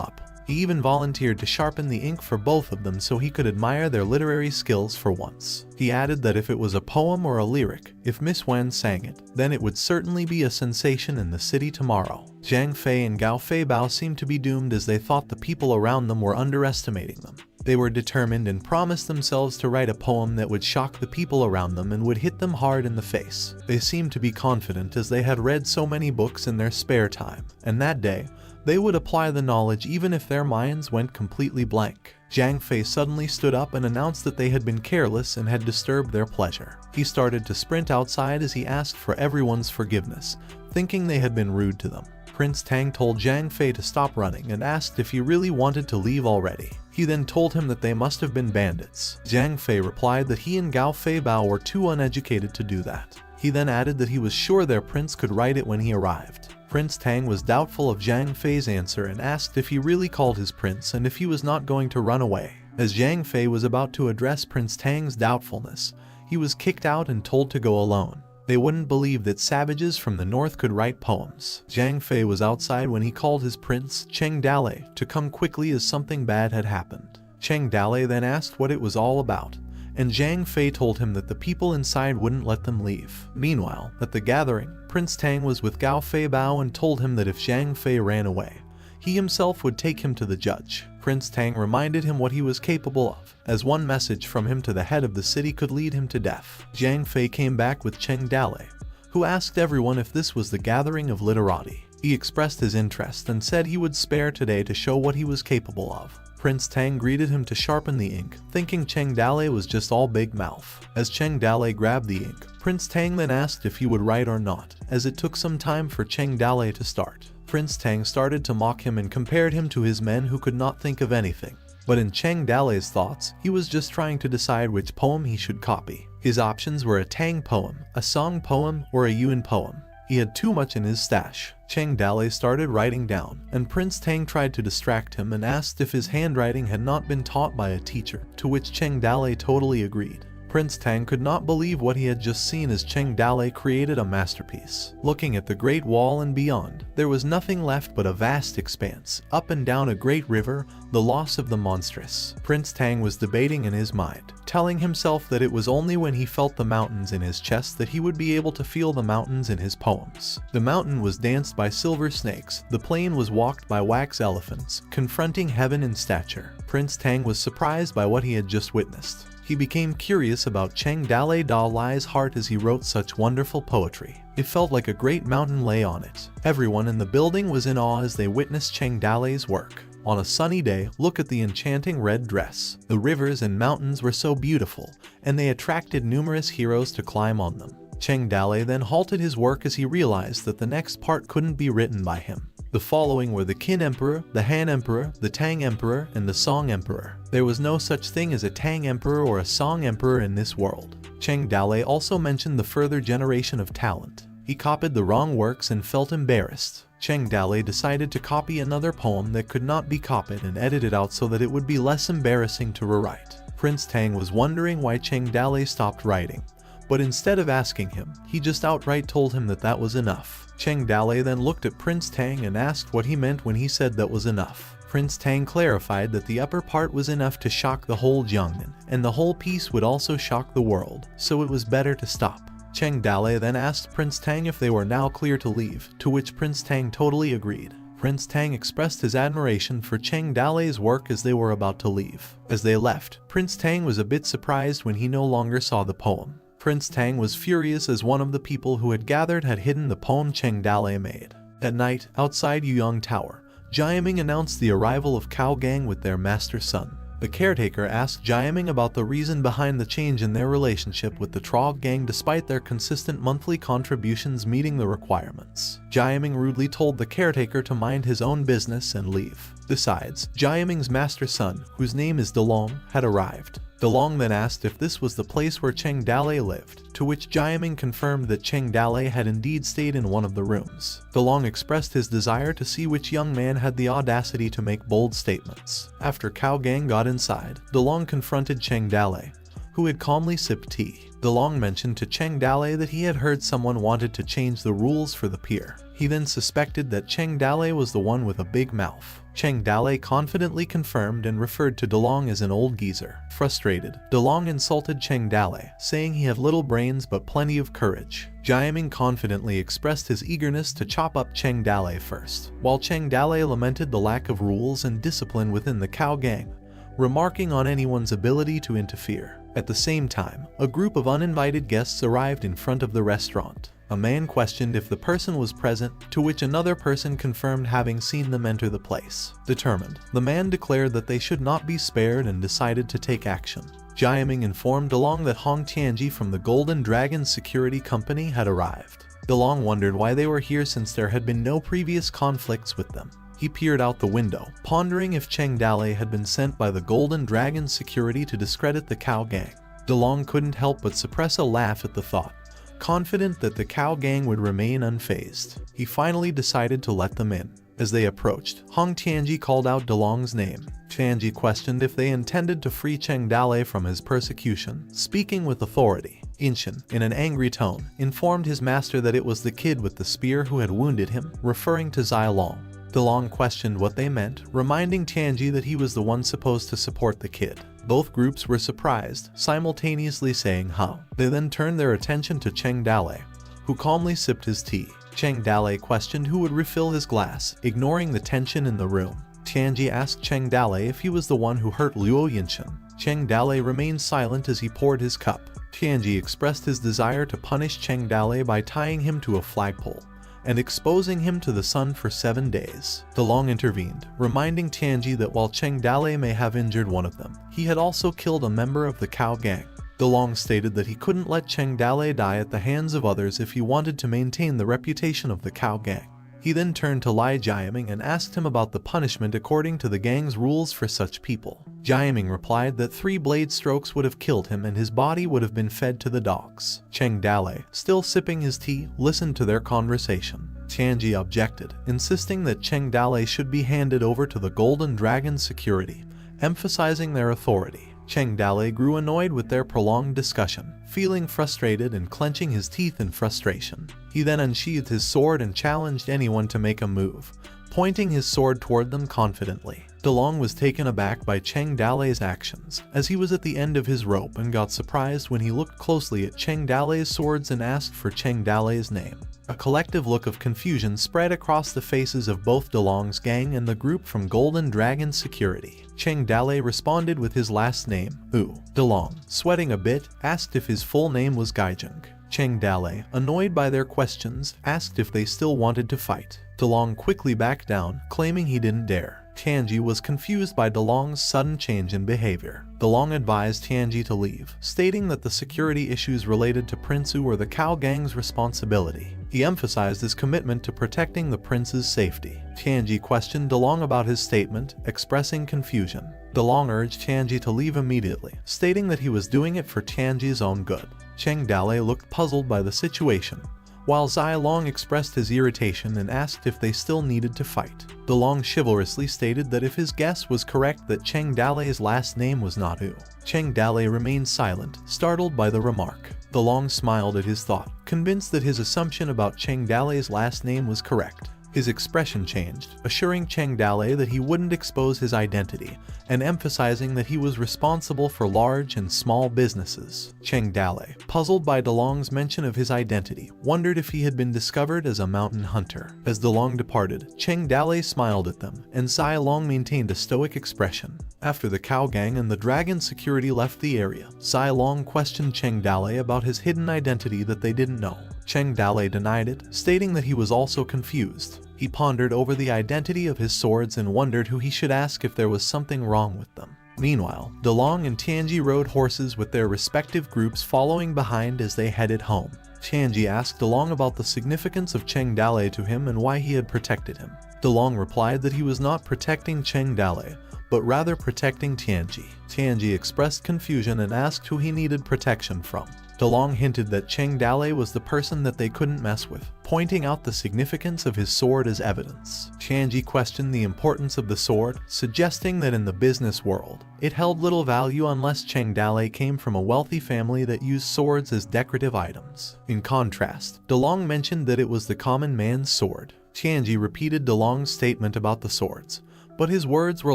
up. He even volunteered to sharpen the ink for both of them so he could admire their literary skills for once. He added that if it was a poem or a lyric, if Miss Wen sang it, then it would certainly be a sensation in the city tomorrow. Zhang Fei and Gao Fei Bao seemed to be doomed as they thought the people around them were underestimating them. They were determined and promised themselves to write a poem that would shock the people around them and would hit them hard in the face. They seemed to be confident as they had read so many books in their spare time, and that day, they would apply the knowledge even if their minds went completely blank. Zhang Fei suddenly stood up and announced that they had been careless and had disturbed their pleasure. He started to sprint outside as he asked for everyone's forgiveness, thinking they had been rude to them. Prince Tang told Zhang Fei to stop running and asked if he really wanted to leave already. He then told him that they must have been bandits. Zhang Fei replied that he and Gao Fei Bao were too uneducated to do that. He then added that he was sure their prince could write it when he arrived. Prince Tang was doubtful of Zhang Fei's answer and asked if he really called his prince and if he was not going to run away. As Zhang Fei was about to address Prince Tang's doubtfulness, he was kicked out and told to go alone. They wouldn't believe that savages from the north could write poems. Zhang Fei was outside when he called his prince, Cheng Dalei, to come quickly as something bad had happened. Cheng Dalei then asked what it was all about, and Zhang Fei told him that the people inside wouldn't let them leave. Meanwhile, at the gathering, Prince Tang was with Gao Fei Bao and told him that if Zhang Fei ran away, he himself would take him to the judge. Prince Tang reminded him what he was capable of, as one message from him to the head of the city could lead him to death. Zhang Fei came back with Cheng Dalei, who asked everyone if this was the gathering of literati. He expressed his interest and said he would spare today to show what he was capable of. Prince Tang greeted him to sharpen the ink, thinking Cheng Dalei was just all big mouth. As Cheng Dalei grabbed the ink, Prince Tang then asked if he would write or not, as it took some time for Cheng Dalei to start. Prince Tang started to mock him and compared him to his men who could not think of anything. But in Cheng Dalei's thoughts, he was just trying to decide which poem he should copy. His options were a Tang poem, a Song poem, or a Yuan poem. He had too much in his stash. Cheng Dalei started writing down, and Prince Tang tried to distract him and asked if his handwriting had not been taught by a teacher, to which Cheng Dalei totally agreed. Prince Tang could not believe what he had just seen as Cheng Dalei created a masterpiece. Looking at the Great Wall and beyond, there was nothing left but a vast expanse, up and down a great river, the loss of the monstrous. Prince Tang was debating in his mind, telling himself that it was only when he felt the mountains in his chest that he would be able to feel the mountains in his poems. The mountain was danced by silver snakes, the plain was walked by wax elephants, confronting heaven in stature. Prince Tang was surprised by what he had just witnessed. He became curious about Cheng Dalai's heart as he wrote such wonderful poetry. It felt like a great mountain lay on it. Everyone in the building was in awe as they witnessed Cheng Dalai's work. On a sunny day, look at the enchanting red dress. The rivers and mountains were so beautiful, and they attracted numerous heroes to climb on them. Cheng Dalai then halted his work as he realized that the next part couldn't be written by him. The following were the Qin Emperor, the Han Emperor, the Tang Emperor, and the Song Emperor. There was no such thing as a Tang Emperor or a Song Emperor in this world. Cheng Dalai also mentioned the further generation of talent. He copied the wrong works and felt embarrassed. Cheng Dalai decided to copy another poem that could not be copied and edit it out so that it would be less embarrassing to rewrite. Prince Tang was wondering why Cheng Dalai stopped writing, but instead of asking him, he just outright told him that that was enough. Cheng Dalai then looked at Prince Tang and asked what he meant when he said that was enough. Prince Tang clarified that the upper part was enough to shock the whole Jiangnan, and the whole piece would also shock the world, so it was better to stop. Cheng Dalai then asked Prince Tang if they were now clear to leave, to which Prince Tang totally agreed. Prince Tang expressed his admiration for Cheng Dalai's work as they were about to leave. As they left, Prince Tang was a bit surprised when he no longer saw the poem. Prince Tang was furious as one of the people who had gathered had hidden the poem Cheng Dalai made. At night, outside Yuyang Tower, Jiaming announced the arrival of Cao Gang with their master son. The caretaker asked Jiaming about the reason behind the change in their relationship with the Trog gang despite their consistent monthly contributions meeting the requirements. Jiaming rudely told the caretaker to mind his own business and leave. Besides, Jiaming's master son, whose name is Delong, had arrived. Delong then asked if this was the place where Cheng Dale lived, to which Jiaming confirmed that Cheng Dale had indeed stayed in one of the rooms. Delong expressed his desire to see which young man had the audacity to make bold statements. After Cao Gang got inside, Delong confronted Cheng Dale, who had calmly sipped tea. Delong mentioned to Cheng Dale that he had heard someone wanted to change the rules for the pier. He then suspected that Cheng Dale was the one with a big mouth. Cheng Dale confidently confirmed and referred to Delong as an old geezer. Frustrated, Delong insulted Cheng Dale, saying he had little brains but plenty of courage. Jiaming confidently expressed his eagerness to chop up Cheng Dale first, while Cheng Dale lamented the lack of rules and discipline within the Cao gang, remarking on anyone's ability to interfere. At the same time, a group of uninvited guests arrived in front of the restaurant. A man questioned if the person was present, to which another person confirmed having seen them enter the place. Determined, the man declared that they should not be spared and decided to take action. Jiaming informed Delong that Hong Tianji from the Golden Dragon Security Company had arrived. Delong wondered why they were here since there had been no previous conflicts with them. He peered out the window, pondering if Cheng Dale had been sent by the Golden Dragon Security to discredit the Cao gang. Delong couldn't help but suppress a laugh at the thought, confident that the Cao gang would remain unfazed. He finally decided to let them in. As they approached, Hong Tianji called out Delong's name. Tianji questioned if they intended to free Cheng Dale from his persecution. Speaking with authority, Inshin, in an angry tone, informed his master that it was the kid with the spear who had wounded him, referring to Zai Long. Delong questioned what they meant, reminding Tianji that he was the one supposed to support the kid. Both groups were surprised, simultaneously saying how. They then turned their attention to Cheng Dale, who calmly sipped his tea. Cheng Dale questioned who would refill his glass, ignoring the tension in the room. Tianji asked Cheng Dale if he was the one who hurt Luo Yinshin. Cheng Dale remained silent as he poured his cup. Tianji expressed his desire to punish Cheng Dale by tying him to a flagpole and exposing him to the sun for 7 days. Delong intervened, reminding Tianji that while Cheng Dale may have injured one of them, he had also killed a member of the Cao gang. Delong stated that he couldn't let Cheng Dale die at the hands of others if he wanted to maintain the reputation of the Cao gang. He then turned to Lai Jiaming and asked him about the punishment according to the gang's rules for such people. Jiaming replied that 3 blade strokes would have killed him and his body would have been fed to the dogs. Cheng Dale, still sipping his tea, listened to their conversation. Tianji objected, insisting that Cheng Dale should be handed over to the Golden Dragon Security, emphasizing their authority. Cheng Dale grew annoyed with their prolonged discussion, feeling frustrated and clenching his teeth in frustration. He then unsheathed his sword and challenged anyone to make a move, pointing his sword toward them confidently. Delong was taken aback by Cheng Dale's actions, as he was at the end of his rope and got surprised when he looked closely at Cheng Dale's swords and asked for Cheng Dale's name. A collective look of confusion spread across the faces of both Delong's gang and the group from Golden Dragon Security. Cheng Dale responded with his last name, Wu. Delong, sweating a bit, asked if his full name was Gaijung. Cheng Dale, annoyed by their questions, asked if they still wanted to fight. Delong quickly backed down, claiming he didn't dare. Tianji was confused by Delong's sudden change in behavior. Delong advised Tianji to leave, stating that the security issues related to Prince Wu were the Cao gang's responsibility. He emphasized his commitment to protecting the prince's safety. Tianji questioned Delong about his statement, expressing confusion. Delong urged Tianji to leave immediately, stating that he was doing it for Tianji's own good. Cheng Dale looked puzzled by the situation, while Zai Long expressed his irritation and asked if they still needed to fight. Delong chivalrously stated that if his guess was correct that Cheng Dale's last name was not Wu. Cheng Dale remained silent, startled by the remark. Delong smiled at his thought, convinced that his assumption about Cheng Dale's last name was correct. His expression changed, assuring Cheng Dale that he wouldn't expose his identity, and emphasizing that he was responsible for large and small businesses. Cheng Dale, puzzled by Delong's mention of his identity, wondered if he had been discovered as a mountain hunter. As Delong departed, Cheng Dale smiled at them, and Zai Long maintained a stoic expression. After the Cao gang and the Dragon Security left the area, Zai Long questioned Cheng Dale about his hidden identity that they didn't know. Cheng Dale denied it, stating that he was also confused. He pondered over the identity of his swords and wondered who he should ask if there was something wrong with them. Meanwhile, Delong and Tianji rode horses with their respective groups following behind as they headed home. Tianji asked Delong about the significance of Cheng Dale to him and why he had protected him. Delong replied that he was not protecting Cheng Dale, but rather protecting Tianji. Tianji expressed confusion and asked who he needed protection from. Delong hinted that Cheng Dale was the person that they couldn't mess with, pointing out the significance of his sword as evidence. Tianji questioned the importance of the sword, suggesting that in the business world, it held little value unless Cheng Dale came from a wealthy family that used swords as decorative items. In contrast, Delong mentioned that it was the common man's sword. Tianji repeated Delong's statement about the swords, but his words were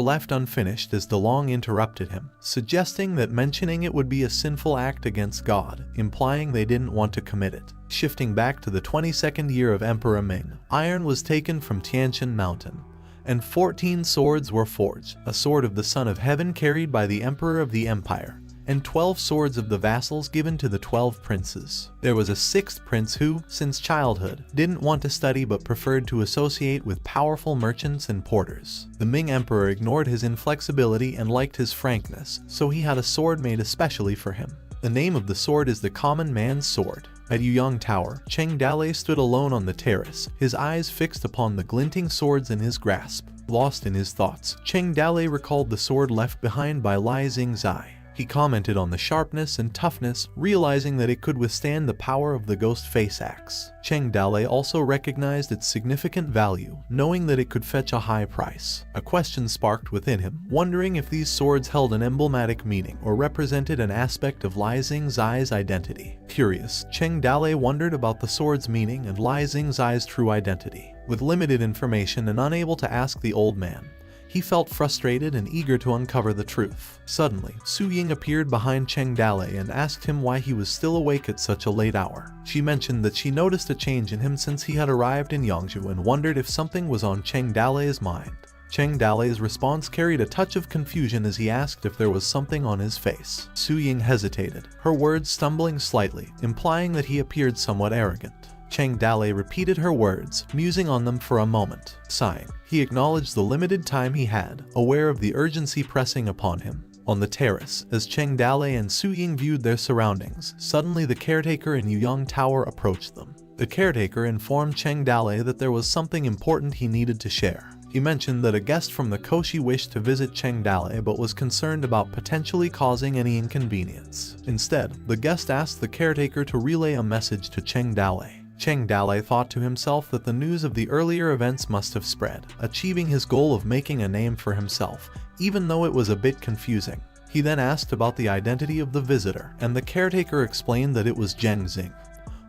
left unfinished as Delong interrupted him, suggesting that mentioning it would be a sinful act against God, implying they didn't want to commit it. Shifting back to the 22nd year of Emperor Ming, iron was taken from Tianshan Mountain, and 14 swords were forged, a sword of the Son of Heaven carried by the Emperor of the Empire, and 12 swords of the vassals given to the 12 princes. There was a 6th prince who, since childhood, didn't want to study but preferred to associate with powerful merchants and porters. The Ming Emperor ignored his inflexibility and liked his frankness, so he had a sword made especially for him. The name of the sword is the common man's sword. At Yuyang Tower, Cheng Dale stood alone on the terrace, his eyes fixed upon the glinting swords in his grasp. Lost in his thoughts, Cheng Dale recalled the sword left behind by Lai Xingzai. He commented on the sharpness and toughness, realizing that it could withstand the power of the ghost face axe. Cheng Dale also recognized its significant value, knowing that it could fetch a high price. A question sparked within him, wondering if these swords held an emblematic meaning or represented an aspect of Lai Xingzai's identity. Curious, Cheng Dale wondered about the sword's meaning and Lai Xingzai's true identity. With limited information and unable to ask the old man, he felt frustrated and eager to uncover the truth. Suddenly, Su Ying appeared behind Cheng Dale and asked him why he was still awake at such a late hour. She mentioned that she noticed a change in him since he had arrived in Yangzhou and wondered if something was on Cheng Dale's mind. Cheng Dale's response carried a touch of confusion as he asked if there was something on his face. Su Ying hesitated, her words stumbling slightly, implying that he appeared somewhat arrogant. Cheng Dale repeated her words, musing on them for a moment. Sighing, he acknowledged the limited time he had, aware of the urgency pressing upon him. On the terrace, as Cheng Dale and Su Ying viewed their surroundings, suddenly the caretaker in Yuyang Tower approached them. The caretaker informed Cheng Dale that there was something important he needed to share. He mentioned that a guest from the Koshi wished to visit Cheng Dale but was concerned about potentially causing any inconvenience. Instead, the guest asked the caretaker to relay a message to Cheng Dale. Cheng Dale thought to himself that the news of the earlier events must have spread, achieving his goal of making a name for himself, even though it was a bit confusing. He then asked about the identity of the visitor, and the caretaker explained that it was Zheng Xing,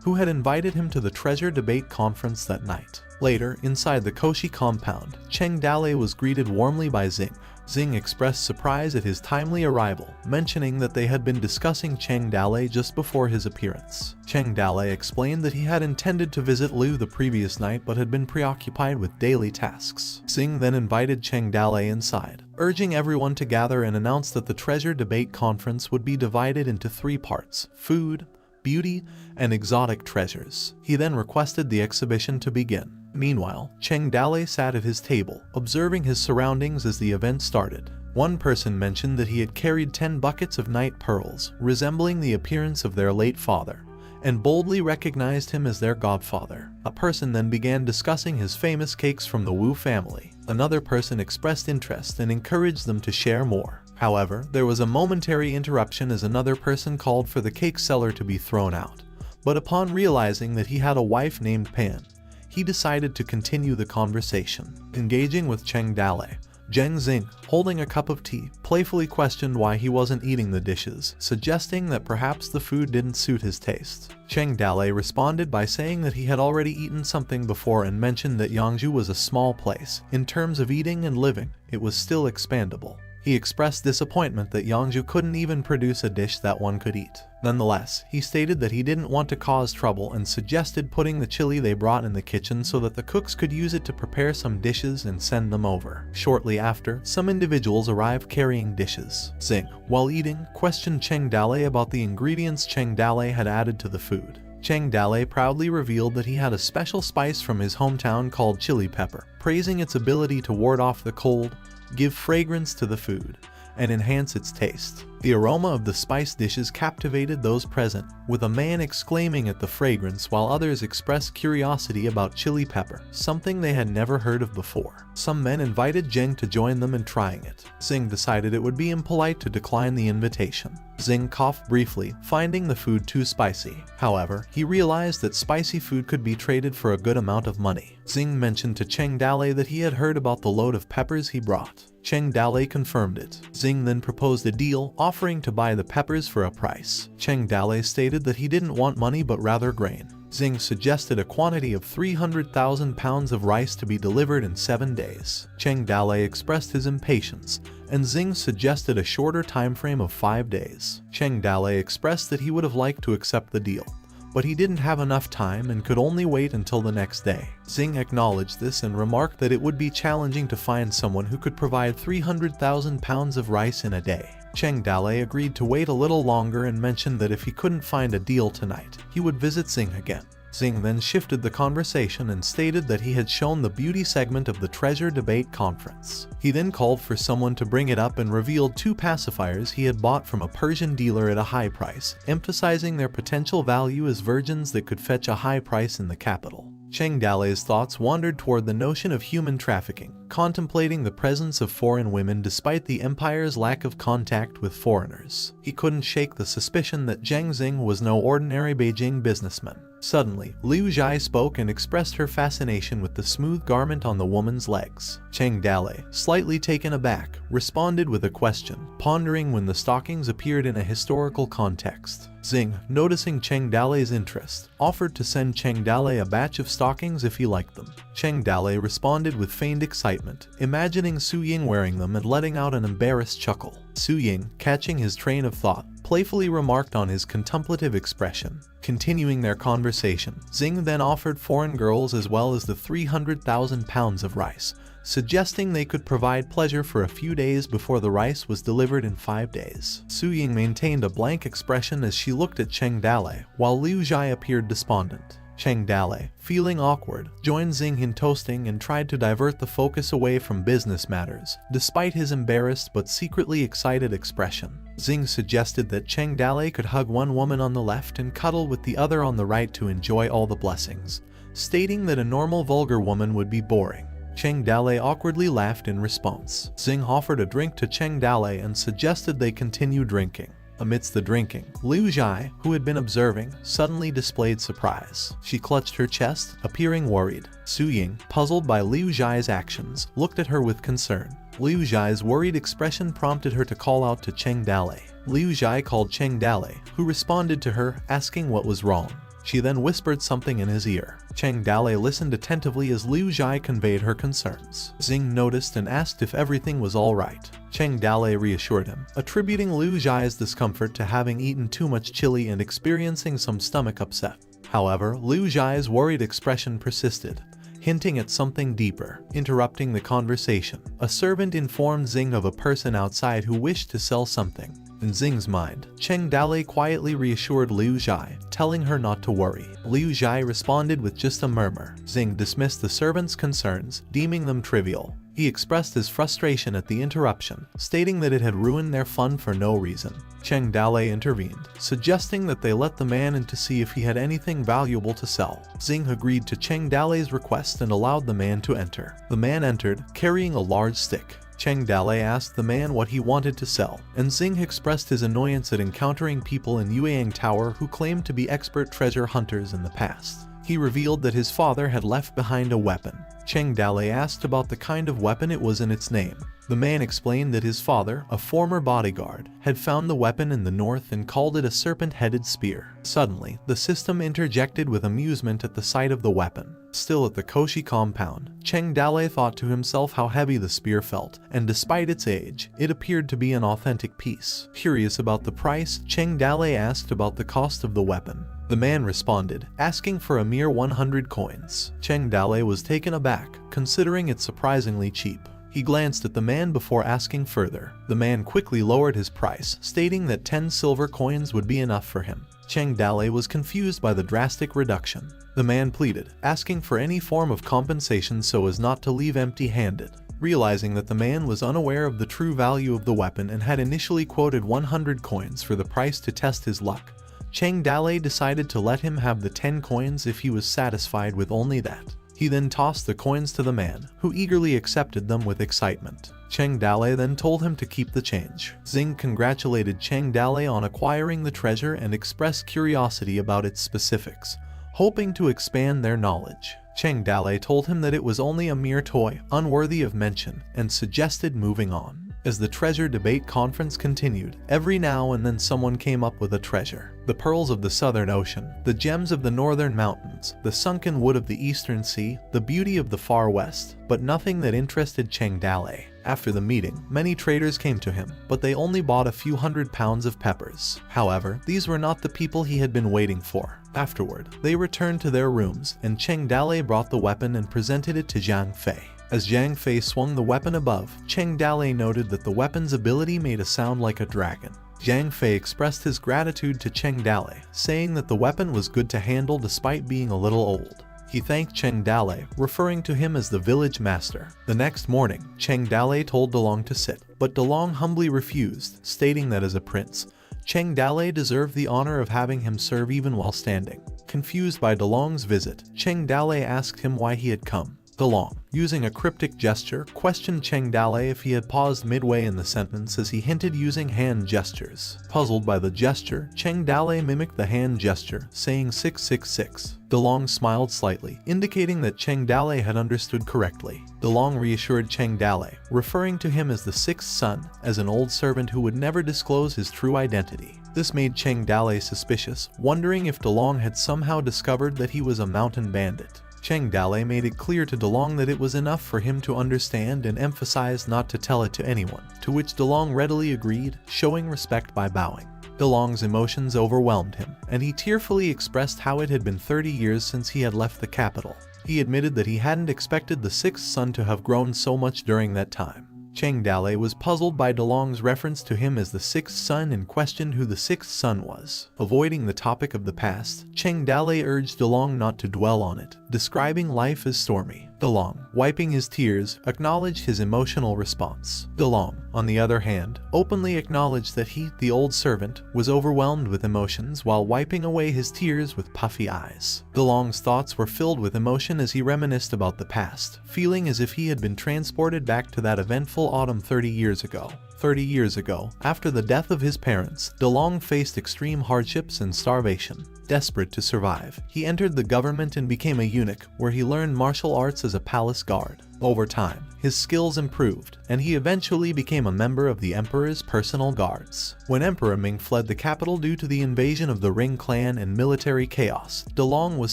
who had invited him to the treasure debate conference that night. Later, inside the Koshi compound, Cheng Dale was greeted warmly by Xing. Xing expressed surprise at his timely arrival, mentioning that they had been discussing Cheng Dale just before his appearance. Cheng Dale explained that he had intended to visit Liu the previous night but had been preoccupied with daily tasks. Xing then invited Cheng Dale inside, urging everyone to gather and announced that the treasure debate conference would be divided into 3 parts: food, beauty, and exotic treasures. He then requested the exhibition to begin. Meanwhile, Cheng Dale sat at his table, observing his surroundings as the event started. One person mentioned that he had carried 10 buckets of night pearls, resembling the appearance of their late father, and boldly recognized him as their godfather. A person then began discussing his famous cakes from the Wu family. Another person expressed interest and encouraged them to share more. However, there was a momentary interruption as another person called for the cake seller to be thrown out. But upon realizing that he had a wife named Pan, he decided to continue the conversation. Engaging with Cheng Dale, Zheng Xing, holding a cup of tea, playfully questioned why he wasn't eating the dishes, suggesting that perhaps the food didn't suit his taste. Cheng Dale responded by saying that he had already eaten something before and mentioned that Yangzhou was a small place. In terms of eating and living, it was still expandable. He expressed disappointment that Yangzhou couldn't even produce a dish that one could eat. Nonetheless, he stated that he didn't want to cause trouble and suggested putting the chili they brought in the kitchen so that the cooks could use it to prepare some dishes and send them over. Shortly after, some individuals arrived carrying dishes. Xing, while eating, questioned Cheng Dale about the ingredients Cheng Dale had added to the food. Cheng Dale proudly revealed that he had a special spice from his hometown called chili pepper, praising its ability to ward off the cold, give fragrance to the food, and enhance its taste. The aroma of the spice dishes captivated those present, with a man exclaiming at the fragrance while others expressed curiosity about chili pepper, something they had never heard of before. Some men invited Zheng to join them in trying it. Zheng decided it would be impolite to decline the invitation. Zheng coughed briefly, finding the food too spicy. However, he realized that spicy food could be traded for a good amount of money. Zheng mentioned to Cheng Dale that he had heard about the load of peppers he brought. Cheng Dale confirmed it. Zheng then proposed a deal, offering to buy the peppers for a price. Cheng Dale stated that he didn't want money but rather grain. Zheng suggested a quantity of 300,000 pounds of rice to be delivered in 7 days. Cheng Dale expressed his impatience, and Zheng suggested a shorter time frame of 5 days. Cheng Dale expressed that he would have liked to accept the deal, but he didn't have enough time and could only wait until the next day. Zheng acknowledged this and remarked that it would be challenging to find someone who could provide 300,000 pounds of rice in a day. Cheng Dale agreed to wait a little longer and mentioned that if he couldn't find a deal tonight, he would visit Zheng again. Zheng then shifted the conversation and stated that he had shown the beauty segment of the Treasure Debate Conference. He then called for someone to bring it up and revealed 2 pacifiers he had bought from a Persian dealer at a high price, emphasizing their potential value as virgins that could fetch a high price in the capital. Cheng Dale's thoughts wandered toward the notion of human trafficking, contemplating the presence of foreign women despite the empire's lack of contact with foreigners. He couldn't shake the suspicion that Zheng Xing was no ordinary Beijing businessman. Suddenly, Liu Zhai spoke and expressed her fascination with the smooth garment on the woman's legs. Cheng Dale, slightly taken aback, responded with a question, pondering when the stockings appeared in a historical context. Zheng, noticing Cheng Dale's interest, offered to send Cheng Dale a batch of stockings if he liked them. Cheng Dale responded with feigned excitement, imagining Su Ying wearing them and letting out an embarrassed chuckle. Su Ying, catching his train of thought, playfully remarked on his contemplative expression. Continuing their conversation, Zheng then offered foreign girls as well as the 300,000 pounds of rice, suggesting they could provide pleasure for a few days before the rice was delivered in 5 days. Su Ying maintained a blank expression as she looked at Cheng Dale, while Liu Zhai appeared despondent. Cheng Dale, feeling awkward, joined Zheng in toasting and tried to divert the focus away from business matters, despite his embarrassed but secretly excited expression. Zheng suggested that Cheng Dale could hug one woman on the left and cuddle with the other on the right to enjoy all the blessings, stating that a normal vulgar woman would be boring. Cheng Dale awkwardly laughed in response. Zheng offered a drink to Cheng Dale and suggested they continue drinking. Amidst the drinking, Liu Zhai, who had been observing, suddenly displayed surprise. She clutched her chest, appearing worried. Su Ying, puzzled by Liu Zhai's actions, looked at her with concern. Liu Zhai's worried expression prompted her to call out to Cheng Dale. Liu Zhai called Cheng Dale, who responded to her, asking what was wrong. She then whispered something in his ear. Cheng Dale listened attentively as Liu Zhai conveyed her concerns. Zheng noticed and asked if everything was all right. Cheng Dale reassured him, attributing Liu Zhai's discomfort to having eaten too much chili and experiencing some stomach upset. However, Liu Zhai's worried expression persisted, hinting at something deeper. Interrupting the conversation, a servant informed Zheng of a person outside who wished to sell something. In Zheng's mind, Cheng Dale quietly reassured Liu Zhai, telling her not to worry. Liu Zhai responded with just a murmur. Zheng dismissed the servant's concerns, deeming them trivial. He expressed his frustration at the interruption, stating that it had ruined their fun for no reason. Cheng Dale intervened, suggesting that they let the man in to see if he had anything valuable to sell. Zheng agreed to Cheng Dale's request and allowed the man to enter. The man entered, carrying a large stick. Cheng Dale asked the man what he wanted to sell, and Zheng expressed his annoyance at encountering people in Yueyang Tower who claimed to be expert treasure hunters in the past. He revealed that his father had left behind a weapon. Cheng Dale asked about the kind of weapon it was and its name. The man explained that his father, a former bodyguard, had found the weapon in the north and called it a serpent-headed spear. Suddenly, the system interjected with amusement at the sight of the weapon. Still at the Koshi compound, Cheng Dale thought to himself how heavy the spear felt, and despite its age, it appeared to be an authentic piece. Curious about the price, Cheng Dale asked about the cost of the weapon. The man responded, asking for a mere 100 coins. Cheng Dale was taken aback, considering it surprisingly cheap. He glanced at the man before asking further. The man quickly lowered his price, stating that 10 silver coins would be enough for him. Cheng Dale was confused by the drastic reduction. The man pleaded, asking for any form of compensation so as not to leave empty-handed. Realizing that the man was unaware of the true value of the weapon and had initially quoted 100 coins for the price to test his luck, Cheng Dale decided to let him have the 10 coins if he was satisfied with only that. He then tossed the coins to the man, who eagerly accepted them with excitement. Cheng Dale then told him to keep the change. Xing congratulated Cheng Dale on acquiring the treasure and expressed curiosity about its specifics, hoping to expand their knowledge. Cheng Dale told him that it was only a mere toy, unworthy of mention, and suggested moving on. As the treasure debate conference continued, every now and then someone came up with a treasure. The pearls of the Southern Ocean, the gems of the Northern Mountains, the sunken wood of the Eastern Sea, the beauty of the Far West, but nothing that interested Cheng Dale. After the meeting, many traders came to him, but they only bought a few £100 of peppers. However, these were not the people he had been waiting for. Afterward, they returned to their rooms, and Cheng Dale brought the weapon and presented it to Zhang Fei. As Zhang Fei swung the weapon above, Cheng Dale noted that the weapon's ability made a sound like a dragon. Zhang Fei expressed his gratitude to Cheng Dale, saying that the weapon was good to handle despite being a little old. He thanked Cheng Dale, referring to him as the village master. The next morning, Cheng Dale told DeLong to sit, but DeLong humbly refused, stating that as a prince, Cheng Dale deserved the honor of having him serve even while standing. Confused by DeLong's visit, Cheng Dale asked him why he had come. DeLong, using a cryptic gesture, questioned Cheng Dale if he had paused midway in the sentence as he hinted using hand gestures. Puzzled by the gesture, Cheng Dale mimicked the hand gesture, saying 666. DeLong smiled slightly, indicating that Cheng Dale had understood correctly. DeLong reassured Cheng Dale, referring to him as the sixth son, as an old servant who would never disclose his true identity. This made Cheng Dale suspicious, wondering if DeLong had somehow discovered that he was a mountain bandit. Cheng Dale made it clear to DeLong that it was enough for him to understand and emphasized not to tell it to anyone, to which DeLong readily agreed, showing respect by bowing. DeLong's emotions overwhelmed him, and he tearfully expressed how it had been 30 years since he had left the capital. He admitted that he hadn't expected the sixth son to have grown so much during that time. Cheng Dale was puzzled by DeLong's reference to him as the sixth son and questioned who the sixth son was. Avoiding the topic of the past, Cheng Dale urged DeLong not to dwell on it, describing life as stormy. DeLong, wiping his tears, acknowledged his emotional response. DeLong, on the other hand, openly acknowledged that he, the old servant, was overwhelmed with emotions while wiping away his tears with puffy eyes. DeLong's thoughts were filled with emotion as he reminisced about the past, feeling as if he had been transported back to that eventful autumn 30 years ago. 30 years ago, after the death of his parents, DeLong faced extreme hardships and starvation. Desperate to survive, he entered the government and became a eunuch, where he learned martial arts as a palace guard. Over time, his skills improved, and he eventually became a member of the Emperor's personal guards. When Emperor Ming fled the capital due to the invasion of the Ring clan and military chaos, DeLong was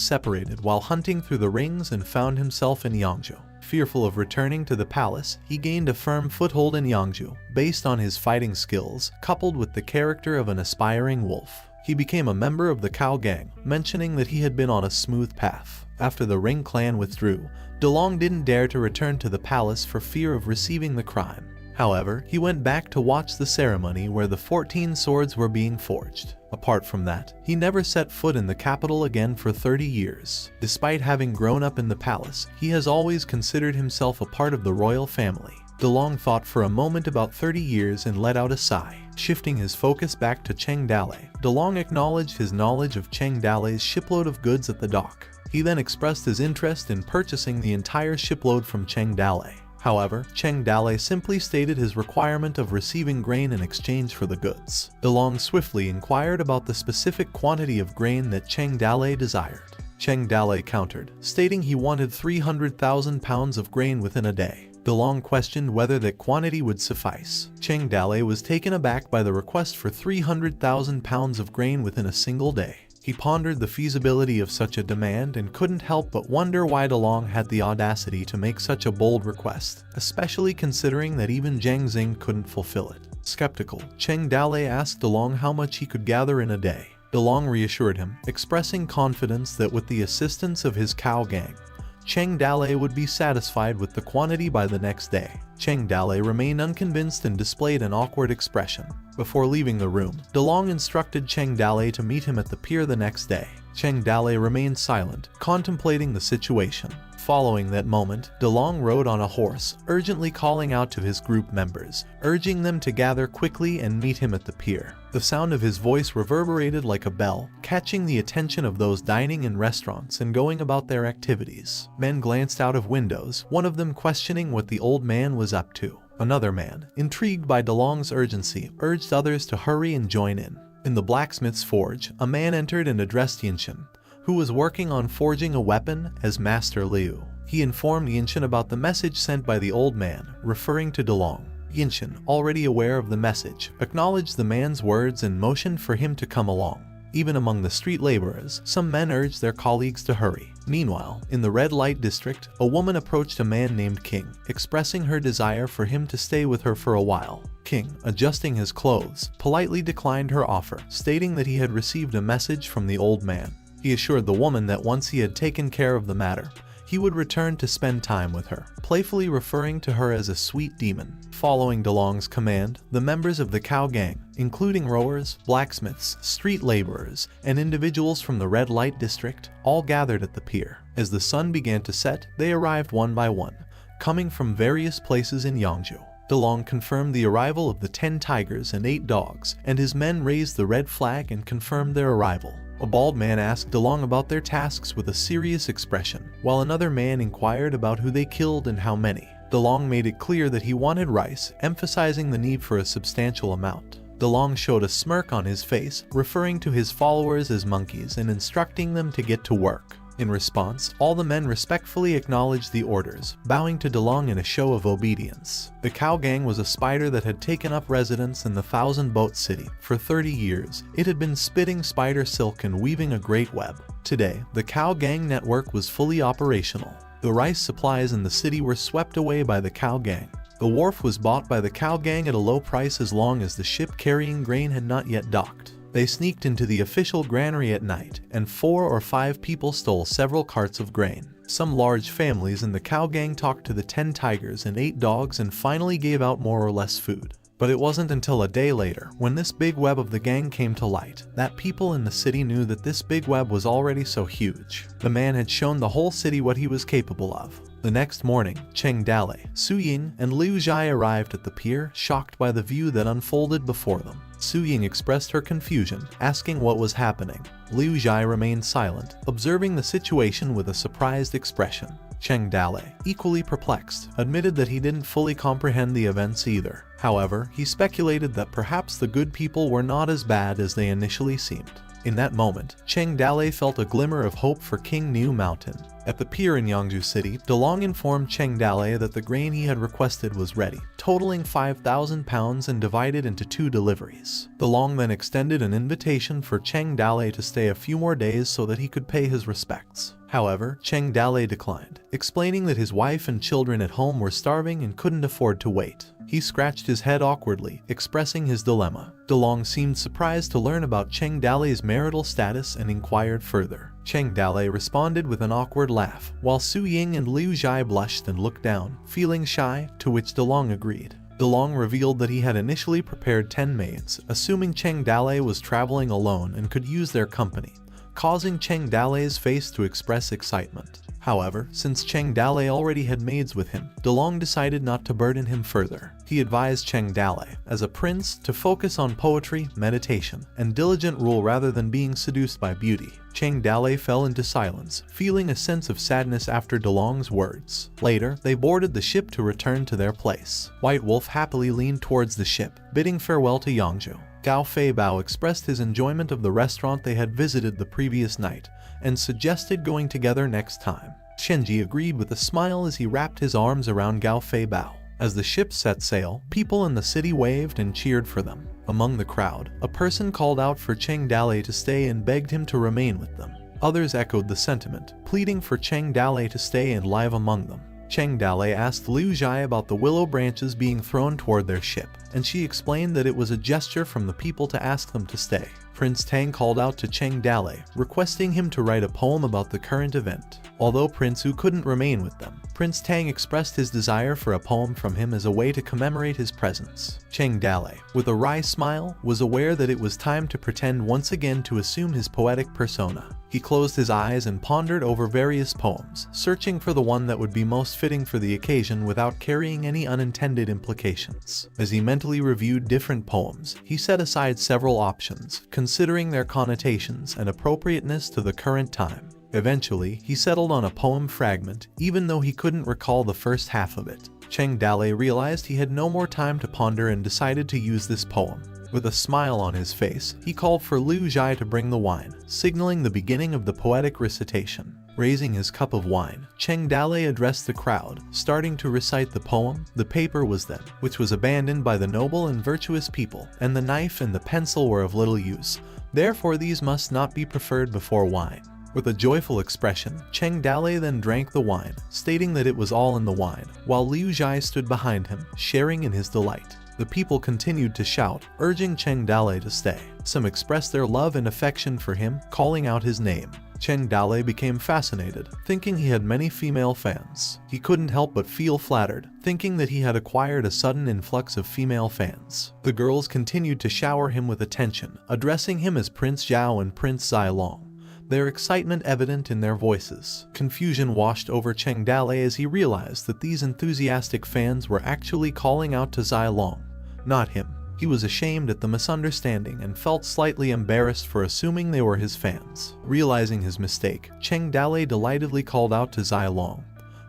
separated while hunting through the rings and found himself in Yangzhou. Fearful of returning to the palace, he gained a firm foothold in Yangzhou, based on his fighting skills, coupled with the character of an aspiring wolf. He became a member of the Cow Gang, mentioning that he had been on a smooth path. After the Ring clan withdrew, DeLong didn't dare to return to the palace for fear of receiving the crime. However, he went back to watch the ceremony where the 14 swords were being forged. Apart from that, he never set foot in the capital again for 30 years. Despite having grown up in the palace, he has always considered himself a part of the royal family. DeLong thought for a moment about 30 years and let out a sigh. Shifting his focus back to Cheng Dale, DeLong acknowledged his knowledge of Cheng Dale's shipload of goods at the dock. He then expressed his interest in purchasing the entire shipload from Cheng Dale. However, Cheng Dale simply stated his requirement of receiving grain in exchange for the goods. DeLong swiftly inquired about the specific quantity of grain that Cheng Dale desired. Cheng Dale countered, stating he wanted 300,000 pounds of grain within a day. DeLong questioned whether that quantity would suffice. Cheng Dale was taken aback by the request for 300,000 pounds of grain within a single day. He pondered the feasibility of such a demand and couldn't help but wonder why DeLong had the audacity to make such a bold request, especially considering that even Zhang Xing couldn't fulfill it. Skeptical, Cheng Dale asked DeLong how much he could gather in a day. DeLong reassured him, expressing confidence that with the assistance of his Cow Gang, Cheng Dale would be satisfied with the quantity by the next day. Cheng Dale remained unconvinced and displayed an awkward expression. Before leaving the room, DeLong instructed Cheng Dale to meet him at the pier the next day. Cheng Dale remained silent, contemplating the situation. Following that moment, DeLong rode on a horse, urgently calling out to his group members, urging them to gather quickly and meet him at the pier. The sound of his voice reverberated like a bell, catching the attention of those dining in restaurants and going about their activities. Men glanced out of windows, one of them questioning what the old man was up to. Another man, intrigued by DeLong's urgency, urged others to hurry and join in. In the blacksmith's forge, a man entered and addressed Yinshin, who was working on forging a weapon, as Master Liu. He informed Yinshin about the message sent by the old man, referring to DeLong. Yinshin, already aware of the message, acknowledged the man's words and motioned for him to come along. Even among the street laborers, some men urged their colleagues to hurry. Meanwhile, in the red light district, a woman approached a man named King, expressing her desire for him to stay with her for a while. King, adjusting his clothes, politely declined her offer, stating that he had received a message from the old man. He assured the woman that once he had taken care of the matter, he would return to spend time with her, playfully referring to her as a sweet demon. Following DeLong's command, the members of the Cow Gang, including rowers, blacksmiths, street laborers, and individuals from the red light district, all gathered at the pier. As the sun began to set, they arrived one by one, coming from various places in Yangju. DeLong confirmed the arrival of the 10 tigers and 8 dogs, and his men raised the red flag and confirmed their arrival. A bald man asked DeLong about their tasks with a serious expression, while another man inquired about who they killed and how many. DeLong made it clear that he wanted rice, emphasizing the need for a substantial amount. DeLong showed a smirk on his face, referring to his followers as monkeys and instructing them to get to work. In response, all the men respectfully acknowledged the orders, bowing to DeLong in a show of obedience. The Cow Gang was a spider that had taken up residence in the Thousand Boat City. For 30 years, it had been spitting spider silk and weaving a great web. Today, the Cow Gang network was fully operational. The rice supplies in the city were swept away by the Cow Gang. The wharf was bought by the Cow Gang at a low price as long as the ship carrying grain had not yet docked. They sneaked into the official granary at night, and 4 or 5 people stole several carts of grain. Some large families in the Cow Gang talked to the 10 tigers and 8 dogs and finally gave out more or less food. But it wasn't until a day later, when this big web of the gang came to light, that people in the city knew that this big web was already so huge. The man had shown the whole city what he was capable of. The next morning, Cheng Dale, Su Ying, and Liu Zhai arrived at the pier, shocked by the view that unfolded before them. Su Ying expressed her confusion, asking what was happening. Liu Zhai remained silent, observing the situation with a surprised expression. Cheng Dale, equally perplexed, admitted that he didn't fully comprehend the events either. However, he speculated that perhaps the good people were not as bad as they initially seemed. In that moment, Cheng Dale felt a glimmer of hope for King New Mountain. At the pier in Yangju City, DeLong informed Cheng Dale that the grain he had requested was ready, totaling 5,000 pounds and divided into 2 deliveries. DeLong then extended an invitation for Cheng Dale to stay a few more days so that he could pay his respects. However, Cheng Dale declined, explaining that his wife and children at home were starving and couldn't afford to wait. He scratched his head awkwardly, expressing his dilemma. DeLong seemed surprised to learn about Cheng Dale's marital status and inquired further. Cheng Dale responded with an awkward laugh, while Su Ying and Liu Zhai blushed and looked down, feeling shy, to which DeLong agreed. DeLong revealed that he had initially prepared 10 maids, assuming Cheng Dale was traveling alone and could use their company, causing Cheng Dale's face to express excitement. However, since Cheng Dale already had maids with him, DeLong decided not to burden him further. He advised Cheng Dale, as a prince, to focus on poetry, meditation, and diligent rule rather than being seduced by beauty. Cheng Dale fell into silence, feeling a sense of sadness after DeLong's words. Later, they boarded the ship to return to their place. White Wolf happily leaned towards the ship, bidding farewell to Yangzhou. Gao Fei Bao expressed his enjoyment of the restaurant they had visited the previous night, and suggested going together next time. Shenji agreed with a smile as he wrapped his arms around Gao Fei Bao. As the ship set sail, people in the city waved and cheered for them. Among the crowd, a person called out for Cheng Dale to stay and begged him to remain with them. Others echoed the sentiment, pleading for Cheng Dale to stay and live among them. Cheng Dale asked Liu Zhai about the willow branches being thrown toward their ship, and she explained that it was a gesture from the people to ask them to stay. Prince Tang called out to Cheng Dale, requesting him to write a poem about the current event. Although Prince Wu couldn't remain with them, Prince Tang expressed his desire for a poem from him as a way to commemorate his presence. Cheng Dale, with a wry smile, was aware that it was time to pretend once again to assume his poetic persona. He closed his eyes and pondered over various poems, searching for the one that would be most fitting for the occasion without carrying any unintended implications. As he mentally reviewed different poems, he set aside several options, considering their connotations and appropriateness to the current time. Eventually, he settled on a poem fragment, even though he couldn't recall the first half of it. Cheng Dale realized he had no more time to ponder and decided to use this poem. With a smile on his face, he called for Liu Zhai to bring the wine, signaling the beginning of the poetic recitation. Raising his cup of wine, Cheng Dale addressed the crowd, starting to recite the poem. The paper was then, which was abandoned by the noble and virtuous people, and the knife and the pencil were of little use. Therefore these must not be preferred before wine. With a joyful expression, Cheng Dale then drank the wine, stating that it was all in the wine, while Liu Zhai stood behind him, sharing in his delight. The people continued to shout, urging Cheng Dale to stay. Some expressed their love and affection for him, calling out his name. Cheng Dale became fascinated, thinking he had many female fans. He couldn't help but feel flattered, thinking that he had acquired a sudden influx of female fans. The girls continued to shower him with attention, addressing him as Prince Zhao and Prince Zilong, their excitement evident in their voices. Confusion washed over Cheng Dale as he realized that these enthusiastic fans were actually calling out to Zilong, not him. He was ashamed at the misunderstanding and felt slightly embarrassed for assuming they were his fans. Realizing his mistake, Cheng Dale delightedly called out to Zilong,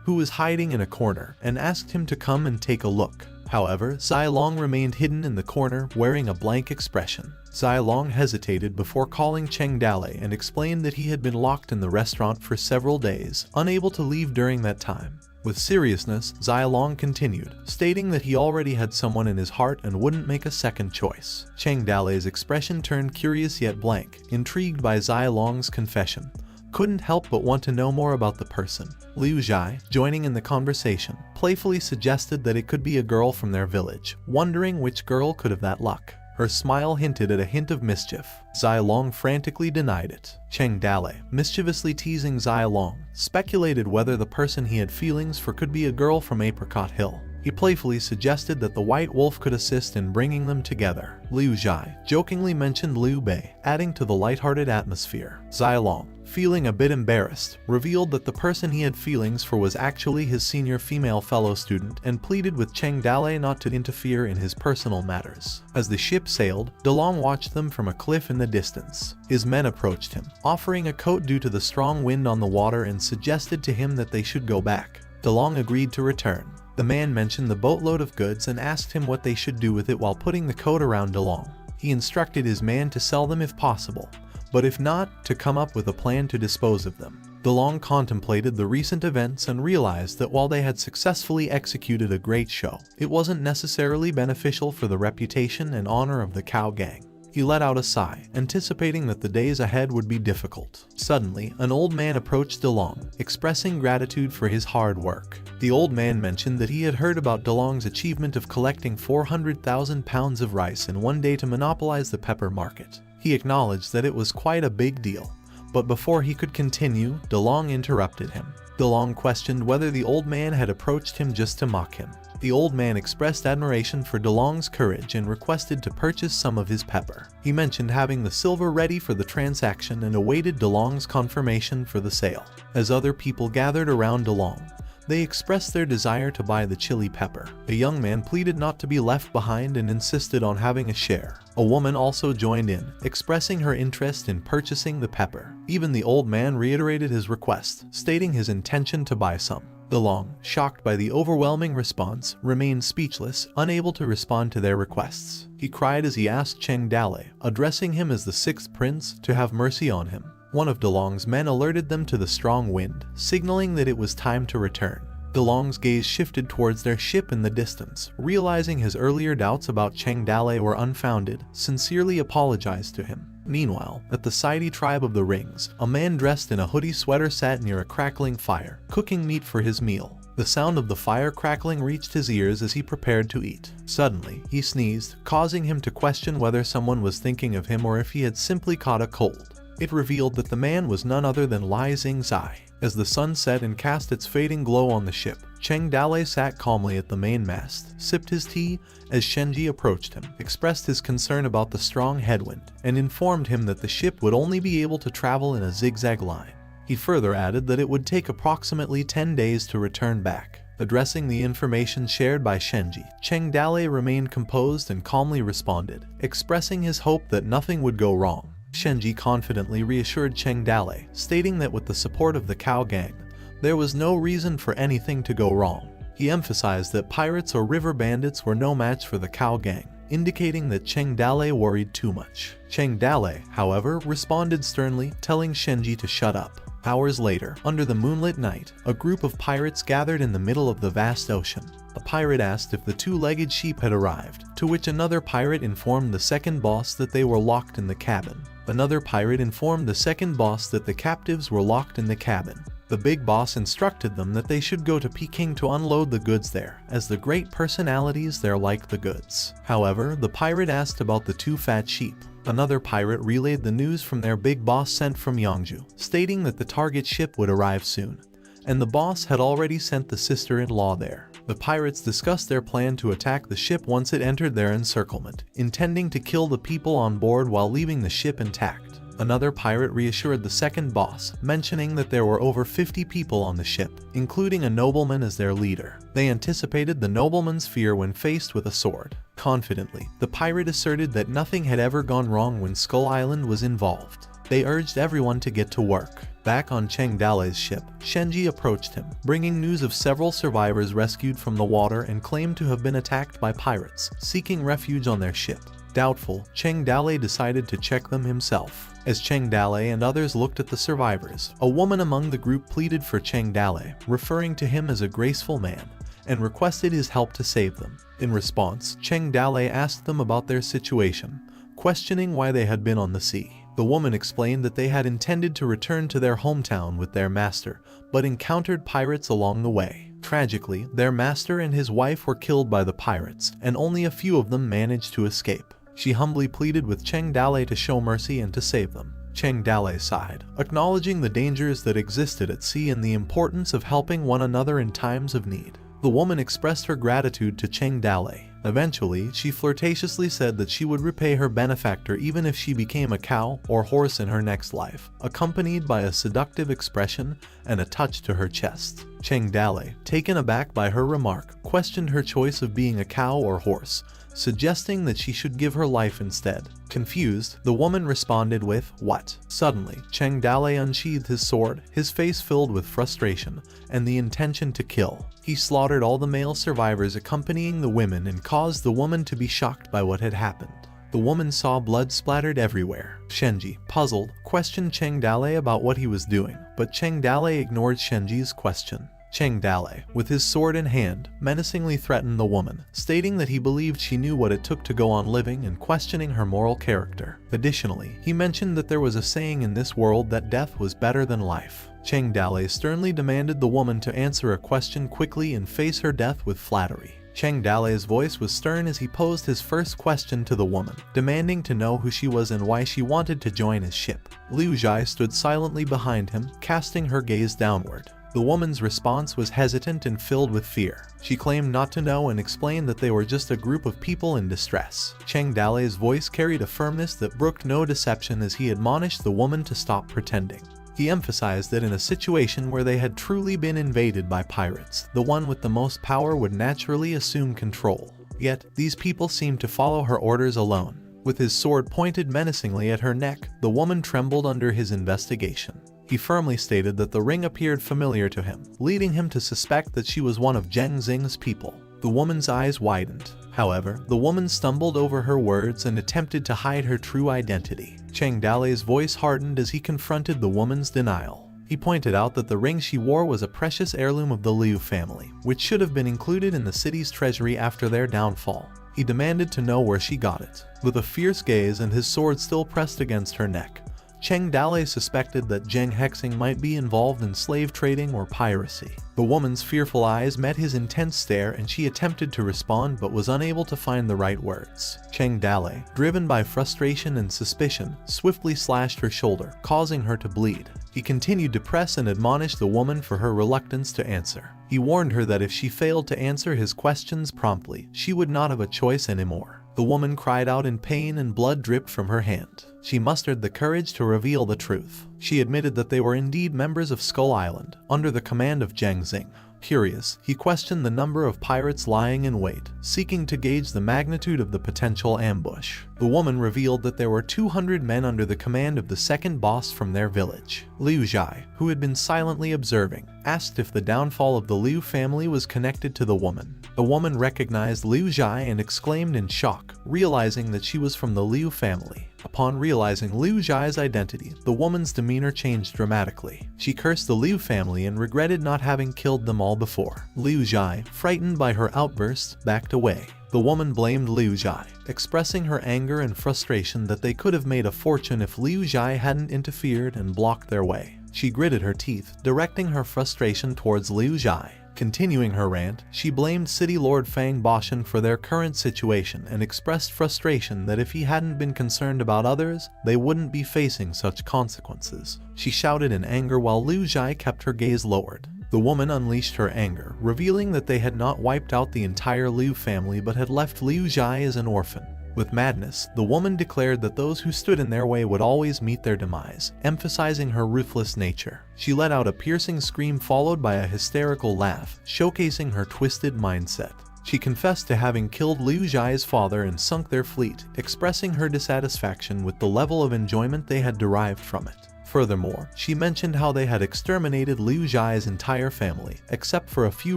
who was hiding in a corner, and asked him to come and take a look. However, Zilong remained hidden in the corner, wearing a blank expression. Zilong hesitated before calling Cheng Dale and explained that he had been locked in the restaurant for several days, unable to leave during that time. With seriousness, Zilong continued, stating that he already had someone in his heart and wouldn't make a second choice. Cheng Dale's expression turned curious yet blank, intrigued by Zilong's confession. Couldn't help but want to know more about the person. Liu Zhai, joining in the conversation, playfully suggested that it could be a girl from their village, wondering which girl could have that luck. Her smile hinted at a hint of mischief. Zilong frantically denied it. Cheng Dale, mischievously teasing Zilong, speculated whether the person he had feelings for could be a girl from Apricot Hill. He playfully suggested that the White Wolf could assist in bringing them together. Liu Zhai jokingly mentioned Liu Bei, adding to the lighthearted atmosphere. Zilong, feeling a bit embarrassed, revealed that the person he had feelings for was actually his senior female fellow student and pleaded with Cheng Dale not to interfere in his personal matters. As the ship sailed, DeLong watched them from a cliff in the distance. His men approached him, offering a coat due to the strong wind on the water, and suggested to him that they should go back. DeLong agreed to return. The man mentioned the boatload of goods and asked him what they should do with it while putting the coat around DeLong. He instructed his man to sell them if possible, but if not, to come up with a plan to dispose of them. DeLong contemplated the recent events and realized that while they had successfully executed a great show, it wasn't necessarily beneficial for the reputation and honor of the Cow Gang. He let out a sigh, anticipating that the days ahead would be difficult. Suddenly, an old man approached DeLong, expressing gratitude for his hard work. The old man mentioned that he had heard about DeLong's achievement of collecting 400,000 pounds of rice in one day to monopolize the pepper market. He acknowledged that it was quite a big deal, but before he could continue, DeLong interrupted him. DeLong questioned whether the old man had approached him just to mock him. The old man expressed admiration for DeLong's courage and requested to purchase some of his pepper. He mentioned having the silver ready for the transaction and awaited DeLong's confirmation for the sale. As other people gathered around DeLong, they expressed their desire to buy the chili pepper. A young man pleaded not to be left behind and insisted on having a share. A woman also joined in, expressing her interest in purchasing the pepper. Even the old man reiterated his request, stating his intention to buy some. DeLong, shocked by the overwhelming response, remained speechless, unable to respond to their requests. He cried as he asked Cheng Dale, addressing him as the sixth prince, to have mercy on him. One of DeLong's men alerted them to the strong wind, signaling that it was time to return. DeLong's gaze shifted towards their ship in the distance, realizing his earlier doubts about Cheng Dale were unfounded, sincerely apologized to him. Meanwhile, at the Saidi tribe of the Rings, a man dressed in a hoodie sweater sat near a crackling fire, cooking meat for his meal. The sound of the fire crackling reached his ears as he prepared to eat. Suddenly, he sneezed, causing him to question whether someone was thinking of him or if he had simply caught a cold. It revealed that the man was none other than Lai Xingzai. As the sun set and cast its fading glow on the ship, Cheng Dale sat calmly at the mainmast, sipped his tea as Shenji approached him, expressed his concern about the strong headwind, and informed him that the ship would only be able to travel in a zigzag line. He further added that it would take approximately 10 days to return back. Addressing the information shared by Shenji, Cheng Dale remained composed and calmly responded, expressing his hope that nothing would go wrong. Shenji confidently reassured Cheng Dale, stating that with the support of the Cow Gang, there was no reason for anything to go wrong. He emphasized that pirates or river bandits were no match for the Cow Gang, indicating that Cheng Dale worried too much. Cheng Dale, however, responded sternly, telling Shenji to shut up. Hours later, under the moonlit night, a group of pirates gathered in the middle of the vast ocean. A pirate asked if the two-legged sheep had arrived, to which another pirate informed the second boss that they were locked in the cabin. Another pirate informed the second boss that the captives were locked in the cabin. The big boss instructed them that they should go to Peking to unload the goods there, as the great personalities there liked the goods. However, the pirate asked about the two fat sheep. Another pirate relayed the news from their big boss sent from Yangju, stating that the target ship would arrive soon, and the boss had already sent the sister-in-law there. The pirates discussed their plan to attack the ship once it entered their encirclement, intending to kill the people on board while leaving the ship intact. Another pirate reassured the second boss, mentioning that there were over 50 people on the ship, including a nobleman as their leader. They anticipated the nobleman's fear when faced with a sword. Confidently, the pirate asserted that nothing had ever gone wrong when Skull Island was involved. They urged everyone to get to work. Back on Cheng Dale's ship, Shenji approached him, bringing news of several survivors rescued from the water and claimed to have been attacked by pirates, seeking refuge on their ship. Doubtful, Cheng Dale decided to check them himself. As Cheng Dale and others looked at the survivors, a woman among the group pleaded for Cheng Dale, referring to him as a graceful man, and requested his help to save them. In response, Cheng Dale asked them about their situation, questioning why they had been on the sea. The woman explained that they had intended to return to their hometown with their master, but encountered pirates along the way. Tragically, their master and his wife were killed by the pirates, and only a few of them managed to escape. She humbly pleaded with Cheng Dale to show mercy and to save them. Cheng Dale sighed, acknowledging the dangers that existed at sea and the importance of helping one another in times of need. The woman expressed her gratitude to Cheng Dale. Eventually, she flirtatiously said that she would repay her benefactor even if she became a cow or horse in her next life, accompanied by a seductive expression and a touch to her chest. Cheng Dale, taken aback by her remark, questioned her choice of being a cow or horse, suggesting that she should give her life instead. Confused, the woman responded with, "What?" Suddenly, Cheng Dale unsheathed his sword, his face filled with frustration and the intention to kill. He slaughtered all the male survivors accompanying the women and caused the woman to be shocked by what had happened. The woman saw blood splattered everywhere. Shenji, puzzled, questioned Cheng Dale about what he was doing, but Cheng Dale ignored Shenji's question. Cheng Dale, with his sword in hand, menacingly threatened the woman, stating that he believed she knew what it took to go on living and questioning her moral character. Additionally, he mentioned that there was a saying in this world that death was better than life. Cheng Dale sternly demanded the woman to answer a question quickly and face her death with flattery. Cheng Dale's voice was stern as he posed his first question to the woman, demanding to know who she was and why she wanted to join his ship. Liu Zhai stood silently behind him, casting her gaze downward. The woman's response was hesitant and filled with fear. She claimed not to know and explained that they were just a group of people in distress. Cheng Dale's voice carried a firmness that brooked no deception as he admonished the woman to stop pretending. He emphasized that in a situation where they had truly been invaded by pirates, the one with the most power would naturally assume control. Yet, these people seemed to follow her orders alone. With his sword pointed menacingly at her neck, the woman trembled under his investigation. He firmly stated that the ring appeared familiar to him, leading him to suspect that she was one of Zheng Xing's people. The woman's eyes widened. However, the woman stumbled over her words and attempted to hide her true identity. Cheng Dale's voice hardened as he confronted the woman's denial. He pointed out that the ring she wore was a precious heirloom of the Liu family, which should have been included in the city's treasury after their downfall. He demanded to know where she got it. With a fierce gaze and his sword still pressed against her neck, Cheng Dale suspected that Zheng Hexing might be involved in slave trading or piracy. The woman's fearful eyes met his intense stare and she attempted to respond but was unable to find the right words. Cheng Dale, driven by frustration and suspicion, swiftly slashed her shoulder, causing her to bleed. He continued to press and admonish the woman for her reluctance to answer. He warned her that if she failed to answer his questions promptly, she would not have a choice anymore. The woman cried out in pain and blood dripped from her hand. She mustered the courage to reveal the truth. She admitted that they were indeed members of Skull Island, under the command of Jiang Xing. Curious, he questioned the number of pirates lying in wait, seeking to gauge the magnitude of the potential ambush. The woman revealed that there were 200 men under the command of the second boss from their village. Liu Zhai, who had been silently observing, asked if the downfall of the Liu family was connected to the woman. The woman recognized Liu Zhai and exclaimed in shock, realizing that she was from the Liu family. Upon realizing Liu Zhai's identity, the woman's demeanor changed dramatically. She cursed the Liu family and regretted not having killed them all before. Liu Zhai, frightened by her outbursts, backed away. The woman blamed Liu Zhai, expressing her anger and frustration that they could have made a fortune if Liu Zhai hadn't interfered and blocked their way. She gritted her teeth, directing her frustration towards Liu Zhai. Continuing her rant, she blamed City Lord Fang Boshan for their current situation and expressed frustration that if he hadn't been concerned about others, they wouldn't be facing such consequences. She shouted in anger while Liu Zhai kept her gaze lowered. The woman unleashed her anger, revealing that they had not wiped out the entire Liu family but had left Liu Zhai as an orphan. With madness, the woman declared that those who stood in their way would always meet their demise, emphasizing her ruthless nature. She let out a piercing scream followed by a hysterical laugh, showcasing her twisted mindset. She confessed to having killed Liu Zhai's father and sunk their fleet, expressing her dissatisfaction with the level of enjoyment they had derived from it. Furthermore, she mentioned how they had exterminated Liu Zhai's entire family, except for a few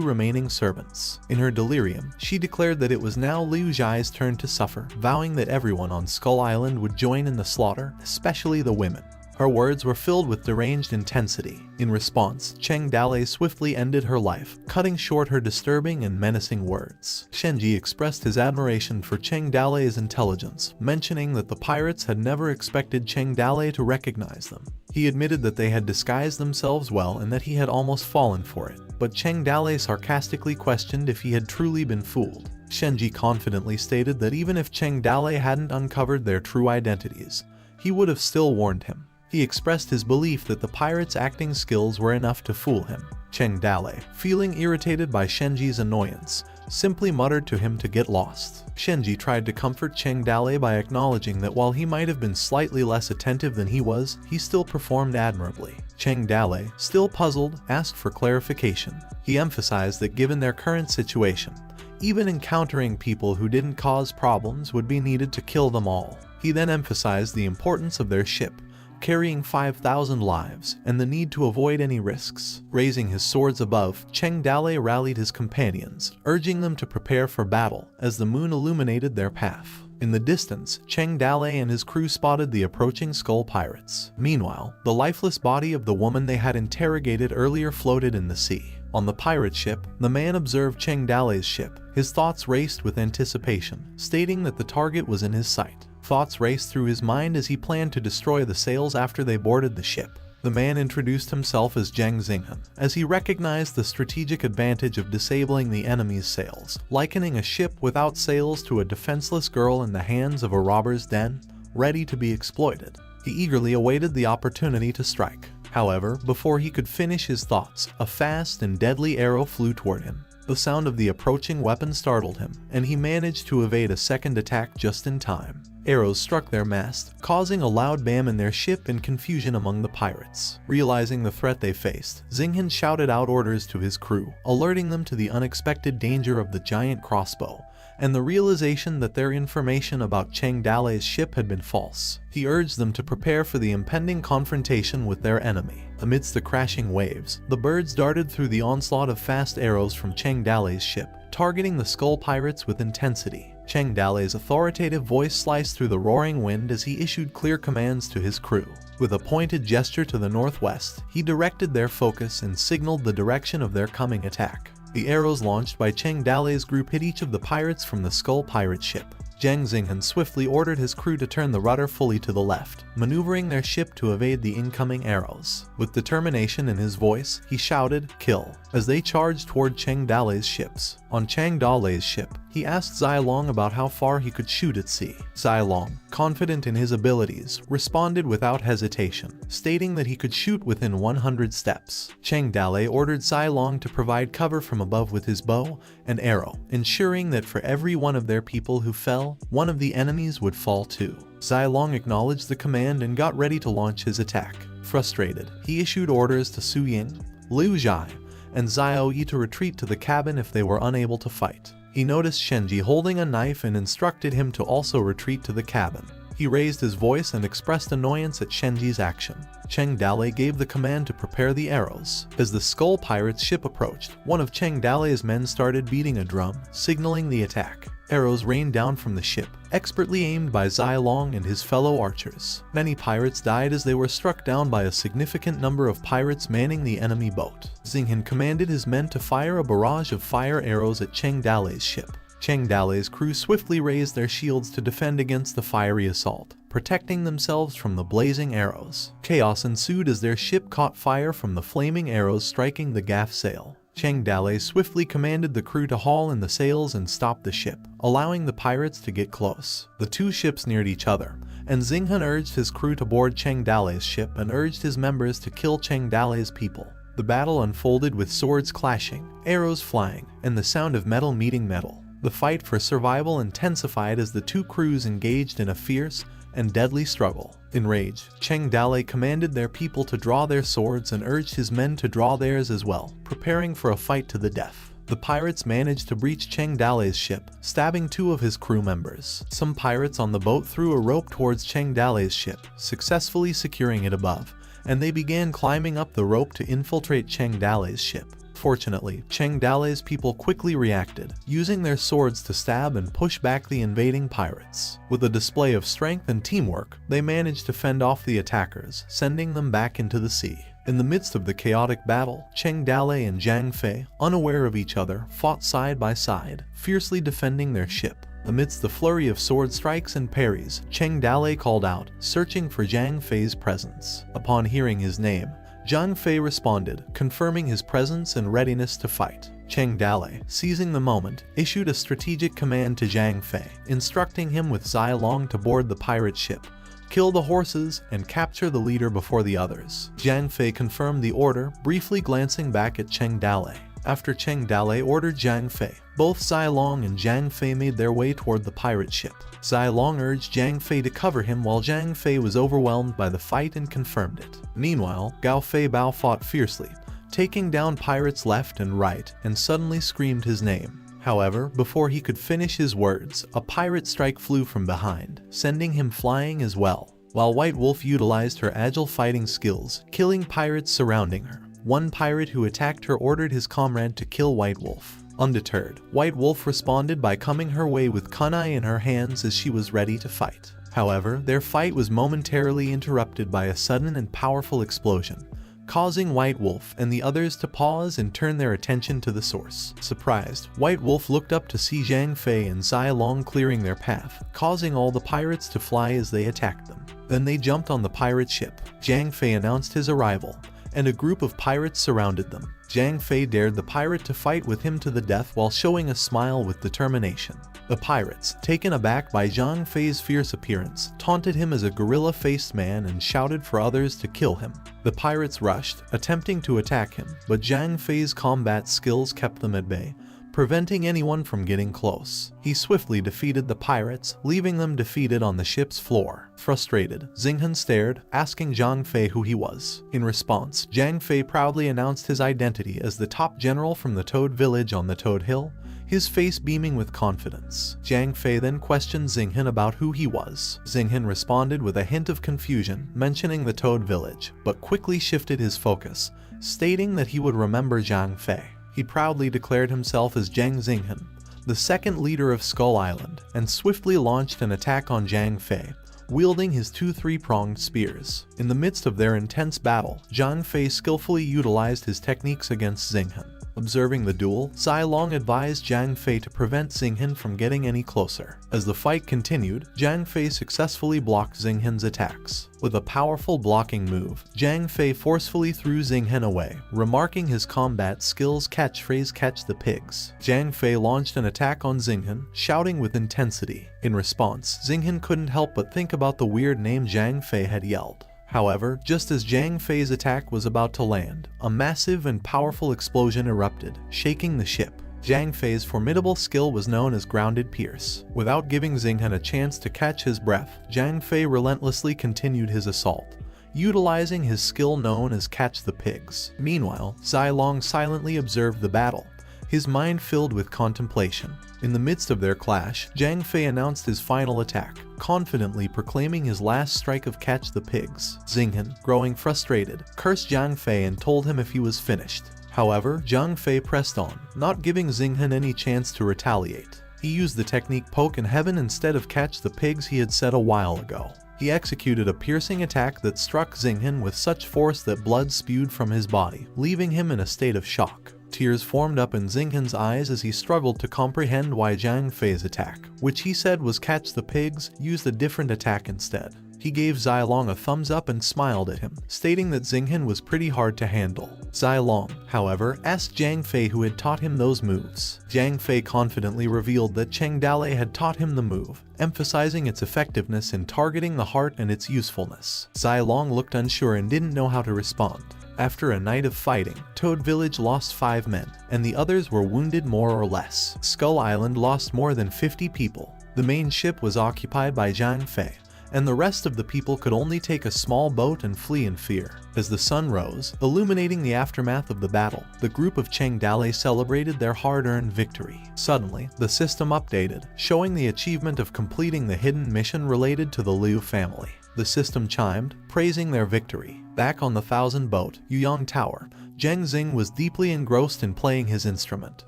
remaining servants. In her delirium, she declared that it was now Liu Zhai's turn to suffer, vowing that everyone on Skull Island would join in the slaughter, especially the women. Her words were filled with deranged intensity. In response, Cheng Dalei swiftly ended her life, cutting short her disturbing and menacing words. Shenji expressed his admiration for Cheng Dalei's intelligence, mentioning that the pirates had never expected Cheng Dalei to recognize them. He admitted that they had disguised themselves well and that he had almost fallen for it, but Cheng Dalei sarcastically questioned if he had truly been fooled. Shenji confidently stated that even if Cheng Dalei hadn't uncovered their true identities, he would have still warned him. He expressed his belief that the pirates' acting skills were enough to fool him. Cheng Dalei, feeling irritated by Shenji's annoyance, simply muttered to him to get lost. Shenji tried to comfort Cheng Dalei by acknowledging that while he might have been slightly less attentive than he was, he still performed admirably. Cheng Dalei, still puzzled, asked for clarification. He emphasized that given their current situation, even encountering people who didn't cause problems would be needed to kill them all. He then emphasized the importance of their ship, carrying 5,000 lives, and the need to avoid any risks. Raising his swords above, Cheng Dalei rallied his companions, urging them to prepare for battle as the moon illuminated their path. In the distance, Cheng Dalei and his crew spotted the approaching skull pirates. Meanwhile, the lifeless body of the woman they had interrogated earlier floated in the sea. On the pirate ship, the man observed Cheng Dalei's ship. His thoughts raced with anticipation, stating that the target was in his sight. Thoughts raced through his mind as he planned to destroy the sails after they boarded the ship. The man introduced himself as Jiang Xinghan, as he recognized the strategic advantage of disabling the enemy's sails, likening a ship without sails to a defenseless girl in the hands of a robber's den, ready to be exploited. He eagerly awaited the opportunity to strike. However, before he could finish his thoughts, a fast and deadly arrow flew toward him. The sound of the approaching weapon startled him, and he managed to evade a second attack just in time. Arrows struck their mast, causing a loud bam in their ship and confusion among the pirates. Realizing the threat they faced, Xinghan shouted out orders to his crew, alerting them to the unexpected danger of the giant crossbow, and the realization that their information about Cheng Dalei's ship had been false. He urged them to prepare for the impending confrontation with their enemy. Amidst the crashing waves, the birds darted through the onslaught of fast arrows from Cheng Dalei's ship, targeting the skull pirates with intensity. Cheng Dalei's authoritative voice sliced through the roaring wind as he issued clear commands to his crew. With a pointed gesture to the northwest, he directed their focus and signaled the direction of their coming attack. The arrows launched by Cheng Dalei's group hit each of the pirates from the skull pirate ship. Jiang Xinghan swiftly ordered his crew to turn the rudder fully to the left, maneuvering their ship to evade the incoming arrows. With determination in his voice, he shouted, "Kill," as they charged toward Cheng Dalei's ships. On Cheng Dalei's ship, He asked Zai Long about how far he could shoot at sea. Zai Long, confident in his abilities, responded without hesitation, stating that he could shoot within 100 steps. Cheng Dalei ordered Zai Long to provide cover from above with his bow and arrow, ensuring that for every one of their people who fell, one of the enemies would fall too. Zai Long acknowledged the command and got ready to launch his attack. Frustrated, he issued orders to Su Ying, Liu Zhai, and Xiao Yi to retreat to the cabin if they were unable to fight. He noticed Shenji holding a knife and instructed him to also retreat to the cabin. He raised his voice and expressed annoyance at Shenji's action. Cheng Dalei gave the command to prepare the arrows. As the Skull Pirates ship approached, one of Cheng Dalei's men started beating a drum, signaling the attack. Arrows rained down from the ship, expertly aimed by Zai Long and his fellow archers. Many pirates died as they were struck down by a significant number of pirates manning the enemy boat. Xinghan commanded his men to fire a barrage of fire arrows at Cheng Dalei's ship. Cheng Dalei's crew swiftly raised their shields to defend against the fiery assault, protecting themselves from the blazing arrows. Chaos ensued as their ship caught fire from the flaming arrows striking the gaff sail. Cheng Dalei swiftly commanded the crew to haul in the sails and stop the ship, allowing the pirates to get close. The two ships neared each other, and Xinghan urged his crew to board Cheng Dalei's ship and urged his members to kill Cheng Dalei's people. The battle unfolded with swords clashing, arrows flying, and the sound of metal meeting metal. The fight for survival intensified as the two crews engaged in a fierce and deadly struggle. Enraged, Cheng Dalei commanded their people to draw their swords and urged his men to draw theirs as well, preparing for a fight to the death. The pirates managed to breach Cheng Dalei's ship, stabbing two of his crew members. Some pirates on the boat threw a rope towards Cheng Dalei's ship, successfully securing it above, and they began climbing up the rope to infiltrate Cheng Dalei's ship. Fortunately, Cheng Dalei's people quickly reacted, using their swords to stab and push back the invading pirates. With a display of strength and teamwork, they managed to fend off the attackers, sending them back into the sea. In the midst of the chaotic battle, Cheng Dalei and Zhang Fei, unaware of each other, fought side by side, fiercely defending their ship. Amidst the flurry of sword strikes and parries, Cheng Dalei called out, searching for Zhang Fei's presence. Upon hearing his name, Zhang Fei responded, confirming his presence and readiness to fight. Cheng Dalei, seizing the moment, issued a strategic command to Zhang Fei, instructing him with Zai Long to board the pirate ship, kill the horses, and capture the leader before the others. Zhang Fei confirmed the order, briefly glancing back at Cheng Dalei. After Cheng Dalei ordered Zhang Fei, both Zai Long and Zhang Fei made their way toward the pirate ship. Zai Long urged Zhang Fei to cover him while Zhang Fei was overwhelmed by the fight and confirmed it. Meanwhile, Gao Fei Bao fought fiercely, taking down pirates left and right, and suddenly screamed his name. However, before he could finish his words, a pirate strike flew from behind, sending him flying as well. While White Wolf utilized her agile fighting skills, killing pirates surrounding her. One pirate who attacked her ordered his comrade to kill White Wolf. Undeterred, White Wolf responded by coming her way with kunai in her hands as she was ready to fight. However, their fight was momentarily interrupted by a sudden and powerful explosion, causing White Wolf and the others to pause and turn their attention to the source. Surprised, White Wolf looked up to see Zhang Fei and Zai Long clearing their path, causing all the pirates to fly as they attacked them. Then they jumped on the pirate ship. Zhang Fei announced his arrival, and a group of pirates surrounded them. Zhang Fei dared the pirate to fight with him to the death while showing a smile with determination. The pirates, taken aback by Zhang Fei's fierce appearance, taunted him as a gorilla-faced man and shouted for others to kill him. The pirates rushed, attempting to attack him, but Zhang Fei's combat skills kept them at bay, preventing anyone from getting close. He swiftly defeated the pirates, leaving them defeated on the ship's floor. Frustrated, Xinghan stared, asking Zhang Fei who he was. In response, Zhang Fei proudly announced his identity as the top general from the Toad village on the Toad Hill, his face beaming with confidence. Zhang Fei then questioned Xinghan about who he was. Xinghan responded with a hint of confusion, mentioning the Toad village, but quickly shifted his focus, stating that he would remember Zhang Fei. He proudly declared himself as Zhang Xinghan, the second leader of Skull Island, and swiftly launched an attack on Zhang Fei, wielding his two three-pronged spears. In the midst of their intense battle, Zhang Fei skillfully utilized his techniques against Xinghan. Observing the duel, Zai Long advised Zhang Fei to prevent Xinghan from getting any closer. As the fight continued, Zhang Fei successfully blocked Xinghan's attacks. With a powerful blocking move, Zhang Fei forcefully threw Xinghan away, remarking his combat skills catchphrase "catch the pigs." Zhang Fei launched an attack on Xinghan, shouting with intensity. In response, Xinghan couldn't help but think about the weird name Zhang Fei had yelled. However, just as Zhang Fei's attack was about to land, a massive and powerful explosion erupted, shaking the ship. Zhang Fei's formidable skill was known as Grounded Pierce. Without giving Xinghan a chance to catch his breath, Zhang Fei relentlessly continued his assault, utilizing his skill known as Catch the Pigs. Meanwhile, Zai Long silently observed the battle, his mind filled with contemplation. In the midst of their clash, Zhang Fei announced his final attack, confidently proclaiming his last strike of Catch the Pigs. Xinghan, growing frustrated, cursed Zhang Fei and told him if he was finished. However, Zhang Fei pressed on, not giving Xinghan any chance to retaliate. He used the technique Poke in Heaven instead of Catch the Pigs he had said a while ago. He executed a piercing attack that struck Xinghan with such force that blood spewed from his body, leaving him in a state of shock. Tears formed up in Xinghan's eyes as he struggled to comprehend why Zhang Fei's attack, which he said was Catch the Pigs, used a different attack instead. He gave Zai Long a thumbs up and smiled at him, stating that Xinghan was pretty hard to handle. Zai Long, however, asked Zhang Fei who had taught him those moves. Zhang Fei confidently revealed that Cheng Dalei had taught him the move, emphasizing its effectiveness in targeting the heart and its usefulness. Zai Long looked unsure and didn't know how to respond. After a night of fighting, Toad Village lost 5 men, and the others were wounded more or less. Skull Island lost more than 50 people. The main ship was occupied by Zhang Fei, and the rest of the people could only take a small boat and flee in fear. As the sun rose, illuminating the aftermath of the battle, the group of Cheng Dalei celebrated their hard-earned victory. Suddenly, the system updated, showing the achievement of completing the hidden mission related to the Liu family. The system chimed, praising their victory. Back on the Thousand Boat, Yuyang Tower, Zheng Xing was deeply engrossed in playing his instrument,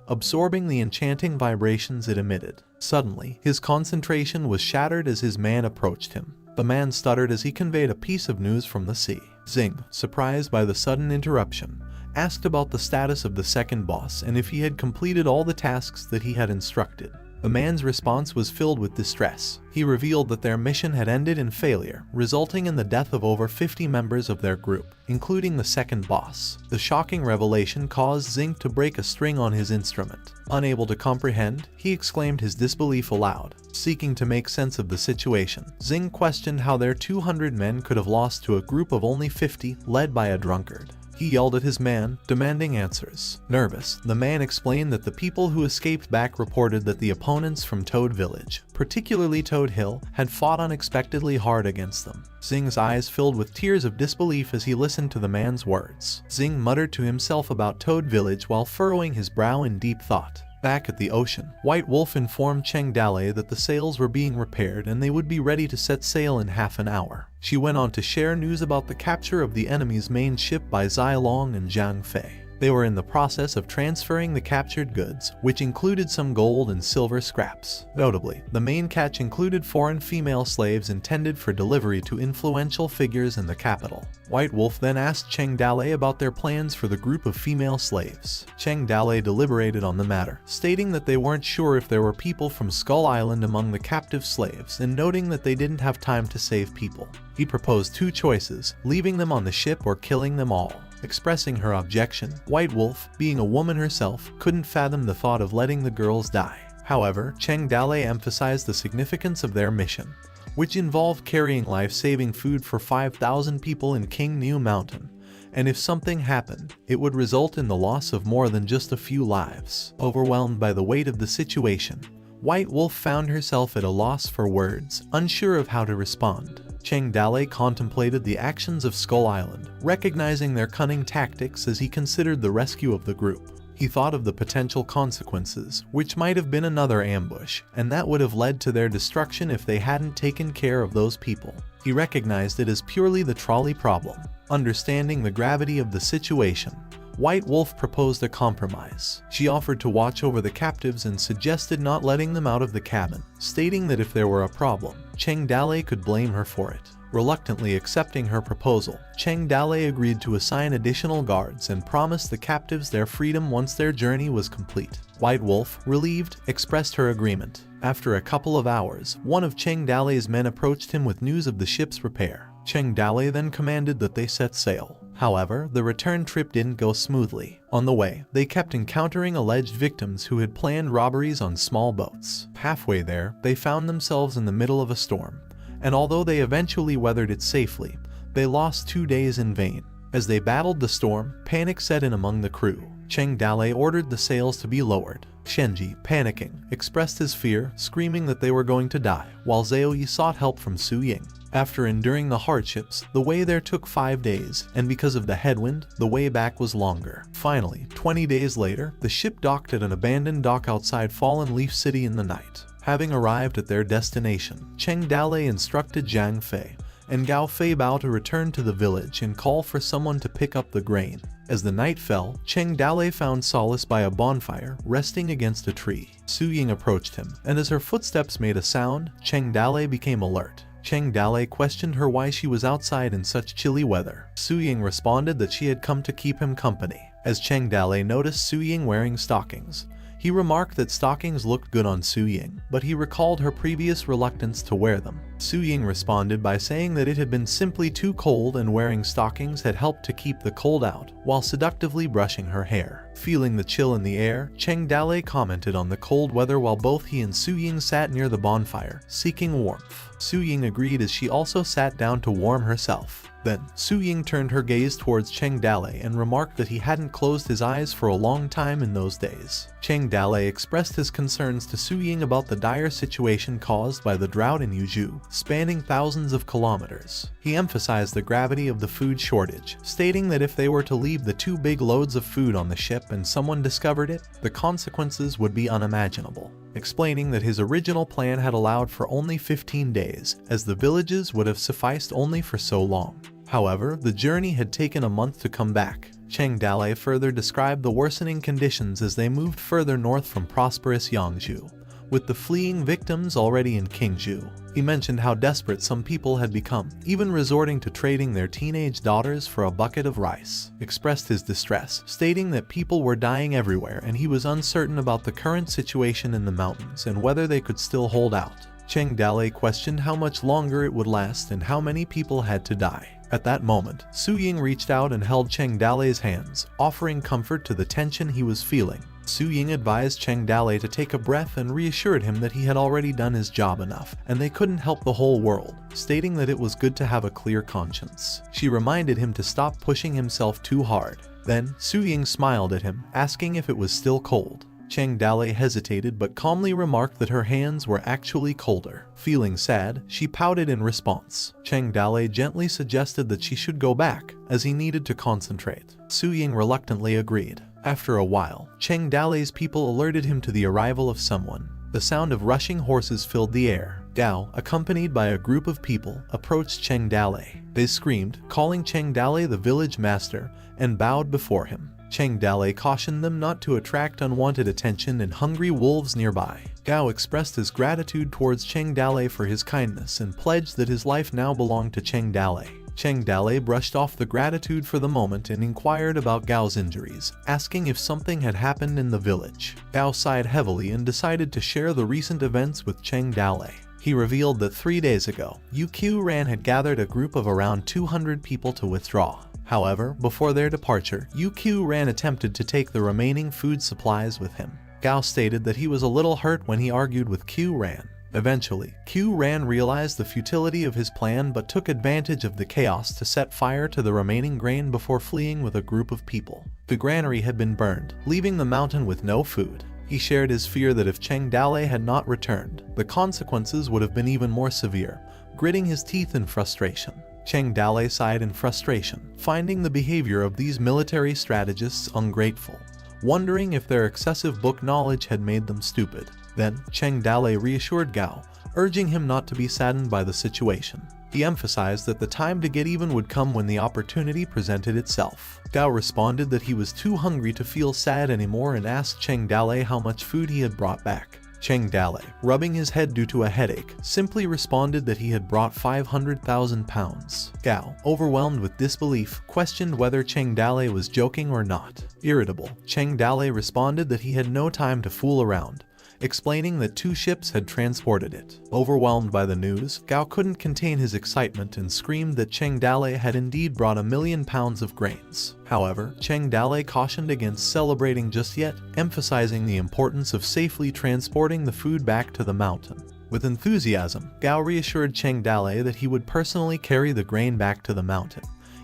absorbing the enchanting vibrations it emitted. Suddenly, his concentration was shattered as his man approached him. The man stuttered as he conveyed a piece of news from the sea. Xing, surprised by the sudden interruption, asked about the status of the second boss and if he had completed all the tasks that he had instructed. The man's response was filled with distress. He revealed that their mission had ended in failure, resulting in the death of over 50 members of their group, including the second boss. The shocking revelation caused Xing to break a string on his instrument. Unable to comprehend, he exclaimed his disbelief aloud. Seeking to make sense of the situation, Xing questioned how their 200 men could have lost to a group of only 50, led by a drunkard. He yelled at his man, demanding answers. Nervous, the man explained that the people who escaped back reported that the opponents from Toad Village, particularly Toad Hill, had fought unexpectedly hard against them. Xing's eyes filled with tears of disbelief as he listened to the man's words. Xing muttered to himself about Toad Village while furrowing his brow in deep thought. Back at the ocean, White Wolf informed Cheng Dalei that the sails were being repaired and they would be ready to set sail in half an hour. She went on to share news about the capture of the enemy's main ship by Zai Long and Zhang Fei. They were in the process of transferring the captured goods, which included some gold and silver scraps. Notably, the main catch included foreign female slaves intended for delivery to influential figures in the capital. White Wolf then asked Cheng Dalei about their plans for the group of female slaves. Cheng Dalei deliberated on the matter, stating that they weren't sure if there were people from Skull Island among the captive slaves and noting that they didn't have time to save people. He proposed 2 choices, leaving them on the ship or killing them all. Expressing her objection, White Wolf, being a woman herself, couldn't fathom the thought of letting the girls die. However, Cheng Dalei emphasized the significance of their mission, which involved carrying life-saving food for 5,000 people in King New Mountain, and if something happened, it would result in the loss of more than just a few lives. Overwhelmed by the weight of the situation, White Wolf found herself at a loss for words, unsure of how to respond. Cheng Dalei contemplated the actions of Skull Island, recognizing their cunning tactics as he considered the rescue of the group. He thought of the potential consequences, which might have been another ambush, and that would have led to their destruction if they hadn't taken care of those people. He recognized it as purely the trolley problem. Understanding the gravity of the situation, White Wolf proposed a compromise. She offered to watch over the captives and suggested not letting them out of the cabin, stating that if there were a problem, Cheng Dalei could blame her for it. Reluctantly accepting her proposal, Cheng Dale agreed to assign additional guards and promised the captives their freedom once their journey was complete. White Wolf, relieved, expressed her agreement. After a couple of hours, one of Cheng Dale's men approached him with news of the ship's repair. Cheng Dale then commanded that they set sail. However, the return trip didn't go smoothly. On the way, they kept encountering alleged victims who had planned robberies on small boats. Halfway there, they found themselves in the middle of a storm, and although they eventually weathered it safely, they lost 2 days in vain. As they battled the storm, panic set in among the crew. Cheng Dale ordered the sails to be lowered. Shenji, panicking, expressed his fear, screaming that they were going to die, while Zaoi sought help from Su Ying. After enduring the hardships, the way there took 5 days, and because of the headwind, the way back was longer. Finally, 20 days later, the ship docked at an abandoned dock outside Fallen Leaf City in the night. Having arrived at their destination, Cheng Dale instructed Zhang Fei and Gao Fei Bao to return to the village and call for someone to pick up the grain. As the night fell, Cheng Dale found solace by a bonfire, resting against a tree. Su Ying approached him, and as her footsteps made a sound, Cheng Dale became alert. Cheng Dale questioned her why she was outside in such chilly weather. Su Ying responded that she had come to keep him company. As Cheng Dale noticed Su Ying wearing stockings, he remarked that stockings looked good on Su Ying, but he recalled her previous reluctance to wear them. Su Ying responded by saying that it had been simply too cold and wearing stockings had helped to keep the cold out, while seductively brushing her hair. Feeling the chill in the air, Cheng Dale commented on the cold weather while both he and Su Ying sat near the bonfire, seeking warmth. Su Ying agreed as she also sat down to warm herself. Then, Su Ying turned her gaze towards Cheng Dale and remarked that he hadn't closed his eyes for a long time in those days. Cheng Dale expressed his concerns to Su Ying about the dire situation caused by the drought in Yuzhou, spanning thousands of kilometers. He emphasized the gravity of the food shortage, stating that if they were to leave the 2 big loads of food on the ship and someone discovered it, the consequences would be unimaginable. Explaining that his original plan had allowed for only 15 days, as the villages would have sufficed only for so long. However, the journey had taken a month to come back. Cheng Dale further described the worsening conditions as they moved further north from prosperous Yangzhou, with the fleeing victims already in Qingzhou. He mentioned how desperate some people had become, even resorting to trading their teenage daughters for a bucket of rice. Expressed his distress, stating that people were dying everywhere and he was uncertain about the current situation in the mountains and whether they could still hold out. Cheng Dale questioned how much longer it would last and how many people had to die. At that moment, Su Ying reached out and held Cheng Dale's hands, offering comfort to the tension he was feeling. Su Ying advised Cheng Dale to take a breath and reassured him that he had already done his job enough, and they couldn't help the whole world, stating that it was good to have a clear conscience. She reminded him to stop pushing himself too hard. Then, Su Ying smiled at him, asking if it was still cold. Cheng Dale hesitated but calmly remarked that her hands were actually colder. Feeling sad, she pouted in response. Cheng Dale gently suggested that she should go back, as he needed to concentrate. Su Ying reluctantly agreed. After a while, Cheng Dale's people alerted him to the arrival of someone. The sound of rushing horses filled the air. Gao, accompanied by a group of people, approached Cheng Dale. They screamed, calling Cheng Dale the village master, and bowed before him. Cheng Dale cautioned them not to attract unwanted attention and hungry wolves nearby. Gao expressed his gratitude towards Cheng Dale for his kindness and pledged that his life now belonged to Cheng Dale. Cheng Dale brushed off the gratitude for the moment and inquired about Gao's injuries, asking if something had happened in the village. Gao sighed heavily and decided to share the recent events with Cheng Dale. He revealed that 3 days ago, Yu Ran had gathered a group of around 200 people to withdraw. However, before their departure, Yu Ran attempted to take the remaining food supplies with him. Gao stated that he was a little hurt when he argued with Q Ran. Eventually, Q Ran realized the futility of his plan but took advantage of the chaos to set fire to the remaining grain before fleeing with a group of people. The granary had been burned, leaving the mountain with no food. He shared his fear that if Cheng Dale had not returned, the consequences would have been even more severe, gritting his teeth in frustration. Cheng Dale sighed in frustration, finding the behavior of these military strategists ungrateful, wondering if their excessive book knowledge had made them stupid. Then, Cheng Dale reassured Gao, urging him not to be saddened by the situation. He emphasized that the time to get even would come when the opportunity presented itself. Gao responded that he was too hungry to feel sad anymore and asked Cheng Dale how much food he had brought back. Cheng Dale, rubbing his head due to a headache, simply responded that he had brought 500,000 pounds. Gao, overwhelmed with disbelief, questioned whether Cheng Dale was joking or not. Irritable, Cheng Dale responded that he had no time to fool around, explaining that 2 ships had transported it. Overwhelmed by the news, Gao couldn't contain his excitement and screamed that Cheng Dale had indeed brought 1,000,000 pounds of grains. However, Cheng Dale cautioned against celebrating just yet, emphasizing the importance of safely transporting the food back to the mountain. With enthusiasm, Gao reassured Cheng Dale that he would personally carry the grain back to the mountain,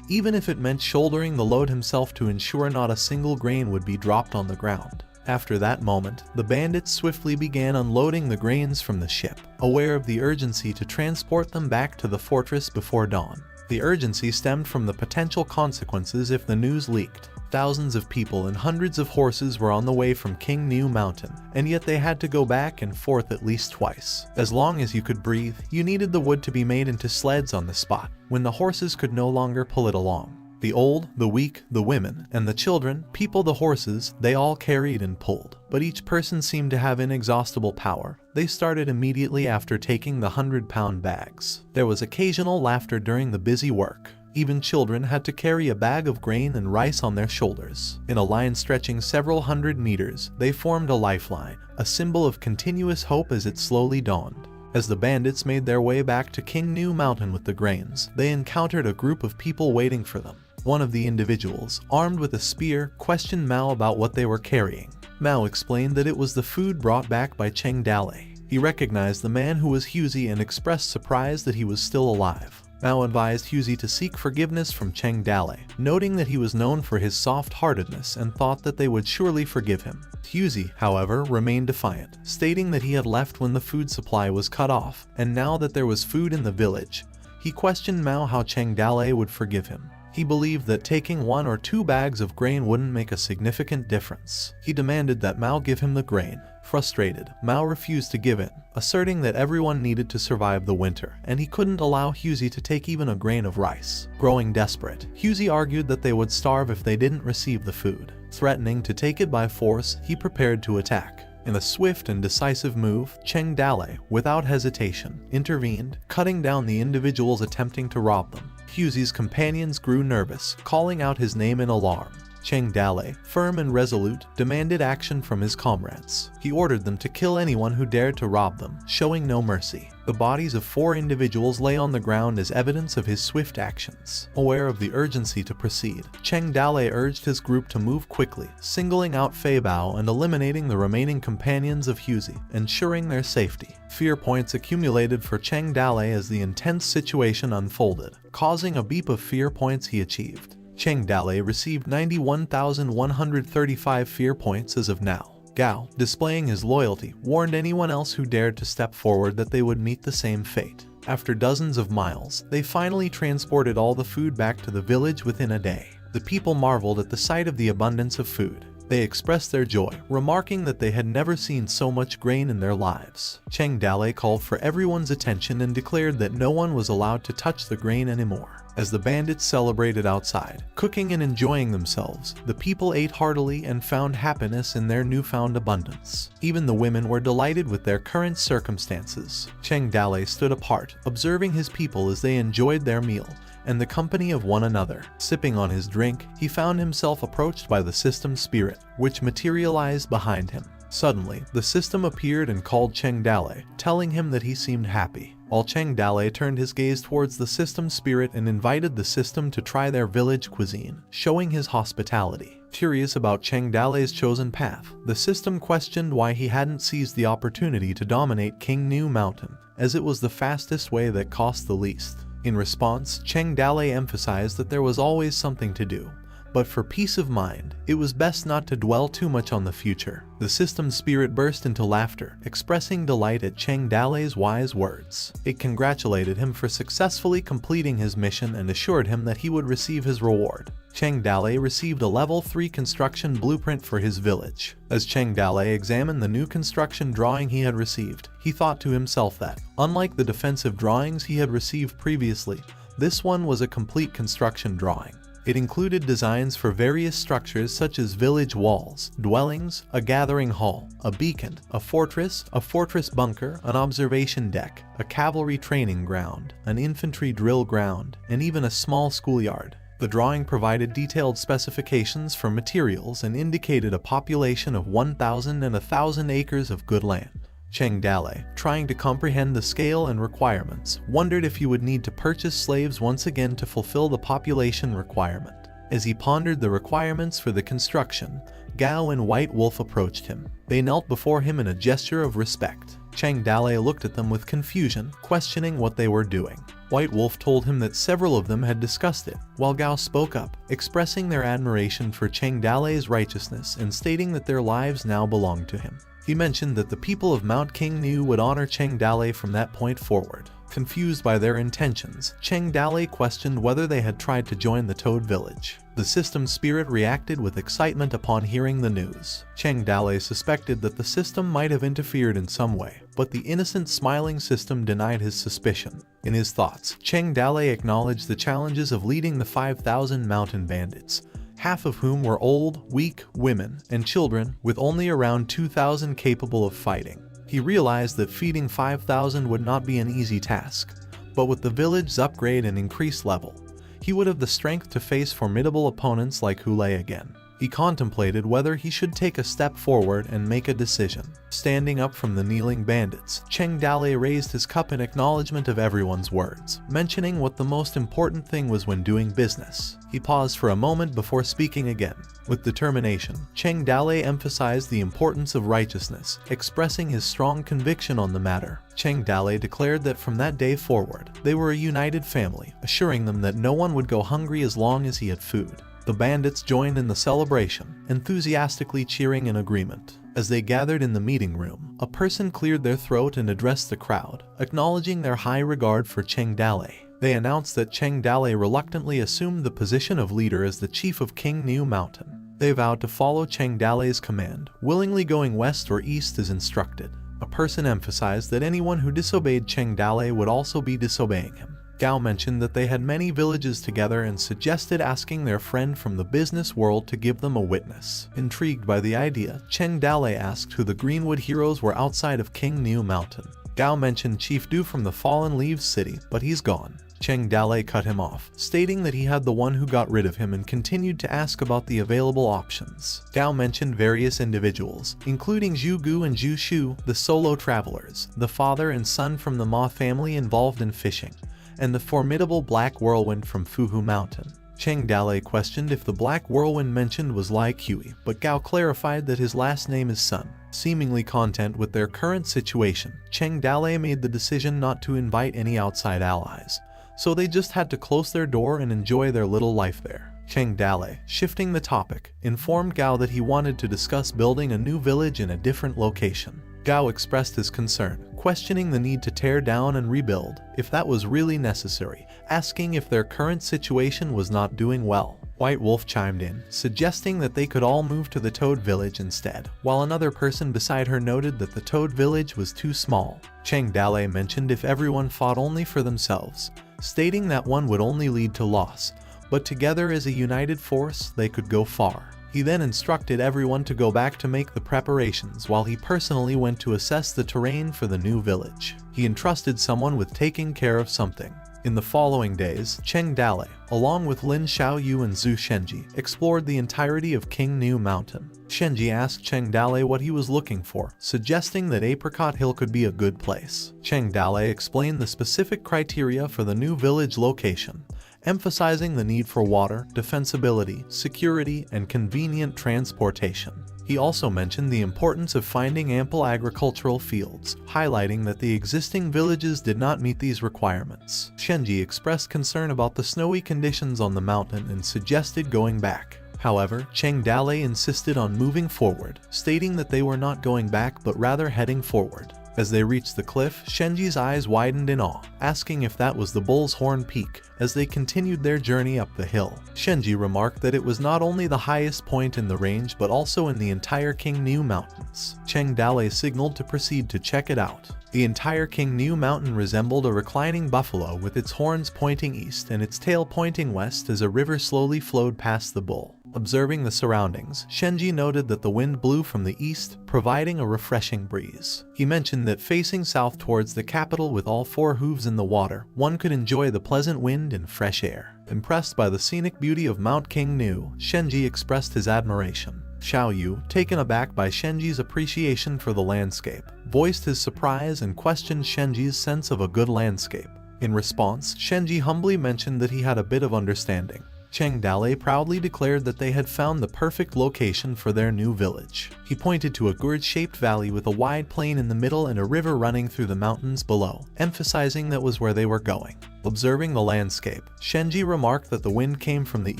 even if it meant shouldering the load himself to ensure not a single grain would be dropped on the ground. After that moment, the bandits swiftly began unloading the grains from the ship, aware of the urgency to transport them back to the fortress before dawn. The urgency stemmed from the potential consequences if the news leaked. Thousands of people and hundreds of horses were on the way from King New Mountain, and yet they had to go back and forth at least twice. As long as you could breathe, you needed the wood to be made into sleds on the spot, when the horses could no longer pull it along. The old, the weak, the women, and the children, people, the horses, they all carried and pulled. But each person seemed to have inexhaustible power. They started immediately after taking the 100-pound bags. There was occasional laughter during the busy work. Even children had to carry a bag of grain and rice on their shoulders. In a line stretching several hundred meters, they formed a lifeline, a symbol of continuous hope as it slowly dawned. As the bandits made their way back to King New Mountain with the grains, they encountered a group of people waiting for them. One of the individuals, armed with a spear, questioned Mao about what they were carrying. Mao explained that it was the food brought back by Cheng Dale. He recognized the man who was Huzi and expressed surprise that he was still alive. Mao advised Huzi to seek forgiveness from Cheng Dale, noting that he was known for his soft-heartedness and thought that they would surely forgive him. Huzi, however, remained defiant, stating that he had left when the food supply was cut off, and now that there was food in the village, he questioned Mao how Cheng Dale would forgive him. He believed that taking 1 or 2 bags of grain wouldn't make a significant difference. He demanded that Mao give him the grain. Frustrated, Mao refused to give in, asserting that everyone needed to survive the winter, and he couldn't allow Huzi to take even a grain of rice. Growing desperate, Huzi argued that they would starve if they didn't receive the food. Threatening to take it by force, he prepared to attack. In a swift and decisive move, Cheng Dale, without hesitation, intervened, cutting down the individuals attempting to rob them. Huzi's companions grew nervous, calling out his name in alarm. Cheng Dale, firm and resolute, demanded action from his comrades. He ordered them to kill anyone who dared to rob them, showing no mercy. The bodies of 4 individuals lay on the ground as evidence of his swift actions. Aware of the urgency to proceed, Cheng Dale urged his group to move quickly, singling out Fei Bao and eliminating the remaining companions of Huzi, ensuring their safety. Fear points accumulated for Cheng Dale as the intense situation unfolded, causing a beep of fear points he achieved. Cheng Dale received 91,135 fear points as of now. Gao, displaying his loyalty, warned anyone else who dared to step forward that they would meet the same fate. After dozens of miles, they finally transported all the food back to the village within a day. The people marveled at the sight of the abundance of food. They expressed their joy, remarking that they had never seen so much grain in their lives. Cheng Dale called for everyone's attention and declared that no one was allowed to touch the grain anymore. As the bandits celebrated outside, cooking and enjoying themselves, the people ate heartily and found happiness in their newfound abundance. Even the women were delighted with their current circumstances. Cheng Dale stood apart, observing his people as they enjoyed their meal and the company of one another. Sipping on his drink, he found himself approached by the system spirit, which materialized behind him. Suddenly, the system appeared and called Cheng Dale, telling him that he seemed happy. While Cheng Dale turned his gaze towards the system spirit and invited the system to try their village cuisine, showing his hospitality. Curious about Cheng Dale's chosen path, the system questioned why he hadn't seized the opportunity to dominate King New Mountain, as it was the fastest way that cost the least. In response, Cheng Dale emphasized that there was always something to do, but for peace of mind, it was best not to dwell too much on the future. The system spirit burst into laughter, expressing delight at Cheng Dale's wise words. It congratulated him for successfully completing his mission and assured him that he would receive his reward. Cheng Dale received a level 3 construction blueprint for his village. As Cheng Dale examined the new construction drawing he had received, he thought to himself that, unlike the defensive drawings he had received previously, this one was a complete construction drawing. It included designs for various structures such as village walls, dwellings, a gathering hall, a beacon, a fortress bunker, an observation deck, a cavalry training ground, an infantry drill ground, and even a small schoolyard. The drawing provided detailed specifications for materials and indicated a population of 1,000 and 1,000 acres of good land. Cheng Dale, trying to comprehend the scale and requirements, wondered if he would need to purchase slaves once again to fulfill the population requirement. As he pondered the requirements for the construction, Gao and White Wolf approached him. They knelt before him in a gesture of respect. Cheng Dale looked at them with confusion, questioning what they were doing. White Wolf told him that several of them had discussed it, while Gao spoke up, expressing their admiration for Cheng Dale's righteousness and stating that their lives now belonged to him. He mentioned that the people of Mount Qingnu would honor Cheng Dale from that point forward. Confused by their intentions, Cheng Dale questioned whether they had tried to join the Toad Village. The system spirit reacted with excitement upon hearing the news. Cheng Dale suspected that the system might have interfered in some way, but the innocent smiling system denied his suspicion. In his thoughts, Cheng Dale acknowledged the challenges of leading the 5,000 mountain bandits, half of whom were old, weak women and children, with only around 2,000 capable of fighting. He realized that feeding 5,000 would not be an easy task, but with the village's upgrade and increased level, he would have the strength to face formidable opponents like Hulei again. He contemplated whether he should take a step forward and make a decision. Standing up from the kneeling bandits, Cheng Dale raised his cup in acknowledgement of everyone's words, mentioning what the most important thing was when doing business. He paused for a moment before speaking again. With determination, Cheng Dale emphasized the importance of righteousness, expressing his strong conviction on the matter. Cheng Dale declared that from that day forward, they were a united family, assuring them that no one would go hungry as long as he had food. The bandits joined in the celebration, enthusiastically cheering in agreement. As they gathered in the meeting room, a person cleared their throat and addressed the crowd, acknowledging their high regard for Cheng Dale. They announced that Cheng Dale reluctantly assumed the position of leader as the chief of Qingnu Mountain. They vowed to follow Cheng Dale's command, willingly going west or east as instructed. A person emphasized that anyone who disobeyed Cheng Dale would also be disobeying him. Gao mentioned that they had many villages together and suggested asking their friend from the business world to give them a witness. Intrigued by the idea, Cheng Dale asked who the Greenwood heroes were outside of Qingnu Mountain. Gao mentioned Chief Du from the Fallen Leaves City, but he's gone. Cheng Dale cut him off, stating that he had the one who got rid of him, and continued to ask about the available options. Gao mentioned various individuals, including Zhu Gu and Zhu Shu, the solo travelers, the father and son from the Ma family involved in fishing, and the formidable Black Whirlwind from Fuhu Mountain. Cheng Dale questioned if the Black Whirlwind mentioned was Lai Kui, but Gao clarified that his last name is Sun. Seemingly content with their current situation, Cheng Dale made the decision not to invite any outside allies, so they just had to close their door and enjoy their little life there. Cheng Dale, shifting the topic, informed Gao that he wanted to discuss building a new village in a different location. Gao expressed his concern, questioning the need to tear down and rebuild, if that was really necessary, asking if their current situation was not doing well. White Wolf chimed in, suggesting that they could all move to the Toad Village instead, while another person beside her noted that the Toad Village was too small. Cheng Dale mentioned if everyone fought only for themselves, stating that one would only lead to loss, but together as a united force they could go far. He then instructed everyone to go back to make the preparations while he personally went to assess the terrain for the new village. He entrusted someone with taking care of something. In the following days, Cheng Dale, along with Lin Xiaoyu and Zhu Shenji, explored the entirety of Qingnu Mountain. Shenji asked Cheng Dale what he was looking for, suggesting that Apricot Hill could be a good place. Cheng Dale explained the specific criteria for the new village location, emphasizing the need for water, defensibility, security, and convenient transportation. He also mentioned the importance of finding ample agricultural fields, highlighting that the existing villages did not meet these requirements. Shenji expressed concern about the snowy conditions on the mountain and suggested going back. However, Cheng Dale insisted on moving forward, stating that they were not going back but rather heading forward. As they reached the cliff, Shenji's eyes widened in awe, asking if that was the Bull's Horn Peak. As they continued their journey up the hill, Shenji remarked that it was not only the highest point in the range but also in the entire King New Mountains. Cheng Dale signaled to proceed to check it out. The entire King New Mountain resembled a reclining buffalo with its horns pointing east and its tail pointing west as a river slowly flowed past the bull. Observing the surroundings, Shenji noted that the wind blew from the east, providing a refreshing breeze. He mentioned that facing south towards the capital with all four hooves in the water, one could enjoy the pleasant wind and fresh air. Impressed by the scenic beauty of Mount King Nu, Shenji expressed his admiration. Xiao Yu, taken aback by Shenji's appreciation for the landscape, voiced his surprise and questioned Shenji's sense of a good landscape. In response, Shenji humbly mentioned that he had a bit of understanding. Cheng Dale proudly declared that they had found the perfect location for their new village. He pointed to a gourd-shaped valley with a wide plain in the middle and a river running through the mountains below, emphasizing that was where they were going. Observing the landscape, Shenji remarked that the wind came from the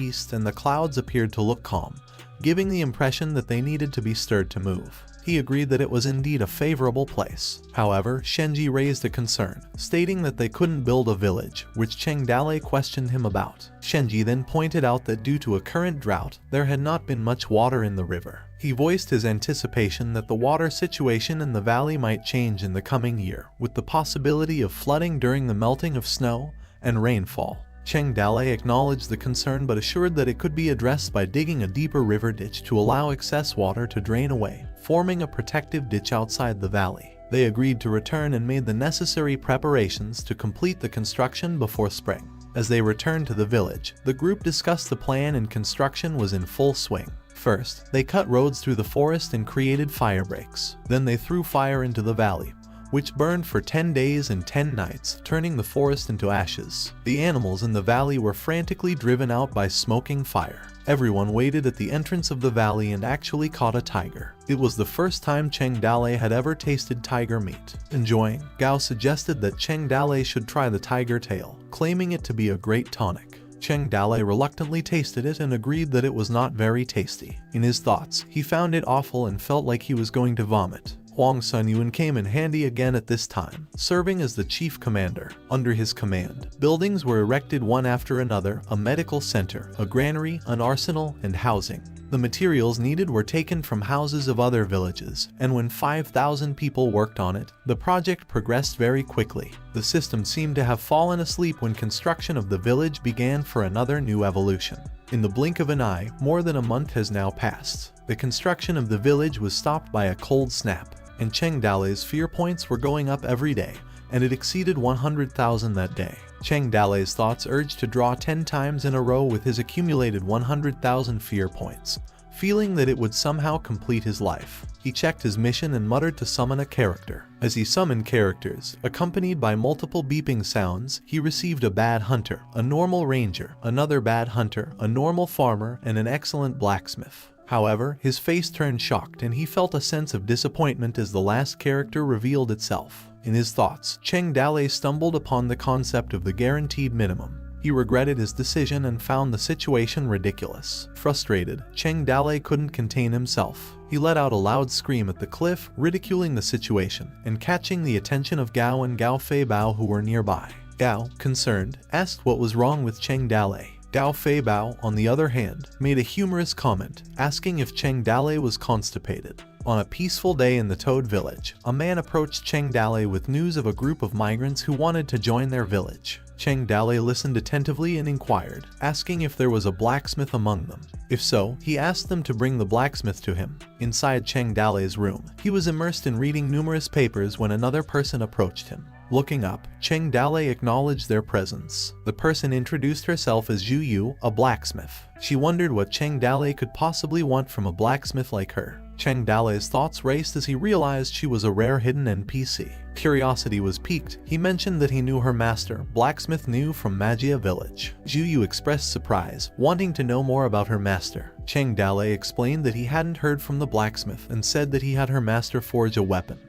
east and the clouds appeared to look calm, giving the impression that they needed to be stirred to move. He agreed that it was indeed a favorable place. However, Shenji raised a concern, stating that they couldn't build a village, which Cheng Dale questioned him about. Shenji then pointed out that due to a current drought, there had not been much water in the river. He voiced his anticipation that the water situation in the valley might change in the coming year, with the possibility of flooding during the melting of snow and rainfall. Cheng Dale acknowledged the concern but assured that it could be addressed by digging a deeper river ditch to allow excess water to drain away, forming a protective ditch outside the valley. They agreed to return and made the necessary preparations to complete the construction before spring. As they returned to the village, the group discussed the plan and construction was in full swing. First, they cut roads through the forest and created fire breaks. Then they threw fire into the valley, which burned for 10 days and 10 nights, turning the forest into ashes. The animals in the valley were frantically driven out by smoking fire. Everyone waited at the entrance of the valley and actually caught a tiger. It was the first time Cheng Dale had ever tasted tiger meat. Enjoying, Gao suggested that Cheng Dale should try the tiger tail, claiming it to be a great tonic. Cheng Dale reluctantly tasted it and agreed that it was not very tasty. In his thoughts, he found it awful and felt like he was going to vomit. Huang Sunyuan came in handy again at this time, serving as the chief commander. Under his command, buildings were erected one after another: a medical center, a granary, an arsenal, and housing. The materials needed were taken from houses of other villages, and when 5,000 people worked on it, the project progressed very quickly. The system seemed to have fallen asleep when construction of the village began for another new evolution. In the blink of an eye, more than a month has now passed. The construction of the village was stopped by a cold snap, and Cheng Dale's fear points were going up every day, and it exceeded 100,000 that day. Cheng Dale's thoughts urged to draw 10 times in a row with his accumulated 100,000 fear points, feeling that it would somehow complete his life. He checked his mission and muttered to summon a character. As he summoned characters, accompanied by multiple beeping sounds, he received a bad hunter, a normal ranger, another bad hunter, a normal farmer, and an excellent blacksmith. However, his face turned shocked and he felt a sense of disappointment as the last character revealed itself. In his thoughts, Cheng Dale stumbled upon the concept of the guaranteed minimum. He regretted his decision and found the situation ridiculous. Frustrated, Cheng Dale couldn't contain himself. He let out a loud scream at the cliff, ridiculing the situation, and catching the attention of Gao and Gao Fei Bao who were nearby. Gao, concerned, asked what was wrong with Cheng Dale. Gao Fei Bao, on the other hand, made a humorous comment, asking if Cheng Dale was constipated. On a peaceful day in the Toad village, a man approached Cheng Dale with news of a group of migrants who wanted to join their village. Cheng Dale listened attentively and inquired, asking if there was a blacksmith among them. If so, he asked them to bring the blacksmith to him. Inside Cheng Dale's room, he was immersed in reading numerous papers when another person approached him. Looking up, Cheng Dale acknowledged their presence. The person introduced herself as Zhu Yu, a blacksmith. She wondered what Cheng Dale could possibly want from a blacksmith like her. Cheng Dale's thoughts raced as he realized she was a rare hidden NPC. Curiosity was piqued. He mentioned that he knew her master, Blacksmith Nu from Magia Village. Zhu Yu expressed surprise, wanting to know more about her master. Cheng Dale explained that he hadn't heard from the blacksmith and said that he had her master forge a weapon.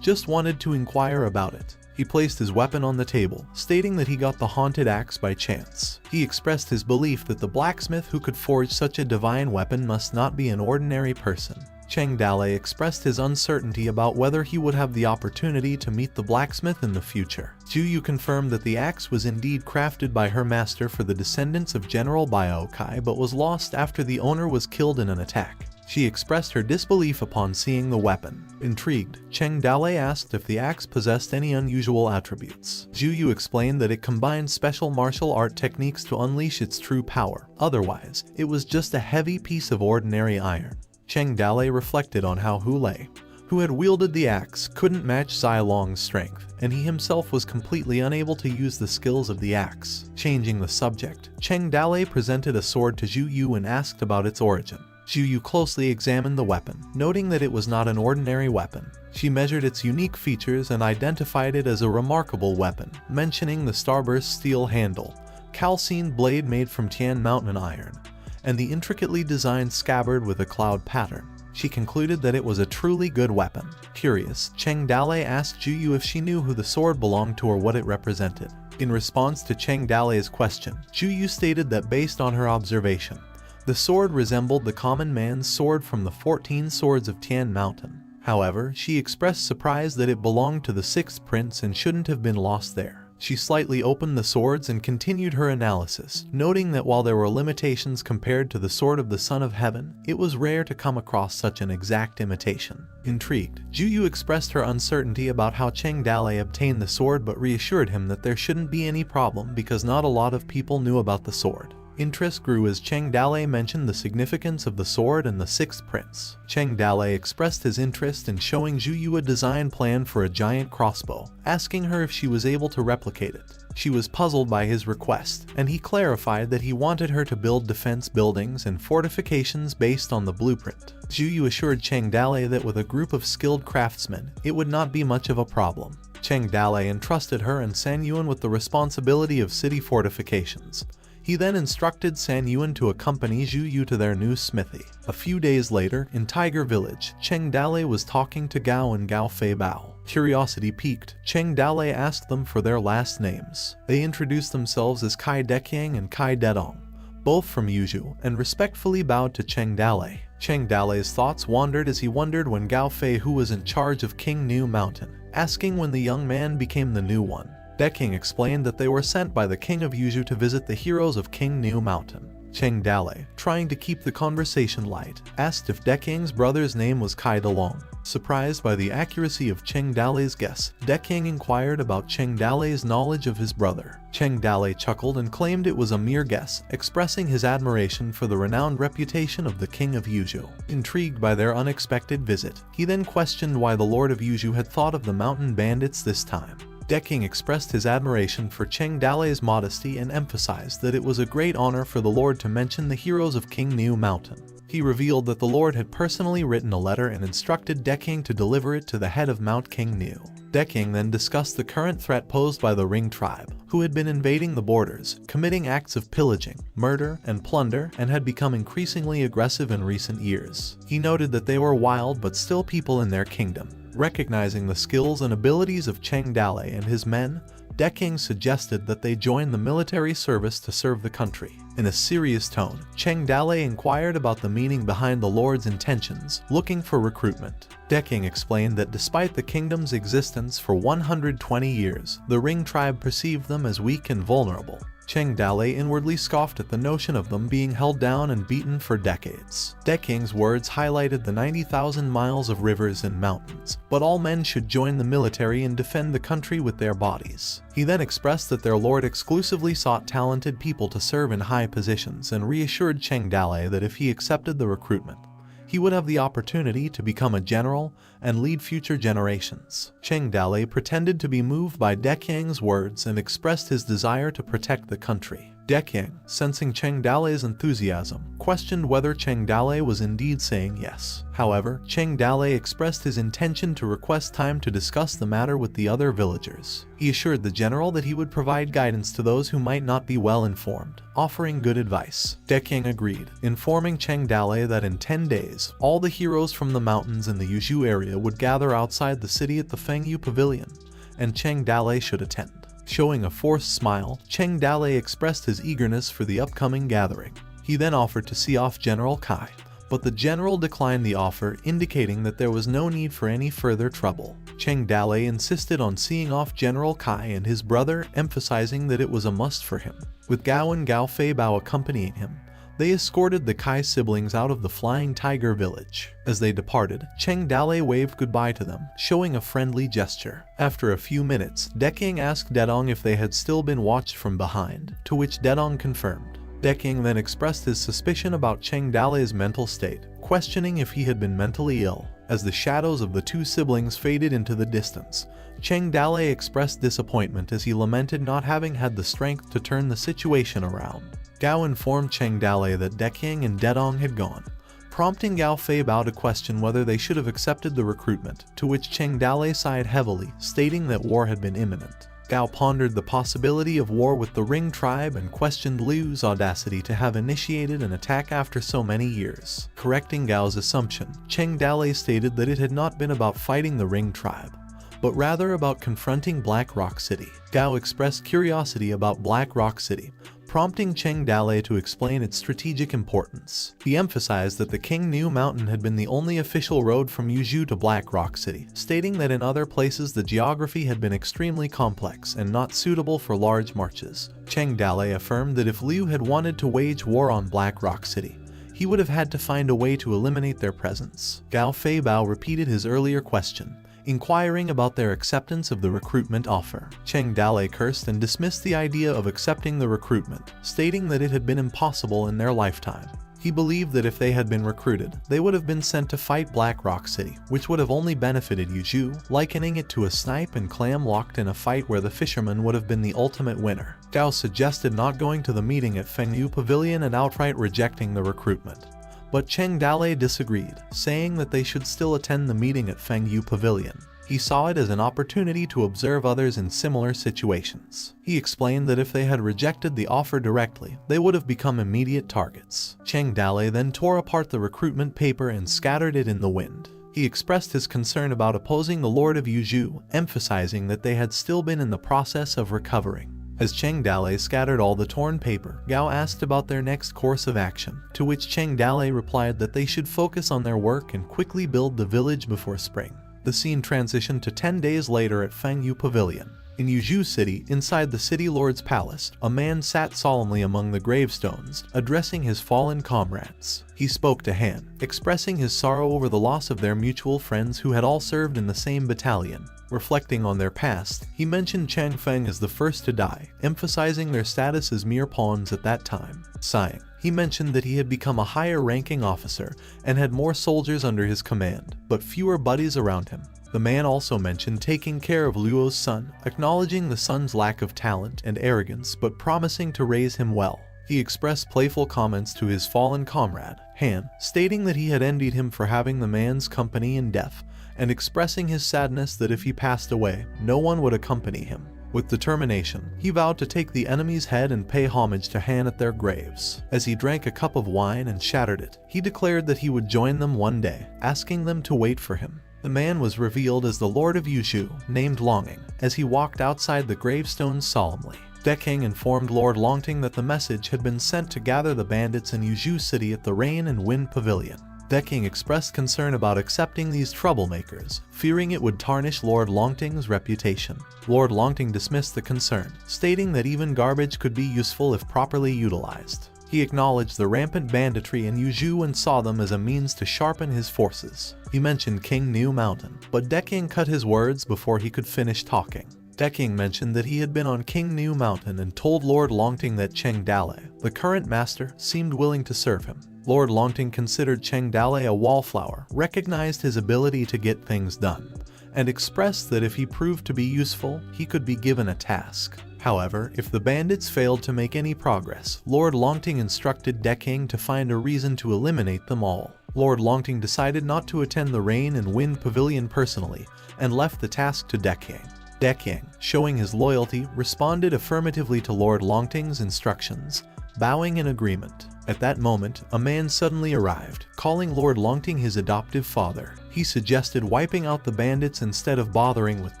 Just wanted to inquire about it. He placed his weapon on the table, stating that he got the haunted axe by chance. He expressed his belief that the blacksmith who could forge such a divine weapon must not be an ordinary person. Cheng Dale expressed his uncertainty about whether he would have the opportunity to meet the blacksmith in the future. Zhu Yu confirmed that the axe was indeed crafted by her master for the descendants of General Biokai but was lost after the owner was killed in an attack. She expressed her disbelief upon seeing the weapon. Intrigued, Cheng Dale asked if the axe possessed any unusual attributes. Zhu Yu explained that it combined special martial art techniques to unleash its true power. Otherwise, it was just a heavy piece of ordinary iron. Cheng Dale reflected on how Hu Lei, who had wielded the axe, couldn't match Zai Long's strength, and he himself was completely unable to use the skills of the axe. Changing the subject, Cheng Dale presented a sword to Zhu Yu and asked about its origin. Zhu Yu closely examined the weapon, noting that it was not an ordinary weapon. She measured its unique features and identified it as a remarkable weapon, mentioning the starburst steel handle, calcined blade made from Tian Mountain iron, and the intricately designed scabbard with a cloud pattern. She concluded that it was a truly good weapon. Curious, Cheng Dale asked Zhu Yu if she knew who the sword belonged to or what it represented. In response to Cheng Dale's question, Zhu Yu stated that based on her observation, the sword resembled the common man's sword from the 14 swords of Tian Mountain. However, she expressed surprise that it belonged to the 6th prince and shouldn't have been lost there. She slightly opened the swords and continued her analysis, noting that while there were limitations compared to the sword of the Son of Heaven, it was rare to come across such an exact imitation. Intrigued, Zhu Yu expressed her uncertainty about how Cheng Dale obtained the sword but reassured him that there shouldn't be any problem because not a lot of people knew about the sword. Interest grew as Cheng Dale mentioned the significance of the sword and the 6th prince. Cheng Dale expressed his interest in showing Zhu Yu a design plan for a giant crossbow, asking her if she was able to replicate it. She was puzzled by his request, and he clarified that he wanted her to build defense buildings and fortifications based on the blueprint. Zhu Yu assured Cheng Dale that with a group of skilled craftsmen, it would not be much of a problem. Cheng Dale entrusted her and San Yuan with the responsibility of city fortifications. He then instructed San Yuan to accompany Zhu Yu to their new smithy. A few days later, in Tiger Village, Cheng Dale was talking to Gao and Gao Fei Bao. Curiosity piqued, Cheng Dale asked them for their last names. They introduced themselves as Kai Deqiang and Kai Dedong, both from Yuzhou, and respectfully bowed to Cheng Dale. Cheng Dale's thoughts wandered as he wondered when Gao Fei, who was in charge of King New Mountain, asking when the young man became the new one. Deqiang explained that they were sent by the king of Yuzhou to visit the heroes of King New Mountain. Cheng Dale, trying to keep the conversation light, asked if Deqiang's brother's name was Kai Delong. Surprised by the accuracy of Cheng Dale's guess, Deqiang inquired about Cheng Dale's knowledge of his brother. Cheng Dale chuckled and claimed it was a mere guess, expressing his admiration for the renowned reputation of the king of Yuzhou. Intrigued by their unexpected visit, he then questioned why the lord of Yuzhou had thought of the mountain bandits this time. Deqiang expressed his admiration for Cheng Dale's modesty and emphasized that it was a great honor for the Lord to mention the heroes of King New Mountain. He revealed that the Lord had personally written a letter and instructed Deqiang to deliver it to the head of Mount King New. Deqiang then discussed the current threat posed by the Ring tribe, who had been invading the borders, committing acts of pillaging, murder, and plunder, and had become increasingly aggressive in recent years. He noted that they were wild but still people in their kingdom. Recognizing the skills and abilities of Cheng Dale and his men, Deqiang suggested that they join the military service to serve the country. In a serious tone, Cheng Dale inquired about the meaning behind the Lord's intentions, looking for recruitment. Deqiang explained that despite the kingdom's existence for 120 years, the Ring tribe perceived them as weak and vulnerable. Cheng Dale inwardly scoffed at the notion of them being held down and beaten for decades. Deqiang's words highlighted the 90,000 miles of rivers and mountains, but all men should join the military and defend the country with their bodies. He then expressed that their lord exclusively sought talented people to serve in high positions and reassured Cheng Dale that if he accepted the recruitment, he would have the opportunity to become a general and lead future generations. Cheng Dale pretended to be moved by Deqiang's words and expressed his desire to protect the country. Deqiang, sensing Cheng Dale's enthusiasm, questioned whether Cheng Dale was indeed saying yes. However, Cheng Dale expressed his intention to request time to discuss the matter with the other villagers. He assured the general that he would provide guidance to those who might not be well informed, offering good advice. Deqiang agreed, informing Cheng Dale that in 10 days, all the heroes from the mountains in the Yuzhou area would gather outside the city at the Fengyu Pavilion, and Cheng Dale should attend. Showing a forced smile, Cheng Dale expressed his eagerness for the upcoming gathering. He then offered to see off General Kai, but the general declined the offer, indicating that there was no need for any further trouble. Cheng Dalei insisted on seeing off General Kai and his brother, emphasizing that it was a must for him. With Gao and Gao Fei Bao accompanying him, they escorted the Kai siblings out of the Flying Tiger village. As they departed, Cheng Dalei waved goodbye to them, showing a friendly gesture. After a few minutes, Deking asked Dedong if they had still been watched from behind, to which Dedong confirmed. Deking then expressed his suspicion about Cheng Dalei's mental state, questioning if he had been mentally ill. As the shadows of the two siblings faded into the distance, Cheng Dalei expressed disappointment as he lamented not having had the strength to turn the situation around. Gao informed Cheng Dalei that Deking and Dedong had gone, prompting Gao Fei Bao to question whether they should have accepted the recruitment, to which Cheng Dalei sighed heavily, stating that war had been imminent. Gao pondered the possibility of war with the Ring tribe and questioned Liu's audacity to have initiated an attack after so many years. Correcting Gao's assumption, Cheng Dalei stated that it had not been about fighting the Ring tribe, but rather about confronting Black Rock City. Gao expressed curiosity about Black Rock City, prompting Cheng Dalei to explain its strategic importance. He emphasized that the King New Mountain had been the only official road from Yuzhou to Black Rock City, stating that in other places the geography had been extremely complex and not suitable for large marches. Cheng Dalei affirmed that if Liu had wanted to wage war on Black Rock City, he would have had to find a way to eliminate their presence. Gao Fei Bao repeated his earlier question, inquiring about their acceptance of the recruitment offer. Cheng Dalei cursed and dismissed the idea of accepting the recruitment, stating that it had been impossible in their lifetime. He believed that if they had been recruited, they would have been sent to fight Black Rock City, which would have only benefited Yuzhou, likening it to a snipe and clam locked in a fight where the fisherman would have been the ultimate winner. Gao suggested not going to the meeting at Fengyu Pavilion and outright rejecting the recruitment. But Cheng Dalei disagreed, saying that they should still attend the meeting at Fengyu Pavilion. He saw it as an opportunity to observe others in similar situations. He explained that if they had rejected the offer directly, they would have become immediate targets. Cheng Dalei then tore apart the recruitment paper and scattered it in the wind. He expressed his concern about opposing the Lord of Yuzhou, emphasizing that they had still been in the process of recovering. As Cheng Dalei scattered all the torn paper, Gao asked about their next course of action, to which Cheng Dalei replied that they should focus on their work and quickly build the village before spring. The scene transitioned to 10 days later at Fengyu Pavilion. In Yuzhou City, inside the city lord's palace, a man sat solemnly among the gravestones, addressing his fallen comrades. He spoke to Han, expressing his sorrow over the loss of their mutual friends who had all served in the same battalion. Reflecting on their past, he mentioned Chang Feng as the first to die, emphasizing their status as mere pawns at that time. Sighing, he mentioned that he had become a higher-ranking officer and had more soldiers under his command, but fewer buddies around him. The man also mentioned taking care of Luo's son, acknowledging the son's lack of talent and arrogance but promising to raise him well. He expressed playful comments to his fallen comrade, Han, stating that he had envied him for having the man's company in death, and expressing his sadness that if he passed away, no one would accompany him. With determination, he vowed to take the enemy's head and pay homage to Han at their graves. As he drank a cup of wine and shattered it, he declared that he would join them one day, asking them to wait for him. The man was revealed as the Lord of Yuzhou, named Longing, as he walked outside the gravestones solemnly. Deking informed Lord Longting that the message had been sent to gather the bandits in Yuzhou City at the Rain and Wind Pavilion. Deking expressed concern about accepting these troublemakers, fearing it would tarnish Lord Longting's reputation. Lord Longting dismissed the concern, stating that even garbage could be useful if properly utilized. He acknowledged the rampant banditry in Yuzhou and saw them as a means to sharpen his forces. He mentioned King New Mountain, but Deking cut his words before he could finish talking. Deking mentioned that he had been on King New Mountain and told Lord Longting that Cheng Dalei, the current master, seemed willing to serve him. Lord Longting considered Cheng Dalei a wallflower, recognized his ability to get things done, and expressed that if he proved to be useful, he could be given a task. However, if the bandits failed to make any progress, Lord Longting instructed Deking to find a reason to eliminate them all. Lord Longting decided not to attend the Rain and Wind Pavilion personally, and left the task to Deking. Deking, showing his loyalty, responded affirmatively to Lord Longting's instructions, bowing in agreement. At that moment, a man suddenly arrived, calling Lord Longting his adoptive father. He suggested wiping out the bandits instead of bothering with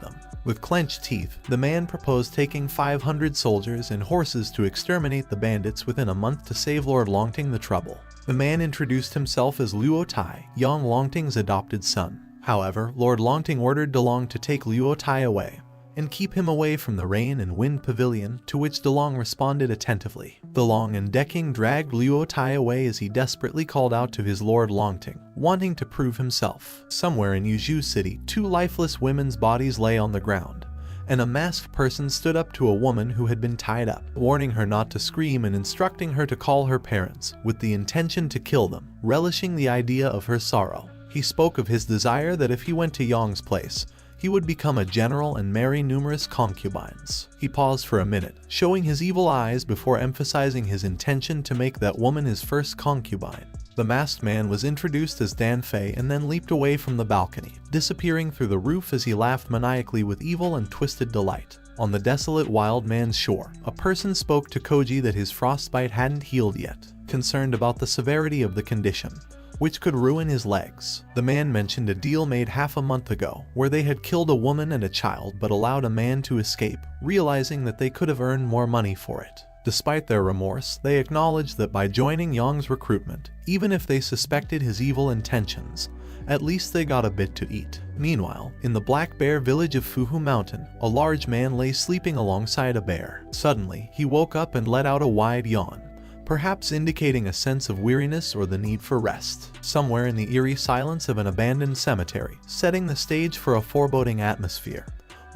them. With clenched teeth, the man proposed taking 500 soldiers and horses to exterminate the bandits within a month to save Lord Longting the trouble. The man introduced himself as Luo Tai, Yang Longting's adopted son. However, Lord Longting ordered DeLong to take Luo Tai away and keep him away from the Rain and Wind Pavilion, to which DeLong responded attentively. DeLong and Deking dragged Luo Tai away as he desperately called out to his Lord Longting, wanting to prove himself. Somewhere in Yuzhou City, 2 lifeless women's bodies lay on the ground, and a masked person stood up to a woman who had been tied up, warning her not to scream and instructing her to call her parents, with the intention to kill them. Relishing the idea of her sorrow, he spoke of his desire that if he went to Yang's place, he would become a general and marry numerous concubines. He paused for a minute, showing his evil eyes before emphasizing his intention to make that woman his first concubine. The masked man was introduced as Dan Fei and then leaped away from the balcony, disappearing through the roof as he laughed maniacally with evil and twisted delight. On the desolate wild man's shore, a person spoke to Koji that his frostbite hadn't healed yet, concerned about the severity of the condition, which could ruin his legs. The man mentioned a deal made half a month ago, where they had killed a woman and a child but allowed a man to escape, realizing that they could have earned more money for it. Despite their remorse, they acknowledged that by joining Yang's recruitment, even if they suspected his evil intentions, at least they got a bit to eat. Meanwhile, in the Black Bear village of Fuhu Mountain, a large man lay sleeping alongside a bear. Suddenly, he woke up and let out a wide yawn, perhaps indicating a sense of weariness or the need for rest. Somewhere in the eerie silence of an abandoned cemetery, setting the stage for a foreboding atmosphere.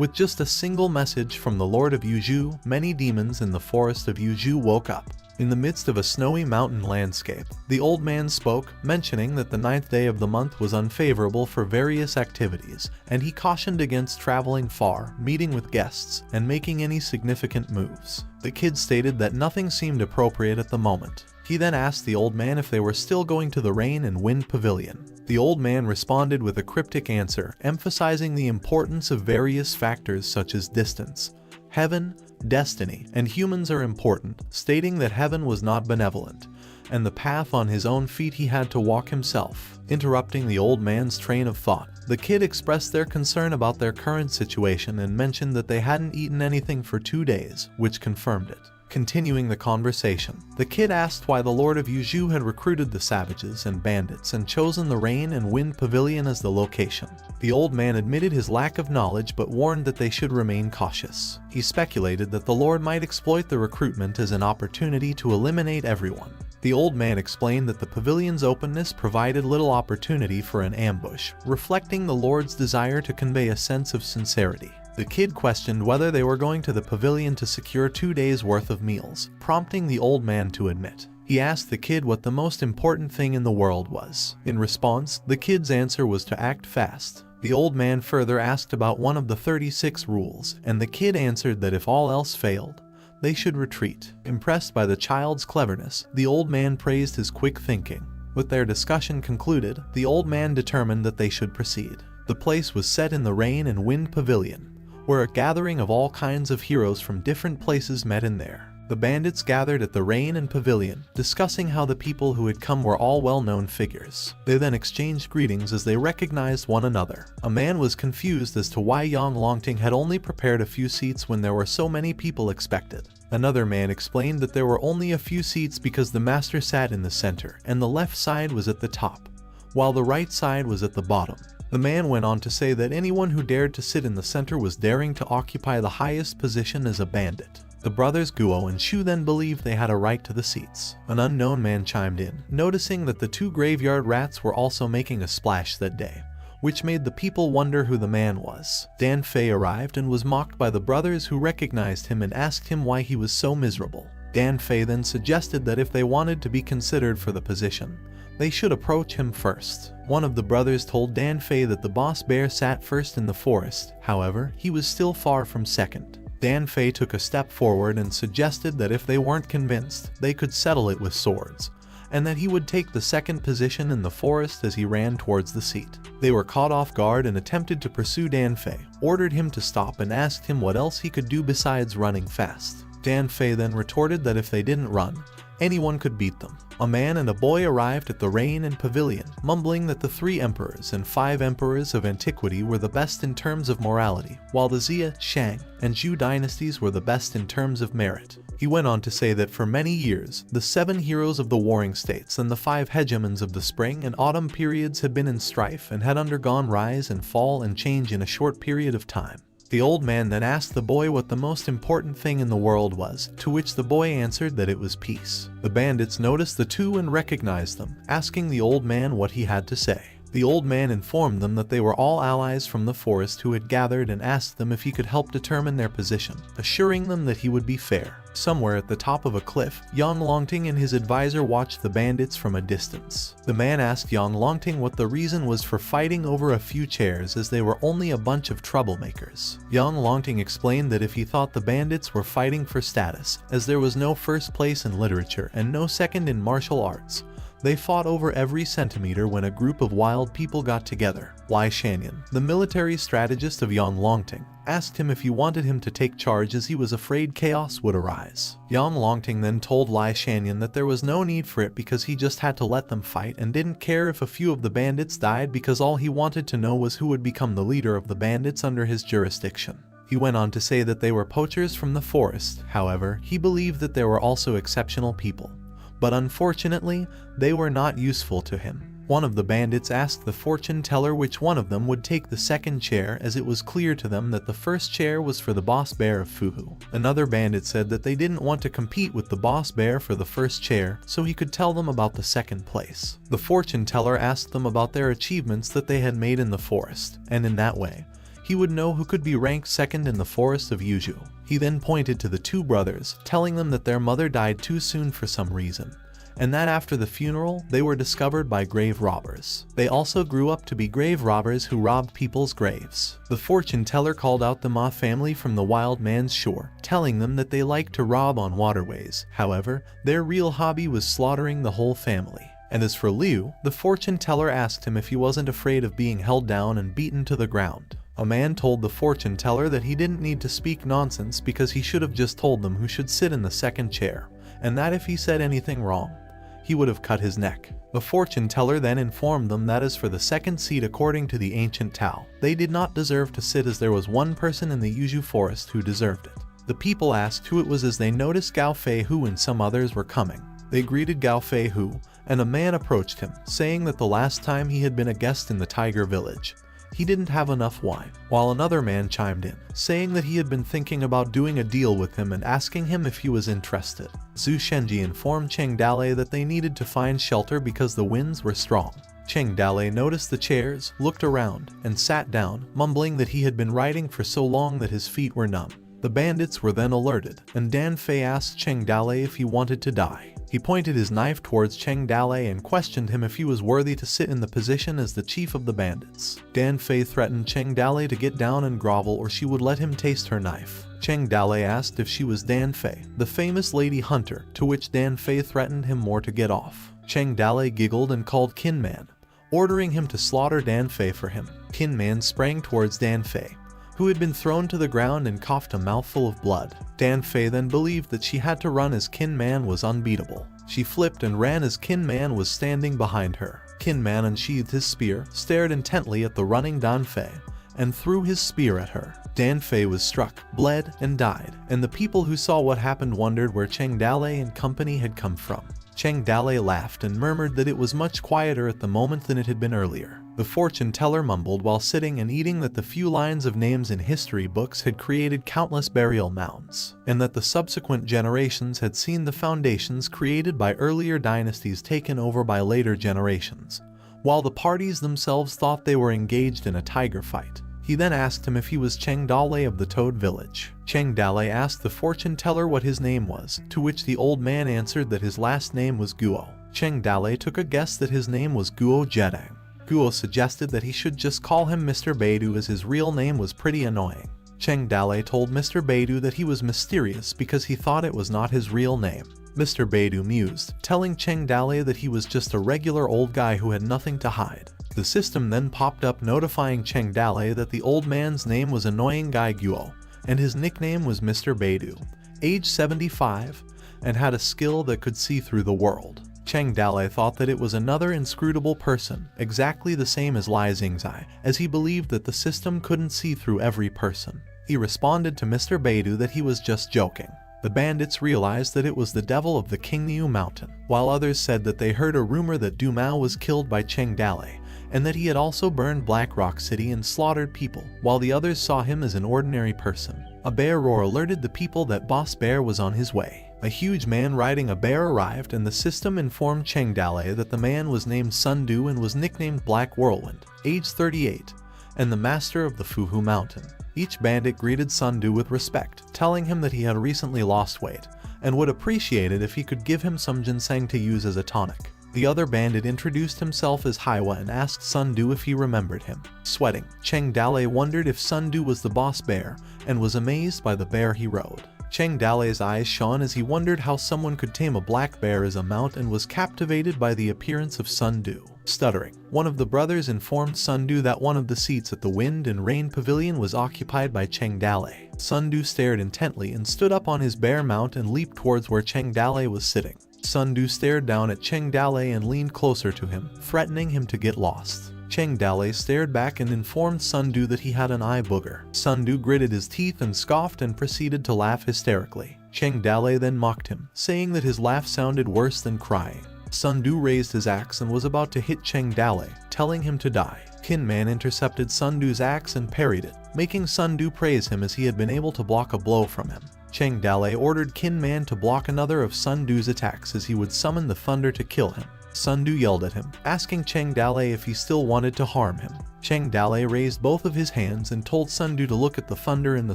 With just a single message from the Lord of Yuzhou, many demons in the forest of Yuzhou woke up. In the midst of a snowy mountain landscape, the old man spoke, mentioning that the 9th day of the month was unfavorable for various activities, and he cautioned against traveling far, meeting with guests, and making any significant moves. The kid stated that nothing seemed appropriate at the moment. He then asked the old man if they were still going to the Rain and Wind Pavilion. The old man responded with a cryptic answer, emphasizing the importance of various factors such as distance, heaven, destiny, and humans are important, stating that heaven was not benevolent, and the path on his own feet he had to walk himself. Interrupting the old man's train of thought, the kid expressed their concern about their current situation and mentioned that they hadn't eaten anything for 2 days, which confirmed it. Continuing the conversation, the kid asked why the Lord of Yuzhou had recruited the savages and bandits and chosen the Rain and Wind Pavilion as the location. The old man admitted his lack of knowledge but warned that they should remain cautious. He speculated that the Lord might exploit the recruitment as an opportunity to eliminate everyone. The old man explained that the pavilion's openness provided little opportunity for an ambush, reflecting the Lord's desire to convey a sense of sincerity. The kid questioned whether they were going to the pavilion to secure 2 days' worth of meals, prompting the old man to admit. He asked the kid what the most important thing in the world was. In response, the kid's answer was to act fast. The old man further asked about one of the 36 rules, and the kid answered that if all else failed, they should retreat. Impressed by the child's cleverness, the old man praised his quick thinking. With their discussion concluded, the old man determined that they should proceed. The place was set in the Rain and Wind Pavilion, where a gathering of all kinds of heroes from different places met in there. The bandits gathered at the Rain and Pavilion, discussing how the people who had come were all well-known figures. They then exchanged greetings as they recognized one another. A man was confused as to why Yang Longting had only prepared a few seats when there were so many people expected. Another man explained that there were only a few seats because the master sat in the center, and the left side was at the top, while the right side was at the bottom. The man went on to say that anyone who dared to sit in the center was daring to occupy the highest position as a bandit. The brothers Guo and Shu then believed they had a right to the seats. An unknown man chimed in, noticing that the 2 graveyard rats were also making a splash that day, which made the people wonder who the man was. Dan Fei arrived and was mocked by the brothers, who recognized him and asked him why he was so miserable. Dan Fei then suggested that if they wanted to be considered for the position, they should approach him first. One of the brothers told Dan Fei that the boss bear sat first in the forest, however, he was still far from second. Dan Fei took a step forward and suggested that if they weren't convinced, they could settle it with swords, and that he would take the second position in the forest as he ran towards the seat. They were caught off guard and attempted to pursue Dan Fei, ordered him to stop and asked him what else he could do besides running fast. Dan Fei then retorted that if they didn't run, Anyone could beat them. A man and a boy arrived at the Rain and Pavilion, mumbling that the 3 emperors and 5 emperors of antiquity were the best in terms of morality, while the Xia, Shang, and Zhou dynasties were the best in terms of merit. He went on to say that for many years, the 7 heroes of the warring states and the 5 hegemons of the spring and autumn periods had been in strife and had undergone rise and fall and change in a short period of time. The old man then asked the boy what the most important thing in the world was, to which the boy answered that it was peace. The bandits noticed the two and recognized them, asking the old man what he had to say. The old man informed them that they were all allies from the forest who had gathered and asked them if he could help determine their position, assuring them that he would be fair. Somewhere at the top of a cliff, Yang Longting and his advisor watched the bandits from a distance. The man asked Yang Longting what the reason was for fighting over a few chairs, as they were only a bunch of troublemakers. Yang Longting explained that if he thought the bandits were fighting for status, as there was no first place in literature and no second in martial arts, they fought over every centimeter when a group of wild people got together. Lai Shanyan, the military strategist of Yang Longting, asked him if he wanted him to take charge as he was afraid chaos would arise. Yang Longting then told Lai Shanyan that there was no need for it because he just had to let them fight and didn't care if a few of the bandits died, because all he wanted to know was who would become the leader of the bandits under his jurisdiction. He went on to say that they were poachers from the forest. However, he believed that there were also exceptional people, but unfortunately, they were not useful to him. One of the bandits asked the fortune teller which one of them would take the second chair, as it was clear to them that the first chair was for the boss bear of Fuhu. Another bandit said that they didn't want to compete with the boss bear for the first chair, so he could tell them about the second place. The fortune teller asked them about their achievements that they had made in the forest, and in that way, he would know who could be ranked second in the forest of Yuzhu. He then pointed to the 2 brothers, telling them that their mother died too soon for some reason, and that after the funeral, they were discovered by grave robbers. They also grew up to be grave robbers who robbed people's graves. The fortune teller called out the Ma family from the wild man's shore, telling them that they liked to rob on waterways. However, their real hobby was slaughtering the whole family. And as for Liu, the fortune teller asked him if he wasn't afraid of being held down and beaten to the ground. A man told the fortune teller that he didn't need to speak nonsense because he should have just told them who should sit in the second chair, and that if he said anything wrong, he would have cut his neck. The fortune teller then informed them that as for the second seat, according to the ancient Tao, they did not deserve to sit, as there was one person in the Yuzhu forest who deserved it. The people asked who it was as they noticed Gao Fei Hu and some others were coming. They greeted Gao Fei Hu, and a man approached him, saying that the last time he had been a guest in the Tiger Village, he didn't have enough wine, while another man chimed in, saying that he had been thinking about doing a deal with him and asking him if he was interested. Zhu Shenji informed Cheng Dale that they needed to find shelter because the winds were strong. Cheng Dale noticed the chairs, looked around, and sat down, mumbling that he had been riding for so long that his feet were numb. The bandits were then alerted, and Dan Fei asked Cheng Dale if he wanted to die. He pointed his knife towards Cheng Dale and questioned him if he was worthy to sit in the position as the chief of the bandits. Dan Fei threatened Cheng Dale to get down and grovel or she would let him taste her knife. Cheng Dale asked if she was Dan Fei, the famous lady hunter, to which Dan Fei threatened him more to get off. Cheng Dale giggled and called Qin Man, ordering him to slaughter Dan Fei for him. Qin Man sprang towards Dan Fei, who had been thrown to the ground and coughed a mouthful of blood. Dan Fei then believed that she had to run as Qin Man was unbeatable. She flipped and ran as Qin Man was standing behind her. Qin Man unsheathed his spear, stared intently at the running Dan Fei, and threw his spear at her. Dan Fei was struck, bled, and died, and the people who saw what happened wondered where Cheng Dale and company had come from. Cheng Dale laughed and murmured that it was much quieter at the moment than it had been earlier. The fortune teller mumbled while sitting and eating that the few lines of names in history books had created countless burial mounds, and that the subsequent generations had seen the foundations created by earlier dynasties taken over by later generations, while the parties themselves thought they were engaged in a tiger fight. He then asked him if he was Cheng Dale of the Toad Village. Cheng Dale asked the fortune teller what his name was, to which the old man answered that his last name was Guo. Cheng Dale took a guess that his name was Guo Jedang. Guo suggested that he should just call him Mr. Beidou, as his real name was pretty annoying. Cheng Dale told Mr. Beidou that he was mysterious because he thought it was not his real name. Mr. Beidou mused, telling Cheng Dale that he was just a regular old guy who had nothing to hide. The system then popped up notifying Cheng Dale that the old man's name was Annoying Guy Guo, and his nickname was Mr. Beidou, age 75, and had a skill that could see through the world. Cheng Dalei thought that it was another inscrutable person, exactly the same as Lai Xingzai, as he believed that the system couldn't see through every person. He responded to Mr. Beidou that he was just joking. The bandits realized that it was the devil of the Qingniu mountain, while others said that they heard a rumor that Du Mao was killed by Cheng Dalei, and that he had also burned Black Rock City and slaughtered people, while the others saw him as an ordinary person. A bear roar alerted the people that Boss Bear was on his way. A huge man riding a bear arrived, and the system informed Cheng Dalei that the man was named Sun Du and was nicknamed Black Whirlwind, age 38, and the master of the Fuhu Mountain. Each bandit greeted Sun Du with respect, telling him that he had recently lost weight, and would appreciate it if he could give him some ginseng to use as a tonic. The other bandit introduced himself as Haiwa and asked Sun Du if he remembered him. Sweating, Cheng Dalei wondered if Sun Du was the boss bear, and was amazed by the bear he rode. Cheng Dalei's eyes shone as he wondered how someone could tame a black bear as a mount, and was captivated by the appearance of Sun Du. Stuttering, one of the brothers informed Sun Du that one of the seats at the Wind and Rain Pavilion was occupied by Cheng Dalei. Sun Du stared intently and stood up on his bear mount and leaped towards where Cheng Dalei was sitting. Sun Du stared down at Cheng Dalei and leaned closer to him, threatening him to get lost. Cheng Dalei stared back and informed Sun Du that he had an eye booger. Sun Du gritted his teeth and scoffed and proceeded to laugh hysterically. Cheng Dalei then mocked him, saying that his laugh sounded worse than crying. Sun Du raised his axe and was about to hit Cheng Dalei, telling him to die. Qin Man intercepted Sun Du's axe and parried it, making Sun Du praise him as he had been able to block a blow from him. Cheng Dalei ordered Qin Man to block another of Sun Du's attacks as he would summon the thunder to kill him. Sun Du yelled at him, asking Cheng Dalei if he still wanted to harm him. Cheng Dalei raised both of his hands and told Sun Du to look at the thunder in the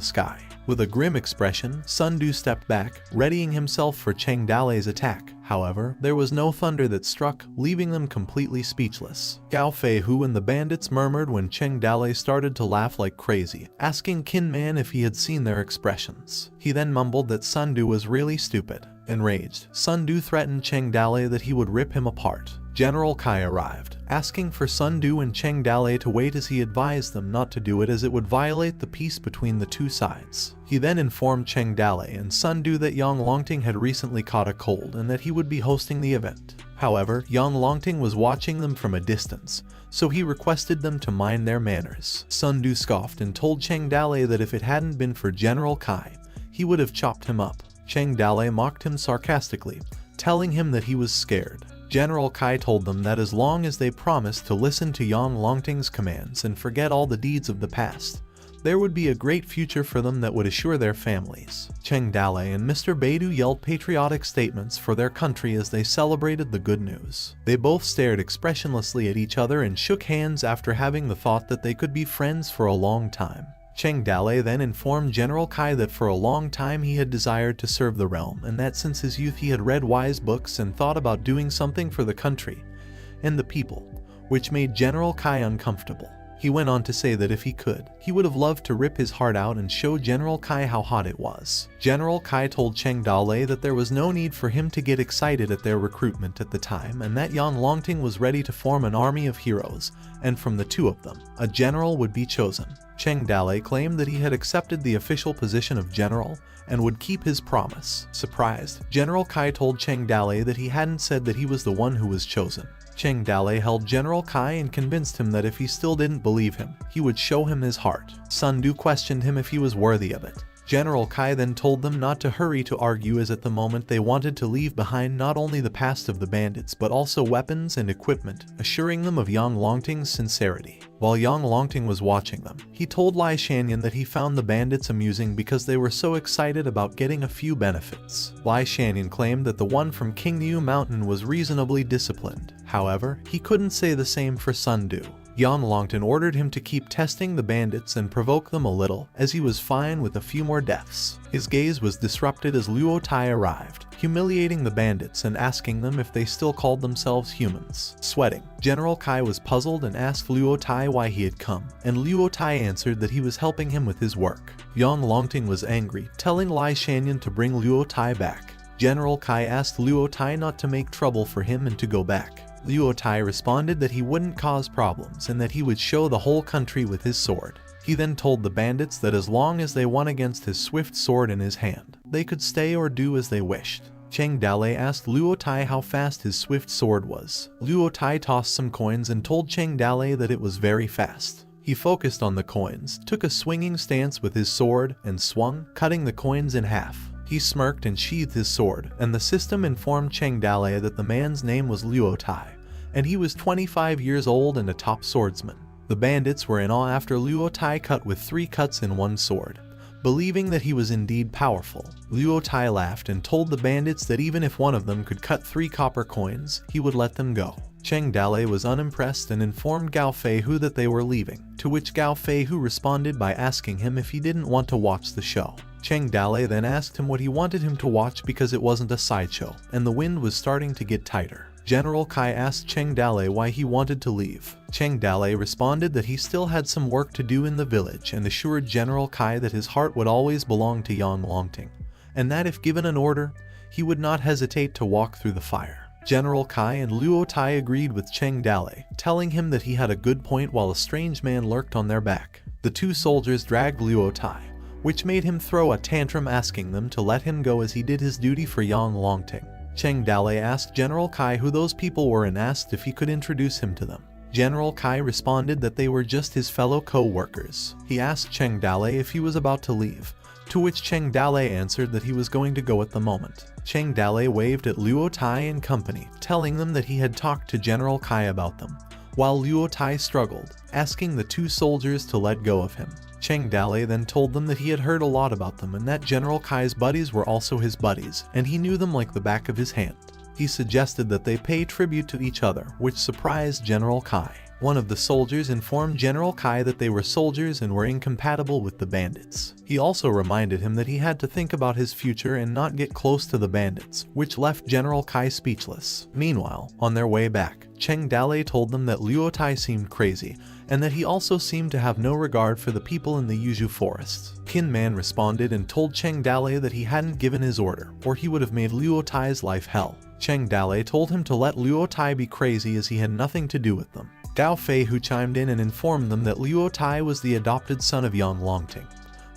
sky. With a grim expression, Sun Du stepped back, readying himself for Cheng Dalei's attack. However, there was no thunder that struck, leaving them completely speechless. Gao Fei Hu and the bandits murmured when Cheng Dalei started to laugh like crazy, asking Qin Man if he had seen their expressions. He then mumbled that Sun Du was really stupid. Enraged, Sun Du threatened Cheng Dalei that he would rip him apart. General Kai arrived, asking for Sun Du and Cheng Dalei to wait as he advised them not to do it as it would violate the peace between the two sides. He then informed Cheng Dalei and Sun Du that Yang Longting had recently caught a cold and that he would be hosting the event. However, Yang Longting was watching them from a distance, so he requested them to mind their manners. Sun Du scoffed and told Cheng Dalei that if it hadn't been for General Kai, he would have chopped him up. Cheng Dalei mocked him sarcastically, telling him that he was scared. General Kai told them that as long as they promised to listen to Yang Longting's commands and forget all the deeds of the past, there would be a great future for them that would assure their families. Cheng Dalei and Mr. Beidou yelled patriotic statements for their country as they celebrated the good news. They both stared expressionlessly at each other and shook hands after having the thought that they could be friends for a long time. Cheng Dalei then informed General Kai that for a long time he had desired to serve the realm, and that since his youth he had read wise books and thought about doing something for the country and the people, which made General Kai uncomfortable. He went on to say that if he could, he would have loved to rip his heart out and show General Kai how hot it was. General Kai told Cheng Dalei that there was no need for him to get excited at their recruitment at the time, and that Yang Longting was ready to form an army of heroes, and from the two of them, a general would be chosen. Cheng Dalei claimed that he had accepted the official position of general and would keep his promise. Surprised, General Kai told Cheng Dalei that he hadn't said that he was the one who was chosen. Cheng Dalei held General Kai and convinced him that if he still didn't believe him, he would show him his heart. Sun Du questioned him if he was worthy of it. General Kai then told them not to hurry to argue as at the moment they wanted to leave behind not only the past of the bandits but also weapons and equipment, assuring them of Yang Longting's sincerity. While Yang Longting was watching them, he told Lai Shanyan that he found the bandits amusing because they were so excited about getting a few benefits. Lai Shanyan claimed that the one from Qingniu Mountain was reasonably disciplined. However, he couldn't say the same for Sun Du. Yang Longting ordered him to keep testing the bandits and provoke them a little, as he was fine with a few more deaths. His gaze was disrupted as Luo Tai arrived, humiliating the bandits and asking them if they still called themselves humans. Sweating, General Kai was puzzled and asked Luo Tai why he had come, and Luo Tai answered that he was helping him with his work. Yang Longting was angry, telling Lai Shanyan to bring Luo Tai back. General Kai asked Luo Tai not to make trouble for him and to go back. Luo Tai responded that he wouldn't cause problems and that he would show the whole country with his sword. He then told the bandits that as long as they won against his swift sword in his hand, they could stay or do as they wished. Cheng Dalei asked Luo Tai how fast his swift sword was. Luo Tai tossed some coins and told Cheng Dalei that it was very fast. He focused on the coins, took a swinging stance with his sword, and swung, cutting the coins in half. He smirked and sheathed his sword, and the system informed Cheng Dalei that the man's name was Luo Tai, and he was 25 years old and a top swordsman. The bandits were in awe after Luo Tai cut with 3 cuts in one sword. Believing that he was indeed powerful, Luo Tai laughed and told the bandits that even if one of them could cut 3 copper coins, he would let them go. Cheng Dalei was unimpressed and informed Gao Feihu that they were leaving, to which Gao Feihu responded by asking him if he didn't want to watch the show. Cheng Dalei then asked him what he wanted him to watch because it wasn't a sideshow, and the wind was starting to get tighter. General Kai asked Cheng Dalei why he wanted to leave. Cheng Dalei responded that he still had some work to do in the village and assured General Kai that his heart would always belong to Yang Longting, and that if given an order, he would not hesitate to walk through the fire. General Kai and Luo Tai agreed with Cheng Dalei, telling him that he had a good point while a strange man lurked on their back. The 2 soldiers dragged Luo Tai, which made him throw a tantrum asking them to let him go as he did his duty for Yang Longting. Cheng Dalei asked General Kai who those people were and asked if he could introduce him to them. General Kai responded that they were just his fellow co-workers. He asked Cheng Dalei if he was about to leave, to which Cheng Dalei answered that he was going to go at the moment. Cheng Dalei waved at Luo Tai and company, telling them that he had talked to General Kai about them, while Luo Tai struggled, asking the 2 soldiers to let go of him. Cheng Dalei then told them that he had heard a lot about them and that General Kai's buddies were also his buddies, and he knew them like the back of his hand. He suggested that they pay tribute to each other, which surprised General Kai. One of the soldiers informed General Kai that they were soldiers and were incompatible with the bandits. He also reminded him that he had to think about his future and not get close to the bandits, which left General Kai speechless. Meanwhile, on their way back, Cheng Dalei told them that Luo Tai seemed crazy, and that he also seemed to have no regard for the people in the Yuzhu forests. Qin Man responded and told Cheng Dalei that he hadn't given his order, or he would have made Luo Tai's life hell. Cheng Dalei told him to let Luo Tai be crazy as he had nothing to do with them. Gao Feihu chimed in and informed them that Luo Tai was the adopted son of Yang Longting,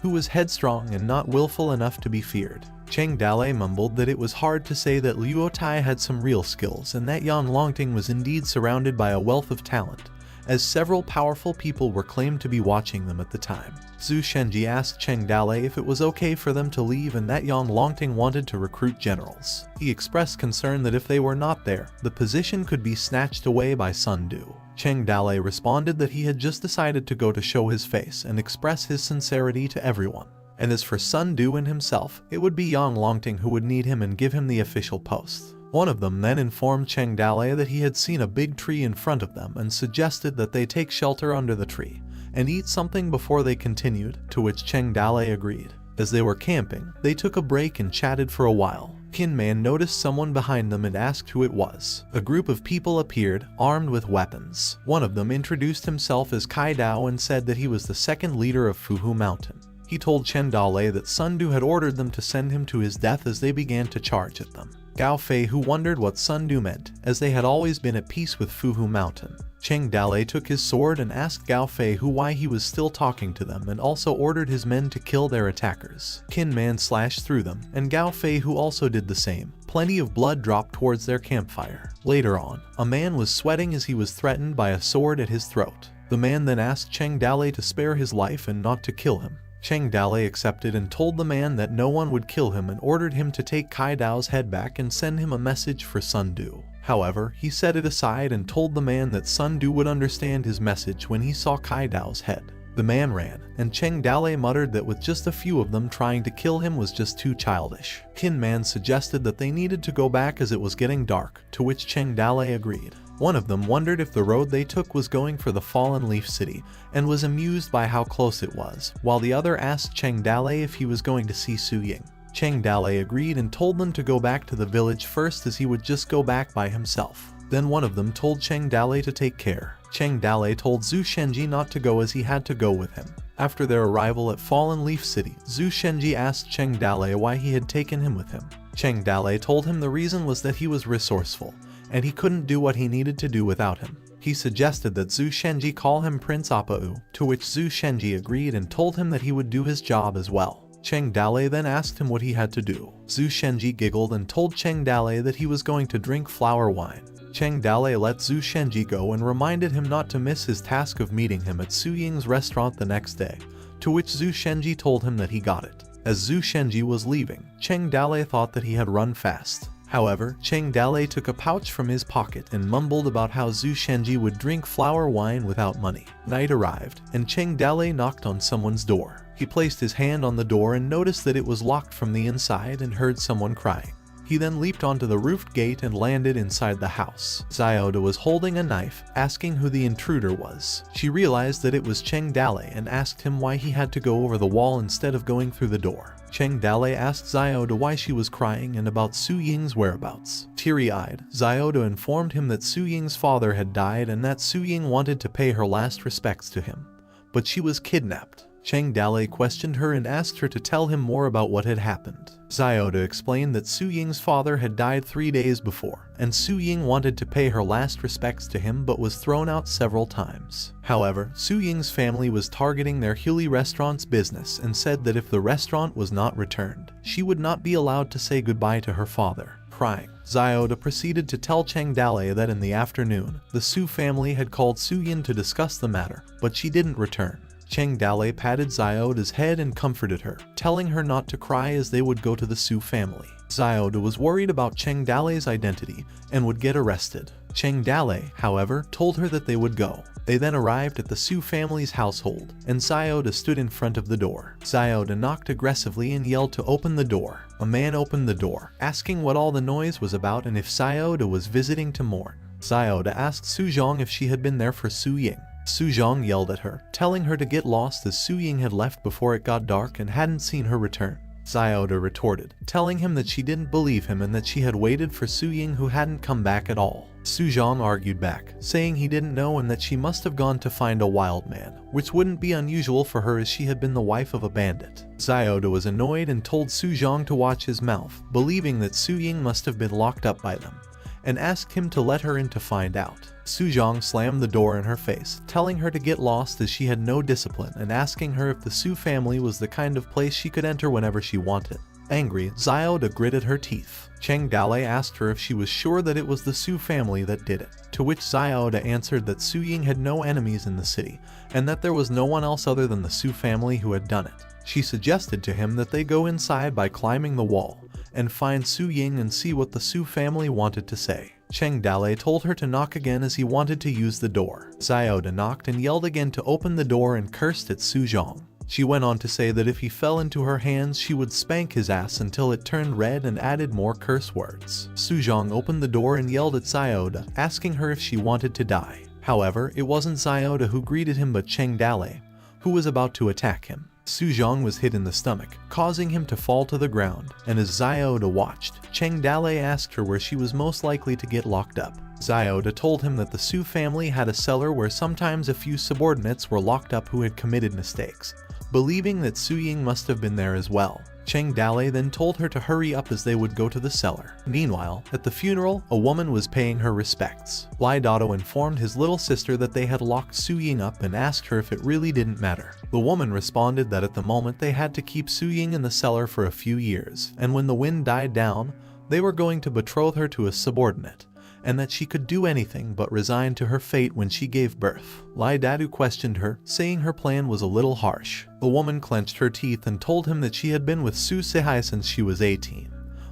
who was headstrong and not willful enough to be feared. Cheng Dalei mumbled that it was hard to say that Luo Tai had some real skills and that Yang Longting was indeed surrounded by a wealth of talent, as several powerful people were claimed to be watching them at the time. Zhu Shenji asked Cheng Dalei if it was okay for them to leave and that Yang Longting wanted to recruit generals. He expressed concern that if they were not there, the position could be snatched away by Sun Du. Cheng Dalei responded that he had just decided to go to show his face and express his sincerity to everyone. And as for Sun Du and himself, it would be Yang Longting who would need him and give him the official post. One of them then informed Cheng Dalei that he had seen a big tree in front of them and suggested that they take shelter under the tree and eat something before they continued, to which Cheng Dalei agreed. As they were camping, they took a break and chatted for a while. Qin Man noticed someone behind them and asked who it was. A group of people appeared, armed with weapons. One of them introduced himself as Kai Dao and said that he was the second leader of Fuhu Mountain. He told Chen Dalei that Sun Du had ordered them to send him to his death as they began to charge at them. Gao Feihu wondered what Sun Du meant, as they had always been at peace with Fuhu Mountain. Cheng Dalei took his sword and asked Gao Feihu why he was still talking to them and also ordered his men to kill their attackers. Qin Man slashed through them, and Gao Feihu also did the same. Plenty of blood dropped towards their campfire. Later on, a man was sweating as he was threatened by a sword at his throat. The man then asked Cheng Dalei to spare his life and not to kill him. Cheng Dalei accepted and told the man that no one would kill him and ordered him to take Kai Dao's head back and send him a message for Sun Du. However, he set it aside and told the man that Sun Du would understand his message when he saw Kai Dao's head. The man ran, and Cheng Dalei muttered that with just a few of them trying to kill him was just too childish. Qin Man suggested that they needed to go back as it was getting dark, to which Cheng Dalei agreed. One of them wondered if the road they took was going for the Fallen Leaf City, and was amused by how close it was, while the other asked Cheng Dalei if he was going to see Su Ying. Cheng Dalei agreed and told them to go back to the village first as he would just go back by himself. Then one of them told Cheng Dalei to take care. Cheng Dalei told Zhu Shenji not to go as he had to go with him. After their arrival at Fallen Leaf City, Zhu Shenji asked Cheng Dalei why he had taken him with him. Cheng Dalei told him the reason was that he was resourceful, and he couldn't do what he needed to do without him. He suggested that Zhu Shenji call him Prince Apa'u, to which Zhu Shenji agreed and told him that he would do his job as well. Cheng Dale then asked him what he had to do. Zhu Shenji giggled and told Cheng Dale that he was going to drink flower wine. Cheng Dale let Zhu Shenji go and reminded him not to miss his task of meeting him at Su Ying's restaurant the next day, to which Zhu Shenji told him that he got it. As Zhu Shenji was leaving, Cheng Dale thought that he had run fast. However, Cheng Dale took a pouch from his pocket and mumbled about how Zhu Shenji would drink flower wine without money. Night arrived, and Cheng Dale knocked on someone's door. He placed his hand on the door and noticed that it was locked from the inside and heard someone crying. He then leaped onto the roofed gate and landed inside the house. Xiaoda was holding a knife, asking who the intruder was. She realized that it was Cheng Dale and asked him why he had to go over the wall instead of going through the door. Cheng Dale asked Xiaoda why she was crying and about Su Ying's whereabouts. Teary-eyed, Xiaoda informed him that Su Ying's father had died and that Su Ying wanted to pay her last respects to him. But she was kidnapped. Cheng Dale questioned her and asked her to tell him more about what had happened. Xiaoda explained that Su Ying's father had died 3 days before, and Su Ying wanted to pay her last respects to him but was thrown out several times. However, Su Ying's family was targeting their Huli restaurant's business and said that if the restaurant was not returned, she would not be allowed to say goodbye to her father. Crying, Xiaoda proceeded to tell Cheng Dale that in the afternoon, the Su family had called Su Yin to discuss the matter, but she didn't return. Cheng Dale patted Xiaoda's head and comforted her, telling her not to cry as they would go to the Su family. Xiaoda was worried about Cheng Dale's identity and would get arrested. Cheng Dale, however, told her that they would go. They then arrived at the Su family's household, and Xiaoda stood in front of the door. Xiaoda knocked aggressively and yelled to open the door. A man opened the door, asking what all the noise was about and if Xiaoda was visiting to mourn. Xiaoda asked Su Zhong if she had been there for Su Ying. Su Zhong yelled at her, telling her to get lost as Su Ying had left before it got dark and hadn't seen her return. Xiaoda retorted, telling him that she didn't believe him and that she had waited for Su Ying who hadn't come back at all. Su Zhong argued back, saying he didn't know and that she must have gone to find a wild man, which wouldn't be unusual for her as she had been the wife of a bandit. Xiaoda was annoyed and told Su Zhong to watch his mouth, believing that Su Ying must have been locked up by them, and asked him to let her in to find out. Su Zhong slammed the door in her face, telling her to get lost as she had no discipline and asking her if the Su family was the kind of place she could enter whenever she wanted. Angry, Xiaoda gritted her teeth. Cheng Dale asked her if she was sure that it was the Su family that did it, to which Xiaoda answered that Su Ying had no enemies in the city, and that there was no one else other than the Su family who had done it. She suggested to him that they go inside by climbing the wall, and find Su Ying and see what the Su family wanted to say. Cheng Dale told her to knock again as he wanted to use the door. Xiaoda knocked and yelled again to open the door and cursed at Su Zhong. She went on to say that if he fell into her hands she would spank his ass until it turned red and added more curse words. Su Zhong opened the door and yelled at Xiaoda, asking her if she wanted to die. However, it wasn't Xiaoda who greeted him but Cheng Dale, who was about to attack him. Su Zhong was hit in the stomach, causing him to fall to the ground, and as Xiaoda watched, Cheng Dale asked her where she was most likely to get locked up. Xiaoda told him that the Su family had a cellar where sometimes a few subordinates were locked up who had committed mistakes, believing that Su Ying must have been there as well. Cheng Dale then told her to hurry up as they would go to the cellar. Meanwhile, at the funeral, a woman was paying her respects. Lai Dado informed his little sister that they had locked Su Ying up and asked her if it really didn't matter. The woman responded that at the moment they had to keep Su Ying in the cellar for a few years, and when the wind died down, they were going to betroth her to a subordinate, and that she could do anything but resign to her fate when she gave birth. Lai Dadu questioned her, saying her plan was a little harsh. The woman clenched her teeth and told him that she had been with Su Sehai since she was 18.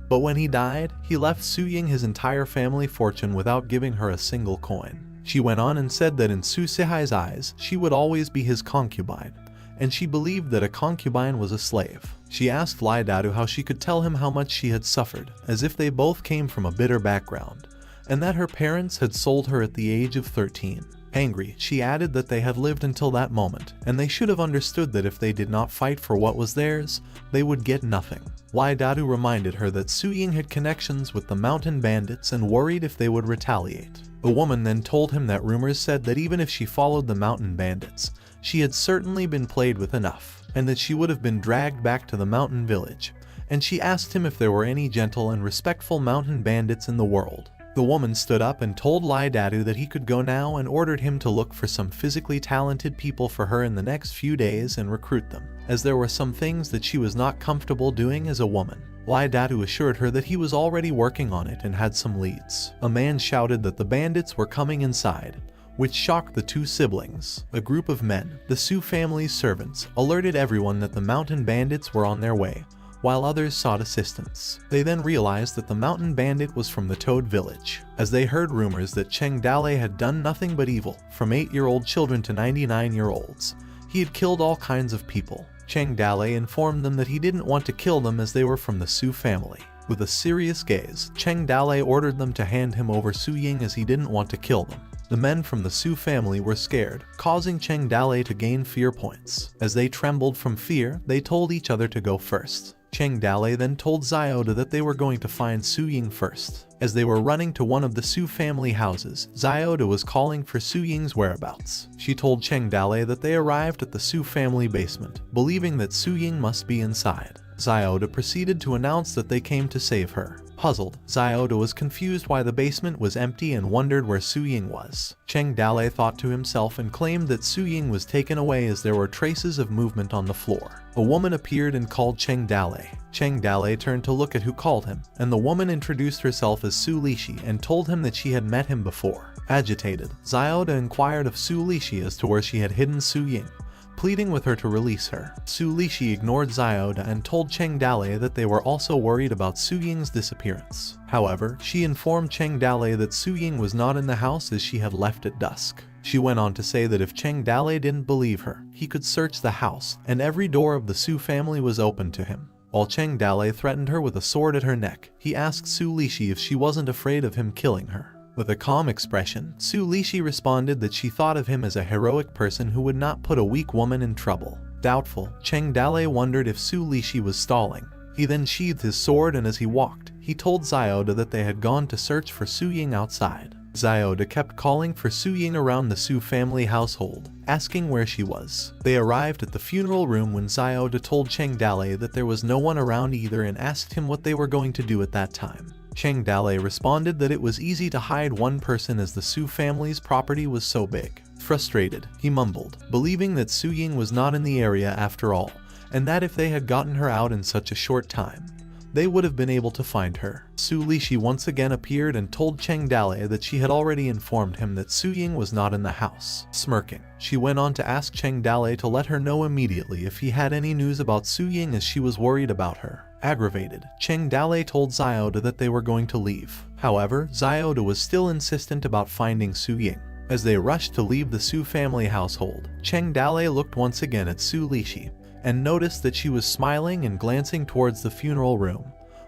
But when he died, he left Su Ying his entire family fortune without giving her a single coin. She went on and said that in Su Sehai's eyes, she would always be his concubine, and she believed that a concubine was a slave. She asked Lai Dadu how she could tell him how much she had suffered, as if they both came from a bitter background, and that her parents had sold her at the age of 13. Angry, she added that they had lived until that moment, and they should have understood that if they did not fight for what was theirs, they would get nothing. Lai Dadu reminded her that Su Ying had connections with the mountain bandits and worried if they would retaliate. The woman then told him that rumors said that even if she followed the mountain bandits, she had certainly been played with enough, and that she would have been dragged back to the mountain village, and she asked him if there were any gentle and respectful mountain bandits in the world. The woman stood up and told Lai Dadu that he could go now and ordered him to look for some physically talented people for her in the next few days and recruit them, as there were some things that she was not comfortable doing as a woman. Lai Dadu assured her that he was already working on it and had some leads. A man shouted that the bandits were coming inside, which shocked the two siblings. A group of men, the Su family's servants, alerted everyone that the mountain bandits were on their way, while others sought assistance. They then realized that the mountain bandit was from the Toad village, as they heard rumors that Cheng Dale had done nothing but evil, from 8-year-old children to 99-year-olds. He had killed all kinds of people. Cheng Dale informed them that he didn't want to kill them as they were from the Su family. With a serious gaze, Cheng Dale ordered them to hand him over Su Ying as he didn't want to kill them. The men from the Su family were scared, causing Cheng Dale to gain fear points. As they trembled from fear, they told each other to go first. Cheng Dale then told Xiaoda that they were going to find Su Ying first. As they were running to one of the Su family houses, Xiaoda was calling for Su Ying's whereabouts. She told Cheng Dale that they arrived at the Su family basement, believing that Su Ying must be inside. Xiaoda proceeded to announce that they came to save her. Puzzled, Xiaoda was confused why the basement was empty and wondered where Su Ying was. Cheng Dale thought to himself and claimed that Su Ying was taken away as there were traces of movement on the floor. A woman appeared and called Cheng Dale. Cheng Dale turned to look at who called him, and the woman introduced herself as Su Lishi and told him that she had met him before. Agitated, Xiaoda inquired of Su Lishi as to where she had hidden Su Ying, pleading with her to release her. Su Lishi ignored Xiaoda and told Cheng Dale that they were also worried about Su Ying's disappearance. However, she informed Cheng Dale that Su Ying was not in the house as she had left at dusk. She went on to say that if Cheng Dale didn't believe her, he could search the house, and every door of the Su family was open to him. While Cheng Dale threatened her with a sword at her neck, he asked Su Lishi if she wasn't afraid of him killing her. With a calm expression, Su Lishi responded that she thought of him as a heroic person who would not put a weak woman in trouble. Doubtful, Cheng Dale wondered if Su Lishi was stalling. He then sheathed his sword, and as he walked, he told Xiaoda that they had gone to search for Su Ying outside. Xiaoda kept calling for Su Ying around the Su family household, asking where she was. They arrived at the funeral room when Xiaoda told Cheng Dale that there was no one around either and asked him what they were going to do at that time. Cheng Dale responded that it was easy to hide one person as the Su family's property was so big. Frustrated, he mumbled, believing that Su Ying was not in the area after all, and that if they had gotten her out in such a short time, they would have been able to find her. Su Lishi once again appeared and told Cheng Dale that she had already informed him that Su Ying was not in the house. Smirking, she went on to ask Cheng Dale to let her know immediately if he had any news about Su Ying as she was worried about her. Aggravated, Cheng Dale told Xiaoda that they were going to leave. However, Xiaoda was still insistent about finding Su Ying. As they rushed to leave the Su family household, Cheng Dale looked once again at Su Lishi and noticed that she was smiling and glancing towards the funeral room,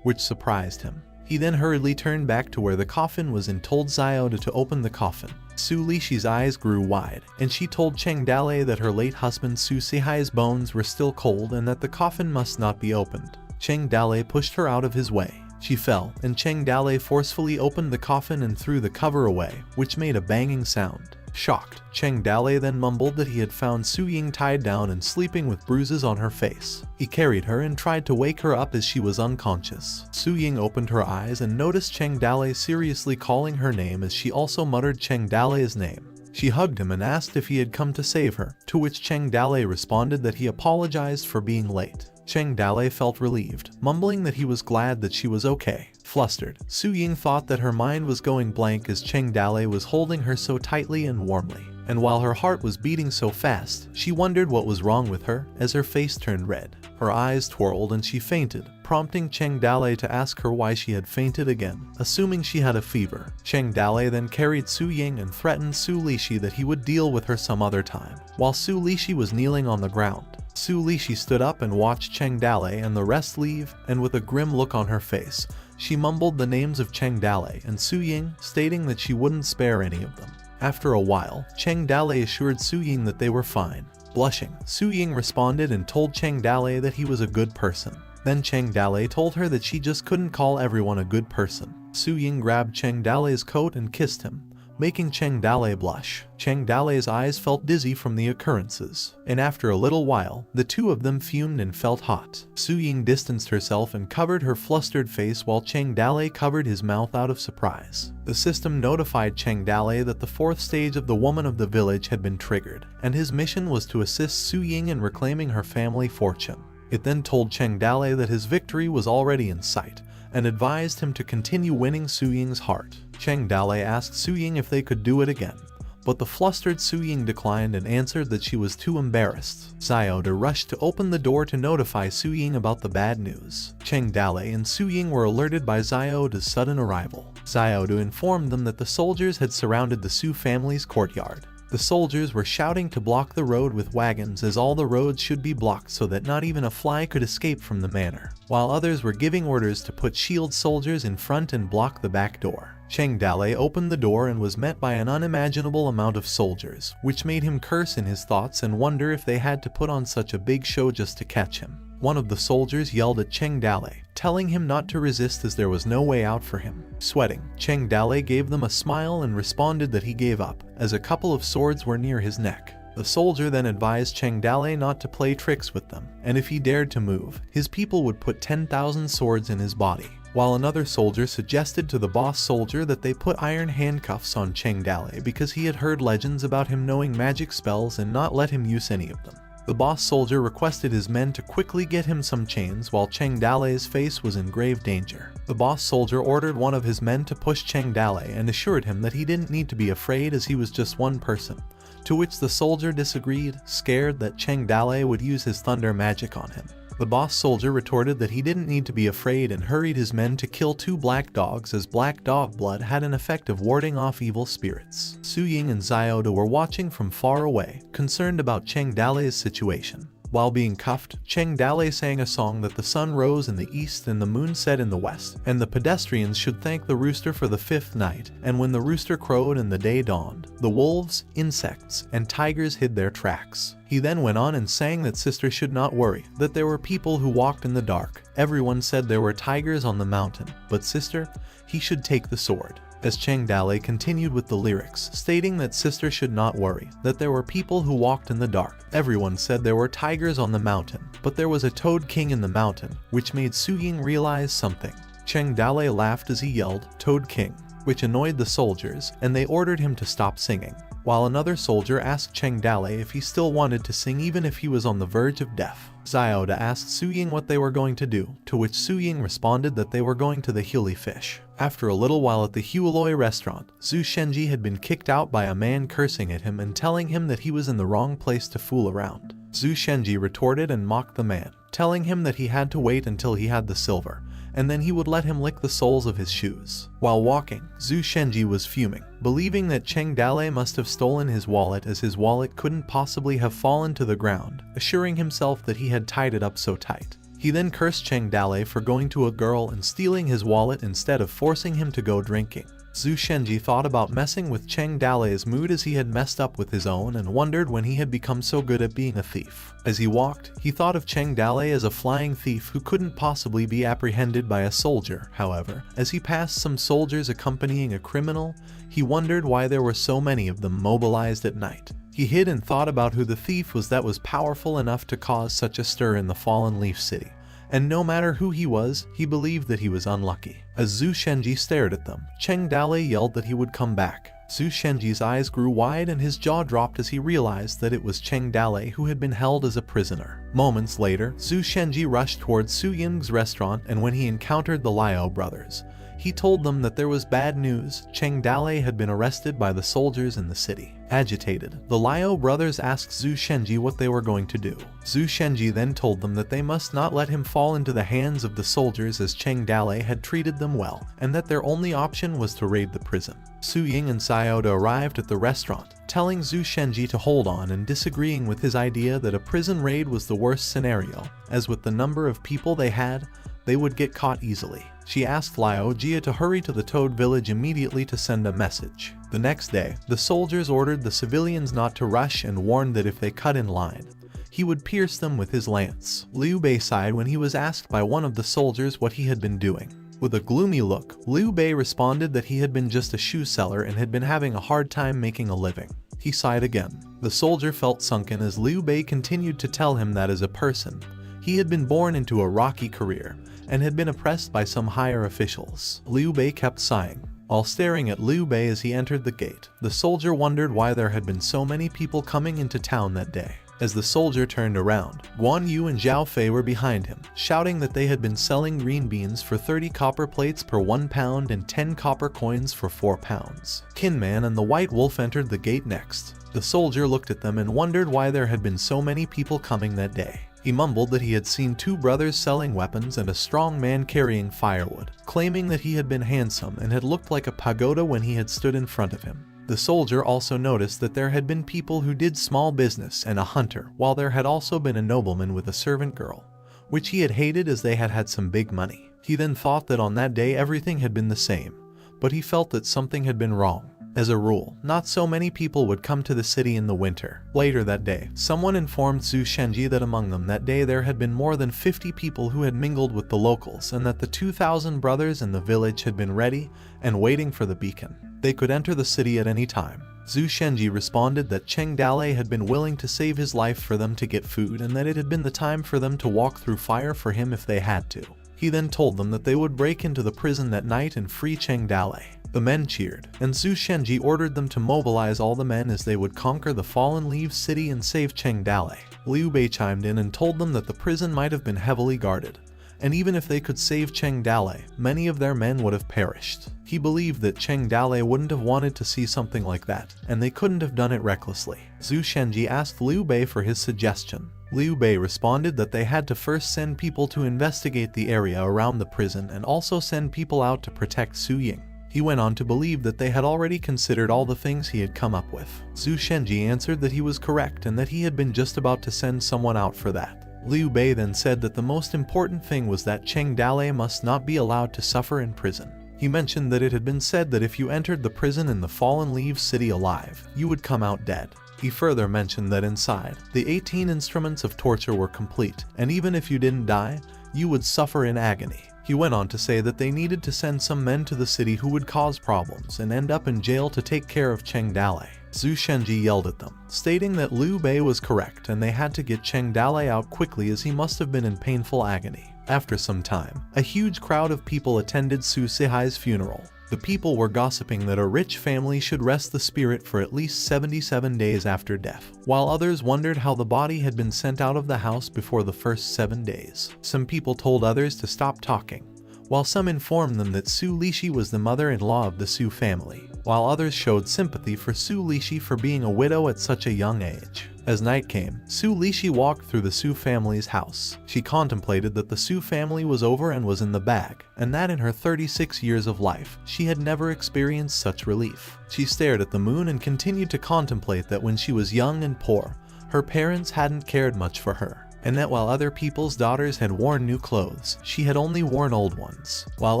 which surprised him. He then hurriedly turned back to where the coffin was and told Xiaoda to open the coffin. Su Lishi's eyes grew wide, and she told Cheng Dale that her late husband Su Sihai's bones were still cold and that the coffin must not be opened. Cheng Dale pushed her out of his way. She fell, and Cheng Dale forcefully opened the coffin and threw the cover away, which made a banging sound. Shocked, Cheng Dale then mumbled that he had found Su Ying tied down and sleeping with bruises on her face. He carried her and tried to wake her up as she was unconscious. Su Ying opened her eyes and noticed Cheng Dale seriously calling her name as she also muttered Cheng Dale's name. She hugged him and asked if he had come to save her, to which Cheng Dale responded that he apologized for being late. Cheng Dale felt relieved, mumbling that he was glad that she was okay. Flustered, Su Ying thought that her mind was going blank as Cheng Dale was holding her so tightly and warmly. And while her heart was beating so fast, she wondered what was wrong with her as her face turned red. Her eyes twirled and she fainted, prompting Cheng Dale to ask her why she had fainted again, assuming she had a fever. Cheng Dale then carried Su Ying and threatened Su Lishi that he would deal with her some other time. While Su Lishi was kneeling on the ground, Su Lishi stood up and watched Cheng Dale and the rest leave, and with a grim look on her face, she mumbled the names of Cheng Dale and Su Ying, stating that she wouldn't spare any of them. After a while, Cheng Dale assured Su Ying that they were fine. Blushing, Su Ying responded and told Cheng Dale that he was a good person. Then Cheng Dale told her that she just couldn't call everyone a good person. Su Ying grabbed Cheng Dale's coat and kissed him, making Cheng Dale blush. Cheng Dale's eyes felt dizzy from the occurrences, and after a little while, the two of them fumed and felt hot. Su Ying distanced herself and covered her flustered face while Cheng Dale covered his mouth out of surprise. The system notified Cheng Dale that the fourth stage of the Woman of the Village had been triggered, and his mission was to assist Su Ying in reclaiming her family fortune. It then told Cheng Dale that his victory was already in sight, and advised him to continue winning Su Ying's heart. Cheng Dale asked Su Ying if they could do it again, but the flustered Su Ying declined and answered that she was too embarrassed. Xiaoda rushed to open the door to notify Su Ying about the bad news. Cheng Dale and Su Ying were alerted by Xiaoda's sudden arrival. Xiaoda informed them that the soldiers had surrounded the Su family's courtyard. The soldiers were shouting to block the road with wagons, as all the roads should be blocked so that not even a fly could escape from the manor, while others were giving orders to put shield soldiers in front and block the back door. Cheng Dale opened the door and was met by an unimaginable amount of soldiers, which made him curse in his thoughts and wonder if they had to put on such a big show just to catch him. One of the soldiers yelled at Cheng Dale, telling him not to resist as there was no way out for him. Sweating, Cheng Dale gave them a smile and responded that he gave up, as a couple of swords were near his neck. The soldier then advised Cheng Dale not to play tricks with them, and if he dared to move, his people would put 10,000 swords in his body. While another soldier suggested to the boss soldier that they put iron handcuffs on Cheng Dale because he had heard legends about him knowing magic spells and not let him use any of them. The boss soldier requested his men to quickly get him some chains while Cheng Dale's face was in grave danger. The boss soldier ordered one of his men to push Cheng Dale and assured him that he didn't need to be afraid as he was just one person, to which the soldier disagreed, scared that Cheng Dale would use his thunder magic on him. The boss soldier retorted that he didn't need to be afraid and hurried his men to kill 2 black dogs, as black dog blood had an effect of warding off evil spirits. Su Ying and Xiaoda were watching from far away, concerned about Cheng Dale's situation. While being cuffed, Cheng Dale sang a song that the sun rose in the east and the moon set in the west, and the pedestrians should thank the rooster for the 5th night, and when the rooster crowed and the day dawned, the wolves, insects, and tigers hid their tracks. He then went on and sang that sister should not worry, that there were people who walked in the dark. Everyone said there were tigers on the mountain, but sister, he should take the sword. As Cheng Dale continued with the lyrics, stating that sister should not worry, that there were people who walked in the dark. Everyone said there were tigers on the mountain, but there was a toad king in the mountain, which made Su Ying realize something. Cheng Dale laughed as he yelled, "Toad King," which annoyed the soldiers, and they ordered him to stop singing. While another soldier asked Cheng Dale if he still wanted to sing even if he was on the verge of death. Xiaoda asked Su Ying what they were going to do, to which Su Ying responded that they were going to the Huli Fish. After a little while at the Hualoi restaurant, Zhu Shenji had been kicked out by a man cursing at him and telling him that he was in the wrong place to fool around. Zhu Shenji retorted and mocked the man, telling him that he had to wait until he had the silver, and then he would let him lick the soles of his shoes. While walking, Zhu Shenji was fuming, believing that Cheng Dale must have stolen his wallet, as his wallet couldn't possibly have fallen to the ground, assuring himself that he had tied it up so tight. He then cursed Cheng Dale for going to a girl and stealing his wallet instead of forcing him to go drinking. Zhu Shenji thought about messing with Cheng Dale's mood as he had messed up with his own and wondered when he had become so good at being a thief. As he walked, he thought of Cheng Dale as a flying thief who couldn't possibly be apprehended by a soldier. However, as he passed some soldiers accompanying a criminal, he wondered why there were so many of them mobilized at night. He hid and thought about who the thief was that was powerful enough to cause such a stir in the Fallen Leaf City. And no matter who he was, he believed that he was unlucky. As Zhu Shenji stared at them, Cheng Dale yelled that he would come back. Zhu Shenji's eyes grew wide and his jaw dropped as he realized that it was Cheng Dale who had been held as a prisoner. Moments later, Zhu Shenji rushed towards Su Ying's restaurant, and when he encountered the Liao brothers, he told them that there was bad news. Cheng Dale had been arrested by the soldiers in the city. Agitated, the Liao brothers asked Zhu Shenji what they were going to do. Zhu Shenji then told them that they must not let him fall into the hands of the soldiers, as Cheng Dale had treated them well, and that their only option was to raid the prison. Su Ying and Xiaoda arrived at the restaurant, telling Zhu Shenji to hold on and disagreeing with his idea that a prison raid was the worst scenario, as with the number of people they had, they would get caught easily. She asked Liao Jia to hurry to the Toad Village immediately to send a message. The next day, the soldiers ordered the civilians not to rush and warned that if they cut in line, he would pierce them with his lance. Liu Bei sighed when he was asked by one of the soldiers what he had been doing. With a gloomy look, Liu Bei responded that he had been just a shoe seller and had been having a hard time making a living. He sighed again. The soldier felt sunken as Liu Bei continued to tell him that as a person, he had been born into a rocky career and had been oppressed by some higher officials. Liu Bei kept sighing. While staring at Liu Bei as he entered the gate, the soldier wondered why there had been so many people coming into town that day. As the soldier turned around, Guan Yu and Zhao Fei were behind him, shouting that they had been selling green beans for 30 copper plates per 1 pound and 10 copper coins for 4 pounds. Kinman and the White Wolf entered the gate next. The soldier looked at them and wondered why there had been so many people coming that day. He mumbled that he had seen 2 brothers selling weapons and a strong man carrying firewood, claiming that he had been handsome and had looked like a pagoda when he had stood in front of him. The soldier also noticed that there had been people who did small business and a hunter, while there had also been a nobleman with a servant girl, which he had hated as they had had some big money. He then thought that on that day everything had been the same, but he felt that something had been wrong. As a rule, not so many people would come to the city in the winter. Later that day, someone informed Zhu Shenji that among them that day there had been more than 50 people who had mingled with the locals and that the 2,000 brothers in the village had been ready and waiting for the beacon. They could enter the city at any time. Zhu Shenji responded that Cheng Dalei had been willing to save his life for them to get food and that it had been the time for them to walk through fire for him if they had to. He then told them that they would break into the prison that night and free Cheng Dalei. The men cheered, and Zhu Shenji ordered them to mobilize all the men as they would conquer the Fallen Leaves city and save Cheng Dalei. Liu Bei chimed in and told them that the prison might have been heavily guarded, and even if they could save Cheng Dalei, many of their men would have perished. He believed that Cheng Dalei wouldn't have wanted to see something like that, and they couldn't have done it recklessly. Zhu Shenji asked Liu Bei for his suggestion. Liu Bei responded that they had to first send people to investigate the area around the prison and also send people out to protect Su Ying. He went on to believe that they had already considered all the things he had come up with. Zhu Shenji answered that he was correct and that he had been just about to send someone out for that. Liu Bei then said that the most important thing was that Cheng Dalei must not be allowed to suffer in prison. He mentioned that it had been said that if you entered the prison in the Fallen Leaves city alive, you would come out dead. He further mentioned that inside, the 18 instruments of torture were complete, and even if you didn't die, you would suffer in agony. He went on to say that they needed to send some men to the city who would cause problems and end up in jail to take care of Cheng Dalei. Zhu Shenji yelled at them, stating that Liu Bei was correct and they had to get Cheng Dalei out quickly as he must have been in painful agony. After some time, a huge crowd of people attended Su Sihai's funeral. The people were gossiping that a rich family should rest the spirit for at least 77 days after death, while others wondered how the body had been sent out of the house before the first 7 days. Some people told others to stop talking, while some informed them that Su Lishi was the mother-in-law of the Su family, while others showed sympathy for Su Lishi for being a widow at such a young age. As night came, Su Lishi walked through the Su family's house. She contemplated that the Su family was over and was in the bag, and that in her 36 years of life, she had never experienced such relief. She stared at the moon and continued to contemplate that when she was young and poor, her parents hadn't cared much for her, and that while other people's daughters had worn new clothes, she had only worn old ones. While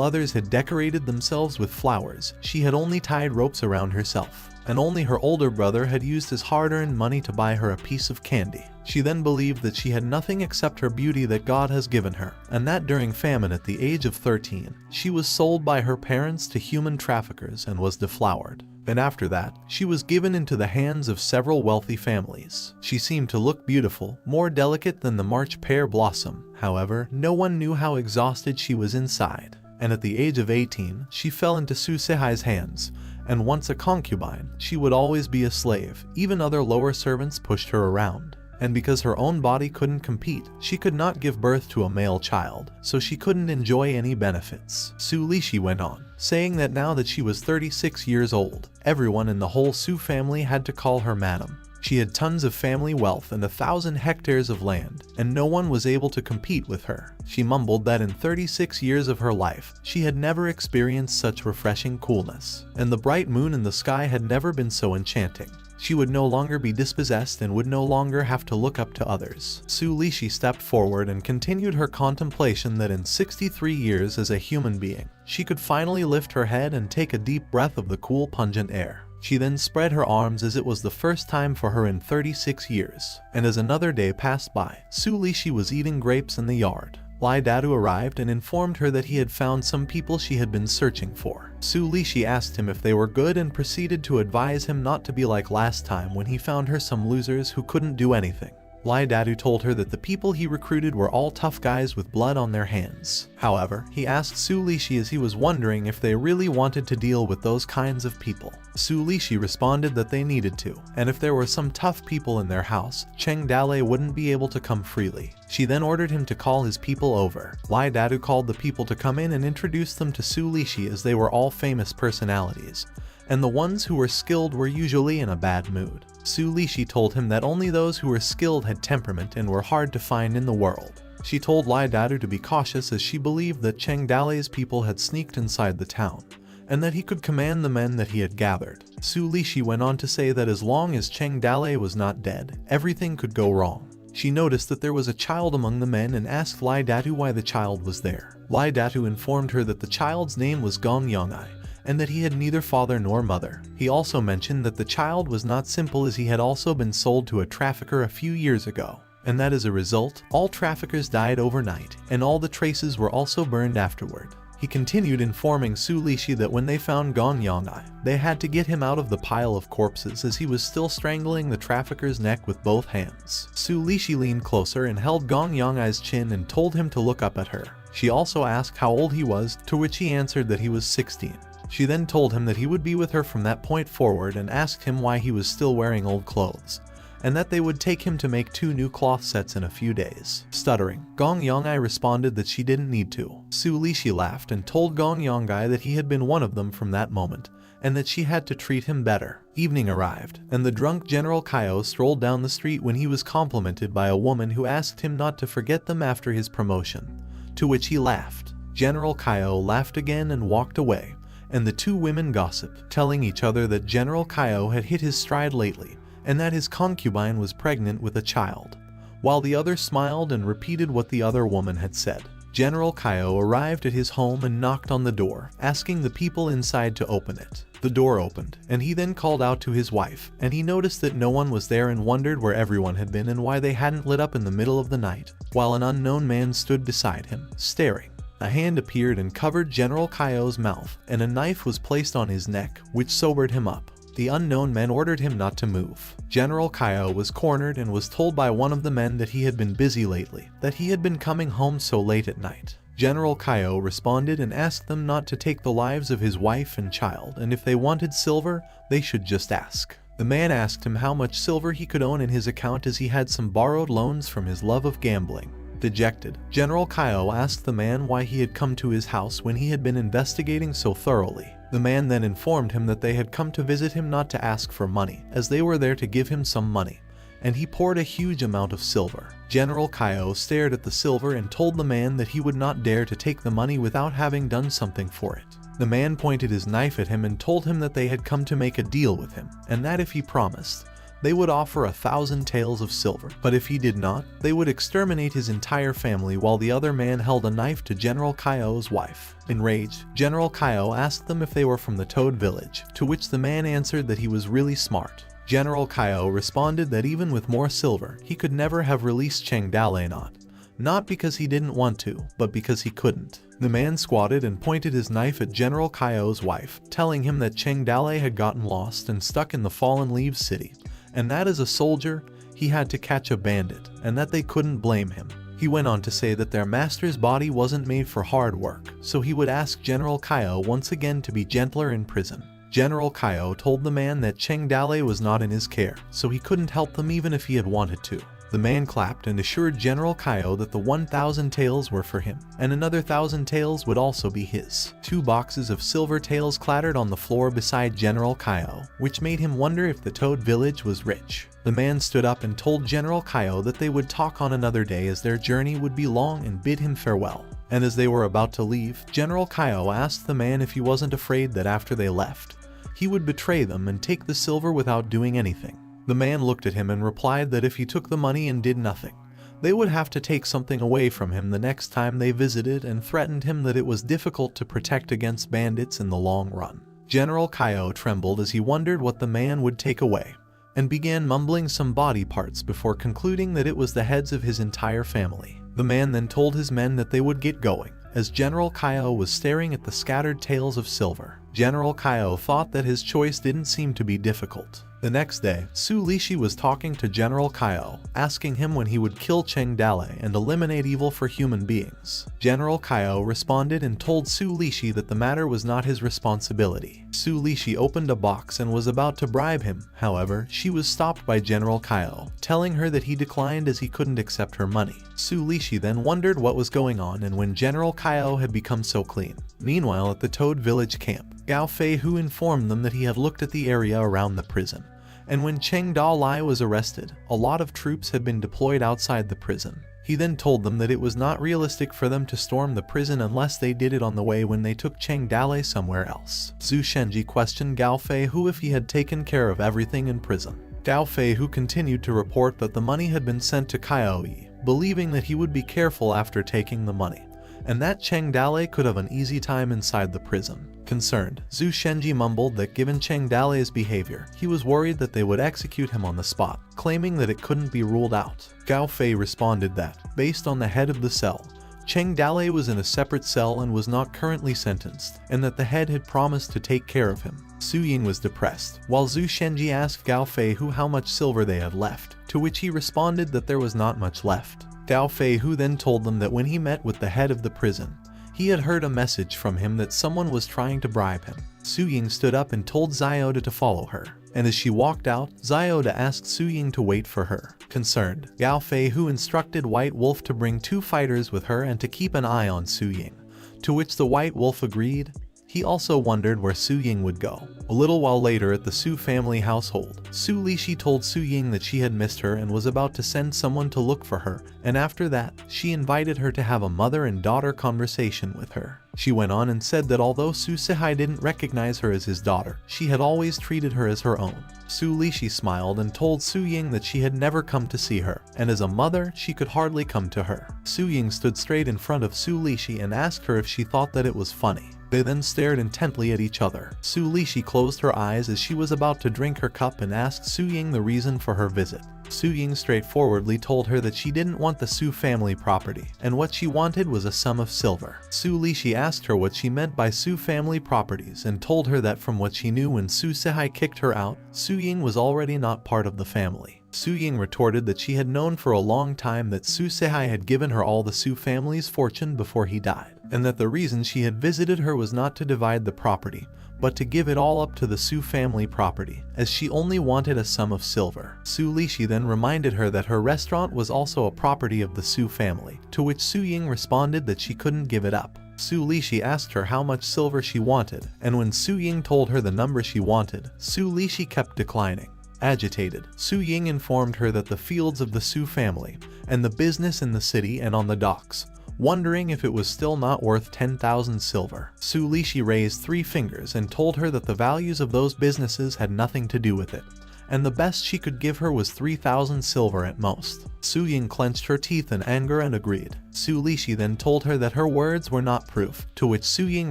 others had decorated themselves with flowers, she had only tied ropes around herself, and only her older brother had used his hard-earned money to buy her a piece of candy. She then believed that she had nothing except her beauty that God has given her, and that during famine at the age of 13, she was sold by her parents to human traffickers and was deflowered. And after that, she was given into the hands of several wealthy families. She seemed to look beautiful, more delicate than the March pear blossom. However, no one knew how exhausted she was inside. And at the age of 18, she fell into Su Sihai's hands, and once a concubine, she would always be a slave. Even other lower servants pushed her around. And because her own body couldn't compete, she could not give birth to a male child, so she couldn't enjoy any benefits. Su Lishi went on, saying that now that she was 36 years old, everyone in the whole Su family had to call her madam. She had tons of family wealth and 1,000 hectares of land, and no one was able to compete with her. She mumbled that in 36 years of her life, she had never experienced such refreshing coolness, and the bright moon in the sky had never been so enchanting. She would no longer be dispossessed and would no longer have to look up to others. Su Lishi stepped forward and continued her contemplation that in 63 years as a human being, she could finally lift her head and take a deep breath of the cool, pungent air. She then spread her arms as it was the first time for her in 36 years, and as another day passed by, Su Lishi was eating grapes in the yard. Lai Dadu arrived and informed her that he had found some people she had been searching for. Su Lishi asked him if they were good and proceeded to advise him not to be like last time when he found her some losers who couldn't do anything. Lai Dadu told her that the people he recruited were all tough guys with blood on their hands. However, he asked Su Lishi as he was wondering if they really wanted to deal with those kinds of people. Su Lishi responded that they needed to, and if there were some tough people in their house, Cheng Dale wouldn't be able to come freely. She then ordered him to call his people over. Lai Dadu called the people to come in and introduced them to Su Lishi as they were all famous personalities, and the ones who were skilled were usually in a bad mood. Su Lishi told him that only those who were skilled had temperament and were hard to find in the world. She told Lai Dadu to be cautious as she believed that Cheng Dale's people had sneaked inside the town, and that he could command the men that he had gathered. Su Lishi went on to say that as long as Cheng Dale was not dead, everything could go wrong. She noticed that there was a child among the men and asked Lai Dadu why the child was there. Lai Dadu informed her that the child's name was Gong Yongai, and that he had neither father nor mother. He also mentioned that the child was not simple as he had also been sold to a trafficker a few years ago, and that as a result, all traffickers died overnight, and all the traces were also burned afterward. He continued informing Su Lishi that when they found Gong Yongai, they had to get him out of the pile of corpses as he was still strangling the trafficker's neck with both hands. Su Lishi leaned closer and held Gong Yongai's chin and told him to look up at her. She also asked how old he was, to which he answered that he was 16. She then told him that he would be with her from that point forward and asked him why he was still wearing old clothes, and that they would take him to make 2 new cloth sets in a few days. Stuttering, Gong Yongai responded that she didn't need to. Su Lishi laughed and told Gong Yongai that he had been one of them from that moment, and that she had to treat him better. Evening arrived, and the drunk General Kaio strolled down the street when he was complimented by a woman who asked him not to forget them after his promotion, to which he laughed. General Kaio laughed again and walked away, and the 2 women gossiped, telling each other that General Kaio had hit his stride lately, and that his concubine was pregnant with a child, while the other smiled and repeated what the other woman had said. General Kaio arrived at his home and knocked on the door, asking the people inside to open it. The door opened, and he then called out to his wife, and he noticed that no one was there and wondered where everyone had been and why they hadn't lit up in the middle of the night, while an unknown man stood beside him, staring. A hand appeared and covered General Kaio's mouth, and a knife was placed on his neck, which sobered him up. The unknown man ordered him not to move. General Kaio was cornered and was told by one of the men that he had been busy lately, that he had been coming home so late at night. General Kaio responded and asked them not to take the lives of his wife and child, and if they wanted silver, they should just ask. The man asked him how much silver he could own in his account as he had some borrowed loans from his love of gambling. Dejected, General Kaio asked the man why he had come to his house when he had been investigating so thoroughly. The man then informed him that they had come to visit him not to ask for money, as they were there to give him some money, and he poured a huge amount of silver. General Kaio stared at the silver and told the man that he would not dare to take the money without having done something for it. The man pointed his knife at him and told him that they had come to make a deal with him, and that if he promised, they would offer 1,000 taels of silver, but if he did not, they would exterminate his entire family, while the other man held a knife to General Kaio's wife. Enraged, General Kaio asked them if they were from the Toad Village, to which the man answered that he was really smart. General Kaio responded that even with more silver, he could never have released Cheng Dale not because he didn't want to, but because he couldn't. The man squatted and pointed his knife at General Kaio's wife, telling him that Cheng Dale had gotten lost and stuck in the Fallen Leaves city, and that as a soldier, he had to catch a bandit, and that they couldn't blame him. He went on to say that their master's body wasn't made for hard work, so he would ask General Kaio once again to be gentler in prison. General Kaio told the man that Cheng Dale was not in his care, so he couldn't help them even if he had wanted to. The man clapped and assured General Kaio that the 1,000 taels were for him, and another 1,000 taels would also be his. 2 boxes of silver taels clattered on the floor beside General Kaio, which made him wonder if the Toad Village was rich. The man stood up and told General Kaio that they would talk on another day as their journey would be long, and bid him farewell. And as they were about to leave, General Kaio asked the man if he wasn't afraid that after they left, he would betray them and take the silver without doing anything. The man looked at him and replied that if he took the money and did nothing, they would have to take something away from him the next time they visited, and threatened him that it was difficult to protect against bandits in the long run. General Kaio trembled as he wondered what the man would take away, and began mumbling some body parts before concluding that it was the heads of his entire family. The man then told his men that they would get going, as General Kaio was staring at the scattered tails of silver. General Kaio thought that his choice didn't seem to be difficult. The next day, Su Lishi was talking to General Kaio, asking him when he would kill Cheng Dale and eliminate evil for human beings. General Kaio responded and told Su Lishi that the matter was not his responsibility. Su Lishi opened a box and was about to bribe him. However, she was stopped by General Kaio, telling her that he declined as he couldn't accept her money. Su Lishi then wondered what was going on and when General Kaio had become so clean. Meanwhile, at the Toad Village camp, Gao Fei Hu informed them that he had looked at the area around the prison. And when Cheng Dalai was arrested, a lot of troops had been deployed outside the prison. He then told them that it was not realistic for them to storm the prison unless they did it on the way when they took Cheng Dalai somewhere else. Zhu Shenji questioned Gao Fei Hu if he had taken care of everything in prison. Gao Fei Hu continued to report that the money had been sent to Kaio, believing that he would be careful after taking the money, and that Cheng Dalai could have an easy time inside the prison. Concerned, Zhu Shenji mumbled that given Cheng Dalai's behavior, he was worried that they would execute him on the spot, claiming that it couldn't be ruled out. Gao Fei responded that, based on the head of the cell, Cheng Dalai was in a separate cell and was not currently sentenced, and that the head had promised to take care of him. Su Ying was depressed, while Zhu Shenji asked Gao Fei Hu how much silver they had left, to which he responded that there was not much left. Gao Fei Hu then told them that when he met with the head of the prison, he had heard a message from him that someone was trying to bribe him. Su Ying stood up and told Xiaoda to follow her, and as she walked out, Xiaoda asked Su Ying to wait for her. Concerned, Gao Fei Hu instructed White Wolf to bring 2 fighters with her and to keep an eye on Su Ying, to which the White Wolf agreed. He also wondered where Su Ying would go. A little while later at the Su family household, Su Lishi told Su Ying that she had missed her and was about to send someone to look for her, and after that, she invited her to have a mother and daughter conversation with her. She went on and said that although Su Sihai didn't recognize her as his daughter, she had always treated her as her own. Su Lishi smiled and told Su Ying that she had never come to see her, and as a mother, she could hardly come to her. Su Ying stood straight in front of Su Lishi and asked her if she thought that it was funny. They then stared intently at each other. Su Lishi closed her eyes as she was about to drink her cup and asked Su Ying the reason for her visit. Su Ying straightforwardly told her that she didn't want the Su family property, and what she wanted was a sum of silver. Su Lishi asked her what she meant by Su family properties and told her that from what she knew when Su Sihai kicked her out, Su Ying was already not part of the family. Su Ying retorted that she had known for a long time that Su Sihai had given her all the Su family's fortune before he died, and that the reason she had visited her was not to divide the property, but to give it all up to the Su family property, as she only wanted a sum of silver. Su Lishi then reminded her that her restaurant was also a property of the Su family, to which Su Ying responded that she couldn't give it up. Su Lishi asked her how much silver she wanted, and when Su Ying told her the number she wanted, Su Lishi kept declining. Agitated, Su Ying informed her that the fields of the Su family, and the business in the city and on the docks, wondering if it was still not worth 10,000 silver. Su Lishi raised 3 fingers and told her that the values of those businesses had nothing to do with it, and the best she could give her was 3,000 silver at most. Su Ying clenched her teeth in anger and agreed. Su Lishi then told her that her words were not proof, to which Su Ying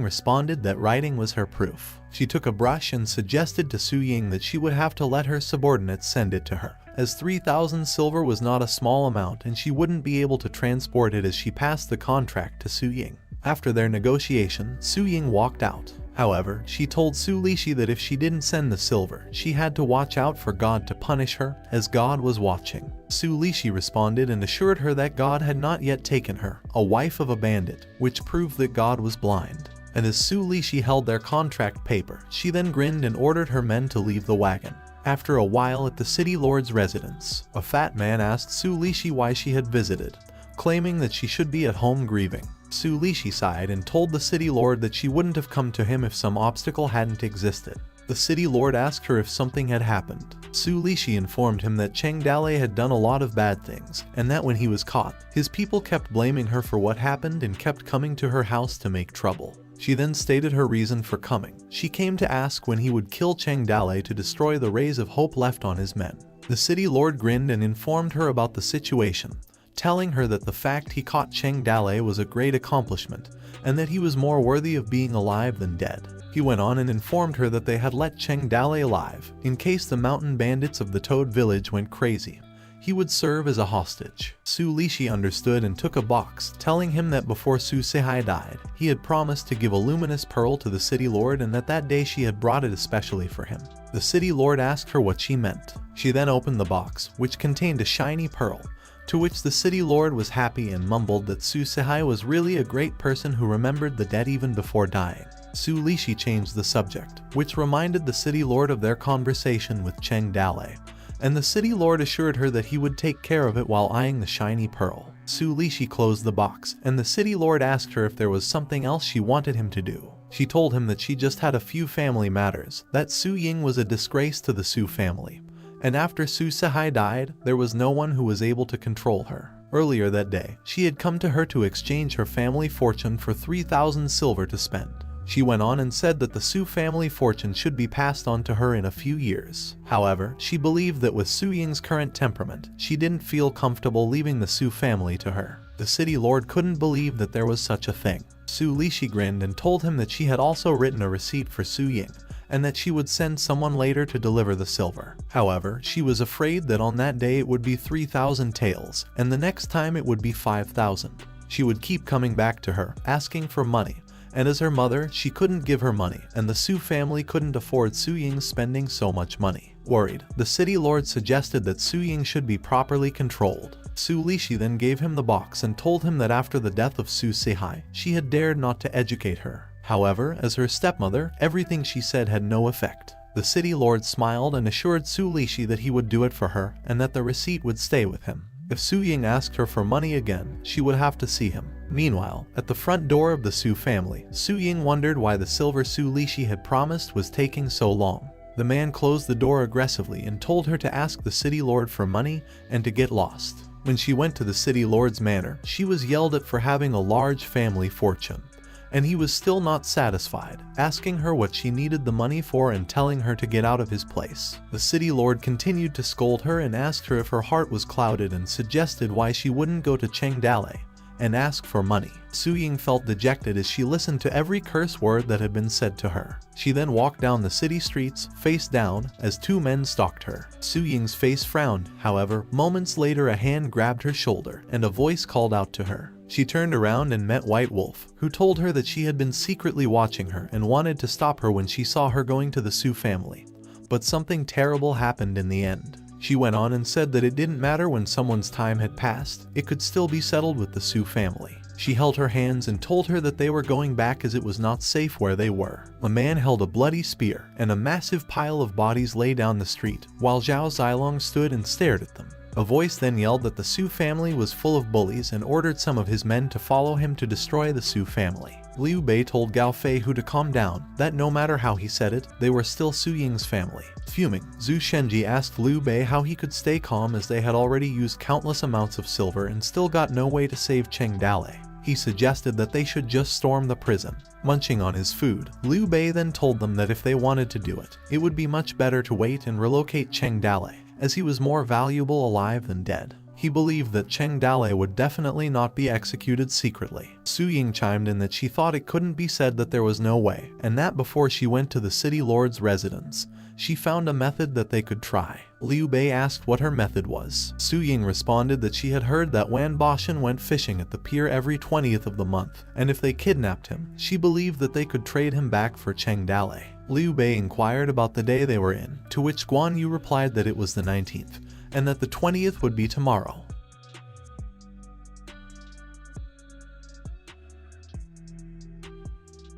responded that writing was her proof. She took a brush and suggested to Su Ying that she would have to let her subordinates send it to her, as 3,000 silver was not a small amount and she wouldn't be able to transport it as she passed the contract to Su Ying. After their negotiation, Su Ying walked out. However, she told Su Lishi that if she didn't send the silver, she had to watch out for God to punish her, as God was watching. Su Lishi responded and assured her that God had not yet taken her, a wife of a bandit, which proved that God was blind. And as Su Lishi held their contract paper, she then grinned and ordered her men to leave the wagon. After a while at the city lord's residence, a fat man asked Su Lishi why she had visited, claiming that she should be at home grieving. Su Lishi sighed and told the city lord that she wouldn't have come to him if some obstacle hadn't existed. The city lord asked her if something had happened. Su Lishi informed him that Cheng Dale had done a lot of bad things, and that when he was caught, his people kept blaming her for what happened and kept coming to her house to make trouble. She then stated her reason for coming. She came to ask when he would kill Cheng Dale to destroy the rays of hope left on his men. The city lord grinned and informed her about the situation, telling her that the fact he caught Cheng Dale was a great accomplishment, and that he was more worthy of being alive than dead. He went on and informed her that they had let Cheng Dale alive, in case the mountain bandits of the Toad village went crazy. he would serve as a hostage. Su Lixi understood and took a box, telling him that before Su Sihai died, he had promised to give a luminous pearl to the city lord and that day she had brought it especially for him. The city lord asked her what she meant. She then opened the box, which contained a shiny pearl, to which the city lord was happy and mumbled that Su Sihai was really a great person who remembered the dead even before dying. Su Lixi changed the subject, which reminded the city lord of their conversation with Cheng Dale, and the city lord assured her that he would take care of it while eyeing the shiny pearl. Su Lixi closed the box, and the city lord asked her if there was something else she wanted him to do. She told him that she just had a few family matters, that Su Ying was a disgrace to the Su family, and after Su Sihai died, there was no one who was able to control her. Earlier that day, she had come to her to exchange her family fortune for 3,000 silver to spend. She went on and said that the Su family fortune should be passed on to her in a few years. However, she believed that with Su Ying's current temperament, she didn't feel comfortable leaving the Su family to her. The city lord couldn't believe that there was such a thing. Su Lixi grinned and told him that she had also written a receipt for Su Ying, and that she would send someone later to deliver the silver. However, she was afraid that on that day it would be 3,000 taels, and the next time it would be 5,000. She would keep coming back to her, asking for money, and as her mother, she couldn't give her money, and the Su family couldn't afford Su Ying spending so much money. Worried, the city lord suggested that Su Ying should be properly controlled. Su Lixi then gave him the box and told him that after the death of Su Sihai, she had dared not to educate her. However, as her stepmother, everything she said had no effect. The city lord smiled and assured Su Lixi that he would do it for her and that the receipt would stay with him. If Su Ying asked her for money again, she would have to see him. Meanwhile, at the front door of the Su family, Su Ying wondered why the silver Su Lixi had promised was taking so long. The man closed the door aggressively and told her to ask the city lord for money and to get lost. When she went to the city lord's manor, she was yelled at for having a large family fortune, and he was still not satisfied, asking her what she needed the money for and telling her to get out of his place. The city lord continued to scold her and asked her if her heart was clouded and suggested why she wouldn't go to Cheng Dale and ask for money. Su Ying felt dejected as she listened to every curse word that had been said to her. She then walked down the city streets, face down, as two men stalked her. Su Ying's face frowned, however, moments later a hand grabbed her shoulder, and a voice called out to her. She turned around and met White Wolf, who told her that she had been secretly watching her and wanted to stop her when she saw her going to the Su family. But something terrible happened in the end. She went on and said that it didn't matter when someone's time had passed, it could still be settled with the Su family. She held her hands and told her that they were going back as it was not safe where they were. A man held a bloody spear, and a massive pile of bodies lay down the street, while Zhao Zilong stood and stared at them. A voice then yelled that the Su family was full of bullies and ordered some of his men to follow him to destroy the Su family. Liu Bei told Gao Feihu to calm down, that no matter how he said it, they were still Su Ying's family. Fuming, Zhu Shenji asked Liu Bei how he could stay calm as they had already used countless amounts of silver and still got no way to save Cheng Dale. He suggested that they should just storm the prison. Munching on his food, Liu Bei then told them that if they wanted to do it, it would be much better to wait and relocate Cheng Dale, as he was more valuable alive than dead. He believed that Cheng Dale would definitely not be executed secretly. Su Ying chimed in that she thought it couldn't be said that there was no way, and that before she went to the city lord's residence, she found a method that they could try. Liu Bei asked what her method was. Su Ying responded that she had heard that Wan Boshan went fishing at the pier every 20th of the month, and if they kidnapped him, she believed that they could trade him back for Cheng Dale. Liu Bei inquired about the day they were in, to which Guan Yu replied that it was the 19th, and that the 20th would be tomorrow.